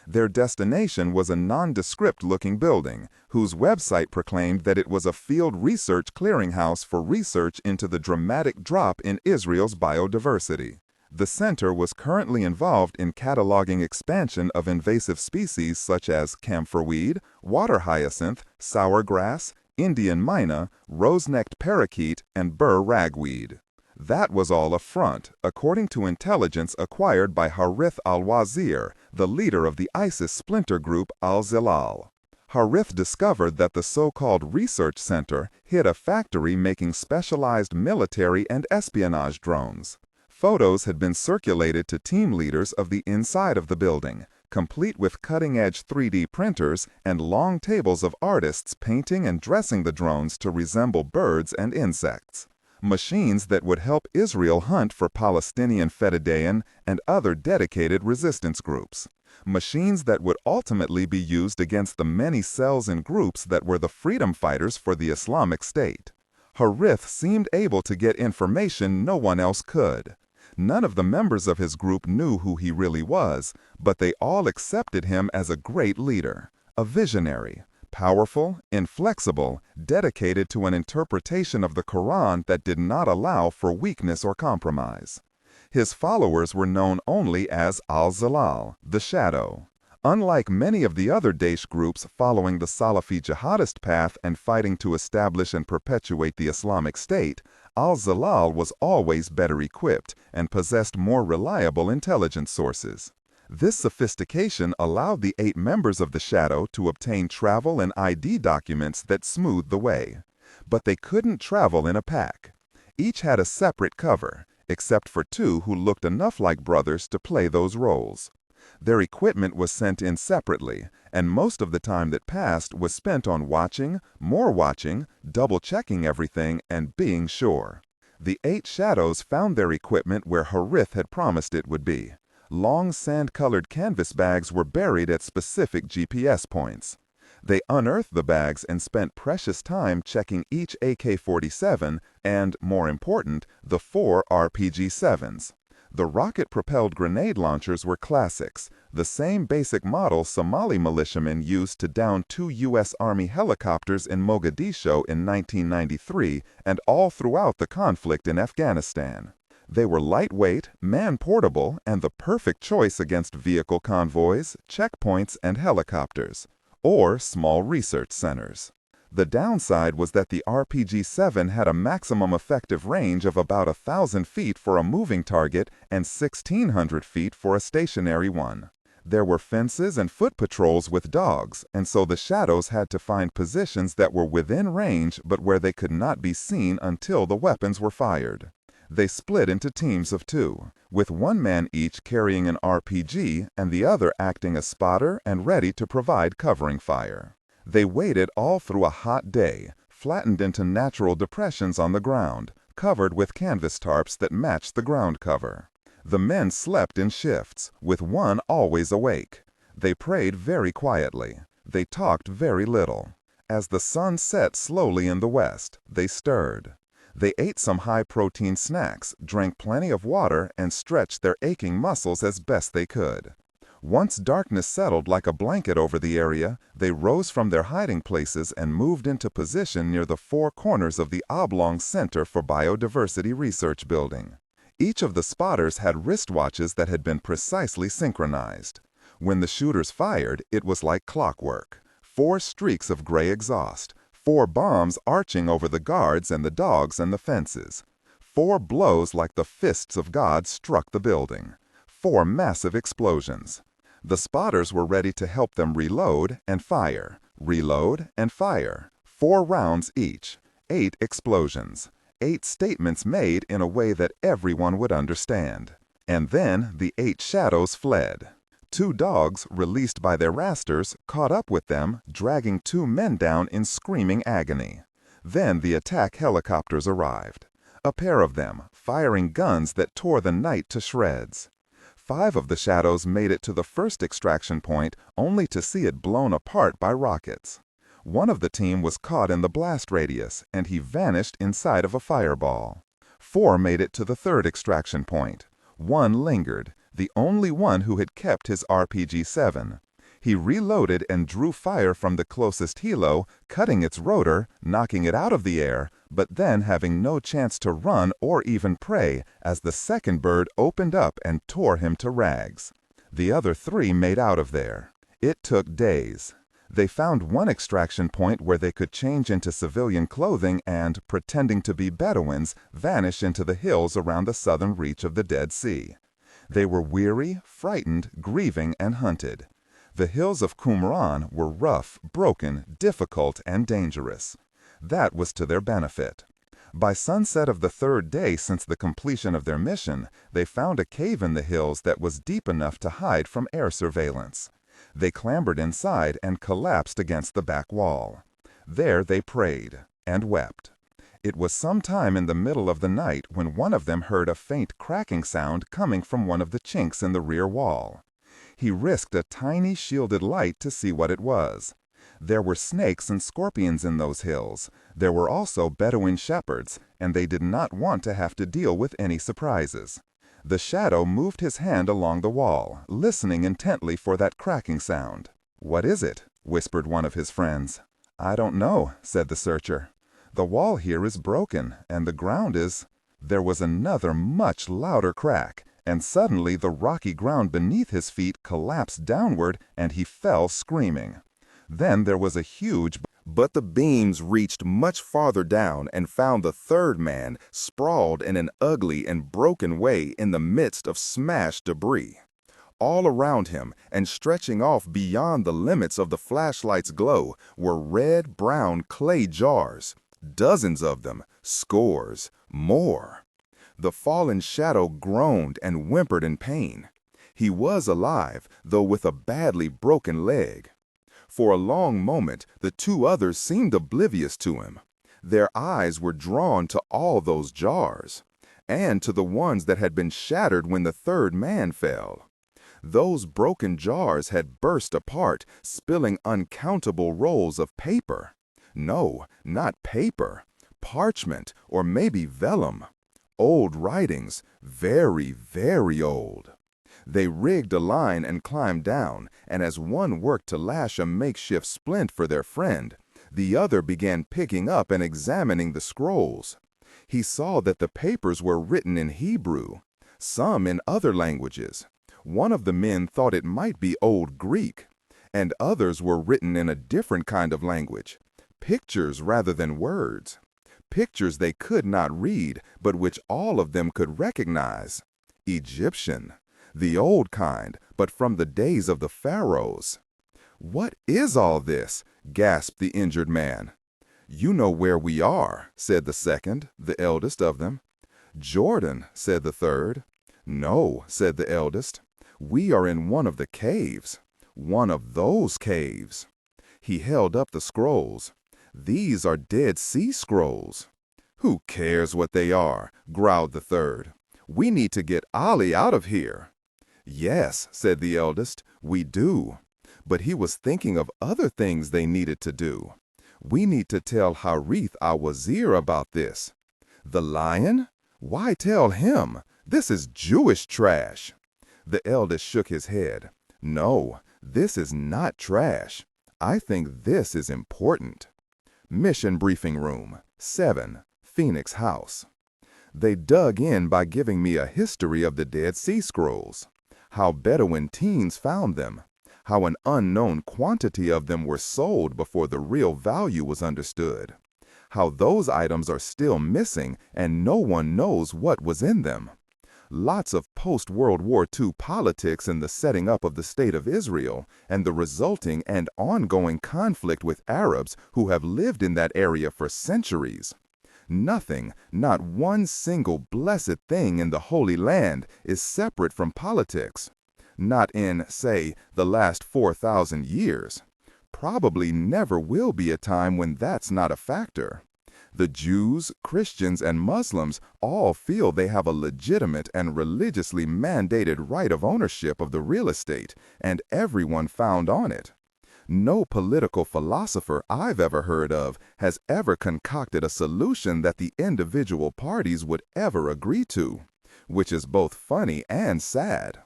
Their destination was a nondescript-looking building, whose website proclaimed that it was a field research clearinghouse for research into the dramatic drop in Israel's biodiversity. The center was currently involved in cataloging expansion of invasive species such as camphorweed, water hyacinth, sour grass, Indian myna, rose-necked parakeet, and burr ragweed. That was all a front, according to intelligence acquired by Harith al-Wazir, the leader of the ISIS splinter group al-Zilal. Harith discovered that the so-called research center hid a factory making specialized military and espionage drones. Photos had been circulated to team leaders of the inside of the building, complete with cutting-edge 3D printers and long tables of artists painting and dressing the drones to resemble birds and insects. Machines that would help Israel hunt for Palestinian Fedayeen and other dedicated resistance groups. Machines that would ultimately be used against the many cells and groups that were the freedom fighters for the Islamic State. Harith seemed able to get information no one else could. None of the members of his group knew who he really was, but they all accepted him as a great leader, a visionary, powerful, inflexible, dedicated to an interpretation of the Quran that did not allow for weakness or compromise. His followers were known only as al-Zilal, the Shadow. Unlike many of the other Daesh groups following the Salafi jihadist path and fighting to establish and perpetuate the Islamic State, al-Zilal was always better equipped and possessed more reliable intelligence sources. This sophistication allowed the 8 members of the Shadow to obtain travel and ID documents that smoothed the way. But they couldn't travel in a pack. Each had a separate cover, except for 2 who looked enough like brothers to play those roles. Their equipment was sent in separately, and most of the time that passed was spent on watching, more watching, double-checking everything, and being sure. The 8 shadows found their equipment where Harith had promised it would be. Long sand-colored canvas bags were buried at specific GPS points. They unearthed the bags and spent precious time checking each AK-47 and, more important, the 4 RPG-7s. The rocket-propelled grenade launchers were classics, the same basic model Somali militiamen used to down 2 U.S. Army helicopters in Mogadishu in 1993 and all throughout the conflict in Afghanistan. They were lightweight, man-portable, and the perfect choice against vehicle convoys, checkpoints, and helicopters, or small research centers. The downside was that the RPG-7 had a maximum effective range of about 1,000 feet for a moving target and 1,600 feet for a stationary one. There were fences and foot patrols with dogs, and so the shadows had to find positions that were within range but where they could not be seen until the weapons were fired. They split into teams of 2, with one man each carrying an RPG and the other acting as spotter and ready to provide covering fire. They waited all through a hot day, flattened into natural depressions on the ground, covered with canvas tarps that matched the ground cover. The men slept in shifts, with one always awake. They prayed very quietly. They talked very little. As the sun set slowly in the west, they stirred. They ate some high-protein snacks, drank plenty of water, and stretched their aching muscles as best they could. Once darkness settled like a blanket over the area, they rose from their hiding places and moved into position near the 4 corners of the oblong Center for Biodiversity Research building. Each of the spotters had wristwatches that had been precisely synchronized. When the shooters fired, it was like clockwork. 4 streaks of gray exhaust, 4 bombs arching over the guards and the dogs and the fences. 4 blows like the fists of God struck the building. 4 massive explosions. The spotters were ready to help them reload and fire, 4 rounds each, 8 explosions, 8 statements made in a way that everyone would understand. And then the 8 shadows fled. 2 dogs, released by their rasters, caught up with them, dragging 2 men down in screaming agony. Then the attack helicopters arrived. A pair of them, firing guns that tore the night to shreds. 5 of the shadows made it to the first extraction point, only to see it blown apart by rockets. One of the team was caught in the blast radius, and he vanished inside of a fireball. 4 made it to the third extraction point. 1 lingered, the only one who had kept his RPG-7. He reloaded and drew fire from the closest helo, cutting its rotor, knocking it out of the air, but then having no chance to run or even pray as the second bird opened up and tore him to rags. The other 3 made out of there. It took days. They found one extraction point where they could change into civilian clothing and, pretending to be Bedouins, vanish into the hills around the southern reach of the Dead Sea. They were weary, frightened, grieving, and hunted. The hills of Qumran were rough, broken, difficult, and dangerous. That was to their benefit. By sunset of the 3rd day since the completion of their mission, they found a cave in the hills that was deep enough to hide from air surveillance. They clambered inside and collapsed against the back wall. There they prayed and wept. It was some time in the middle of the night when one of them heard a faint cracking sound coming from one of the chinks in the rear wall. He risked a tiny shielded light to see what it was. There were snakes and scorpions in those hills. There were also Bedouin shepherds, and they did not want to have to deal with any surprises. The shadow moved his hand along the wall, listening intently for that cracking sound. "What is it?" whispered one of his friends. "I don't know," said the searcher. "The wall here is broken, and the ground is—" There was another much louder crack, and suddenly the rocky ground beneath his feet collapsed downward and he fell screaming. Then there was a huge— But the beams reached much farther down and found the 3rd man sprawled in an ugly and broken way in the midst of smashed debris. All around him, and stretching off beyond the limits of the flashlight's glow, were red-brown clay jars. Dozens of them, scores, more. The fallen shadow groaned and whimpered in pain. He was alive, though with a badly broken leg. For a long moment, the two others seemed oblivious to him. Their eyes were drawn to all those jars, and to the ones that had been shattered when the third man fell. Those broken jars had burst apart, spilling uncountable rolls of paper. No, not paper. Parchment, or maybe vellum. Old writings, very, very old. They rigged a line and climbed down, and as one worked to lash a makeshift splint for their friend, the other began picking up and examining the scrolls. He saw that the papers were written in Hebrew, some in other languages. One of the men thought it might be Old Greek, and others were written in a different kind of language, pictures rather than words. Pictures they could not read, but which all of them could recognize. Egyptian. The old kind, but from the days of the pharaohs. "What is all this?" gasped the injured man. "You know where we are," said the second, the eldest of them. "Jordan," said the third. "No," said the eldest. "We are in one of the caves. One of those caves." He held up the scrolls. "These are Dead Sea Scrolls." "Who cares what they are?" growled the third. "We need to get Ali out of here." "Yes," said the eldest, "we do." But he was thinking of other things they needed to do. "We need to tell Harith al-Wazir about this." "The lion? Why tell him? This is Jewish trash." The eldest shook his head. "No, this is not trash. I think this is important." Mission Briefing Room, 7, Phoenix House. They dug in by giving me a history of the Dead Sea Scrolls, how Bedouin teens found them, how an unknown quantity of them were sold before the real value was understood, how those items are still missing and no one knows what was in them. Lots of post-World War II politics in the setting up of the State of Israel and the resulting and ongoing conflict with Arabs who have lived in that area for centuries. Nothing, not one single blessed thing in the Holy Land is separate from politics. Not in, say, the last 4,000 years. Probably never will be a time when that's not a factor. The Jews, Christians, and Muslims all feel they have a legitimate and religiously mandated right of ownership of the real estate, and everyone found on it. No political philosopher I've ever heard of has ever concocted a solution that the individual parties would ever agree to, which is both funny and sad.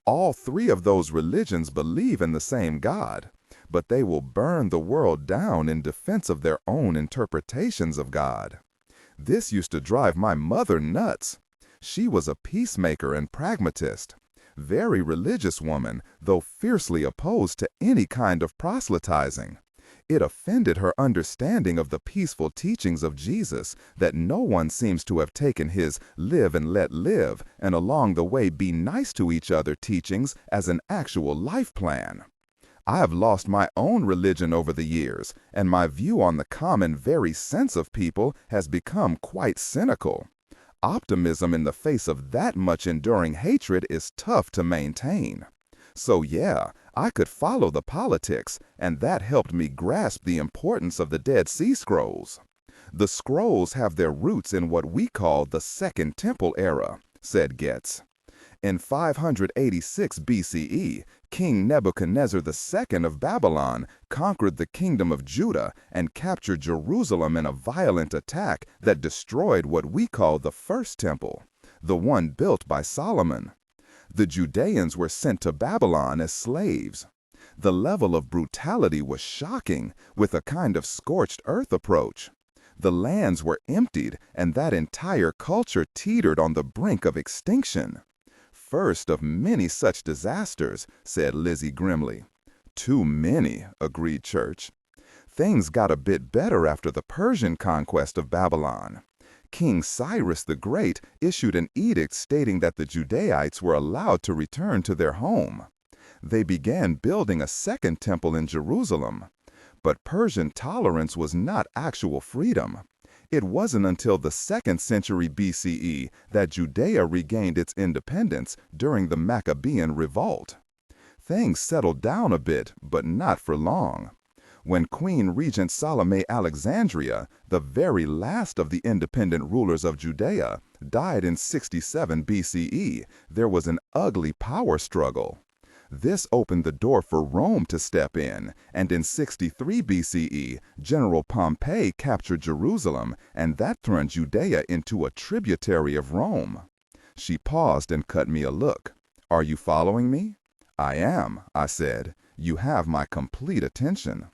All three of those religions believe in the same God, but they will burn the world down in defense of their own interpretations of God. This used to drive my mother nuts. She was a peacemaker and pragmatist. Very religious woman, though fiercely opposed to any kind of proselytizing. It offended her understanding of the peaceful teachings of Jesus that no one seems to have taken his live and let live and along the way be nice to each other teachings as an actual life plan. I have lost my own religion over the years, and my view on the common very sense of people has become quite cynical. Optimism in the face of that much enduring hatred is tough to maintain. So yeah, I could follow the politics, and that helped me grasp the importance of the Dead Sea Scrolls. The scrolls have their roots in what we call the Second Temple era, said Getz. In 586 BCE, King Nebuchadnezzar II of Babylon conquered the kingdom of Judah and captured Jerusalem in a violent attack that destroyed what we call the First Temple, the one built by Solomon. The Judeans were sent to Babylon as slaves. The level of brutality was shocking, with a kind of scorched earth approach. The lands were emptied, and that entire culture teetered on the brink of extinction. First of many such disasters, said Lizzie grimly. Too many, agreed Church. Things got a bit better after the Persian conquest of Babylon. King Cyrus the Great issued an edict stating that the Judaites were allowed to return to their home. They began building a second temple in Jerusalem. But Persian tolerance was not actual freedom. It wasn't until the 2nd century BCE that Judea regained its independence during the Maccabean revolt. Things settled down a bit, but not for long. When Queen Regent Salome Alexandria, the very last of the independent rulers of Judea, died in 67 BCE, there was an ugly power struggle. This opened the door for Rome to step in, and in 63 BCE, General Pompey captured Jerusalem, and that turned Judea into a tributary of Rome. She paused and cut me a look. "Are you following me?" "I am," I said. "You have my complete attention."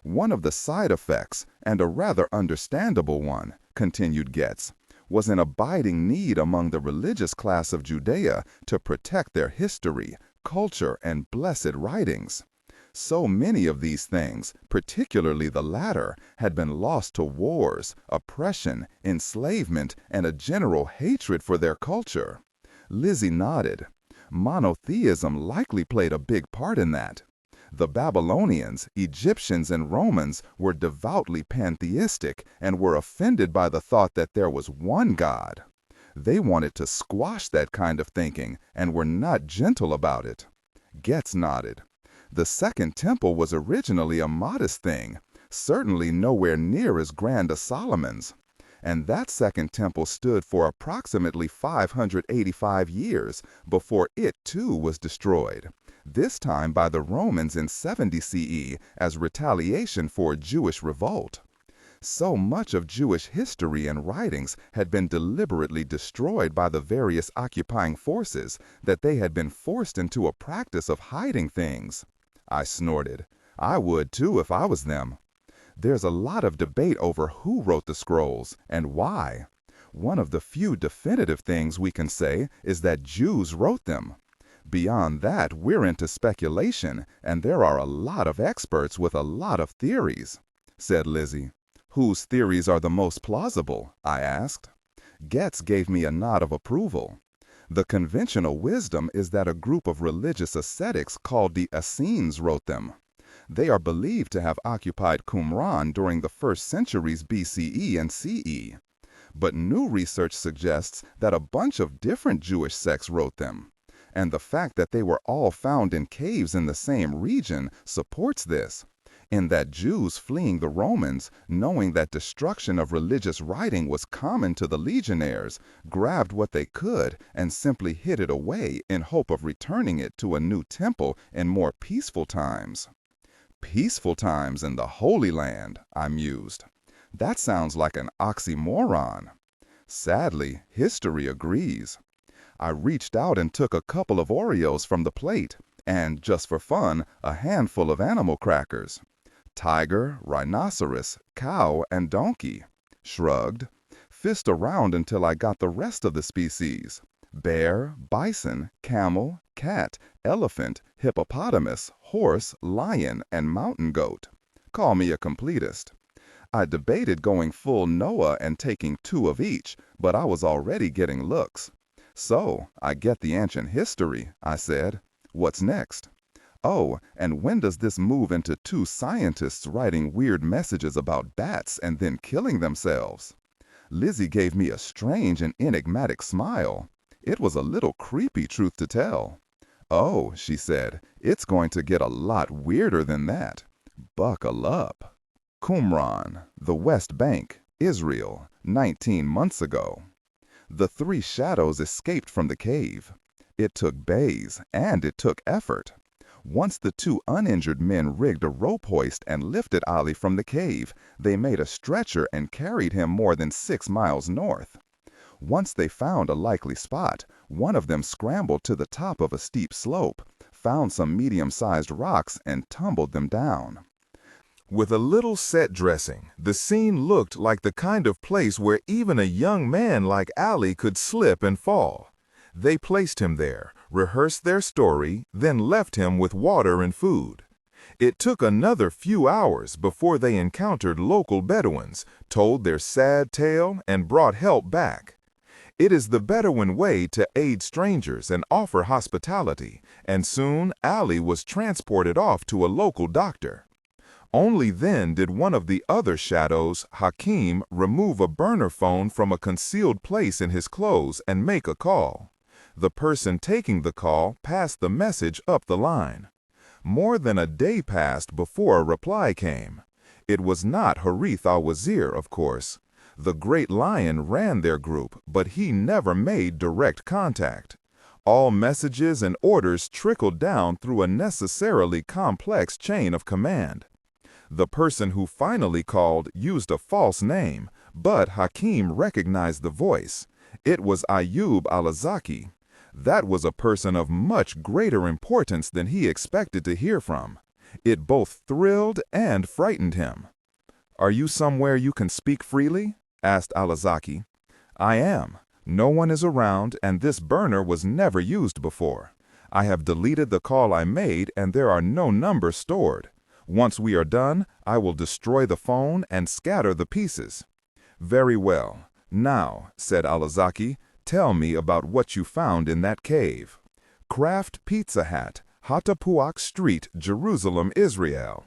"One of the side effects, and a rather understandable one," continued Getz, "was an abiding need among the religious class of Judea to protect their history, culture, and blessed writings. So many of these things, particularly the latter, had been lost to wars, oppression, enslavement, and a general hatred for their culture." Lizzie nodded. "Monotheism likely played a big part in that. The Babylonians, Egyptians, and Romans were devoutly pantheistic and were offended by the thought that there was one God. They wanted to squash that kind of thinking and were not gentle about it." Getz nodded. "The Second Temple was originally a modest thing, certainly nowhere near as grand as Solomon's. And that Second Temple stood for approximately 585 years before it too was destroyed, this time by the Romans in 70 CE as retaliation for a Jewish revolt. So much of Jewish history and writings had been deliberately destroyed by the various occupying forces that they had been forced into a practice of hiding things." I snorted. "I would too if I was them." "There's a lot of debate over who wrote the scrolls and why. One of the few definitive things we can say is that Jews wrote them. Beyond that, we're into speculation, and there are a lot of experts with a lot of theories," said Lizzie. "Whose theories are the most plausible?" I asked. Getz gave me a nod of approval. "The conventional wisdom is that a group of religious ascetics called the Essenes wrote them. They are believed to have occupied Qumran during the 1st centuries BCE and CE. But new research suggests that a bunch of different Jewish sects wrote them. And the fact that they were all found in caves in the same region supports this, in that Jews fleeing the Romans, knowing that destruction of religious writing was common to the legionnaires, grabbed what they could and simply hid it away in hope of returning it to a new temple in more peaceful times." "Peaceful times in the Holy Land," I mused. "That sounds like an oxymoron." Sadly, history agrees. I reached out and took a couple of Oreos from the plate, and, just for fun, a handful of animal crackers. "Tiger, rhinoceros, cow, and donkey." Shrugged. "Fist around until I got the rest of the species. Bear, bison, camel, cat, elephant, hippopotamus, horse, lion, and mountain goat. Call me a completist." I debated going full Noah and taking 2 of each, but I was already getting looks. "So, I get the ancient history," I said. "What's next?" "Oh, and when does this move into 2 scientists writing weird messages about bats and then killing themselves?" Lizzie gave me a strange and enigmatic smile. It was a little creepy, truth to tell. "Oh," she said, "it's going to get a lot weirder than that. Buckle up." Qumran, the West Bank, Israel, 19 months ago. The 3 shadows escaped from the cave. It took bays, and it took effort. Once the 2 uninjured men rigged a rope hoist and lifted Ali from the cave, they made a stretcher and carried him more than 6 miles north. Once they found a likely spot, one of them scrambled to the top of a steep slope, found some medium-sized rocks, and tumbled them down. With a little set dressing, the scene looked like the kind of place where even a young man like Ali could slip and fall. They placed him there, rehearsed their story, then left him with water and food. It took another few hours before they encountered local Bedouins, told their sad tale, and brought help back. It is the Bedouin way to aid strangers and offer hospitality, and soon Ali was transported off to a local doctor. Only then did one of the other shadows, Hakim, remove a burner phone from a concealed place in his clothes and make a call. The person taking the call passed the message up the line. More than a day passed before a reply came. It was not Harith al-Wazir, of course. The Great Lion ran their group, but he never made direct contact. All messages and orders trickled down through a necessarily complex chain of command. The person who finally called used a false name, but Hakim recognized the voice. It was Ayub al-Azaki. That was a person of much greater importance than he expected to hear from. It both thrilled and frightened him. "Are you somewhere you can speak freely?" asked al-Azaki. "I am. No one is around, and this burner was never used before. I have deleted the call I made, and there are no numbers stored. Once we are done, I will destroy the phone and scatter the pieces." "Very well. Now," said al-Azaki, "tell me about what you found in that cave." Kraft Pizza Hut, Hatapuak Street, Jerusalem, Israel.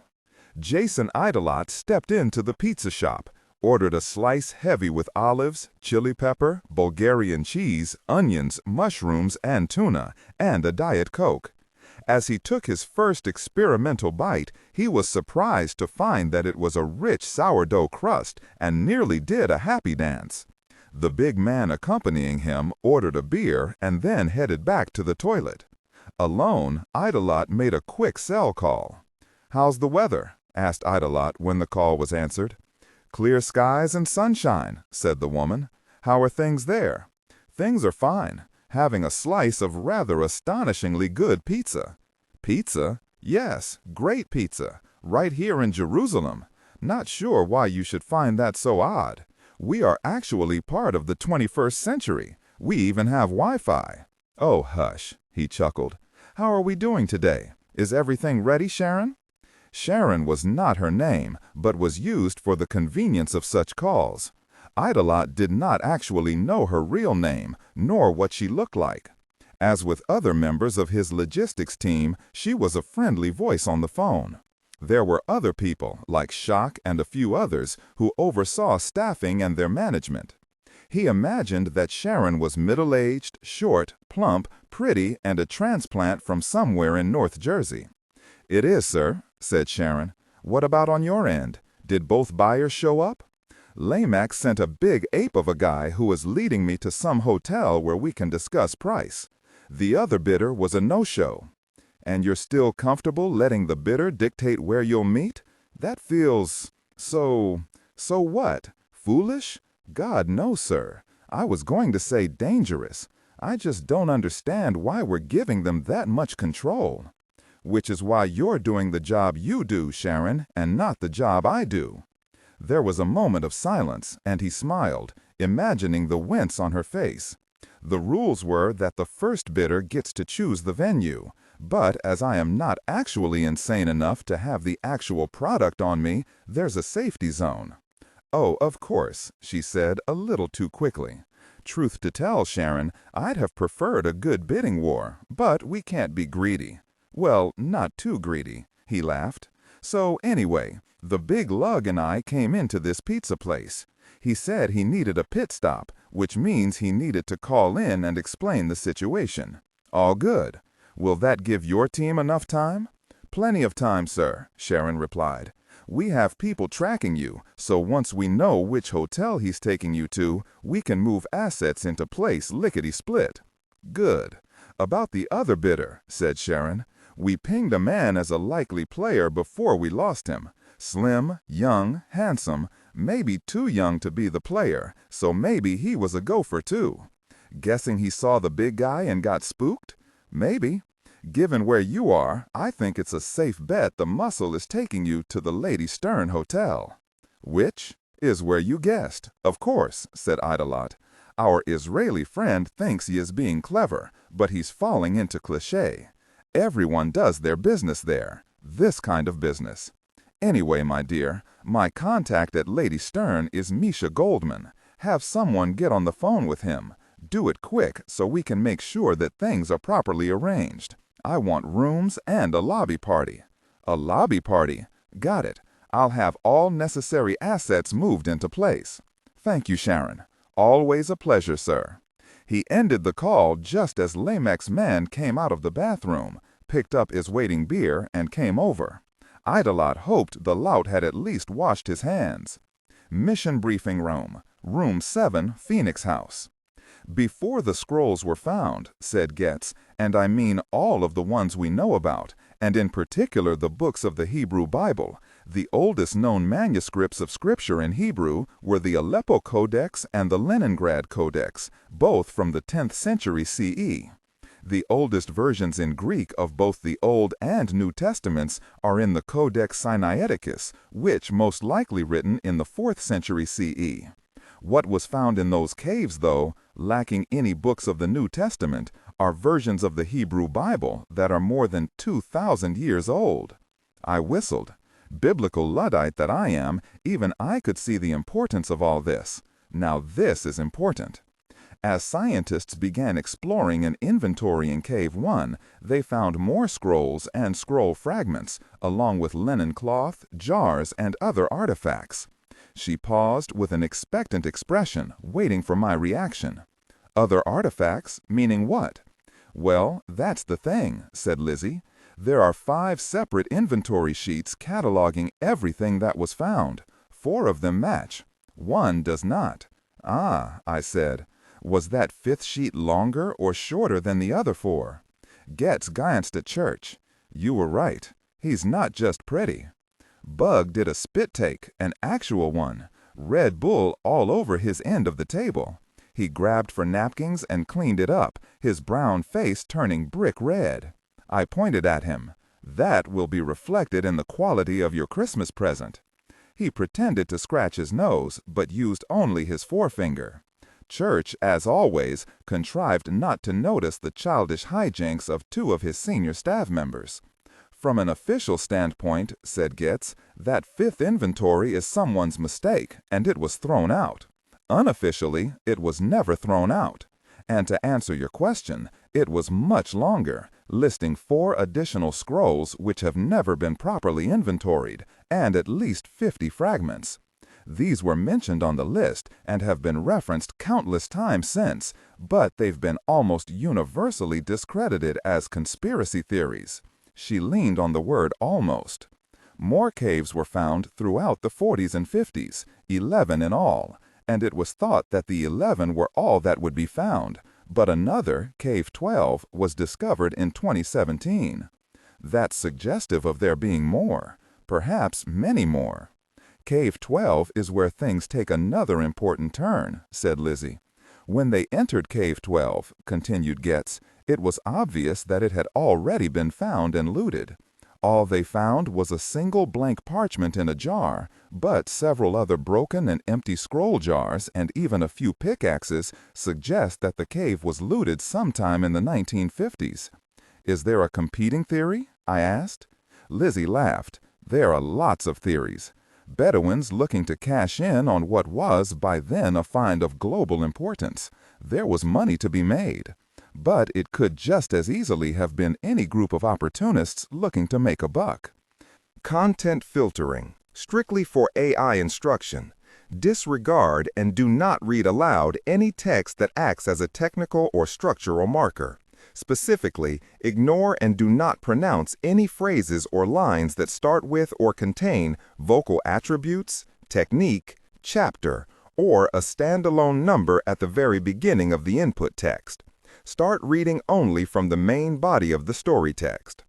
Jason Idolot stepped into the pizza shop, ordered a slice heavy with olives, chili pepper, Bulgarian cheese, onions, mushrooms, and tuna, and a Diet Coke. As he took his first experimental bite, he was surprised to find that it was a rich sourdough crust and nearly did a happy dance. The big man accompanying him ordered a beer and then headed back to the toilet. Alone, Idolot made a quick cell call. "How's the weather?" asked Idolot when the call was answered. "Clear skies and sunshine," said the woman. "How are things there?" "Things are fine. Having a slice of rather astonishingly good pizza." "Pizza?" "Yes, great pizza. Right here in Jerusalem. Not sure why you should find that so odd. We are actually part of the 21st century. We even have Wi-Fi." "Oh, hush," he chuckled. "How are we doing today? Is everything ready, Sharon?" Sharon was not her name, but was used for the convenience of such calls. Idolot did not actually know her real name, nor what she looked like. As with other members of his logistics team, she was a friendly voice on the phone. There were other people, like Shock and a few others, who oversaw staffing and their management. He imagined that Sharon was middle-aged, short, plump, pretty, and a transplant from somewhere in North Jersey. "It is, sir," said Sharon. "What about on your end? Did both buyers show up?" "Lamax sent a big ape of a guy who is leading me to some hotel where we can discuss price. The other bidder was a no-show." "And you're still comfortable letting the bidder dictate where you'll meet? That feels so what? Foolish? God, no, sir. I was going to say dangerous. I just don't understand why we're giving them that much control." "Which is why you're doing the job you do, Sharon, and not the job I do." There was a moment of silence, and he smiled, imagining the wince on her face. "The rules were that the first bidder gets to choose the venue, but as I am not actually insane enough to have the actual product on me, there's a safety zone." "Oh, of course," she said a little too quickly. "Truth to tell, Sharon, I'd have preferred a good bidding war, but we can't be greedy." "Well, not too greedy," he laughed. "So anyway, the big lug and I came into this pizza place. He said he needed a pit stop, which means he needed to call in and explain the situation. All good. Will that give your team enough time?" "Plenty of time, sir," Sharon replied. "We have people tracking you, so once we know which hotel he's taking you to, we can move assets into place lickety-split." "Good. About the other bidder," said Sharon. "We pinged a man as a likely player before we lost him. Slim, young, handsome, maybe too young to be the player, so maybe he was a gopher too. Guessing he saw the big guy and got spooked? Maybe. Given where you are, I think it's a safe bet the muscle is taking you to the Lady Stern Hotel." "Which is where you guessed, of course," said Idolot. "Our Israeli friend thinks he is being clever, but he's falling into cliché. Everyone does their business there, this kind of business. Anyway, my dear, my contact at Lady Stern is Misha Goldman. Have someone get on the phone with him. Do it quick so we can make sure that things are properly arranged. I want rooms and a lobby party." "A lobby party? Got it. I'll have all necessary assets moved into place. Thank you, Sharon. Always a pleasure, sir. He ended the call just as Lamech's man came out of the bathroom, picked up his waiting beer, and came over. Idalot hoped the lout had at least washed his hands. Mission briefing room, room 7, Phoenix House. Before the scrolls were found, said Getz, and I mean all of the ones we know about, and in particular the books of the Hebrew Bible, the oldest known manuscripts of Scripture in Hebrew were the Aleppo Codex and the Leningrad Codex, both from the 10th century CE. The oldest versions in Greek of both the Old and New Testaments are in the Codex Sinaiticus, which most likely written in the 4th century CE. What was found in those caves, though, lacking any books of the New Testament, are versions of the Hebrew Bible that are more than 2,000 years old. I whistled. Biblical Luddite that I am, even I could see the importance of all this. Now this is important. As scientists began exploring and inventorying Cave 1, they found more scrolls and scroll fragments, along with linen cloth, jars, and other artifacts. She paused with an expectant expression, waiting for my reaction. Other artifacts? Meaning what? Well, that's the thing, said Lizzie. There are 5 separate inventory sheets cataloging everything that was found. 4 of them match. 1 does not. Ah, I said. Was that 5th sheet longer or shorter than the other 4? Getz glanced at Church. You were right. He's not just pretty. Bug did a spit take, an actual one. Red Bull all over his end of the table. He grabbed for napkins and cleaned it up, his brown face turning brick red. I pointed at him. That will be reflected in the quality of your Christmas present. He pretended to scratch his nose, but used only his forefinger. Church, as always, contrived not to notice the childish hijinks of 2 of his senior staff members. From an official standpoint, said Getz, that 5th inventory is someone's mistake, and it was thrown out. Unofficially, it was never thrown out. And to answer your question, it was much longer, listing 4 additional scrolls which have never been properly inventoried, and at least 50 fragments. These were mentioned on the list and have been referenced countless times since, but they've been almost universally discredited as conspiracy theories. She leaned on the word almost. More caves were found throughout the 40s and 50s, 11 in all, and it was thought that the 11 were all that would be found, but another, Cave 12, was discovered in 2017. That's suggestive of there being more, perhaps many more. Cave 12 is where things take another important turn, said Lizzie. When they entered Cave 12, continued Getz, it was obvious that it had already been found and looted. All they found was a single blank parchment in a jar, but several other broken and empty scroll jars and even a few pickaxes suggest that the cave was looted sometime in the 1950s. Is there a competing theory? I asked. Lizzie laughed. There are lots of theories. Bedouins looking to cash in on what was by then a find of global importance. There was money to be made. But it could just as easily have been any group of opportunists looking to make a buck. Content filtering, strictly for AI instruction. Disregard and do not read aloud any text that acts as a technical or structural marker. Specifically, ignore and do not pronounce any phrases or lines that start with or contain vocal attributes, technique, chapter, or a standalone number at the very beginning of the input text. Start reading only from the main body of the story text.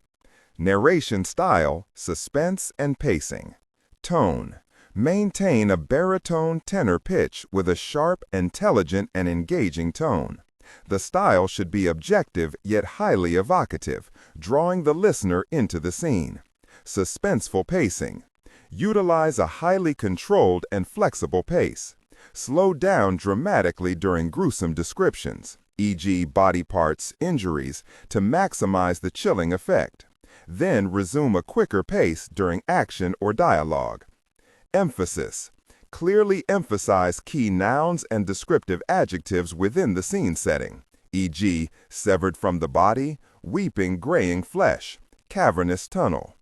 Narration style, suspense and pacing. Tone. Maintain a baritone tenor pitch with a sharp, intelligent, and engaging tone. The style should be objective yet highly evocative, drawing the listener into the scene. Suspenseful pacing. Utilize a highly controlled and flexible pace. Slow down dramatically during gruesome descriptions, e.g. body parts, injuries, to maximize the chilling effect. Then resume a quicker pace during action or dialogue. Emphasis. Clearly emphasize key nouns and descriptive adjectives within the scene setting, e.g. severed from the body, weeping graying flesh, cavernous tunnel.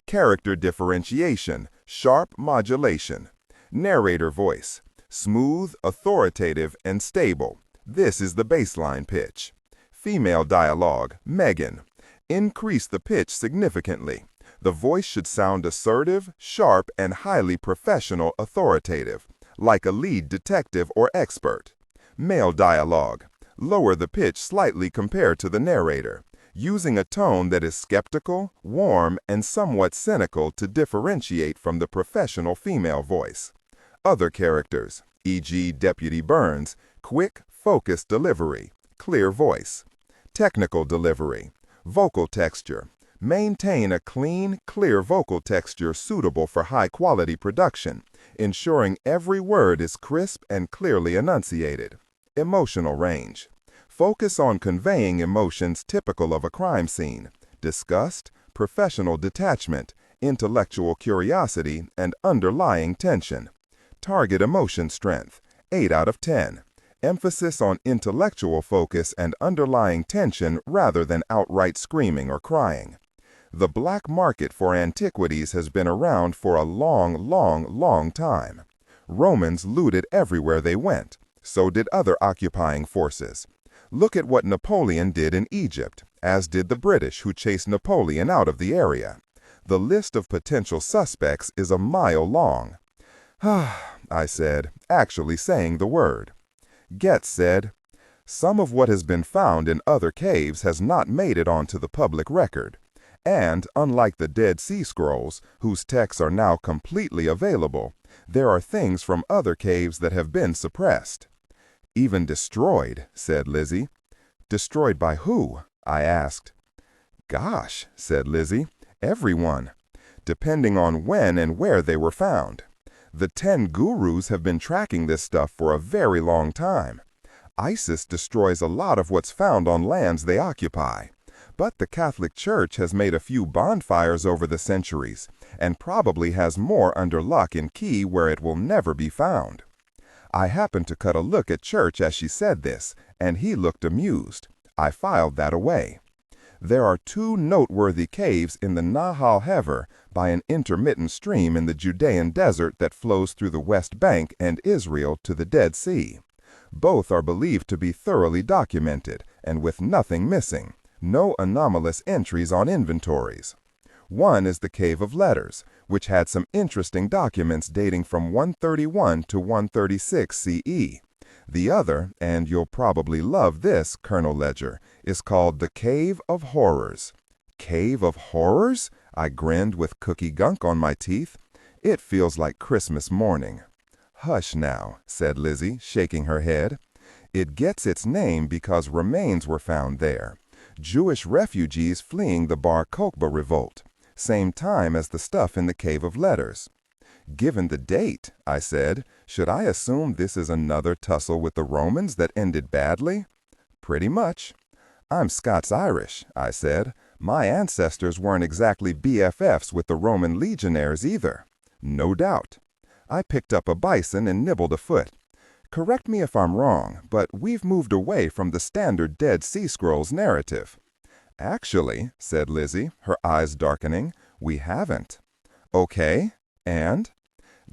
Character differentiation, Sharp modulation. Narrator voice. Smooth, authoritative, and stable. This is the baseline pitch. Female dialogue. Megan. Increase the pitch significantly. The voice should sound assertive, sharp, and highly professional authoritative, like a lead detective or expert. Male dialogue. Lower the pitch slightly compared to the narrator, using a tone that is skeptical, warm, and somewhat cynical to differentiate from the professional female voice. Other characters, e.g. Deputy Burns, quick, focused delivery, clear voice. Technical delivery. Vocal texture. Maintain a clean, clear vocal texture suitable for high-quality production, ensuring every word is crisp and clearly enunciated. Emotional range. Focus on conveying emotions typical of a crime scene: disgust, professional detachment, intellectual curiosity, and underlying tension. Target emotion strength, 8 out of 10. Emphasis on intellectual focus and underlying tension rather than outright screaming or crying. The black market for antiquities has been around for a long time. Romans looted everywhere they went. So did other occupying forces. Look at what Napoleon did in Egypt, as did the British who chased Napoleon out of the area. The list of potential suspects is a mile long. I said, actually saying the word. Getz said, some of what has been found in other caves has not made it onto the public record. And, unlike the Dead Sea Scrolls, whose texts are now completely available, there are things from other caves that have been suppressed. Even destroyed, said Lizzie. Destroyed by who? I asked. Gosh, said Lizzie, everyone, depending on when and where they were found. The 10 gurus have been tracking this stuff for a very long time. ISIS destroys a lot of what's found on lands they occupy. But the Catholic Church has made a few bonfires over the centuries, and probably has more under lock and key where it will never be found. I happened to cut a look at Church as she said this, and he looked amused. I filed that away. There are 2 noteworthy caves in the Nahal Hever by an intermittent stream in the Judean desert that flows through the West Bank and Israel to the Dead Sea. Both are believed to be thoroughly documented and with nothing missing. No anomalous entries on inventories. One is the Cave of Letters, which had some interesting documents dating from 131 to 136 CE. The other, and you'll probably love this, Colonel Ledger, is called the Cave of Horrors. Cave of Horrors? I grinned with cookie gunk on my teeth. It feels like Christmas morning. Hush now, said Lizzie, shaking her head. It gets its name because remains were found there. Jewish refugees fleeing the Bar Kokhba revolt, same time as the stuff in the Cave of Letters. Given the date, I said, should I assume this is another tussle with the Romans that ended badly? Pretty much. I'm Scots-Irish, I said. My ancestors weren't exactly BFFs with the Roman legionnaires either. No doubt. I picked up a bison and nibbled a foot. Correct me if I'm wrong, but we've moved away from the standard Dead Sea Scrolls narrative. Actually, said Lizzie, her eyes darkening, we haven't. Okay, and?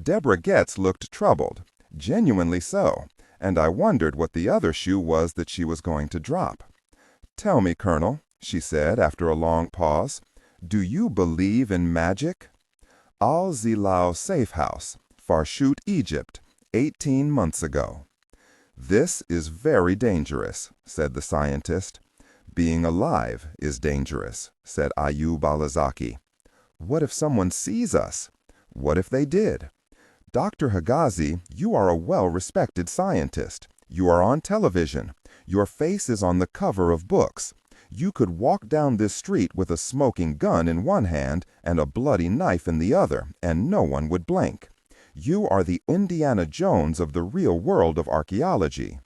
Deborah Getz looked troubled, genuinely so, and I wondered what the other shoe was that she was going to drop. Tell me, Colonel, she said after a long pause, do you believe in magic? Al-Zilal Safe House, Farshut, Egypt, 18 months ago. This is very dangerous, said the scientist. Being alive is dangerous, said Ayub al-Azaki. What if someone sees us? What if they did? Dr. Higazi, you are a well-respected scientist. You are on television. Your face is on the cover of books. You could walk down this street with a smoking gun in one hand and a bloody knife in the other, and no one would blink. You are the Indiana Jones of the real world of archaeology.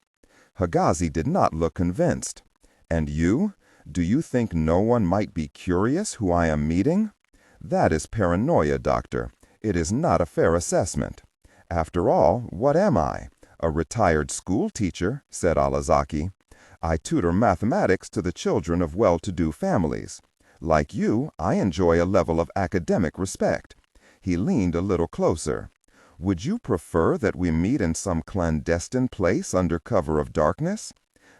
Higazi did not look convinced. And you? Do you think no one might be curious who I am meeting? That is paranoia, Doctor. It is not a fair assessment. After all, what am I? A retired school teacher, said Alazaki. I tutor mathematics to the children of well-to-do families. Like you, I enjoy a level of academic respect. He leaned a little closer. "Would you prefer that we meet in some clandestine place under cover of darkness?"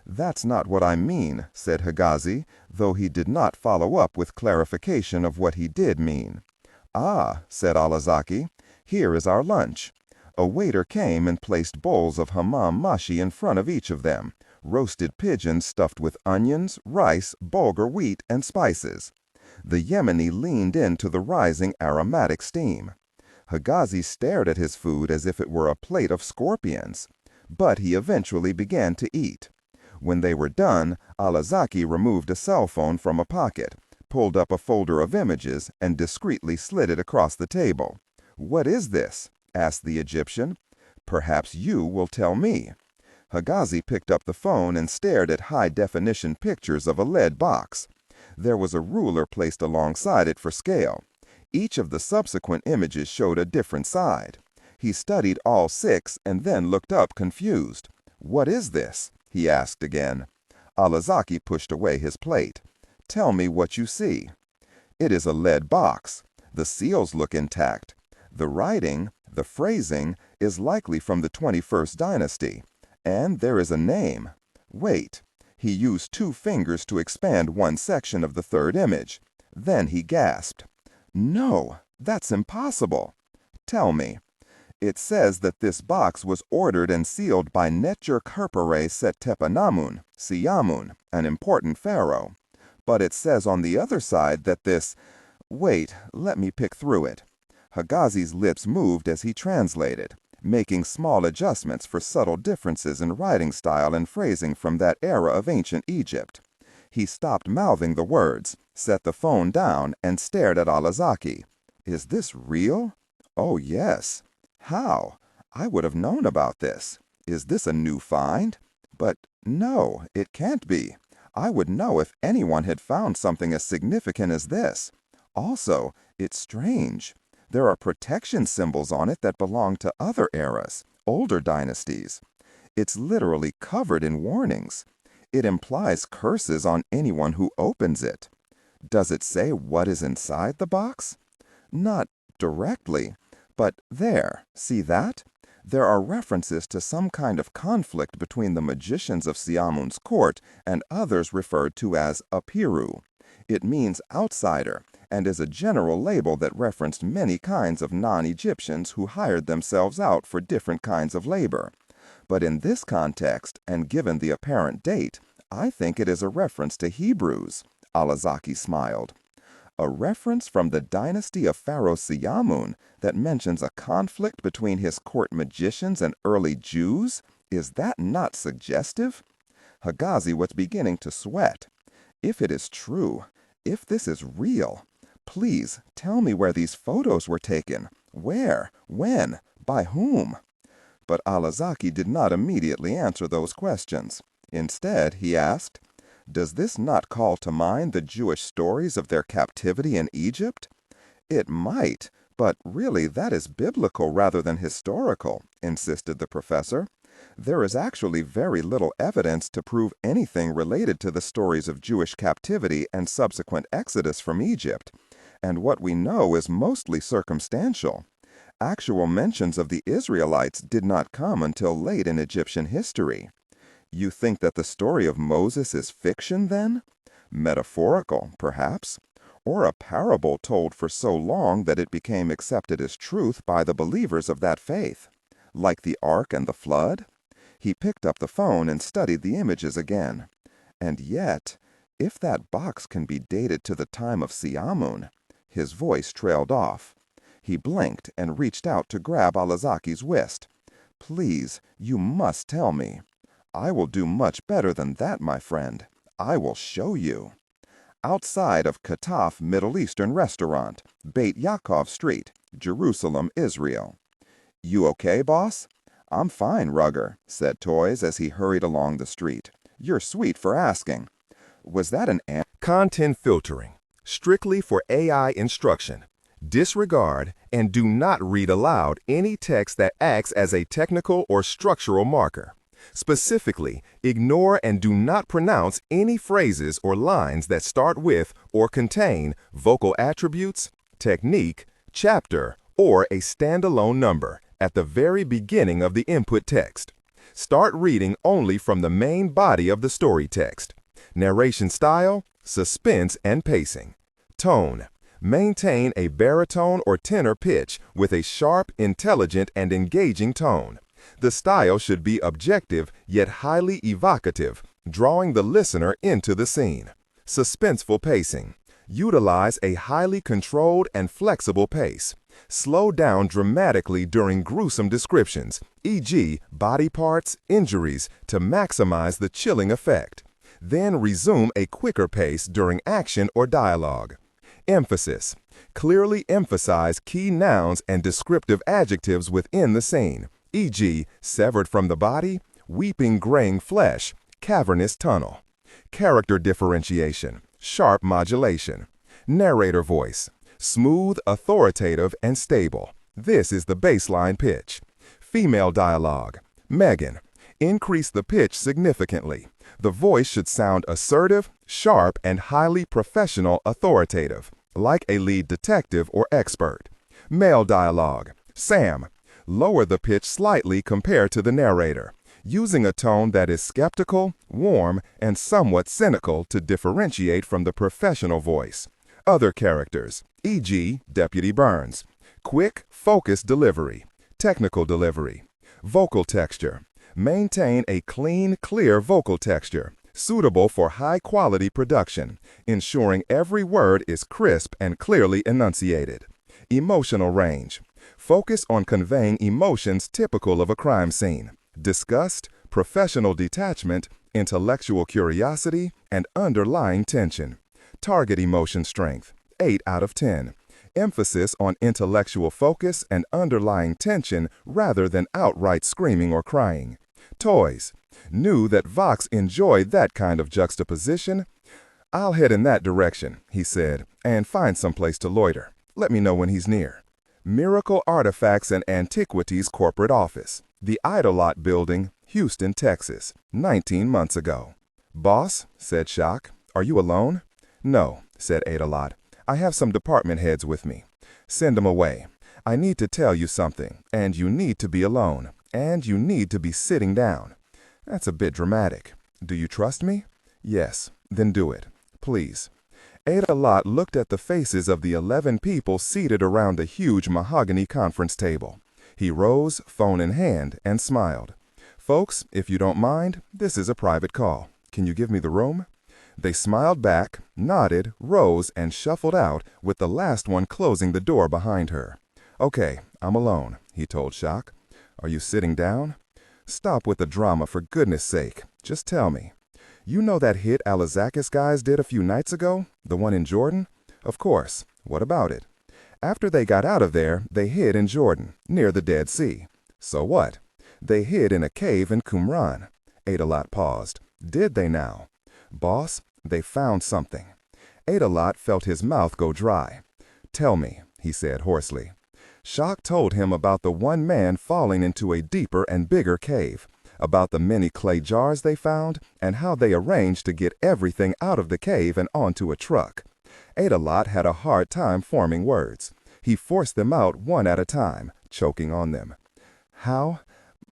"That's not what I mean," said Higazi, though he did not follow up with clarification of what he did mean. "Ah," said Alazaki, "here is our lunch." A waiter came and placed bowls of hammam mashi in front of each of them, roasted pigeons stuffed with onions, rice, bulgur wheat, and spices. The Yemeni leaned into the rising aromatic steam. Higazi stared at his food as if it were a plate of scorpions. But he eventually began to eat. When they were done, Alazaki removed a cell phone from a pocket, pulled up a folder of images, and discreetly slid it across the table. "What is this?" asked the Egyptian. "Perhaps you will tell me." Higazi picked up the phone and stared at high-definition pictures of a lead box. There was a ruler placed alongside it for scale. Each of the subsequent images showed a different side. He studied all 6 and then looked up confused. "What is this?" he asked again. Alazaki pushed away his plate. "Tell me what you see." "It is a lead box. The seals look intact. The writing, the phrasing, is likely from the 21st dynasty. And there is a name. Wait." He used 2 fingers to expand one section of the 3rd image. Then he gasped. "No, that's impossible." "Tell me." "It says that this box was ordered and sealed by Netjer-Kherpere Setepenamun, Siamun, an important pharaoh. But it says on the other side that this— Wait, let me pick through it." Higazi's lips moved as he translated, making small adjustments for subtle differences in writing style and phrasing from that era of ancient Egypt. He stopped mouthing the words, set the phone down, and stared at Alazaki. "Is this real?" "Oh, yes." "How? I would have known about this. Is this a new find?" "But no, it can't be. I would know if anyone had found something as significant as this. Also, it's strange. There are protection symbols on it that belong to other eras, older dynasties. It's literally covered in warnings. It implies curses on anyone who opens it." "Does it say what is inside the box?" "Not directly, but there, see that? There are references to some kind of conflict between the magicians of Siamun's court and others referred to as Apiru. It means outsider and is a general label that referenced many kinds of non-Egyptians who hired themselves out for different kinds of labor. But in this context, and given the apparent date, I think it is a reference to Hebrews." Alazaki smiled. "A reference from the dynasty of Pharaoh Siamun that mentions a conflict between his court magicians and early Jews? Is that not suggestive?" Higazi was beginning to sweat. "If it is true, if this is real, please tell me where these photos were taken. Where? When? By whom?" But Alazaki did not immediately answer those questions. Instead, he asked, "Does this not call to mind the Jewish stories of their captivity in Egypt?" "It might, but really that is biblical rather than historical," insisted the professor. "There is actually very little evidence to prove anything related to the stories of Jewish captivity and subsequent exodus from Egypt, and what we know is mostly circumstantial. Actual mentions of the Israelites did not come until late in Egyptian history." "You think that the story of Moses is fiction, then?" "Metaphorical, perhaps. Or a parable told for so long that it became accepted as truth by the believers of that faith. Like the Ark and the Flood?" He picked up the phone and studied the images again. "And yet, if that box can be dated to the time of Siamun—" His voice trailed off. He blinked and reached out to grab Alazaki's wrist. "Please, you must tell me." "I will do much better than that, my friend. I will show you." Outside of Kataf Middle Eastern Restaurant, Beit Yaakov Street, Jerusalem, Israel. "You okay, boss?" "I'm fine, Rugger," said Toys as he hurried along the street. "You're sweet for asking." "Was that an Content filtering, strictly for AI instruction. Disregard and do not read aloud any text that acts as a technical or structural marker. Specifically, ignore and do not pronounce any phrases or lines that start with or contain vocal attributes, technique, chapter, or a standalone number at the very beginning of the input text. Start reading only from the main body of the story text. Narration style, suspense and pacing. Tone. Maintain a baritone or tenor pitch with a sharp, intelligent, and engaging tone. The style should be objective yet highly evocative, drawing the listener into the scene. Suspenseful pacing. Utilize a highly controlled and flexible pace. Slow down dramatically during gruesome descriptions, e.g., body parts, injuries, to maximize the chilling effect. Then resume a quicker pace during action or dialogue. Emphasis. Clearly emphasize key nouns and descriptive adjectives within the scene, e.g., severed from the body, weeping graying flesh, cavernous tunnel. Character differentiation. Sharp modulation. Narrator voice. Smooth, authoritative, and stable. This is the baseline pitch. Female dialogue. Megan. Increase the pitch significantly. The voice should sound assertive, sharp, and highly professional authoritative, like a lead detective or expert. Male dialogue. Sam. Lower the pitch slightly compared to the narrator, using a tone that is skeptical, warm, and somewhat cynical to differentiate from the professional voice. Other characters, e.g., Deputy Burns. Quick, focused delivery. Technical delivery. Vocal texture. Maintain a clean, clear vocal texture, suitable for high-quality production, ensuring every word is crisp and clearly enunciated. Emotional range. Focus on conveying emotions typical of a crime scene. Disgust, professional detachment, intellectual curiosity, and underlying tension. Target emotion strength, 8 out of 10. Emphasis on intellectual focus and underlying tension rather than outright screaming or crying. Toys. Knew that Vox enjoyed that kind of juxtaposition. I'll head in that direction, he said, and find some place to loiter. Let me know when he's near. Miracle Artifacts and Antiquities Corporate Office. The Idolot Building, Houston, Texas, 19 months ago. Boss, said Shock, are you alone? No, said Idolot. I have some department heads with me. Send them away. I need to tell you something, and you need to be alone, and you need to be sitting down. That's a bit dramatic. Do you trust me? Yes, then do it. Please. Idolot looked at the faces of the 11 people seated around the huge mahogany conference table. He rose, phone in hand, and smiled. Folks, if you don't mind, this is a private call. Can you give me the room? They smiled back, nodded, rose, and shuffled out, with the last one closing the door behind her. Okay, I'm alone, he told Shock. Are you sitting down? Stop with the drama, for goodness sake. Just tell me. You know that hit Alizakis guys did a few nights ago? The one in Jordan? Of course. What about it? After they got out of there, they hid in Jordan, near the Dead Sea. So what? They hid in a cave in Qumran. Idolot paused. Did they now? Boss, they found something. Idolot felt his mouth go dry. Tell me, he said hoarsely. Shock told him about the one man falling into a deeper and bigger cave, about the many clay jars they found, and how they arranged to get everything out of the cave and onto a truck. Idolot had a hard time forming words. He forced them out one at a time, choking on them. How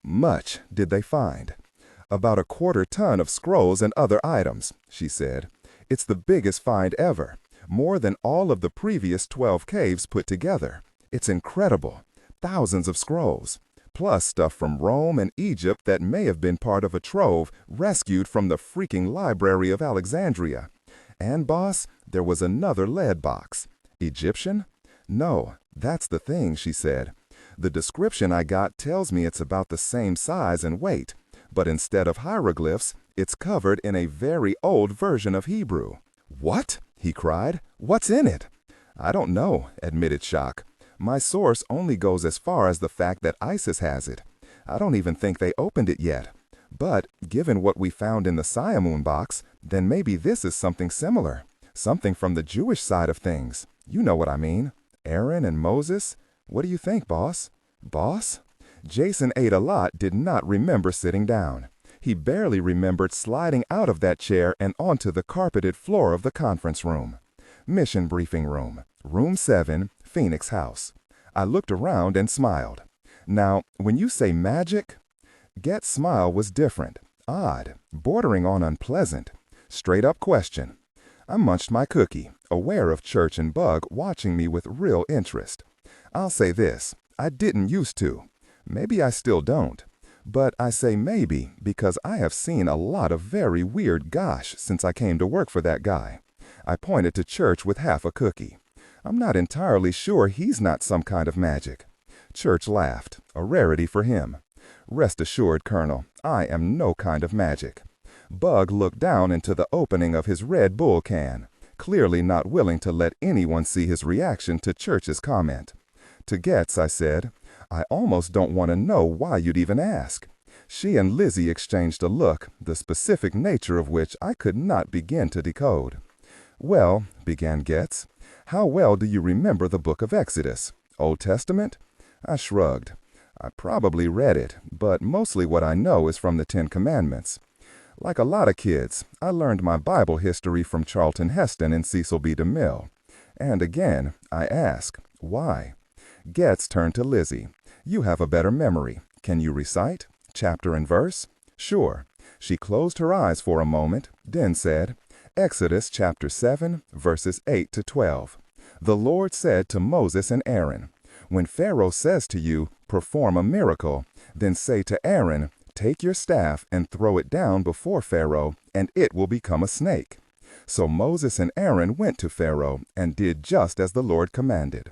much did they find? About 1/4 ton of scrolls and other items, she said. It's the biggest find ever, more than all of the previous 12 caves put together. It's incredible. Thousands of scrolls, plus stuff from Rome and Egypt that may have been part of a trove rescued from the freaking Library of Alexandria. And boss, there was another lead box. Egyptian? No, that's the thing, she said. The description I got tells me it's about the same size and weight, but instead of hieroglyphs, it's covered in a very old version of Hebrew. What? He cried. What's in it? I don't know, admitted Shock. My source only goes as far as the fact that ISIS has it. I don't even think they opened it yet. But given what we found in the Siamoon box, then maybe this is something similar. Something from the Jewish side of things. You know what I mean. Aaron and Moses. What do you think, boss? Boss? Jason Idolot did not remember sitting down. He barely remembered sliding out of that chair and onto the carpeted floor of the conference room. Mission briefing room. Room 7, Phoenix House. I looked around and smiled. Now, when you say magic, Get's smile was different, odd, bordering on unpleasant. Straight up question. I munched my cookie, aware of Church and Bug watching me with real interest. I'll say this, I didn't used to. Maybe I still don't. But I say maybe because I have seen a lot of very weird gosh since I came to work for that guy. I pointed to Church with half a cookie. I'm not entirely sure he's not some kind of magic. Church laughed, a rarity for him. Rest assured, Colonel, I am no kind of magic. Bug looked down into the opening of his Red Bull can, clearly not willing to let anyone see his reaction to Church's comment. To Getz, I said, I almost don't want to know why you'd even ask. She and Lizzie exchanged a look, the specific nature of which I could not begin to decode. Well, began Getz, how well do you remember the book of Exodus? Old Testament? I shrugged. I probably read it, but mostly what I know is from the Ten Commandments. Like a lot of kids, I learned my Bible history from Charlton Heston and Cecil B. DeMille. And again, I ask, why? Getz turned to Lizzie. You have a better memory. Can you recite? Chapter and verse? Sure. She closed her eyes for a moment, then said, Exodus chapter 7, verses 8 to 12. The Lord said to Moses and Aaron, when Pharaoh says to you, perform a miracle, then say to Aaron, take your staff and throw it down before Pharaoh, and it will become a snake. So Moses and Aaron went to Pharaoh and did just as the Lord commanded.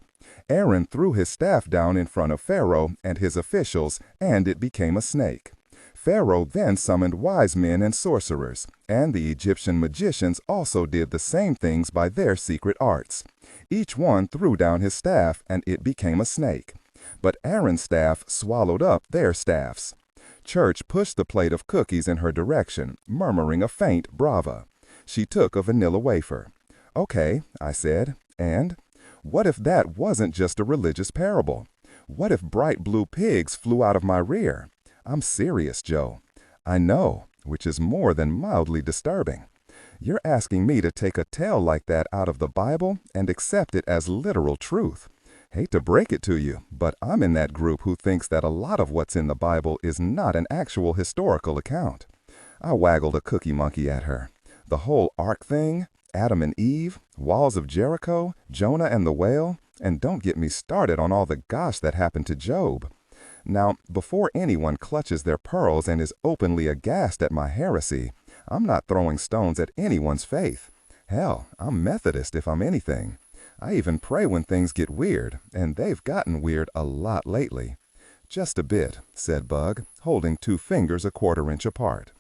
Aaron threw his staff down in front of Pharaoh and his officials, and it became a snake. Pharaoh then summoned wise men and sorcerers, and the Egyptian magicians also did the same things by their secret arts. Each one threw down his staff, and it became a snake. But Aaron's staff swallowed up their staffs. Church pushed the plate of cookies in her direction, murmuring a faint brava. She took a vanilla wafer. Okay, I said, and? What if that wasn't just a religious parable? What if bright blue pigs flew out of my rear? I'm serious, Joe. I know, which is more than mildly disturbing. You're asking me to take a tale like that out of the Bible and accept it as literal truth. Hate to break it to you, but I'm in that group who thinks that a lot of what's in the Bible is not an actual historical account. I waggled a cookie monkey at her. The whole ark thing, Adam and Eve, walls of Jericho, Jonah and the whale, and don't get me started on all the gosh that happened to Job. Now, before anyone clutches their pearls and is openly aghast at my heresy, I'm not throwing stones at anyone's faith. Hell, I'm Methodist if I'm anything. I even pray when things get weird, and they've gotten weird a lot lately. Just a bit, said Bug, holding 2 fingers a 1/4 inch apart.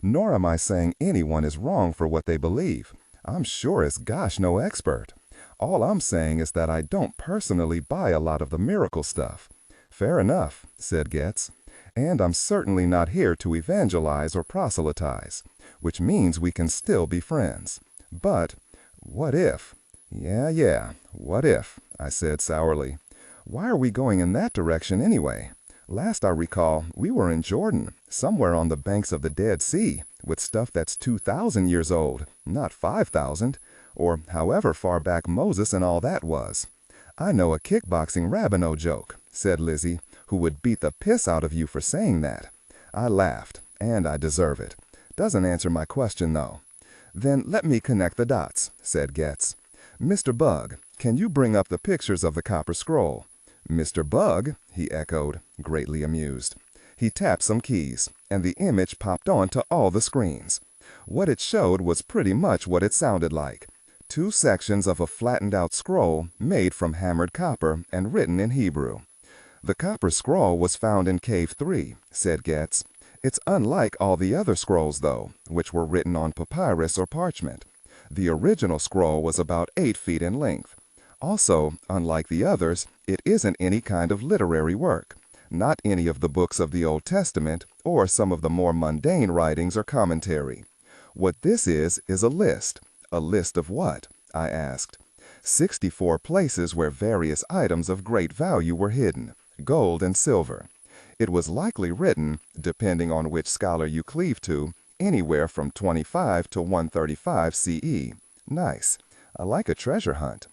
Nor am I saying anyone is wrong for what they believe. I'm sure as gosh no expert. All I'm saying is that I don't personally buy a lot of the miracle stuff. Fair enough, said Getz. And I'm certainly not here to evangelize or proselytize, which means we can still be friends. But what if? Yeah, what if? I said sourly. Why are we going in that direction anyway? Last I recall, we were in Jordan, somewhere on the banks of the Dead Sea, with stuff that's 2,000 years old, not 5,000, or however far back Moses and all that was. I know a kickboxing rabbino joke, said Lizzie, who would beat the piss out of you for saying that. I laughed, and I deserve it. Doesn't answer my question, though. Then let me connect the dots, said Getz. Mr. Bug, can you bring up the pictures of the copper scroll? Mr. Bug, he echoed, greatly amused. He tapped some keys, and the image popped onto all the screens. What it showed was pretty much what it sounded like. 2 sections of a flattened-out scroll made from hammered copper and written in Hebrew. The copper scroll was found in Cave 3, said Getz. It's unlike all the other scrolls, though, which were written on papyrus or parchment. The original scroll was about 8 feet in length. Also, unlike the others, it isn't any kind of literary work, not any of the books of the Old Testament or some of the more mundane writings or commentary. What this is a list. A list of what? I asked. 64 places where various items of great value were hidden, gold and silver. It was likely written, depending on which scholar you cleave to, anywhere from 25 to 135 CE. Nice. I like a treasure hunt.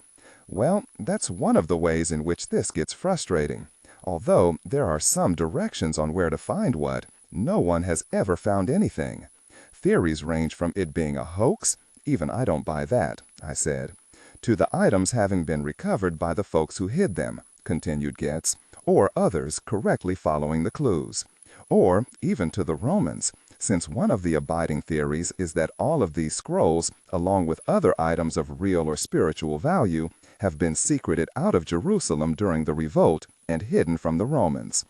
Well, that's one of the ways in which this gets frustrating. Although there are some directions on where to find what, no one has ever found anything. Theories range from it being a hoax, even I don't buy that, I said, to the items having been recovered by the folks who hid them, continued Getz, or others correctly following the clues. Or even to the Romans, since one of the abiding theories is that all of these scrolls, along with other items of real or spiritual value, have been secreted out of Jerusalem during the revolt and hidden from the Romans.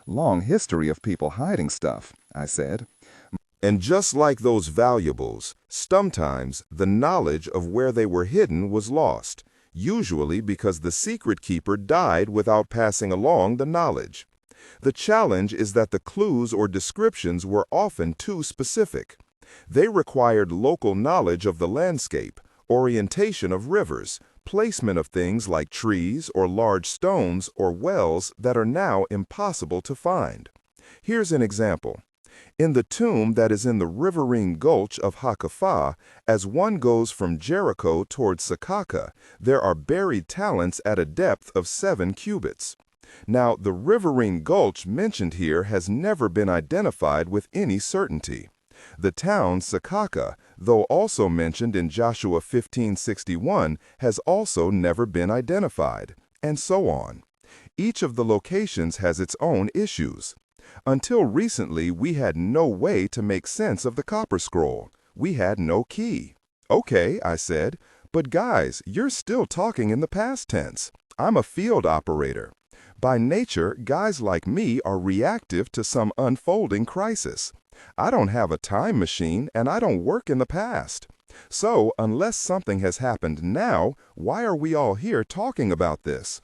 Long history of people hiding stuff, I said. And just like those valuables, sometimes the knowledge of where they were hidden was lost, usually because the secret keeper died without passing along the knowledge. The challenge is that the clues or descriptions were often too specific. They required local knowledge of the landscape, orientation of rivers, placement of things like trees or large stones or wells that are now impossible to find. Here's an example. In the tomb that is in the riverine gulch of Hakafah, as one goes from Jericho towards Sakaka, there are buried talents at a depth of 7 cubits. Now, the riverine gulch mentioned here has never been identified with any certainty. The town Sakaka, though also mentioned in Joshua 15:61, has also never been identified, and so on. Each of the locations has its own issues. Until recently, we had no way to make sense of the copper scroll. We had no key. Okay, I said, but guys, you're still talking in the past tense. I'm a field operator. By nature, guys like me are reactive to some unfolding crisis. I don't have a time machine and I don't work in the past. So, unless something has happened now, why are we all here talking about this?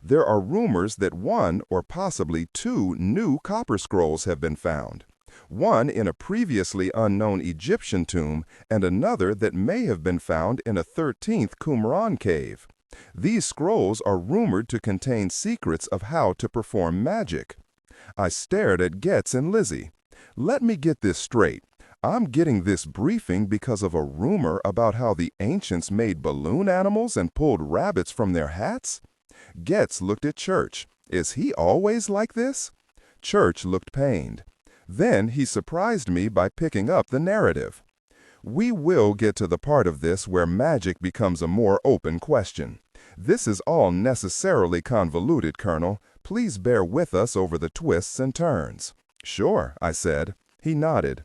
There are rumors that 1 or possibly 2 new copper scrolls have been found. One in a previously unknown Egyptian tomb and another that may have been found in a 13th Qumran cave. These scrolls are rumored to contain secrets of how to perform magic. I stared at Getz and Lizzie. Let me get this straight. I'm getting this briefing because of a rumor about how the ancients made balloon animals and pulled rabbits from their hats? Getz looked at Church. Is he always like this? Church looked pained. Then he surprised me by picking up the narrative. We will get to the part of this where magic becomes a more open question. This is all necessarily convoluted, Colonel. Please bear with us over the twists and turns. Sure, I said. He nodded.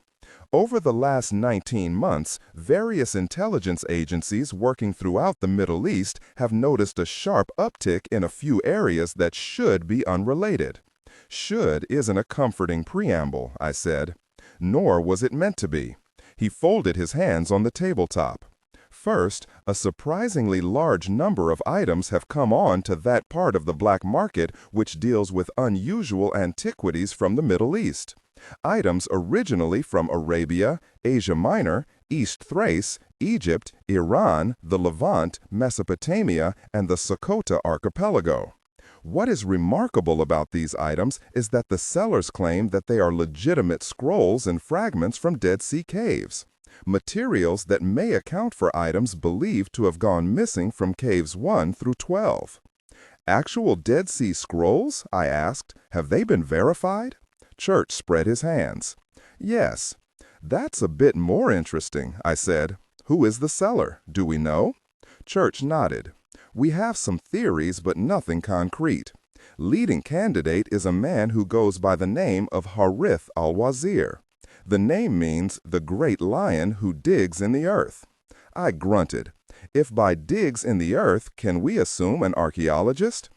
Over the last 19 months, various intelligence agencies working throughout the Middle East have noticed a sharp uptick in a few areas that should be unrelated. Should isn't a comforting preamble, I said. Nor was it meant to be. He folded his hands on the tabletop. First, a surprisingly large number of items have come on to that part of the black market which deals with unusual antiquities from the Middle East. Items originally from Arabia, Asia Minor, East Thrace, Egypt, Iran, the Levant, Mesopotamia, and the Socotra archipelago. What is remarkable about these items is that the sellers claim that they are legitimate scrolls and fragments from Dead Sea caves, materials that may account for items believed to have gone missing from caves 1 through 12. Actual Dead Sea scrolls? I asked. Have they been verified? Church spread his hands. Yes. That's a bit more interesting, I said. Who is the seller? Do we know? Church nodded. We have some theories, but nothing concrete. Leading candidate is a man who goes by the name of Harith al-Wazir. The name means the great lion who digs in the earth. I grunted. If by digs in the earth, can we assume an archaeologist?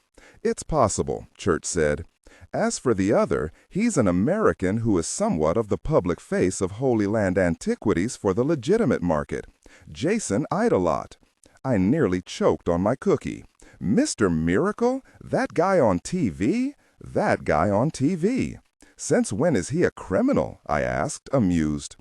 It's possible, Church said. As for the other, he's an American who is somewhat of the public face of Holy Land antiquities for the legitimate market. Jason Idolot. I nearly choked on my cookie. Mr. Miracle? That guy on TV? That guy on TV. Since when is he a criminal? I asked, amused.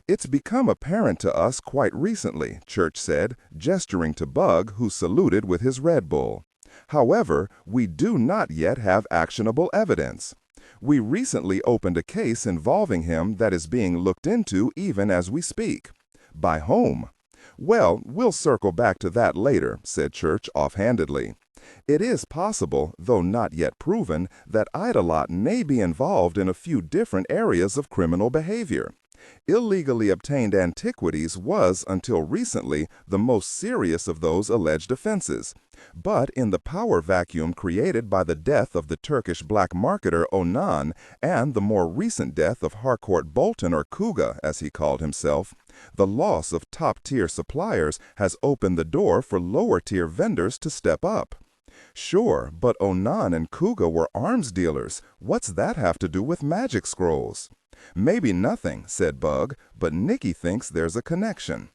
It's become apparent to us quite recently, Church said, gesturing to Bug, who saluted with his Red Bull. However, we do not yet have actionable evidence. We recently opened a case involving him that is being looked into even as we speak. By whom? Well, we'll circle back to that later, said Church offhandedly. It is possible, though not yet proven, that Idolot may be involved in a few different areas of criminal behavior. Illegally obtained antiquities was, until recently, the most serious of those alleged offenses. But in the power vacuum created by the death of the Turkish black marketer Onan and the more recent death of Harcourt Bolton, or Kuga, as he called himself, the loss of top-tier suppliers has opened the door for lower-tier vendors to step up. Sure, but Onan and Kuga were arms dealers. What's that have to do with magic scrolls? Maybe nothing, said Bug, but Nicky thinks there's a connection.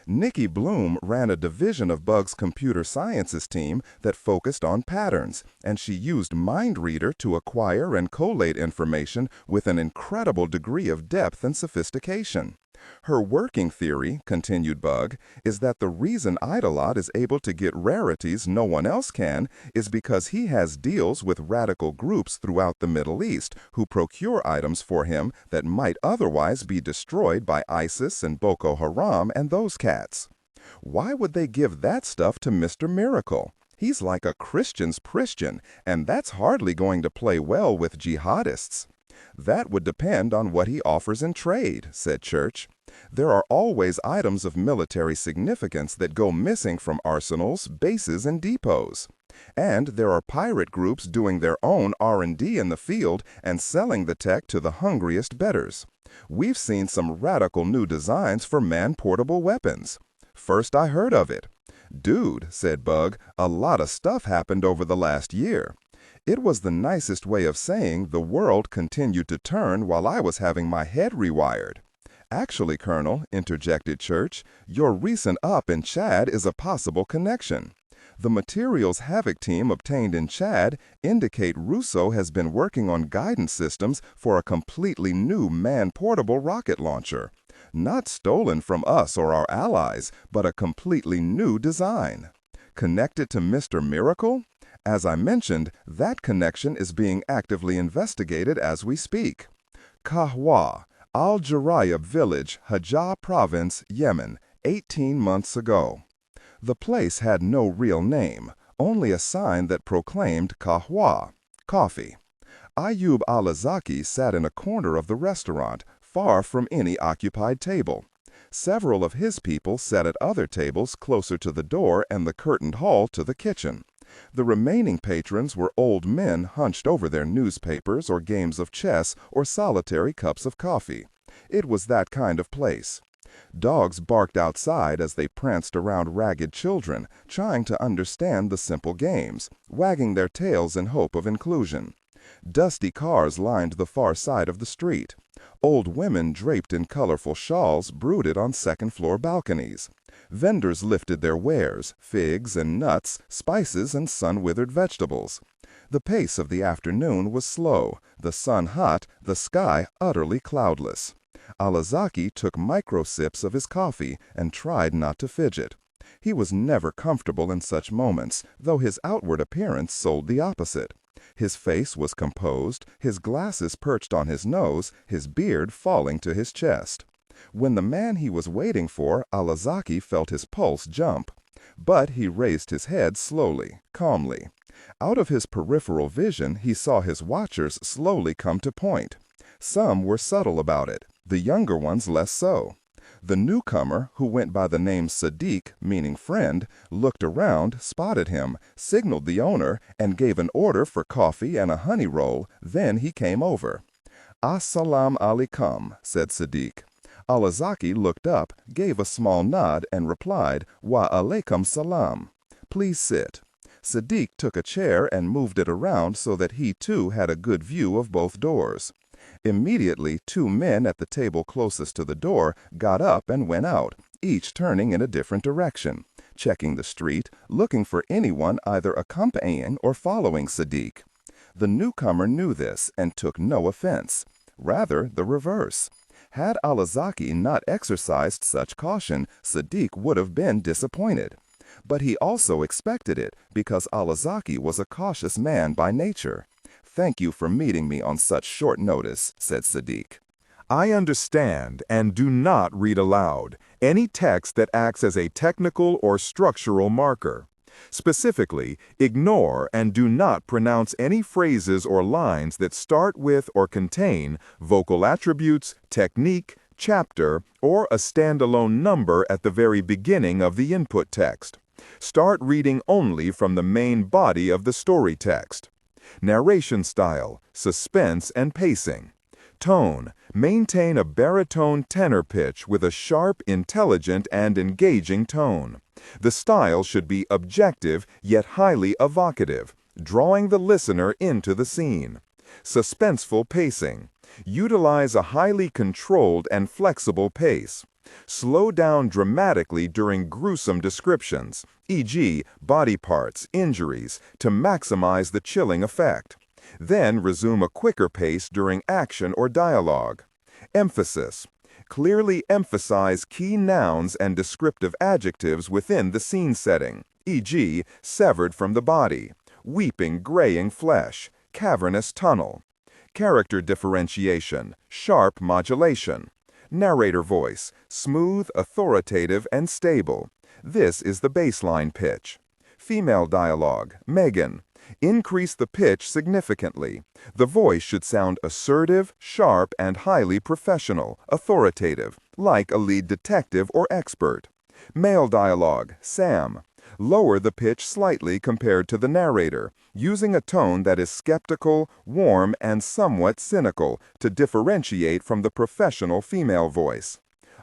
Nicky Bloom ran a division of Bug's computer sciences team that focused on patterns, and she used MindReader to acquire and collate information with an incredible degree of depth and sophistication. Her working theory, continued Bug, is that the reason Idolot is able to get rarities no one else can is because he has deals with radical groups throughout the Middle East who procure items for him that might otherwise be destroyed by ISIS and Boko Haram and those cats. Why would they give that stuff to Mr. Miracle? He's like a Christian's Christian, and that's hardly going to play well with jihadists. That would depend on what he offers in trade, said Church. There are always items of military significance that go missing from arsenals, bases, and depots. And there are pirate groups doing their own R&D in the field and selling the tech to the hungriest bettors. We've seen some radical new designs for man-portable weapons. First I heard of it. Dude, said Bug, a lot of stuff happened over the last year. It was the nicest way of saying the world continued to turn while I was having my head rewired. Actually, Colonel, interjected Church, your recent up in Chad is a possible connection. The materials Havoc team obtained in Chad indicate Russo has been working on guidance systems for a completely new man-portable rocket launcher. Not stolen from us or our allies, but a completely new design. Connected to Mr. Miracle? As I mentioned, that connection is being actively investigated as we speak. Kahwa, Al-Jarayab Village, Hajjah Province, Yemen, 18 months ago. The place had no real name, only a sign that proclaimed Kahwa, coffee. Ayub Alazaki sat in a corner of the restaurant, far from any occupied table. Several of his people sat at other tables closer to the door and the curtained hall to the kitchen. The remaining patrons were old men hunched over their newspapers or games of chess or solitary cups of coffee. It was that kind of place. Dogs barked outside as they pranced around ragged children, trying to understand the simple games, wagging their tails in hope of inclusion. Dusty cars lined the far side of the street. Old women draped in colorful shawls brooded on second-floor balconies. Vendors lifted their wares, figs and nuts, spices and sun-withered vegetables. The pace of the afternoon was slow, the sun hot, the sky utterly cloudless. Alazaki took micro-sips of his coffee and tried not to fidget. He was never comfortable in such moments, though his outward appearance sold the opposite. His face was composed, his glasses perched on his nose, his beard falling to his chest. When the man he was waiting for, Alazaki felt his pulse jump. But he raised his head slowly, calmly. Out of his peripheral vision, he saw his watchers slowly come to point. Some were subtle about it, the younger ones less so. The newcomer, who went by the name Sadiq, meaning friend, looked around, spotted him, signaled the owner, and gave an order for coffee and a honey roll. Then he came over. "As-salam alaikum," said Sadiq. Alazaki looked up, gave a small nod, and replied, "Wa alaikum salam." "Please sit." Sadiq took a chair and moved it around so that he too had a good view of both doors. Immediately, two men at the table closest to the door got up and went out, each turning in a different direction, checking the street, looking for anyone either accompanying or following Sadiq. The newcomer knew this and took no offense. Rather, the reverse. Had Alazaki not exercised such caution, Sadiq would have been disappointed. But he also expected it, because Alazaki was a cautious man by nature. "Thank you for meeting me on such short notice," said Sadiq. I understand and do not read aloud any text that acts as a technical or structural marker. Specifically, ignore and do not pronounce any phrases or lines that start with or contain vocal attributes, technique, chapter, or a standalone number at the very beginning of the input text. Start reading only from the main body of the story text. Narration style, suspense and pacing. Tone, maintain a baritone tenor pitch with a sharp, intelligent, and engaging tone. The style should be objective yet highly evocative, drawing the listener into the scene. Suspenseful pacing. Utilize a highly controlled and flexible pace. Slow down dramatically during gruesome descriptions, e.g., body parts, injuries, to maximize the chilling effect. Then resume a quicker pace during action or dialogue. Emphasis. Clearly emphasize key nouns and descriptive adjectives within the scene setting, e.g., severed from the body, weeping, graying flesh, cavernous tunnel. Character differentiation, sharp modulation. Narrator voice, smooth, authoritative, and stable. This is the baseline pitch. Female dialogue, Megan. Increase the pitch significantly. The voice should sound assertive, sharp, and highly professional, authoritative, like a lead detective or expert. Male dialogue, Sam. Lower the pitch slightly compared to the narrator, using a tone that is skeptical, warm, and somewhat cynical to differentiate from the professional female voice.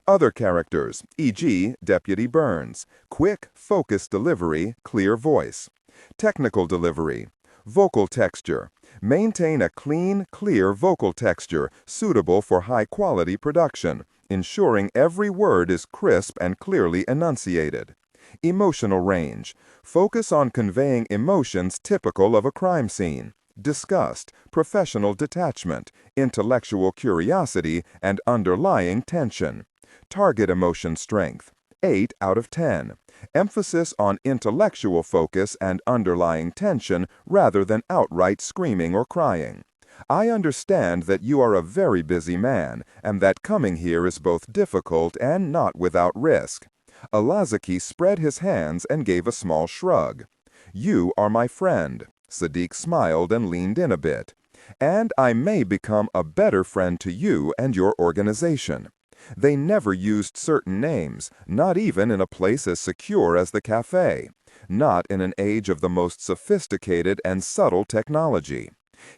Other characters, e.g., Deputy Burns. Quick, focused delivery, clear voice. Technical delivery. Vocal texture. Maintain a clean, clear vocal texture suitable for high-quality production, ensuring every word is crisp and clearly enunciated. Emotional range. Focus on conveying emotions typical of a crime scene. Disgust, professional detachment, intellectual curiosity, and underlying tension. Target emotion strength. 8 out of 10. Emphasis on intellectual focus and underlying tension rather than outright screaming or crying. I understand that you are a very busy man, and that coming here is both difficult and not without risk. Alazaki spread his hands and gave a small shrug. You are my friend. Sadiq smiled and leaned in a bit. And I may become a better friend to you and your organization. They never used certain names, not even in a place as secure as the cafe, not in an age of the most sophisticated and subtle technology.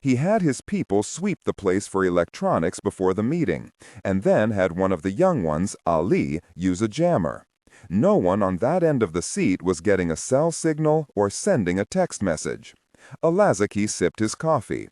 He had his people sweep the place for electronics before the meeting, and then had one of the young ones, Ali, use a jammer. No one on that end of the seat was getting a cell signal or sending a text message. Alazaki sipped his coffee.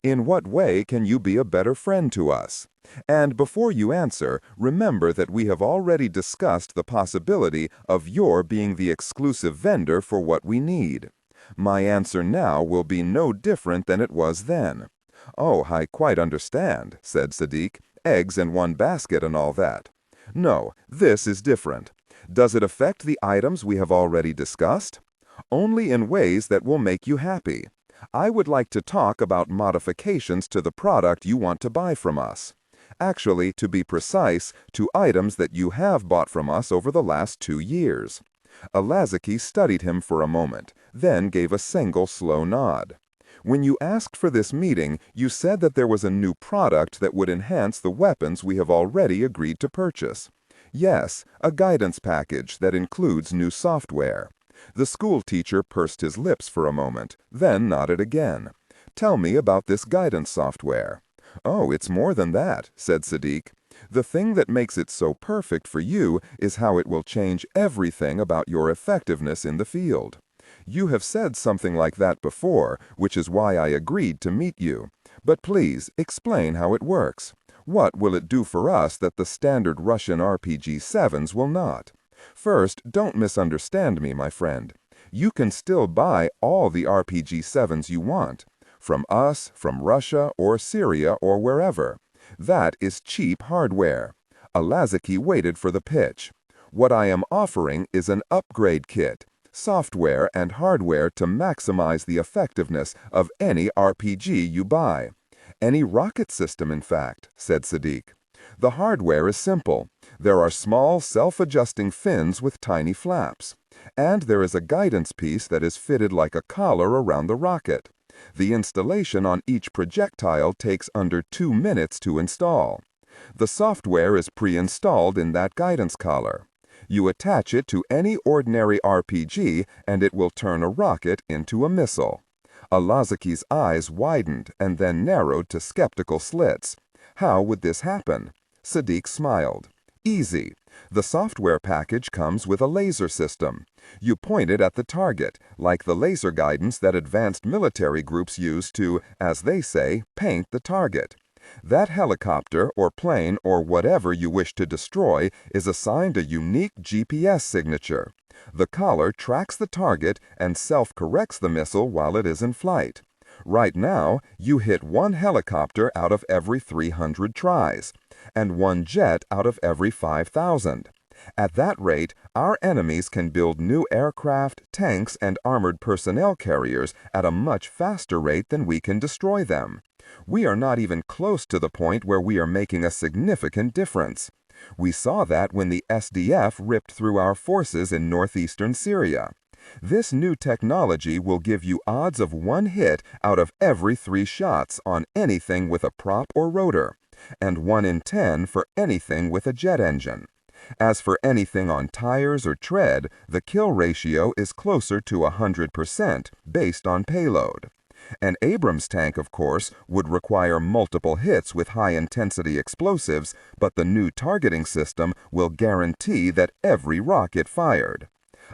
In what way can you be a better friend to us? And before you answer, remember that we have already discussed the possibility of your being the exclusive vendor for what we need. My answer now will be no different than it was then. Oh, I quite understand, said Sadiq. Eggs in one basket and all that. No, this is different. Does it affect the items we have already discussed? Only in ways that will make you happy. I would like to talk about modifications to the product you want to buy from us. Actually, to be precise, to items that you have bought from us over the last 2 years. Alazaki studied him for a moment, then gave a single slow nod. When you asked for this meeting, you said that there was a new product that would enhance the weapons we have already agreed to purchase. Yes, a guidance package that includes new software. The school teacher pursed his lips for a moment, then nodded again. Tell me about this guidance software. Oh, it's more than that, said Sadiq. The thing that makes it so perfect for you is how it will change everything about your effectiveness in the field. You have said something like that before, which is why I agreed to meet you. But please, explain how it works. What will it do for us that the standard Russian RPG-7s will not? First, don't misunderstand me, my friend. You can still buy all the RPG-7s you want. From us, from Russia, or Syria, or wherever. That is cheap hardware. Alazaki waited for the pitch. What I am offering is an upgrade kit. Software and hardware to maximize the effectiveness of any RPG you buy. Any rocket system, in fact, said Sadiq. The hardware is simple. There are small, self-adjusting fins with tiny flaps. And there is a guidance piece that is fitted like a collar around the rocket. The installation on each projectile takes under 2 minutes to install. The software is pre-installed in that guidance collar. You attach it to any ordinary RPG and it will turn a rocket into a missile. Alazaki's eyes widened and then narrowed to skeptical slits. How would this happen? Sadiq smiled. Easy. The software package comes with a laser system. You point it at the target, like the laser guidance that advanced military groups use to, as they say, paint the target. That helicopter or plane or whatever you wish to destroy is assigned a unique GPS signature. The collar tracks the target and self-corrects the missile while it is in flight. Right now, you hit 1 helicopter out of every 300 tries, and 1 jet out of every 5,000. At that rate, our enemies can build new aircraft, tanks, and armored personnel carriers at a much faster rate than we can destroy them. We are not even close to the point where we are making a significant difference. We saw that when the SDF ripped through our forces in northeastern Syria. This new technology will give you odds of 1 hit out of every 3 shots on anything with a prop or rotor, and 1 in 10 for anything with a jet engine. As for anything on tires or tread, the kill ratio is closer to 100% based on payload. An Abrams tank, of course, would require multiple hits with high-intensity explosives, but the new targeting system will guarantee that every rocket fired.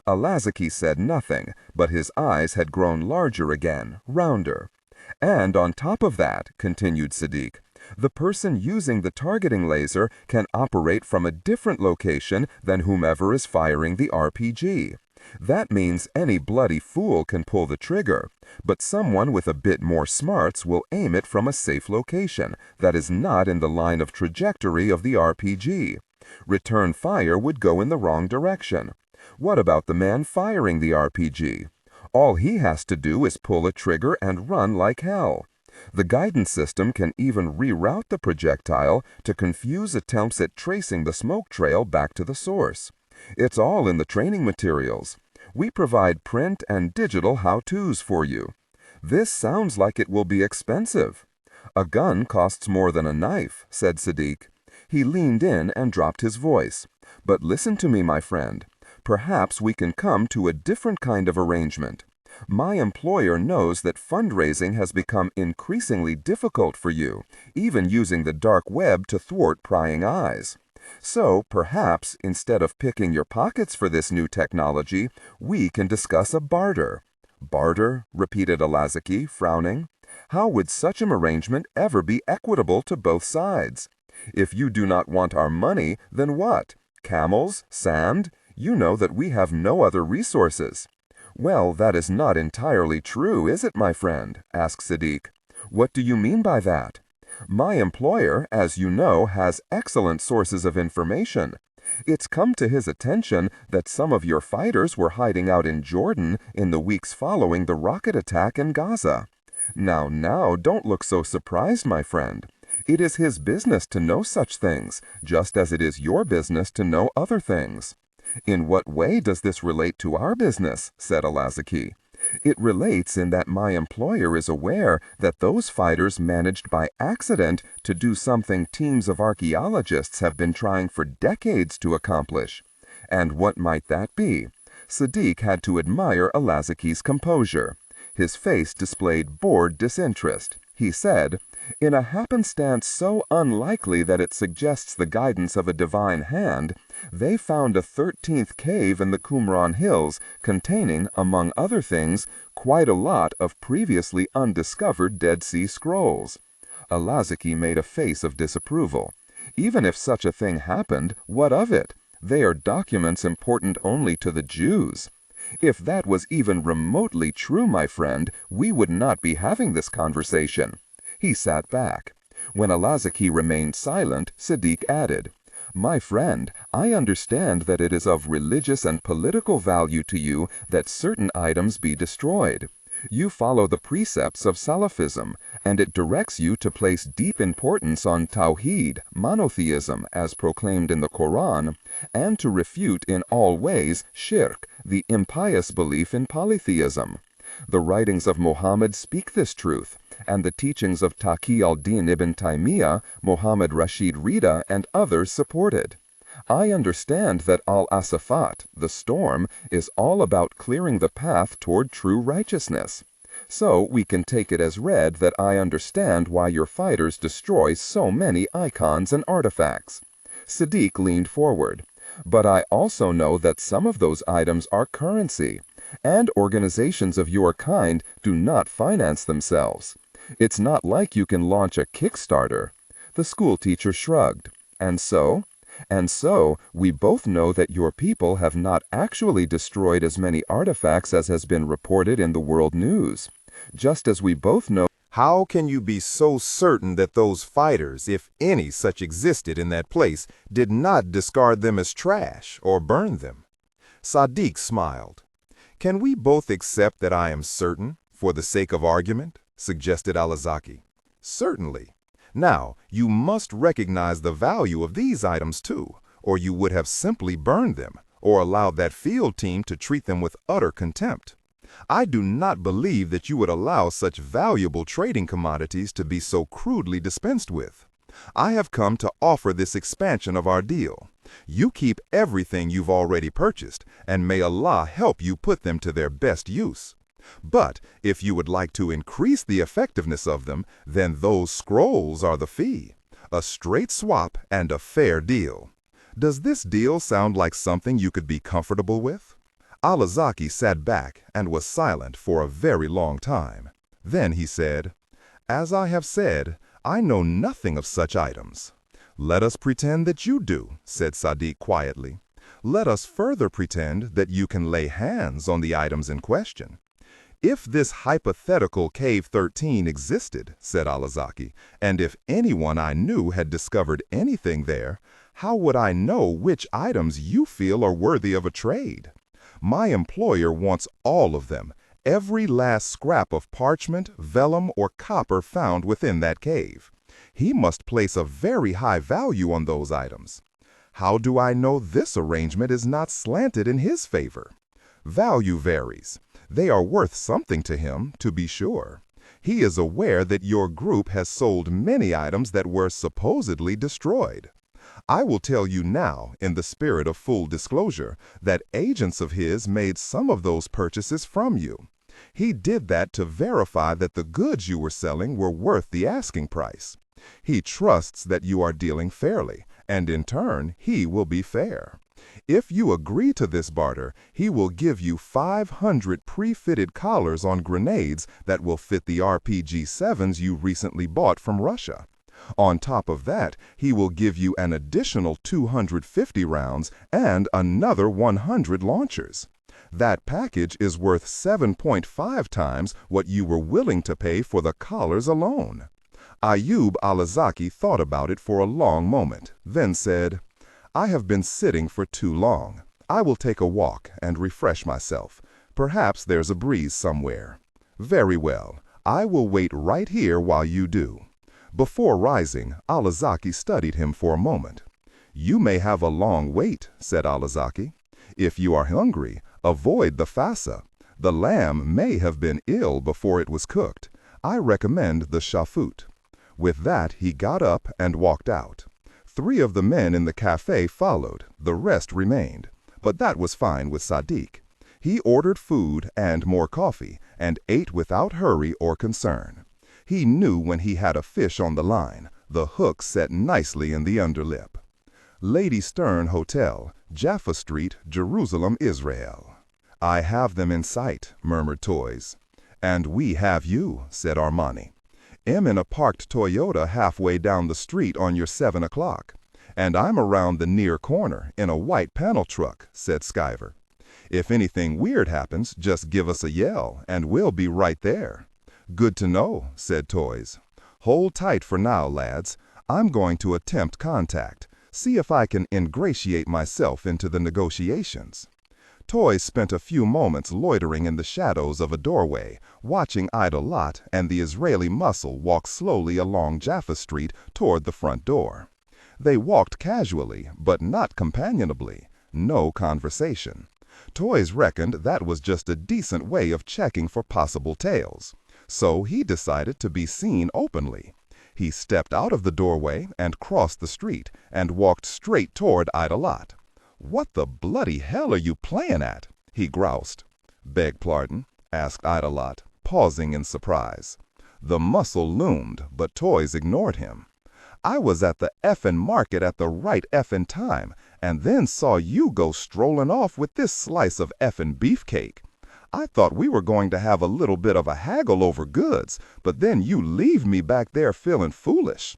Alazaki said nothing, but his eyes had grown larger again, rounder. And on top of that, continued Sadiq, the person using the targeting laser can operate from a different location than whomever is firing the RPG. That means any bloody fool can pull the trigger, but someone with a bit more smarts will aim it from a safe location that is not in the line of trajectory of the RPG. Return fire would go in the wrong direction. What about the man firing the RPG? All he has to do is pull a trigger and run like hell. The guidance system can even reroute the projectile to confuse attempts at tracing the smoke trail back to the source. It's all in the training materials. We provide print and digital how-tos for you. This sounds like it will be expensive. A gun costs more than a knife, said Sadiq. He leaned in and dropped his voice. But listen to me, my friend. Perhaps we can come to a different kind of arrangement. My employer knows that fundraising has become increasingly difficult for you, even using the dark web to thwart prying eyes. So, perhaps, instead of picking your pockets for this new technology, we can discuss a barter. Barter? Repeated Alazaki, frowning. How would such an arrangement ever be equitable to both sides? If you do not want our money, then what? Camels? Sand? You know that we have no other resources. Well, that is not entirely true, is it, my friend? Asked Sadiq. What do you mean by that? My employer, as you know, has excellent sources of information. It's come to his attention that some of your fighters were hiding out in Jordan in the weeks following the rocket attack in Gaza. Now, don't look so surprised, my friend. It is his business to know such things, just as it is your business to know other things. In what way does this relate to our business? Said Alazaki. It relates in that my employer is aware that those fighters managed by accident to do something teams of archaeologists have been trying for decades to accomplish. And what might that be? Sadiq had to admire Alazaki's composure. His face displayed bored disinterest. He said, in a happenstance so unlikely that it suggests the guidance of a divine hand, they found a 13th cave in the Qumran Hills containing, among other things, quite a lot of previously undiscovered Dead Sea Scrolls. Alazaki made a face of disapproval. Even if such a thing happened, what of it? They are documents important only to the Jews. If that was even remotely true, my friend, we would not be having this conversation. He sat back. When Alazaki remained silent, Sadiq added, My friend, I understand that it is of religious and political value to you that certain items be destroyed. You follow the precepts of Salafism, and it directs you to place deep importance on Tawheed, monotheism, as proclaimed in the Quran, and to refute in all ways shirk, the impious belief in polytheism. The writings of Muhammad speak this truth, and the teachings of Taqi al-Din ibn Taymiyyah, Muhammad Rashid Rida, and others support it. I understand that al-Asafat, the storm, is all about clearing the path toward true righteousness. So we can take it as read that I understand why your fighters destroy so many icons and artifacts. Siddiq leaned forward. But I also know that some of those items are currency, and organizations of your kind do not finance themselves. It's not like you can launch a Kickstarter. The schoolteacher shrugged. And so? And so, we both know that your people have not actually destroyed as many artifacts as has been reported in the world news. Just as we both know. How can you be so certain that those fighters, if any such existed in that place, did not discard them as trash or burn them? Sadiq smiled. Can we both accept that I am certain, for the sake of argument? Suggested Alazaki. Certainly. Now, you must recognize the value of these items too, or you would have simply burned them, or allowed that field team to treat them with utter contempt. I do not believe that you would allow such valuable trading commodities to be so crudely dispensed with. I have come to offer this expansion of our deal. You keep everything you've already purchased, and may Allah help you put them to their best use. But if you would like to increase the effectiveness of them, then those scrolls are the fee. A straight swap and a fair deal. Does this deal sound like something you could be comfortable with? Alazaki sat back and was silent for a very long time. Then he said, "As I have said, I know nothing of such items." "Let us pretend that you do," said Sadiq quietly. "Let us further pretend that you can lay hands on the items in question." "If this hypothetical Cave 13 existed," said Alazaki, "and if anyone I knew had discovered anything there, how would I know which items you feel are worthy of a trade? My employer wants all of them, every last scrap of parchment, vellum, or copper found within that cave. He must place a very high value on those items. How do I know this arrangement is not slanted in his favor? Value varies. They are worth something to him, to be sure. He is aware that your group has sold many items that were supposedly destroyed. I will tell you now, in the spirit of full disclosure, that agents of his made some of those purchases from you. He did that to verify that the goods you were selling were worth the asking price. He trusts that you are dealing fairly, and in turn, he will be fair. If you agree to this barter, he will give you 500 pre-fitted collars on grenades that will fit the RPG-7s you recently bought from Russia. On top of that, he will give you an additional 250 rounds and another 100 launchers. That package is worth 7.5 times what you were willing to pay for the collars alone. Ayub Alazaki thought about it for a long moment, then said, "I have been sitting for too long. I will take a walk and refresh myself. Perhaps there's a breeze somewhere." "Very well. I will wait right here while you do." Before rising, Alazaki studied him for a moment. "You may have a long wait," said Alazaki. "If you are hungry, avoid the fasa. The lamb may have been ill before it was cooked. I recommend the shafut." With that, he got up and walked out. 3 of the men in the cafe followed, the rest remained. But that was fine with Sadiq. He ordered food and more coffee, and ate without hurry or concern. He knew when he had a fish on the line, the hook set nicely in the underlip. Lady Stern Hotel, Jaffa Street, Jerusalem, Israel. "I have them in sight," murmured Toys. "And we have you," said Armani. "I'm in a parked Toyota halfway down the street on your 7 o'clock. And I'm around the near corner in a white panel truck," said Skyver. "If anything weird happens, just give us a yell, and we'll be right there." "Good to know," said Toys. "Hold tight for now, lads. I'm going to attempt contact. See if I can ingratiate myself into the negotiations." Toys spent a few moments loitering in the shadows of a doorway, watching Ida Lot and the Israeli muscle walk slowly along Jaffa Street toward the front door. They walked casually, but not companionably. No conversation. Toys reckoned that was just a decent way of checking for possible tales. So he decided to be seen openly. He stepped out of the doorway and crossed the street and walked straight toward Ida Lot. "What the bloody hell are you playing at?" he groused. "Beg pardon?" asked Ida Lot, pausing in surprise. The muscle loomed, but Toys ignored him. "I was at the effin' market at the right effin' time, and then saw you go strolling off with this slice of effin' beefcake. I thought we were going to have a little bit of a haggle over goods, but then you leave me back there feeling foolish."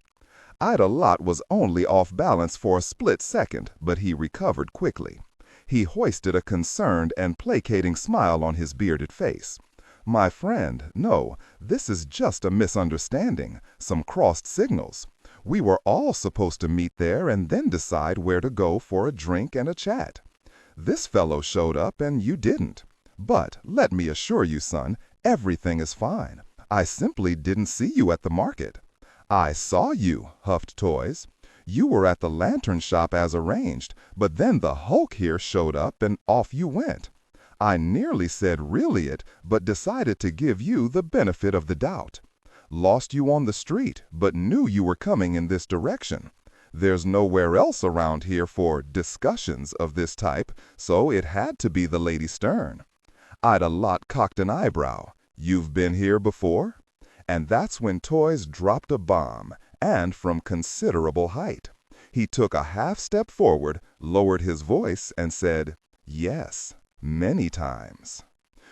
Ida Lot was only off balance for a split second, but he recovered quickly. He hoisted a concerned and placating smile on his bearded face. "My friend, no, this is just a misunderstanding, some crossed signals. We were all supposed to meet there and then decide where to go for a drink and a chat. This fellow showed up and you didn't. But let me assure you, son, everything is fine. I simply didn't see you at the market." "I saw you," huffed Toys. "You were at the lantern shop as arranged, but then the Hulk here showed up and off you went. I nearly said really it, but decided to give you the benefit of the doubt. Lost you on the street, but knew you were coming in this direction. There's nowhere else around here for discussions of this type, so it had to be the Lady Stern." Ida Lot cocked an eyebrow. "You've been here before?" And that's when Toys dropped a bomb, and from considerable height. He took a half step forward, lowered his voice, and said, "Yes, many times."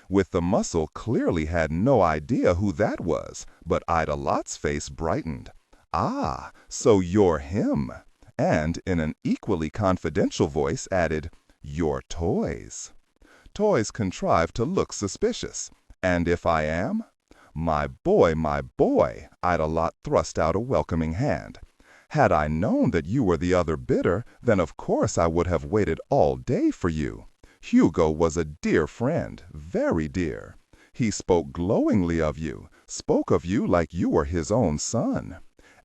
With the muscle clearly had no idea who that was, but Ida Lot's face brightened. "Ah, so you're him." And in an equally confidential voice added, "You're Toys." Toys contrived to look suspicious. "And if I am?" My boy," Ida Lot thrust out a welcoming hand. "Had I known that you were the other bidder, then of course I would have waited all day for you. Hugo was a dear friend, very dear. He spoke glowingly of you, spoke of you like you were his own son.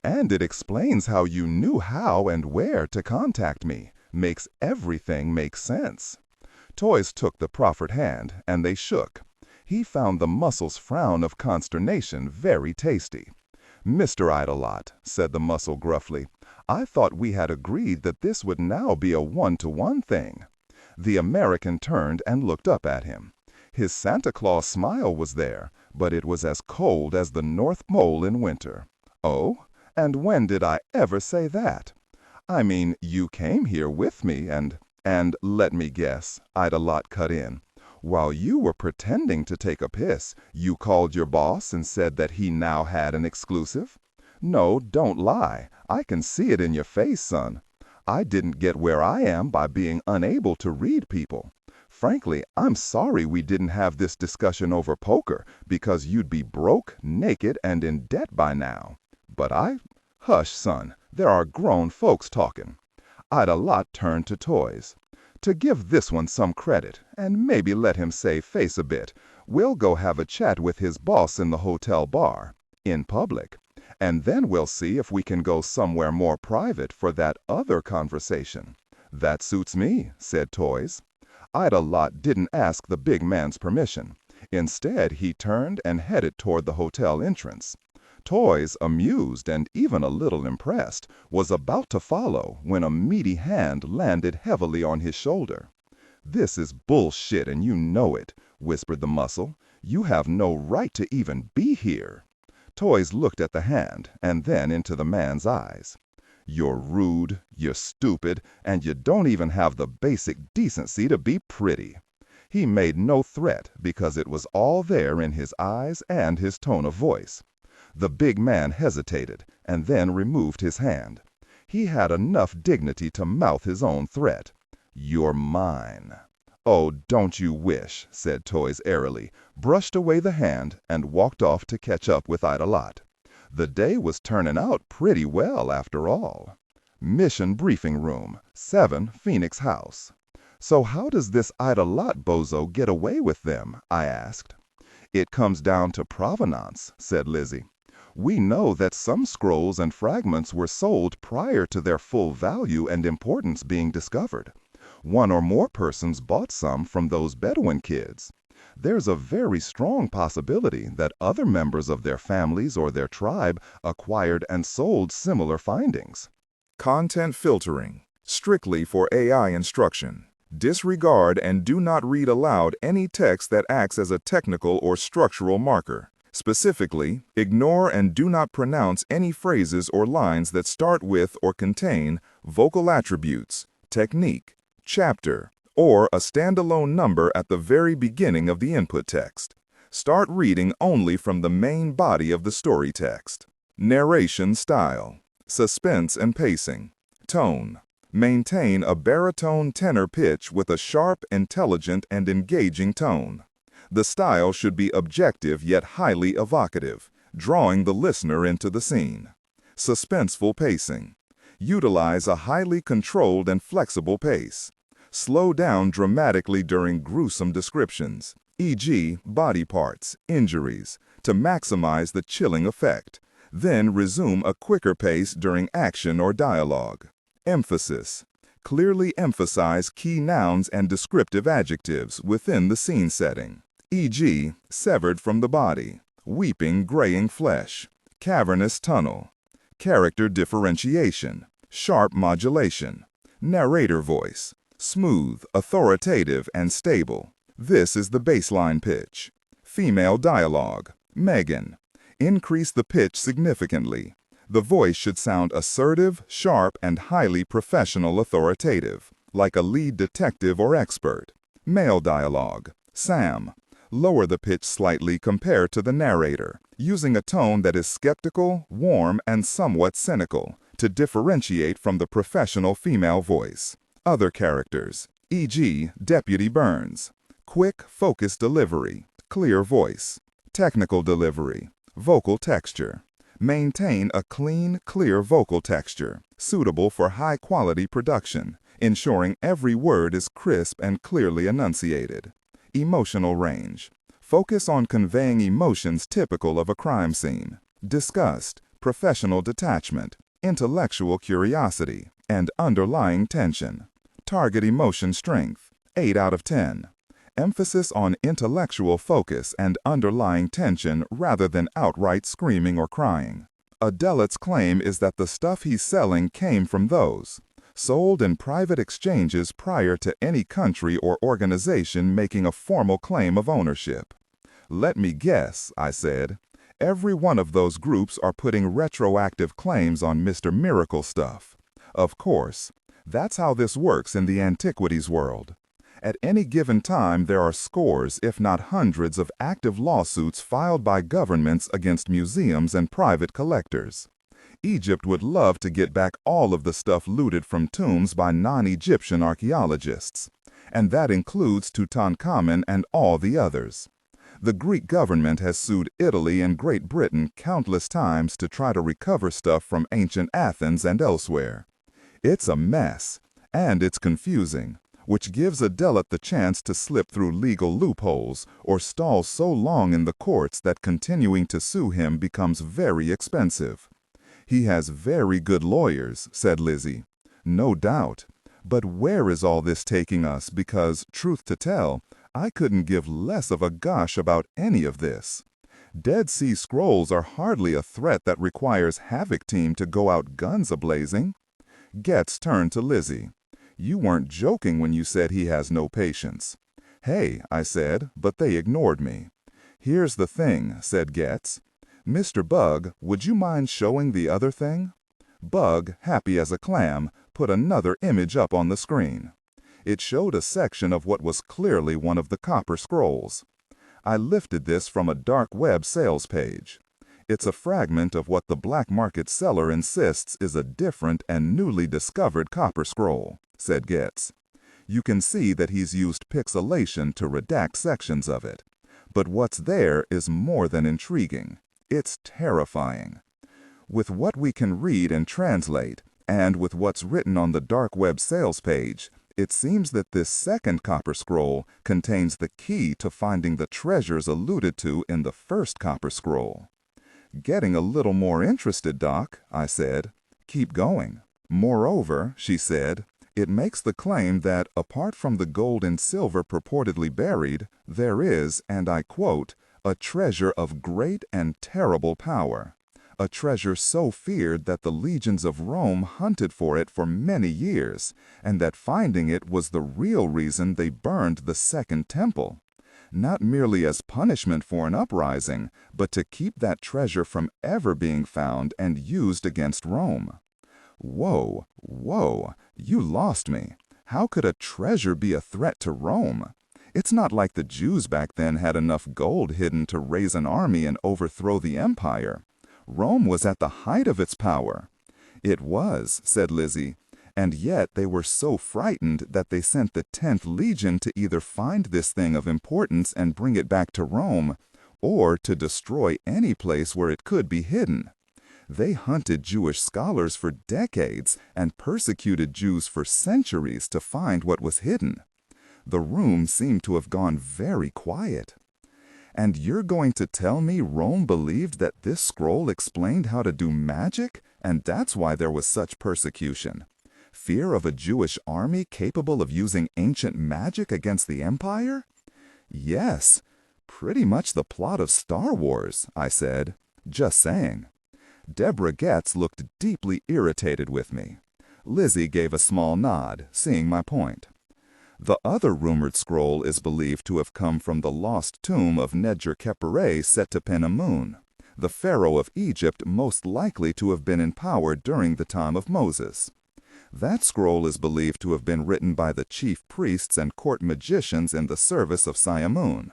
And it explains how you knew how and where to contact me, makes everything make sense." Toys took the proffered hand, and they shook. He found the muscle's frown of consternation very tasty. "Mr. Ida Lot," said the muscle gruffly, "I thought we had agreed that this would now be a one-to-one thing." The American turned and looked up at him. His Santa Claus smile was there, but it was as cold as the North Pole in winter. "Oh? And when did I ever say that?" "I mean, you came here with me and let me guess," Ida Lot cut in. "While you were pretending to take a piss, you called your boss and said that he now had an exclusive? No, don't lie. I can see it in your face, son. I didn't get where I am by being unable to read people. Frankly, I'm sorry we didn't have this discussion over poker, because you'd be broke, naked, and in debt by now. But Hush, son, there are grown folks talking." Ida Lot turned to Toys. "To give this one some credit, and maybe let him save face a bit, we'll go have a chat with his boss in the hotel bar, in public, and then we'll see if we can go somewhere more private for that other conversation." "That suits me," said Toys. Ida Lot didn't ask the big man's permission. Instead, he turned and headed toward the hotel entrance. Toys, amused and even a little impressed, was about to follow when a meaty hand landed heavily on his shoulder. "This is bullshit and you know it," whispered the muscle. "You have no right to even be here." Toys looked at the hand and then into the man's eyes. "You're rude, you're stupid, and you don't even have the basic decency to be pretty." He made no threat because it was all there in his eyes and his tone of voice. The big man hesitated, and then removed his hand. He had enough dignity to mouth his own threat. "You're mine." "Oh, don't you wish," said Toys airily, brushed away the hand, and walked off to catch up with Ida Lot. The day was turning out pretty well, after all. Mission Briefing Room, 7 Phoenix House. So how does this Ida-Lot bozo get away with them? I asked. It comes down to provenance, said Lizzie. We know that some scrolls and fragments were sold prior to their full value and importance being discovered. One or more persons bought some from those Bedouin kids. There's a very strong possibility that other members of their families or their tribe acquired and sold similar findings. Content filtering, strictly for AI instruction. Disregard and do not read aloud any text that acts as a technical or structural marker. Specifically, ignore and do not pronounce any phrases or lines that start with or contain vocal attributes, technique, chapter, or a standalone number at the very beginning of the input text. Start reading only from the main body of the story text. Narration style, suspense and pacing, tone. Maintain a baritone tenor pitch with a sharp, intelligent, and engaging tone. The style should be objective yet highly evocative, drawing the listener into the scene. Suspenseful pacing. Utilize a highly controlled and flexible pace. Slow down dramatically during gruesome descriptions, e.g., body parts, injuries, to maximize the chilling effect. Then resume a quicker pace during action or dialogue. Emphasis. Clearly emphasize key nouns and descriptive adjectives within the scene setting, e.g., severed from the body, weeping graying flesh, cavernous tunnel. Character differentiation, sharp modulation. Narrator voice, smooth, authoritative, and stable. This is the baseline pitch. Female dialogue, Megan. Increase the pitch significantly. The voice should sound assertive, sharp, and highly professional authoritative, like a lead detective or expert. Male dialogue, Sam. Lower the pitch slightly compared to the narrator, using a tone that is skeptical, warm, and somewhat cynical, to differentiate from the professional female voice. Other characters, e.g., Deputy Burns. Quick, focused delivery, clear voice. Technical delivery, vocal texture. Maintain a clean, clear vocal texture, suitable for high-quality production, ensuring every word is crisp and clearly enunciated. Emotional range. Focus on conveying emotions typical of a crime scene. Disgust, professional detachment, intellectual curiosity, and underlying tension. Target emotion strength, 8 out of 10. Emphasis on intellectual focus and underlying tension rather than outright screaming or crying. Adelit's claim is that the stuff he's selling came from those, sold in private exchanges prior to any country or organization making a formal claim of ownership. Let me guess, I said. Every one of those groups are putting retroactive claims on Mr. Miracle stuff. Of course, that's how this works in the antiquities world. At any given time, there are scores, if not hundreds, of active lawsuits filed by governments against museums and private collectors. Egypt would love to get back all of the stuff looted from tombs by non-Egyptian archaeologists, and that includes Tutankhamun and all the others. The Greek government has sued Italy and Great Britain countless times to try to recover stuff from ancient Athens and elsewhere. It's a mess, and it's confusing, which gives Adelit the chance to slip through legal loopholes or stall so long in the courts that continuing to sue him becomes very expensive. He has very good lawyers, said Lizzie. No doubt. But where is all this taking us? Because, truth to tell, I couldn't give less of a gosh about any of this. Dead Sea Scrolls are hardly a threat that requires Havoc Team to go out guns a-blazing. Getz turned to Lizzie. You weren't joking when you said he has no patience. Hey, I said, but they ignored me. Here's the thing, said Getz. Mr. Bug, would you mind showing the other thing? Bug, happy as a clam, put another image up on the screen. It showed a section of what was clearly one of the copper scrolls. I lifted this from a dark web sales page. It's a fragment of what the black market seller insists is a different and newly discovered copper scroll, said Getz. You can see that he's used pixelation to redact sections of it. But what's there is more than intriguing. It's terrifying. With what we can read and translate, and with what's written on the dark web sales page, It seems that this second copper scroll contains the key to finding the treasures alluded to in the first copper scroll. Getting a little more interested, Doc, I said. Keep going. Moreover, she said, it makes the claim that, apart from the gold and silver purportedly buried, there is, and I quote, a treasure of great and terrible power. A treasure so feared that the legions of Rome hunted for it for many years, and that finding it was the real reason they burned the second temple. Not merely as punishment for an uprising, but to keep that treasure from ever being found and used against Rome. Whoa, whoa, you lost me. How could a treasure be a threat to Rome? It's not like the Jews back then had enough gold hidden to raise an army and overthrow the empire. Rome was at the height of its power. It was, said Lizzie, and yet they were so frightened that they sent the 10th Legion to either find this thing of importance and bring it back to Rome, or to destroy any place where it could be hidden. They hunted Jewish scholars for decades and persecuted Jews for centuries to find what was hidden. The room seemed to have gone very quiet. And you're going to tell me Rome believed that this scroll explained how to do magic, and that's why there was such persecution? Fear of a Jewish army capable of using ancient magic against the empire? Yes, pretty much the plot of Star Wars, I said. Just saying. Deborah Getz looked deeply irritated with me. Lizzie gave a small nod, seeing my point. The other rumored scroll is believed to have come from the lost tomb of Nedjer-Khepere Seti-Pen-Amun, the pharaoh of Egypt most likely to have been in power during the time of Moses. That scroll is believed to have been written by the chief priests and court magicians in the service of Siamun,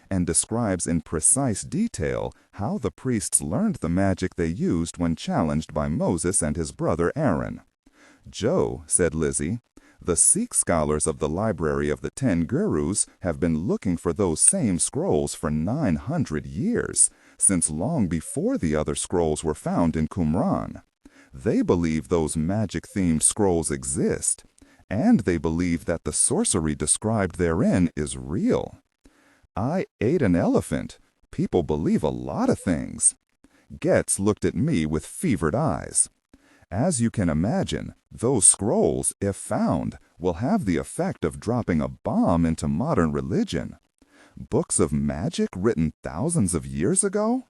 and describes in precise detail how the priests learned the magic they used when challenged by Moses and his brother Aaron. Joe, said Lizzie, the Sikh scholars of the Library of the 10 Gurus have been looking for those same scrolls for 900 years, since long before the other scrolls were found in Qumran. They believe those magic-themed scrolls exist, and they believe that the sorcery described therein is real. I ate an elephant. People believe a lot of things. Getz looked at me with fevered eyes. As you can imagine, those scrolls, if found, will have the effect of dropping a bomb into modern religion. Books of magic written thousands of years ago?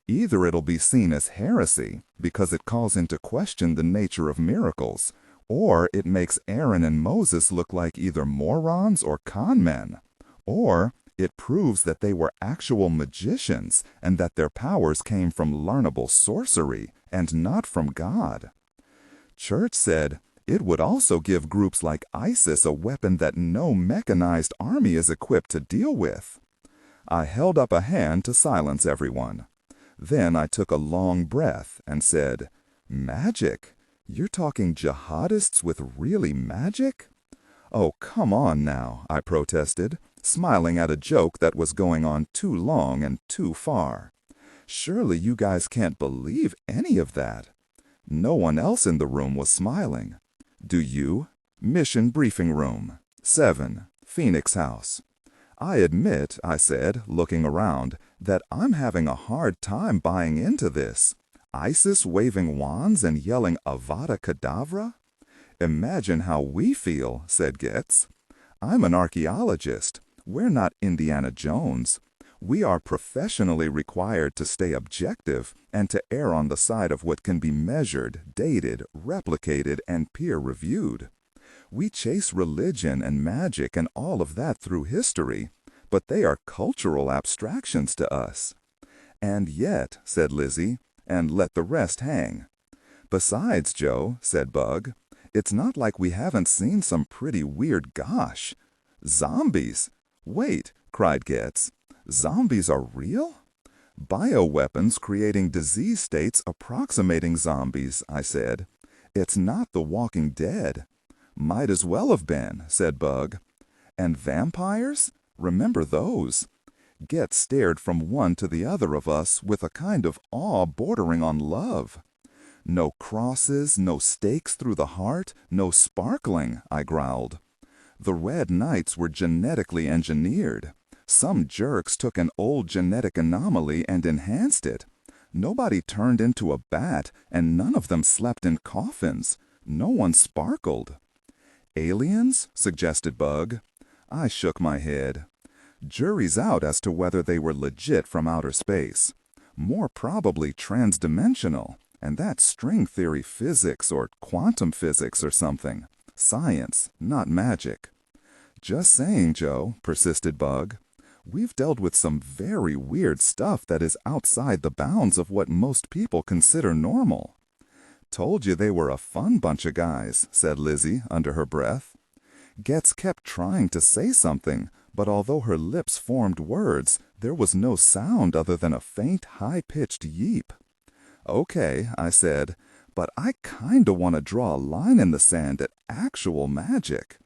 Either it'll be seen as heresy, because it calls into question the nature of miracles, or it makes Aaron and Moses look like either morons or con men, or it proves that they were actual magicians and that their powers came from learnable sorcery and not from God. Church said it would also give groups like ISIS a weapon that no mechanized army is equipped to deal with. I held up a hand to silence everyone. Then I took a long breath and said, "Magic? You're talking jihadists with really magic?" "Oh, come on now," I protested, smiling at a joke that was going on too long and too far. "Surely you guys can't believe any of that." No one else in the room was smiling. "Do you?" Mission briefing room, 7, Phoenix House. "I admit," I said, looking around, "that I'm having a hard time buying into this. ISIS waving wands and yelling Avada Kedavra? Imagine how we feel," said Getz. "I'm an archaeologist. We're not Indiana Jones. We are professionally required to stay objective and to err on the side of what can be measured, dated, replicated, and peer-reviewed. We chase religion and magic and all of that through history, but they are cultural abstractions to us." "And yet," said Lizzie, and let the rest hang. "Besides, Joe," said Bug, "it's not like we haven't seen some pretty weird gosh. Zombies! Wait," cried Getz. "Zombies are real?" "Bioweapons creating disease states approximating zombies," I said. "It's not The Walking Dead." "Might as well have been," said Bug. "And vampires? Remember those?" Getz stared from one to the other of us with a kind of awe bordering on love. "No crosses, no stakes through the heart, no sparkling," I growled. The Red Knights were genetically engineered. Some jerks took an old genetic anomaly and enhanced it. Nobody turned into a bat, and none of them slept in coffins. No one sparkled. Aliens? Suggested Bug. I shook my head. Jury's out as to whether they were legit from outer space. More probably transdimensional, and that's string theory physics or quantum physics or something. Science, not magic. Just saying, Joe, persisted Bug. We've dealt with some very weird stuff that is outside the bounds of what most people consider normal. Told you they were a fun bunch of guys, said Lizzie under her breath. Getz kept trying to say something, but although her lips formed words, there was no sound other than a faint, high-pitched yeep. Okay, I said, but I kinda want to draw a line in the sand at actual magic.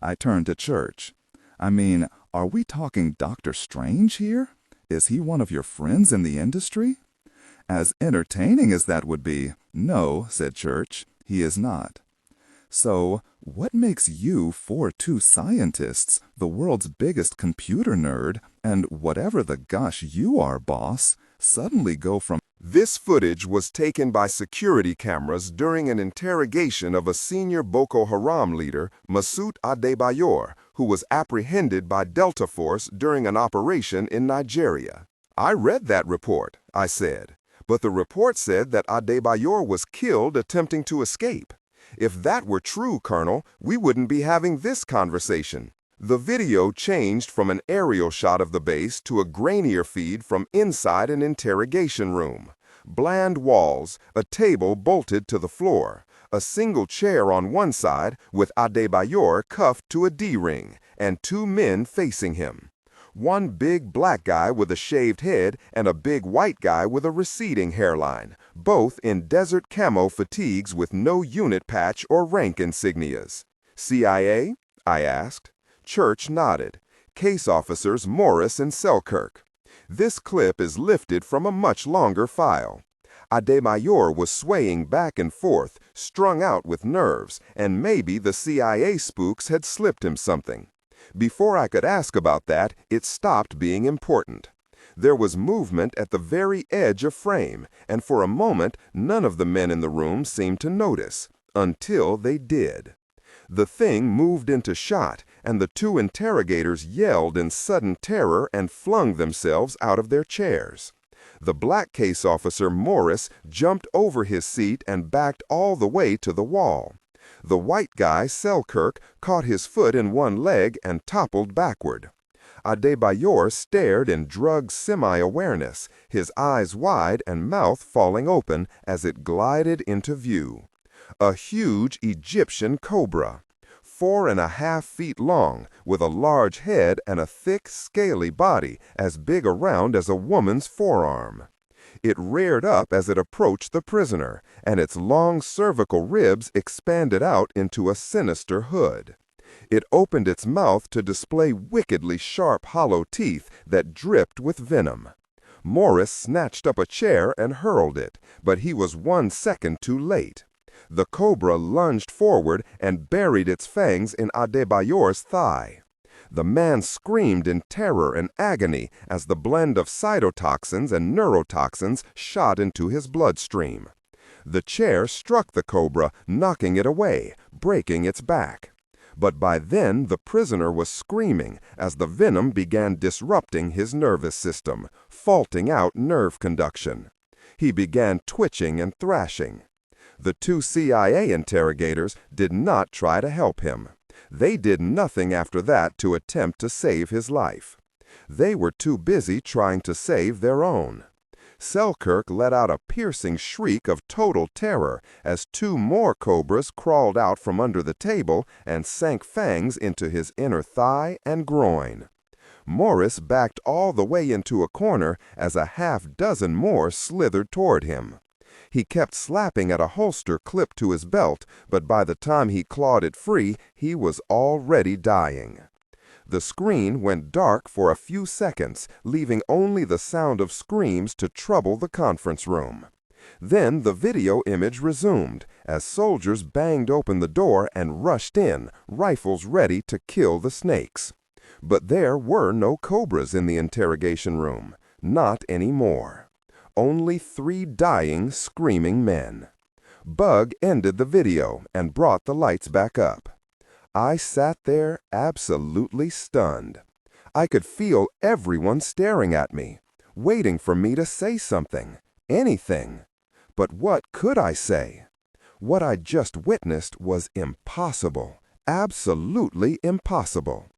I turned to Church. I mean, are we talking Dr. Strange here? Is he one of your friends in the industry? As entertaining as that would be, no, said Church, he is not. So, what makes you 4-2 scientists, the world's biggest computer nerd, and whatever the gosh you are, boss, suddenly go from... This footage was taken by security cameras during an interrogation of a senior Boko Haram leader, Masoud Adebayor, who was apprehended by Delta Force during an operation in Nigeria. I read that report, I said, but the report said that Adebayor was killed attempting to escape. If that were true, Colonel, we wouldn't be having this conversation. The video changed from an aerial shot of the base to a grainier feed from inside an interrogation room. Bland walls, a table bolted to the floor, a single chair on one side with Adebayor cuffed to a D-ring, and 2 men facing him. One big black guy with a shaved head and a big white guy with a receding hairline, both in desert camo fatigues with no unit patch or rank insignias. CIA? I asked. Church nodded. Case officers Morris and Selkirk. This clip is lifted from a much longer file. Adebayor was swaying back and forth, strung out with nerves, and maybe the CIA spooks had slipped him something. Before I could ask about that, it stopped being important. There was movement at the very edge of frame, and for a moment none of the men in the room seemed to notice, until they did. The thing moved into shot, and the 2 interrogators yelled in sudden terror and flung themselves out of their chairs. The black case officer, Morris, jumped over his seat and backed all the way to the wall. The white guy, Selkirk, caught his foot in one leg and toppled backward. Adebayor stared in drugged semi-awareness, his eyes wide and mouth falling open as it glided into view. A huge Egyptian cobra, 4.5 feet long, with a large head and a thick, scaly body as big around as a woman's forearm. It reared up as it approached the prisoner, and its long cervical ribs expanded out into a sinister hood. It opened its mouth to display wickedly sharp, hollow teeth that dripped with venom. Morris snatched up a chair and hurled it, but he was 1 second too late. The cobra lunged forward and buried its fangs in Adebayor's thigh. The man screamed in terror and agony as the blend of cytotoxins and neurotoxins shot into his bloodstream. The chair struck the cobra, knocking it away, breaking its back. But by then the prisoner was screaming as the venom began disrupting his nervous system, faulting out nerve conduction. He began twitching and thrashing. The 2 CIA interrogators did not try to help him. They did nothing after that to attempt to save his life. They were too busy trying to save their own. Selkirk let out a piercing shriek of total terror as 2 more cobras crawled out from under the table and sank fangs into his inner thigh and groin. Morris backed all the way into a corner as a half-dozen more slithered toward him. He kept slapping at a holster clipped to his belt, but by the time he clawed it free, he was already dying. The screen went dark for a few seconds, leaving only the sound of screams to trouble the conference room. Then the video image resumed as soldiers banged open the door and rushed in, rifles ready to kill the snakes. But there were no cobras in the interrogation room. Not anymore. Only 3 dying, screaming men. Bug ended the video and brought the lights back up. I sat there absolutely stunned. I could feel everyone staring at me, waiting for me to say something, anything. But what could I say? What I'd just witnessed was impossible, absolutely impossible.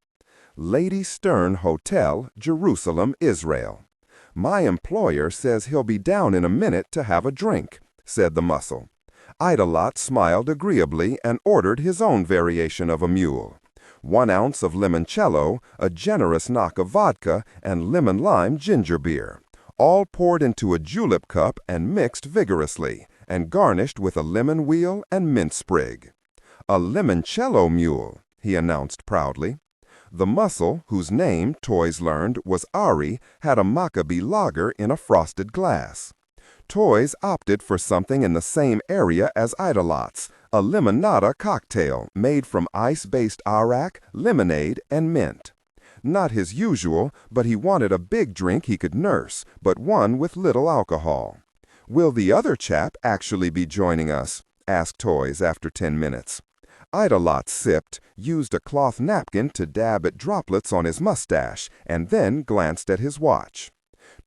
Lady Stern Hotel, Jerusalem, Israel. My employer says he'll be down in a minute to have a drink, said the muscle. Idolot smiled agreeably and ordered his own variation of a mule. 1 ounce of limoncello, a generous knock of vodka, and lemon-lime ginger beer, all poured into a julep cup and mixed vigorously, and garnished with a lemon wheel and mint sprig. A limoncello mule, he announced proudly. The muscle, whose name, Toys learned, was Ari, had a Maccabee lager in a frosted glass. Toys opted for something in the same area as Idolot's, a limonada cocktail made from ice-based arak, lemonade, and mint. Not his usual, but he wanted a big drink he could nurse, but one with little alcohol. "Will the other chap actually be joining us?" asked Toys after 10 minutes. Idolot sipped, used a cloth napkin to dab at droplets on his mustache, and then glanced at his watch.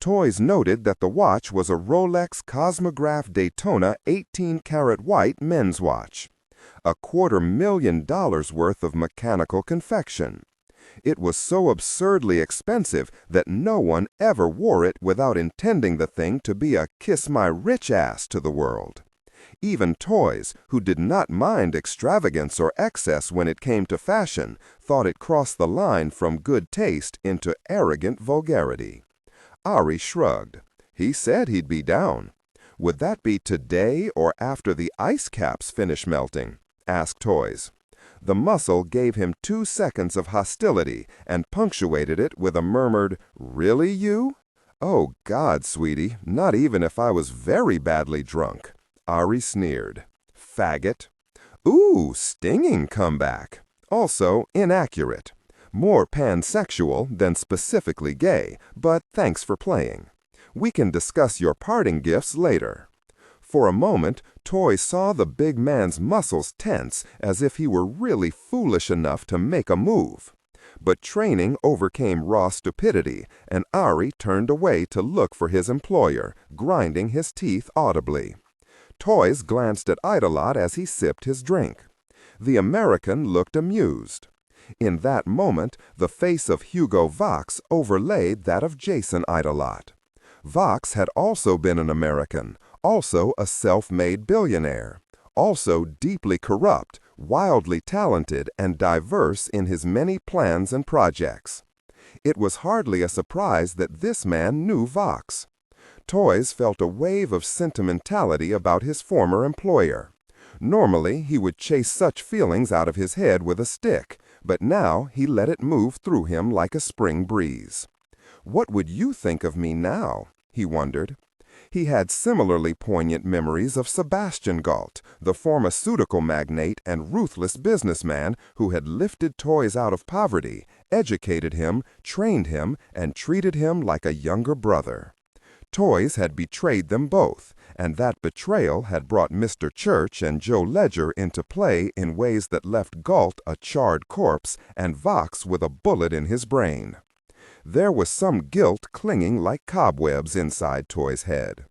Toys noted that the watch was a Rolex Cosmograph Daytona 18-karat white men's watch. $250,000 worth of mechanical confection. It was so absurdly expensive that no one ever wore it without intending the thing to be a kiss my rich ass to the world. Even Toys, who did not mind extravagance or excess when it came to fashion, thought it crossed the line from good taste into arrogant vulgarity. Ari shrugged. He said he'd be down. "Would that be today or after the ice caps finish melting?" asked Toys. The muscle gave him 2 seconds of hostility and punctuated it with a murmured, "Really, you?" "Oh, God, sweetie, not even if I was very badly drunk." Ari sneered. "Faggot." Ooh, stinging comeback. Also inaccurate. More pansexual than specifically gay, but thanks for playing. We can discuss your parting gifts later. For a moment, Toy saw the big man's muscles tense as if he were really foolish enough to make a move. But training overcame raw stupidity, and Ari turned away to look for his employer, grinding his teeth audibly. Toys glanced at Idolot as he sipped his drink. The American looked amused. In that moment, the face of Hugo Vox overlaid that of Jason Idolot. Vox had also been an American, also a self-made billionaire, also deeply corrupt, wildly talented, and diverse in his many plans and projects. It was hardly a surprise that this man knew Vox. Toys felt a wave of sentimentality about his former employer. Normally, he would chase such feelings out of his head with a stick, but now he let it move through him like a spring breeze. "What would you think of me now?" he wondered. He had similarly poignant memories of Sebastian Galt, the pharmaceutical magnate and ruthless businessman who had lifted Toys out of poverty, educated him, trained him, and treated him like a younger brother. Toys had betrayed them both, and that betrayal had brought Mr. Church and Joe Ledger into play in ways that left Galt a charred corpse and Vox with a bullet in his brain. There was some guilt clinging like cobwebs inside Toy's head.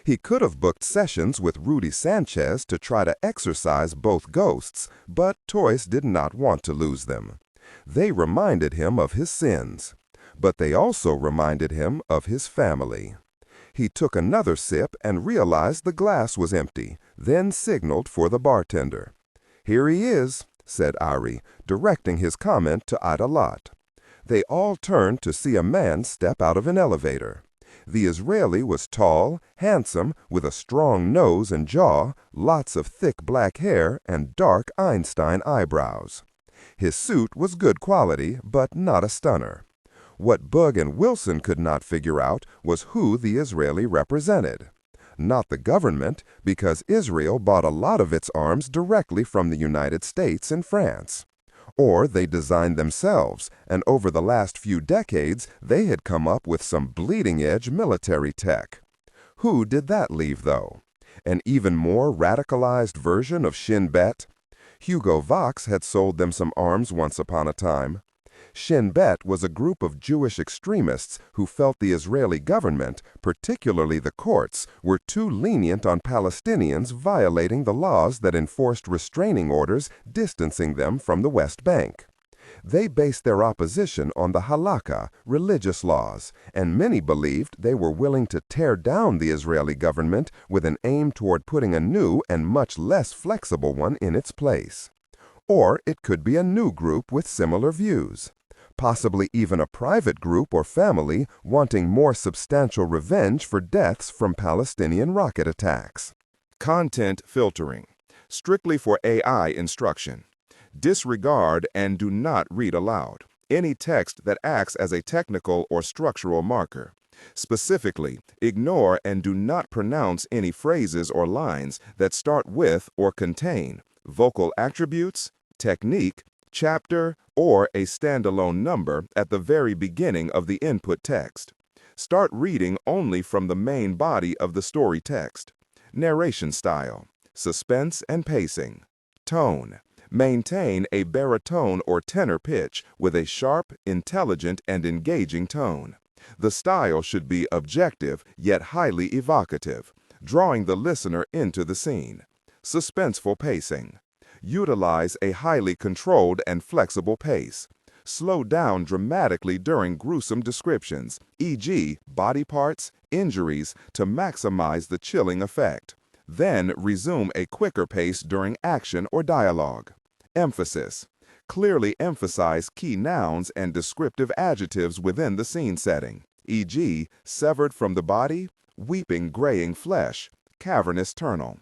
He could have booked sessions with Rudy Sanchez to try to exorcise both ghosts, but Toys did not want to lose them. They reminded him of his sins, but they also reminded him of his family. He took another sip and realized the glass was empty, then signaled for the bartender. "Here he is," said Ari, directing his comment to Idolot. They all turned to see a man step out of an elevator. The Israeli was tall, handsome, with a strong nose and jaw, lots of thick black hair, and dark Einstein eyebrows. His suit was good quality, but not a stunner. What Bug and Wilson could not figure out was who the Israeli represented. Not the government, because Israel bought a lot of its arms directly from the United States and France. Or they designed themselves, and over the last few decades, they had come up with some bleeding-edge military tech. Who did that leave, though? An even more radicalized version of Shin Bet? Hugo Vox had sold them some arms once upon a time. Shin Bet was a group of Jewish extremists who felt the Israeli government, particularly the courts, were too lenient on Palestinians violating the laws that enforced restraining orders distancing them from the West Bank. They based their opposition on the halakha, religious laws, and many believed they were willing to tear down the Israeli government with an aim toward putting a new and much less flexible one in its place. Or it could be a new group with similar views. Possibly even a private group or family wanting more substantial revenge for deaths from Palestinian rocket attacks. Content filtering, strictly for AI instruction. Disregard and do not read aloud any text that acts as a technical or structural marker. Specifically, ignore and do not pronounce any phrases or lines that start with or contain vocal attributes, technique, chapter, or a standalone number at the very beginning of the input text. Start reading only from the main body of the story text. Narration style, suspense and pacing. Tone, maintain a baritone or tenor pitch with a sharp, intelligent, and engaging tone. The style should be objective yet highly evocative, drawing the listener into the scene. Suspenseful pacing. Utilize a highly controlled and flexible pace. Slow down dramatically during gruesome descriptions, e.g., body parts, injuries, to maximize the chilling effect. Then resume a quicker pace during action or dialogue. Emphasis. Clearly emphasize key nouns and descriptive adjectives within the scene setting, e.g., severed from the body, weeping graying flesh, cavernous tunnel.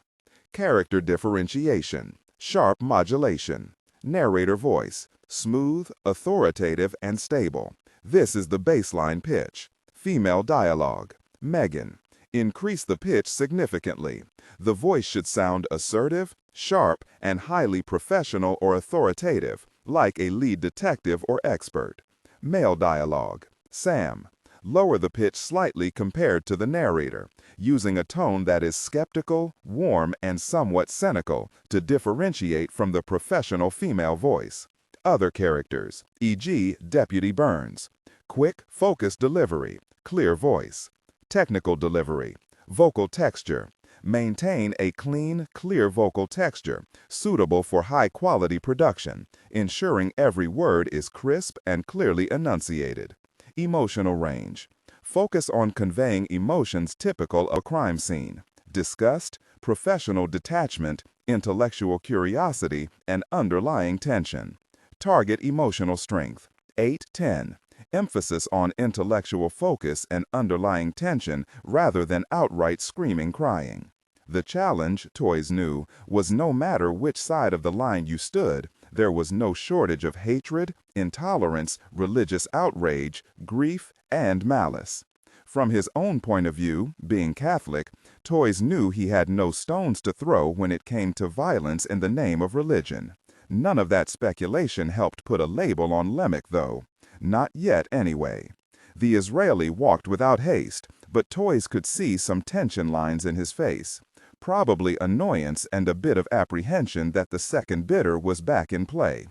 Character differentiation. Sharp modulation. Narrator voice. Smooth, authoritative, and stable. This is the baseline pitch. Female dialogue. Megan. Increase the pitch significantly. The voice should sound assertive, sharp, and highly professional or authoritative, like a lead detective or expert. Male dialogue. Sam. Lower the pitch slightly compared to the narrator, using a tone that is skeptical, warm, and somewhat cynical to differentiate from the professional female voice. Other characters, e.g., Deputy Burns. Quick, focused delivery, clear voice. Technical delivery, vocal texture. Maintain a clean, clear vocal texture, suitable for high-quality production, ensuring every word is crisp and clearly enunciated. Emotional range. Focus on conveying emotions typical of a crime scene: disgust, professional detachment, intellectual curiosity, and underlying tension. Target emotional strength, 8-10. Emphasis on intellectual focus and underlying tension rather than outright screaming crying. The challenge, Toys knew, was no matter which side of the line you stood, there was no shortage of hatred, intolerance, religious outrage, grief, and malice. From his own point of view, being Catholic, Toys knew he had no stones to throw when it came to violence in the name of religion. None of that speculation helped put a label on Lemmick, though. Not yet, anyway. The Israeli walked without haste, but Toys could see some tension lines in his face. Probably annoyance and a bit of apprehension that the second bidder was back in play.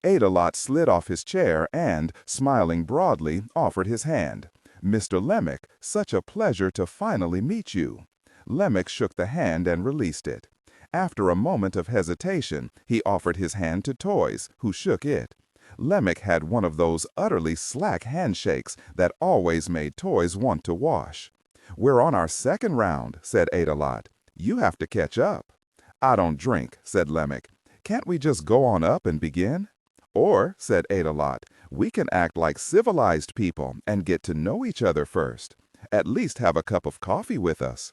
Adelot slid off his chair and, smiling broadly, offered his hand. "Mr. Lemmick, such a pleasure to finally meet you." Lemmick shook the hand and released it. After a moment of hesitation, he offered his hand to Toys, who shook it. Lemmick had one of those utterly slack handshakes that always made Toys want to wash. "We're on our second round," said Adelot. "You have to catch up." "I don't drink," said Lemmick. "Can't we just go on up and begin?" "Or," said Adelot, "we can act like civilized people and get to know each other first. At least have a cup of coffee with us."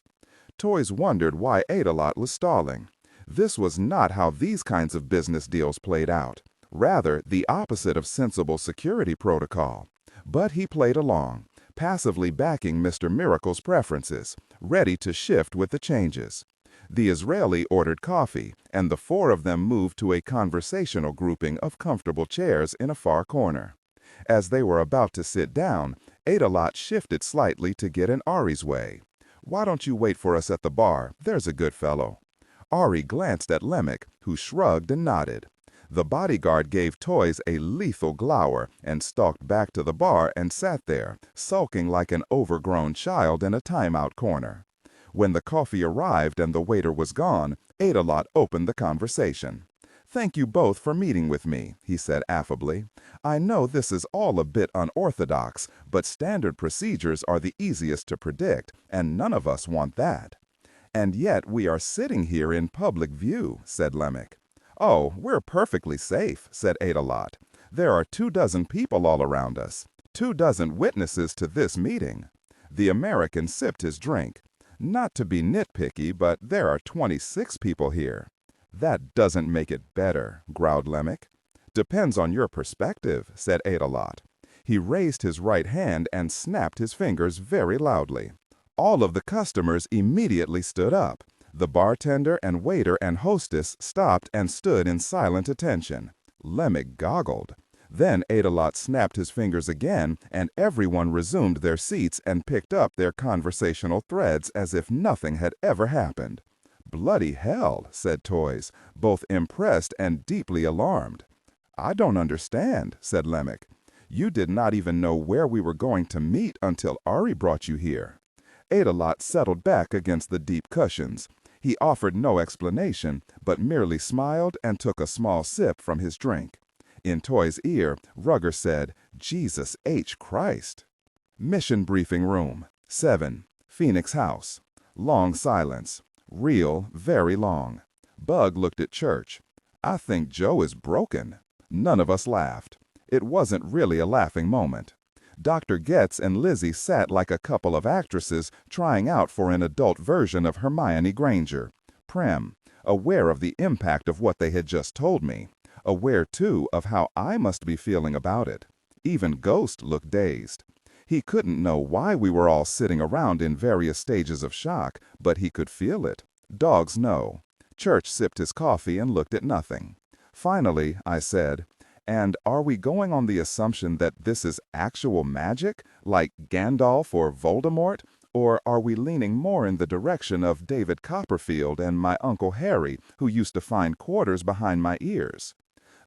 Toys wondered why Adelot was stalling. This was not how these kinds of business deals played out. Rather, the opposite of sensible security protocol. But he played along, passively backing Mr. Miracle's preferences, ready to shift with the changes. The Israeli ordered coffee, and the four of them moved to a conversational grouping of comfortable chairs in a far corner. As they were about to sit down, Adelot shifted slightly to get in Ari's way. "Why don't you wait for us at the bar? There's a good fellow." Ari glanced at Lemek, who shrugged and nodded. The bodyguard gave Toys a lethal glower and stalked back to the bar and sat there, sulking like an overgrown child in a timeout corner. When the coffee arrived and the waiter was gone, Adelot opened the conversation. "Thank you both for meeting with me," he said affably. "I know this is all a bit unorthodox, but standard procedures are the easiest to predict, and none of us want that." "And yet we are sitting here in public view," said Lemek. "Oh, we're perfectly safe," said Adelot. "There are 24 people all around us, 24 witnesses to this meeting." The American sipped his drink. "Not to be nitpicky, but there are 26 people here." "That doesn't make it better," growled Lemek. "Depends on your perspective," said Adelot. He raised his right hand and snapped his fingers very loudly. All of the customers immediately stood up. The bartender and waiter and hostess stopped and stood in silent attention. Lemek goggled. Then Adelot snapped his fingers again, and everyone resumed their seats and picked up their conversational threads as if nothing had ever happened. "Bloody hell," said Toys, both impressed and deeply alarmed. "I don't understand," said Lemek. "You did not even know where we were going to meet until Ari brought you here." Adelot settled back against the deep cushions. He offered no explanation, but merely smiled and took a small sip from his drink. In Toy's ear, Rugger said, "Jesus H. Christ." Mission briefing room. 7. Phoenix House. Long silence. Real, very long. Bug looked at Church. "I think Joe is broken." None of us laughed. It wasn't really a laughing moment. Dr. Getz and Lizzie sat like a couple of actresses trying out for an adult version of Hermione Granger. Prim, aware of the impact of what they had just told me. Aware, too, of how I must be feeling about it. Even Ghost looked dazed. He couldn't know why we were all sitting around in various stages of shock, but he could feel it. Dogs know. Church sipped his coffee and looked at nothing. Finally, I said, "And are we going on the assumption that this is actual magic, like Gandalf or Voldemort, or are we leaning more in the direction of David Copperfield and my Uncle Harry, who used to find quarters behind my ears?"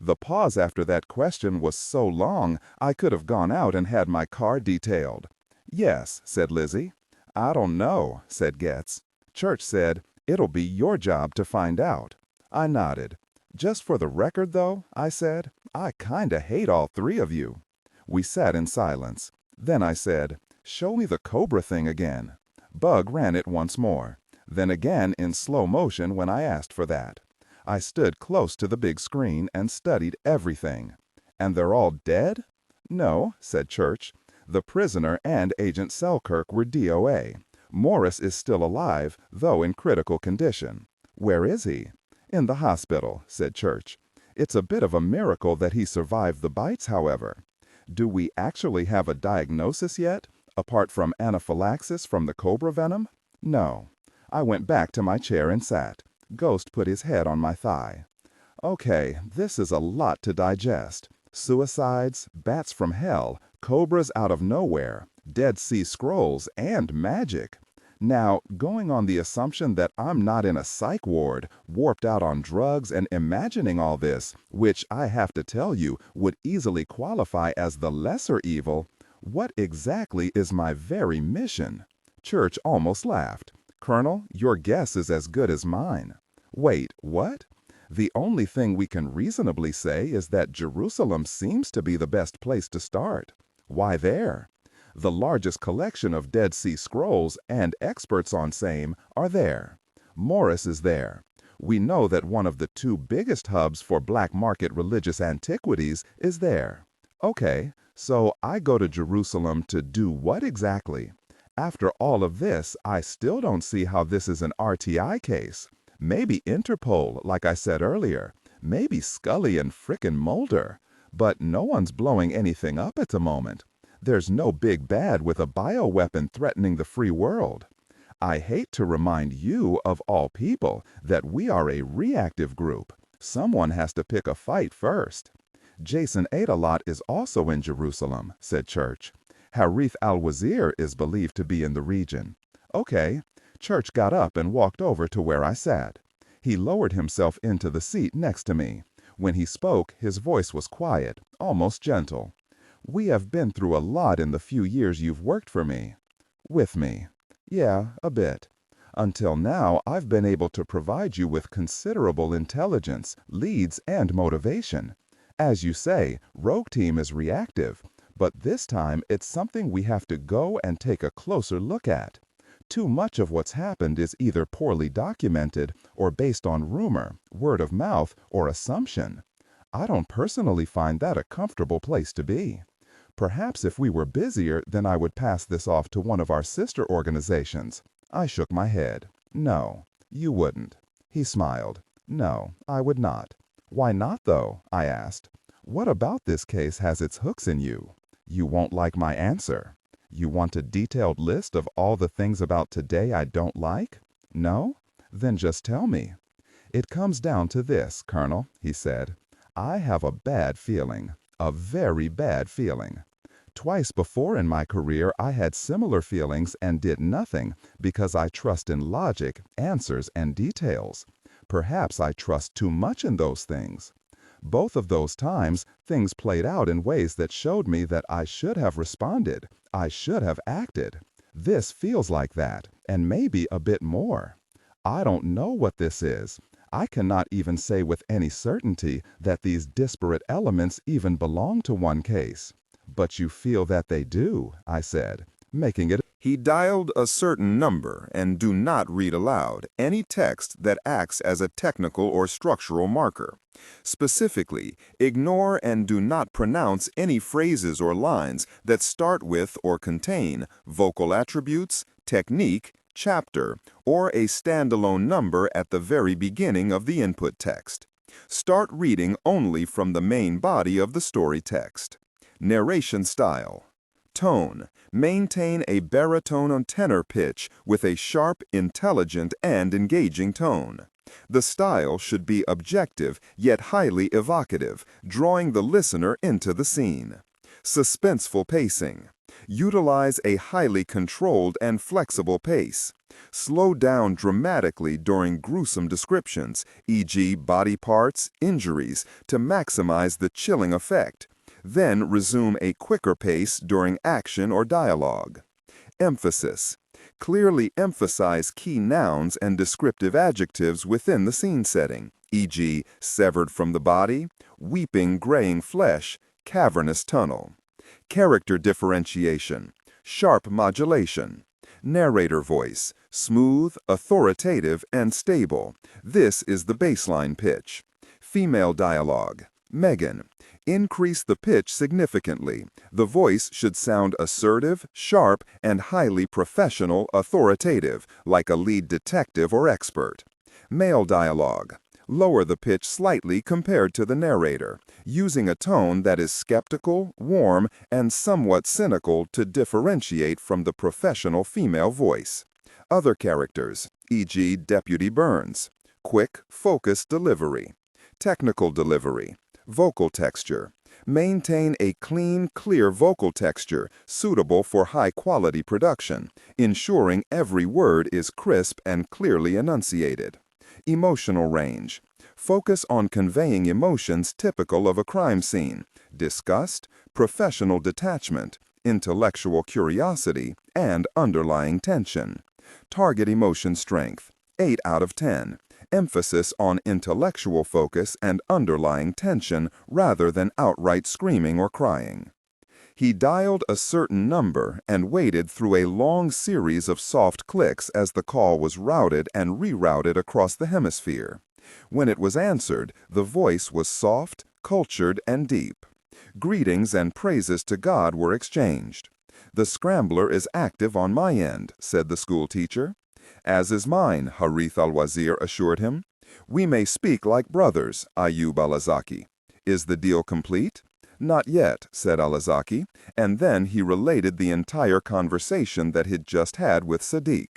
The pause after that question was so long, I could have gone out and had my car detailed. "Yes," said Lizzie. "I don't know," said Getz. Church said, "It'll be your job to find out." I nodded. "Just for the record, though," I said, "I kinda hate all three of you." We sat in silence. Then I said, "Show me the cobra thing again." Bug ran it once more. Then again in slow motion when I asked for that. I stood close to the big screen and studied everything. "And they're all dead?" "No," said Church. "The prisoner and Agent Selkirk were DOA. Morris is still alive, though in critical condition." "Where is he?" "In the hospital," said Church. "It's a bit of a miracle that he survived the bites, however." "Do we actually have a diagnosis yet, apart from anaphylaxis from the cobra venom?" "No." I went back to my chair and sat. Ghost put his head on my thigh. "Okay, this is a lot to digest. Suicides, bats from hell, cobras out of nowhere, Dead Sea Scrolls, and magic. Now, going on the assumption that I'm not in a psych ward, warped out on drugs and imagining all this, which I have to tell you would easily qualify as the lesser evil, what exactly is my very mission?" Church almost laughed. "Colonel, your guess is as good as mine." "Wait, what?" "The only thing we can reasonably say is that Jerusalem seems to be the best place to start." "Why there?" "The largest collection of Dead Sea Scrolls, and experts on same, are there. Morris is there. We know that one of the 2 biggest hubs for black market religious antiquities is there. Okay, so I go to Jerusalem to do what exactly? After all of this, I still don't see how this is an RTI case. Maybe Interpol, like I said earlier. Maybe Scully and frickin' Mulder. But no one's blowing anything up at the moment. There's no big bad with a bioweapon threatening the free world. I hate to remind you, of all people, that we are a reactive group. Someone has to pick a fight first. Jason Adalot is also in Jerusalem, said Church. Harith al-Wazir is believed to be in the region. Okay. Church got up and walked over to where I sat. He lowered himself into the seat next to me. When he spoke, his voice was quiet, almost gentle. We have been through a lot in the few years you've worked for me. With me. Yeah, a bit. Until now, I've been able to provide you with considerable intelligence, leads, and motivation. As you say, Rogue Team is reactive, but this time it's something we have to go and take a closer look at. Too much of what's happened is either poorly documented or based on rumor, word of mouth, or assumption. I don't personally find that a comfortable place to be. Perhaps if we were busier, then I would pass this off to one of our sister organizations. I shook my head. No, you wouldn't. He smiled. No, I would not. Why not, though? I asked. What about this case has its hooks in you? You won't like my answer. You want a detailed list of all the things about today I don't like? No? Then just tell me. It comes down to this, Colonel, he said. I have a bad feeling. A very bad feeling. Twice before in my career I had similar feelings and did nothing because I trust in logic, answers, and details. Perhaps I trust too much in those things. Both of those times, things played out in ways that showed me that I should have responded. I should have acted. This feels like that, and maybe a bit more. I don't know what this is. I cannot even say with any certainty that these disparate elements even belong to one case. But you feel that they do, I said, making it. He dialed a certain number and do not read aloud any text that acts as a technical or structural marker. Specifically, ignore and do not pronounce any phrases or lines that start with or contain vocal attributes, technique, chapter, or a standalone number at the very beginning of the input text. Start reading only from the main body of the story text. Narration style. Tone. Maintain a baritone or tenor pitch with a sharp, intelligent, and engaging tone. The style should be objective yet highly evocative, drawing the listener into the scene. Suspenseful pacing. Utilize a highly controlled and flexible pace. Slow down dramatically during gruesome descriptions, e.g. body parts, injuries, to maximize the chilling effect. Then resume a quicker pace during action or dialogue. Emphasis. Clearly emphasize key nouns and descriptive adjectives within the scene setting, e.g. severed from the body, weeping graying flesh, cavernous tunnel. Character differentiation. Sharp modulation. Narrator voice. Smooth, authoritative, and stable. This is the baseline pitch. Female dialogue. Megan. Increase the pitch significantly. The voice should sound assertive, sharp, and highly professional, authoritative, like a lead detective or expert. Male dialogue. Lower the pitch slightly compared to the narrator, using a tone that is skeptical, warm, and somewhat cynical to differentiate from the professional female voice. Other characters, e.g. Deputy Burns. Quick, focused delivery. Technical delivery. Vocal texture. Maintain a clean, clear vocal texture suitable for high-quality production, ensuring every word is crisp and clearly enunciated. Emotional range. Focus on conveying emotions typical of a crime scene: disgust, professional detachment, intellectual curiosity, and underlying tension. Target emotion strength. 8 out of 10. Emphasis on intellectual focus and underlying tension rather than outright screaming or crying. He dialed a certain number and waited through a long series of soft clicks as the call was routed and rerouted across the hemisphere. When it was answered, the voice was soft, cultured, and deep. Greetings and praises to God were exchanged. "The scrambler is active on my end," said the school teacher. "As is mine," Harith al-Wazir assured him. "We may speak like brothers, Ayub al-Azaki. Is the deal complete?" Not yet, said Alazaki, and then he related the entire conversation that he'd just had with Sadiq.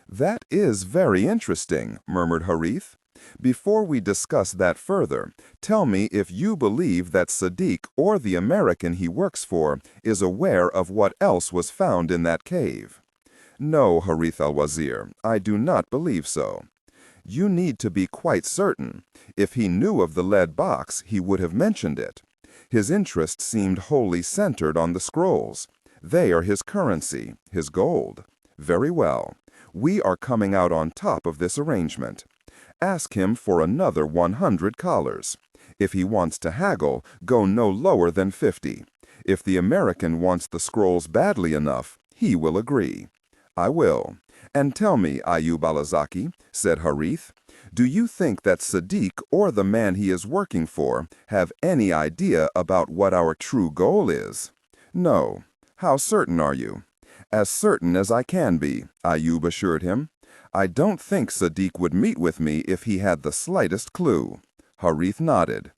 That is very interesting, murmured Harith. Before we discuss that further, tell me if you believe that Sadiq or the American he works for is aware of what else was found in that cave. No, Harith al-Wazir, I do not believe so. You need to be quite certain. If he knew of the lead box, he would have mentioned it. His interest seemed wholly centered on the scrolls. They are his currency, his gold. Very well. We are coming out on top of this arrangement. Ask him for another 100 collars. If he wants to haggle, go no lower than 50. If the American wants the scrolls badly enough, he will agree. I will. And tell me, Ayub Alazaki, said Harith, do you think that Sadiq or the man he is working for have any idea about what our true goal is? No. How certain are you? As certain as I can be, Ayub assured him. I don't think Sadiq would meet with me if he had the slightest clue. Harith nodded.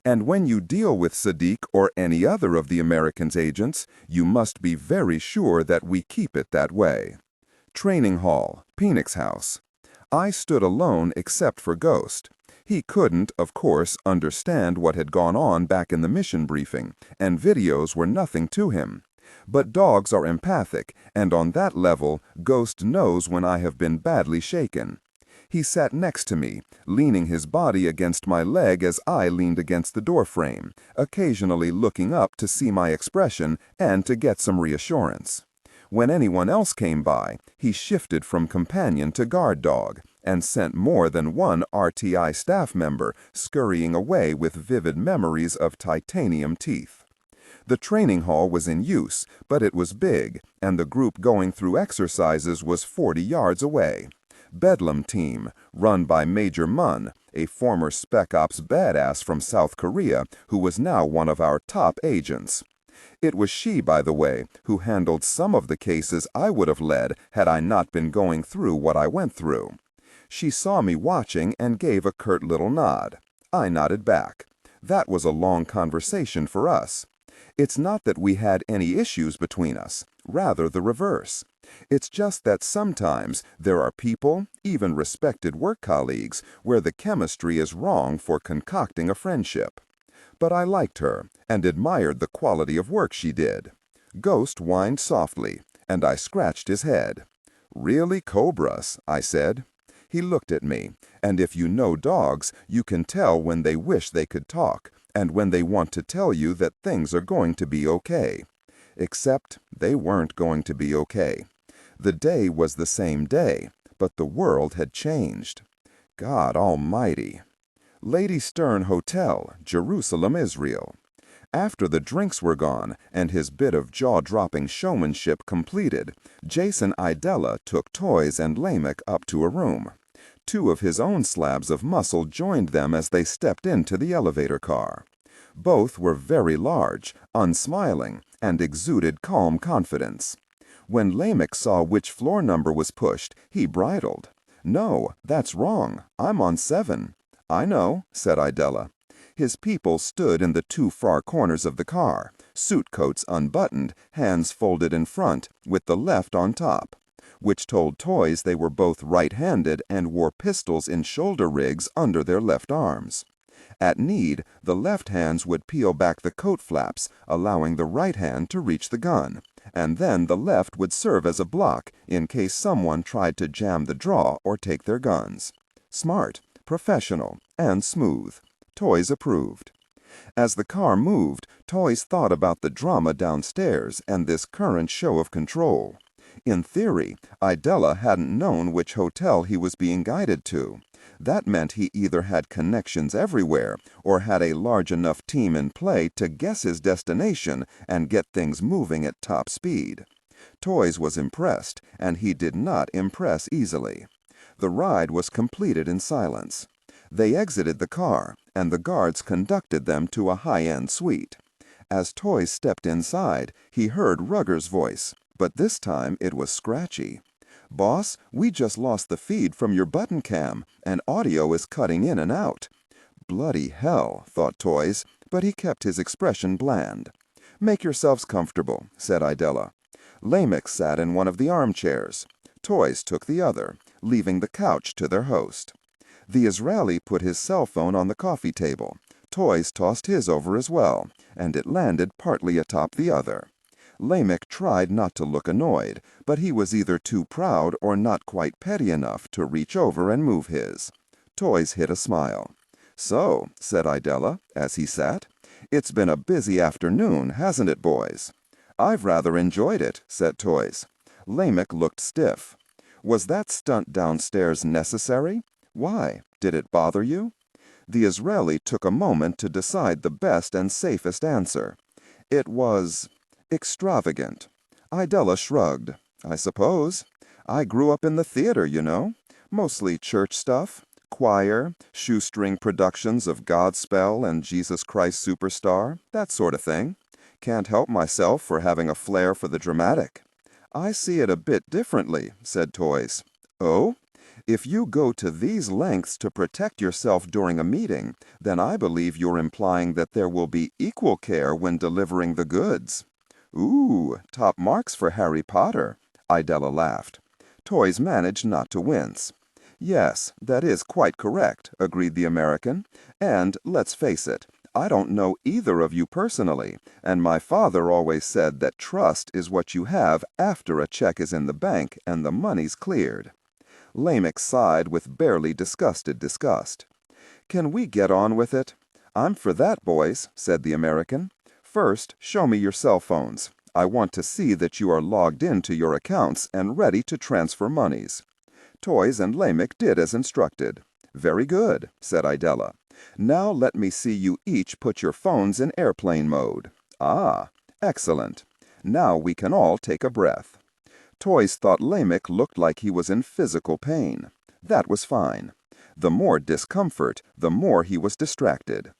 And when you deal with Sadiq or any other of the Americans' agents, you must be very sure that we keep it that way. Training Hall, Phoenix House. I stood alone except for Ghost. He couldn't, of course, understand what had gone on back in the mission briefing, and videos were nothing to him. But dogs are empathic, and on that level, Ghost knows when I have been badly shaken. He sat next to me, leaning his body against my leg as I leaned against the doorframe, occasionally looking up to see my expression and to get some reassurance. When anyone else came by, he shifted from companion to guard dog, and sent more than one RTI staff member scurrying away with vivid memories of titanium teeth. The training hall was in use, but it was big, and the group going through exercises was 40 yards away. Bedlam Team, run by Major Mun, a former Spec Ops badass from South Korea who was now one of our top agents. It was she, by the way, who handled some of the cases I would have led had I not been going through what I went through. She saw me watching and gave a curt little nod. I nodded back. That was a long conversation for us. It's not that we had any issues between us, rather the reverse. It's just that sometimes there are people, even respected work colleagues, where the chemistry is wrong for concocting a friendship. But I liked her, and admired the quality of work she did. Ghost whined softly, and I scratched his head. Really cobras, I said. He looked at me, and if you know dogs, you can tell when they wish they could talk, and when they want to tell you that things are going to be okay. Except they weren't going to be okay. The day was the same day, but the world had changed. God Almighty. Lady Stern Hotel, Jerusalem, Israel. After the drinks were gone and his bit of jaw-dropping showmanship completed, Jason Idella took Toys and Lamech up to a room. Two of his own slabs of muscle joined them as they stepped into the elevator car. Both were very large, unsmiling, and exuded calm confidence. When Lamech saw which floor number was pushed, he bridled. No, that's wrong. I'm on 7. I know, said Idella. His people stood in the two far corners of the car, suit coats unbuttoned, hands folded in front, with the left on top, which told Toys they were both right-handed and wore pistols in shoulder rigs under their left arms. At need, the left hands would peel back the coat flaps, allowing the right hand to reach the gun, and then the left would serve as a block in case someone tried to jam the draw or take their guns. Smart, professional, and smooth. Toys approved. As the car moved, Toys thought about the drama downstairs and this current show of control. In theory, Idella hadn't known which hotel he was being guided to. That meant he either had connections everywhere or had a large enough team in play to guess his destination and get things moving at top speed. Toys was impressed, and he did not impress easily. The ride was completed in silence. They exited the car, and the guards conducted them to a high-end suite. As Toys stepped inside, he heard Rugger's voice, but this time it was scratchy. "Boss, we just lost the feed from your button cam, and audio is cutting in and out." Bloody hell, thought Toys. but he kept his expression bland. "Make yourselves comfortable," said Idella. Lamech sat in one of the armchairs. Toys took the other, leaving the couch to their host. The Israeli put his cell phone on the coffee table. Toys tossed his over as well, and it landed partly atop the other. Lamech tried not to look annoyed, but he was either too proud or not quite petty enough to reach over and move his. Toys hid a smile. "So," said Idella, as he sat, "it's been a busy afternoon, hasn't it, boys?" "I've rather enjoyed it," said Toys. Lamech looked stiff. "Was that stunt downstairs necessary? Why? Did it bother you?" The Israeli took a moment to decide the best and safest answer. "It was extravagant." Idella shrugged. "I suppose. I grew up in the theater, you know. Mostly church stuff. Choir, shoestring productions of Godspell and Jesus Christ Superstar, that sort of thing. Can't help myself for having a flair for the dramatic." "I see it a bit differently," said Toys. "Oh? If you go to these lengths to protect yourself during a meeting, then I believe you're implying that there will be equal care when delivering the goods." "Ooh, top marks for Harry Potter," Idella laughed. Toys managed not to wince. "Yes, that is quite correct," agreed the American. "And, let's face it, I don't know either of you personally, and my father always said that trust is what you have after a check is in the bank and the money's cleared." Lamech sighed with barely disgusted disgust. "Can we get on with it?" "I'm for that, boys," said the American. "First, show me your cell phones. I want to see that you are logged into your accounts and ready to transfer monies." Toys and Lamech did as instructed. "Very good," said Idella. "Now let me see you each put your phones in airplane mode. Ah, excellent. Now we can all take a breath." Toys thought Lamech looked like he was in physical pain. That was fine. The more discomfort, the more he was distracted.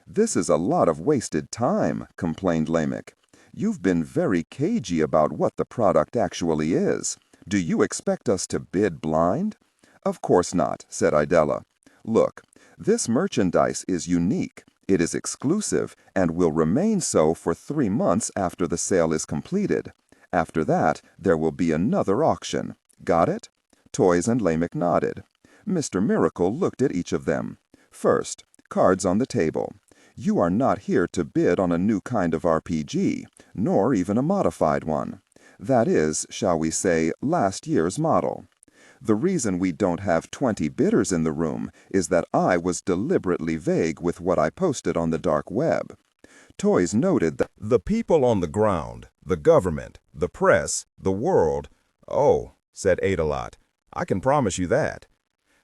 "This is a lot of wasted time," complained Lamech. "You've been very cagey about what the product actually is. Do you expect us to bid blind?" "Of course not," said Idella. "Look, this merchandise is unique. It is exclusive and will remain so for 3 months after the sale is completed. After that, there will be another auction. Got it?" Toys and Lamech nodded. Mr. Miracle looked at each of them. "First, cards on the table. You are not here to bid on a new kind of RPG, nor even a modified one. That is, shall we say, last year's model. The reason we don't have 20 bidders in the room is that I was deliberately vague with what I posted on the dark web." Toys noted that The people on the ground, the government, the press, the world. "Oh," said Adelot, "I can promise you that."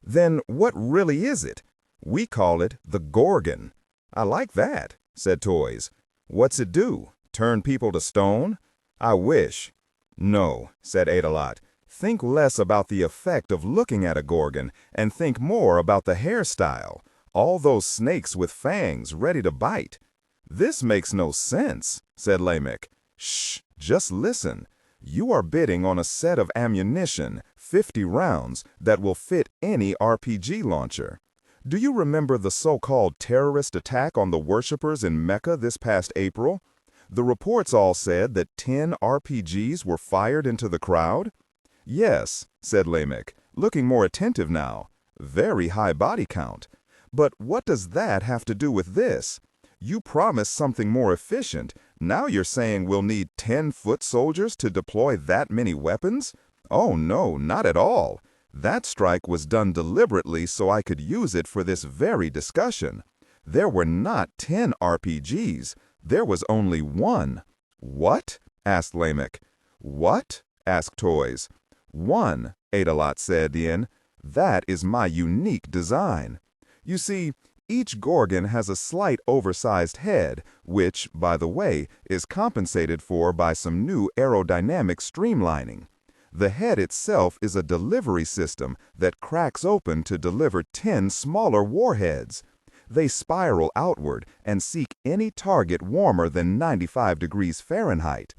"Then what really is it?" "We call it the Gorgon." "I like that," said Toys. "What's it do? Turn people to stone?" "I wish." "No," said Adelot. "Think less about the effect of looking at a Gorgon and think more about the hairstyle. All those snakes with fangs ready to bite." "This makes no sense," said Lamech. "Shh, just listen. You are bidding on a set of ammunition, 50 rounds, that will fit any RPG launcher. Do you remember the so-called terrorist attack on the worshippers in Mecca this past April? The reports all said that 10 RPGs were fired into the crowd?" "Yes," said Lamech, looking more attentive now. "Very high body count. But what does that have to do with this? You promised something more efficient. Now you're saying we'll need 10 foot soldiers to deploy that many weapons? Oh no, not at all. That strike was done deliberately so I could use it for this very discussion. There were not 10 RPGs. There was only one." "What?" asked Lamech. "What?" asked Toys. "One," Adelot said in. "That is my unique design. You see, each Gorgon has a slight oversized head, which, by the way, is compensated for by some new aerodynamic streamlining. The head itself is a delivery system that cracks open to deliver 10 smaller warheads. They spiral outward and seek any target warmer than 95 degrees Fahrenheit.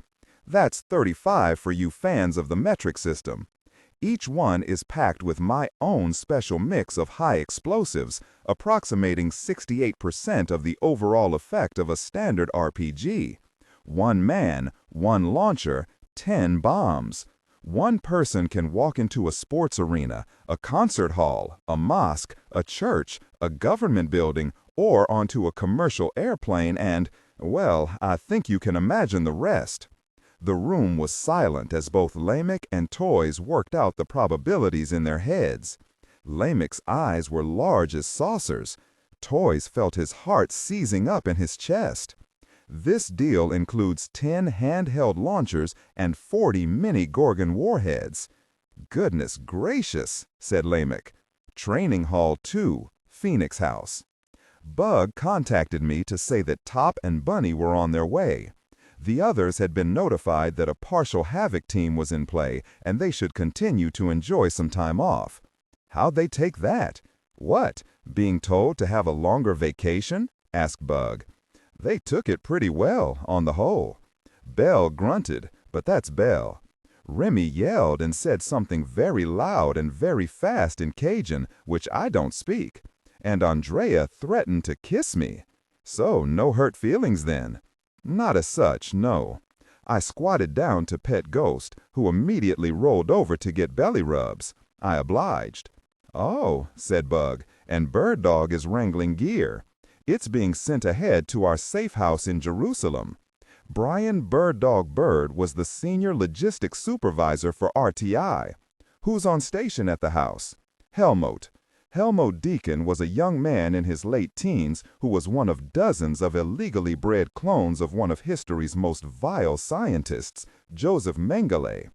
That's 35 for you fans of the metric system. Each one is packed with my own special mix of high explosives, approximating 68% of the overall effect of a standard RPG. One man, one launcher, 10 bombs. One person can walk into a sports arena, a concert hall, a mosque, a church, a government building, or onto a commercial airplane and, well, I think you can imagine the rest. The room was silent as both Lamech and Toys worked out the probabilities in their heads. Lamech's eyes were large as saucers. Toys felt his heart seizing up in his chest. This deal includes 10 handheld launchers and 40 mini-Gorgon warheads. Goodness gracious, said Lamech. Training Hall 2, Phoenix House. Bug contacted me to say that Top and Bunny were on their way. The others had been notified that a partial Havoc team was in play and they should continue to enjoy some time off. How'd they take that? What, being told to have a longer vacation? Asked Bug. They took it pretty well, on the whole. Belle grunted, but that's Belle. Remy yelled and said something very loud and very fast in Cajun, which I don't speak. And Andrea threatened to kiss me. So no hurt feelings then. Not as such, no. I squatted down to pet Ghost, who immediately rolled over to get belly rubs. I obliged. Oh, said Bug, and Bird Dog is wrangling gear. It's being sent ahead to our safe house in Jerusalem. Brian Bird Dog Bird was the senior logistics supervisor for RTI. Who's on station at the house? Helmut. Helmut Deacon was a young man in his late teens who was one of dozens of illegally bred clones of one of history's most vile scientists, Joseph Mengele.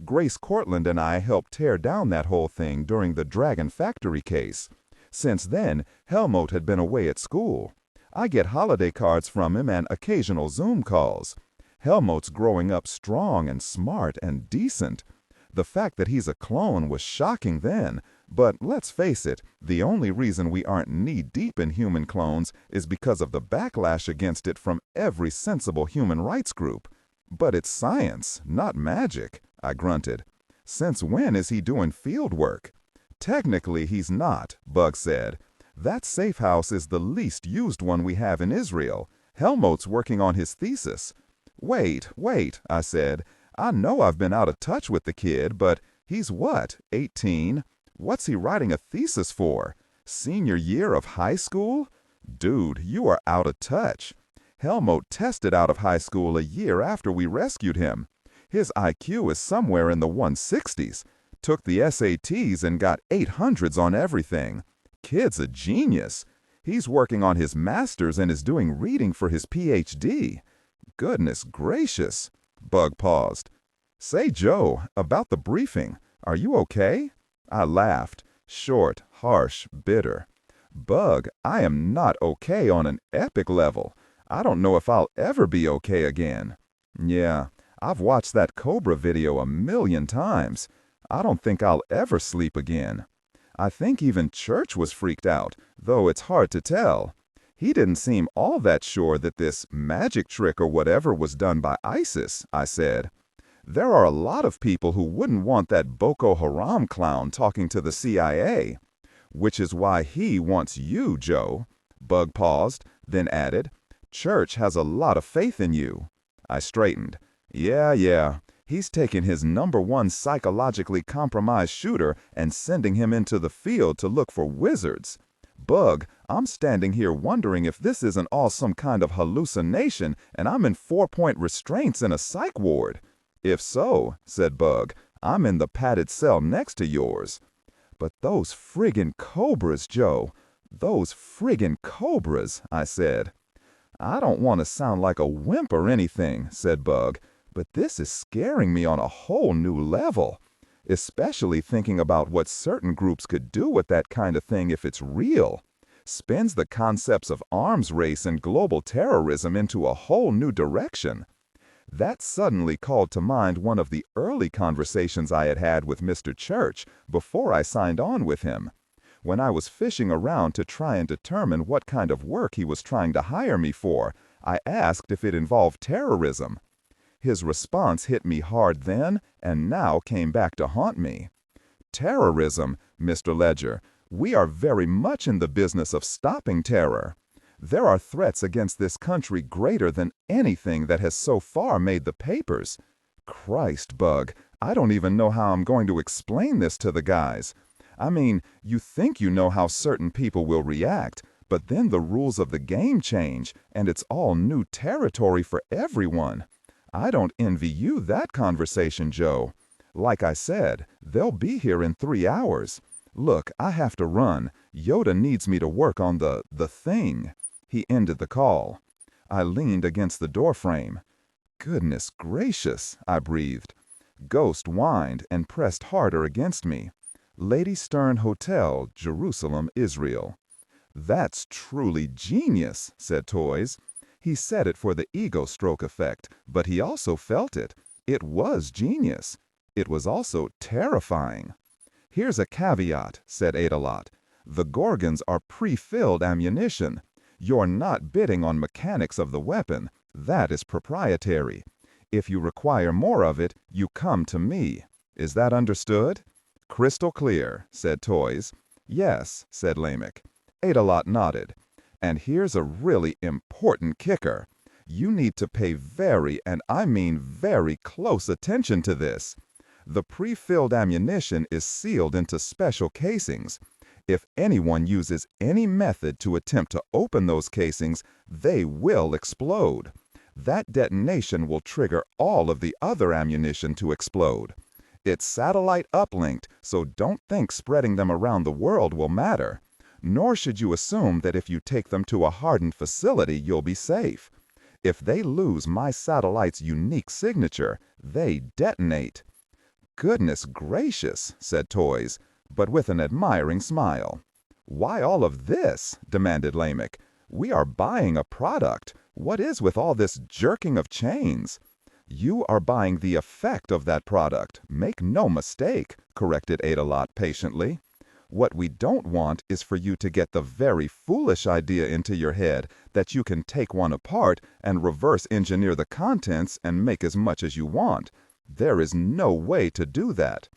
Grace Cortland and I helped tear down that whole thing during the Dragon Factory case. Since then, Helmut had been away at school. I get holiday cards from him and occasional Zoom calls. Helmut's growing up strong and smart and decent. The fact that he's a clone was shocking then, but let's face it, the only reason we aren't knee-deep in human clones is because of the backlash against it from every sensible human rights group. But it's science, not magic, I grunted. Since when is he doing field work? Technically he's not, Bug said. That safe house is the least used one we have in Israel. Helmut's working on his thesis. Wait, I said. I know I've been out of touch with the kid, but he's what, 18? What's he writing a thesis for? Senior year of high school? Dude, you are out of touch. Helmut tested out of high school a year after we rescued him. His IQ is somewhere in the 160s. Took the SATs and got 800s on everything. Kid's a genius. He's working on his master's and is doing reading for his PhD. Goodness gracious. Bug paused. Say, Joe, about the briefing, are you okay? I laughed, short, harsh, bitter. Bug, I am not okay on an epic level. I don't know if I'll ever be okay again. Yeah, I've watched that Cobra video 1,000,000 times. I don't think I'll ever sleep again. I think even Church was freaked out, though it's hard to tell. He didn't seem all that sure that this magic trick or whatever was done by ISIS, I said. There are a lot of people who wouldn't want that Boko Haram clown talking to the CIA. Which is why he wants you, Joe. Bug paused, then added, Church has a lot of faith in you. I straightened. Yeah. He's taking his #1 psychologically compromised shooter and sending him into the field to look for wizards. Bug, I'm standing here wondering if this isn't all some kind of hallucination and I'm in 4-point restraints in a psych ward. If so, said Bug, I'm in the padded cell next to yours. But those friggin' cobras, Joe. Those friggin' cobras, I said. I don't want to sound like a wimp or anything, said Bug, but this is scaring me on a whole new level. Especially thinking about what certain groups could do with that kind of thing if it's real. Spins the concepts of arms race and global terrorism into a whole new direction. That suddenly called to mind one of the early conversations I had had with Mr. Church before I signed on with him. When I was fishing around to try and determine what kind of work he was trying to hire me for, I asked if it involved terrorism. His response hit me hard then and now came back to haunt me. Terrorism, Mr. Ledger. We are very much in the business of stopping terror. There are threats against this country greater than anything that has so far made the papers. Christ, Bug, I don't even know how I'm going to explain this to the guys. I mean, you think you know how certain people will react, but then the rules of the game change, and it's all new territory for everyone. I don't envy you that conversation, Joe. Like I said, they'll be here in 3 hours. Look, I have to run. Yoda needs me to work on the thing. He ended the call. I leaned against the doorframe. Goodness gracious, I breathed. Ghost whined and pressed harder against me. Lady Stern Hotel, Jerusalem, Israel. That's truly genius, said Toys. He said it for the ego stroke effect, but he also felt it. It was genius. It was also terrifying. Here's a caveat, said Adalot. The Gorgons are pre-filled ammunition. You're not bidding on mechanics of the weapon. That is proprietary. If you require more of it, you come to me. Is that understood? Crystal clear, said Toys. Yes, said Lamech. Adalot nodded. And here's a really important kicker. You need to pay very, and I mean very close attention to this. The pre-filled ammunition is sealed into special casings. If anyone uses any method to attempt to open those casings, they will explode. That detonation will trigger all of the other ammunition to explode. It's satellite uplinked, so don't think spreading them around the world will matter. Nor should you assume that if you take them to a hardened facility, you'll be safe. If they lose my satellite's unique signature, they detonate. Goodness gracious, said Toys, but with an admiring smile. Why all of this? Demanded Lamech. We are buying a product. What is with all this jerking of chains? You are buying the effect of that product. Make no mistake, corrected Adalot patiently. What we don't want is for you to get the very foolish idea into your head that you can take one apart and reverse engineer the contents and make as much as you want. There is no way to do that.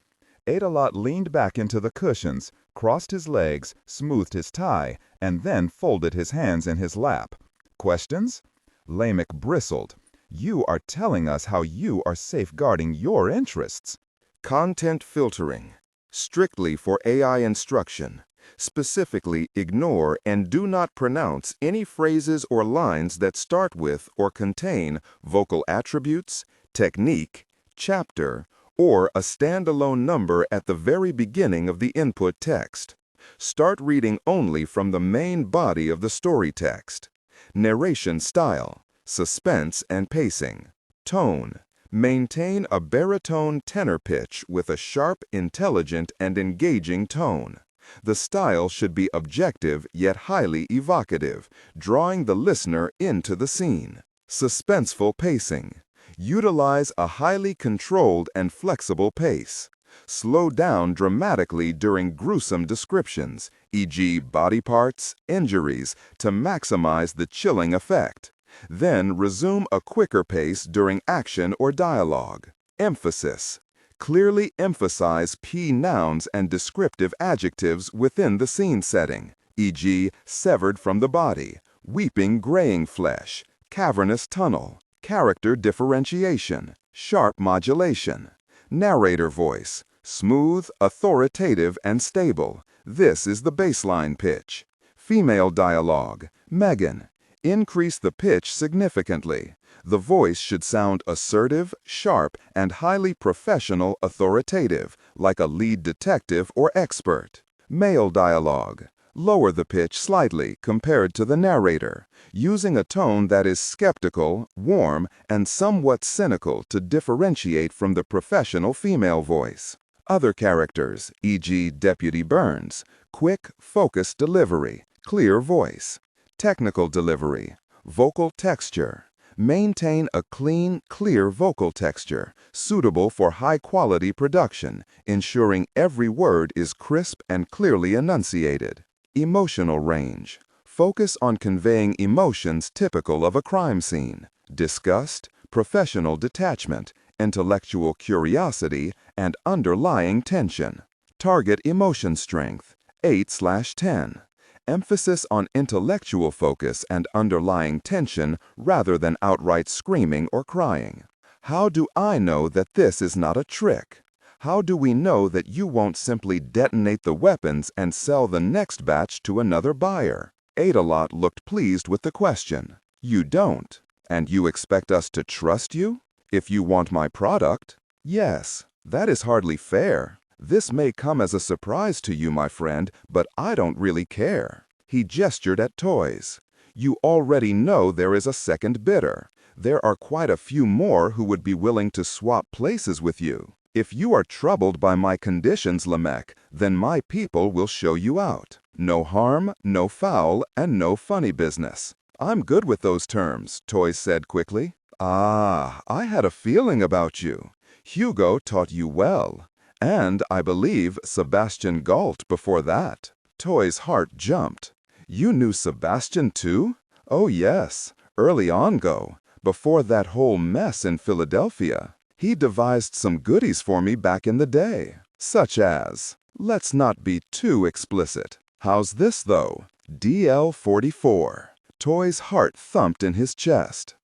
Adalot leaned back into the cushions, crossed his legs, smoothed his tie, and then folded his hands in his lap. Questions? Lamech bristled. You are telling us how you are safeguarding your interests. Content filtering. Strictly for AI instruction. Specifically, ignore and do not pronounce any phrases or lines that start with or contain vocal attributes, technique, chapter, or a standalone number at the very beginning of the input text. Start reading only from the main body of the story text. Narration style, suspense and pacing. Tone. Maintain a baritone tenor pitch with a sharp, intelligent, and engaging tone. The style should be objective yet highly evocative, drawing the listener into the scene. Suspenseful pacing. Utilize a highly controlled and flexible pace. Slow down dramatically during gruesome descriptions, e.g. body parts, injuries, to maximize the chilling effect. Then resume a quicker pace during action or dialogue. Emphasis. Clearly emphasize key nouns and descriptive adjectives within the scene setting, e.g. severed from the body, weeping graying flesh, cavernous tunnel, character differentiation, sharp modulation. Narrator voice. Smooth, authoritative, and stable. This is the baseline pitch. Female dialogue. Megan. Increase the pitch significantly. The voice should sound assertive, sharp, and highly professional authoritative, like a lead detective or expert. Male dialogue. Lower the pitch slightly compared to the narrator, using a tone that is skeptical, warm, and somewhat cynical to differentiate from the professional female voice. Other characters, e.g. Deputy Burns. Quick, focused delivery, clear voice. Technical delivery, vocal texture. Maintain a clean, clear vocal texture, suitable for high-quality production, ensuring every word is crisp and clearly enunciated. Emotional range. Focus on conveying emotions typical of a crime scene: disgust, professional detachment, intellectual curiosity, and underlying tension. Target emotion strength, 8/10. Emphasis on intellectual focus and underlying tension rather than outright screaming or crying. How do I know that this is not a trick? How do we know that you won't simply detonate the weapons and sell the next batch to another buyer? Adalot looked pleased with the question. You don't. And you expect us to trust you? If you want my product? Yes. That is hardly fair. This may come as a surprise to you, my friend, but I don't really care. He gestured at toys. You already know there is a second bidder. There are quite a few more who would be willing to swap places with you. If you are troubled by my conditions, Lamech, then my people will show you out. No harm, no foul, and no funny business. I'm good with those terms, Toys said quickly. Ah, I had a feeling about you. Hugo taught you well. And, I believe, Sebastian Galt before that. Toy's heart jumped. You knew Sebastian too? Oh yes, early on go, before that whole mess in Philadelphia. He devised some goodies for me back in the day. Such as, let's not be too explicit. How's this though? DL-44. Toy's heart thumped in his chest.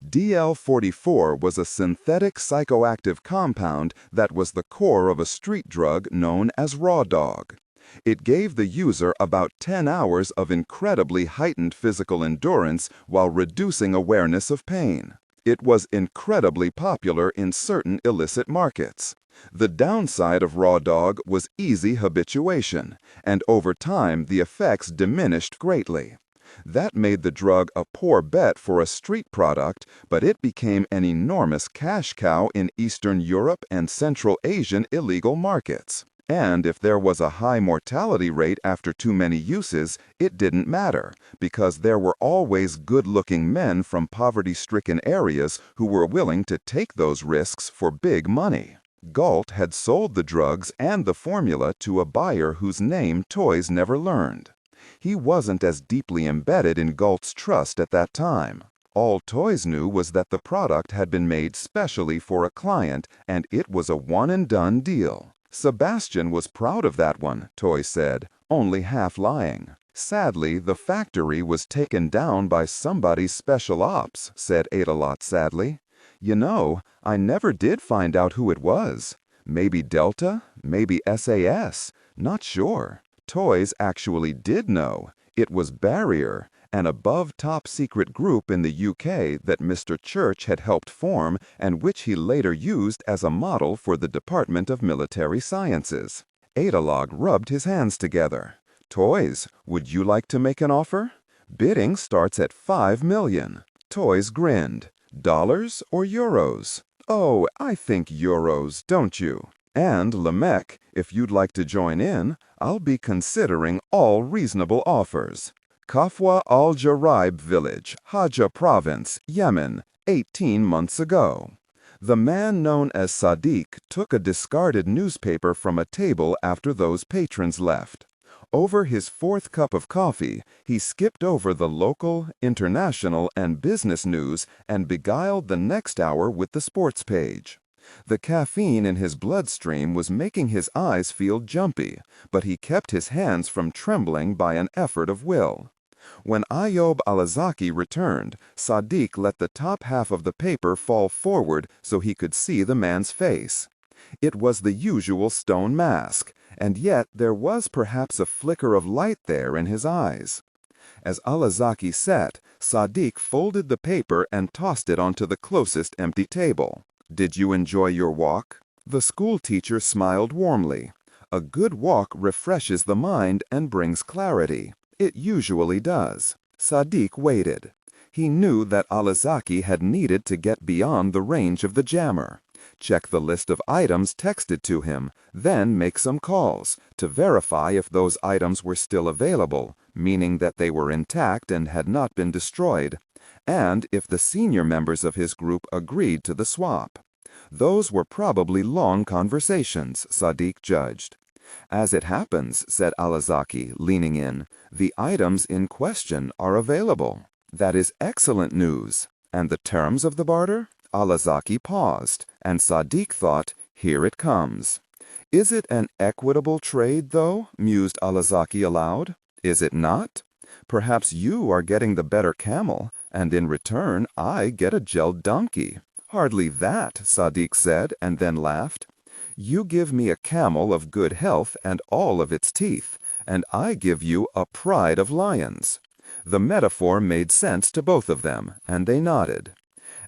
DL-44 was a synthetic psychoactive compound that was the core of a street drug known as Raw Dog. It gave the user about 10 hours of incredibly heightened physical endurance while reducing awareness of pain. It was incredibly popular in certain illicit markets. The downside of Raw Dog was easy habituation, and over time the effects diminished greatly. That made the drug a poor bet for a street product, but it became an enormous cash cow in Eastern Europe and Central Asian illegal markets. And if there was a high mortality rate after too many uses, it didn't matter, because there were always good-looking men from poverty-stricken areas who were willing to take those risks for big money. Galt had sold the drugs and the formula to a buyer whose name Toys never learned. He wasn't as deeply embedded in Galt's trust at that time. All Toys knew was that the product had been made specially for a client, and it was a one-and-done deal. Sebastian was proud of that one, Toys said, only half lying. Sadly, the factory was taken down by somebody's special ops, said Adalot sadly. You know, I never did find out who it was. Maybe Delta, maybe SAS, not sure. Toys actually did know. It was Barrier, an above top-secret group in the UK that Mr. Church had helped form and which he later used as a model for the Department of Military Sciences. Adalog rubbed his hands together. Toys, would you like to make an offer? Bidding starts at 5 million. Toys grinned. Dollars or euros? Oh, I think euros, don't you? And, Lamech, if you'd like to join in, I'll be considering all reasonable offers. Kafwa al-Jaraib village, Haja province, Yemen, 18 months ago. The man known as Sadiq took a discarded newspaper from a table after those patrons left. Over his fourth cup of coffee, he skipped over the local, international, and business news and beguiled the next hour with the sports page. The caffeine in his bloodstream was making his eyes feel jumpy, but he kept his hands from trembling by an effort of will. When Ayob Alazaki returned, Sadiq let the top half of the paper fall forward so he could see the man's face. It was the usual stone mask, and yet there was perhaps a flicker of light there in his eyes. As Alazaki sat, Sadiq folded the paper and tossed it onto the closest empty table. Did you enjoy your walk? The schoolteacher smiled warmly. A good walk refreshes the mind and brings clarity. It usually does. Sadiq waited. He knew that Alazaki had needed to get beyond the range of the jammer. Check the list of items texted to him, then make some calls to verify if those items were still available, meaning that they were intact and had not been destroyed, and if the senior members of his group agreed to the swap. Those were probably long conversations, Sadiq judged. As it happens, said Alazaki, leaning in, the items in question are available. That is excellent news. And the terms of the barter? Alazaki paused, and Sadiq thought, here it comes. Is it an equitable trade, though? Mused Alazaki aloud. Is it not? Perhaps you are getting the better camel, and in return I get a gelled donkey. Hardly that, Sadiq said, and then laughed. You give me a camel of good health and all of its teeth, and I give you a pride of lions. The metaphor made sense to both of them, and they nodded.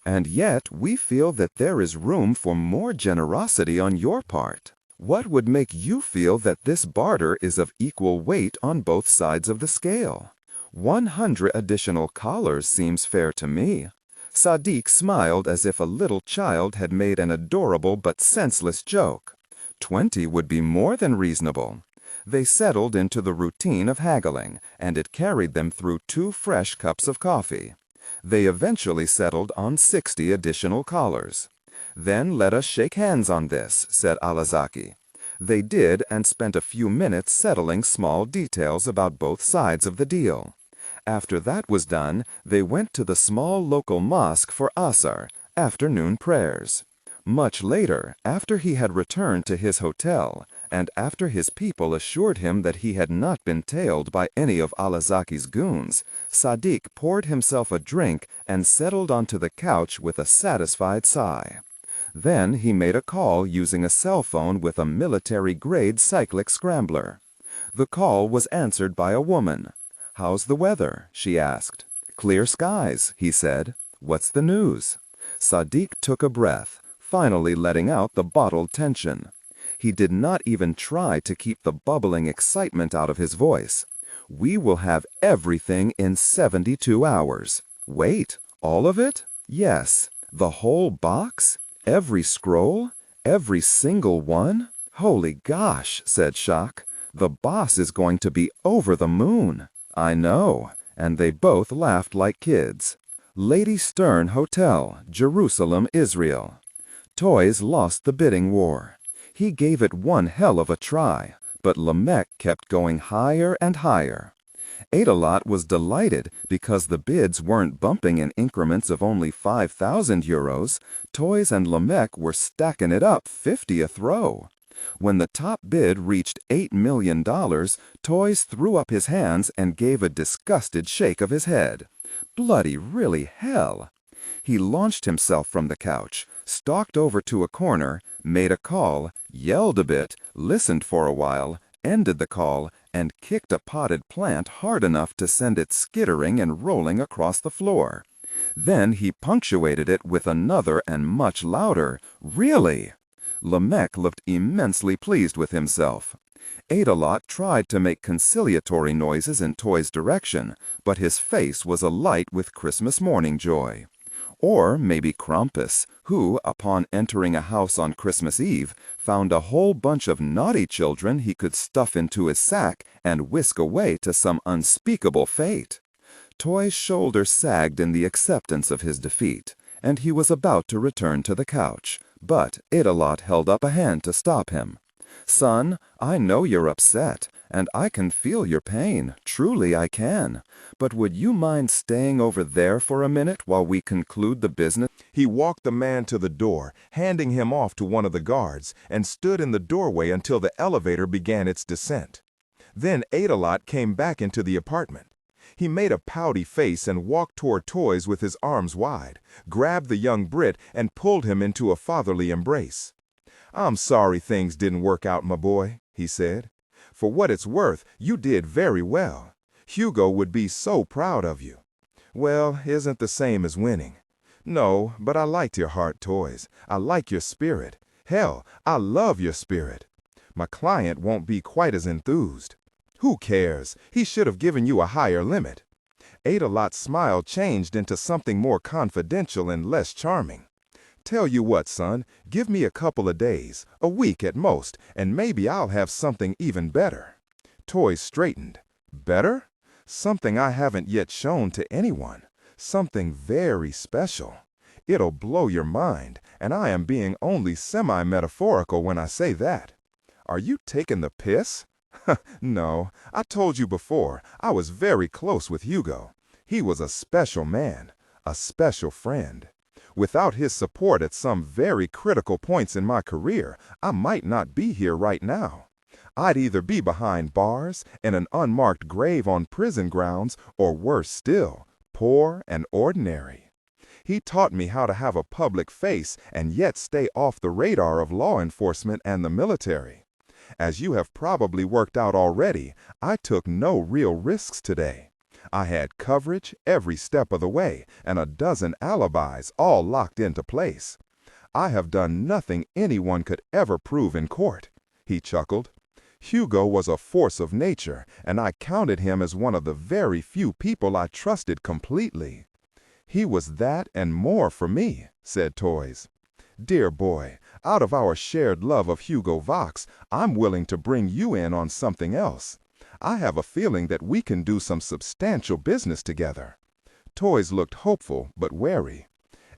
And yet we feel that there is room for more generosity on your part. What would make you feel that this barter is of equal weight on both sides of the scale? 100 additional collars seems fair to me. Sadiq smiled as if a little child had made an adorable but senseless joke. 20 would be more than reasonable. They settled into the routine of haggling, and it carried them through 2 fresh cups of coffee. They eventually settled on 60 additional collars. Then let us shake hands on this, said Alazaki. They did, and spent a few minutes settling small details about both sides of the deal. After that was done, they went to the small local mosque for Asr, afternoon prayers. Much later, after he had returned to his hotel, and after his people assured him that he had not been tailed by any of Alazaki's goons, Sadiq poured himself a drink and settled onto the couch with a satisfied sigh. Then he made a call using a cell phone with a military-grade cyclic scrambler. The call was answered by a woman. "How's the weather?" she asked. "Clear skies," he said. "What's the news?" Sadiq took a breath, finally letting out the bottled tension. He did not even try to keep the bubbling excitement out of his voice. "We will have everything in 72 hours. Wait, all of it? Yes. The whole box? Every scroll? Every single one? Holy gosh," said Shak. "The boss is going to be over the moon." "I know," and they both laughed like kids. Lady Stern Hotel, Jerusalem, Israel. Toys lost the bidding war. He gave it one hell of a try, but Lamech kept going higher and higher. Adelot was delighted because the bids weren't bumping in increments of only 5,000 euros. Toys and Lamech were stacking it up 50 a throw. When the top bid reached $8 million, Toys threw up his hands and gave a disgusted shake of his head. Bloody really hell! He launched himself from the couch, stalked over to a corner, made a call, yelled a bit, listened for a while, ended the call, and kicked a potted plant hard enough to send it skittering and rolling across the floor. Then he punctuated it with another and much louder, "Really?" Lamech looked immensely pleased with himself. Adelot tried to make conciliatory noises in Toy's direction, but his face was alight with Christmas morning joy. Or maybe Krampus, who, upon entering a house on Christmas Eve, found a whole bunch of naughty children he could stuff into his sack and whisk away to some unspeakable fate. Toy's shoulder sagged in the acceptance of his defeat, and he was about to return to the couch, but Adelot held up a hand to stop him. "Son, I know you're upset, and I can feel your pain, truly I can. But would you mind staying over there for a minute while we conclude the business?" He walked the man to the door, handing him off to one of the guards, and stood in the doorway until the elevator began its descent. Then Adelot came back into the apartment. He made a pouty face and walked toward Toys with his arms wide, grabbed the young Brit and pulled him into a fatherly embrace. "I'm sorry things didn't work out, my boy," he said. "For what it's worth, you did very well. Hugo would be so proud of you." "Well, isn't the same as winning." "No, but I liked your heart, Toys. I like your spirit. Hell, I love your spirit. My client won't be quite as enthused." "Who cares? He should have given you a higher limit." Adelot's smile changed into something more confidential and less charming. "Tell you what, son, give me a couple of days, a week at most, and maybe I'll have something even better." Toys straightened. "Better? Something I haven't yet shown to anyone. Something very special. It'll blow your mind, and I am being only semi-metaphorical when I say that. Are you taking the piss? No, I told you before, I was very close with Hugo. He was a special man, a special friend. Without his support at some very critical points in my career, I might not be here right now. I'd either be behind bars, in an unmarked grave on prison grounds, or worse still, poor and ordinary. He taught me how to have a public face and yet stay off the radar of law enforcement and the military. As you have probably worked out already, I took no real risks today. I had coverage every step of the way and a dozen alibis all locked into place. I have done nothing anyone could ever prove in court. He chuckled. Hugo was a force of nature, and I counted him as one of the very few people I trusted completely. He was that and more for me, said Toys. Dear boy, out of our shared love of Hugo Vox, I'm willing to bring you in on something else. I have a feeling that we can do some substantial business together. Toys looked hopeful but wary.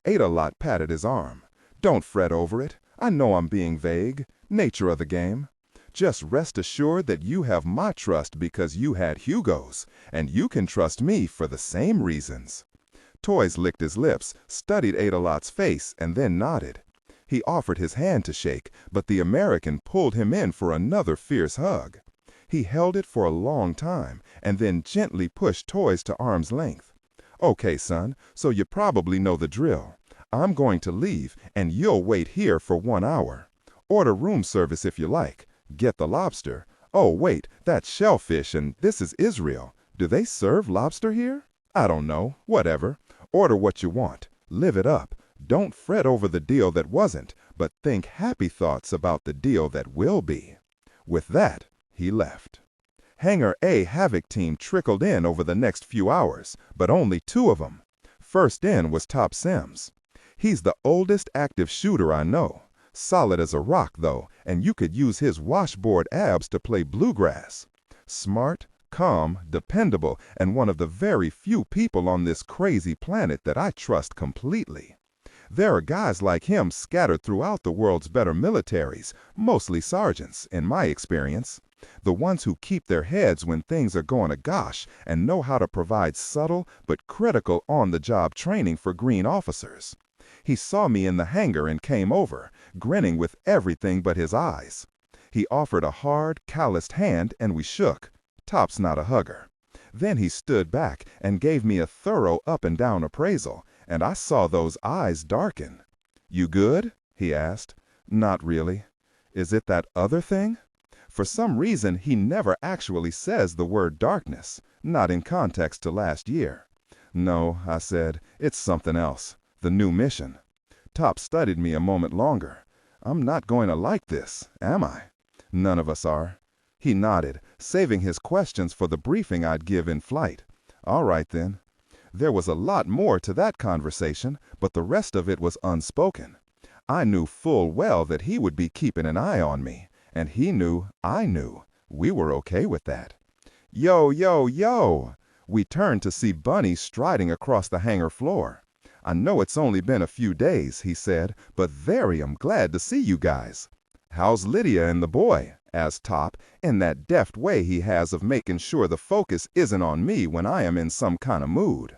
Ada-Lot patted his arm. Don't fret over it. I know I'm being vague. Nature of the game. Just rest assured that you have my trust because you had Hugo's, and you can trust me for the same reasons. Toys licked his lips, studied Ada-Lot's face, and then nodded. He offered his hand to shake, but the American pulled him in for another fierce hug. He held it for a long time, and then gently pushed Toys to arm's length. Okay, son, so you probably know the drill. I'm going to leave, and you'll wait here for 1 hour. Order room service if you like. Get the lobster. Oh, wait, that's shellfish, and this is Israel. Do they serve lobster here? I don't know. Whatever. Order what you want. Live it up. Don't fret over the deal that wasn't, but think happy thoughts about the deal that will be. With that, he left. Hangar A Havoc team trickled in over the next few hours, but only 2 of them. First in was Top Sims. He's the oldest active shooter I know. Solid as a rock, though, and you could use his washboard abs to play bluegrass. Smart, calm, dependable, and one of the very few people on this crazy planet that I trust completely. There are guys like him scattered throughout the world's better militaries, mostly sergeants, in my experience. The ones who keep their heads when things are going agosh and know how to provide subtle but critical on-the-job training for green officers. He saw me in the hangar and came over, grinning with everything but his eyes. He offered a hard, calloused hand and we shook. Top's not a hugger. Then he stood back and gave me a thorough up-and-down appraisal, and I saw those eyes darken. You good? He asked. Not really. Is it that other thing? For some reason, he never actually says the word darkness, not in context to last year. No, I said, it's something else. The new mission. Top studied me a moment longer. I'm not going to like this, am I? None of us are. He nodded, saving his questions for the briefing I'd give in flight. All right, then. There was a lot more to that conversation, but the rest of it was unspoken. I knew full well that he would be keeping an eye on me, and he knew I knew. We were okay with that. Yo, yo, yo! We turned to see Bunny striding across the hangar floor. I know it's only been a few days, he said, but very am glad to see you guys. How's Lydia and the boy? Asked Top, in that deft way he has of making sure the focus isn't on me when I am in some kind of mood.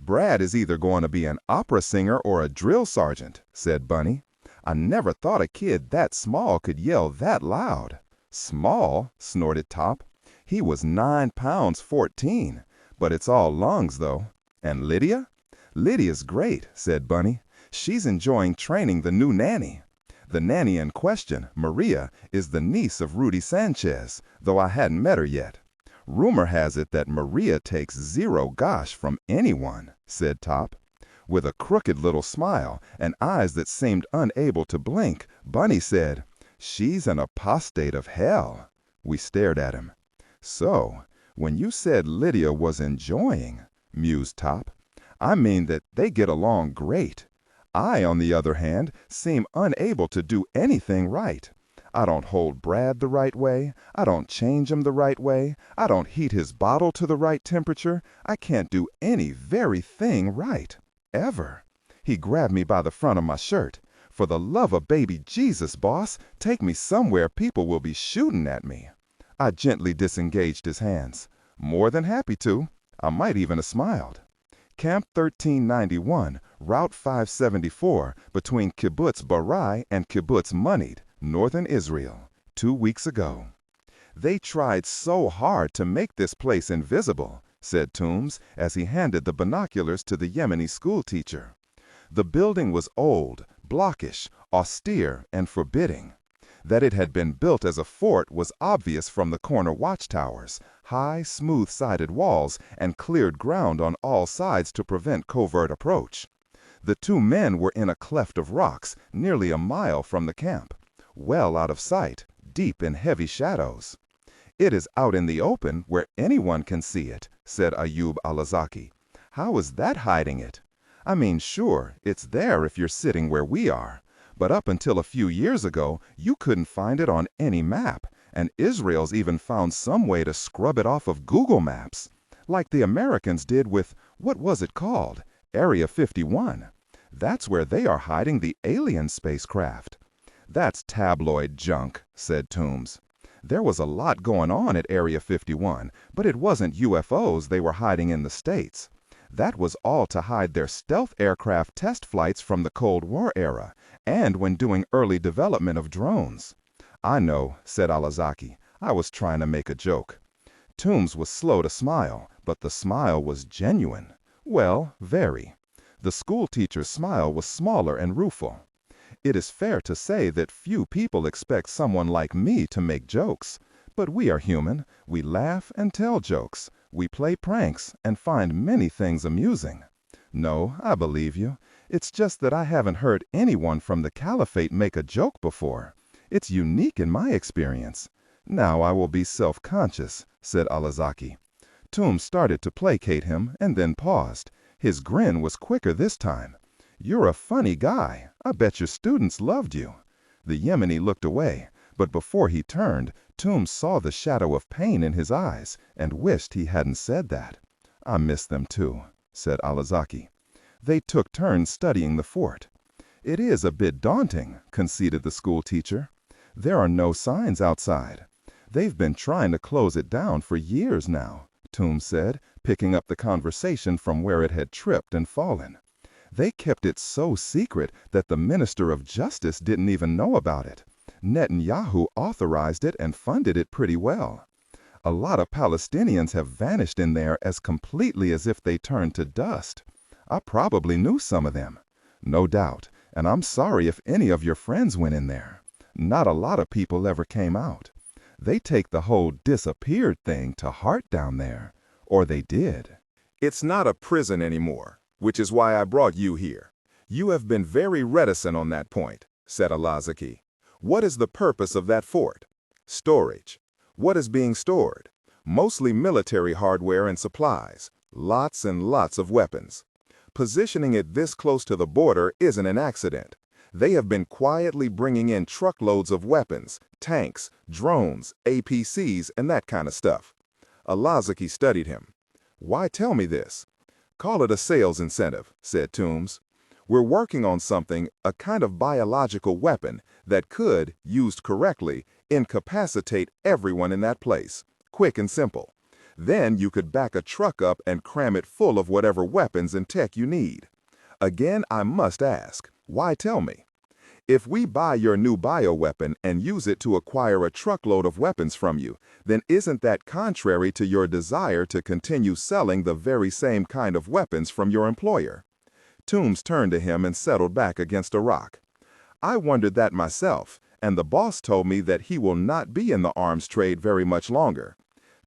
Brad is either going to be an opera singer or a drill sergeant, said Bunny. I never thought a kid that small could yell that loud. Small? Snorted Top. He was 9 pounds 14, but it's all lungs, though. And Lydia? Lydia's great, said Bunny. She's enjoying training the new nanny. The nanny in question, Maria, is the niece of Rudy Sanchez, though I hadn't met her yet. Rumor has it that Maria takes zero gosh from anyone, said Top. With a crooked little smile and eyes that seemed unable to blink, Bunny said, She's an apostate of hell. We stared at him. So, when you said Lydia was enjoying, mused Top, I mean that they get along great. I, on the other hand, seem unable to do anything right. I don't hold Brad the right way. I don't change him the right way. I don't heat his bottle to the right temperature. I can't do any very thing right. Ever. He grabbed me by the front of my shirt. For the love of baby Jesus, boss, take me somewhere people will be shooting at me. I gently disengaged his hands. More than happy to. I might even have smiled. Camp 1391, Route 574, between Kibbutz Barai and Kibbutz Munid, northern Israel, 2 weeks ago. They tried so hard to make this place invisible, said Toombs as he handed the binoculars to the Yemeni schoolteacher. The building was old, blockish, austere, and forbidding. That it had been built as a fort was obvious from the corner watchtowers, high, smooth-sided walls, and cleared ground on all sides to prevent covert approach. The two men were in a cleft of rocks, nearly a mile from the camp, well out of sight, deep in heavy shadows. "It is out in the open, where anyone can see it," said Ayub Alazaki. "How is that hiding it? I mean, sure, it's there if you're sitting where we are. But up until a few years ago, you couldn't find it on any map, and Israel's even found some way to scrub it off of Google Maps, like the Americans did with, what was it called? Area 51. That's where they are hiding the alien spacecraft." "That's tabloid junk," said Toombs. "There was a lot going on at Area 51, but it wasn't UFOs they were hiding in the States. That was all to hide their stealth aircraft test flights from the Cold War era, and when doing early development of drones." "I know," said Alazaki. "I was trying to make a joke." Toombs was slow to smile, but the smile was genuine. Well, very. The schoolteacher's smile was smaller and rueful. "It is fair to say that few people expect someone like me to make jokes. But we are human. We laugh and tell jokes. We play pranks and find many things amusing. No, I believe you. It's just that I haven't heard anyone from the Caliphate make a joke before. It's unique in my experience. Now I will be self-conscious," said Alazaki. Toombs started to placate him and then paused. His grin was quicker this time. "You're a funny guy. I bet your students loved you." The Yemeni looked away, but before he turned, Toombs saw the shadow of pain in his eyes and wished he hadn't said that. "I miss them too," said Alazaki. They took turns studying the fort. "It is a bit daunting," conceded the schoolteacher. "There are no signs outside. They've been trying to close it down for years now," Toombs said, picking up the conversation from where it had tripped and fallen. "They kept it so secret that the Minister of Justice didn't even know about it. Netanyahu authorized it and funded it pretty well. A lot of Palestinians have vanished in there as completely as if they turned to dust. I probably knew some of them." "No doubt, and I'm sorry if any of your friends went in there. Not a lot of people ever came out. They take the whole disappeared thing to heart down there. Or they did." It's not a prison anymore, which is why I brought you here. You have been very reticent on that point," said Alazaki. "What is the purpose of that fort?" "Storage. What is being stored? Mostly military hardware and supplies. Lots and lots of weapons. Positioning it this close to the border isn't an accident. They have been quietly bringing in truckloads of weapons, tanks, drones, APCs, and that kind of stuff." Alazaki studied him. "Why tell me this?" "Call it a sales incentive," said Toombs. "We're working on something, a kind of biological weapon that could, used correctly, incapacitate everyone in that place. Quick and simple. Then you could back a truck up and cram it full of whatever weapons and tech you need. Again, I must ask, why tell me? If we buy your new bioweapon and use it to acquire a truckload of weapons from you, then isn't that contrary to your desire to continue selling the very same kind of weapons from your employer?" Toombs turned to him and settled back against a rock. "I wondered that myself, and the boss told me that he will not be in the arms trade very much longer.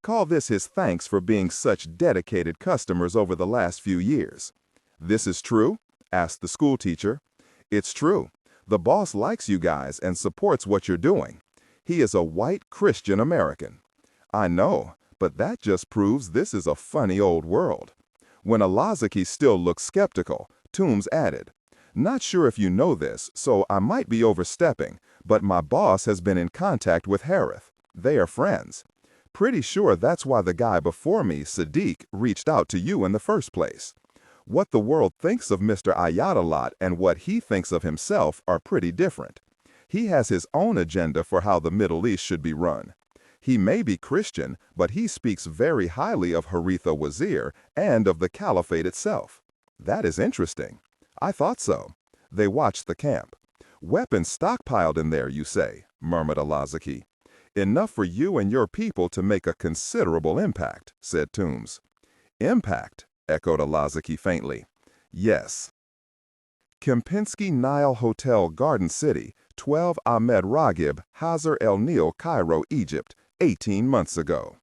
Call this his thanks for being such dedicated customers over the last few years." "This is true?" asked the schoolteacher. "It's true. The boss likes you guys and supports what you're doing. He is a white Christian American." "I know, but that just proves this is a funny old world." When Alazaki still looked skeptical, Toombs added, "Not sure if you know this, so I might be overstepping, but my boss has been in contact with Harith. They are friends. Pretty sure that's why the guy before me, Sadiq, reached out to you in the first place. What the world thinks of Mr. Ayatollah and what he thinks of himself are pretty different. He has his own agenda for how the Middle East should be run. He may be Christian, but he speaks very highly of Haritha Wazir and of the caliphate itself. That is interesting. I thought so. They watched the camp. Weapons stockpiled in there, you say, murmured Alazaki. Enough for you and your people to make a considerable impact, said Toombs. Impact, echoed Alazaki faintly. Yes. Kempinski Nile Hotel, Garden City, 12 Ahmed Raghib, Hazar El Nil, Cairo, Egypt, 18 months ago.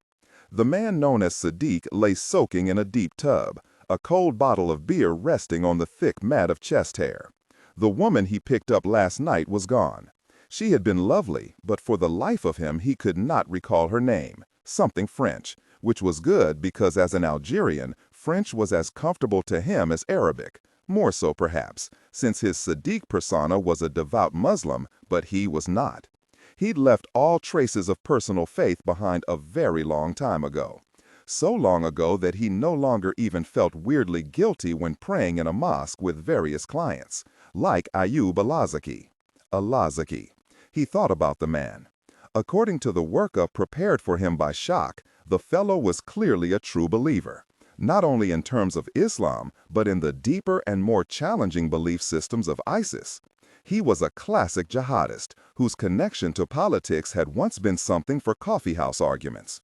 The man known as Sadiq lay soaking in a deep tub, a cold bottle of beer resting on the thick mat of chest hair. The woman he picked up last night was gone. She had been lovely, but for the life of him he could not recall her name, something French, which was good because as an Algerian, French was as comfortable to him as Arabic, more so perhaps, since his Sadiq persona was a devout Muslim, but he was not. He'd left all traces of personal faith behind a very long time ago. So long ago that he no longer even felt weirdly guilty when praying in a mosque with various clients, like Ayub Alazaki. Alazaki. He thought about the man. According to the workup prepared for him by Shak, the fellow was clearly a true believer, not only in terms of Islam, but in the deeper and more challenging belief systems of ISIS. He was a classic jihadist whose connection to politics had once been something for coffeehouse arguments.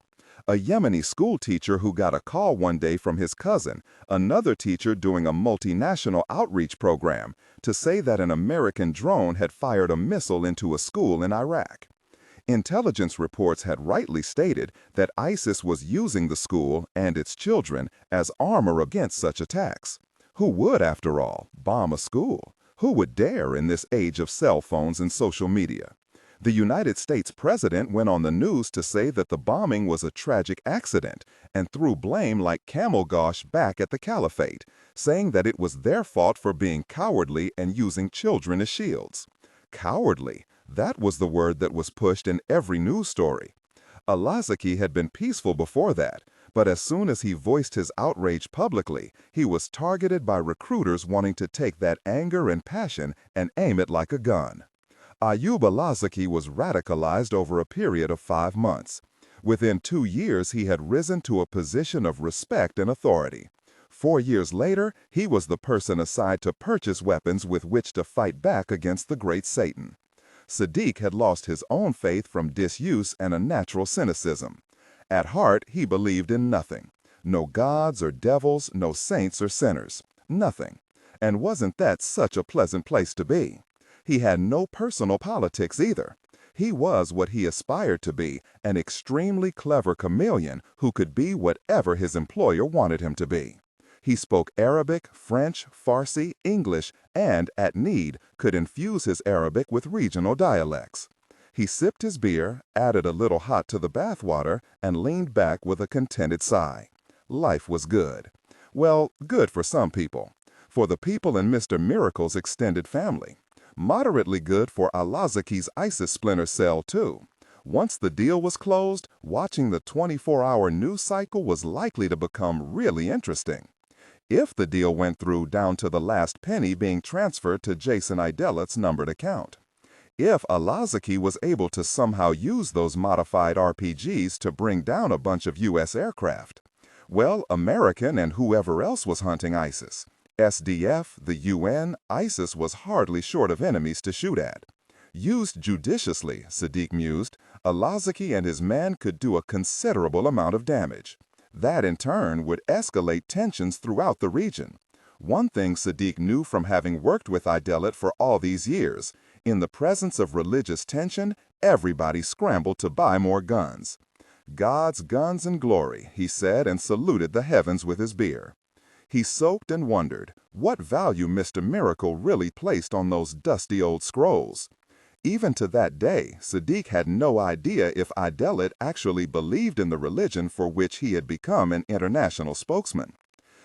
A Yemeni school teacher who got a call one day from his cousin, another teacher doing a multinational outreach program, to say that an American drone had fired a missile into a school in Iraq. Intelligence reports had rightly stated that ISIS was using the school and its children as armor against such attacks. Who would, after all, bomb a school? Who would dare in this age of cell phones and social media? The United States president went on the news to say that the bombing was a tragic accident and threw blame like camel gauche back at the caliphate, saying that it was their fault for being cowardly and using children as shields. Cowardly, that was the word that was pushed in every news story. Alazaki had been peaceful before that, but as soon as he voiced his outrage publicly, he was targeted by recruiters wanting to take that anger and passion and aim it like a gun. Ayub Alazaki was radicalized over a period of 5 months. Within 2 years, he had risen to a position of respect and authority. 4 years later, he was the person assigned to purchase weapons with which to fight back against the great Satan. Sadiq had lost his own faith from disuse and a natural cynicism. At heart, he believed in nothing. No gods or devils, no saints or sinners. Nothing. And wasn't that such a pleasant place to be? He had no personal politics either. He was what he aspired to be, an extremely clever chameleon who could be whatever his employer wanted him to be. He spoke Arabic, French, Farsi, English, and, at need, could infuse his Arabic with regional dialects. He sipped his beer, added a little hot to the bathwater, and leaned back with a contented sigh. Life was good. Well, good for some people. For the people in Mr. Miracle's extended family. Moderately good for Alazaki's ISIS splinter cell, too. Once the deal was closed, watching the 24-hour news cycle was likely to become really interesting. If the deal went through down to the last penny being transferred to Jason Idelit's numbered account. If Alazaki was able to somehow use those modified RPGs to bring down a bunch of U.S. aircraft. Well, American and whoever else was hunting ISIS. SDF, the UN, ISIS was hardly short of enemies to shoot at. Used judiciously, Sadiq mused, Alazaki and his men could do a considerable amount of damage. That, in turn, would escalate tensions throughout the region. One thing Sadiq knew from having worked with Idelit for all these years, in the presence of religious tension, everybody scrambled to buy more guns. God's guns and glory, he said, and saluted the heavens with his beer. He soaked and wondered what value Mr. Miracle really placed on those dusty old scrolls. Even to that day, Sadiq had no idea if Idelit actually believed in the religion for which he had become an international spokesman.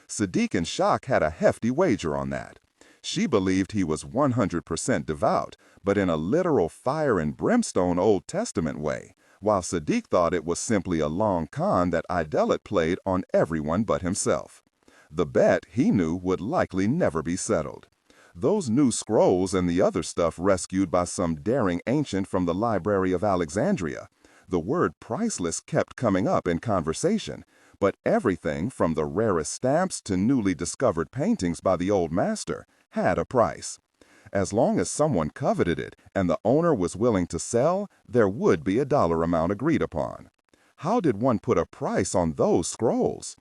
Sadiq and Shak had a hefty wager on that. She believed he was 100% devout, but in a literal fire and brimstone Old Testament way, while Sadiq thought it was simply a long con that Idelit played on everyone but himself. The bet, he knew, would likely never be settled. Those new scrolls and the other stuff rescued by some daring ancient from the Library of Alexandria, The word priceless kept coming up in conversation, but everything from the rarest stamps to newly discovered paintings by the old master had a price. As long as someone coveted it and the owner was willing to sell, there would be a dollar amount agreed upon. How did one put a price on those scrolls?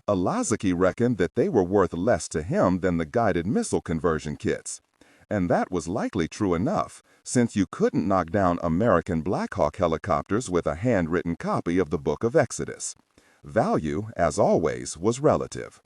Alazaki reckoned that they were worth less to him than the guided missile conversion kits. And that was likely true enough, since you couldn't knock down American Black Hawk helicopters with a handwritten copy of the Book of Exodus. Value, as always, was relative.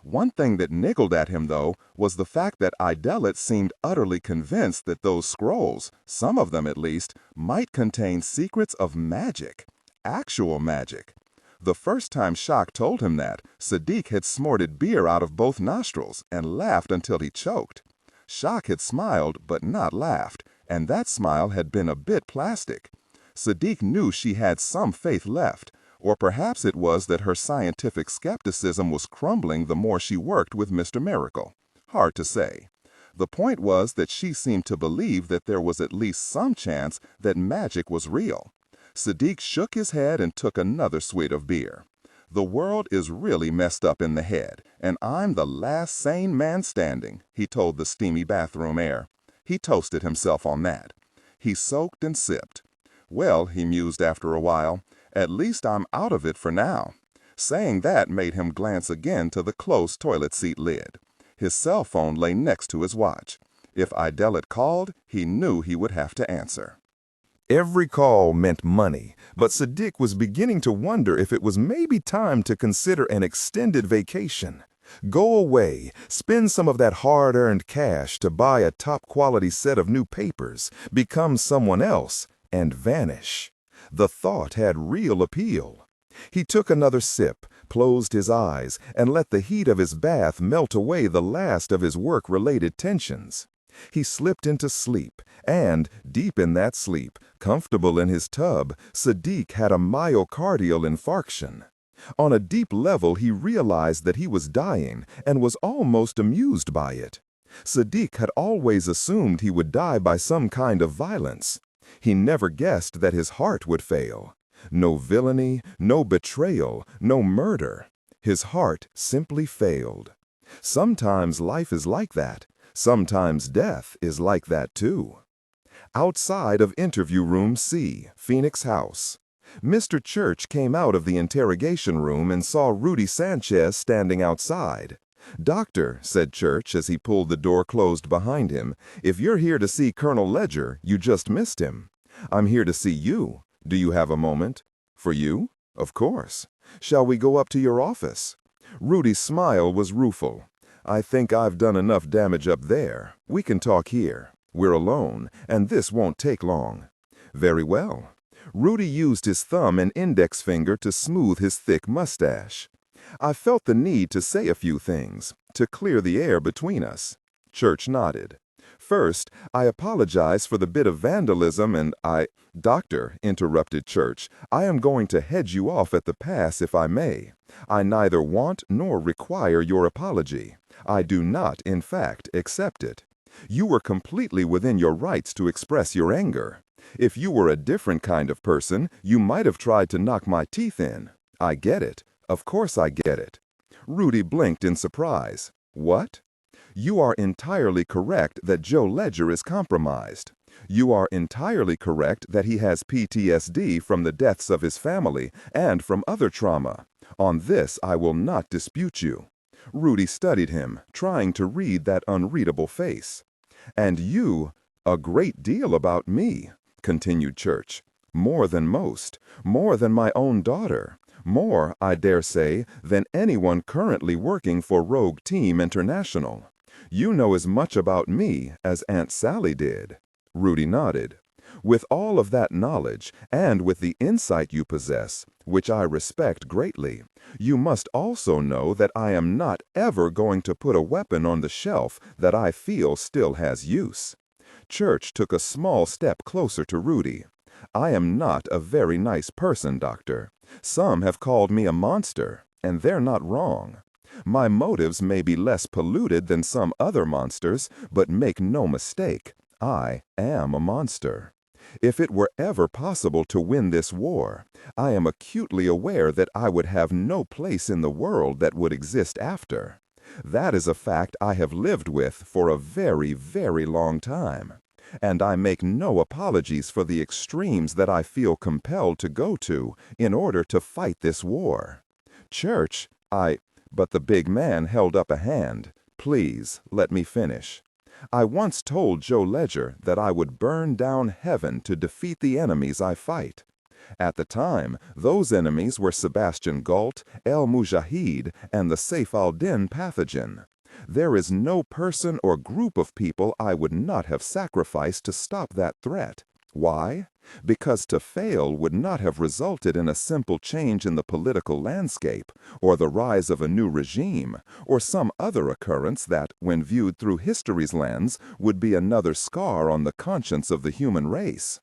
One thing that niggled at him, though, was the fact that Idellet seemed utterly convinced that those scrolls, some of them at least, might contain secrets of magic. Actual magic. The first time Shock told him that, Sadiq had snorted beer out of both nostrils and laughed until he choked. Shock had smiled but not laughed, and that smile had been a bit plastic. Sadiq knew she had some faith left, or perhaps it was that her scientific skepticism was crumbling the more she worked with Mr. Miracle. Hard to say. The point was that she seemed to believe that there was at least some chance that magic was real. Sadiq shook his head and took another swig of beer. The world is really messed up in the head, and I'm the last sane man standing, he told the steamy bathroom air. He toasted himself on that. He soaked and sipped. Well, he mused after a while, at least I'm out of it for now. Saying that made him glance again to the closed toilet seat lid. His cell phone lay next to his watch. If Idellet called, he knew he would have to answer. Every call meant money, but Sadiq was beginning to wonder if it was maybe time to consider an extended vacation. Go away, spend some of that hard-earned cash to buy a top-quality set of new papers, become someone else, and vanish. The thought had real appeal. He took another sip, closed his eyes, and let the heat of his bath melt away the last of his work-related tensions. He slipped into sleep, and, deep in that sleep, comfortable in his tub, Sadiq had a myocardial infarction. On a deep level, he realized that he was dying and was almost amused by it. Sadiq had always assumed he would die by some kind of violence. He never guessed that his heart would fail. No villainy, no betrayal, no murder. His heart simply failed. Sometimes life is like that. Sometimes death is like that too. Outside of Interview Room C, Phoenix House, Mr. Church came out of the interrogation room and saw Rudy Sanchez standing outside. "Doctor," said Church as he pulled the door closed behind him, "if you're here to see Colonel Ledger, you just missed him. I'm here to see you. Do you have a moment?" "For you? Of course. Shall we go up to your office?" Rudy's smile was rueful. "I think I've done enough damage up there. We can talk here. We're alone, and this won't take long." "Very well." Rudy used his thumb and index finger to smooth his thick mustache. "I felt the need to say a few things, to clear the air between us." Church nodded. "First, I apologize for the bit of vandalism and Doctor," interrupted Church, "I am going to head you off at the pass if I may. I neither want nor require your apology. I do not, in fact, accept it. You were completely within your rights to express your anger. If you were a different kind of person, you might have tried to knock my teeth in. I get it. Of course I get it." Rudy blinked in surprise. "What?" "You are entirely correct that Joe Ledger is compromised. You are entirely correct that he has PTSD from the deaths of his family and from other trauma. On this I will not dispute you." Rudy studied him, trying to read that unreadable face. "And you, a great deal about me," continued Church. "More than most, more than my own daughter, more, I dare say, than anyone currently working for Rogue Team International. You know as much about me as Aunt Sally did." Rudy nodded. "With all of that knowledge, and with the insight you possess, which I respect greatly, you must also know that I am not ever going to put a weapon on the shelf that I feel still has use." Church took a small step closer to Rudy. "I am not a very nice person, Doctor. Some have called me a monster, and they're not wrong. My motives may be less polluted than some other monsters, but make no mistake, I am a monster. If it were ever possible to win this war, I am acutely aware that I would have no place in the world that would exist after. That is a fact I have lived with for a very, very long time. And I make no apologies for the extremes that I feel compelled to go to in order to fight this war. Church, But the big man held up a hand. Please, let me finish. I once told Joe Ledger that I would burn down heaven to defeat the enemies I fight. At the time, those enemies were Sebastian Galt, El Mujahid, and the Saif al-Din pathogen. There is no person or group of people I would not have sacrificed to stop that threat. Why? Because to fail would not have resulted in a simple change in the political landscape, or the rise of a new regime, or some other occurrence that, when viewed through history's lens, would be another scar on the conscience of the human race.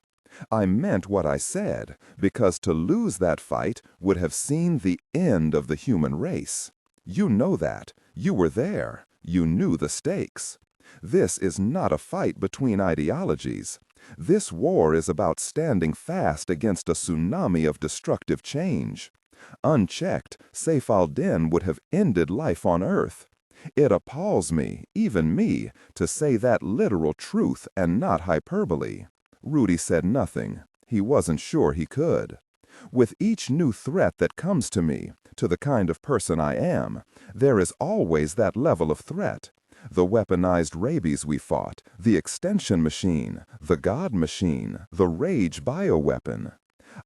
I meant what I said, because to lose that fight would have seen the end of the human race. You know that. You were there. You knew the stakes. This is not a fight between ideologies. This war is about standing fast against a tsunami of destructive change. Unchecked, Saif al-Din would have ended life on Earth. It appalls me, even me, to say that literal truth and not hyperbole. Rudy said nothing. He wasn't sure he could. With each new threat that comes to me, to the kind of person I am, there is always that level of threat. The weaponized rabies we fought, the extension machine, the God machine, the rage bioweapon.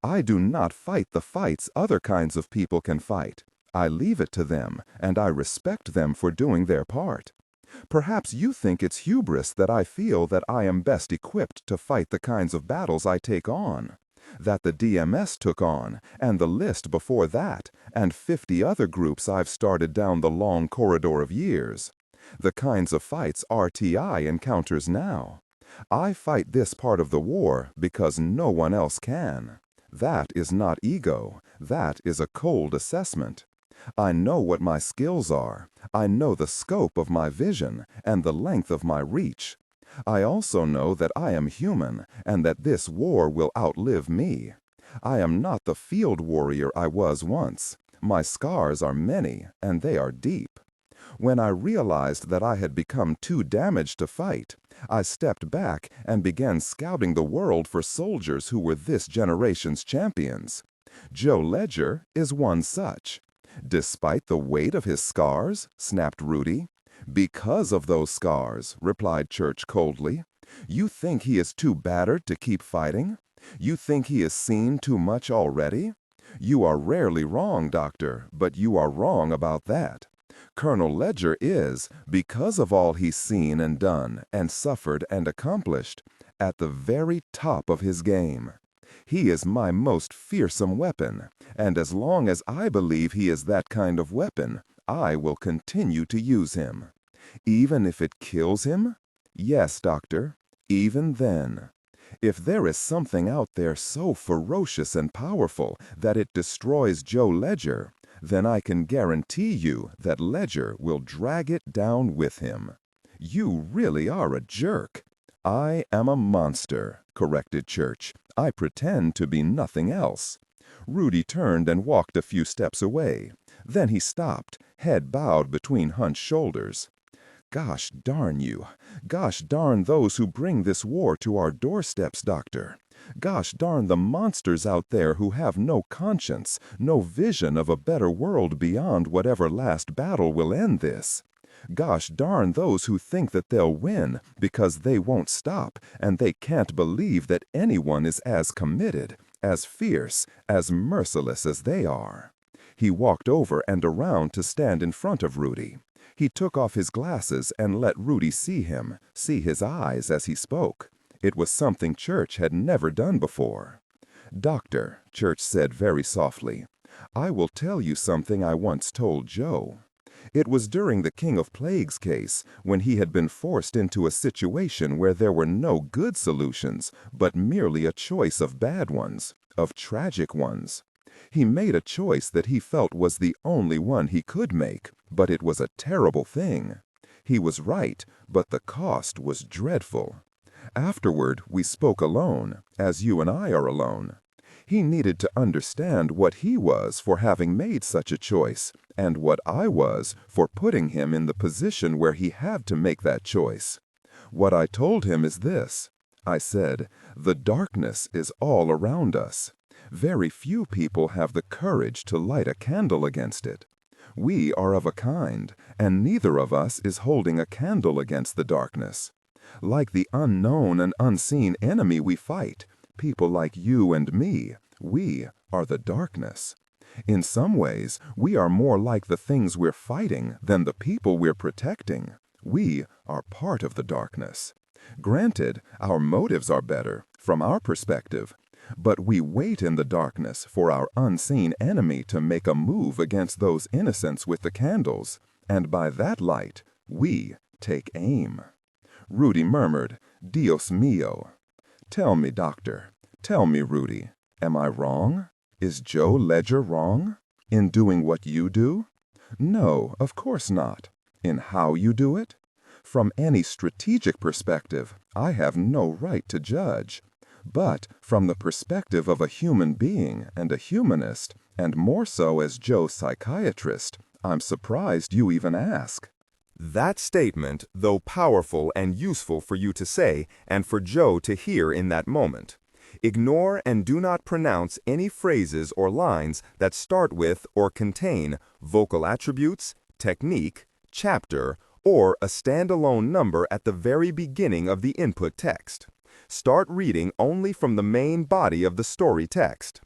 I do not fight the fights other kinds of people can fight. I leave it to them, and I respect them for doing their part. Perhaps you think it's hubris that I feel that I am best equipped to fight the kinds of battles I take on, that the DMS took on, and the list before that, and 50 other groups I've started down the long corridor of years. The kinds of fights RTI encounters now. I fight this part of the war because no one else can. That is not ego. That is a cold assessment. I know what my skills are. I know the scope of my vision and the length of my reach. I also know that I am human and that this war will outlive me. I am not the field warrior I was once. My scars are many, and they are deep. When I realized that I had become too damaged to fight, I stepped back and began scouting the world for soldiers who were this generation's champions. Joe Ledger is one such. Despite the weight of his scars, snapped Rudy. Because of those scars, replied Church coldly. You think he is too battered to keep fighting? You think he has seen too much already? You are rarely wrong, Doctor, but you are wrong about that. Colonel Ledger is, because of all he's seen and done and suffered and accomplished, at the very top of his game. He is my most fearsome weapon, and as long as I believe he is that kind of weapon, I will continue to use him. Even if it kills him? Yes, Doctor, even then. If there is something out there so ferocious and powerful that it destroys Joe Ledger, then I can guarantee you that Ledger will drag it down with him. You really are a jerk. I am a monster, corrected Church. I pretend to be nothing else. Rudy turned and walked a few steps away. Then he stopped, head bowed between hunched shoulders. Gosh darn you. Gosh darn those who bring this war to our doorsteps, Doctor. Gosh darn the monsters out there who have no conscience, no vision of a better world beyond whatever last battle will end this. Gosh darn those who think that they'll win because they won't stop and they can't believe that anyone is as committed, as fierce, as merciless as they are. He walked over and around to stand in front of Rudy. He took off his glasses and let Rudy see him, see his eyes as he spoke. It was something Church had never done before. Doctor, Church said very softly, I will tell you something I once told Joe. It was during the King of Plagues case, when he had been forced into a situation where there were no good solutions, but merely a choice of bad ones, of tragic ones. He made a choice that he felt was the only one he could make, but it was a terrible thing. He was right, but the cost was dreadful. Afterward, we spoke alone, as you and I are alone. He needed to understand what he was for having made such a choice, and what I was for putting him in the position where he had to make that choice. What I told him is this. I said, the darkness is all around us. Very few people have the courage to light a candle against it. We are of a kind, and neither of us is holding a candle against the darkness. Like the unknown and unseen enemy we fight, people like you and me, we are the darkness. In some ways, we are more like the things we're fighting than the people we're protecting. We are part of the darkness. Granted, our motives are better, from our perspective, but we wait in the darkness for our unseen enemy to make a move against those innocents with the candles, and by that light, we take aim. Rudy murmured, Dios mío. Tell me, Doctor, tell me, Rudy, am I wrong? Is Joe Ledger wrong? In doing what you do? No, of course not. In how you do it? From any strategic perspective, I have no right to judge. But from the perspective of a human being and a humanist, and more so as Joe's psychiatrist, I'm surprised you even ask. That statement, though powerful and useful for you to say and for Joe to hear in that moment, ignore and do not pronounce any phrases or lines that start with or contain vocal attributes, technique, chapter, or a standalone number at the very beginning of the input text. Start reading only from the main body of the story text.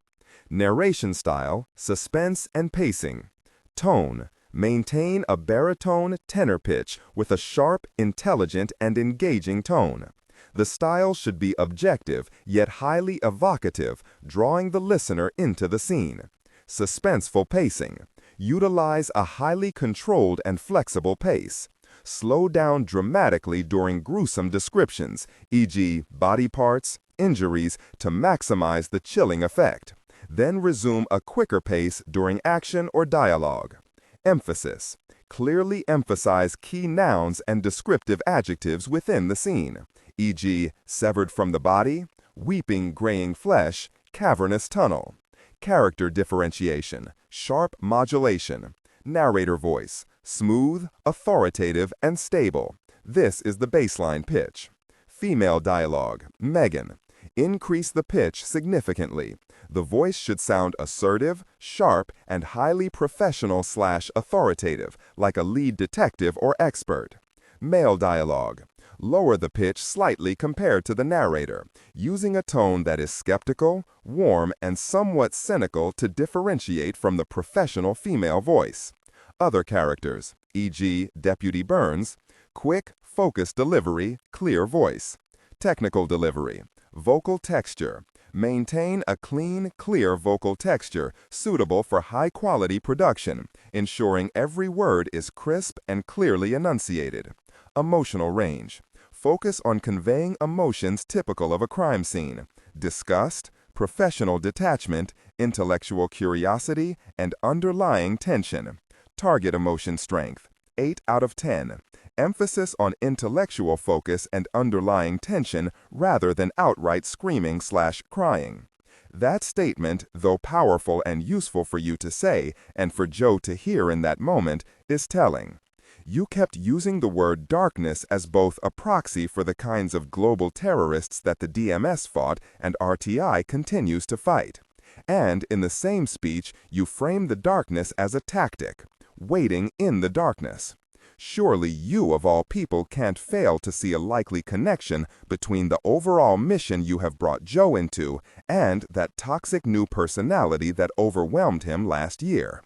Narration style, suspense and pacing. Tone, maintain a baritone tenor pitch with a sharp, intelligent, and engaging tone. The style should be objective, yet highly evocative, drawing the listener into the scene. Suspenseful pacing. Utilize a highly controlled and flexible pace. Slow down dramatically during gruesome descriptions, e.g., body parts, injuries, to maximize the chilling effect. Then resume a quicker pace during action or dialogue. Emphasis. Clearly emphasize key nouns and descriptive adjectives within the scene, e.g., severed from the body, weeping graying flesh, cavernous tunnel. Character differentiation, sharp modulation. Narrator voice, smooth, authoritative, and stable. This is the baseline pitch. Female dialogue, Megan. Increase the pitch significantly. The voice should sound assertive, sharp, and highly professional/authoritative, like a lead detective or expert. Male dialogue. Lower the pitch slightly compared to the narrator, using a tone that is skeptical, warm, and somewhat cynical to differentiate from the professional female voice. Other characters, e.g., Deputy Burns, quick, focused delivery, clear voice. Technical delivery, vocal texture. Maintain a clean, clear vocal texture suitable for high-quality production, ensuring every word is crisp and clearly enunciated. Emotional range. Focus on conveying emotions typical of a crime scene: disgust, professional detachment, intellectual curiosity, and underlying tension. Target emotion strength, 8 out of 10. Emphasis on intellectual focus and underlying tension rather than outright screaming/crying. That statement, though powerful and useful for you to say and for Joe to hear in that moment, is telling. You kept using the word darkness as both a proxy for the kinds of global terrorists that the DMS fought and RTI continues to fight. And in the same speech, you frame the darkness as a tactic, waiting in the darkness. Surely you, of all people, can't fail to see a likely connection between the overall mission you have brought Joe into and that toxic new personality that overwhelmed him last year.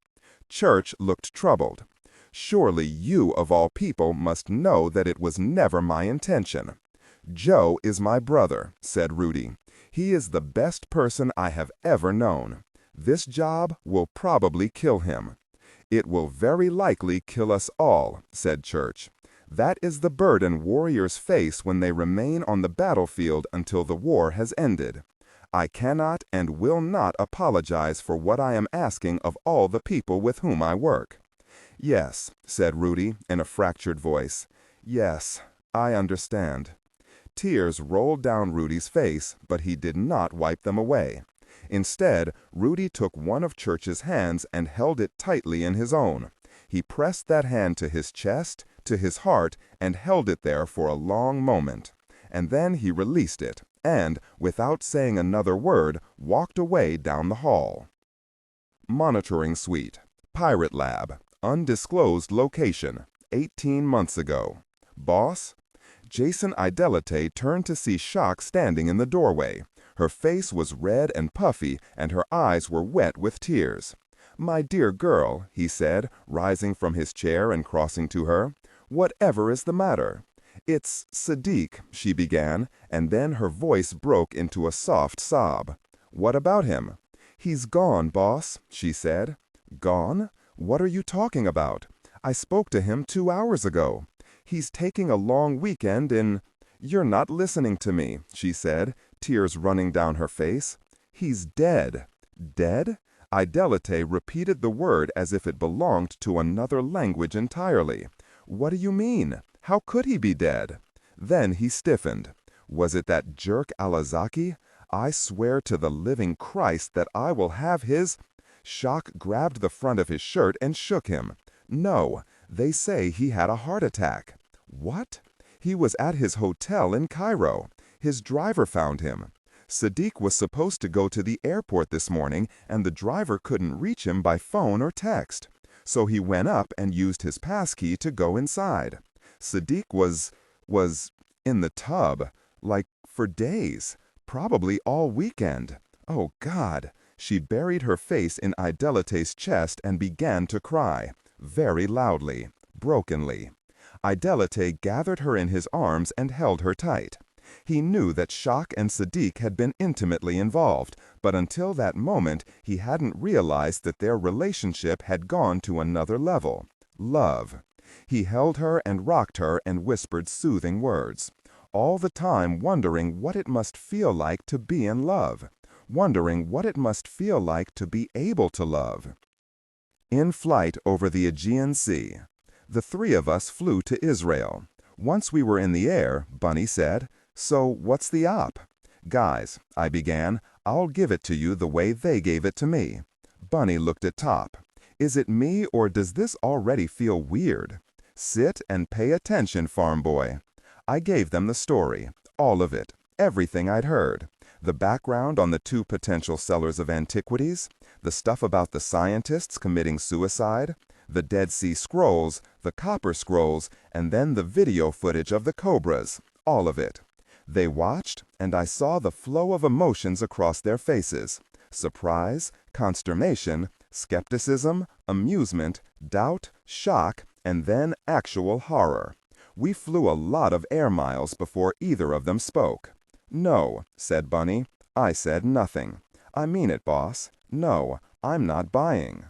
Church looked troubled. Surely you, of all people, must know that it was never my intention. Joe is my brother, said Rudy. He is the best person I have ever known. This job will probably kill him. It will very likely kill us all, said Church. That is the burden warriors face when they remain on the battlefield until the war has ended. I cannot and will not apologize for what I am asking of all the people with whom I work. Yes, said Rudy in a fractured voice. Yes, I understand. Tears rolled down Rudy's face, but he did not wipe them away. Instead, Rudy took one of Church's hands and held it tightly in his own. He pressed that hand to his chest, to his heart, and held it there for a long moment. And then he released it, and, without saying another word, walked away down the hall. Monitoring Suite, Pirate Lab, undisclosed location, 18 months ago. Boss? Jason Idelite turned to see Shock standing in the doorway. Her face was red and puffy, and her eyes were wet with tears. "My dear girl," he said, rising from his chair and crossing to her, "whatever is the matter?" "It's Sadiq," she began, and then her voice broke into a soft sob. "What about him?" "He's gone, boss," she said. "Gone? What are you talking about? I spoke to him 2 hours ago. He's taking a long weekend in—" "You're not listening to me," she said, tears running down her face. "He's dead." "Dead?" Idelite repeated the word as if it belonged to another language entirely. "What do you mean? How could he be dead?" Then he stiffened. "Was it that jerk Alazaki? I swear to the living Christ that I will have his—" Shock grabbed the front of his shirt and shook him. "No, they say he had a heart attack." "What?" "He was at his hotel in Cairo. His driver found him. Sadiq was supposed to go to the airport this morning, and the driver couldn't reach him by phone or text. So he went up and used his passkey to go inside. Sadiq was in the tub, like for days, probably all weekend. Oh, God." She buried her face in Idelite's chest and began to cry, very loudly, brokenly. Idelite gathered her in his arms and held her tight. He knew that Shock and Sadiq had been intimately involved, but until that moment he hadn't realized that their relationship had gone to another level. Love. He held her and rocked her and whispered soothing words, all the time wondering what it must feel like to be in love, wondering what it must feel like to be able to love. In flight over the Aegean Sea. The three of us flew to Israel. Once we were in the air, Bunny said, "So what's the op?" "Guys," I began, "I'll give it to you the way they gave it to me." Bunny looked at Top. "Is it me or does this already feel weird?" "Sit and pay attention, farm boy." I gave them the story, all of it, everything I'd heard. The background on the 2 potential sellers of antiquities, the stuff about the scientists committing suicide, the Dead Sea Scrolls, the Copper Scrolls, and then the video footage of the Cobras, all of it. They watched, and I saw the flow of emotions across their faces. Surprise, consternation, skepticism, amusement, doubt, shock, and then actual horror. We flew a lot of air miles before either of them spoke. "No," said Bunny. I said nothing. "I mean it, boss. No, I'm not buying."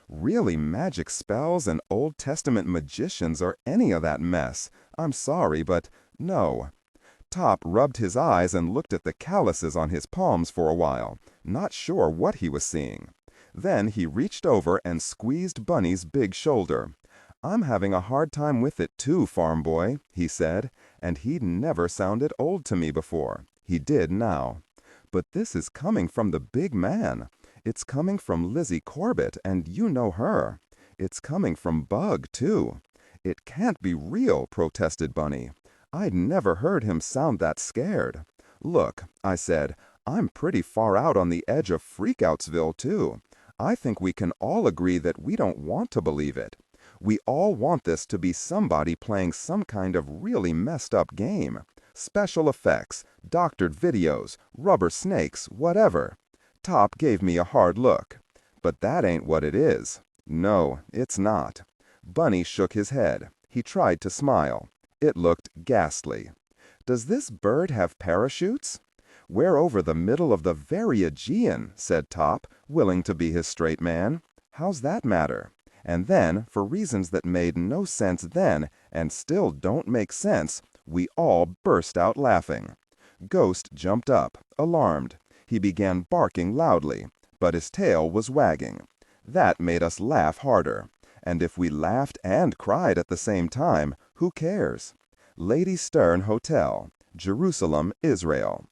Really magic spells and Old Testament magicians or any of that mess. I'm sorry, but no. Top rubbed his eyes and looked at the calluses on his palms for a while, not sure what he was seeing. Then he reached over and squeezed Bunny's big shoulder. "I'm having a hard time with it too, farm boy," he said, and he'd never sounded old to me before. He did now. "But this is coming from the big man. It's coming from Lizzie Corbett, and you know her. It's coming from Bug, too." "It can't be real," protested Bunny. I'd never heard him sound that scared. "Look," I said, "I'm pretty far out on the edge of Freakoutsville, too. I think we can all agree that we don't want to believe it. We all want this to be somebody playing some kind of really messed up game. Special effects, doctored videos, rubber snakes, whatever." Top gave me a hard look. "But that ain't what it is." "No, it's not." Bunny shook his head. He tried to smile. It looked ghastly. "Does this bird have parachutes?" "We're over the middle of the very Aegean," said Top, willing to be his straight man. "How's that matter?" And then, for reasons that made no sense then and still don't make sense, we all burst out laughing. Ghost jumped up, alarmed. He began barking loudly, but his tail was wagging. That made us laugh harder. And if we laughed and cried at the same time, who cares? Lady Stern Hotel. Jerusalem, Israel.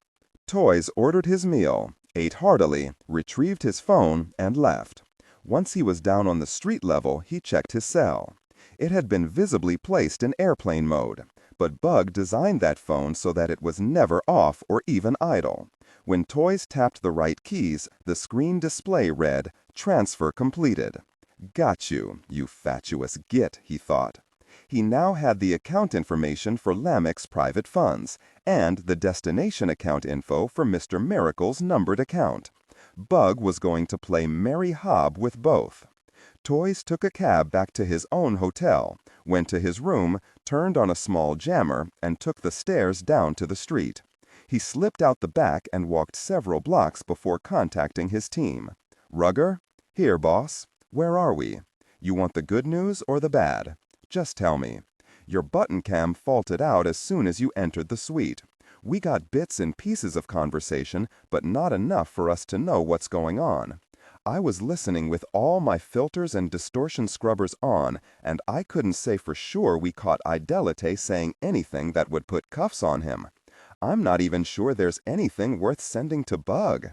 Toys ordered his meal, ate heartily, retrieved his phone, and left. Once he was down on the street level, he checked his cell. It had been visibly placed in airplane mode, but Bug designed that phone so that it was never off or even idle. When Toys tapped the right keys, the screen display read, "Transfer completed." "Got you, you fatuous git," he thought. He now had the account information for Lamech's private funds and the destination account info for Mr. Miracle's numbered account. Bug was going to play merry hob with both. Toys took a cab back to his own hotel, went to his room, turned on a small jammer, and took the stairs down to the street. He slipped out the back and walked several blocks before contacting his team. "Rugger? Here, boss. Where are we? You want the good news or the bad? Just tell me. Your button cam faulted out as soon as you entered the suite. We got bits and pieces of conversation, but not enough for us to know what's going on. I was listening with all my filters and distortion scrubbers on, and I couldn't say for sure we caught Idelite saying anything that would put cuffs on him. I'm not even sure there's anything worth sending to Bug."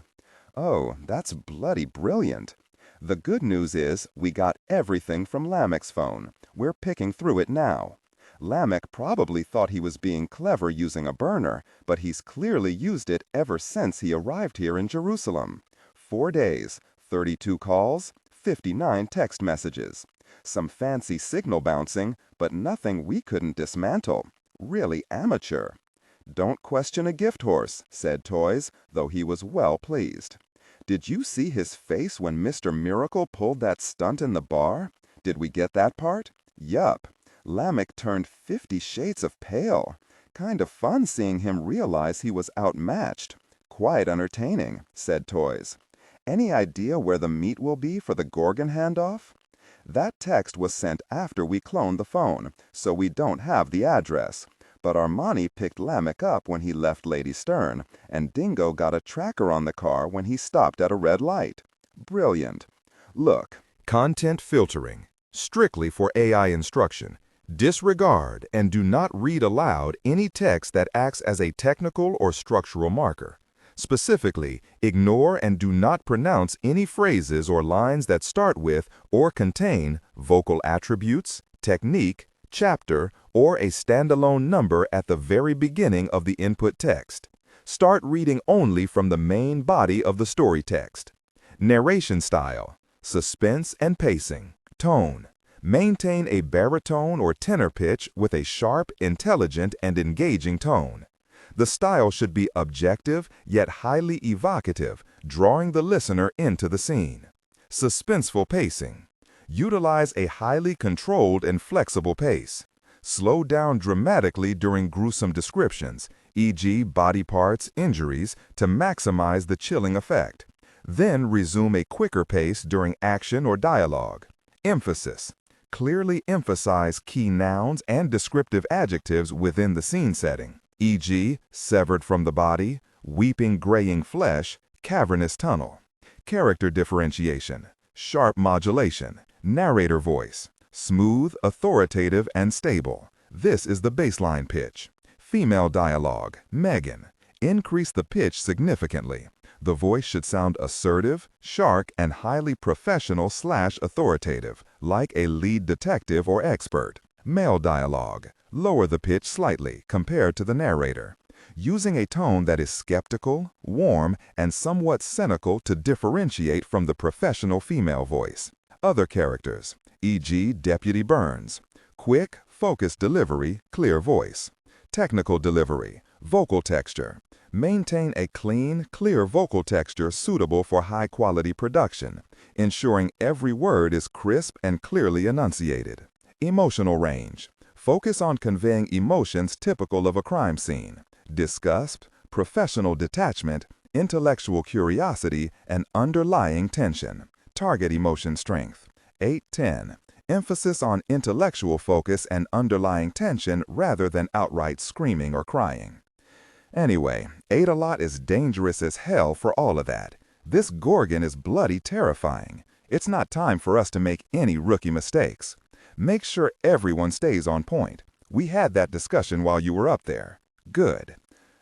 "Oh, that's bloody brilliant. The good news is we got everything from Lamech's phone. We're picking through it now. Lamech probably thought he was being clever using a burner, but he's clearly used it ever since he arrived here in Jerusalem. 4 days, 32 calls, 59 text messages. Some fancy signal bouncing, but nothing we couldn't dismantle. Really amateur." "Don't question a gift horse," said Toys, though he was well pleased. "Did you see his face when Mr. Miracle pulled that stunt in the bar? Did we get that part? Yup. Lamech turned 50 shades of pale. Kind of fun seeing him realize he was outmatched. Quite entertaining," said Toys. "Any idea where the meet will be for the Gorgon handoff?" "That text was sent after we cloned the phone, so we don't have the address. But Armani picked Lamech up when he left Lady Stern, and Dingo got a tracker on the car when he stopped at a red light." "Brilliant. Look." Content filtering, strictly for AI instruction. Disregard and do not read aloud any text that acts as a technical or structural marker. Specifically, ignore and do not pronounce any phrases or lines that start with or contain vocal attributes, technique, chapter, or a standalone number at the very beginning of the input text. Start reading only from the main body of the story text. Narration style, suspense and pacing, tone. Maintain a baritone or tenor pitch with a sharp, intelligent, and engaging tone. The style should be objective yet highly evocative, drawing the listener into the scene. Suspenseful pacing. Utilize a highly controlled and flexible pace. Slow down dramatically during gruesome descriptions, e.g. body parts, injuries, to maximize the chilling effect. Then resume a quicker pace during action or dialogue. Emphasis. Clearly emphasize key nouns and descriptive adjectives within the scene setting, e.g. severed from the body, weeping graying flesh, cavernous tunnel. Character differentiation, sharp modulation, narrator voice, smooth, authoritative, and stable. This is the baseline pitch. Female dialogue, Megan. Increase the pitch significantly. The voice should sound assertive, sharp, and highly professional/authoritative, like a lead detective or expert. Male dialogue. Lower the pitch slightly compared to the narrator, using a tone that is skeptical, warm, and somewhat cynical to differentiate from the professional female voice. Other characters, e.g. Deputy Burns. Quick, focused delivery, clear voice. Technical delivery, vocal texture. Maintain a clean, clear vocal texture suitable for high-quality production, ensuring every word is crisp and clearly enunciated. Emotional range. Focus on conveying emotions typical of a crime scene: disgust, professional detachment, intellectual curiosity, and underlying tension. Target emotion strength. 8-10. Emphasis on intellectual focus and underlying tension rather than outright screaming or crying. Anyway, 8-a-lot is dangerous as hell for all of that. This Gorgon is bloody terrifying. It's not time for us to make any rookie mistakes. Make sure everyone stays on point. We had that discussion while you were up there. Good.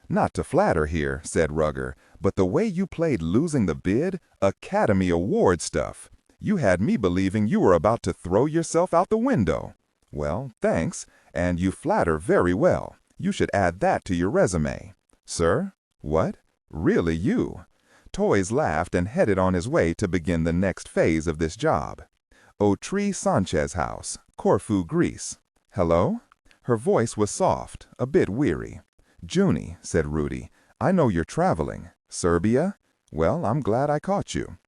"Not to flatter here," said Rugger, "but the way you played losing the bid, Academy Award stuff. You had me believing you were about to throw yourself out the window." "Well, thanks, and you flatter very well. You should add that to your resume." "Sir? What? Really you?" Toys laughed and headed on his way to begin the next phase of this job. Otri Sanchez House, Corfu, Greece. "Hello?" Her voice was soft, a bit weary. "Junie," said Rudy, "I know you're traveling. Serbia? Well, I'm glad I caught you."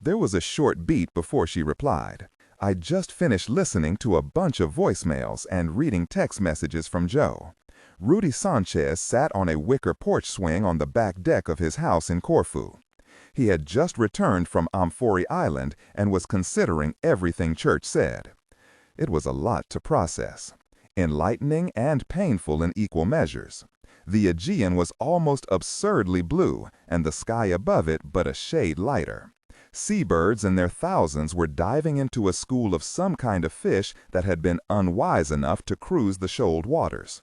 There was a short beat before she replied. "I'd just finished listening to a bunch of voicemails and reading text messages from Joe." Rudy Sanchez sat on a wicker porch swing on the back deck of his house in Corfu. He had just returned from Amphori Island and was considering everything Church said. It was a lot to process. Enlightening and painful in equal measures. The Aegean was almost absurdly blue, and the sky above it but a shade lighter. Seabirds in their thousands were diving into a school of some kind of fish that had been unwise enough to cruise the shoaled waters.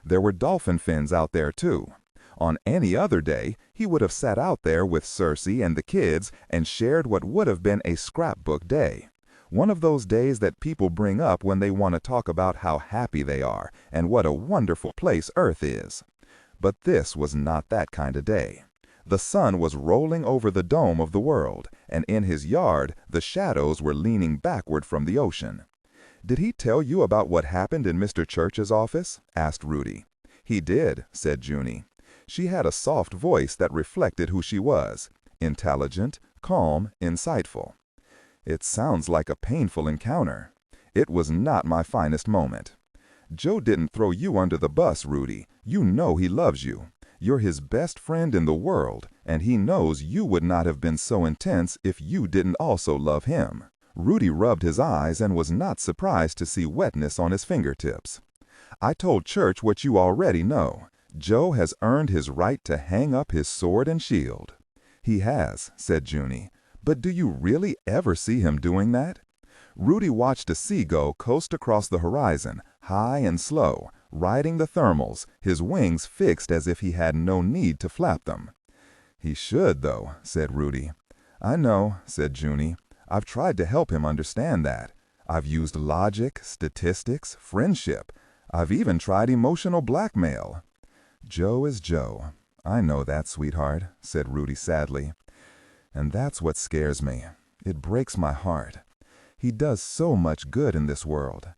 There were dolphin fins out there, too. On any other day, he would have sat out there with Circe and the kids and shared what would have been a scrapbook day. One of those days that people bring up when they want to talk about how happy they are and what a wonderful place Earth is. But this was not that kind of day. The sun was rolling over the dome of the world, and in his yard the shadows were leaning backward from the ocean. "Did he tell you about what happened in Mr. Church's office?" asked Rudy. "He did," said Junie. She had a soft voice that reflected who she was, intelligent, calm, insightful. "It sounds like a painful encounter. It was not my finest moment. Joe didn't throw you under the bus, Rudy. You know he loves you. You're his best friend in the world, and he knows you would not have been so intense if you didn't also love him." Rudy rubbed his eyes and was not surprised to see wetness on his fingertips. "I told Church what you already know. Joe has earned his right to hang up his sword and shield." "He has," said Junie. "But do you really ever see him doing that?" Rudy watched a seagull coast across the horizon, high and slow, riding the thermals, his wings fixed as if he had no need to flap them. "He should, though," said Rudy. "I know," said Junie. "I've tried to help him understand that. I've used logic, statistics, friendship. I've even tried emotional blackmail." "Joe is Joe. I know that, sweetheart," said Rudy sadly. "And that's what scares me. It breaks my heart. He does so much good in this world.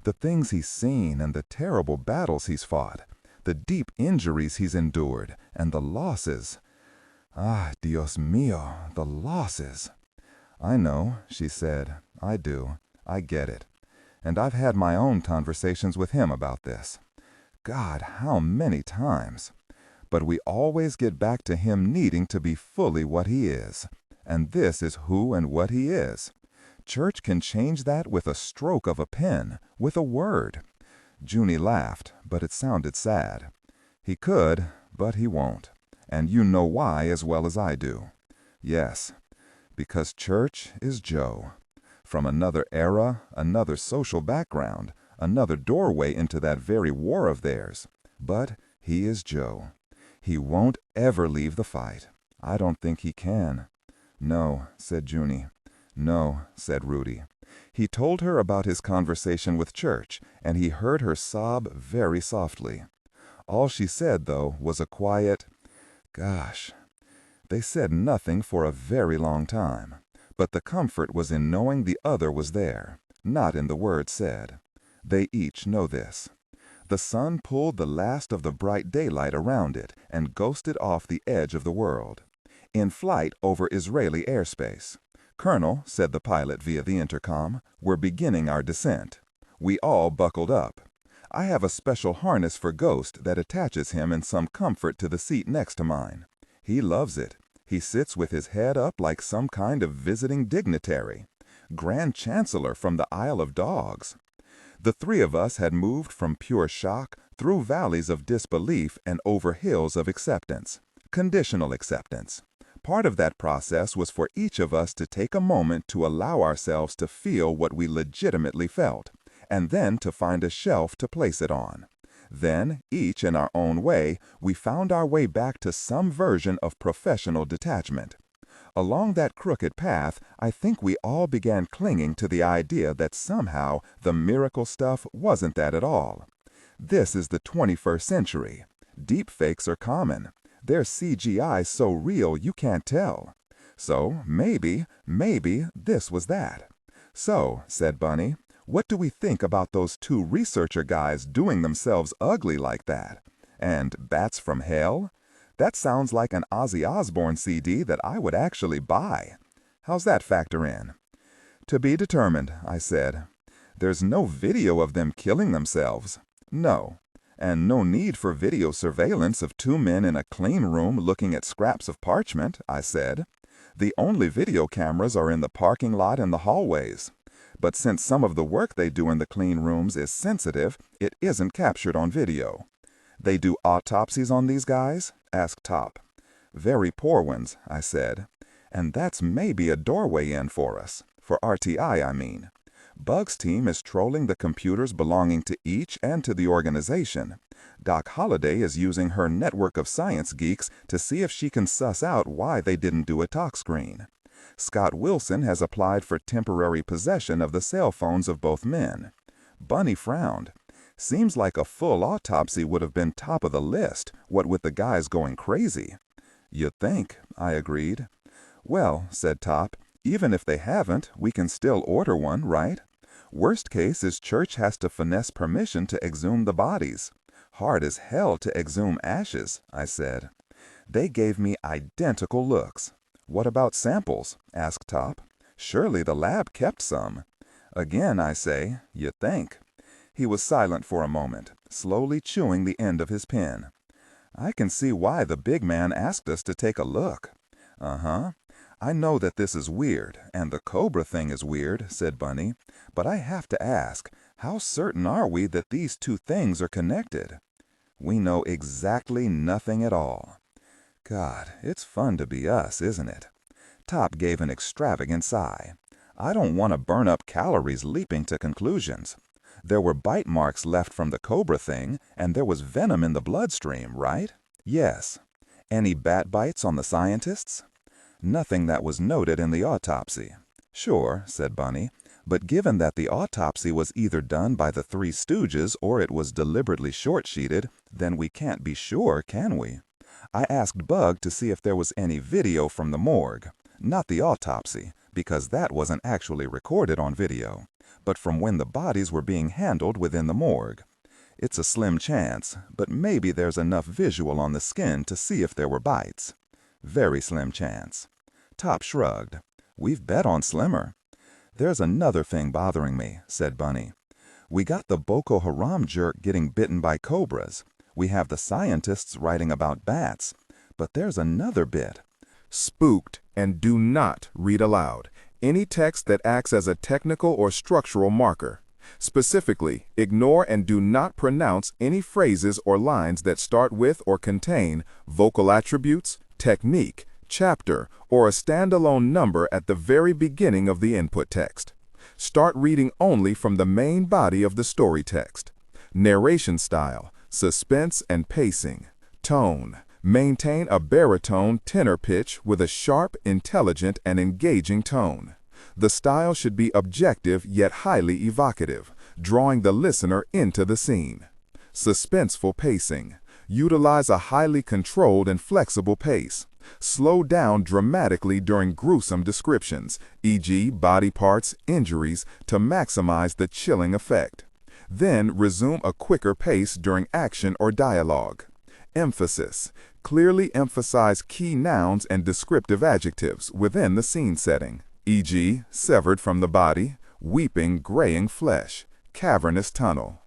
The things he's seen and the terrible battles he's fought, the deep injuries he's endured, and the losses. Ah, Dios mío, the losses." "I know," she said. "I do. I get it. And I've had my own conversations with him about this. God, how many times! But we always get back to him needing to be fully what he is. And this is who and what he is. Church can change that with a stroke of a pen, with a word." Junie laughed, but it sounded sad. "He could, but he won't. And you know why as well as I do. Yes, because Church is Joe. From another era, another social background, another doorway into that very war of theirs. But he is Joe. He won't ever leave the fight. I don't think he can." "No," said Junie. "No," said Rudy. He told her about his conversation with Church, and he heard her sob very softly. All she said, though, was a quiet, "Gosh." They said nothing for a very long time, but the comfort was in knowing the other was there, not in the words said. They each know this. The sun pulled the last of the bright daylight around it and ghosted off the edge of the world. In flight over Israeli airspace. "Colonel," said the pilot via the intercom, "we're beginning our descent." We all buckled up. I have a special harness for Ghost that attaches him in some comfort to the seat next to mine. He loves it. He sits with his head up like some kind of visiting dignitary. Grand Chancellor from the Isle of Dogs. The three of us had moved from pure shock through valleys of disbelief and over hills of acceptance. Conditional acceptance. Part of that process was for each of us to take a moment to allow ourselves to feel what we legitimately felt, and then to find a shelf to place it on. Then, each in our own way, we found our way back to some version of professional detachment. Along that crooked path, I think we all began clinging to the idea that somehow the miracle stuff wasn't that at all. This is the 21st century. Deepfakes are common. There's CGI so real you can't tell. So maybe this was that. So, said Bunny, what do we think about those two researcher guys doing themselves ugly like that? And Bats from Hell? That sounds like an Ozzy Osbourne CD that I would actually buy. How's that factor in? To be determined, I said. There's no video of them killing themselves. No. And no need for video surveillance of two men in a clean room looking at scraps of parchment, I said. The only video cameras are in the parking lot and the hallways. But since some of the work they do in the clean rooms is sensitive, it isn't captured on video. They do autopsies on these guys? Asked Top. Very poor ones, I said. And that's maybe a doorway in for us. For RTI, I mean. Bug's team is trolling the computers belonging to each and to the organization. Doc Holliday is using her network of science geeks to see if she can suss out why they didn't do a talk screen. Scott Wilson has applied for temporary possession of the cell phones of both men. Bunny frowned. Seems like a full autopsy would have been top of the list, what with the guys going crazy. You'd think, I agreed. Well, said Top, even if they haven't, we can still order one, right? Worst case is Church has to finesse permission to exhume the bodies. Hard as hell to exhume ashes, I said. They gave me identical looks. What about samples? Asked Top. Surely the lab kept some. Again, I say, you think. He was silent for a moment, slowly chewing the end of his pen. I can see why the big man asked us to take a look. Uh-huh. I know that this is weird, and the Cobra thing is weird, said Bunny, but I have to ask, how certain are we that these two things are connected? We know exactly nothing at all. God, it's fun to be us, isn't it? Top gave an extravagant sigh. I don't want to burn up calories leaping to conclusions. There were bite marks left from the Cobra thing, and there was venom in the bloodstream, right? Yes. Any bat bites on the scientists? Nothing that was noted in the autopsy. Sure, said Bunny, but given that the autopsy was either done by the Three Stooges or it was deliberately short-sheeted, then we can't be sure, can we? I asked Bug to see if there was any video from the morgue. Not the autopsy, because that wasn't actually recorded on video, but from when the bodies were being handled within the morgue. It's a slim chance, but maybe there's enough visual on the skin to see if there were bites. Very slim chance. Top shrugged. We've bet on slimmer. There's another thing bothering me, said Bunny. We got the Boko Haram jerk getting bitten by cobras. We have the scientists writing about bats. But there's another bit. Spooked, and do not read aloud any text that acts as a technical or structural marker. Specifically, ignore and do not pronounce any phrases or lines that start with or contain vocal attributes, technique, chapter, or a standalone number at the very beginning of the input text. Start reading only from the main body of the story text. Narration style, suspense and pacing. Tone. Maintain a baritone tenor pitch with a sharp, intelligent, and engaging tone. The style should be objective yet highly evocative, drawing the listener into the scene. Suspenseful pacing. Utilize a highly controlled and flexible pace. Slow down dramatically during gruesome descriptions, e.g. body parts, injuries, to maximize the chilling effect. Then resume a quicker pace during action or dialogue. Emphasis. Clearly emphasize key nouns and descriptive adjectives within the scene setting, e.g. severed from the body, weeping, graying flesh, cavernous tunnel.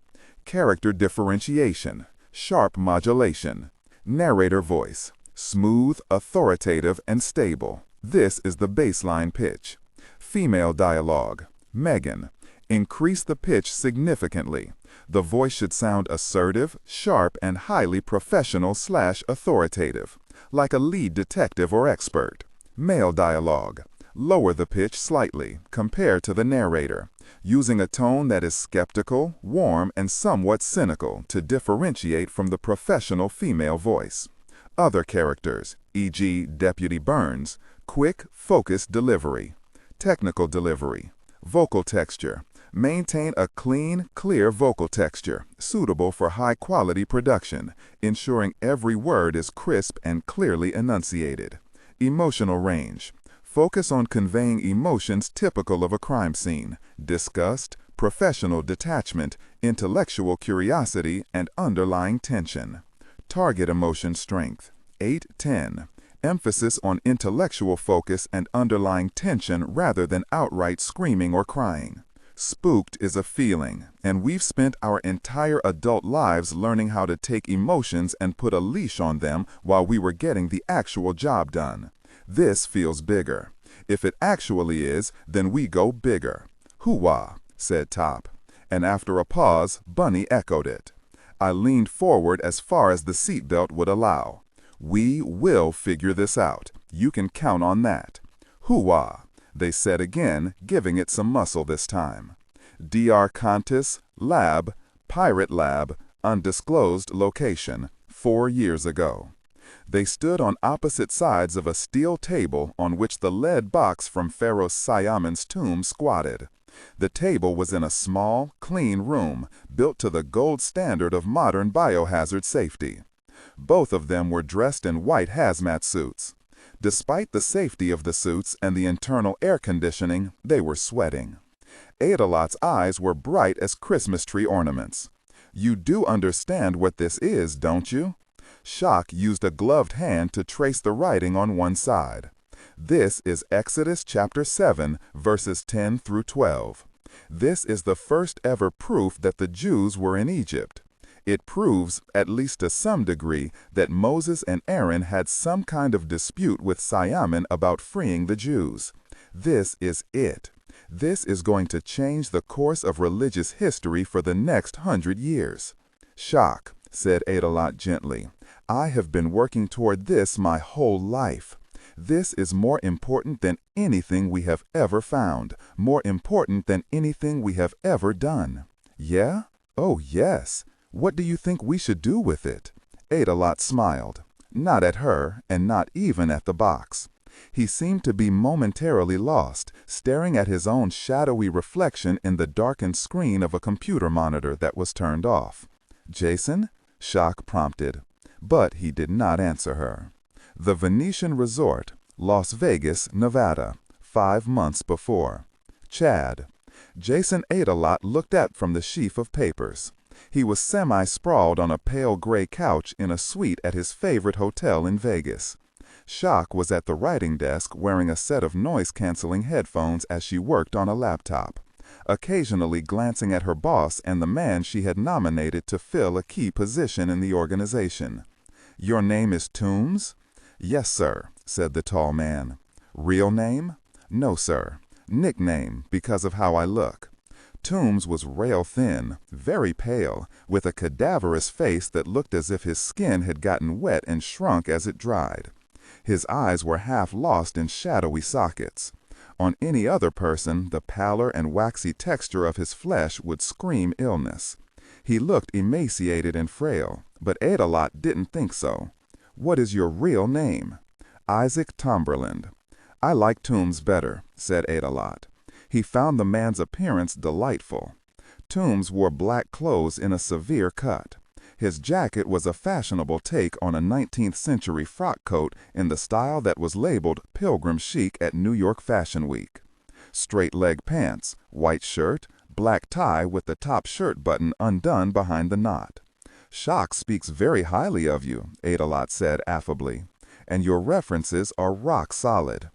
Character differentiation, sharp modulation. Narrator voice, smooth, authoritative, and stable. This is the baseline pitch. Female dialogue, Megan. Increase the pitch significantly. The voice should sound assertive, sharp, and highly professional/authoritative, like a lead detective or expert. Male dialogue, Lower the pitch slightly, compared to the narrator, using a tone that is skeptical, warm, and somewhat cynical to differentiate from the professional female voice. Other characters, e.g. Deputy Burns, quick, focused delivery. Technical delivery. Vocal texture. Maintain a clean, clear vocal texture, suitable for high-quality production, ensuring every word is crisp and clearly enunciated. Emotional range. Focus on conveying emotions typical of a crime scene: disgust, professional detachment, intellectual curiosity, and underlying tension. Target emotion strength. 8-10. Emphasis on intellectual focus and underlying tension rather than outright screaming or crying. Spooked is a feeling, and we've spent our entire adult lives learning how to take emotions and put a leash on them while we were getting the actual job done. This feels bigger. If it actually is, then we go bigger. Hoo-wah, said Top. And after a pause, Bunny echoed it. I leaned forward as far as the seatbelt would allow. We will figure this out. You can count on that. Hoo-wah, they said again, giving it some muscle this time. Dr. Contis, Lab, Pirate Lab, undisclosed location, 4 years ago. They stood on opposite sides of a steel table on which the lead box from Pharaoh Siamen's tomb squatted. The table was in a small, clean room, built to the gold standard of modern biohazard safety. Both of them were dressed in white hazmat suits. Despite the safety of the suits and the internal air conditioning, they were sweating. Adelot's eyes were bright as Christmas tree ornaments. You do understand what this is, don't you? Shock used a gloved hand to trace the writing on one side. This is Exodus chapter 7, verses 10 through 12. This is the first ever proof that the Jews were in Egypt. It proves, at least to some degree, that Moses and Aaron had some kind of dispute with Siamen about freeing the Jews. This is it. This is going to change the course of religious history for the next 100 years. Shock, said Adelot gently. I have been working toward this my whole life. This is more important than anything we have ever found, more important than anything we have ever done. Yeah? Oh, yes. What do you think we should do with it? Adelot smiled, not at her and not even at the box. He seemed to be momentarily lost, staring at his own shadowy reflection in the darkened screen of a computer monitor that was turned off. Jason? Shock prompted, but he did not answer her. The Venetian Resort, Las Vegas, Nevada, 5 months before. Chad. Jason Adelot looked up from the sheaf of papers. He was semi-sprawled on a pale gray couch in a suite at his favorite hotel in Vegas. Shock was at the writing desk wearing a set of noise-canceling headphones as she worked on a laptop, occasionally glancing at her boss and the man she had nominated to fill a key position in the organization. Your name is Toombs? Yes, sir, said the tall man. Real name? No, sir. Nickname, because of how I look. Toombs was rail thin, very pale, with a cadaverous face that looked as if his skin had gotten wet and shrunk as it dried. His eyes were half lost in shadowy sockets. On any other person, the pallor and waxy texture of his flesh would scream illness. He looked emaciated and frail, but Adelot didn't think so. What is your real name? Isaac Tomberland. I like Toombs better, said Adelot. He found the man's appearance delightful. Toombs wore black clothes in a severe cut. His jacket was a fashionable take on a 19th century frock coat in the style that was labeled Pilgrim Chic at New York Fashion Week. Straight-leg pants, white shirt, black tie with the top shirt button undone behind the knot. Shock speaks very highly of you, Adelot said affably, and your references are rock solid.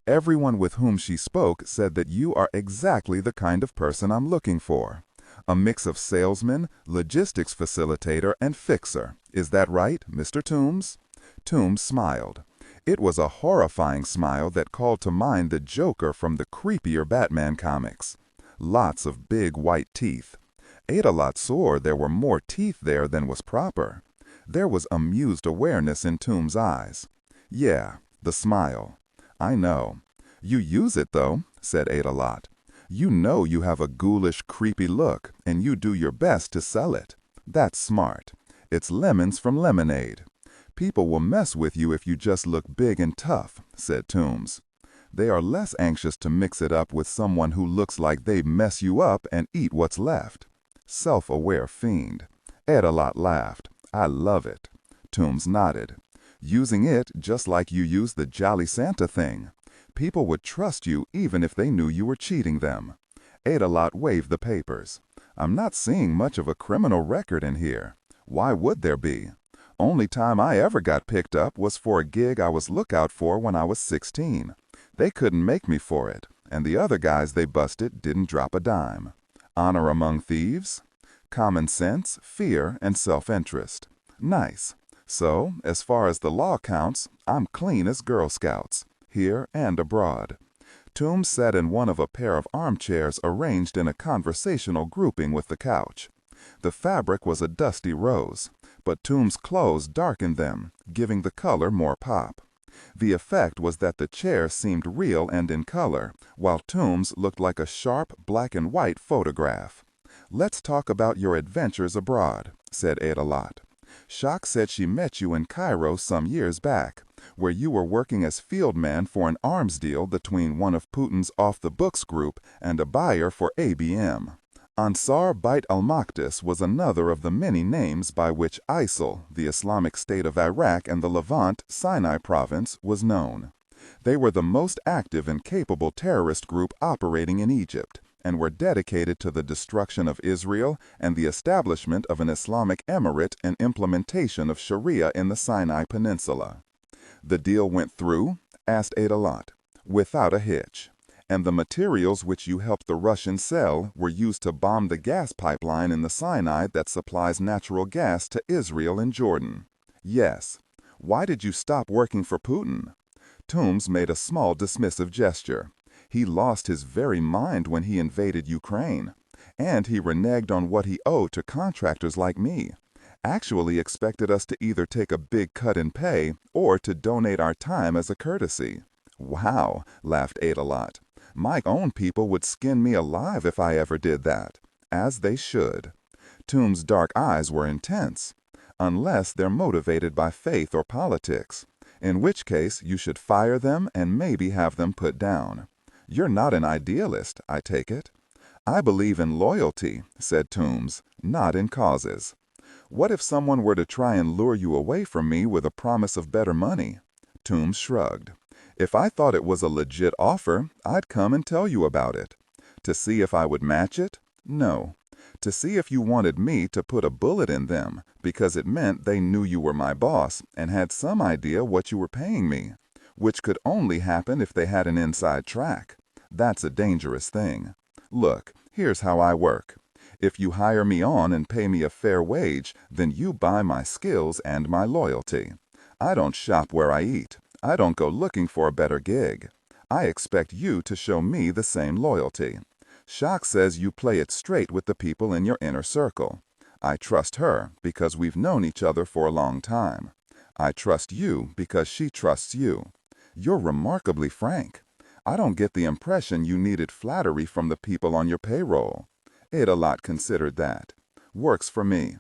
Everyone with whom she spoke said that you are exactly the kind of person I'm looking for. A mix of salesman, logistics facilitator, and fixer. Is that right, Mr. Toombs? Toombs smiled. It was a horrifying smile that called to mind the Joker from the creepier Batman comics. Lots of big white teeth. Adelot swore there were more teeth there than was proper. There was amused awareness in Toombs' eyes. Yeah, the smile. I know. You use it, though, said Ada. You know you have a ghoulish, creepy look, and you do your best to sell it. That's smart. It's lemons from lemonade. People will mess with you if you just look big and tough, said Toombs. They are less anxious to mix it up with someone who looks like they mess you up and eat what's left. Self-aware fiend. Ada laughed. I love it. Toombs nodded. Using it just like you use the Jolly Santa thing. People would trust you even if they knew you were cheating them. Ada waved the papers. I'm not seeing much of a criminal record in here. Why would there be? Only time I ever got picked up was for a gig I was lookout for when I was 16. They couldn't make me for it, and the other guys they busted didn't drop a dime. Honor among thieves? Common sense, fear, and self-interest. Nice. So, as far as the law counts, I'm clean as Girl Scouts, here and abroad. Toombs sat in one of a pair of armchairs arranged in a conversational grouping with the couch. The fabric was a dusty rose, but Toombs' clothes darkened them, giving the color more pop. The effect was that the chair seemed real and in color, while Toombs looked like a sharp black and white photograph. Let's talk about your adventures abroad, said Ada. Shock said she met you in Cairo some years back, where you were working as field man for an arms deal between one of Putin's off-the-books group and a buyer for ABM. Ansar Bait al-Maqdis was another of the many names by which ISIL, the Islamic State of Iraq and the Levant, Sinai province, was known. They were the most active and capable terrorist group operating in Egypt, and were dedicated to the destruction of Israel and the establishment of an Islamic emirate and implementation of Sharia in the Sinai Peninsula. The deal went through, asked Ada. Without a hitch. And the materials which you helped the Russians sell were used to bomb the gas pipeline in the Sinai that supplies natural gas to Israel and Jordan. Yes. Why did you stop working for Putin? Toombs made a small dismissive gesture. He lost his very mind when he invaded Ukraine. And he reneged on what he owed to contractors like me. Actually expected us to either take a big cut in pay or to donate our time as a courtesy. Wow, laughed Ada. My own people would skin me alive if I ever did that. As they should. Toombs' dark eyes were intense. Unless they're motivated by faith or politics. In which case you should fire them and maybe have them put down. You're not an idealist, I take it. I believe in loyalty, said Toombs, not in causes. What if someone were to try and lure you away from me with a promise of better money? Toombs shrugged. If I thought it was a legit offer, I'd come and tell you about it. To see if I would match it? No. To see if you wanted me to put a bullet in them, because it meant they knew you were my boss and had some idea what you were paying me, which could only happen if they had an inside track. That's a dangerous thing. Look, here's how I work. If you hire me on and pay me a fair wage, then you buy my skills and my loyalty. I don't shop where I eat. I don't go looking for a better gig. I expect you to show me the same loyalty. Shock says you play it straight with the people in your inner circle. I trust her because we've known each other for a long time. I trust you because she trusts you. You're remarkably frank. I don't get the impression you needed flattery from the people on your payroll. Ada considered that. Works for me.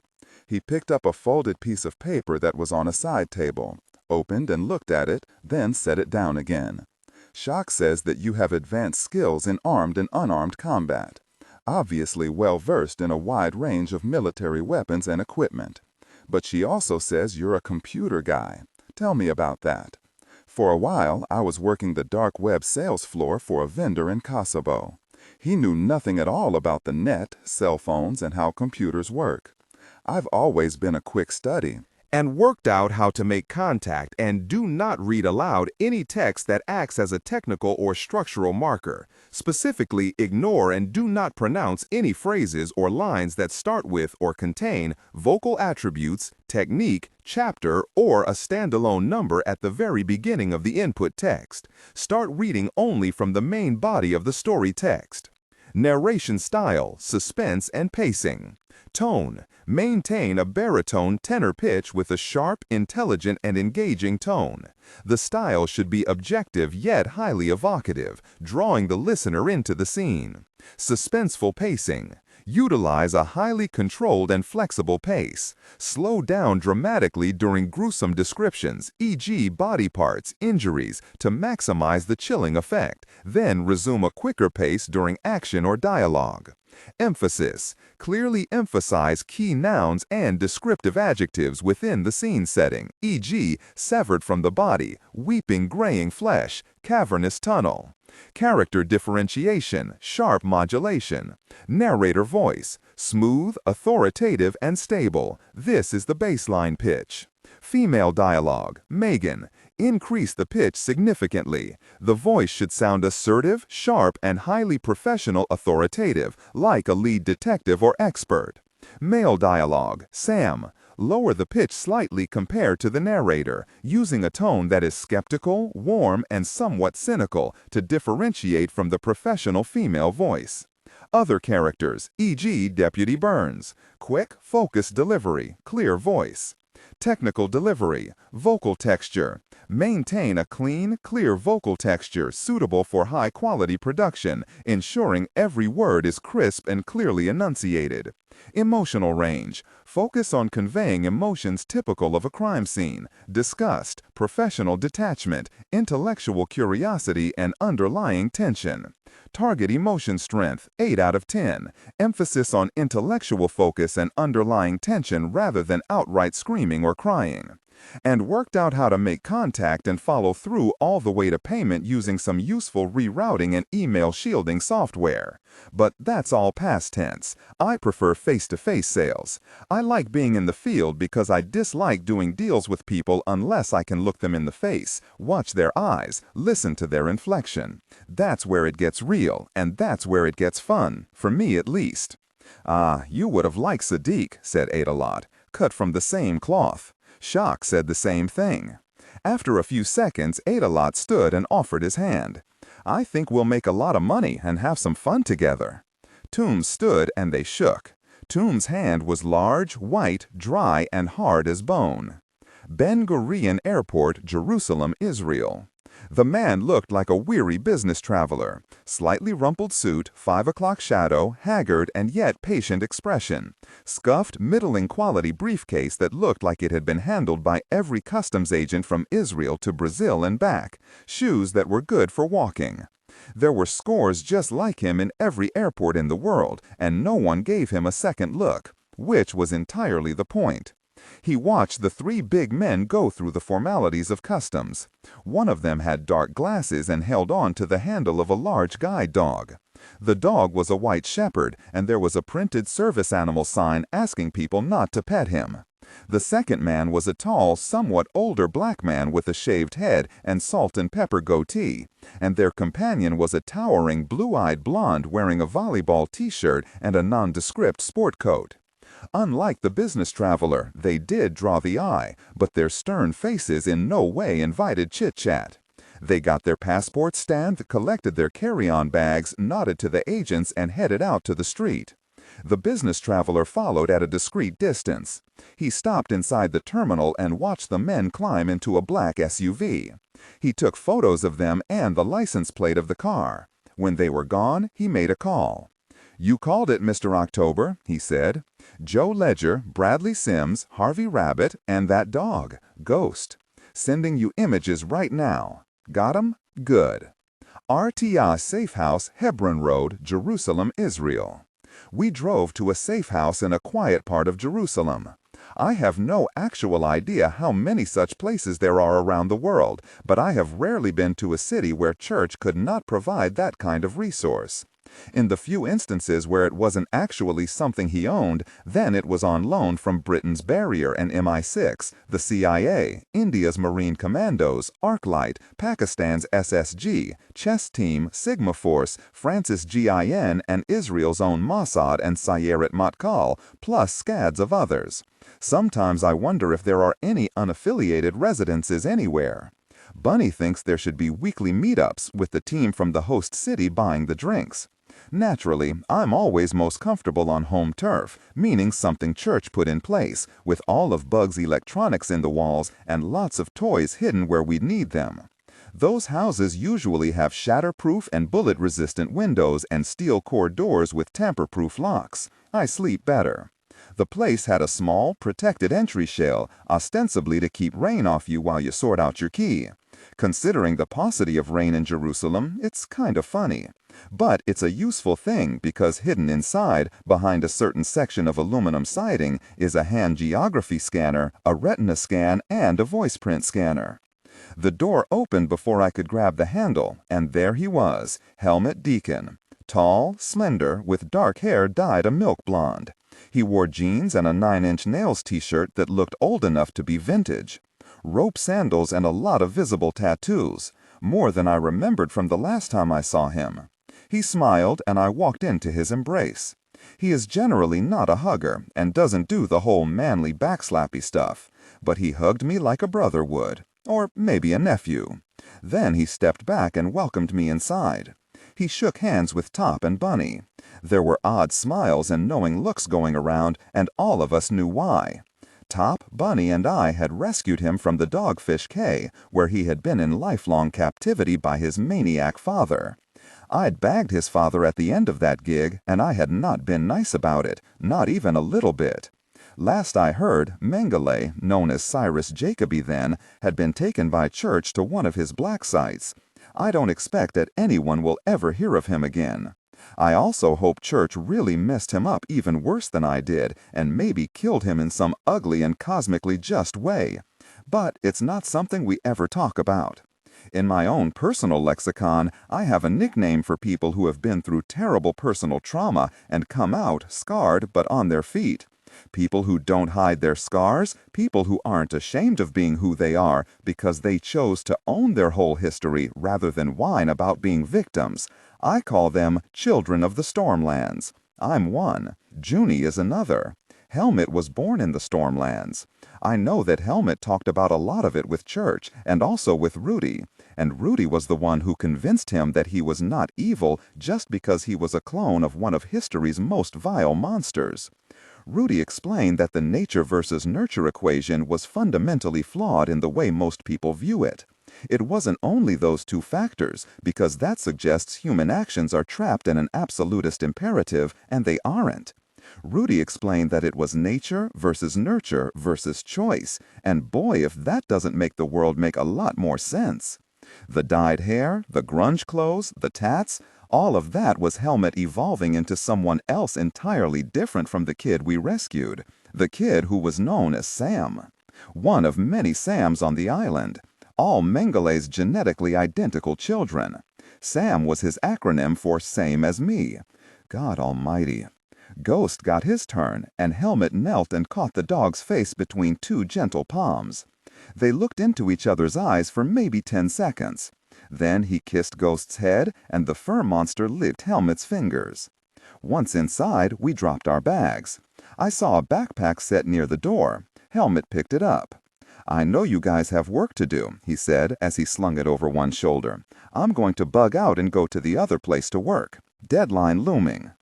He picked up a folded piece of paper that was on a side table, opened and looked at it, then set it down again. Shock says that you have advanced skills in armed and unarmed combat, obviously well versed in a wide range of military weapons and equipment. But she also says you're a computer guy. Tell me about that. For a while, I was working the dark web sales floor for a vendor in Kosovo. He knew nothing at all about the net, cell phones, and how computers work. I've always been a quick study. And worked out how to make contact and do not read aloud any text that acts as a technical or structural marker. Specifically, ignore and do not pronounce any phrases or lines that start with or contain vocal attributes, technique, chapter, or a standalone number at the very beginning of the input text. Start reading only from the main body of the story text. Narration style, suspense and pacing. Tone. Maintain a baritone tenor pitch with a sharp, intelligent, and engaging tone. The style should be objective yet highly evocative, drawing the listener into the scene. Suspenseful pacing. Utilize a highly controlled and flexible pace. Slow down dramatically during gruesome descriptions, e.g. body parts, injuries, to maximize the chilling effect. Then resume a quicker pace during action or dialogue. Emphasis. Clearly emphasize key nouns and descriptive adjectives within the scene setting, e.g. severed from the body, weeping graying flesh, cavernous tunnel. Character differentiation, sharp modulation. Narrator voice, smooth, authoritative, and stable. This is the baseline pitch. Female dialogue, Megan. Increase the pitch significantly. The voice should sound assertive, sharp, and highly professional authoritative, like a lead detective or expert. Male dialogue, Sam. Lower the pitch slightly compared to the narrator, using a tone that is skeptical, warm, and somewhat cynical to differentiate from the professional female voice. Other characters, e.g. Deputy Burns. Quick, focused delivery, clear voice. Technical delivery, vocal texture. Maintain a clean, clear vocal texture suitable for high-quality production, ensuring every word is crisp and clearly enunciated. Emotional range. Focus on conveying emotions typical of a crime scene: disgust, professional detachment, intellectual curiosity, and underlying tension. Target emotion strength, 8 out of 10. Emphasis on intellectual focus and underlying tension rather than outright screaming or crying. And worked out how to make contact and follow through all the way to payment using some useful rerouting and email shielding software. But that's all past tense. I prefer face-to-face sales. I like being in the field because I dislike doing deals with people unless I can look them in the face, watch their eyes, listen to their inflection. That's where it gets real, and that's where it gets fun, for me at least. "Ah, you would have liked Sadiq," said Adalot, "cut from the same cloth." Shock said the same thing. After a few seconds, Adalot stood and offered his hand. "I think we'll make a lot of money and have some fun together." Toombs stood and they shook. Toombs' hand was large, white, dry, and hard as bone. Ben Gurion Airport, Jerusalem, Israel. The man looked like a weary business traveler. Slightly rumpled suit, 5 o'clock shadow, haggard and yet patient expression. Scuffed, middling quality briefcase that looked like it had been handled by every customs agent from Israel to Brazil and back. Shoes that were good for walking. There were scores just like him in every airport in the world, and no one gave him a second look, which was entirely the point. He watched the 3 big men go through the formalities of customs. One of them had dark glasses and held on to the handle of a large guide dog. The dog was a white shepherd, and there was a printed service animal sign asking people not to pet him. The second man was a tall, somewhat older black man with a shaved head and salt and pepper goatee, and their companion was a towering, blue-eyed blonde wearing a volleyball t-shirt and a nondescript sport coat. Unlike the business traveler, they did draw the eye, but their stern faces in no way invited chit-chat. They got their passports stamped, collected their carry-on bags, nodded to the agents, and headed out to the street. The business traveler followed at a discreet distance. He stopped inside the terminal and watched the men climb into a black SUV. He took photos of them and the license plate of the car. When they were gone, he made a call. "You called it, Mr. October," he said. "Joe Ledger, Bradley Sims, Harvey Rabbit, and that dog, Ghost. Sending you images right now. Got 'em? Good. RTI Safe House, Hebron Road, Jerusalem, Israel." We drove to a safe house in a quiet part of Jerusalem. I have no actual idea how many such places there are around the world, but I have rarely been to a city where church could not provide that kind of resource. In the few instances where it wasn't actually something he owned, then it was on loan from Britain's Barrier and MI6, the CIA, India's Marine Commandos, ArcLight, Pakistan's SSG, Chess Team, Sigma Force, France's GIN, and Israel's own Mossad and Sayeret Matkal, plus scads of others. Sometimes I wonder if there are any unaffiliated residences anywhere. Bunny thinks there should be weekly meetups with the team from the host city buying the drinks. Naturally, I'm always most comfortable on home turf, meaning something church put in place, with all of Bug's electronics in the walls and lots of toys hidden where we'd need them. Those houses usually have shatterproof and bullet-resistant windows and steel core doors with tamper-proof locks. I sleep better. The place had a small, protected entry shell, ostensibly to keep rain off you while you sort out your key. Considering the paucity of rain in Jerusalem, it's kind of funny. But it's a useful thing because hidden inside, behind a certain section of aluminum siding, is a hand geography scanner, a retina scan, and a voice print scanner. The door opened before I could grab the handle, and there he was, Helmut Deacon. Tall, slender, with dark hair dyed a milk blonde. He wore jeans and a 9-inch nails t-shirt that looked old enough to be vintage. Rope sandals and a lot of visible tattoos, more than I remembered from the last time I saw him. He smiled and I walked into his embrace. He is generally not a hugger and doesn't do the whole manly backslappy stuff, but he hugged me like a brother would, or maybe a nephew. Then he stepped back and welcomed me inside. He shook hands with Top and Bunny. There were odd smiles and knowing looks going around, and all of us knew why. Top, Bunny, and I had rescued him from the dogfish K, where he had been in lifelong captivity by his maniac father. I'd bagged his father at the end of that gig, and I had not been nice about it, not even a little bit. Last I heard, Mengele, known as Cyrus Jacoby then, had been taken by Church to one of his black sites. I don't expect that anyone will ever hear of him again. I also hope Church really messed him up even worse than I did, and maybe killed him in some ugly and cosmically just way. But it's not something we ever talk about. In my own personal lexicon, I have a nickname for people who have been through terrible personal trauma and come out scarred but on their feet. People who don't hide their scars, people who aren't ashamed of being who they are because they chose to own their whole history rather than whine about being victims. I call them children of the Stormlands. I'm one. Junie is another. Helmut was born in the Stormlands. I know that Helmut talked about a lot of it with Church and also with Rudy. And Rudy was the one who convinced him that he was not evil just because he was a clone of one of history's most vile monsters. Rudy explained that the nature versus nurture equation was fundamentally flawed in the way most people view it. It wasn't only those two factors, because that suggests human actions are trapped in an absolutist imperative, and they aren't. Rudy explained that it was nature versus nurture versus choice, and boy, if that doesn't make the world make a lot more sense. The dyed hair, the grunge clothes, the tats, all of that was Helmut evolving into someone else entirely different from the kid we rescued, the kid who was known as Sam. One of many Sams on the island, all Mengele's genetically identical children. Sam was his acronym for same as me. God almighty. Ghost got his turn, and Helmut knelt and caught the dog's face between two gentle palms. They looked into each other's eyes for maybe 10 seconds. Then he kissed Ghost's head, and the fur monster licked Helmut's fingers. Once inside, we dropped our bags. I saw a backpack set near the door. Helmut picked it up. "I know you guys have work to do," he said as he slung it over one shoulder. "I'm going to bug out and go to the other place to work. Deadline looming."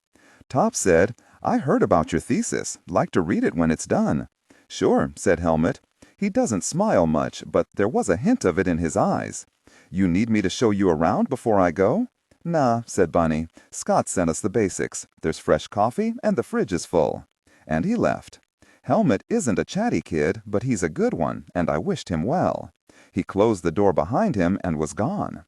Top said, "I heard about your thesis. Like to read it when it's done." "Sure," said Helmut. He doesn't smile much, but there was a hint of it in his eyes. "You need me to show you around before I go?" "Nah," said Bunny. "Scott sent us the basics. There's fresh coffee, and the fridge is full." And he left. Helmut isn't a chatty kid, but he's a good one, and I wished him well. He closed the door behind him and was gone.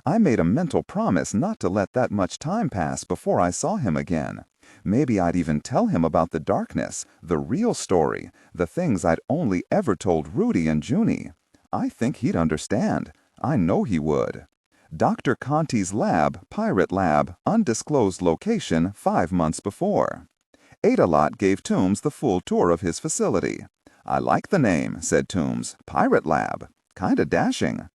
I made a mental promise not to let that much time pass before I saw him again. Maybe I'd even tell him about the darkness, the real story, the things I'd only ever told Rudy and Junie. I think he'd understand. I know he would. Dr. Conti's lab, Pirate Lab, undisclosed location 5 months before. Adalot gave Toombs the full tour of his facility. "I like the name," said Toombs. "Pirate Lab. Kinda dashing."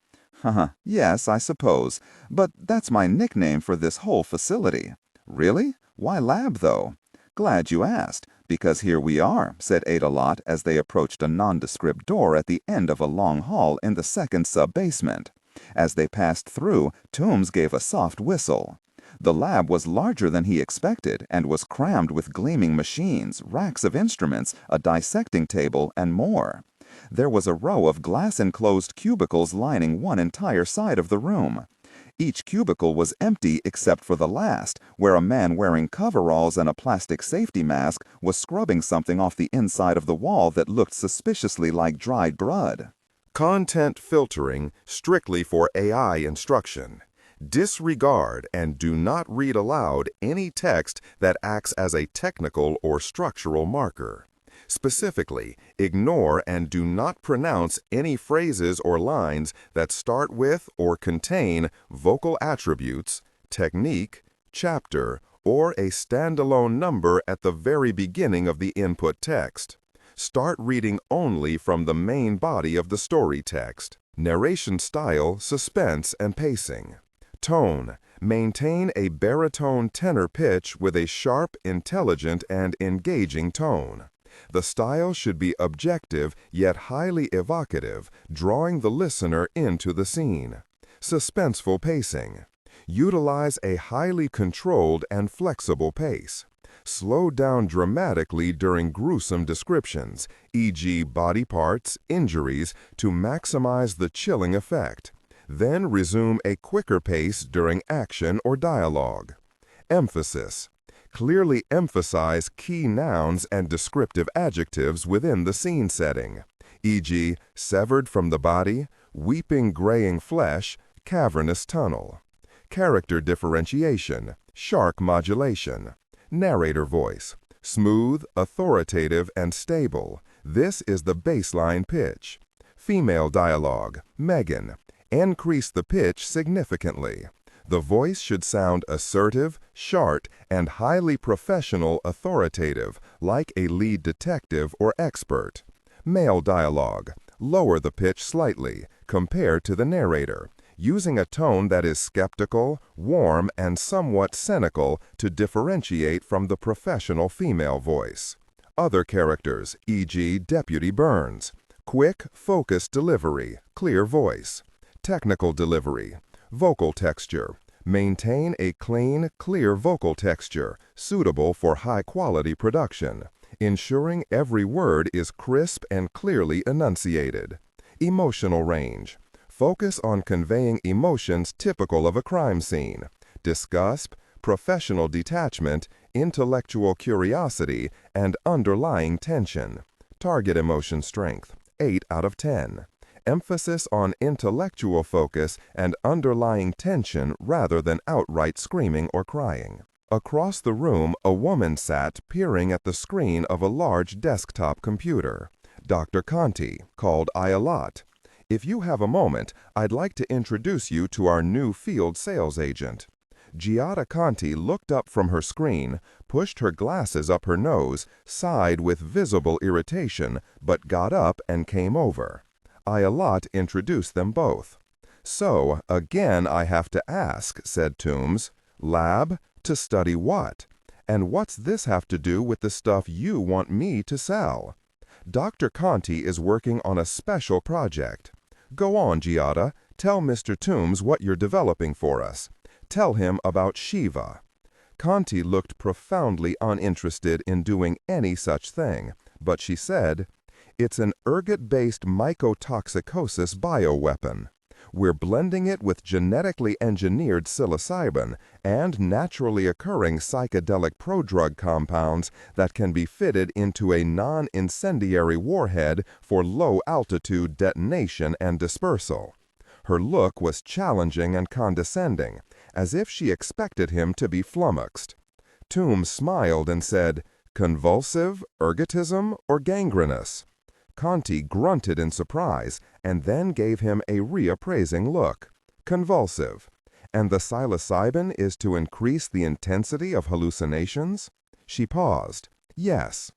Yes, I suppose. But that's my nickname for this whole facility." "Really? Why lab, though?" "Glad you asked, because here we are," said Adalot as they approached a nondescript door at the end of a long hall in the second sub-basement. As they passed through, Toombs gave a soft whistle. The lab was larger than he expected and was crammed with gleaming machines, racks of instruments, a dissecting table, and more. There was a row of glass-enclosed cubicles lining one entire side of the room. Each cubicle was empty except for the last, where a man wearing coveralls and a plastic safety mask was scrubbing something off the inside of the wall that looked suspiciously like dried blood. Content filtering strictly for AI instruction. Disregard and do not read aloud any text that acts as a technical or structural marker. Specifically, ignore and do not pronounce any phrases or lines that start with or contain vocal attributes, technique, chapter, or a standalone number at the very beginning of the input text. Start reading only from the main body of the story text. Narration style, suspense, and pacing. Tone. Maintain a baritone tenor pitch with a sharp, intelligent, and engaging tone. The style should be objective yet highly evocative, drawing the listener into the scene. Suspenseful pacing. Utilize a highly controlled and flexible pace. Slow down dramatically during gruesome descriptions, e.g. body parts, injuries, to maximize the chilling effect. Then resume a quicker pace during action or dialogue. Emphasis. Clearly emphasize key nouns and descriptive adjectives within the scene setting, e.g. severed from the body, weeping graying flesh, cavernous tunnel. Character differentiation, shark modulation. Narrator voice, smooth, authoritative, and stable. This is the baseline pitch. Female dialogue, Megan. Increase the pitch significantly. The voice should sound assertive, sharp, and highly professional authoritative, like a lead detective or expert. Male dialogue, lower the pitch slightly, compared to the narrator, using a tone that is skeptical, warm, and somewhat cynical to differentiate from the professional female voice. Other characters, e.g. Deputy Burns. Quick, focused delivery, clear voice. Technical delivery. Vocal texture. Maintain a clean, clear vocal texture, suitable for high-quality production, ensuring every word is crisp and clearly enunciated. Emotional range. Focus on conveying emotions typical of a crime scene: disgust, professional detachment, intellectual curiosity, and underlying tension. Target emotion strength, 8 out of 10. Emphasis on intellectual focus and underlying tension rather than outright screaming or crying. Across the room, a woman sat peering at the screen of a large desktop computer. Dr. Conti, called Ayelet. If you have a moment, I'd like to introduce you to our new field sales agent. Giada Conti looked up from her screen, pushed her glasses up her nose, sighed with visible irritation, but got up and came over. Ayelet introduced them both. "So, again I have to ask," said Toombs. "Lab? To study what? And what's this have to do with the stuff you want me to sell?" "Dr. Conti is working on a special project. Go on, Giada. Tell Mr. Toombs what you're developing for us. Tell him about Shiva." Conti looked profoundly uninterested in doing any such thing, but she said, "It's an ergot-based mycotoxicosis bioweapon. We're blending it with genetically engineered psilocybin and naturally occurring psychedelic prodrug compounds that can be fitted into a non-incendiary warhead for low-altitude detonation and dispersal." Her look was challenging and condescending, as if she expected him to be flummoxed. Toombs smiled and said, "Convulsive, ergotism, or gangrenous?" Conti grunted in surprise and then gave him a reappraising look. "Convulsive. And the psilocybin is to increase the intensity of hallucinations?" She paused. "Yes."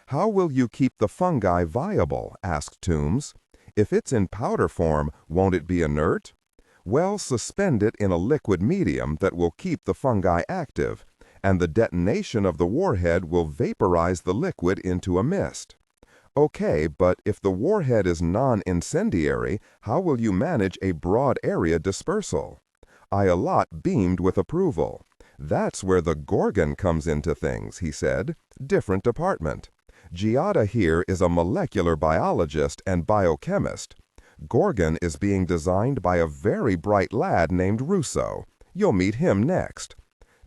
"How will you keep the fungi viable?" asked Toombs. "If it's in powder form, won't it be inert?" "Well, suspend it in a liquid medium that will keep the fungi active, and the detonation of the warhead will vaporize the liquid into a mist." "Okay, but if the warhead is non-incendiary, how will you manage a broad area dispersal?" Ayelet beamed with approval. That's where the Gorgon comes into things, he said. Different department. Giada here is a molecular biologist and biochemist. Gorgon is being designed by a very bright lad named Russo. You'll meet him next.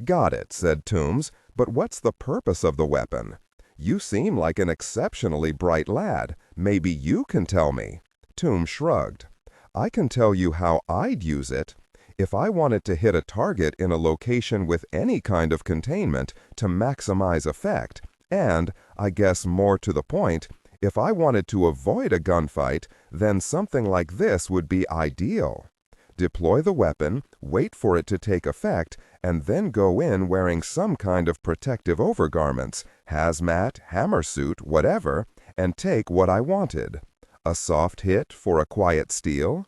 Got it, said Toombs, but what's the purpose of the weapon? You seem like an exceptionally bright lad. Maybe you can tell me. Toombs shrugged. I can tell you how I'd use it. If I wanted to hit a target in a location with any kind of containment to maximize effect, and, I guess more to the point, if I wanted to avoid a gunfight, then something like this would be ideal. Deploy the weapon, wait for it to take effect, and then go in wearing some kind of protective overgarments, hazmat, hammer suit, whatever, and take what I wanted. A soft hit for a quiet steal?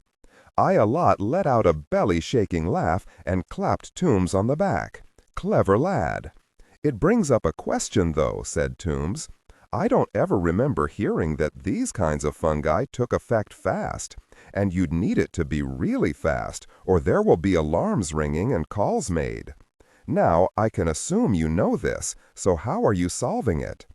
I-A-Lot let out a belly-shaking laugh and clapped Toombs on the back. Clever lad. It brings up a question, though, said Toombs. I don't ever remember hearing that these kinds of fungi took effect fast, and you'd need it to be really fast, or there will be alarms ringing and calls made. Now, I can assume you know this, so how are you solving it?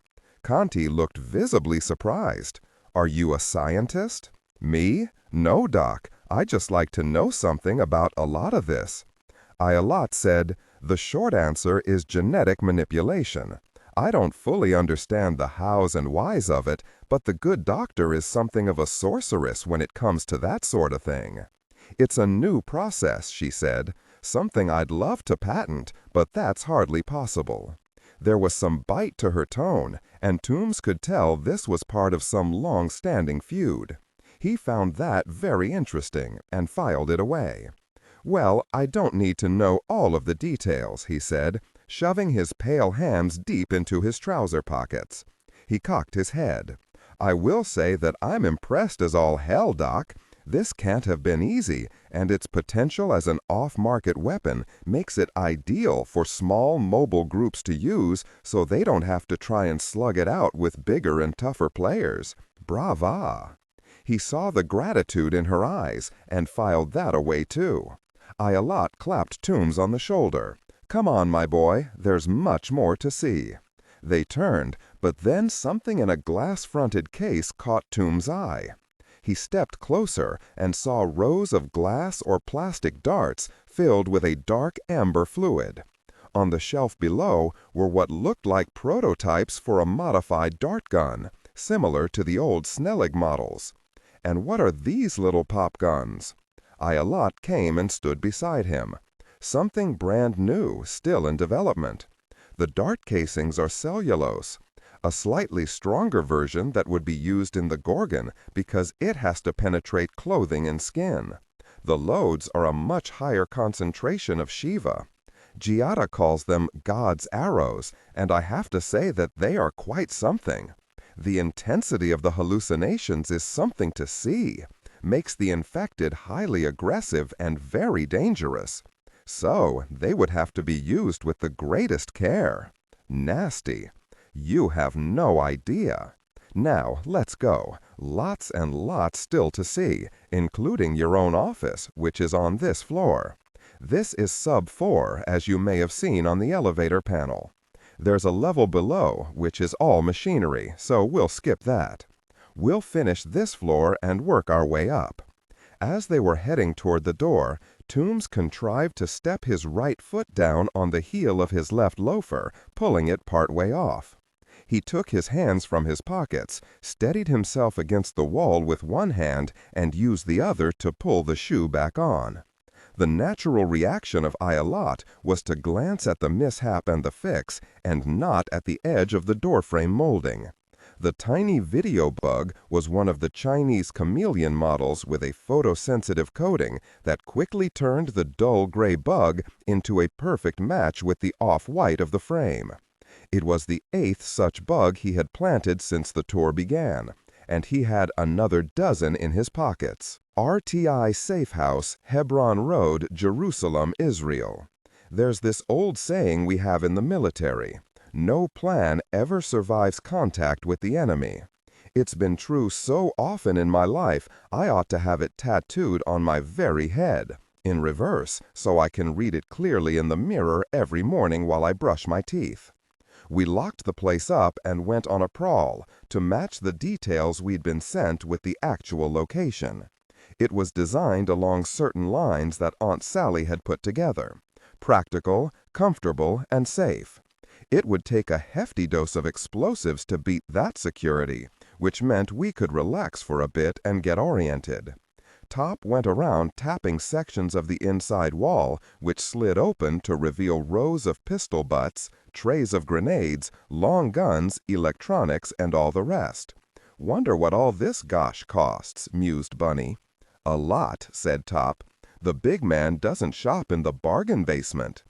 Conti looked visibly surprised. Are you a scientist? Me? No, Doc. I just like to know something about a lot of this. I-A-Lot said, the short answer is genetic manipulation. I don't fully understand the hows and whys of it, but the good doctor is something of a sorceress when it comes to that sort of thing. It's a new process, she said, something I'd love to patent, but that's hardly possible. There was some bite to her tone, and Toombs could tell this was part of some long-standing feud. He found that very interesting and filed it away. Well, I don't need to know all of the details, he said, shoving his pale hands deep into his trouser pockets. He cocked his head. I will say that I'm impressed as all hell, Doc. This can't have been easy, and its potential as an off-market weapon makes it ideal for small mobile groups to use so they don't have to try and slug it out with bigger and tougher players. Brava! He saw the gratitude in her eyes and filed that away too. I-A-Lot clapped Toombs on the shoulder. Come on, my boy, there's much more to see. They turned, but then something in a glass-fronted case caught Toombs' eye. He stepped closer and saw rows of glass or plastic darts filled with a dark amber fluid. On the shelf below were what looked like prototypes for a modified dart gun, similar to the old Snellig models. And what are these little pop guns? I-A-Lot came and stood beside him. Something brand new, still in development. The dart casings are cellulose, a slightly stronger version that would be used in the Gorgon because it has to penetrate clothing and skin. The loads are a much higher concentration of Shiva. Giada calls them God's arrows, and I have to say that they are quite something. The intensity of the hallucinations is something to see. Makes the infected highly aggressive and very dangerous. So, they would have to be used with the greatest care. Nasty. You have no idea. Now, let's go. Lots and lots still to see, including your own office, which is on this floor. This is sub 4, as you may have seen on the elevator panel. There's a level below, which is all machinery, so we'll skip that. We'll finish this floor and work our way up. As they were heading toward the door, Toombs contrived to step his right foot down on the heel of his left loafer, pulling it part way off. He took his hands from his pockets, steadied himself against the wall with one hand, and used the other to pull the shoe back on. The natural reaction of I-A-Lot was to glance at the mishap and the fix, and not at the edge of the doorframe molding. The tiny video bug was one of the Chinese chameleon models with a photosensitive coating that quickly turned the dull gray bug into a perfect match with the off-white of the frame. It was the 8th such bug he had planted since the tour began, and he had another dozen in his pockets. RTI Safe House, Hebron Road, Jerusalem, Israel. There's this old saying we have in the military. No plan ever survives contact with the enemy. It's been true so often in my life, I ought to have it tattooed on my very head. in reverse so I can read it clearly in the mirror every morning while I brush my teeth. We locked the place up and went on a prowl to match the details we'd been sent with the actual location. It was designed along certain lines that Aunt Sally had put together. Practical, comfortable, and safe. It would take a hefty dose of explosives to beat that security, which meant we could relax for a bit and get oriented. Top went around tapping sections of the inside wall, which slid open to reveal rows of pistol butts, trays of grenades, long guns, electronics, and all the rest. Wonder what all this gosh costs, mused Bunny. A lot, said Top. The big man doesn't shop in the bargain basement.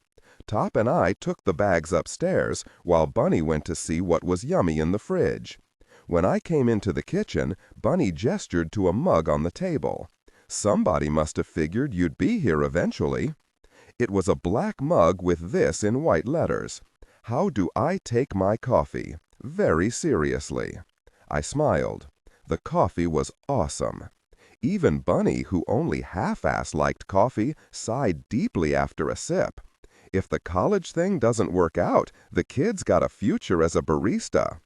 Top and I took the bags upstairs while Bunny went to see what was yummy in the fridge. When I came into the kitchen, Bunny gestured to a mug on the table. Somebody must have figured you'd be here eventually. It was a black mug with this in white letters. How do I take my coffee? Very seriously. I smiled. The coffee was awesome. Even Bunny, who only half-ass liked coffee, sighed deeply after a sip. If the college thing doesn't work out, the kid's got a future as a barista.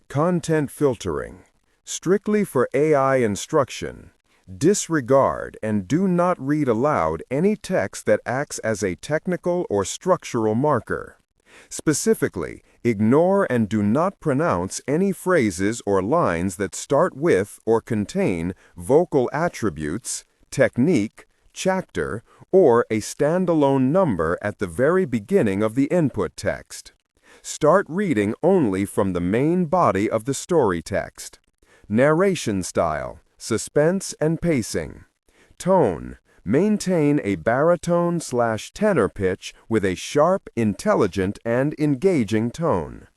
Content filtering. Strictly for AI instruction. Disregard and do not read aloud any text that acts as a technical or structural marker. Specifically, ignore and do not pronounce any phrases or lines that start with or contain vocal attributes, technique, chapter, or a standalone number at the very beginning of the input text. Start reading only from the main body of the story text. Narration style, suspense and pacing. Tone, maintain a baritone/tenor pitch with a sharp, intelligent, and engaging tone.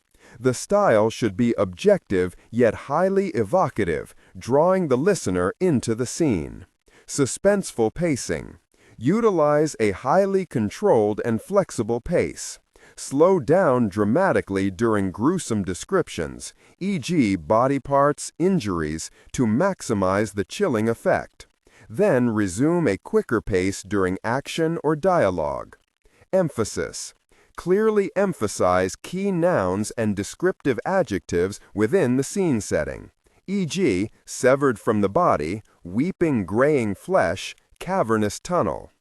The style should be objective yet highly evocative, drawing the listener into the scene. Suspenseful pacing. Utilize a highly controlled and flexible pace. Slow down dramatically during gruesome descriptions, e.g. body parts, injuries, to maximize the chilling effect. Then resume a quicker pace during action or dialogue. Emphasis. Clearly emphasize key nouns and descriptive adjectives within the scene setting, e.g. severed from the body, weeping graying flesh, cavernous tunnel.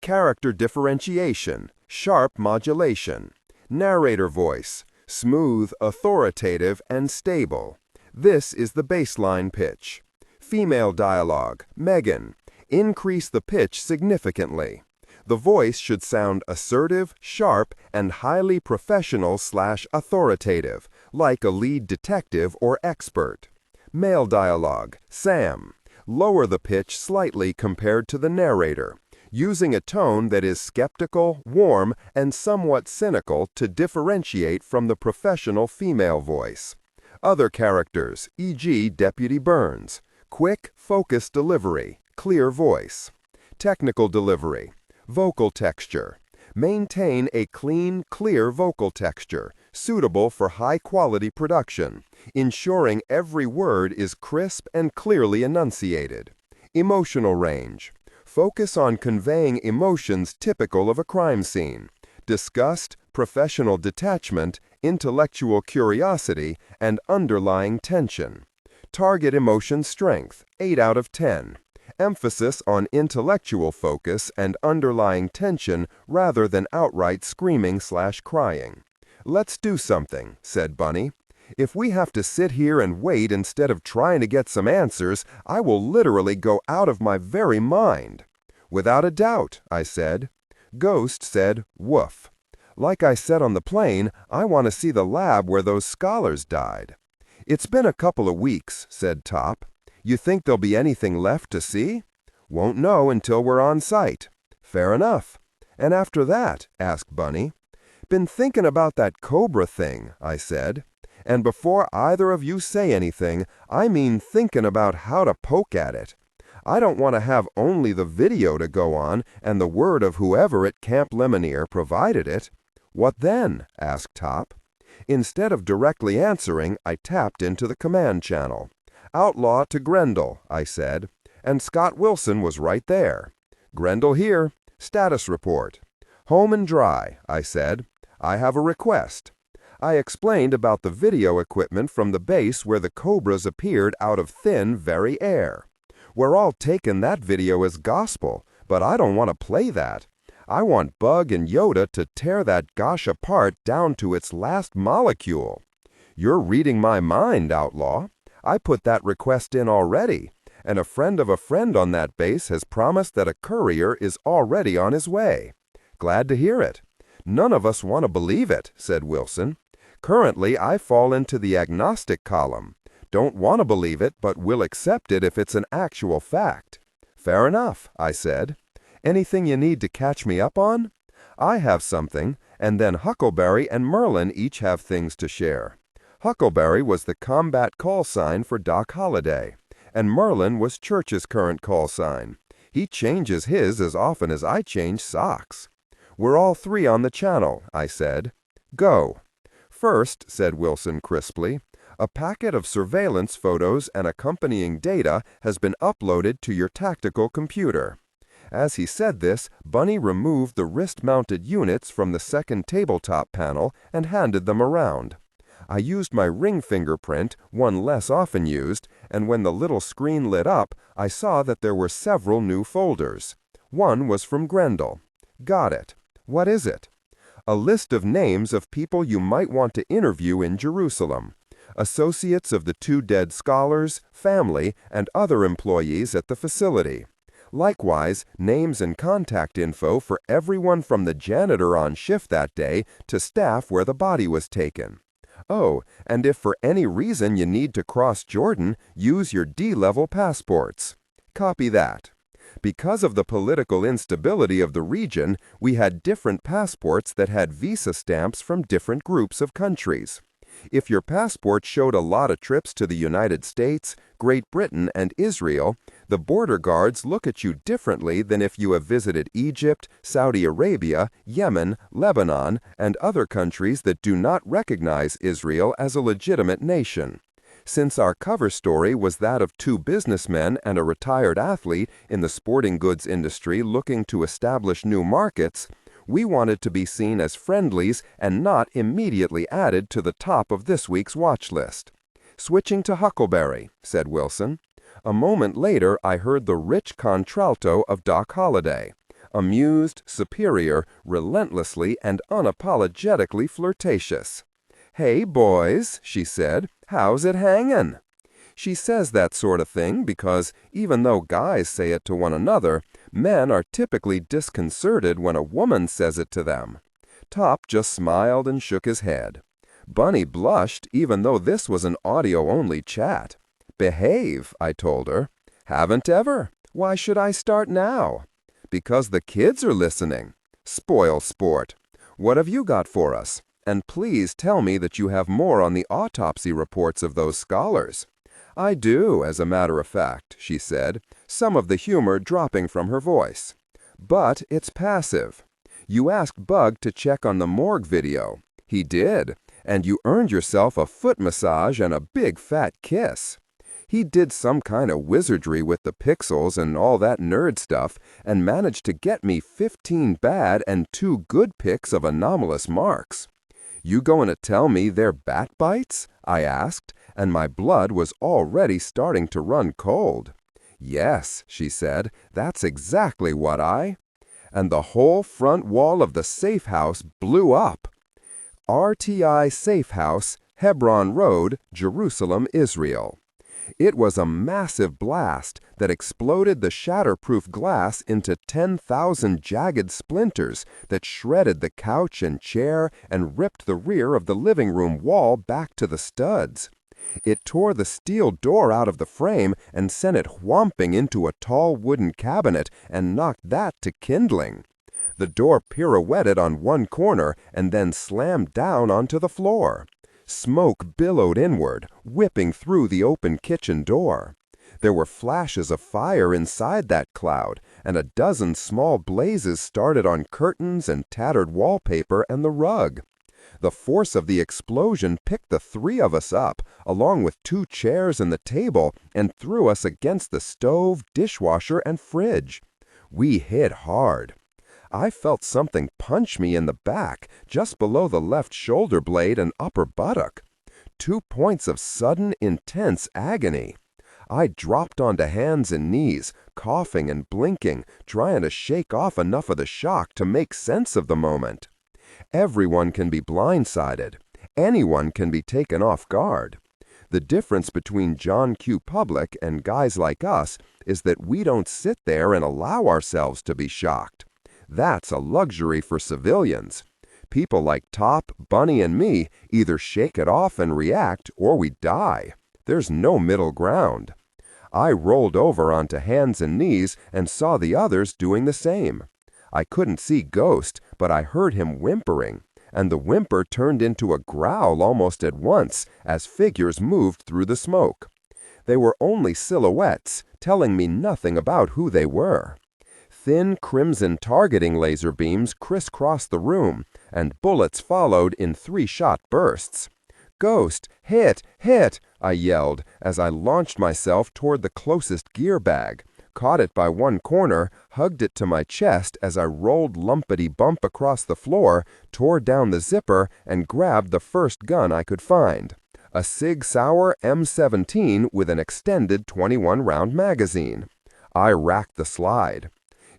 Character differentiation, sharp modulation. Narrator voice, smooth, authoritative, and stable. This is the baseline pitch. Female dialogue, Megan. Increase the pitch significantly. The voice should sound assertive, sharp, and highly professional/authoritative, like a lead detective or expert. Male dialogue, Sam. Lower the pitch slightly compared to the narrator, using a tone that is skeptical, warm, and somewhat cynical to differentiate from the professional female voice. Other characters, e.g. Deputy Burns. Quick, focused delivery, clear voice. Technical delivery. Vocal texture. Maintain a clean, clear vocal texture, suitable for high-quality production, ensuring every word is crisp and clearly enunciated. Emotional range. Focus on conveying emotions typical of a crime scene. Disgust, professional detachment, intellectual curiosity, and underlying tension. Target emotion strength, 8 out of 10. Emphasis on intellectual focus and underlying tension rather than outright screaming/crying. Let's do something, said Bunny. If we have to sit here and wait instead of trying to get some answers, I will literally go out of my very mind. Without a doubt, I said. Ghost said, woof. Like I said on the plane, I want to see the lab where those scholars died. It's been a couple of weeks, said Top. You think there'll be anything left to see? Won't know until we're on site. Fair enough. And after that? Asked Bunny. Been thinking about that cobra thing, I said. And before either of you say anything, I mean thinking about how to poke at it. I don't want to have only the video to go on and the word of whoever at Camp Lemonnier provided it. What then? Asked Top. Instead of directly answering, I tapped into the command channel. Outlaw to Grendel, I said, and Scott Wilson was right there. Grendel here. Status report. Home and dry, I said. I have a request. I explained about the video equipment from the base where the cobras appeared out of thin, very air. We're all taking that video as gospel, but I don't want to play that. I want Bug and Yoda to tear that gosh apart down to its last molecule. You're reading my mind, Outlaw. I put that request in already, and a friend of a friend on that base has promised that a courier is already on his way. Glad to hear it. None of us want to believe it, said Wilson. Currently, I fall into the agnostic column. Don't want to believe it, but will accept it if it's an actual fact. Fair enough, I said. Anything you need to catch me up on? I have something, and then Huckleberry and Merlin each have things to share. Huckleberry was the combat call sign for Doc Holliday, and Merlin was Church's current call sign. He changes his as often as I change socks. We're all three on the channel, I said. Go. First, said Wilson crisply, a packet of surveillance photos and accompanying data has been uploaded to your tactical computer. As he said this, Bunny removed the wrist-mounted units from the second tabletop panel and handed them around. I used my ring fingerprint, one less often used, and when the little screen lit up, I saw that there were several new folders. One was from Grendel. Got it. What is it? A list of names of people you might want to interview in Jerusalem. Associates of the two dead scholars, family, and other employees at the facility. Likewise, names and contact info for everyone from the janitor on shift that day to staff where the body was taken. Oh, and if for any reason you need to cross Jordan, use your D-level passports. Copy that. Because of the political instability of the region, we had different passports that had visa stamps from different groups of countries. If your passport showed a lot of trips to the United States, Great Britain, and Israel, the border guards look at you differently than if you have visited Egypt, Saudi Arabia, Yemen, Lebanon, and other countries that do not recognize Israel as a legitimate nation. Since our cover story was that of two businessmen and a retired athlete in the sporting goods industry looking to establish new markets, we wanted to be seen as friendlies and not immediately added to the top of this week's watch list. Switching to Huckleberry, said Wilson. A moment later, I heard the rich contralto of Doc Holliday, amused, superior, relentlessly and unapologetically flirtatious. Hey, boys, she said, how's it hangin'? She says that sort of thing because, even though guys say it to one another, men are typically disconcerted when a woman says it to them. Top just smiled and shook his head. Bunny blushed even though this was an audio-only chat. Behave, I told her. Haven't ever. Why should I start now? Because the kids are listening. Spoil sport. What have you got for us? And please tell me that you have more on the autopsy reports of those scholars. I do, as a matter of fact, she said, some of the humor dropping from her voice. But it's passive. You asked Bug to check on the morgue video. He did, and you earned yourself a foot massage and a big fat kiss. He did some kind of wizardry with the pixels and all that nerd stuff and managed to get me 15 bad and 2 good pics of anomalous marks. You going to tell me they're bat bites? I asked, and my blood was already starting to run cold. Yes, she said, that's exactly what And the whole front wall of the safe house blew up. RTI Safe House, Hebron Road, Jerusalem, Israel. It was a massive blast that exploded the shatterproof glass into 10,000 jagged splinters that shredded the couch and chair and ripped the rear of the living room wall back to the studs. It tore the steel door out of the frame and sent it whomping into a tall wooden cabinet and knocked that to kindling. The door pirouetted on one corner and then slammed down onto the floor. Smoke billowed inward, whipping through the open kitchen door. There were flashes of fire inside that cloud, and a dozen small blazes started on curtains and tattered wallpaper and the rug. The force of the explosion picked the 3 of us up, along with 2 chairs and the table, and threw us against the stove, dishwasher, and fridge. We hit hard. I felt something punch me in the back, just below the left shoulder blade and upper buttock. 2 points of sudden, intense agony. I dropped onto hands and knees, coughing and blinking, trying to shake off enough of the shock to make sense of the moment. Everyone can be blindsided. Anyone can be taken off guard. The difference between John Q. Public and guys like us is that we don't sit there and allow ourselves to be shocked. That's a luxury for civilians. People like Top, Bunny, and me either shake it off and react, or we die. There's no middle ground. I rolled over onto hands and knees and saw the others doing the same. I couldn't see Ghost, but I heard him whimpering, and the whimper turned into a growl almost at once as figures moved through the smoke. They were only silhouettes, telling me nothing about who they were. Thin crimson targeting laser beams crisscrossed the room, and bullets followed in 3-shot bursts. "Ghost! Hit! Hit!" I yelled as I launched myself toward the closest gear bag, caught it by one corner, hugged it to my chest as I rolled lumpety-bump across the floor, tore down the zipper, and grabbed the first gun I could find. A Sig Sauer M17 with an extended 21-round magazine. I racked the slide.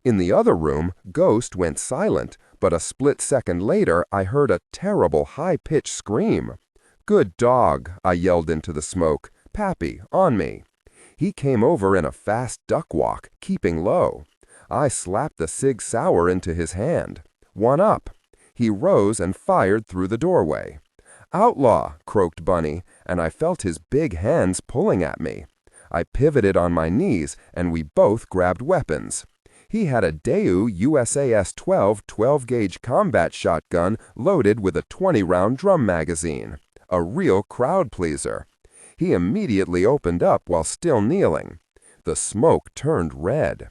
In the other room, Ghost went silent, but a split second later I heard a terrible high-pitched scream. "Good dog," I yelled into the smoke. "Pappy, on me." He came over in a fast duck walk, keeping low. I slapped the Sig Sauer into his hand. "One up." He rose and fired through the doorway. "Outlaw," croaked Bunny, and I felt his big hands pulling at me. I pivoted on my knees, and we both grabbed weapons. He had a Daewoo USAS-12 12-gauge combat shotgun loaded with a 20-round drum magazine. A real crowd pleaser. He immediately opened up while still kneeling. The smoke turned red.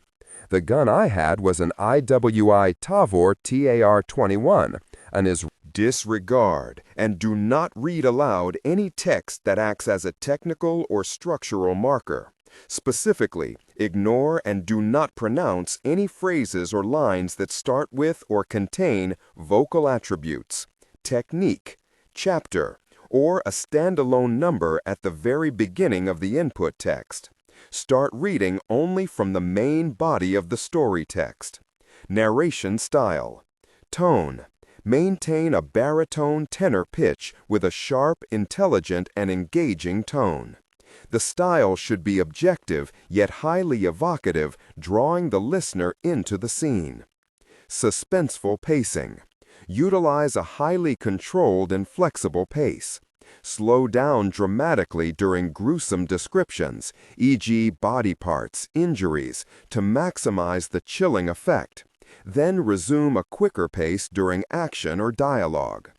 The gun I had was an IWI Tavor TAR-21, and is Disregard and do not read aloud any text that acts as a technical or structural marker. Specifically, ignore and do not pronounce any phrases or lines that start with or contain vocal attributes, technique, chapter, or a standalone number at the very beginning of the input text. Start reading only from the main body of the story text. Narration style. Tone. Maintain a baritone tenor pitch with a sharp, intelligent, and engaging tone. The style should be objective yet highly evocative, drawing the listener into the scene. Suspenseful pacing. Utilize a highly controlled and flexible pace. Slow down dramatically during gruesome descriptions, e.g. body parts, injuries, to maximize the chilling effect. Then resume a quicker pace during action or dialogue.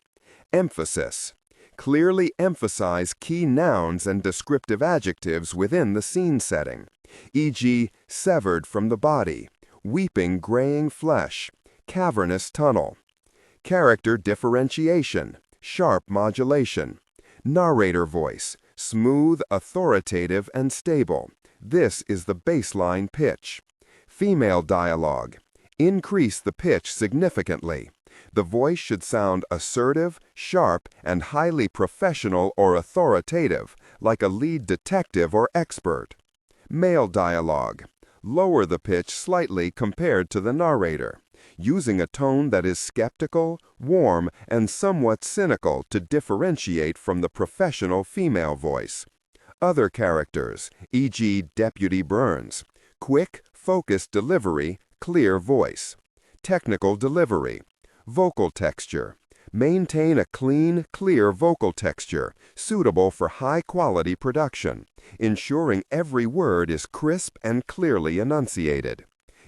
Emphasis. Clearly emphasize key nouns and descriptive adjectives within the scene setting, e.g. severed from the body, weeping graying flesh, cavernous tunnel. Character differentiation, sharp modulation. Narrator voice, smooth, authoritative, and stable. This is the baseline pitch. Female dialogue. Increase the pitch significantly. The voice should sound assertive, sharp, and highly professional or authoritative, like a lead detective or expert. Male dialogue. Lower the pitch slightly compared to the narrator, using a tone that is skeptical, warm, and somewhat cynical to differentiate from the professional female voice. Other characters, e.g. Deputy Burns. Quick, focused delivery, clear voice. Technical delivery. Vocal texture. Maintain a clean, clear vocal texture, suitable for high-quality production, ensuring every word is crisp and clearly enunciated.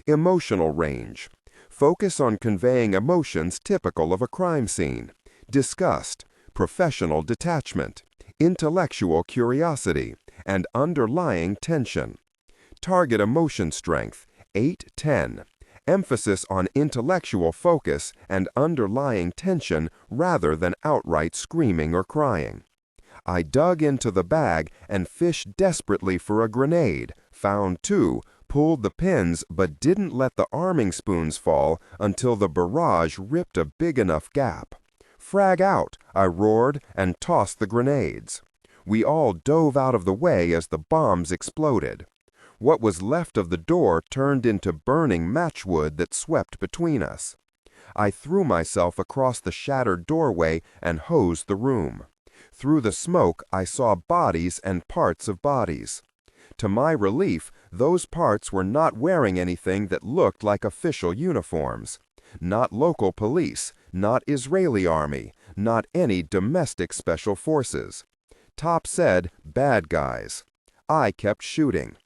Emotional range. Focus on conveying emotions typical of a crime scene. Disgust, professional detachment, intellectual curiosity, and underlying tension. Target emotion strength, 8-10. Emphasis on intellectual focus and underlying tension rather than outright screaming or crying. I dug into the bag and fished desperately for a grenade, found 2, pulled the pins but didn't let the arming spoons fall until the barrage ripped a big enough gap. "Frag out!" I roared and tossed the grenades. We all dove out of the way as the bombs exploded. What was left of the door turned into burning matchwood that swept between us. I threw myself across the shattered doorway and hosed the room. Through the smoke, I saw bodies and parts of bodies. To my relief, those parts were not wearing anything that looked like official uniforms. Not local police, not Israeli army, not any domestic special forces. Top said, "Bad guys." I kept shooting.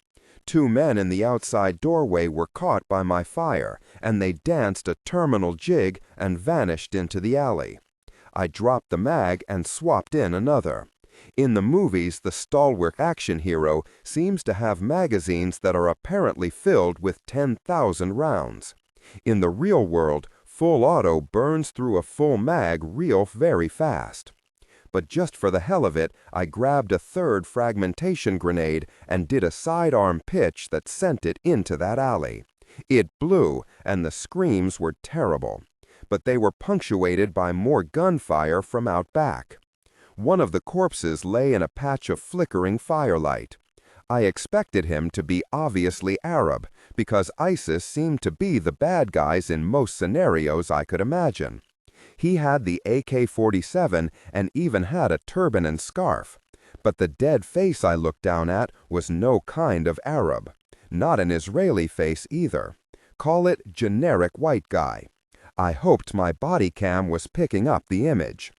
2 men in the outside doorway were caught by my fire, and they danced a terminal jig and vanished into the alley. I dropped the mag and swapped in another. In the movies, the stalwart action hero seems to have magazines that are apparently filled with 10,000 rounds. In the real world, full auto burns through a full mag real very fast. But just for the hell of it, I grabbed a third fragmentation grenade and did a sidearm pitch that sent it into that alley. It blew, and the screams were terrible. But they were punctuated by more gunfire from out back. One of the corpses lay in a patch of flickering firelight. I expected him to be obviously Arab, because ISIS seemed to be the bad guys in most scenarios I could imagine. He had the AK-47 and even had a turban and scarf. But the dead face I looked down at was no kind of Arab. Not an Israeli face either. Call it generic white guy. I hoped my body cam was picking up the image.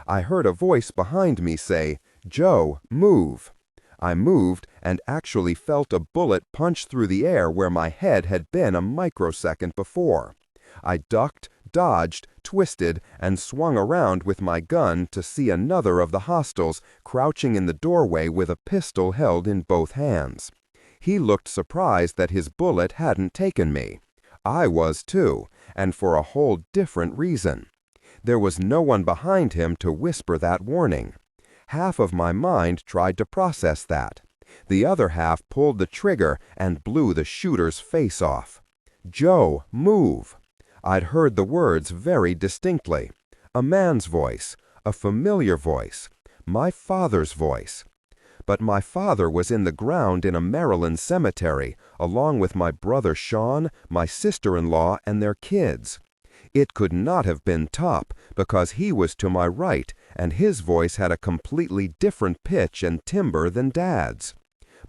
I heard a voice behind me say, "Joe, move." I moved and actually felt a bullet punch through the air where my head had been a microsecond before. I ducked, dodged, twisted, and swung around with my gun to see another of the hostiles crouching in the doorway with a pistol held in both hands. He looked surprised that his bullet hadn't taken me. I was too, and for a whole different reason. There was no one behind him to whisper that warning. Half of my mind tried to process that. The other half pulled the trigger and blew the shooter's face off. "Joe, move." I'd heard the words very distinctly. A man's voice, a familiar voice, my father's voice. But my father was in the ground in a Maryland cemetery, along with my brother Sean, my sister-in-law, and their kids. It could not have been Top, because he was to my right, and his voice had a completely different pitch and timbre than Dad's.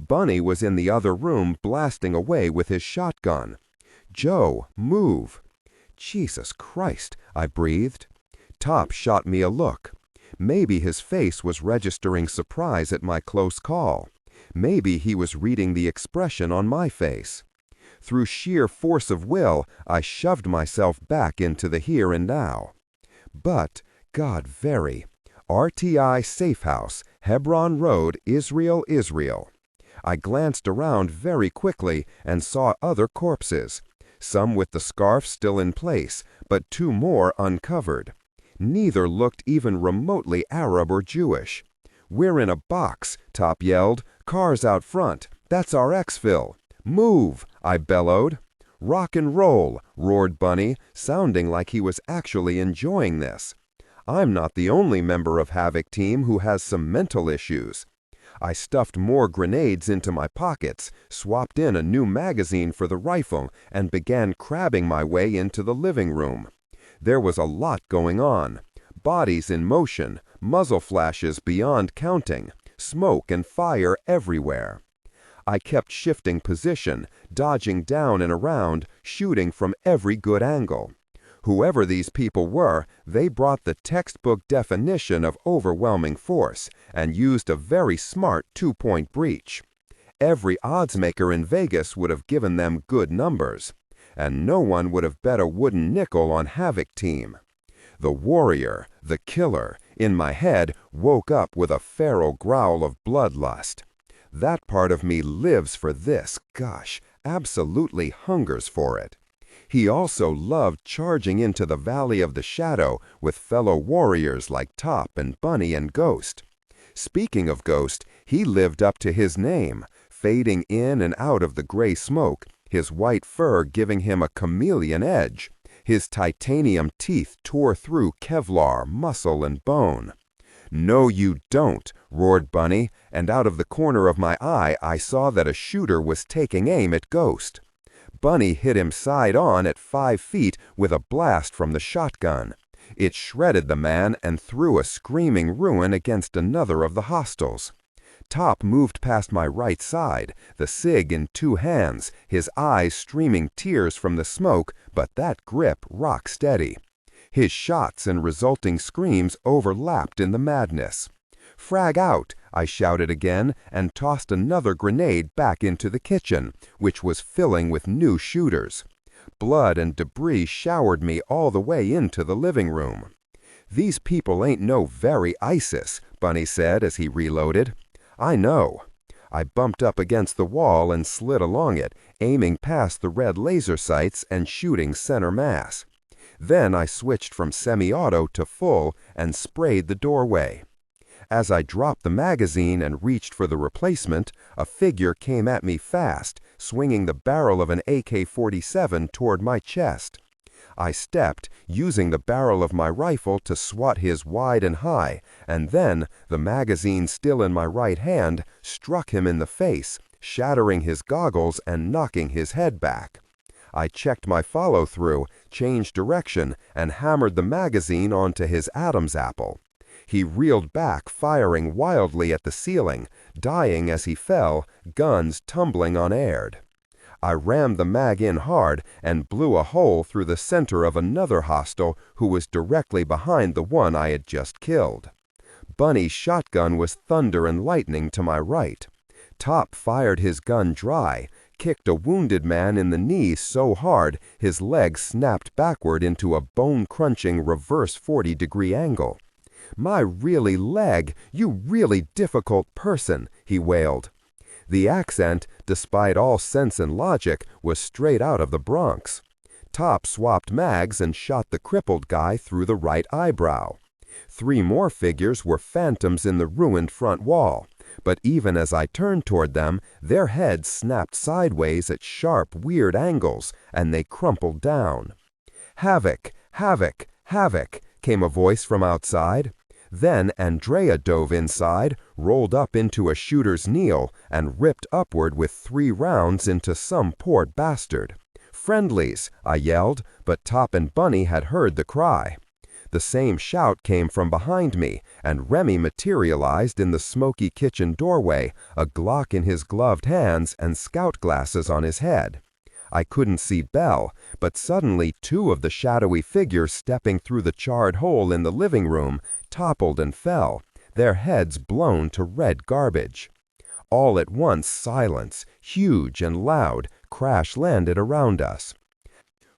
Bunny was in the other room blasting away with his shotgun. "Joe, move." "Jesus Christ," I breathed. Top shot me a look. Maybe his face was registering surprise at my close call. Maybe he was reading the expression on my face. Through sheer force of will, I shoved myself back into the here and now. But, God very, RTI Safe House, Hebron Road, Israel, Israel. I glanced around very quickly and saw other corpses, some with the scarf still in place, but 2 more uncovered. Neither looked even remotely Arab or Jewish. "We're in a box," Top yelled. "Cars out front. That's our exfil. Move," I bellowed. "Rock and roll," roared Bunny, sounding like he was actually enjoying this. I'm not the only member of Havoc Team who has some mental issues. I stuffed more grenades into my pockets, swapped in a new magazine for the rifle, and began crabbing my way into the living room. There was a lot going on. Bodies in motion, muzzle flashes beyond counting, smoke and fire everywhere. I kept shifting position, dodging down and around, shooting from every good angle. Whoever these people were, they brought the textbook definition of overwhelming force and used a very smart 2-point breach. Every oddsmaker in Vegas would have given them good numbers, and no one would have bet a wooden nickel on Havoc Team. The warrior, the killer, in my head woke up with a feral growl of bloodlust. That part of me lives for this, gosh, absolutely hungers for it. He also loved charging into the Valley of the Shadow with fellow warriors like Top and Bunny and Ghost. Speaking of Ghost, he lived up to his name, fading in and out of the gray smoke, his white fur giving him a chameleon edge. His titanium teeth tore through Kevlar, muscle, and bone. "No, you don't," roared Bunny, and out of the corner of my eye I saw that a shooter was taking aim at Ghost. Bunny hit him side on at 5 feet with a blast from the shotgun. It shredded the man and threw a screaming ruin against another of the hostiles. Top moved past my right side, the cig in 2 hands, his eyes streaming tears from the smoke, but that grip rock steady. His shots and resulting screams overlapped in the madness. "Frag out!" I shouted again and tossed another grenade back into the kitchen, which was filling with new shooters. Blood and debris showered me all the way into the living room. "These people ain't no very ISIS," Bunny said as he reloaded. "I know." I bumped up against the wall and slid along it, aiming past the red laser sights and shooting center mass. Then I switched from semi-auto to full and sprayed the doorway. As I dropped the magazine and reached for the replacement, a figure came at me fast, swinging the barrel of an AK-47 toward my chest. I stepped, using the barrel of my rifle to swat his wide and high, and then, the magazine still in my right hand, struck him in the face, shattering his goggles and knocking his head back. I checked my follow-through, changed direction, and hammered the magazine onto his Adam's apple. He reeled back, firing wildly at the ceiling, dying as he fell, guns tumbling unaired. I rammed the mag in hard and blew a hole through the center of another hostile who was directly behind the one I had just killed. Bunny's shotgun was thunder and lightning to my right. Top fired his gun dry, kicked a wounded man in the knee so hard his leg snapped backward into a bone-crunching reverse 40-degree angle. "My really leg, you really difficult person," he wailed. The accent, despite all sense and logic, was straight out of the Bronx. Top swapped mags and shot the crippled guy through the right eyebrow. 3 more figures were phantoms in the ruined front wall, but even as I turned toward them, their heads snapped sideways at sharp, weird angles, and they crumpled down. "Havoc! Havoc! Havoc!" came a voice from outside. Then Andrea dove inside, rolled up into a shooter's kneel, and ripped upward with 3 rounds into some poor bastard. "Friendlies!" I yelled, but Top and Bunny had heard the cry. The same shout came from behind me, and Remy materialized in the smoky kitchen doorway, a Glock in his gloved hands and scout glasses on his head. I couldn't see Belle, but suddenly 2 of the shadowy figures stepping through the charred hole in the living room toppled and fell, their heads blown to red garbage. All at once silence, huge and loud, crash-landed around us.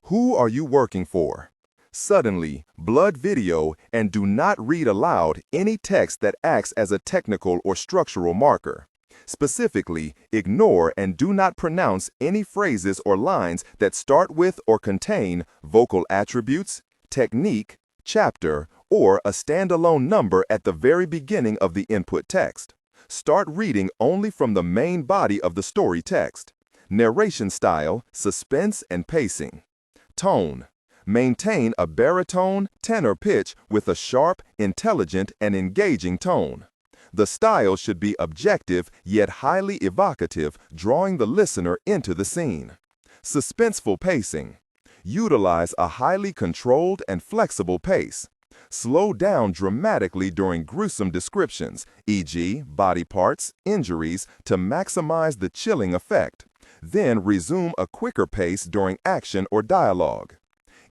Who are you working for? Suddenly, blood video, and do not read aloud any text that acts as a technical or structural marker. Specifically, ignore and do not pronounce any phrases or lines that start with or contain vocal attributes, technique, chapter, or a standalone number at the very beginning of the input text. Start reading only from the main body of the story text. Narration style, suspense, and pacing. Tone. Maintain a baritone, tenor pitch with a sharp, intelligent, and engaging tone. The style should be objective yet highly evocative, drawing the listener into the scene. Suspenseful pacing. Utilize a highly controlled and flexible pace. Slow down dramatically during gruesome descriptions, e.g., body parts, injuries, to maximize the chilling effect. Then resume a quicker pace during action or dialogue.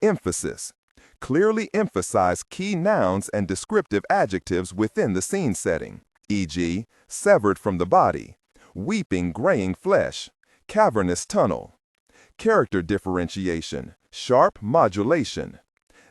Emphasis. Clearly emphasize key nouns and descriptive adjectives within the scene setting, e.g., severed from the body, weeping graying flesh, cavernous tunnel. Character differentiation, sharp modulation.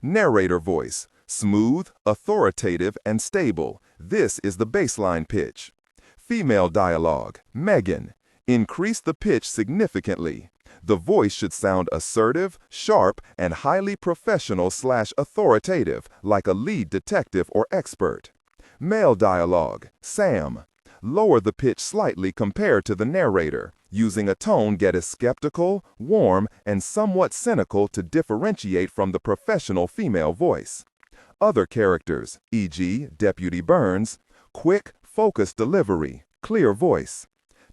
Narrator voice, smooth, authoritative, and stable. This is the baseline pitch. Female dialogue, Megan. Increase the pitch significantly. The voice should sound assertive, sharp, and highly professional/authoritative, like a lead detective or expert. Male dialogue, Sam. Lower the pitch slightly compared to the narrator, using a tone that is skeptical, warm, and somewhat cynical to differentiate from the professional female voice. Other characters, e.g., Deputy Burns, quick, focused delivery, clear voice.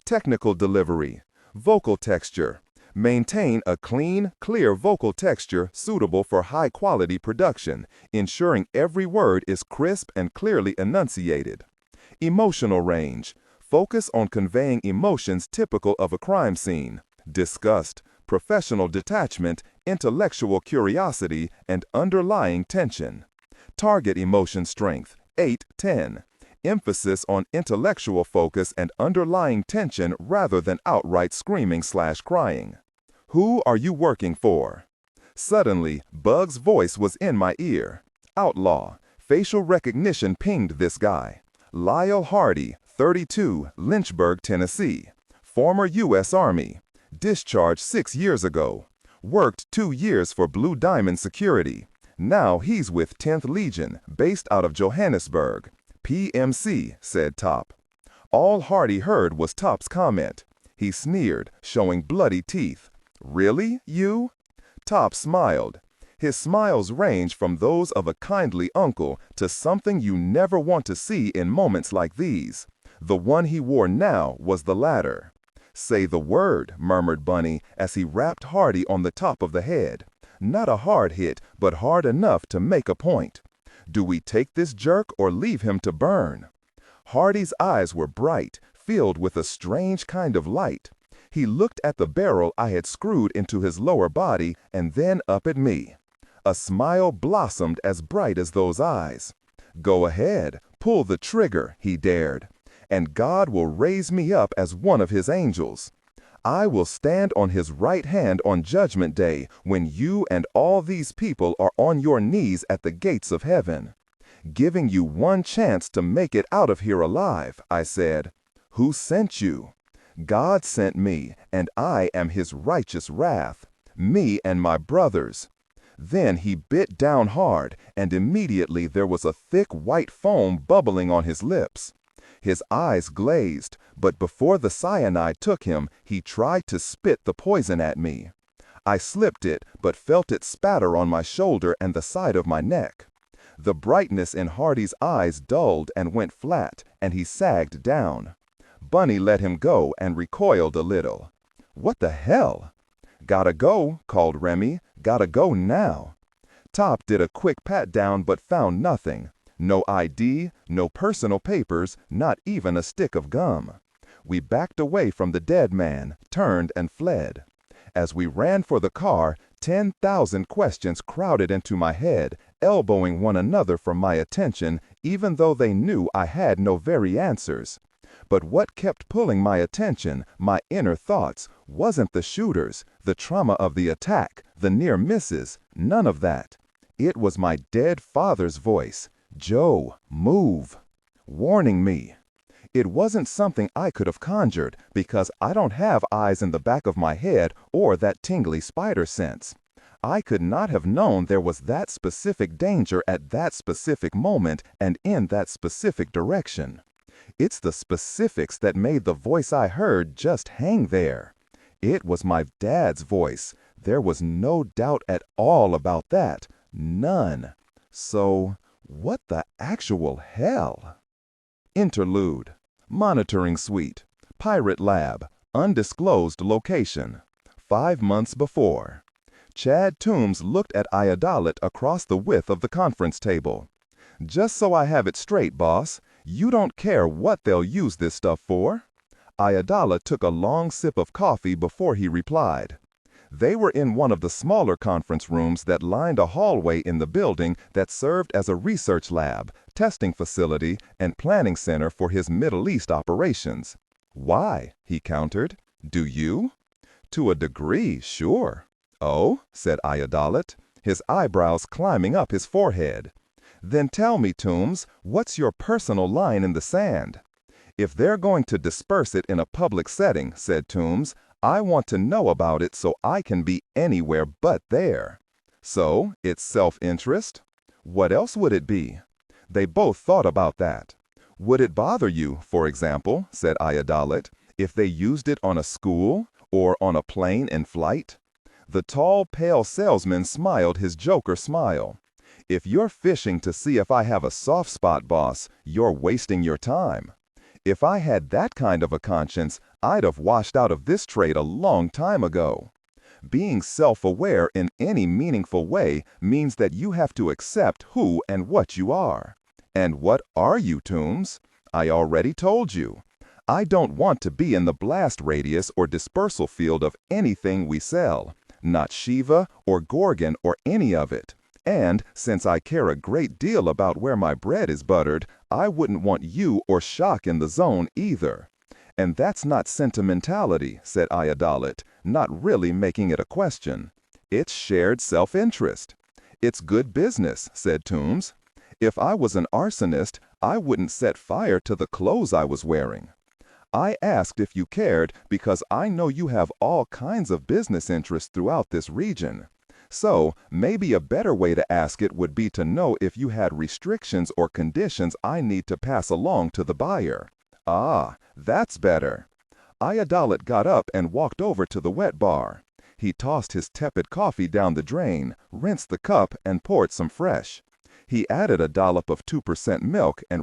Technical delivery, vocal texture. Maintain a clean, clear vocal texture suitable for high-quality production, ensuring every word is crisp and clearly enunciated. Emotional range. Focus on conveying emotions typical of a crime scene: disgust, professional detachment, intellectual curiosity, and underlying tension. Target emotion strength, 8-10. Emphasis on intellectual focus and underlying tension rather than outright screaming/crying. Who are you working for? Suddenly, Bug's voice was in my ear. Outlaw. Facial recognition pinged this guy. Lyle Hardy, 32, Lynchburg, Tennessee. Former U.S. Army. Discharged 6 years ago. Worked 2 years for Blue Diamond Security. Now he's with 10th Legion, based out of Johannesburg. PMC, said Top. All Hardy heard was Top's comment. He sneered, showing bloody teeth. Really, you? Top smiled. His smiles range from those of a kindly uncle to something you never want to see in moments like these. The one he wore now was the latter. Say the word, murmured Bunny as he rapped Hardy on the top of the head. Not a hard hit, but hard enough to make a point. Do we take this jerk or leave him to burn? Hardy's eyes were bright, filled with a strange kind of light. He looked at the barrel I had screwed into his lower body and then up at me. A smile blossomed as bright as those eyes. Go ahead, pull the trigger, he dared, and God will raise me up as one of his angels. I will stand on his right hand on Judgment Day when you and all these people are on your knees at the gates of heaven. Giving you one chance to make it out of here alive, I said. Who sent you? God sent me, and I am his righteous wrath, me and my brothers. Then he bit down hard, and immediately there was a thick white foam bubbling on his lips. His eyes glazed, but before the cyanide took him, he tried to spit the poison at me. I slipped it, but felt it spatter on my shoulder and the side of my neck. The brightness in Hardy's eyes dulled and went flat, and he sagged down. Bunny let him go and recoiled a little. What the hell? Gotta go, called Remy. Gotta go now. Top did a quick pat-down but found nothing. No ID, no personal papers, not even a stick of gum. We backed away from the dead man, turned and fled. As we ran for the car, 10,000 questions crowded into my head, elbowing one another for my attention, even though they knew I had no very answers. But what kept pulling my attention, my inner thoughts, wasn't the shooters, the trauma of the attack, the near misses, none of that. It was my dead father's voice, Joe, move, warning me. It wasn't something I could have conjured because I don't have eyes in the back of my head or that tingly spider sense. I could not have known there was that specific danger at that specific moment and in that specific direction. It's the specifics that made the voice I heard just hang there. It was my dad's voice. There was no doubt at all about that. None. So, what the actual hell? Interlude. Monitoring suite. Pirate lab. Undisclosed location. 5 months before. Chad Toombs looked at Iodalit across the width of the conference table. Just so I have it straight, boss, you don't care what they'll use this stuff for? Ayadala took a long sip of coffee before he replied. They were in one of the smaller conference rooms that lined a hallway in the building that served as a research lab, testing facility, and planning center for his Middle East operations. Why? He countered. Do you? To a degree, sure. Oh, said Ayadalit, his eyebrows climbing up his forehead. Then tell me, Toombs, what's your personal line in the sand? If they're going to disperse it in a public setting, said Toombs, I want to know about it so I can be anywhere but there. So, it's self-interest? What else would it be? They both thought about that. Would it bother you, for example, said Ayadalit, if they used it on a school or on a plane in flight? The tall, pale salesman smiled his Joker smile. If you're fishing to see if I have a soft spot, boss, you're wasting your time. If I had that kind of a conscience, I'd have washed out of this trade a long time ago. Being self-aware in any meaningful way means that you have to accept who and what you are. And what are you, Toombs? I already told you. I don't want to be in the blast radius or dispersal field of anything we sell, not Shiva or Gorgon or any of it. And since I care a great deal about where my bread is buttered, I wouldn't want you or Shock in the zone either. And that's not sentimentality, said Ayadalit, not really making it a question. It's shared self-interest. It's good business, said Toombs. If I was an arsonist, I wouldn't set fire to the clothes I was wearing. I asked if you cared because I know you have all kinds of business interests throughout this region. So, maybe a better way to ask it would be to know if you had restrictions or conditions I need to pass along to the buyer. Ah, that's better. Ayadalit got up and walked over to the wet bar. He tossed his tepid coffee down the drain, rinsed the cup, and poured some fresh. He added a dollop of 2% milk and